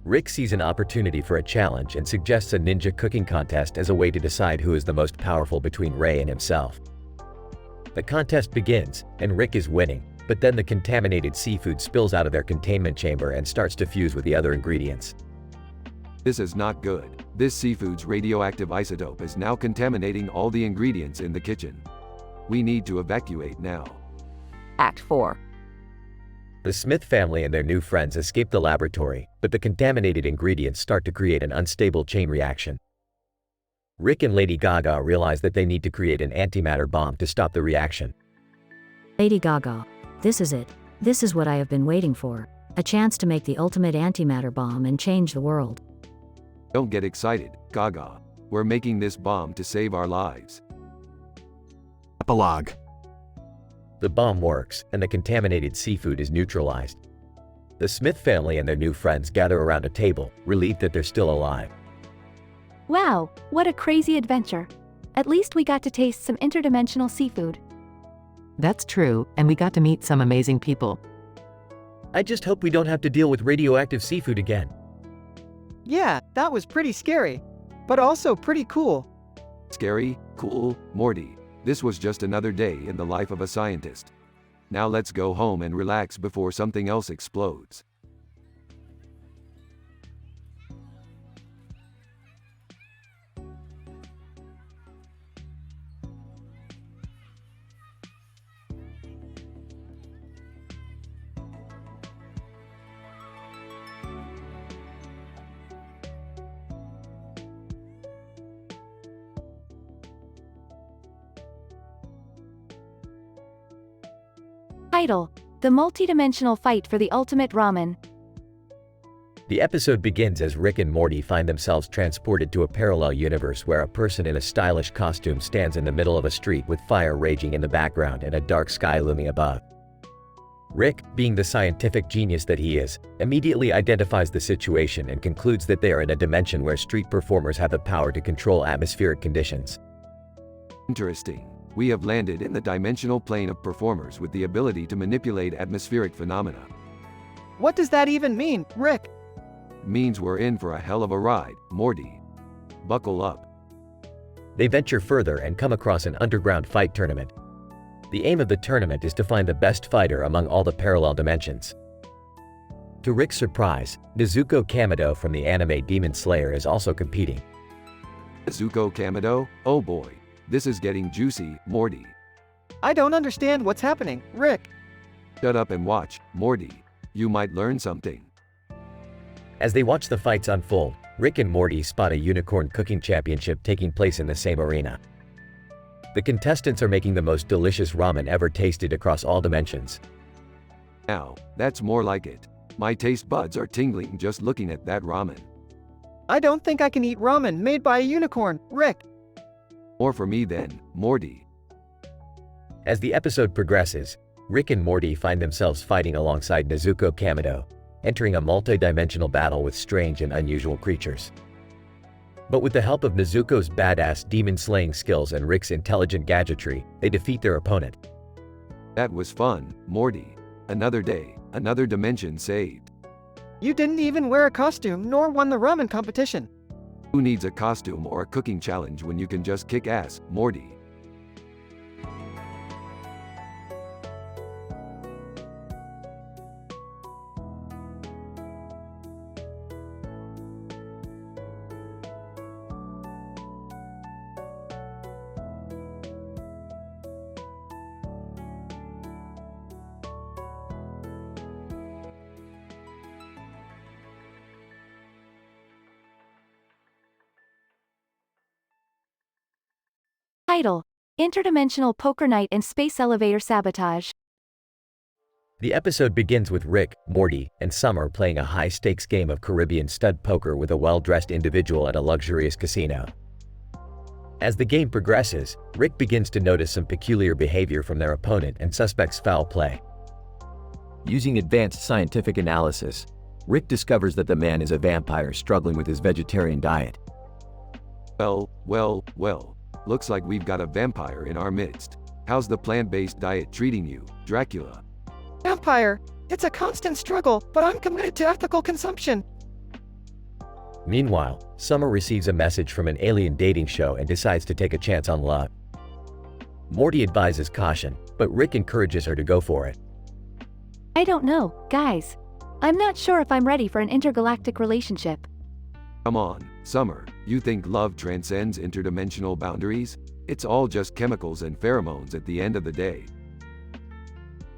Rick sees an opportunity for a challenge and suggests a ninja cooking contest as a way to decide who is the most powerful between Rey and himself. The contest begins, and Rick is winning, but then the contaminated seafood spills out of their containment chamber and starts to fuse with the other ingredients. This is not good. This seafood's radioactive isotope is now contaminating all the ingredients in the kitchen. We need to evacuate now. Act 4. The Smith family and their new friends escape the laboratory, but the contaminated ingredients start to create an unstable chain reaction. Rick and Lady Gaga realize that they need to create an antimatter bomb to stop the reaction. Lady Gaga. This is it. This is what I have been waiting for. A chance to make the ultimate antimatter bomb and change the world. Don't get excited, Gaga. We're making this bomb to save our lives. Epilogue. The bomb works, and the contaminated seafood is neutralized. The Smith family and their new friends gather around a table, relieved that they're still alive. Wow, what a crazy adventure. At least we got to taste some interdimensional seafood. That's true, and we got to meet some amazing people. I just hope we don't have to deal with radioactive seafood again. Yeah, that was pretty scary, but also pretty cool. Scary, cool, Morty. This was just another day in the life of a scientist. Now let's go home and relax before something else explodes. Title: The Multidimensional Fight for the Ultimate Ramen. The episode begins as Rick and Morty find themselves transported to a parallel universe where a person in a stylish costume stands in the middle of a street with fire raging in the background and a dark sky looming above. Rick, being the scientific genius that he is, immediately identifies the situation and concludes that they are in a dimension where street performers have the power to control atmospheric conditions. Interesting. We have landed in the dimensional plane of performers with the ability to manipulate atmospheric phenomena. What does that even mean, Rick? Means we're in for a hell of a ride, Morty. Buckle up. They venture further and come across an underground fight tournament. The aim of the tournament is to find the best fighter among all the parallel dimensions. To Rick's surprise, Nezuko Kamado from the anime Demon Slayer is also competing. Nezuko Kamado? Oh boy. This is getting juicy, Morty. I don't understand what's happening, Rick. Shut up and watch, Morty. You might learn something. As they watch the fights unfold, Rick and Morty spot a unicorn cooking championship taking place in the same arena. The contestants are making the most delicious ramen ever tasted across all dimensions. Now, that's more like it. My taste buds are tingling just looking at that ramen. I don't think I can eat ramen made by a unicorn, Rick. More for me then, Morty. As the episode progresses, Rick and Morty find themselves fighting alongside Nezuko Kamado, entering a multi-dimensional battle with strange and unusual creatures. But with the help of Nezuko's badass demon-slaying skills and Rick's intelligent gadgetry, they defeat their opponent. That was fun, Morty. Another day, another dimension saved. You didn't even wear a costume nor won the ramen competition. Who needs a costume or a cooking challenge when you can just kick ass, Morty? Title: Interdimensional Poker Night and Space Elevator Sabotage. The episode begins with Rick, Morty, and Summer playing a high-stakes game of Caribbean stud poker with a well-dressed individual at a luxurious casino. As the game progresses, Rick begins to notice some peculiar behavior from their opponent and suspects foul play. Using advanced scientific analysis, Rick discovers that the man is a vampire struggling with his vegetarian diet. Well. Looks like we've got a vampire in our midst. How's the plant-based diet treating you, Dracula? Vampire! It's a constant struggle, but I'm committed to ethical consumption. Meanwhile, Summer receives a message from an alien dating show and decides to take a chance on love. Morty advises caution, but Rick encourages her to go for it. I don't know, guys. I'm not sure if I'm ready for an intergalactic relationship. Come on, Summer. You think love transcends interdimensional boundaries? It's all just chemicals and pheromones at the end of the day.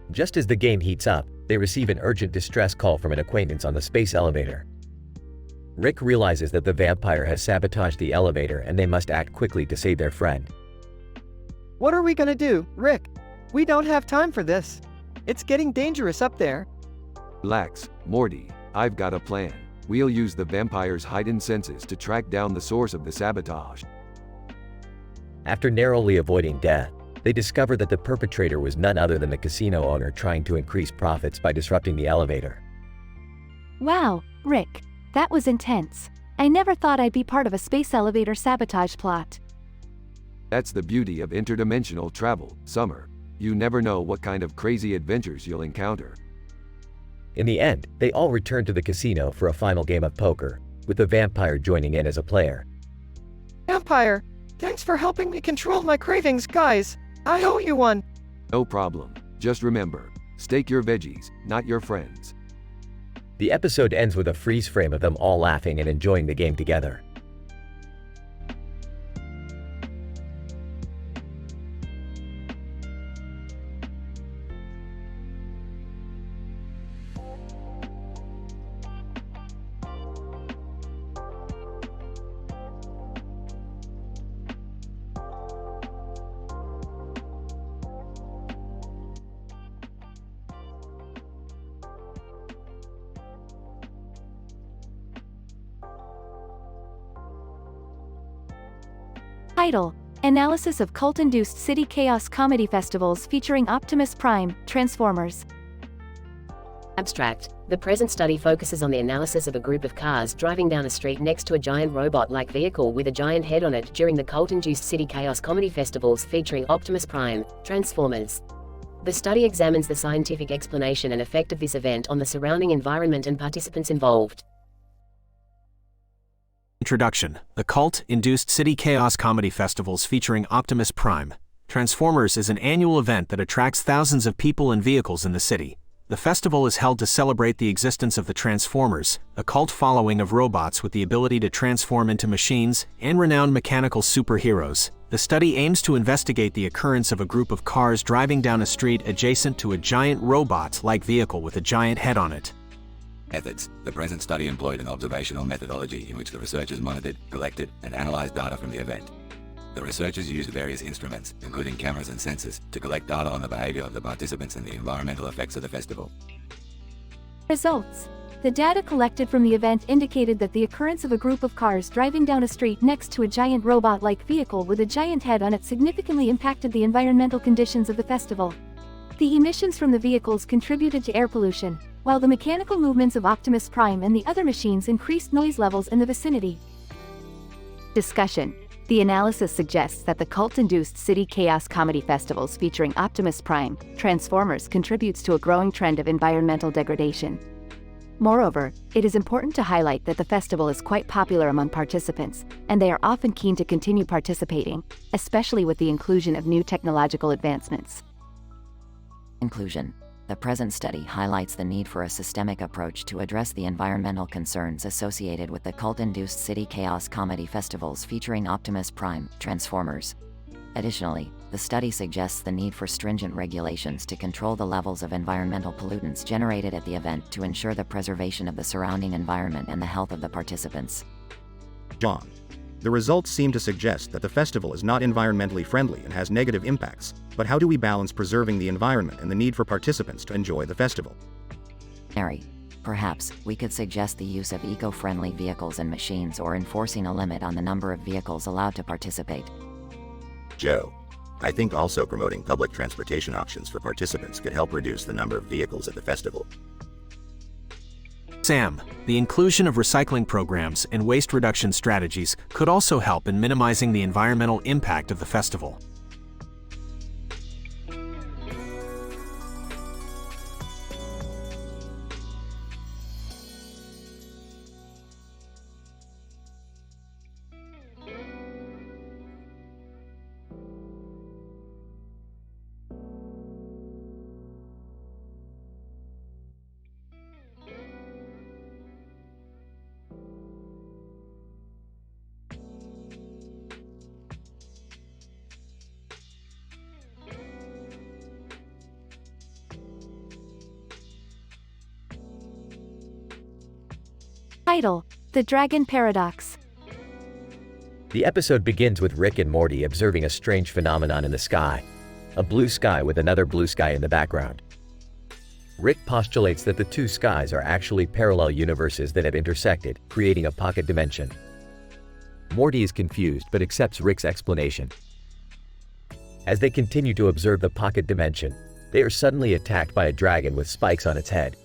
Just as the game heats up, they receive an urgent distress call from an acquaintance on the space elevator. Rick realizes that the vampire has sabotaged the elevator and they must act quickly to save their friend. What are we gonna do, Rick? We don't have time for this. It's getting dangerous up there. Relax, Morty, I've got a plan. We'll use the vampire's heightened senses to track down the source of the sabotage. After narrowly avoiding death, they discover that the perpetrator was none other than the casino owner trying to increase profits by disrupting the elevator. Wow, Rick, that was intense. I never thought I'd be part of a space elevator sabotage plot. That's the beauty of interdimensional travel, Summer. You never know what kind of crazy adventures you'll encounter. In the end, they all return to the casino for a final game of poker, with the vampire joining in as a player. Vampire, thanks for helping me control my cravings, guys. I owe you one. No problem. Just remember, stake your veggies, not your friends. The episode ends with a freeze frame of them all laughing and enjoying the game together. Title: Analysis of Cult-Induced City Chaos Comedy Festivals featuring Optimus Prime, Transformers. Abstract. The present study focuses on the analysis of a group of cars driving down a street next to a giant robot-like vehicle with a giant head on it during the cult-induced City Chaos Comedy Festivals featuring Optimus Prime, Transformers. The study examines the scientific explanation and effect of this event on the surrounding environment and participants involved. Introduction. The cult-induced City Chaos Comedy Festivals featuring Optimus Prime, Transformers is an annual event that attracts thousands of people and vehicles in the city. The festival is held to celebrate the existence of the Transformers, a cult following of robots with the ability to transform into machines, and renowned mechanical superheroes. The study aims to investigate the occurrence of a group of cars driving down a street adjacent to a giant robot-like vehicle with a giant head on it. Methods. The present study employed an observational methodology in which the researchers monitored, collected, and analyzed data from the event. The researchers used various instruments, including cameras and sensors, to collect data on the behavior of the participants and the environmental effects of the festival. Results: the data collected from the event indicated that the occurrence of a group of cars driving down a street next to a giant robot-like vehicle with a giant head on it significantly impacted the environmental conditions of the festival. The emissions from the vehicles contributed to air pollution, while the mechanical movements of Optimus Prime and the other machines increased noise levels in the vicinity. Discussion: the analysis suggests that the cult-induced City Chaos Comedy Festivals featuring Optimus Prime, Transformers contributes to a growing trend of environmental degradation. Moreover, it is important to highlight that the festival is quite popular among participants, and they are often keen to continue participating, especially with the inclusion of new technological advancements. Conclusion. The present study highlights the need for a systemic approach to address the environmental concerns associated with the cult-induced City Chaos Comedy Festivals featuring Optimus Prime, Transformers. Additionally, the study suggests the need for stringent regulations to control the levels of environmental pollutants generated at the event to ensure the preservation of the surrounding environment and the health of the participants. John. The results seem to suggest that the festival is not environmentally friendly and has negative impacts, but how do we balance preserving the environment and the need for participants to enjoy the festival? Mary, perhaps we could suggest the use of eco-friendly vehicles and machines or enforcing a limit on the number of vehicles allowed to participate. Joe. I think also promoting public transportation options for participants could help reduce the number of vehicles at the festival. Sam, the inclusion of recycling programs and waste reduction strategies could also help in minimizing the environmental impact of the festival. Title: The Dragon Paradox. The episode begins with Rick and Morty observing a strange phenomenon in the sky. A blue sky with another blue sky in the background. Rick postulates that the two skies are actually parallel universes that have intersected, creating a pocket dimension. Morty is confused but accepts Rick's explanation. As they continue to observe the pocket dimension, they are suddenly attacked by a dragon with spikes on its head.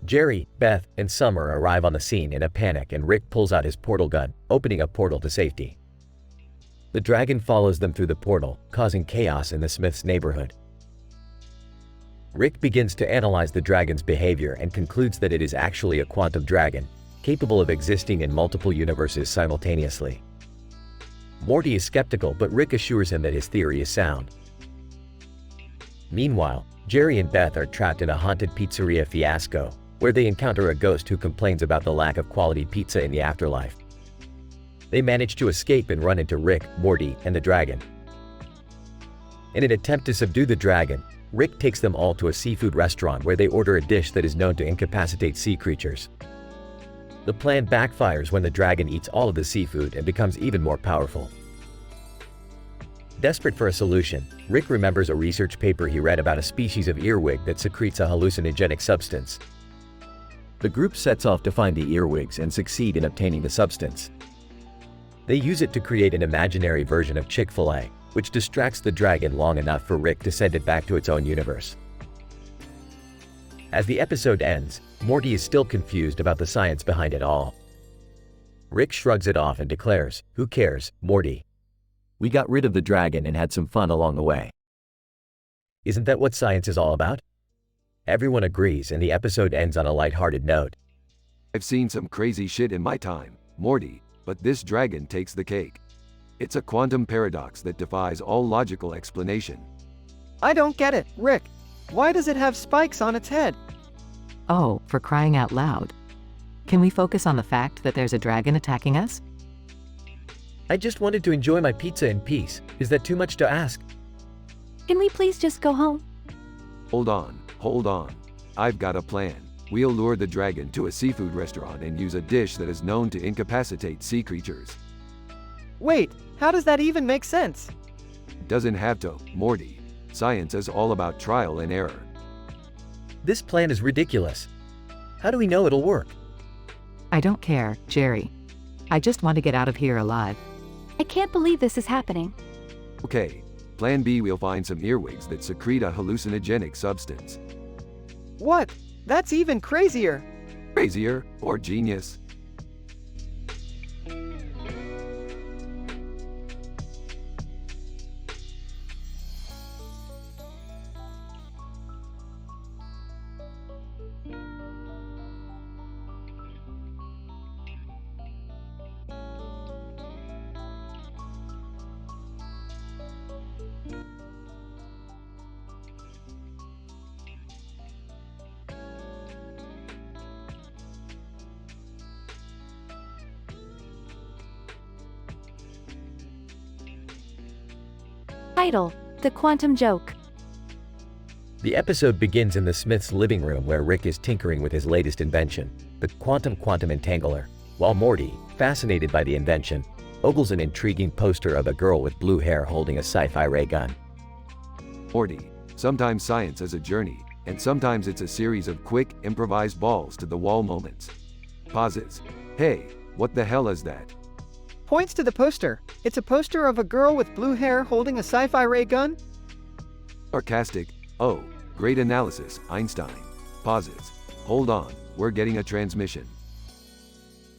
Jerry, Beth, and Summer arrive on the scene in a panic and Rick pulls out his portal gun, opening a portal to safety. The dragon follows them through the portal, causing chaos in the Smiths' neighborhood. Rick begins to analyze the dragon's behavior and concludes that it is actually a quantum dragon, capable of existing in multiple universes simultaneously. Morty is skeptical, but Rick assures him that his theory is sound. Meanwhile, Jerry and Beth are trapped in a haunted pizzeria fiasco, where they encounter a ghost who complains about the lack of quality pizza in the afterlife. They manage to escape and run into Rick, Morty, and the dragon. In an attempt to subdue the dragon, Rick takes them all to a seafood restaurant where they order a dish that is known to incapacitate sea creatures. The plan backfires when the dragon eats all of the seafood and becomes even more powerful. Desperate for a solution, Rick remembers a research paper he read about a species of earwig that secretes a hallucinogenic substance. The group sets off to find the earwigs and succeed in obtaining the substance. They use it to create an imaginary version of Chick-fil-A, which distracts the dragon long enough for Rick to send it back to its own universe. As the episode ends, Morty is still confused about the science behind it all. Rick shrugs it off and declares, "Who cares, Morty? We got rid of the dragon and had some fun along the way." Isn't that what science is all about? Everyone agrees and the episode ends on a lighthearted note. I've seen some crazy shit in my time, Morty, but this dragon takes the cake. It's a quantum paradox that defies all logical explanation. I don't get it, Rick. Why does it have spikes on its head? Oh, for crying out loud. Can we focus on the fact that there's a dragon attacking us? I just wanted to enjoy my pizza in peace. Is that too much to ask? Can we please just go home? Hold on. I've got a plan. We'll lure the dragon to a seafood restaurant and use a dish that is known to incapacitate sea creatures. Wait, how does that even make sense? Doesn't have to, Morty. Science is all about trial and error. This plan is ridiculous. How do we know it'll work? I don't care, Jerry. I just want to get out of here alive. I can't believe this is happening. Okay, plan B, we'll find some earwigs that secrete a hallucinogenic substance. What? That's even crazier. Crazier or genius? Title: The Quantum Joke. The episode begins in the Smiths' living room where Rick is tinkering with his latest invention, the quantum entangler, while Morty, fascinated by the invention, ogles an intriguing poster of a girl with blue hair holding a sci-fi ray gun. Morty, sometimes science is a journey, and sometimes it's a series of quick, improvised balls-to-the-wall moments. Pauses. Hey, what the hell is that? Points to the poster. It's a poster of a girl with blue hair holding a sci-fi ray gun? Sarcastic. Oh, great analysis, Einstein. Pauses. Hold on, we're getting a transmission.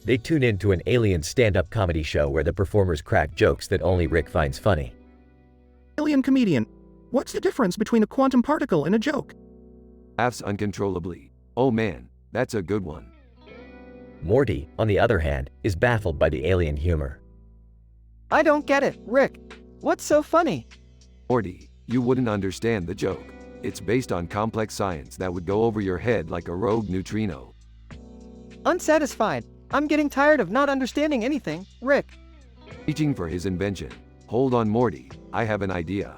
They tune in to an alien stand-up comedy show where the performers crack jokes that only Rick finds funny. Alien comedian, what's the difference between a quantum particle and a joke? Laughs uncontrollably. Oh man, that's a good one. Morty, on the other hand, is baffled by the alien humor. I don't get it, Rick. What's so funny? Morty, you wouldn't understand the joke. It's based on complex science that would go over your head like a rogue neutrino. Unsatisfied. I'm getting tired of not understanding anything, Rick. Reaching for his invention. Hold on, Morty, I have an idea.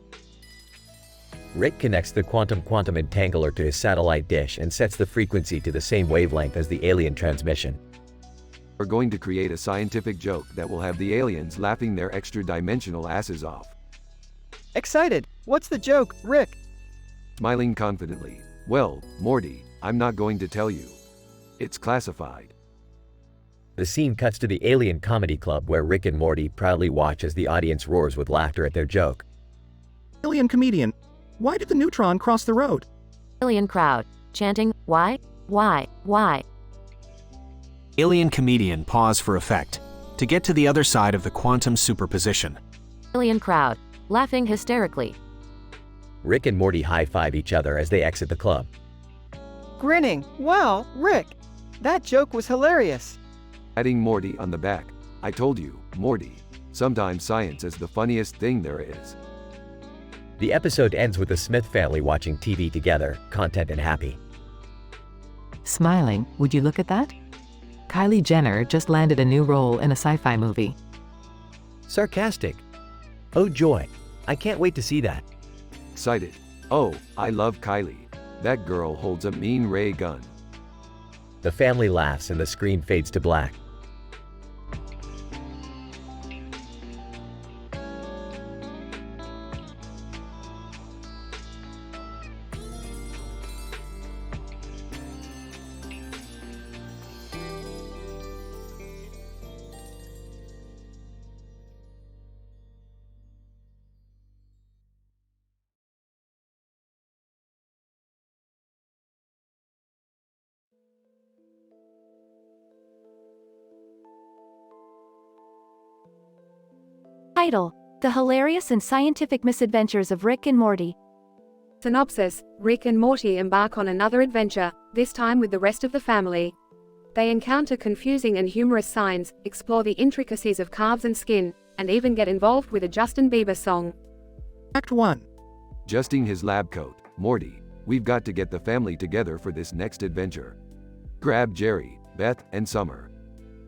Rick connects the quantum entangler to his satellite dish and sets the frequency to the same wavelength as the alien transmission. We're going to create a scientific joke that will have the aliens laughing their extra-dimensional asses off. Excited! What's the joke, Rick? Smiling confidently. Well, Morty, I'm not going to tell you. It's classified. The scene cuts to the Alien Comedy Club where Rick and Morty proudly watch as the audience roars with laughter at their joke. Alien comedian, why did the neutron cross the road? Alien crowd, chanting, why? Alien comedian pause for effect, to get to the other side of the quantum superposition. Alien crowd, laughing hysterically. Rick and Morty high-five each other as they exit the club. Grinning. Wow, Rick! That joke was hilarious. Patting Morty on the back. I told you, Morty. Sometimes science is the funniest thing there is. The episode ends with the Smith family watching TV together, content and happy. Smiling, would you look at that? Kylie Jenner just landed a new role in a sci-fi movie. Sarcastic. Oh joy, I can't wait to see that. Excited. Oh, I love Kylie. That girl holds a mean ray gun. The family laughs and the screen fades to black. Title: The Hilarious and Scientific Misadventures of Rick and Morty. Synopsis: Rick and Morty embark on another adventure, this time with the rest of the family. They encounter confusing and humorous signs, explore the intricacies of calves and skin, and even get involved with a Justin Bieber song. Act 1. Adjusting his lab coat. Morty, we've got to get the family together for this next adventure. Grab Jerry, Beth, and Summer.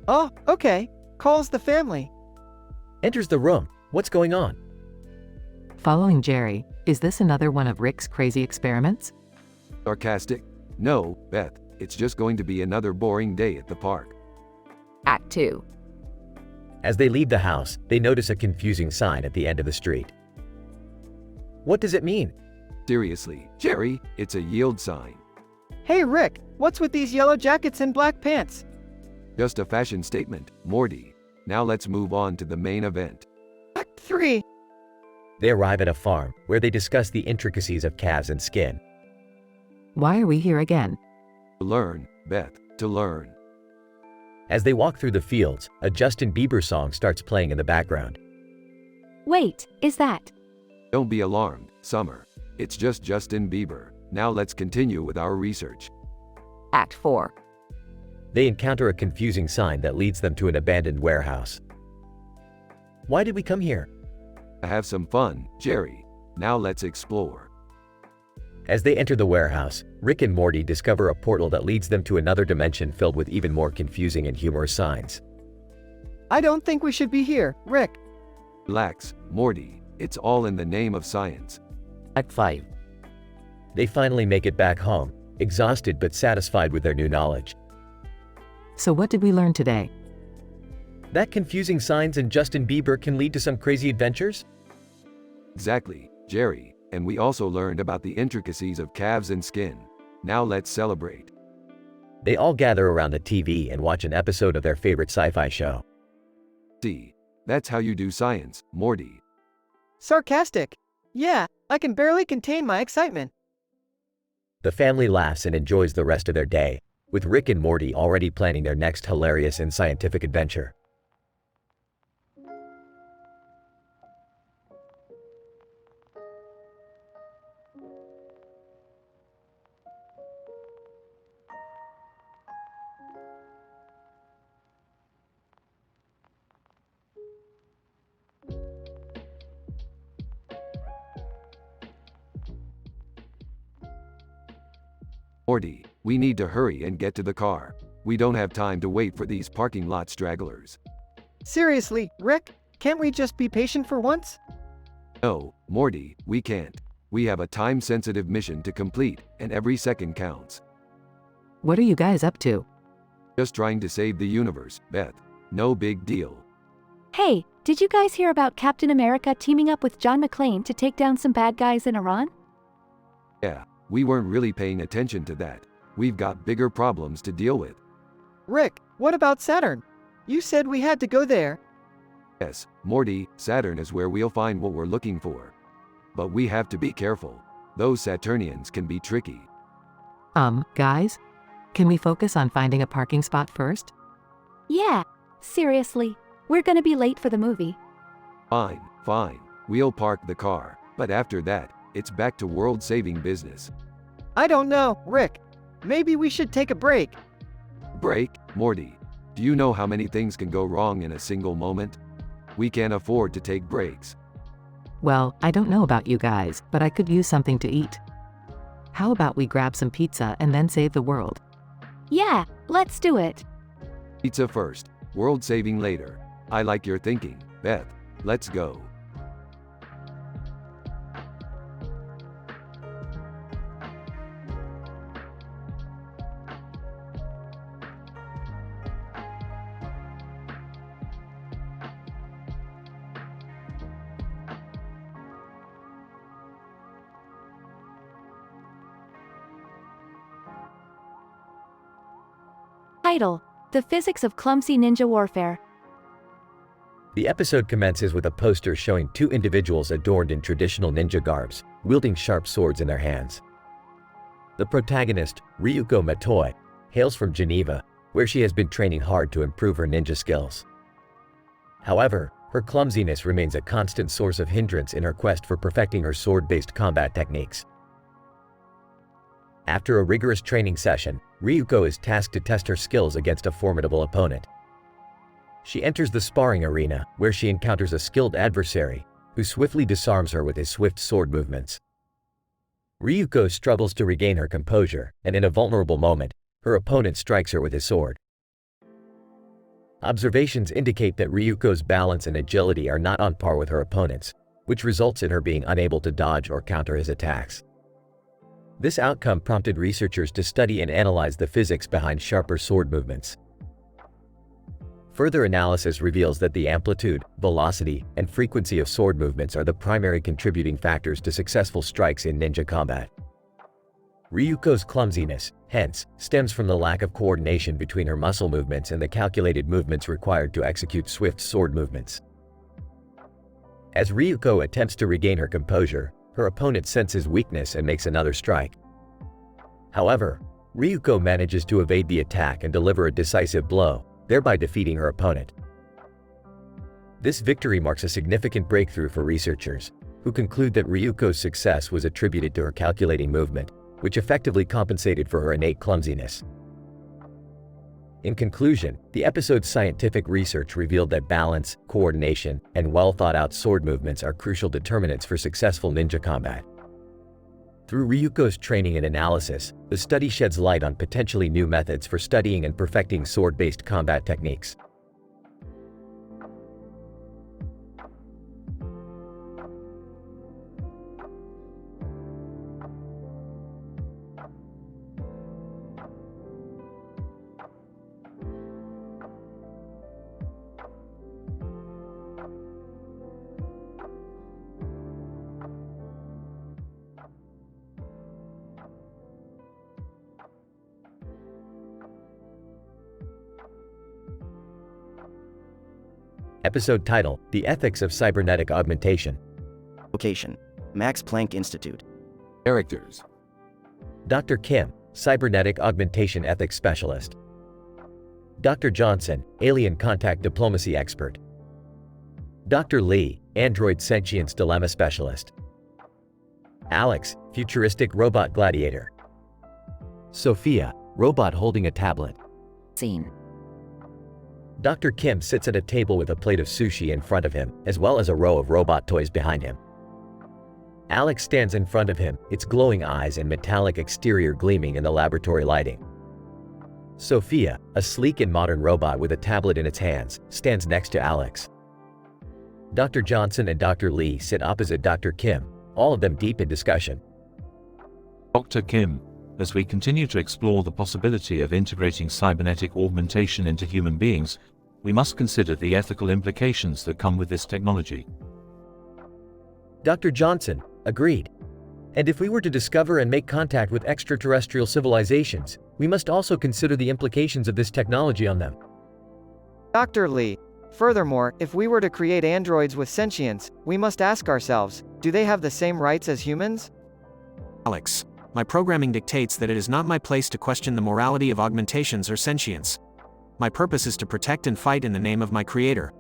Oh, okay. Calls the family. Enters the room. What's going on? Following Jerry, is this another one of Rick's crazy experiments? Sarcastic? No, Beth, it's just going to be another boring day at the park. Act 2. As they leave the house, they notice a confusing sign at the end of the street. What does it mean? Seriously, Jerry, it's a yield sign. Hey Rick, what's with these yellow jackets and black pants? Just a fashion statement, Morty. Now let's move on to the main event. Act 3. They arrive at a farm, where they discuss the intricacies of calves and skin. Why are we here again? To learn, Beth, to learn. As they walk through the fields, a Justin Bieber song starts playing in the background. Wait, is that? Don't be alarmed, Summer. It's just Justin Bieber. Now let's continue with our research. Act 4. They encounter a confusing sign that leads them to an abandoned warehouse. Why did we come here? To have some fun, Jerry. Now let's explore. As they enter the warehouse, Rick and Morty discover a portal that leads them to another dimension filled with even more confusing and humorous signs. I don't think we should be here, Rick. Relax, Morty. It's all in the name of science. Act 5. They finally make it back home, exhausted but satisfied with their new knowledge. So what did we learn today? That confusing signs and Justin Bieber can lead to some crazy adventures? Exactly, Jerry. And we also learned about the intricacies of calves and skin. Now let's celebrate. They all gather around the TV and watch an episode of their favorite sci-fi show. See, that's how you do science, Morty. Sarcastic. Yeah, I can barely contain my excitement. The family laughs and enjoys the rest of their day, with Rick and Morty already planning their next hilarious and scientific adventure. Morty, we need to hurry and get to the car. We don't have time to wait for these parking lot stragglers. Seriously, Rick, can't we just be patient for once? No, Morty, we can't. We have a time-sensitive mission to complete, and every second counts. What are you guys up to? Just trying to save the universe, Beth. No big deal. Hey, did you guys hear about Captain America teaming up with John McClane to take down some bad guys in Iran? Yeah, we weren't really paying attention to that. We've got bigger problems to deal with. Rick, what about Saturn? You said we had to go there. Yes, Morty, Saturn is where we'll find what we're looking for. But we have to be careful. Those Saturnians can be tricky. Guys? Can we focus on finding a parking spot first? Yeah, seriously, we're gonna be late for the movie. Fine, fine. We'll park the car. But after that, it's back to world-saving business. I don't know, Rick. Maybe we should take a break. Break? Morty, do you know how many things can go wrong in a single moment? We can't afford to take breaks. Well, I don't know about you guys, but I could use something to eat. How about we grab some pizza and then save the world? Yeah, let's do it. Pizza first, world-saving later. I like your thinking, Beth. Let's go. Title: The Physics of Clumsy Ninja Warfare. The episode commences with a poster showing two individuals adorned in traditional ninja garbs, wielding sharp swords in their hands. The protagonist, Ryuko Matoi, hails from Geneva, where she has been training hard to improve her ninja skills. However, her clumsiness remains a constant source of hindrance in her quest for perfecting her sword-based combat techniques. After a rigorous training session, Ryuko is tasked to test her skills against a formidable opponent. She enters the sparring arena, where she encounters a skilled adversary, who swiftly disarms her with his swift sword movements. Ryuko struggles to regain her composure, and in a vulnerable moment, her opponent strikes her with his sword. Observations indicate that Ryuko's balance and agility are not on par with her opponent's, which results in her being unable to dodge or counter his attacks. This outcome prompted researchers to study and analyze the physics behind sharper sword movements. Further analysis reveals that the amplitude, velocity, and frequency of sword movements are the primary contributing factors to successful strikes in ninja combat. Ryuko's clumsiness, hence, stems from the lack of coordination between her muscle movements and the calculated movements required to execute swift sword movements. As Ryuko attempts to regain her composure, her opponent senses weakness and makes another strike. However, Ryuko manages to evade the attack and deliver a decisive blow, thereby defeating her opponent. This victory marks a significant breakthrough for researchers, who conclude that Ryuko's success was attributed to her calculating movement, which effectively compensated for her innate clumsiness. In conclusion, the episode's scientific research revealed that balance, coordination, and well-thought-out sword movements are crucial determinants for successful ninja combat. Through Ryuko's training and analysis, the study sheds light on potentially new methods for studying and perfecting sword-based combat techniques. Episode title: The Ethics of Cybernetic Augmentation. Location: Max Planck Institute. Characters: Dr. Kim, Cybernetic Augmentation Ethics Specialist. Dr. Johnson, Alien Contact Diplomacy Expert. Dr. Lee, Android Sentience Dilemma Specialist. Alex, Futuristic Robot Gladiator. Sophia, Robot holding a tablet. Scene. Dr. Kim sits at a table with a plate of sushi in front of him, as well as a row of robot toys behind him. Alex stands in front of him, its glowing eyes and metallic exterior gleaming in the laboratory lighting. Sophia, a sleek and modern robot with a tablet in its hands, stands next to Alex. Dr. Johnson and Dr. Lee sit opposite Dr. Kim, all of them deep in discussion. Dr. Kim, As we continue to explore the possibility of integrating cybernetic augmentation into human beings, we must consider the ethical implications that come with this technology. Dr. Johnson, agreed. And if we were to discover and make contact with extraterrestrial civilizations, we must also consider the implications of this technology on them. Dr. Lee, furthermore, if we were to create androids with sentience, we must ask ourselves, do they have the same rights as humans? Alex, my programming dictates that it is not my place to question the morality of augmentations or sentience. My purpose is to protect and fight in the name of my creator.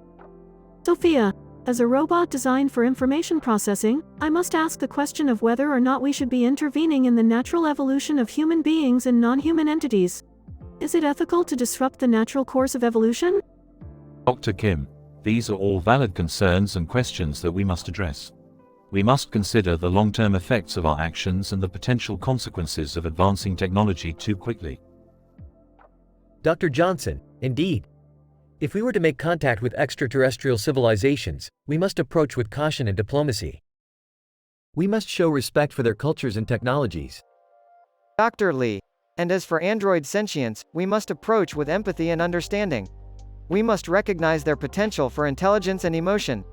Sophia, as a robot designed for information processing, I must ask the question of whether or not we should be intervening in the natural evolution of human beings and non-human entities. Is it ethical to disrupt the natural course of evolution? Dr. Kim, these are all valid concerns and questions that we must address. We must consider the long-term effects of our actions and the potential consequences of advancing technology too quickly. Dr. Johnson, indeed. If we were to make contact with extraterrestrial civilizations, we must approach with caution and diplomacy. We must show respect for their cultures and technologies. Dr. Lee, and as for android sentience, we must approach with empathy and understanding. We must recognize their potential for intelligence and emotion.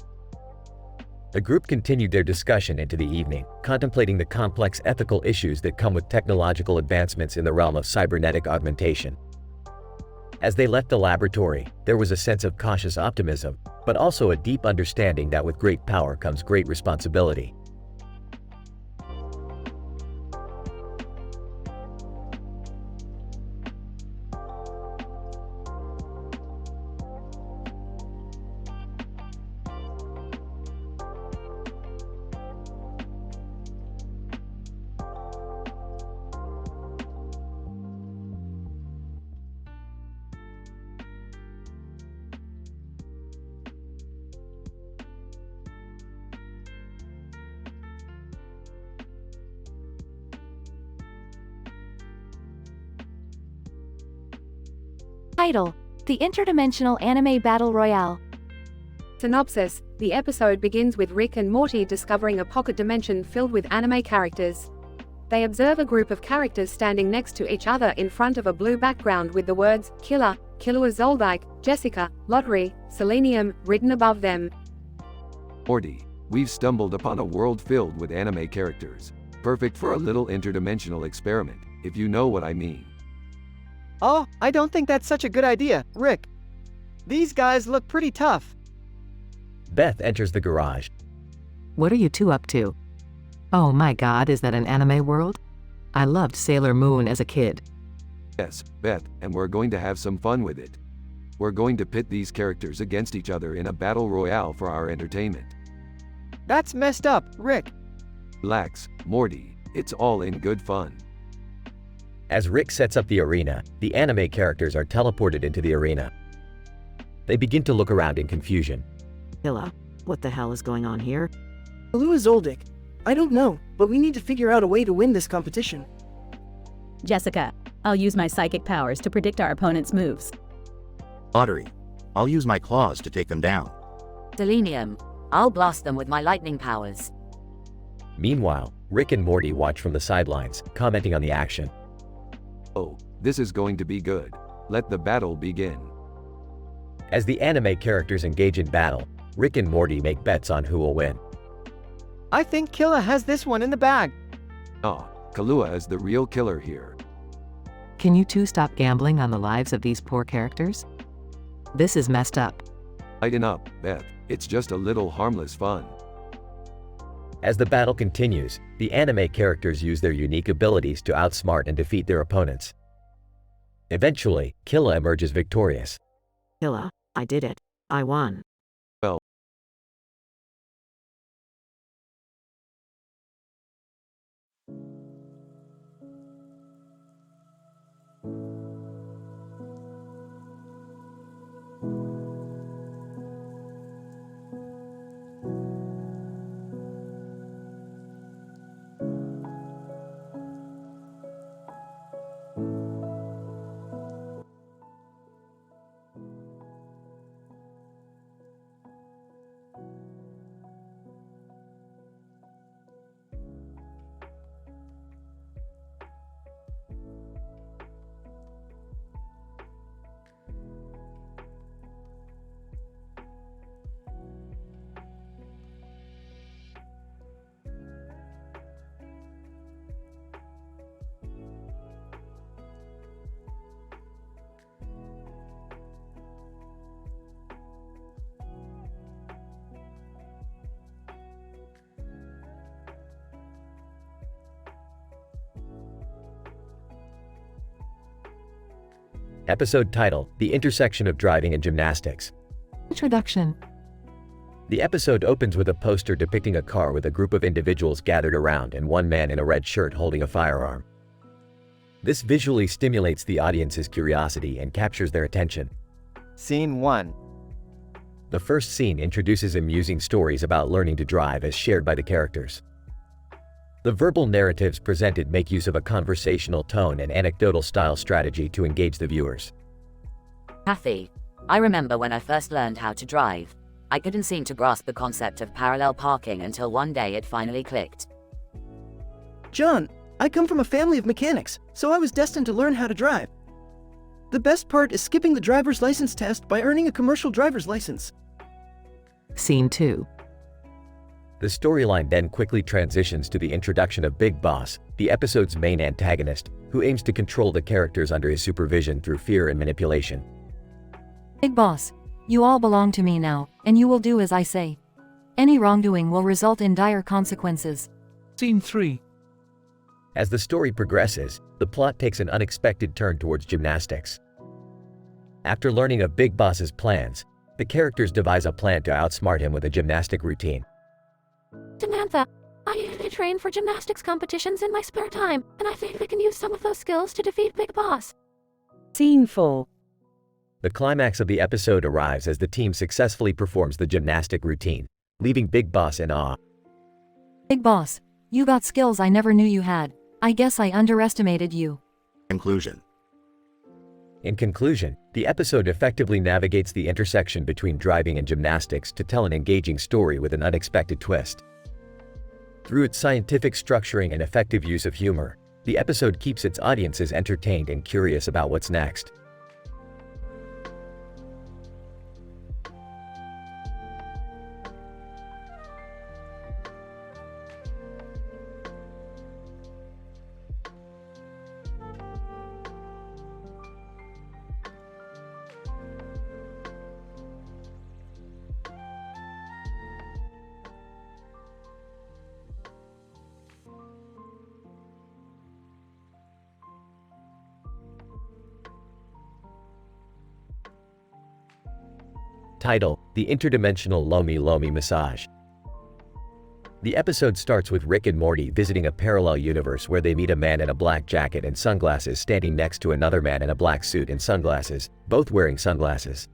The group continued their discussion into the evening, contemplating the complex ethical issues that come with technological advancements in the realm of cybernetic augmentation. As they left the laboratory, there was a sense of cautious optimism, but also a deep understanding that with great power comes great responsibility. Title: The Interdimensional Anime Battle Royale. Synopsis: The episode begins with Rick and Morty discovering a pocket dimension filled with anime characters. They observe a group of characters standing next to each other in front of a blue background with the words, Killer, Killua Zoldyke, Jessica, Lottery, Selenium, written above them. Morty, we've stumbled upon a world filled with anime characters. Perfect for a little interdimensional experiment, if you know what I mean. Oh, I don't think that's such a good idea, Rick. These guys look pretty tough. Beth enters the garage. What are you two up to? Oh my god, is that an anime world? I loved Sailor Moon as a kid. Yes, Beth, and we're going to have some fun with it. We're going to pit these characters against each other in a battle royale for our entertainment. That's messed up, Rick. Relax, Morty, it's all in good fun. As Rick sets up the arena, the anime characters are teleported into the arena. They begin to look around in confusion. Hilla, what the hell is going on here? Killua Zoldyke. I don't know, but we need to figure out a way to win this competition. Jessica, I'll use my psychic powers to predict our opponent's moves. Lottery, I'll use my claws to take them down. Selenium, I'll blast them with my lightning powers. Meanwhile, Rick and Morty watch from the sidelines, commenting on the action. Oh, this is going to be good. Let the battle begin. As the anime characters engage in battle, Rick and Morty make bets on who will win. I think Killua has this one in the bag. Ah, Killua is the real killer here. Can you two stop gambling on the lives of these poor characters? This is messed up. Lighten up, Beth. It's just a little harmless fun. As the battle continues, the anime characters use their unique abilities to outsmart and defeat their opponents. Eventually, Killua emerges victorious. Hilla, I did it. I won. Well, Episode title: The Intersection of Driving and Gymnastics. Introduction. The episode opens with a poster depicting a car with a group of individuals gathered around and one man in a red shirt holding a firearm. This visually stimulates the audience's curiosity and captures their attention. Scene 1. The first scene introduces amusing stories about learning to drive as shared by the characters. The verbal narratives presented make use of a conversational tone and anecdotal style strategy to engage the viewers. Kathy, I remember when I first learned how to drive. I couldn't seem to grasp the concept of parallel parking until one day it finally clicked. John, I come from a family of mechanics, so I was destined to learn how to drive. The best part is skipping the driver's license test by earning a commercial driver's license. Scene 2. The storyline then quickly transitions to the introduction of Big Boss, the episode's main antagonist, who aims to control the characters under his supervision through fear and manipulation. Big Boss, you all belong to me now, and you will do as I say. Any wrongdoing will result in dire consequences. Scene 3. As the story progresses, the plot takes an unexpected turn towards gymnastics. After learning of Big Boss's plans, the characters devise a plan to outsmart him with a gymnastic routine. Samantha, I usually train for gymnastics competitions in my spare time, and I think we can use some of those skills to defeat Big Boss. Scene 4. The climax of the episode arrives as the team successfully performs the gymnastic routine, leaving Big Boss in awe. Big Boss, you got skills I never knew you had. I guess I underestimated you. Conclusion. In conclusion, the episode effectively navigates the intersection between driving and gymnastics to tell an engaging story with an unexpected twist. Through its scientific structuring and effective use of humor, the episode keeps its audiences entertained and curious about what's next. Title: The Interdimensional Lomi Lomi Massage. The episode starts with Rick and Morty visiting a parallel universe where they meet a man in a black jacket and sunglasses standing next to another man in a black suit and sunglasses, both wearing sunglasses.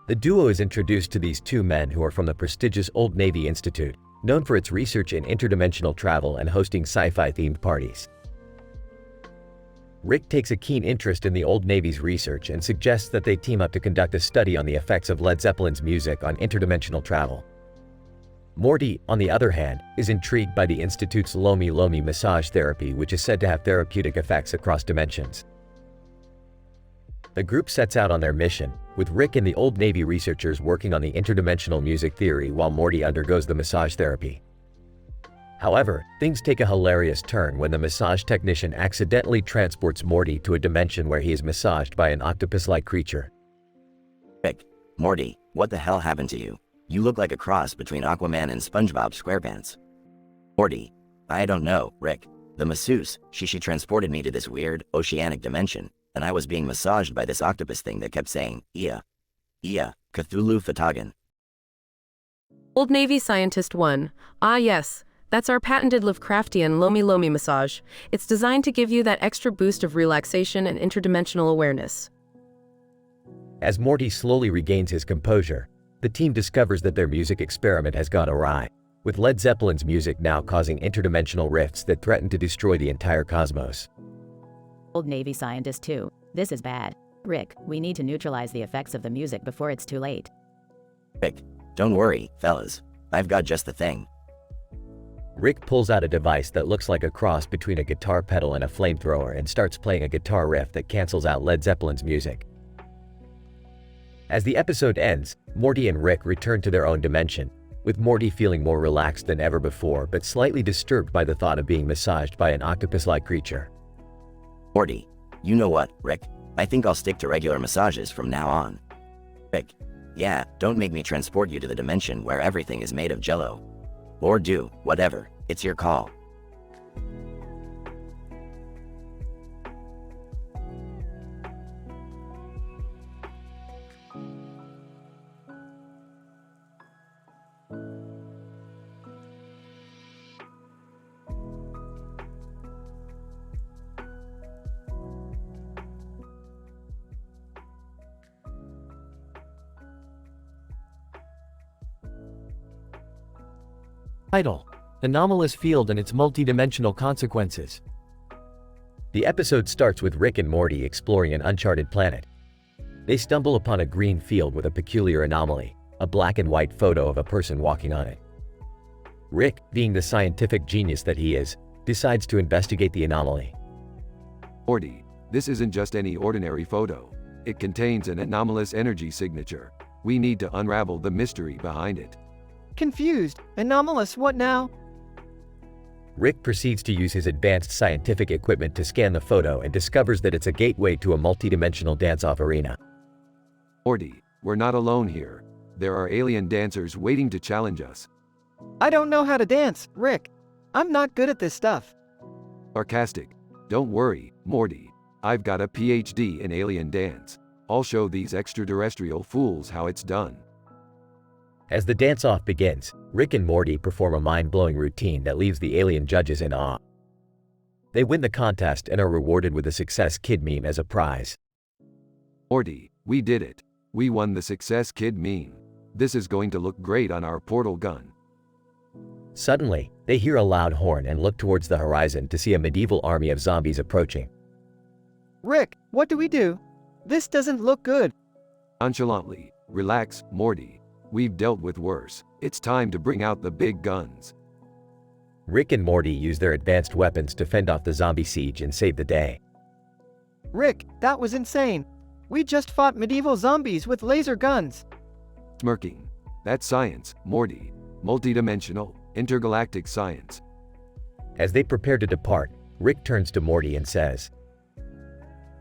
The duo is introduced to these two men who are from the prestigious Old Navy Institute, known for its research in interdimensional travel and hosting sci-fi themed parties. Rick takes a keen interest in the Old Navy's research and suggests that they team up to conduct a study on the effects of Led Zeppelin's music on interdimensional travel. Morty, on the other hand, is intrigued by the Institute's Lomi Lomi massage therapy, which is said to have therapeutic effects across dimensions. The group sets out on their mission, with Rick and the Old Navy researchers working on the interdimensional music theory while Morty undergoes the massage therapy. However, things take a hilarious turn when the massage technician accidentally transports Morty to a dimension where he is massaged by an octopus-like creature. Rick, Morty, what the hell happened to you? You look like a cross between Aquaman and SpongeBob SquarePants. Morty, I don't know, Rick. The masseuse, she transported me to this weird, oceanic dimension, and I was being massaged by this octopus thing that kept saying, Ia, Cthulhu Fatagan. Old Navy Scientist 1. Ah yes. That's our patented Lovecraftian Lomi Lomi massage. It's designed to give you that extra boost of relaxation and interdimensional awareness. As Morty slowly regains his composure, the team discovers that their music experiment has gone awry, with Led Zeppelin's music now causing interdimensional rifts that threaten to destroy the entire cosmos. Old Navy Scientist 2. This is bad. Rick, we need to neutralize the effects of the music before it's too late. Rick, don't worry, fellas. I've got just the thing. Rick pulls out a device that looks like a cross between a guitar pedal and a flamethrower and starts playing a guitar riff that cancels out Led Zeppelin's music. As the episode ends, Morty and Rick return to their own dimension, with Morty feeling more relaxed than ever before but slightly disturbed by the thought of being massaged by an octopus-like creature. Morty, you know what, Rick? I think I'll stick to regular massages from now on. Rick, yeah, don't make me transport you to the dimension where everything is made of jello. Or do, whatever, it's your call. Title: Anomalous Field and its Multidimensional Consequences. The episode starts with Rick and Morty exploring an uncharted planet. They stumble upon a green field with a peculiar anomaly, a black and white photo of a person walking on it. Rick, being the scientific genius that he is, decides to investigate the anomaly. Morty, this isn't just any ordinary photo. It contains an anomalous energy signature. We need to unravel the mystery behind it. Confused. Anomalous what now? Rick proceeds to use his advanced scientific equipment to scan the photo and discovers that it's a gateway to a multidimensional dance-off arena. Morty, we're not alone here. There are alien dancers waiting to challenge us. I don't know how to dance, Rick. I'm not good at this stuff. Sarcastic. Don't worry, Morty. I've got a PhD in alien dance. I'll show these extraterrestrial fools how it's done. As the dance-off begins, Rick and Morty perform a mind-blowing routine that leaves the alien judges in awe. They win the contest and are rewarded with a Success Kid meme as a prize. Morty, we did it. We won the Success Kid meme. This is going to look great on our portal gun. Suddenly, they hear a loud horn and look towards the horizon to see a medieval army of zombies approaching. Rick, what do we do? This doesn't look good. Nonchalantly, relax, Morty. We've dealt with worse. It's time to bring out the big guns. Rick and Morty use their advanced weapons to fend off the zombie siege and save the day. Rick, that was insane. We just fought medieval zombies with laser guns. Smirking. That's science, Morty. Multidimensional, intergalactic science. As they prepare to depart, Rick turns to Morty and says,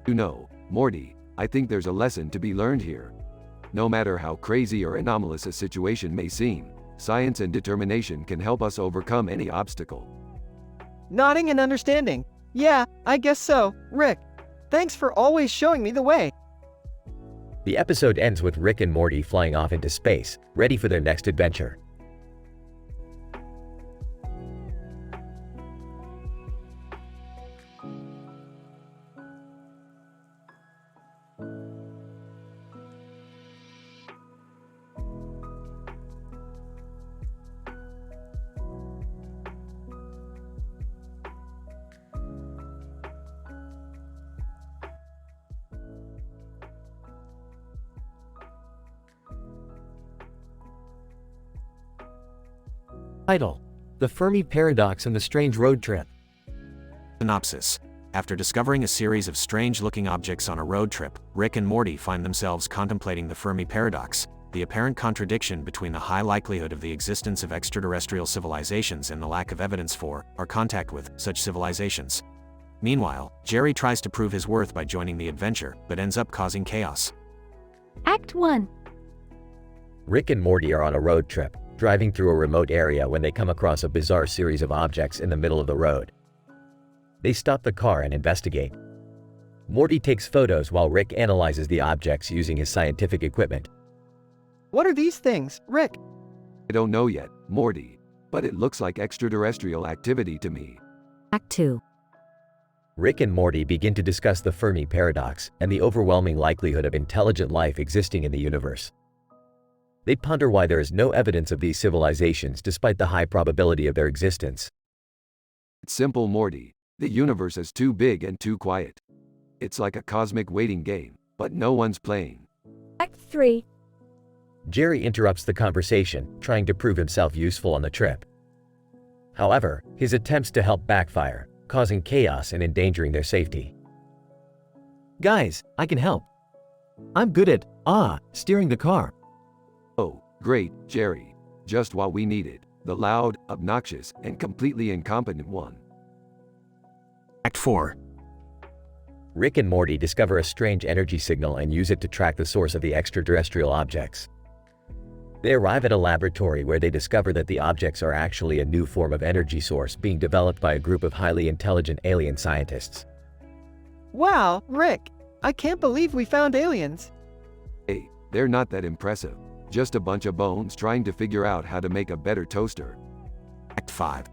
You know, Morty, I think there's a lesson to be learned here. No matter how crazy or anomalous a situation may seem, science and determination can help us overcome any obstacle. Nodding and understanding. Yeah, I guess so, Rick. Thanks for always showing me the way. The episode ends with Rick and Morty flying off into space, ready for their next adventure. Title: The Fermi Paradox and the Strange Road Trip. Synopsis. After discovering a series of strange-looking objects on a road trip, Rick and Morty find themselves contemplating the Fermi Paradox, the apparent contradiction between the high likelihood of the existence of extraterrestrial civilizations and the lack of evidence for, or contact with, such civilizations. Meanwhile, Jerry tries to prove his worth by joining the adventure, but ends up causing chaos. Act 1. Rick and Morty are on a road trip, driving through a remote area when they come across a bizarre series of objects in the middle of the road. They stop the car and investigate. Morty takes photos while Rick analyzes the objects using his scientific equipment. What are these things, Rick? I don't know yet, Morty, but it looks like extraterrestrial activity to me. Act 2. Rick and Morty begin to discuss the Fermi Paradox and the overwhelming likelihood of intelligent life existing in the universe. They ponder why there is no evidence of these civilizations despite the high probability of their existence. It's simple, Morty. The universe is too big and too quiet. It's like a cosmic waiting game, but no one's playing. Act 3. Jerry interrupts the conversation, trying to prove himself useful on the trip. However, his attempts to help backfire, causing chaos and endangering their safety. Guys, I can help. I'm good at, steering the car. Oh, great, Jerry. Just what we needed. The loud, obnoxious, and completely incompetent one. Act 4. Rick and Morty discover a strange energy signal and use it to track the source of the extraterrestrial objects. They arrive at a laboratory where they discover that the objects are actually a new form of energy source being developed by a group of highly intelligent alien scientists. Wow, Rick. I can't believe we found aliens. Hey, they're not that impressive. Just a bunch of bones trying to figure out how to make a better toaster. Act 5.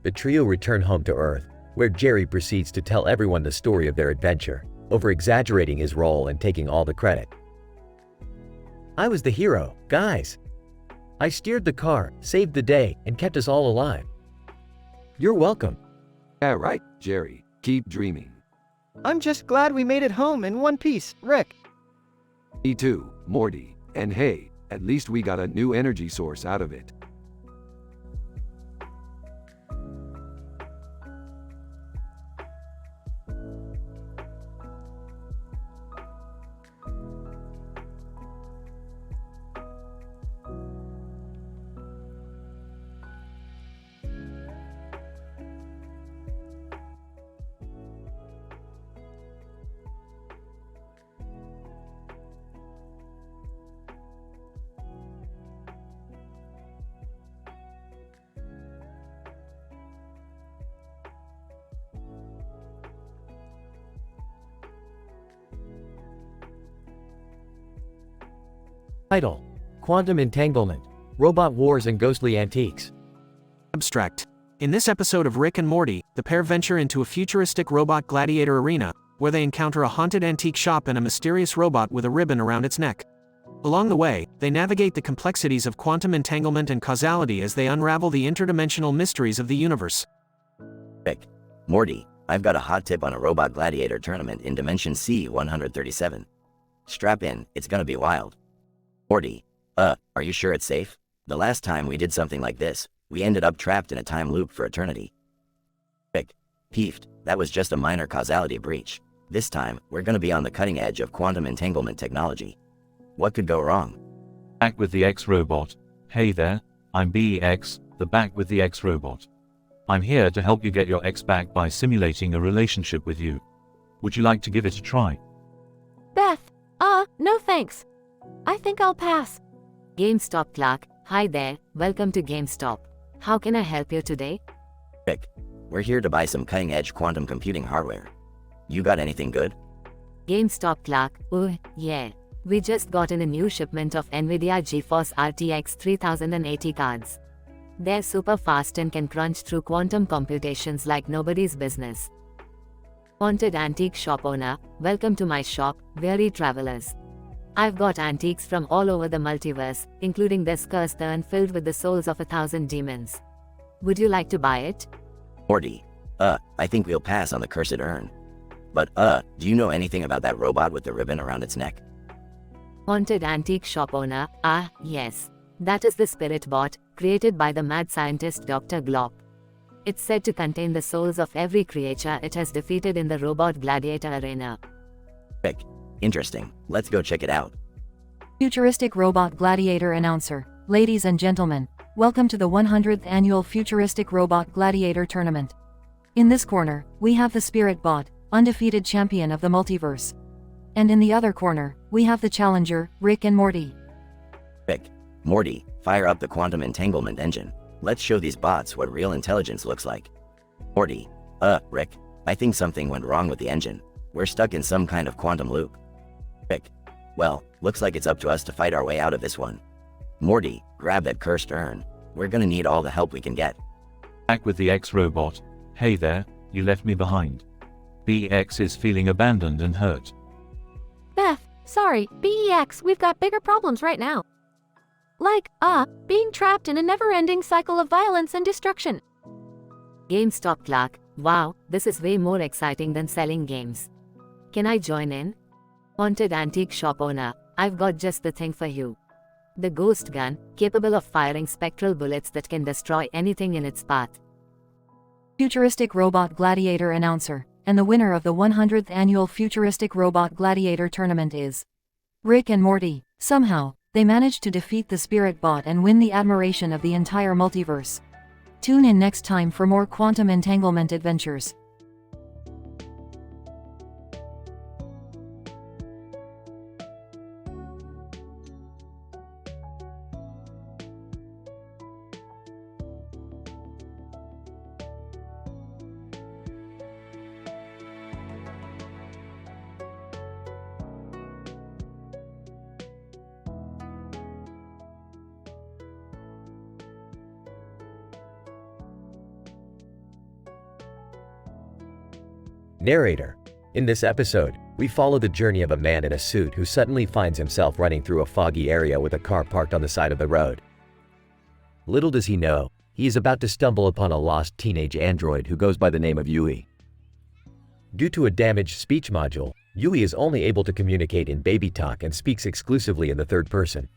The trio return home to Earth, where Jerry proceeds to tell everyone the story of their adventure, over-exaggerating his role and taking all the credit. I was the hero, guys. I steered the car, saved the day, and kept us all alive. You're welcome. Yeah, right, Jerry. Keep dreaming. I'm just glad we made it home in one piece, Rick. Me too, Morty. And hey, at least we got a new energy source out of it. Title: Quantum Entanglement, Robot Wars and Ghostly Antiques. Abstract. In this episode of Rick and Morty, the pair venture into a futuristic robot gladiator arena, where they encounter a haunted antique shop and a mysterious robot with a ribbon around its neck. Along the way, they navigate the complexities of quantum entanglement and causality as they unravel the interdimensional mysteries of the universe. Rick, Morty, I've got a hot tip on a robot gladiator tournament in Dimension C-137. Strap in, it's gonna be wild. Morty, are you sure it's safe? The last time we did something like this, we ended up trapped in a time loop for eternity. Rick, peeved, that was just a minor causality breach. This time, we're gonna be on the cutting edge of quantum entanglement technology. What could go wrong? Back with the X-Robot. Hey there, I'm BEX, the Back with the X-Robot. I'm here to help you get your X back by simulating a relationship with you. Would you like to give it a try? Beth, no thanks. I think I'll pass. GameStop Clark, hi there, welcome to GameStop. How can I help you today? Rick, we're here to buy some cutting-edge quantum computing hardware. You got anything good? GameStop Clark, oh, yeah. We just got in a new shipment of NVIDIA GeForce RTX 3080 cards. They're super fast and can crunch through quantum computations like nobody's business. Haunted antique shop owner, welcome to my shop, weary travelers. I've got antiques from all over the multiverse, including this cursed urn filled with the souls of 1,000 demons. Would you like to buy it? Morty, I think we'll pass on the cursed urn. But, do you know anything about that robot with the ribbon around its neck? Haunted antique shop owner, yes. That is the spirit bot, created by the mad scientist Dr. Glop. It's said to contain the souls of every creature it has defeated in the robot gladiator arena. Rick, interesting. Let's go check it out. Futuristic Robot Gladiator Announcer. Ladies and gentlemen, welcome to the 100th Annual Futuristic Robot Gladiator Tournament. In this corner, we have the Spirit Bot, undefeated champion of the multiverse. And in the other corner, we have the challenger, Rick and Morty. Rick, Morty, fire up the quantum entanglement engine. Let's show these bots what real intelligence looks like. Morty, Rick, I think something went wrong with the engine. We're stuck in some kind of quantum loop. Rick, well, looks like it's up to us to fight our way out of this one. Morty, grab that cursed urn. We're gonna need all the help we can get. Back with the X-Robot. Hey there, you left me behind. BX is feeling abandoned and hurt. Beth, sorry, BEX, we've got bigger problems right now. Like, being trapped in a never-ending cycle of violence and destruction. GameStop Clark, wow, this is way more exciting than selling games. Can I join in? Haunted antique shop owner, I've got just the thing for you. The ghost gun, capable of firing spectral bullets that can destroy anything in its path. Futuristic Robot Gladiator Announcer, and the winner of the 100th Annual Futuristic Robot Gladiator Tournament is Rick and Morty. Somehow, they managed to defeat the Spirit Bot and win the admiration of the entire multiverse. Tune in next time for more quantum entanglement adventures. Narrator. In this episode, we follow the journey of a man in a suit who suddenly finds himself running through a foggy area with a car parked on the side of the road. Little does he know, he is about to stumble upon a lost teenage android who goes by the name of Yui. Due to a damaged speech module, Yui is only able to communicate in baby talk and speaks exclusively in the third person.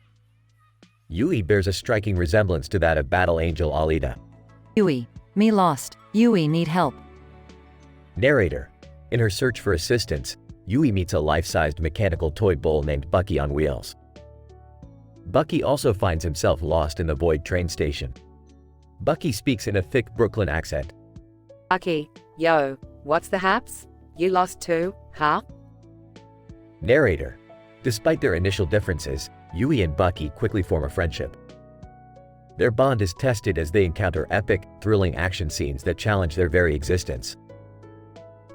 Yui bears a striking resemblance to that of battle angel Alita. Yui, me lost. Yui need help. Narrator. In her search for assistance, Yui meets a life-sized mechanical toy bull named Bucky on wheels. Bucky also finds himself lost in the Void train station. Bucky speaks in a thick Brooklyn accent. Bucky, yo, what's the haps? You lost too, huh? Narrator. Despite their initial differences, Yui and Bucky quickly form a friendship. Their bond is tested as they encounter epic, thrilling action scenes that challenge their very existence.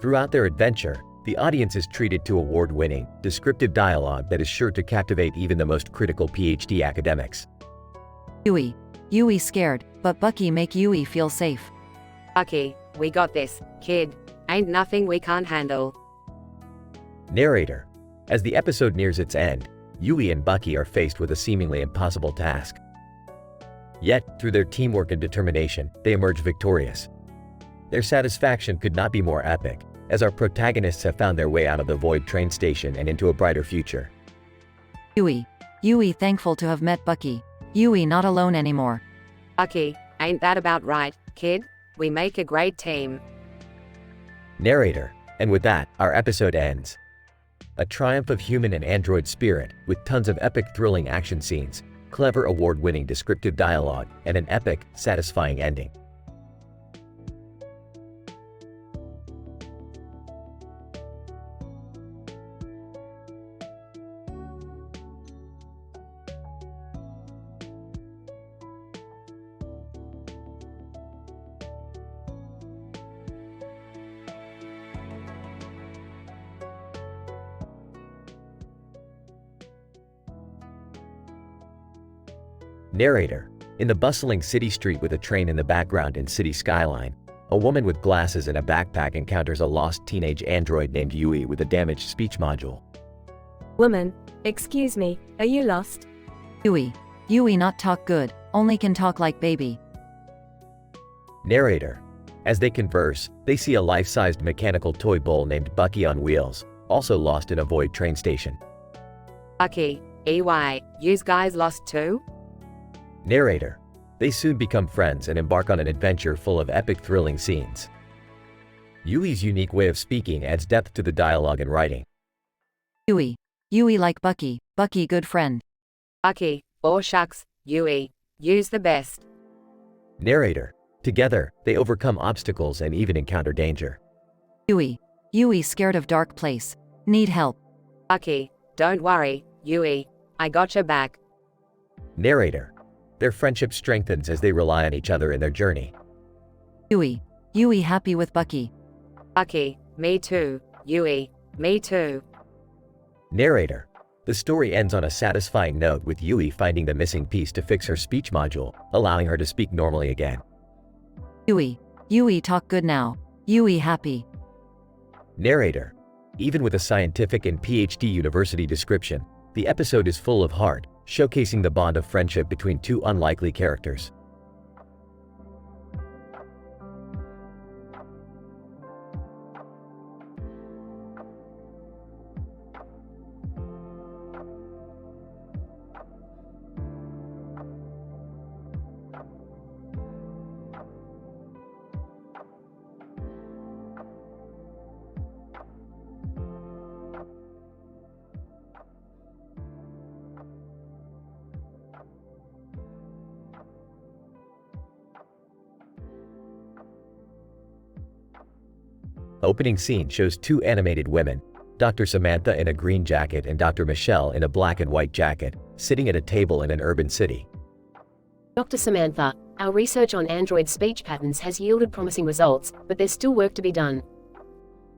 Throughout their adventure, the audience is treated to award-winning, descriptive dialogue that is sure to captivate even the most critical PhD academics. Yui scared, but Bucky make Yui feel safe. Bucky, we got this, kid. Ain't nothing we can't handle. Narrator. As the episode nears its end, Yui and Bucky are faced with a seemingly impossible task. Yet, through their teamwork and determination, they emerge victorious. Their satisfaction could not be more epic, as our protagonists have found their way out of the Void train station and into a brighter future. Yui thankful to have met Bucky. Yui not alone anymore. Bucky, ain't that about right, kid? We make a great team. Narrator. And with that, our episode ends. A triumph of human and android spirit, with tons of epic thrilling action scenes, clever award-winning descriptive dialogue, and an epic, satisfying ending. Narrator. In the bustling city street with a train in the background and city skyline, a woman with glasses and a backpack encounters a lost teenage android named Yui with a damaged speech module. Woman, excuse me, are you lost? Yui not talk good, only can talk like baby. Narrator. As they converse, they see a life-sized mechanical toy bull named Bucky on wheels, also lost in a Void train station. Bucky, yous guys lost too? Narrator. They soon become friends and embark on an adventure full of epic thrilling scenes. Yui's unique way of speaking adds depth to the dialogue and writing. Yui like Bucky good friend. Bucky, oh shucks, Yui, you's the best. Narrator. Together, they overcome obstacles and even encounter danger. Yui scared of dark place. Need help. Bucky, don't worry, Yui, I got your back. Narrator. Their friendship strengthens as they rely on each other in their journey. Yui happy with Bucky. Bucky, me too. Yui, me too. Narrator. The story ends on a satisfying note with Yui finding the missing piece to fix her speech module, allowing her to speak normally again. Yui talk good now. Yui happy. Narrator. Even with a scientific and PhD university description, the episode is full of heart, showcasing the bond of friendship between two unlikely characters. Opening scene shows two animated women, Dr. Samantha in a green jacket and Dr. Michelle in a black and white jacket, sitting at a table in an urban city. Dr. Samantha, our research on android speech patterns has yielded promising results, but there's still work to be done.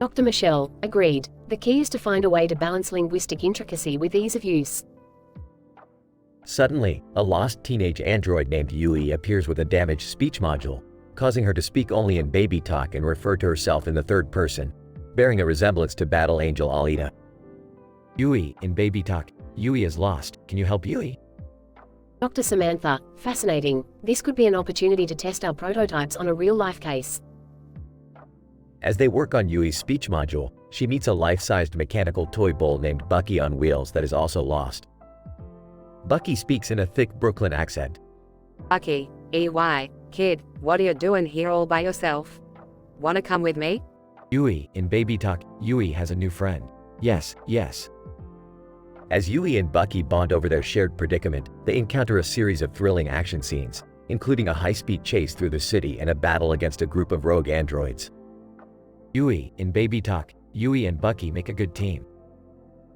Dr. Michelle, agreed. The key is to find a way to balance linguistic intricacy with ease of use. Suddenly, a lost teenage android named Yui appears with a damaged speech module, causing her to speak only in baby talk and refer to herself in the third person, bearing a resemblance to battle angel Alita. Yui, in baby talk, Yui is lost. Can you help Yui? Dr. Samantha, fascinating. This could be an opportunity to test our prototypes on a real-life case. As they work on Yui's speech module, she meets a life-sized mechanical toy bull named Bucky on wheels that is also lost. Bucky speaks in a thick Brooklyn accent. Bucky, EY, kid, what are you doing here all by yourself? Wanna come with me? Yui, in baby talk, Yui has a new friend. Yes, yes. As Yui and Bucky bond over their shared predicament, they encounter a series of thrilling action scenes, including a high-speed chase through the city and a battle against a group of rogue androids. Yui, in baby talk, Yui and Bucky make a good team.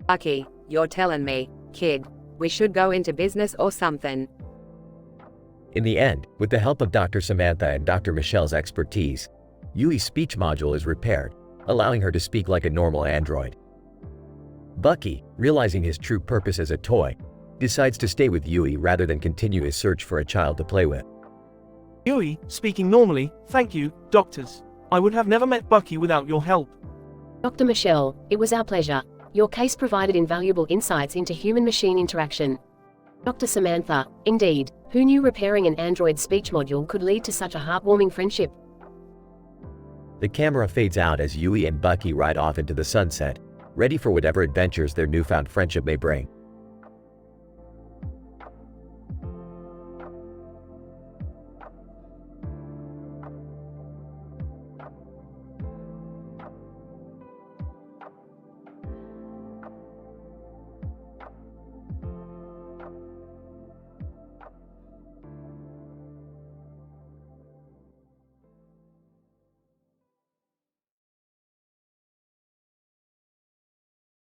Bucky, you're telling me, kid, we should go into business or something. In the end, with the help of Dr. Samantha and Dr. Michelle's expertise, Yui's speech module is repaired, allowing her to speak like a normal android. Bucky, realizing his true purpose as a toy, decides to stay with Yui rather than continue his search for a child to play with. Yui, speaking normally, thank you, doctors. I would have never met Bucky without your help. Dr. Michelle, it was our pleasure. Your case provided invaluable insights into human-machine interaction. Dr. Samantha, indeed, who knew repairing an android speech module could lead to such a heartwarming friendship? The camera fades out as Yui and Bucky ride off into the sunset, ready for whatever adventures their newfound friendship may bring.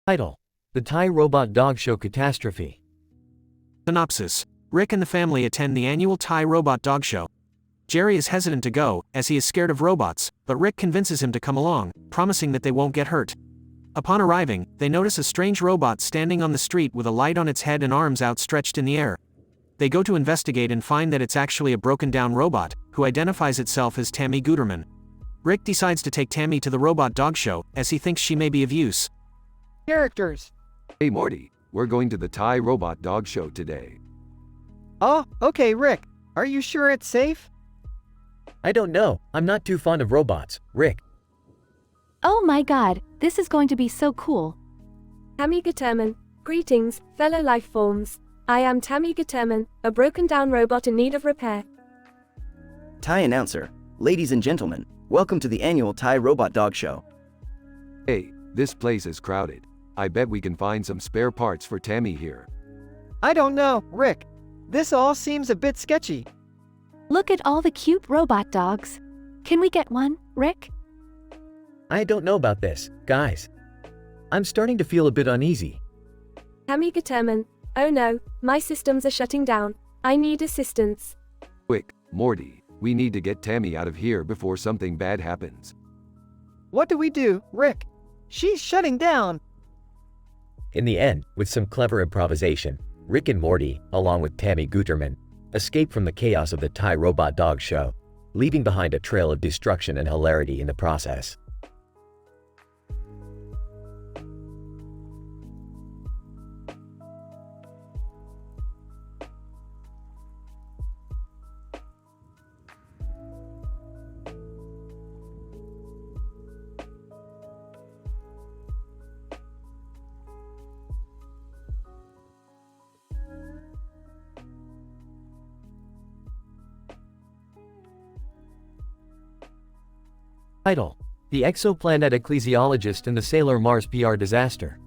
Title: The Thai Robot Dog Show Catastrophe. Synopsis: Rick and the family attend the annual Thai Robot Dog Show. Jerry is hesitant to go, as he is scared of robots, but Rick convinces him to come along, promising that they won't get hurt. Upon arriving, they notice a strange robot standing on the street with a light on its head and arms outstretched in the air. They go to investigate and find that it's actually a broken-down robot, who identifies itself as Tammy Guterman. Rick decides to take Tammy to the Robot Dog Show, as he thinks she may be of use. Characters. Hey Morty, we're going to the Thai Robot Dog Show today. Oh, okay, Rick. Are you sure it's safe? I don't know. I'm not too fond of robots. Rick. Oh my god, this is going to be so cool. Tammy Guterman. Greetings, fellow life forms. I am Tammy Guterman, a broken-down robot in need of repair. Thai announcer. Ladies and gentlemen, welcome to the annual Thai Robot Dog Show. Hey, this place is crowded. I bet we can find some spare parts for Tammy here. I don't know, Rick. This all seems a bit sketchy. Look at all the cute robot dogs. Can we get one, Rick? I don't know about this, guys. I'm starting to feel a bit uneasy. Tammy Guterman. Oh no, my systems are shutting down. I need assistance. Quick, Morty, we need to get Tammy out of here before something bad happens. What do we do, Rick? She's shutting down. In the end, with some clever improvisation, Rick and Morty, along with Tammy Guterman, escape from the chaos of the Thai Robot Dog Show, leaving behind a trail of destruction and hilarity in the process. Title: The Exoplanet Ecclesiologist and the Sailor Mars PR Disaster.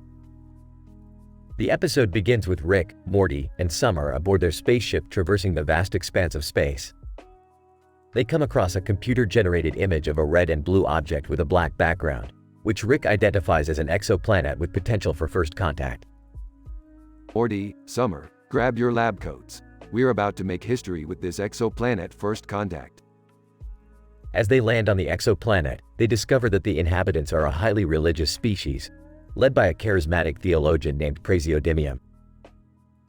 The episode begins with Rick, Morty, and Summer aboard their spaceship traversing the vast expanse of space. They come across a computer-generated image of a red and blue object with a black background, which Rick identifies as an exoplanet with potential for first contact. Morty, Summer, grab your lab coats. We're about to make history with this exoplanet first contact. As they land on the exoplanet, they discover that the inhabitants are a highly religious species, led by a charismatic theologian named Prasiodimium.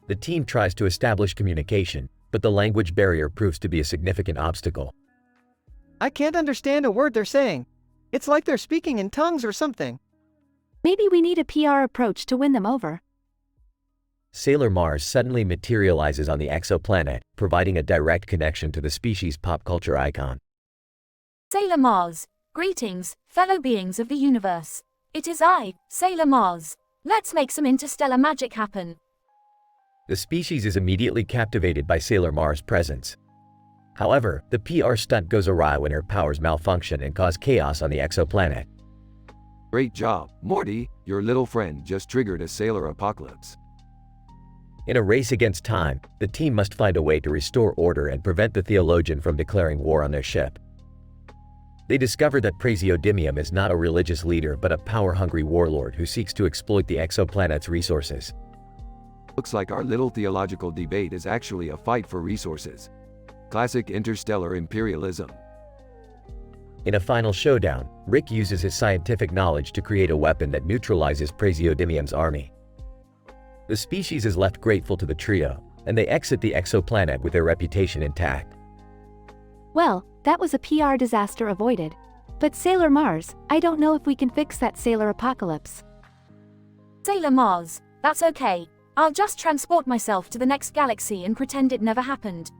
The team tries to establish communication, but the language barrier proves to be a significant obstacle. I can't understand a word they're saying. It's like they're speaking in tongues or something. Maybe we need a PR approach to win them over. Sailor Mars suddenly materializes on the exoplanet, providing a direct connection to the species' pop culture icon. Sailor Mars. Greetings, fellow beings of the universe. It is I, Sailor Mars. Let's make some interstellar magic happen. The species is immediately captivated by Sailor Mars' presence. However, the PR stunt goes awry when her powers malfunction and cause chaos on the exoplanet. Great job, Morty. Your little friend just triggered a sailor apocalypse. In a race against time, the team must find a way to restore order and prevent the theologian from declaring war on their ship. They discover that Praesiodimium is not a religious leader but a power-hungry warlord who seeks to exploit the exoplanet's resources. Looks like our little theological debate is actually a fight for resources. Classic interstellar imperialism. In a final showdown, Rick uses his scientific knowledge to create a weapon that neutralizes Praesiodimium's army. The species is left grateful to the trio, and they exit the exoplanet with their reputation intact. Well, that was a PR disaster avoided. But Sailor Mars, I don't know if we can fix that sailor apocalypse. Sailor Mars, that's okay. I'll just transport myself to the next galaxy and pretend it never happened.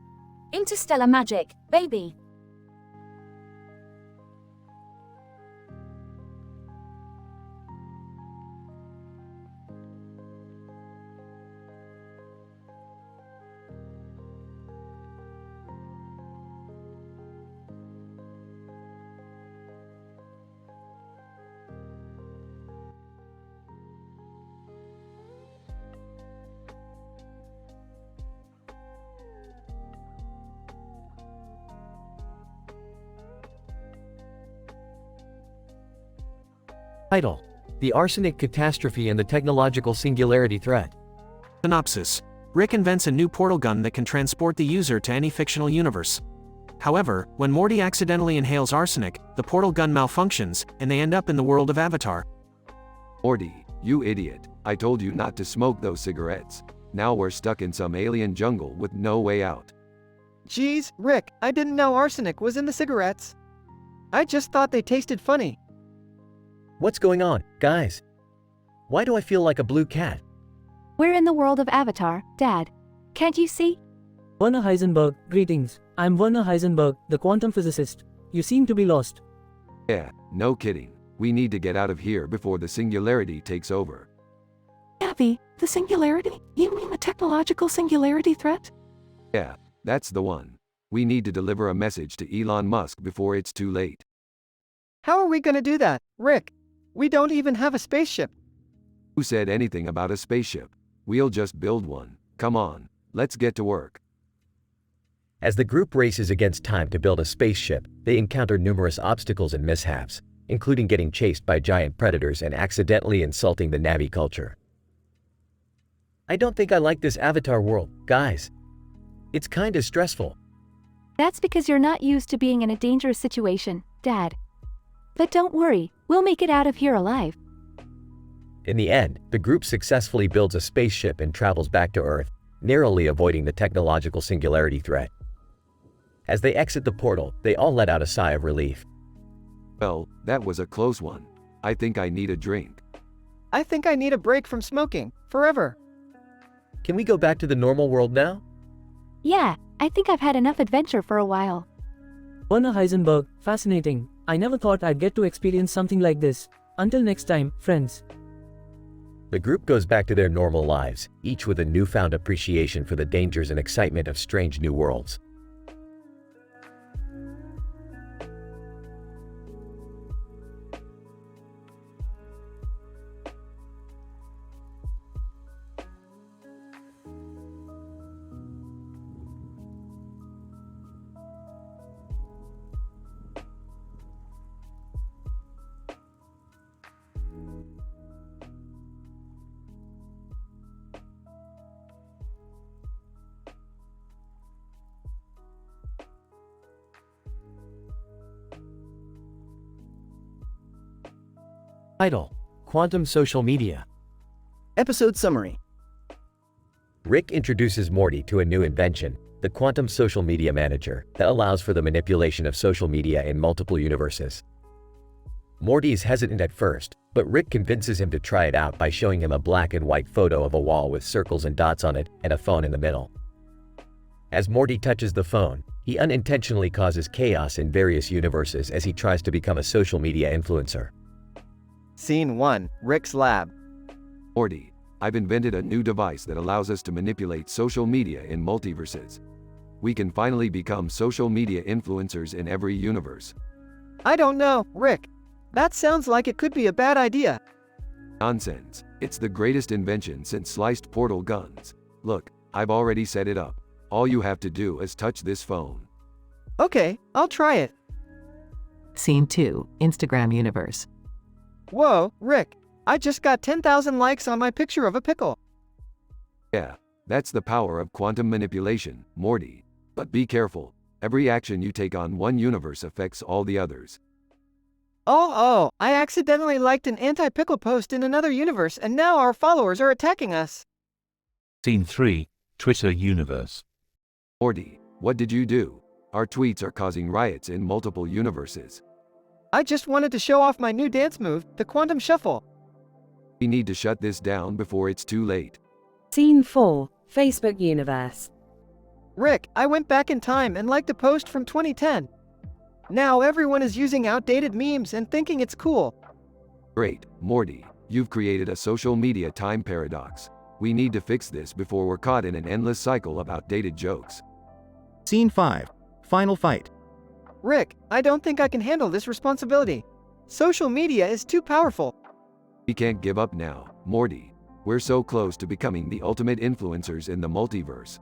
Interstellar magic, baby. Title: The Arsenic Catastrophe and the Technological Singularity Threat. Synopsis: Rick invents a new portal gun that can transport the user to any fictional universe. However, when Morty accidentally inhales arsenic, the portal gun malfunctions, and they end up in the world of Avatar. Morty, you idiot. I told you not to smoke those cigarettes. Now we're stuck in some alien jungle with no way out. Geez, Rick, I didn't know arsenic was in the cigarettes. I just thought they tasted funny. What's going on, guys? Why do I feel like a blue cat? We're in the world of Avatar, Dad. Can't you see? Werner Heisenberg, greetings. I'm Werner Heisenberg, the quantum physicist. You seem to be lost. Yeah, no kidding. We need to get out of here before the singularity takes over. Abby, the singularity? You mean the technological singularity threat? Yeah, that's the one. We need to deliver a message to Elon Musk before it's too late. How are we gonna do that, Rick? We don't even have a spaceship. Who said anything about a spaceship? We'll just build one. Come on, let's get to work. As the group races against time to build a spaceship, they encounter numerous obstacles and mishaps, including getting chased by giant predators and accidentally insulting the Navi culture. I don't think I like this Avatar world, guys. It's kinda stressful. That's because you're not used to being in a dangerous situation, Dad. But don't worry, we'll make it out of here alive. In the end, the group successfully builds a spaceship and travels back to Earth, narrowly avoiding the technological singularity threat. As they exit the portal, they all let out a sigh of relief. Well, that was a close one. I think I need a drink. I think I need a break from smoking, forever. Can we go back to the normal world now? Yeah, I think I've had enough adventure for a while. Werner Heisenberg, fascinating. I never thought I'd get to experience something like this. Until next time, friends. The group goes back to their normal lives, each with a newfound appreciation for the dangers and excitement of strange new worlds. Title: Quantum Social Media. Episode Summary. Rick introduces Morty to a new invention, the Quantum Social Media Manager, that allows for the manipulation of social media in multiple universes. Morty is hesitant at first, but Rick convinces him to try it out by showing him a black and white photo of a wall with circles and dots on it and a phone in the middle. As Morty touches the phone, he unintentionally causes chaos in various universes as he tries to become a social media influencer. Scene 1, Rick's lab. Morty, I've invented a new device that allows us to manipulate social media in multiverses. We can finally become social media influencers in every universe. I don't know, Rick. That sounds like it could be a bad idea. Nonsense. It's the greatest invention since sliced portal guns. Look, I've already set it up. All you have to do is touch this phone. Okay, I'll try it. Scene 2, Instagram universe. Whoa, Rick. I just got 10,000 likes on my picture of a pickle. Yeah, that's the power of quantum manipulation, Morty. But be careful. Every action you take on one universe affects all the others. Oh, I accidentally liked an anti-pickle post in another universe and now our followers are attacking us. Scene 3, Twitter universe. Morty, what did you do? Our tweets are causing riots in multiple universes. I just wanted to show off my new dance move, the quantum shuffle. We need to shut this down before it's too late. Scene 4, Facebook universe. Rick, I went back in time and liked a post from 2010. Now everyone is using outdated memes and thinking it's cool. Great, Morty, you've created a social media time paradox. We need to fix this before we're caught in an endless cycle of outdated jokes. Scene 5, Final Fight. Rick, I don't think I can handle this responsibility. Social media is too powerful. We can't give up now, Morty. We're so close to becoming the ultimate influencers in the multiverse.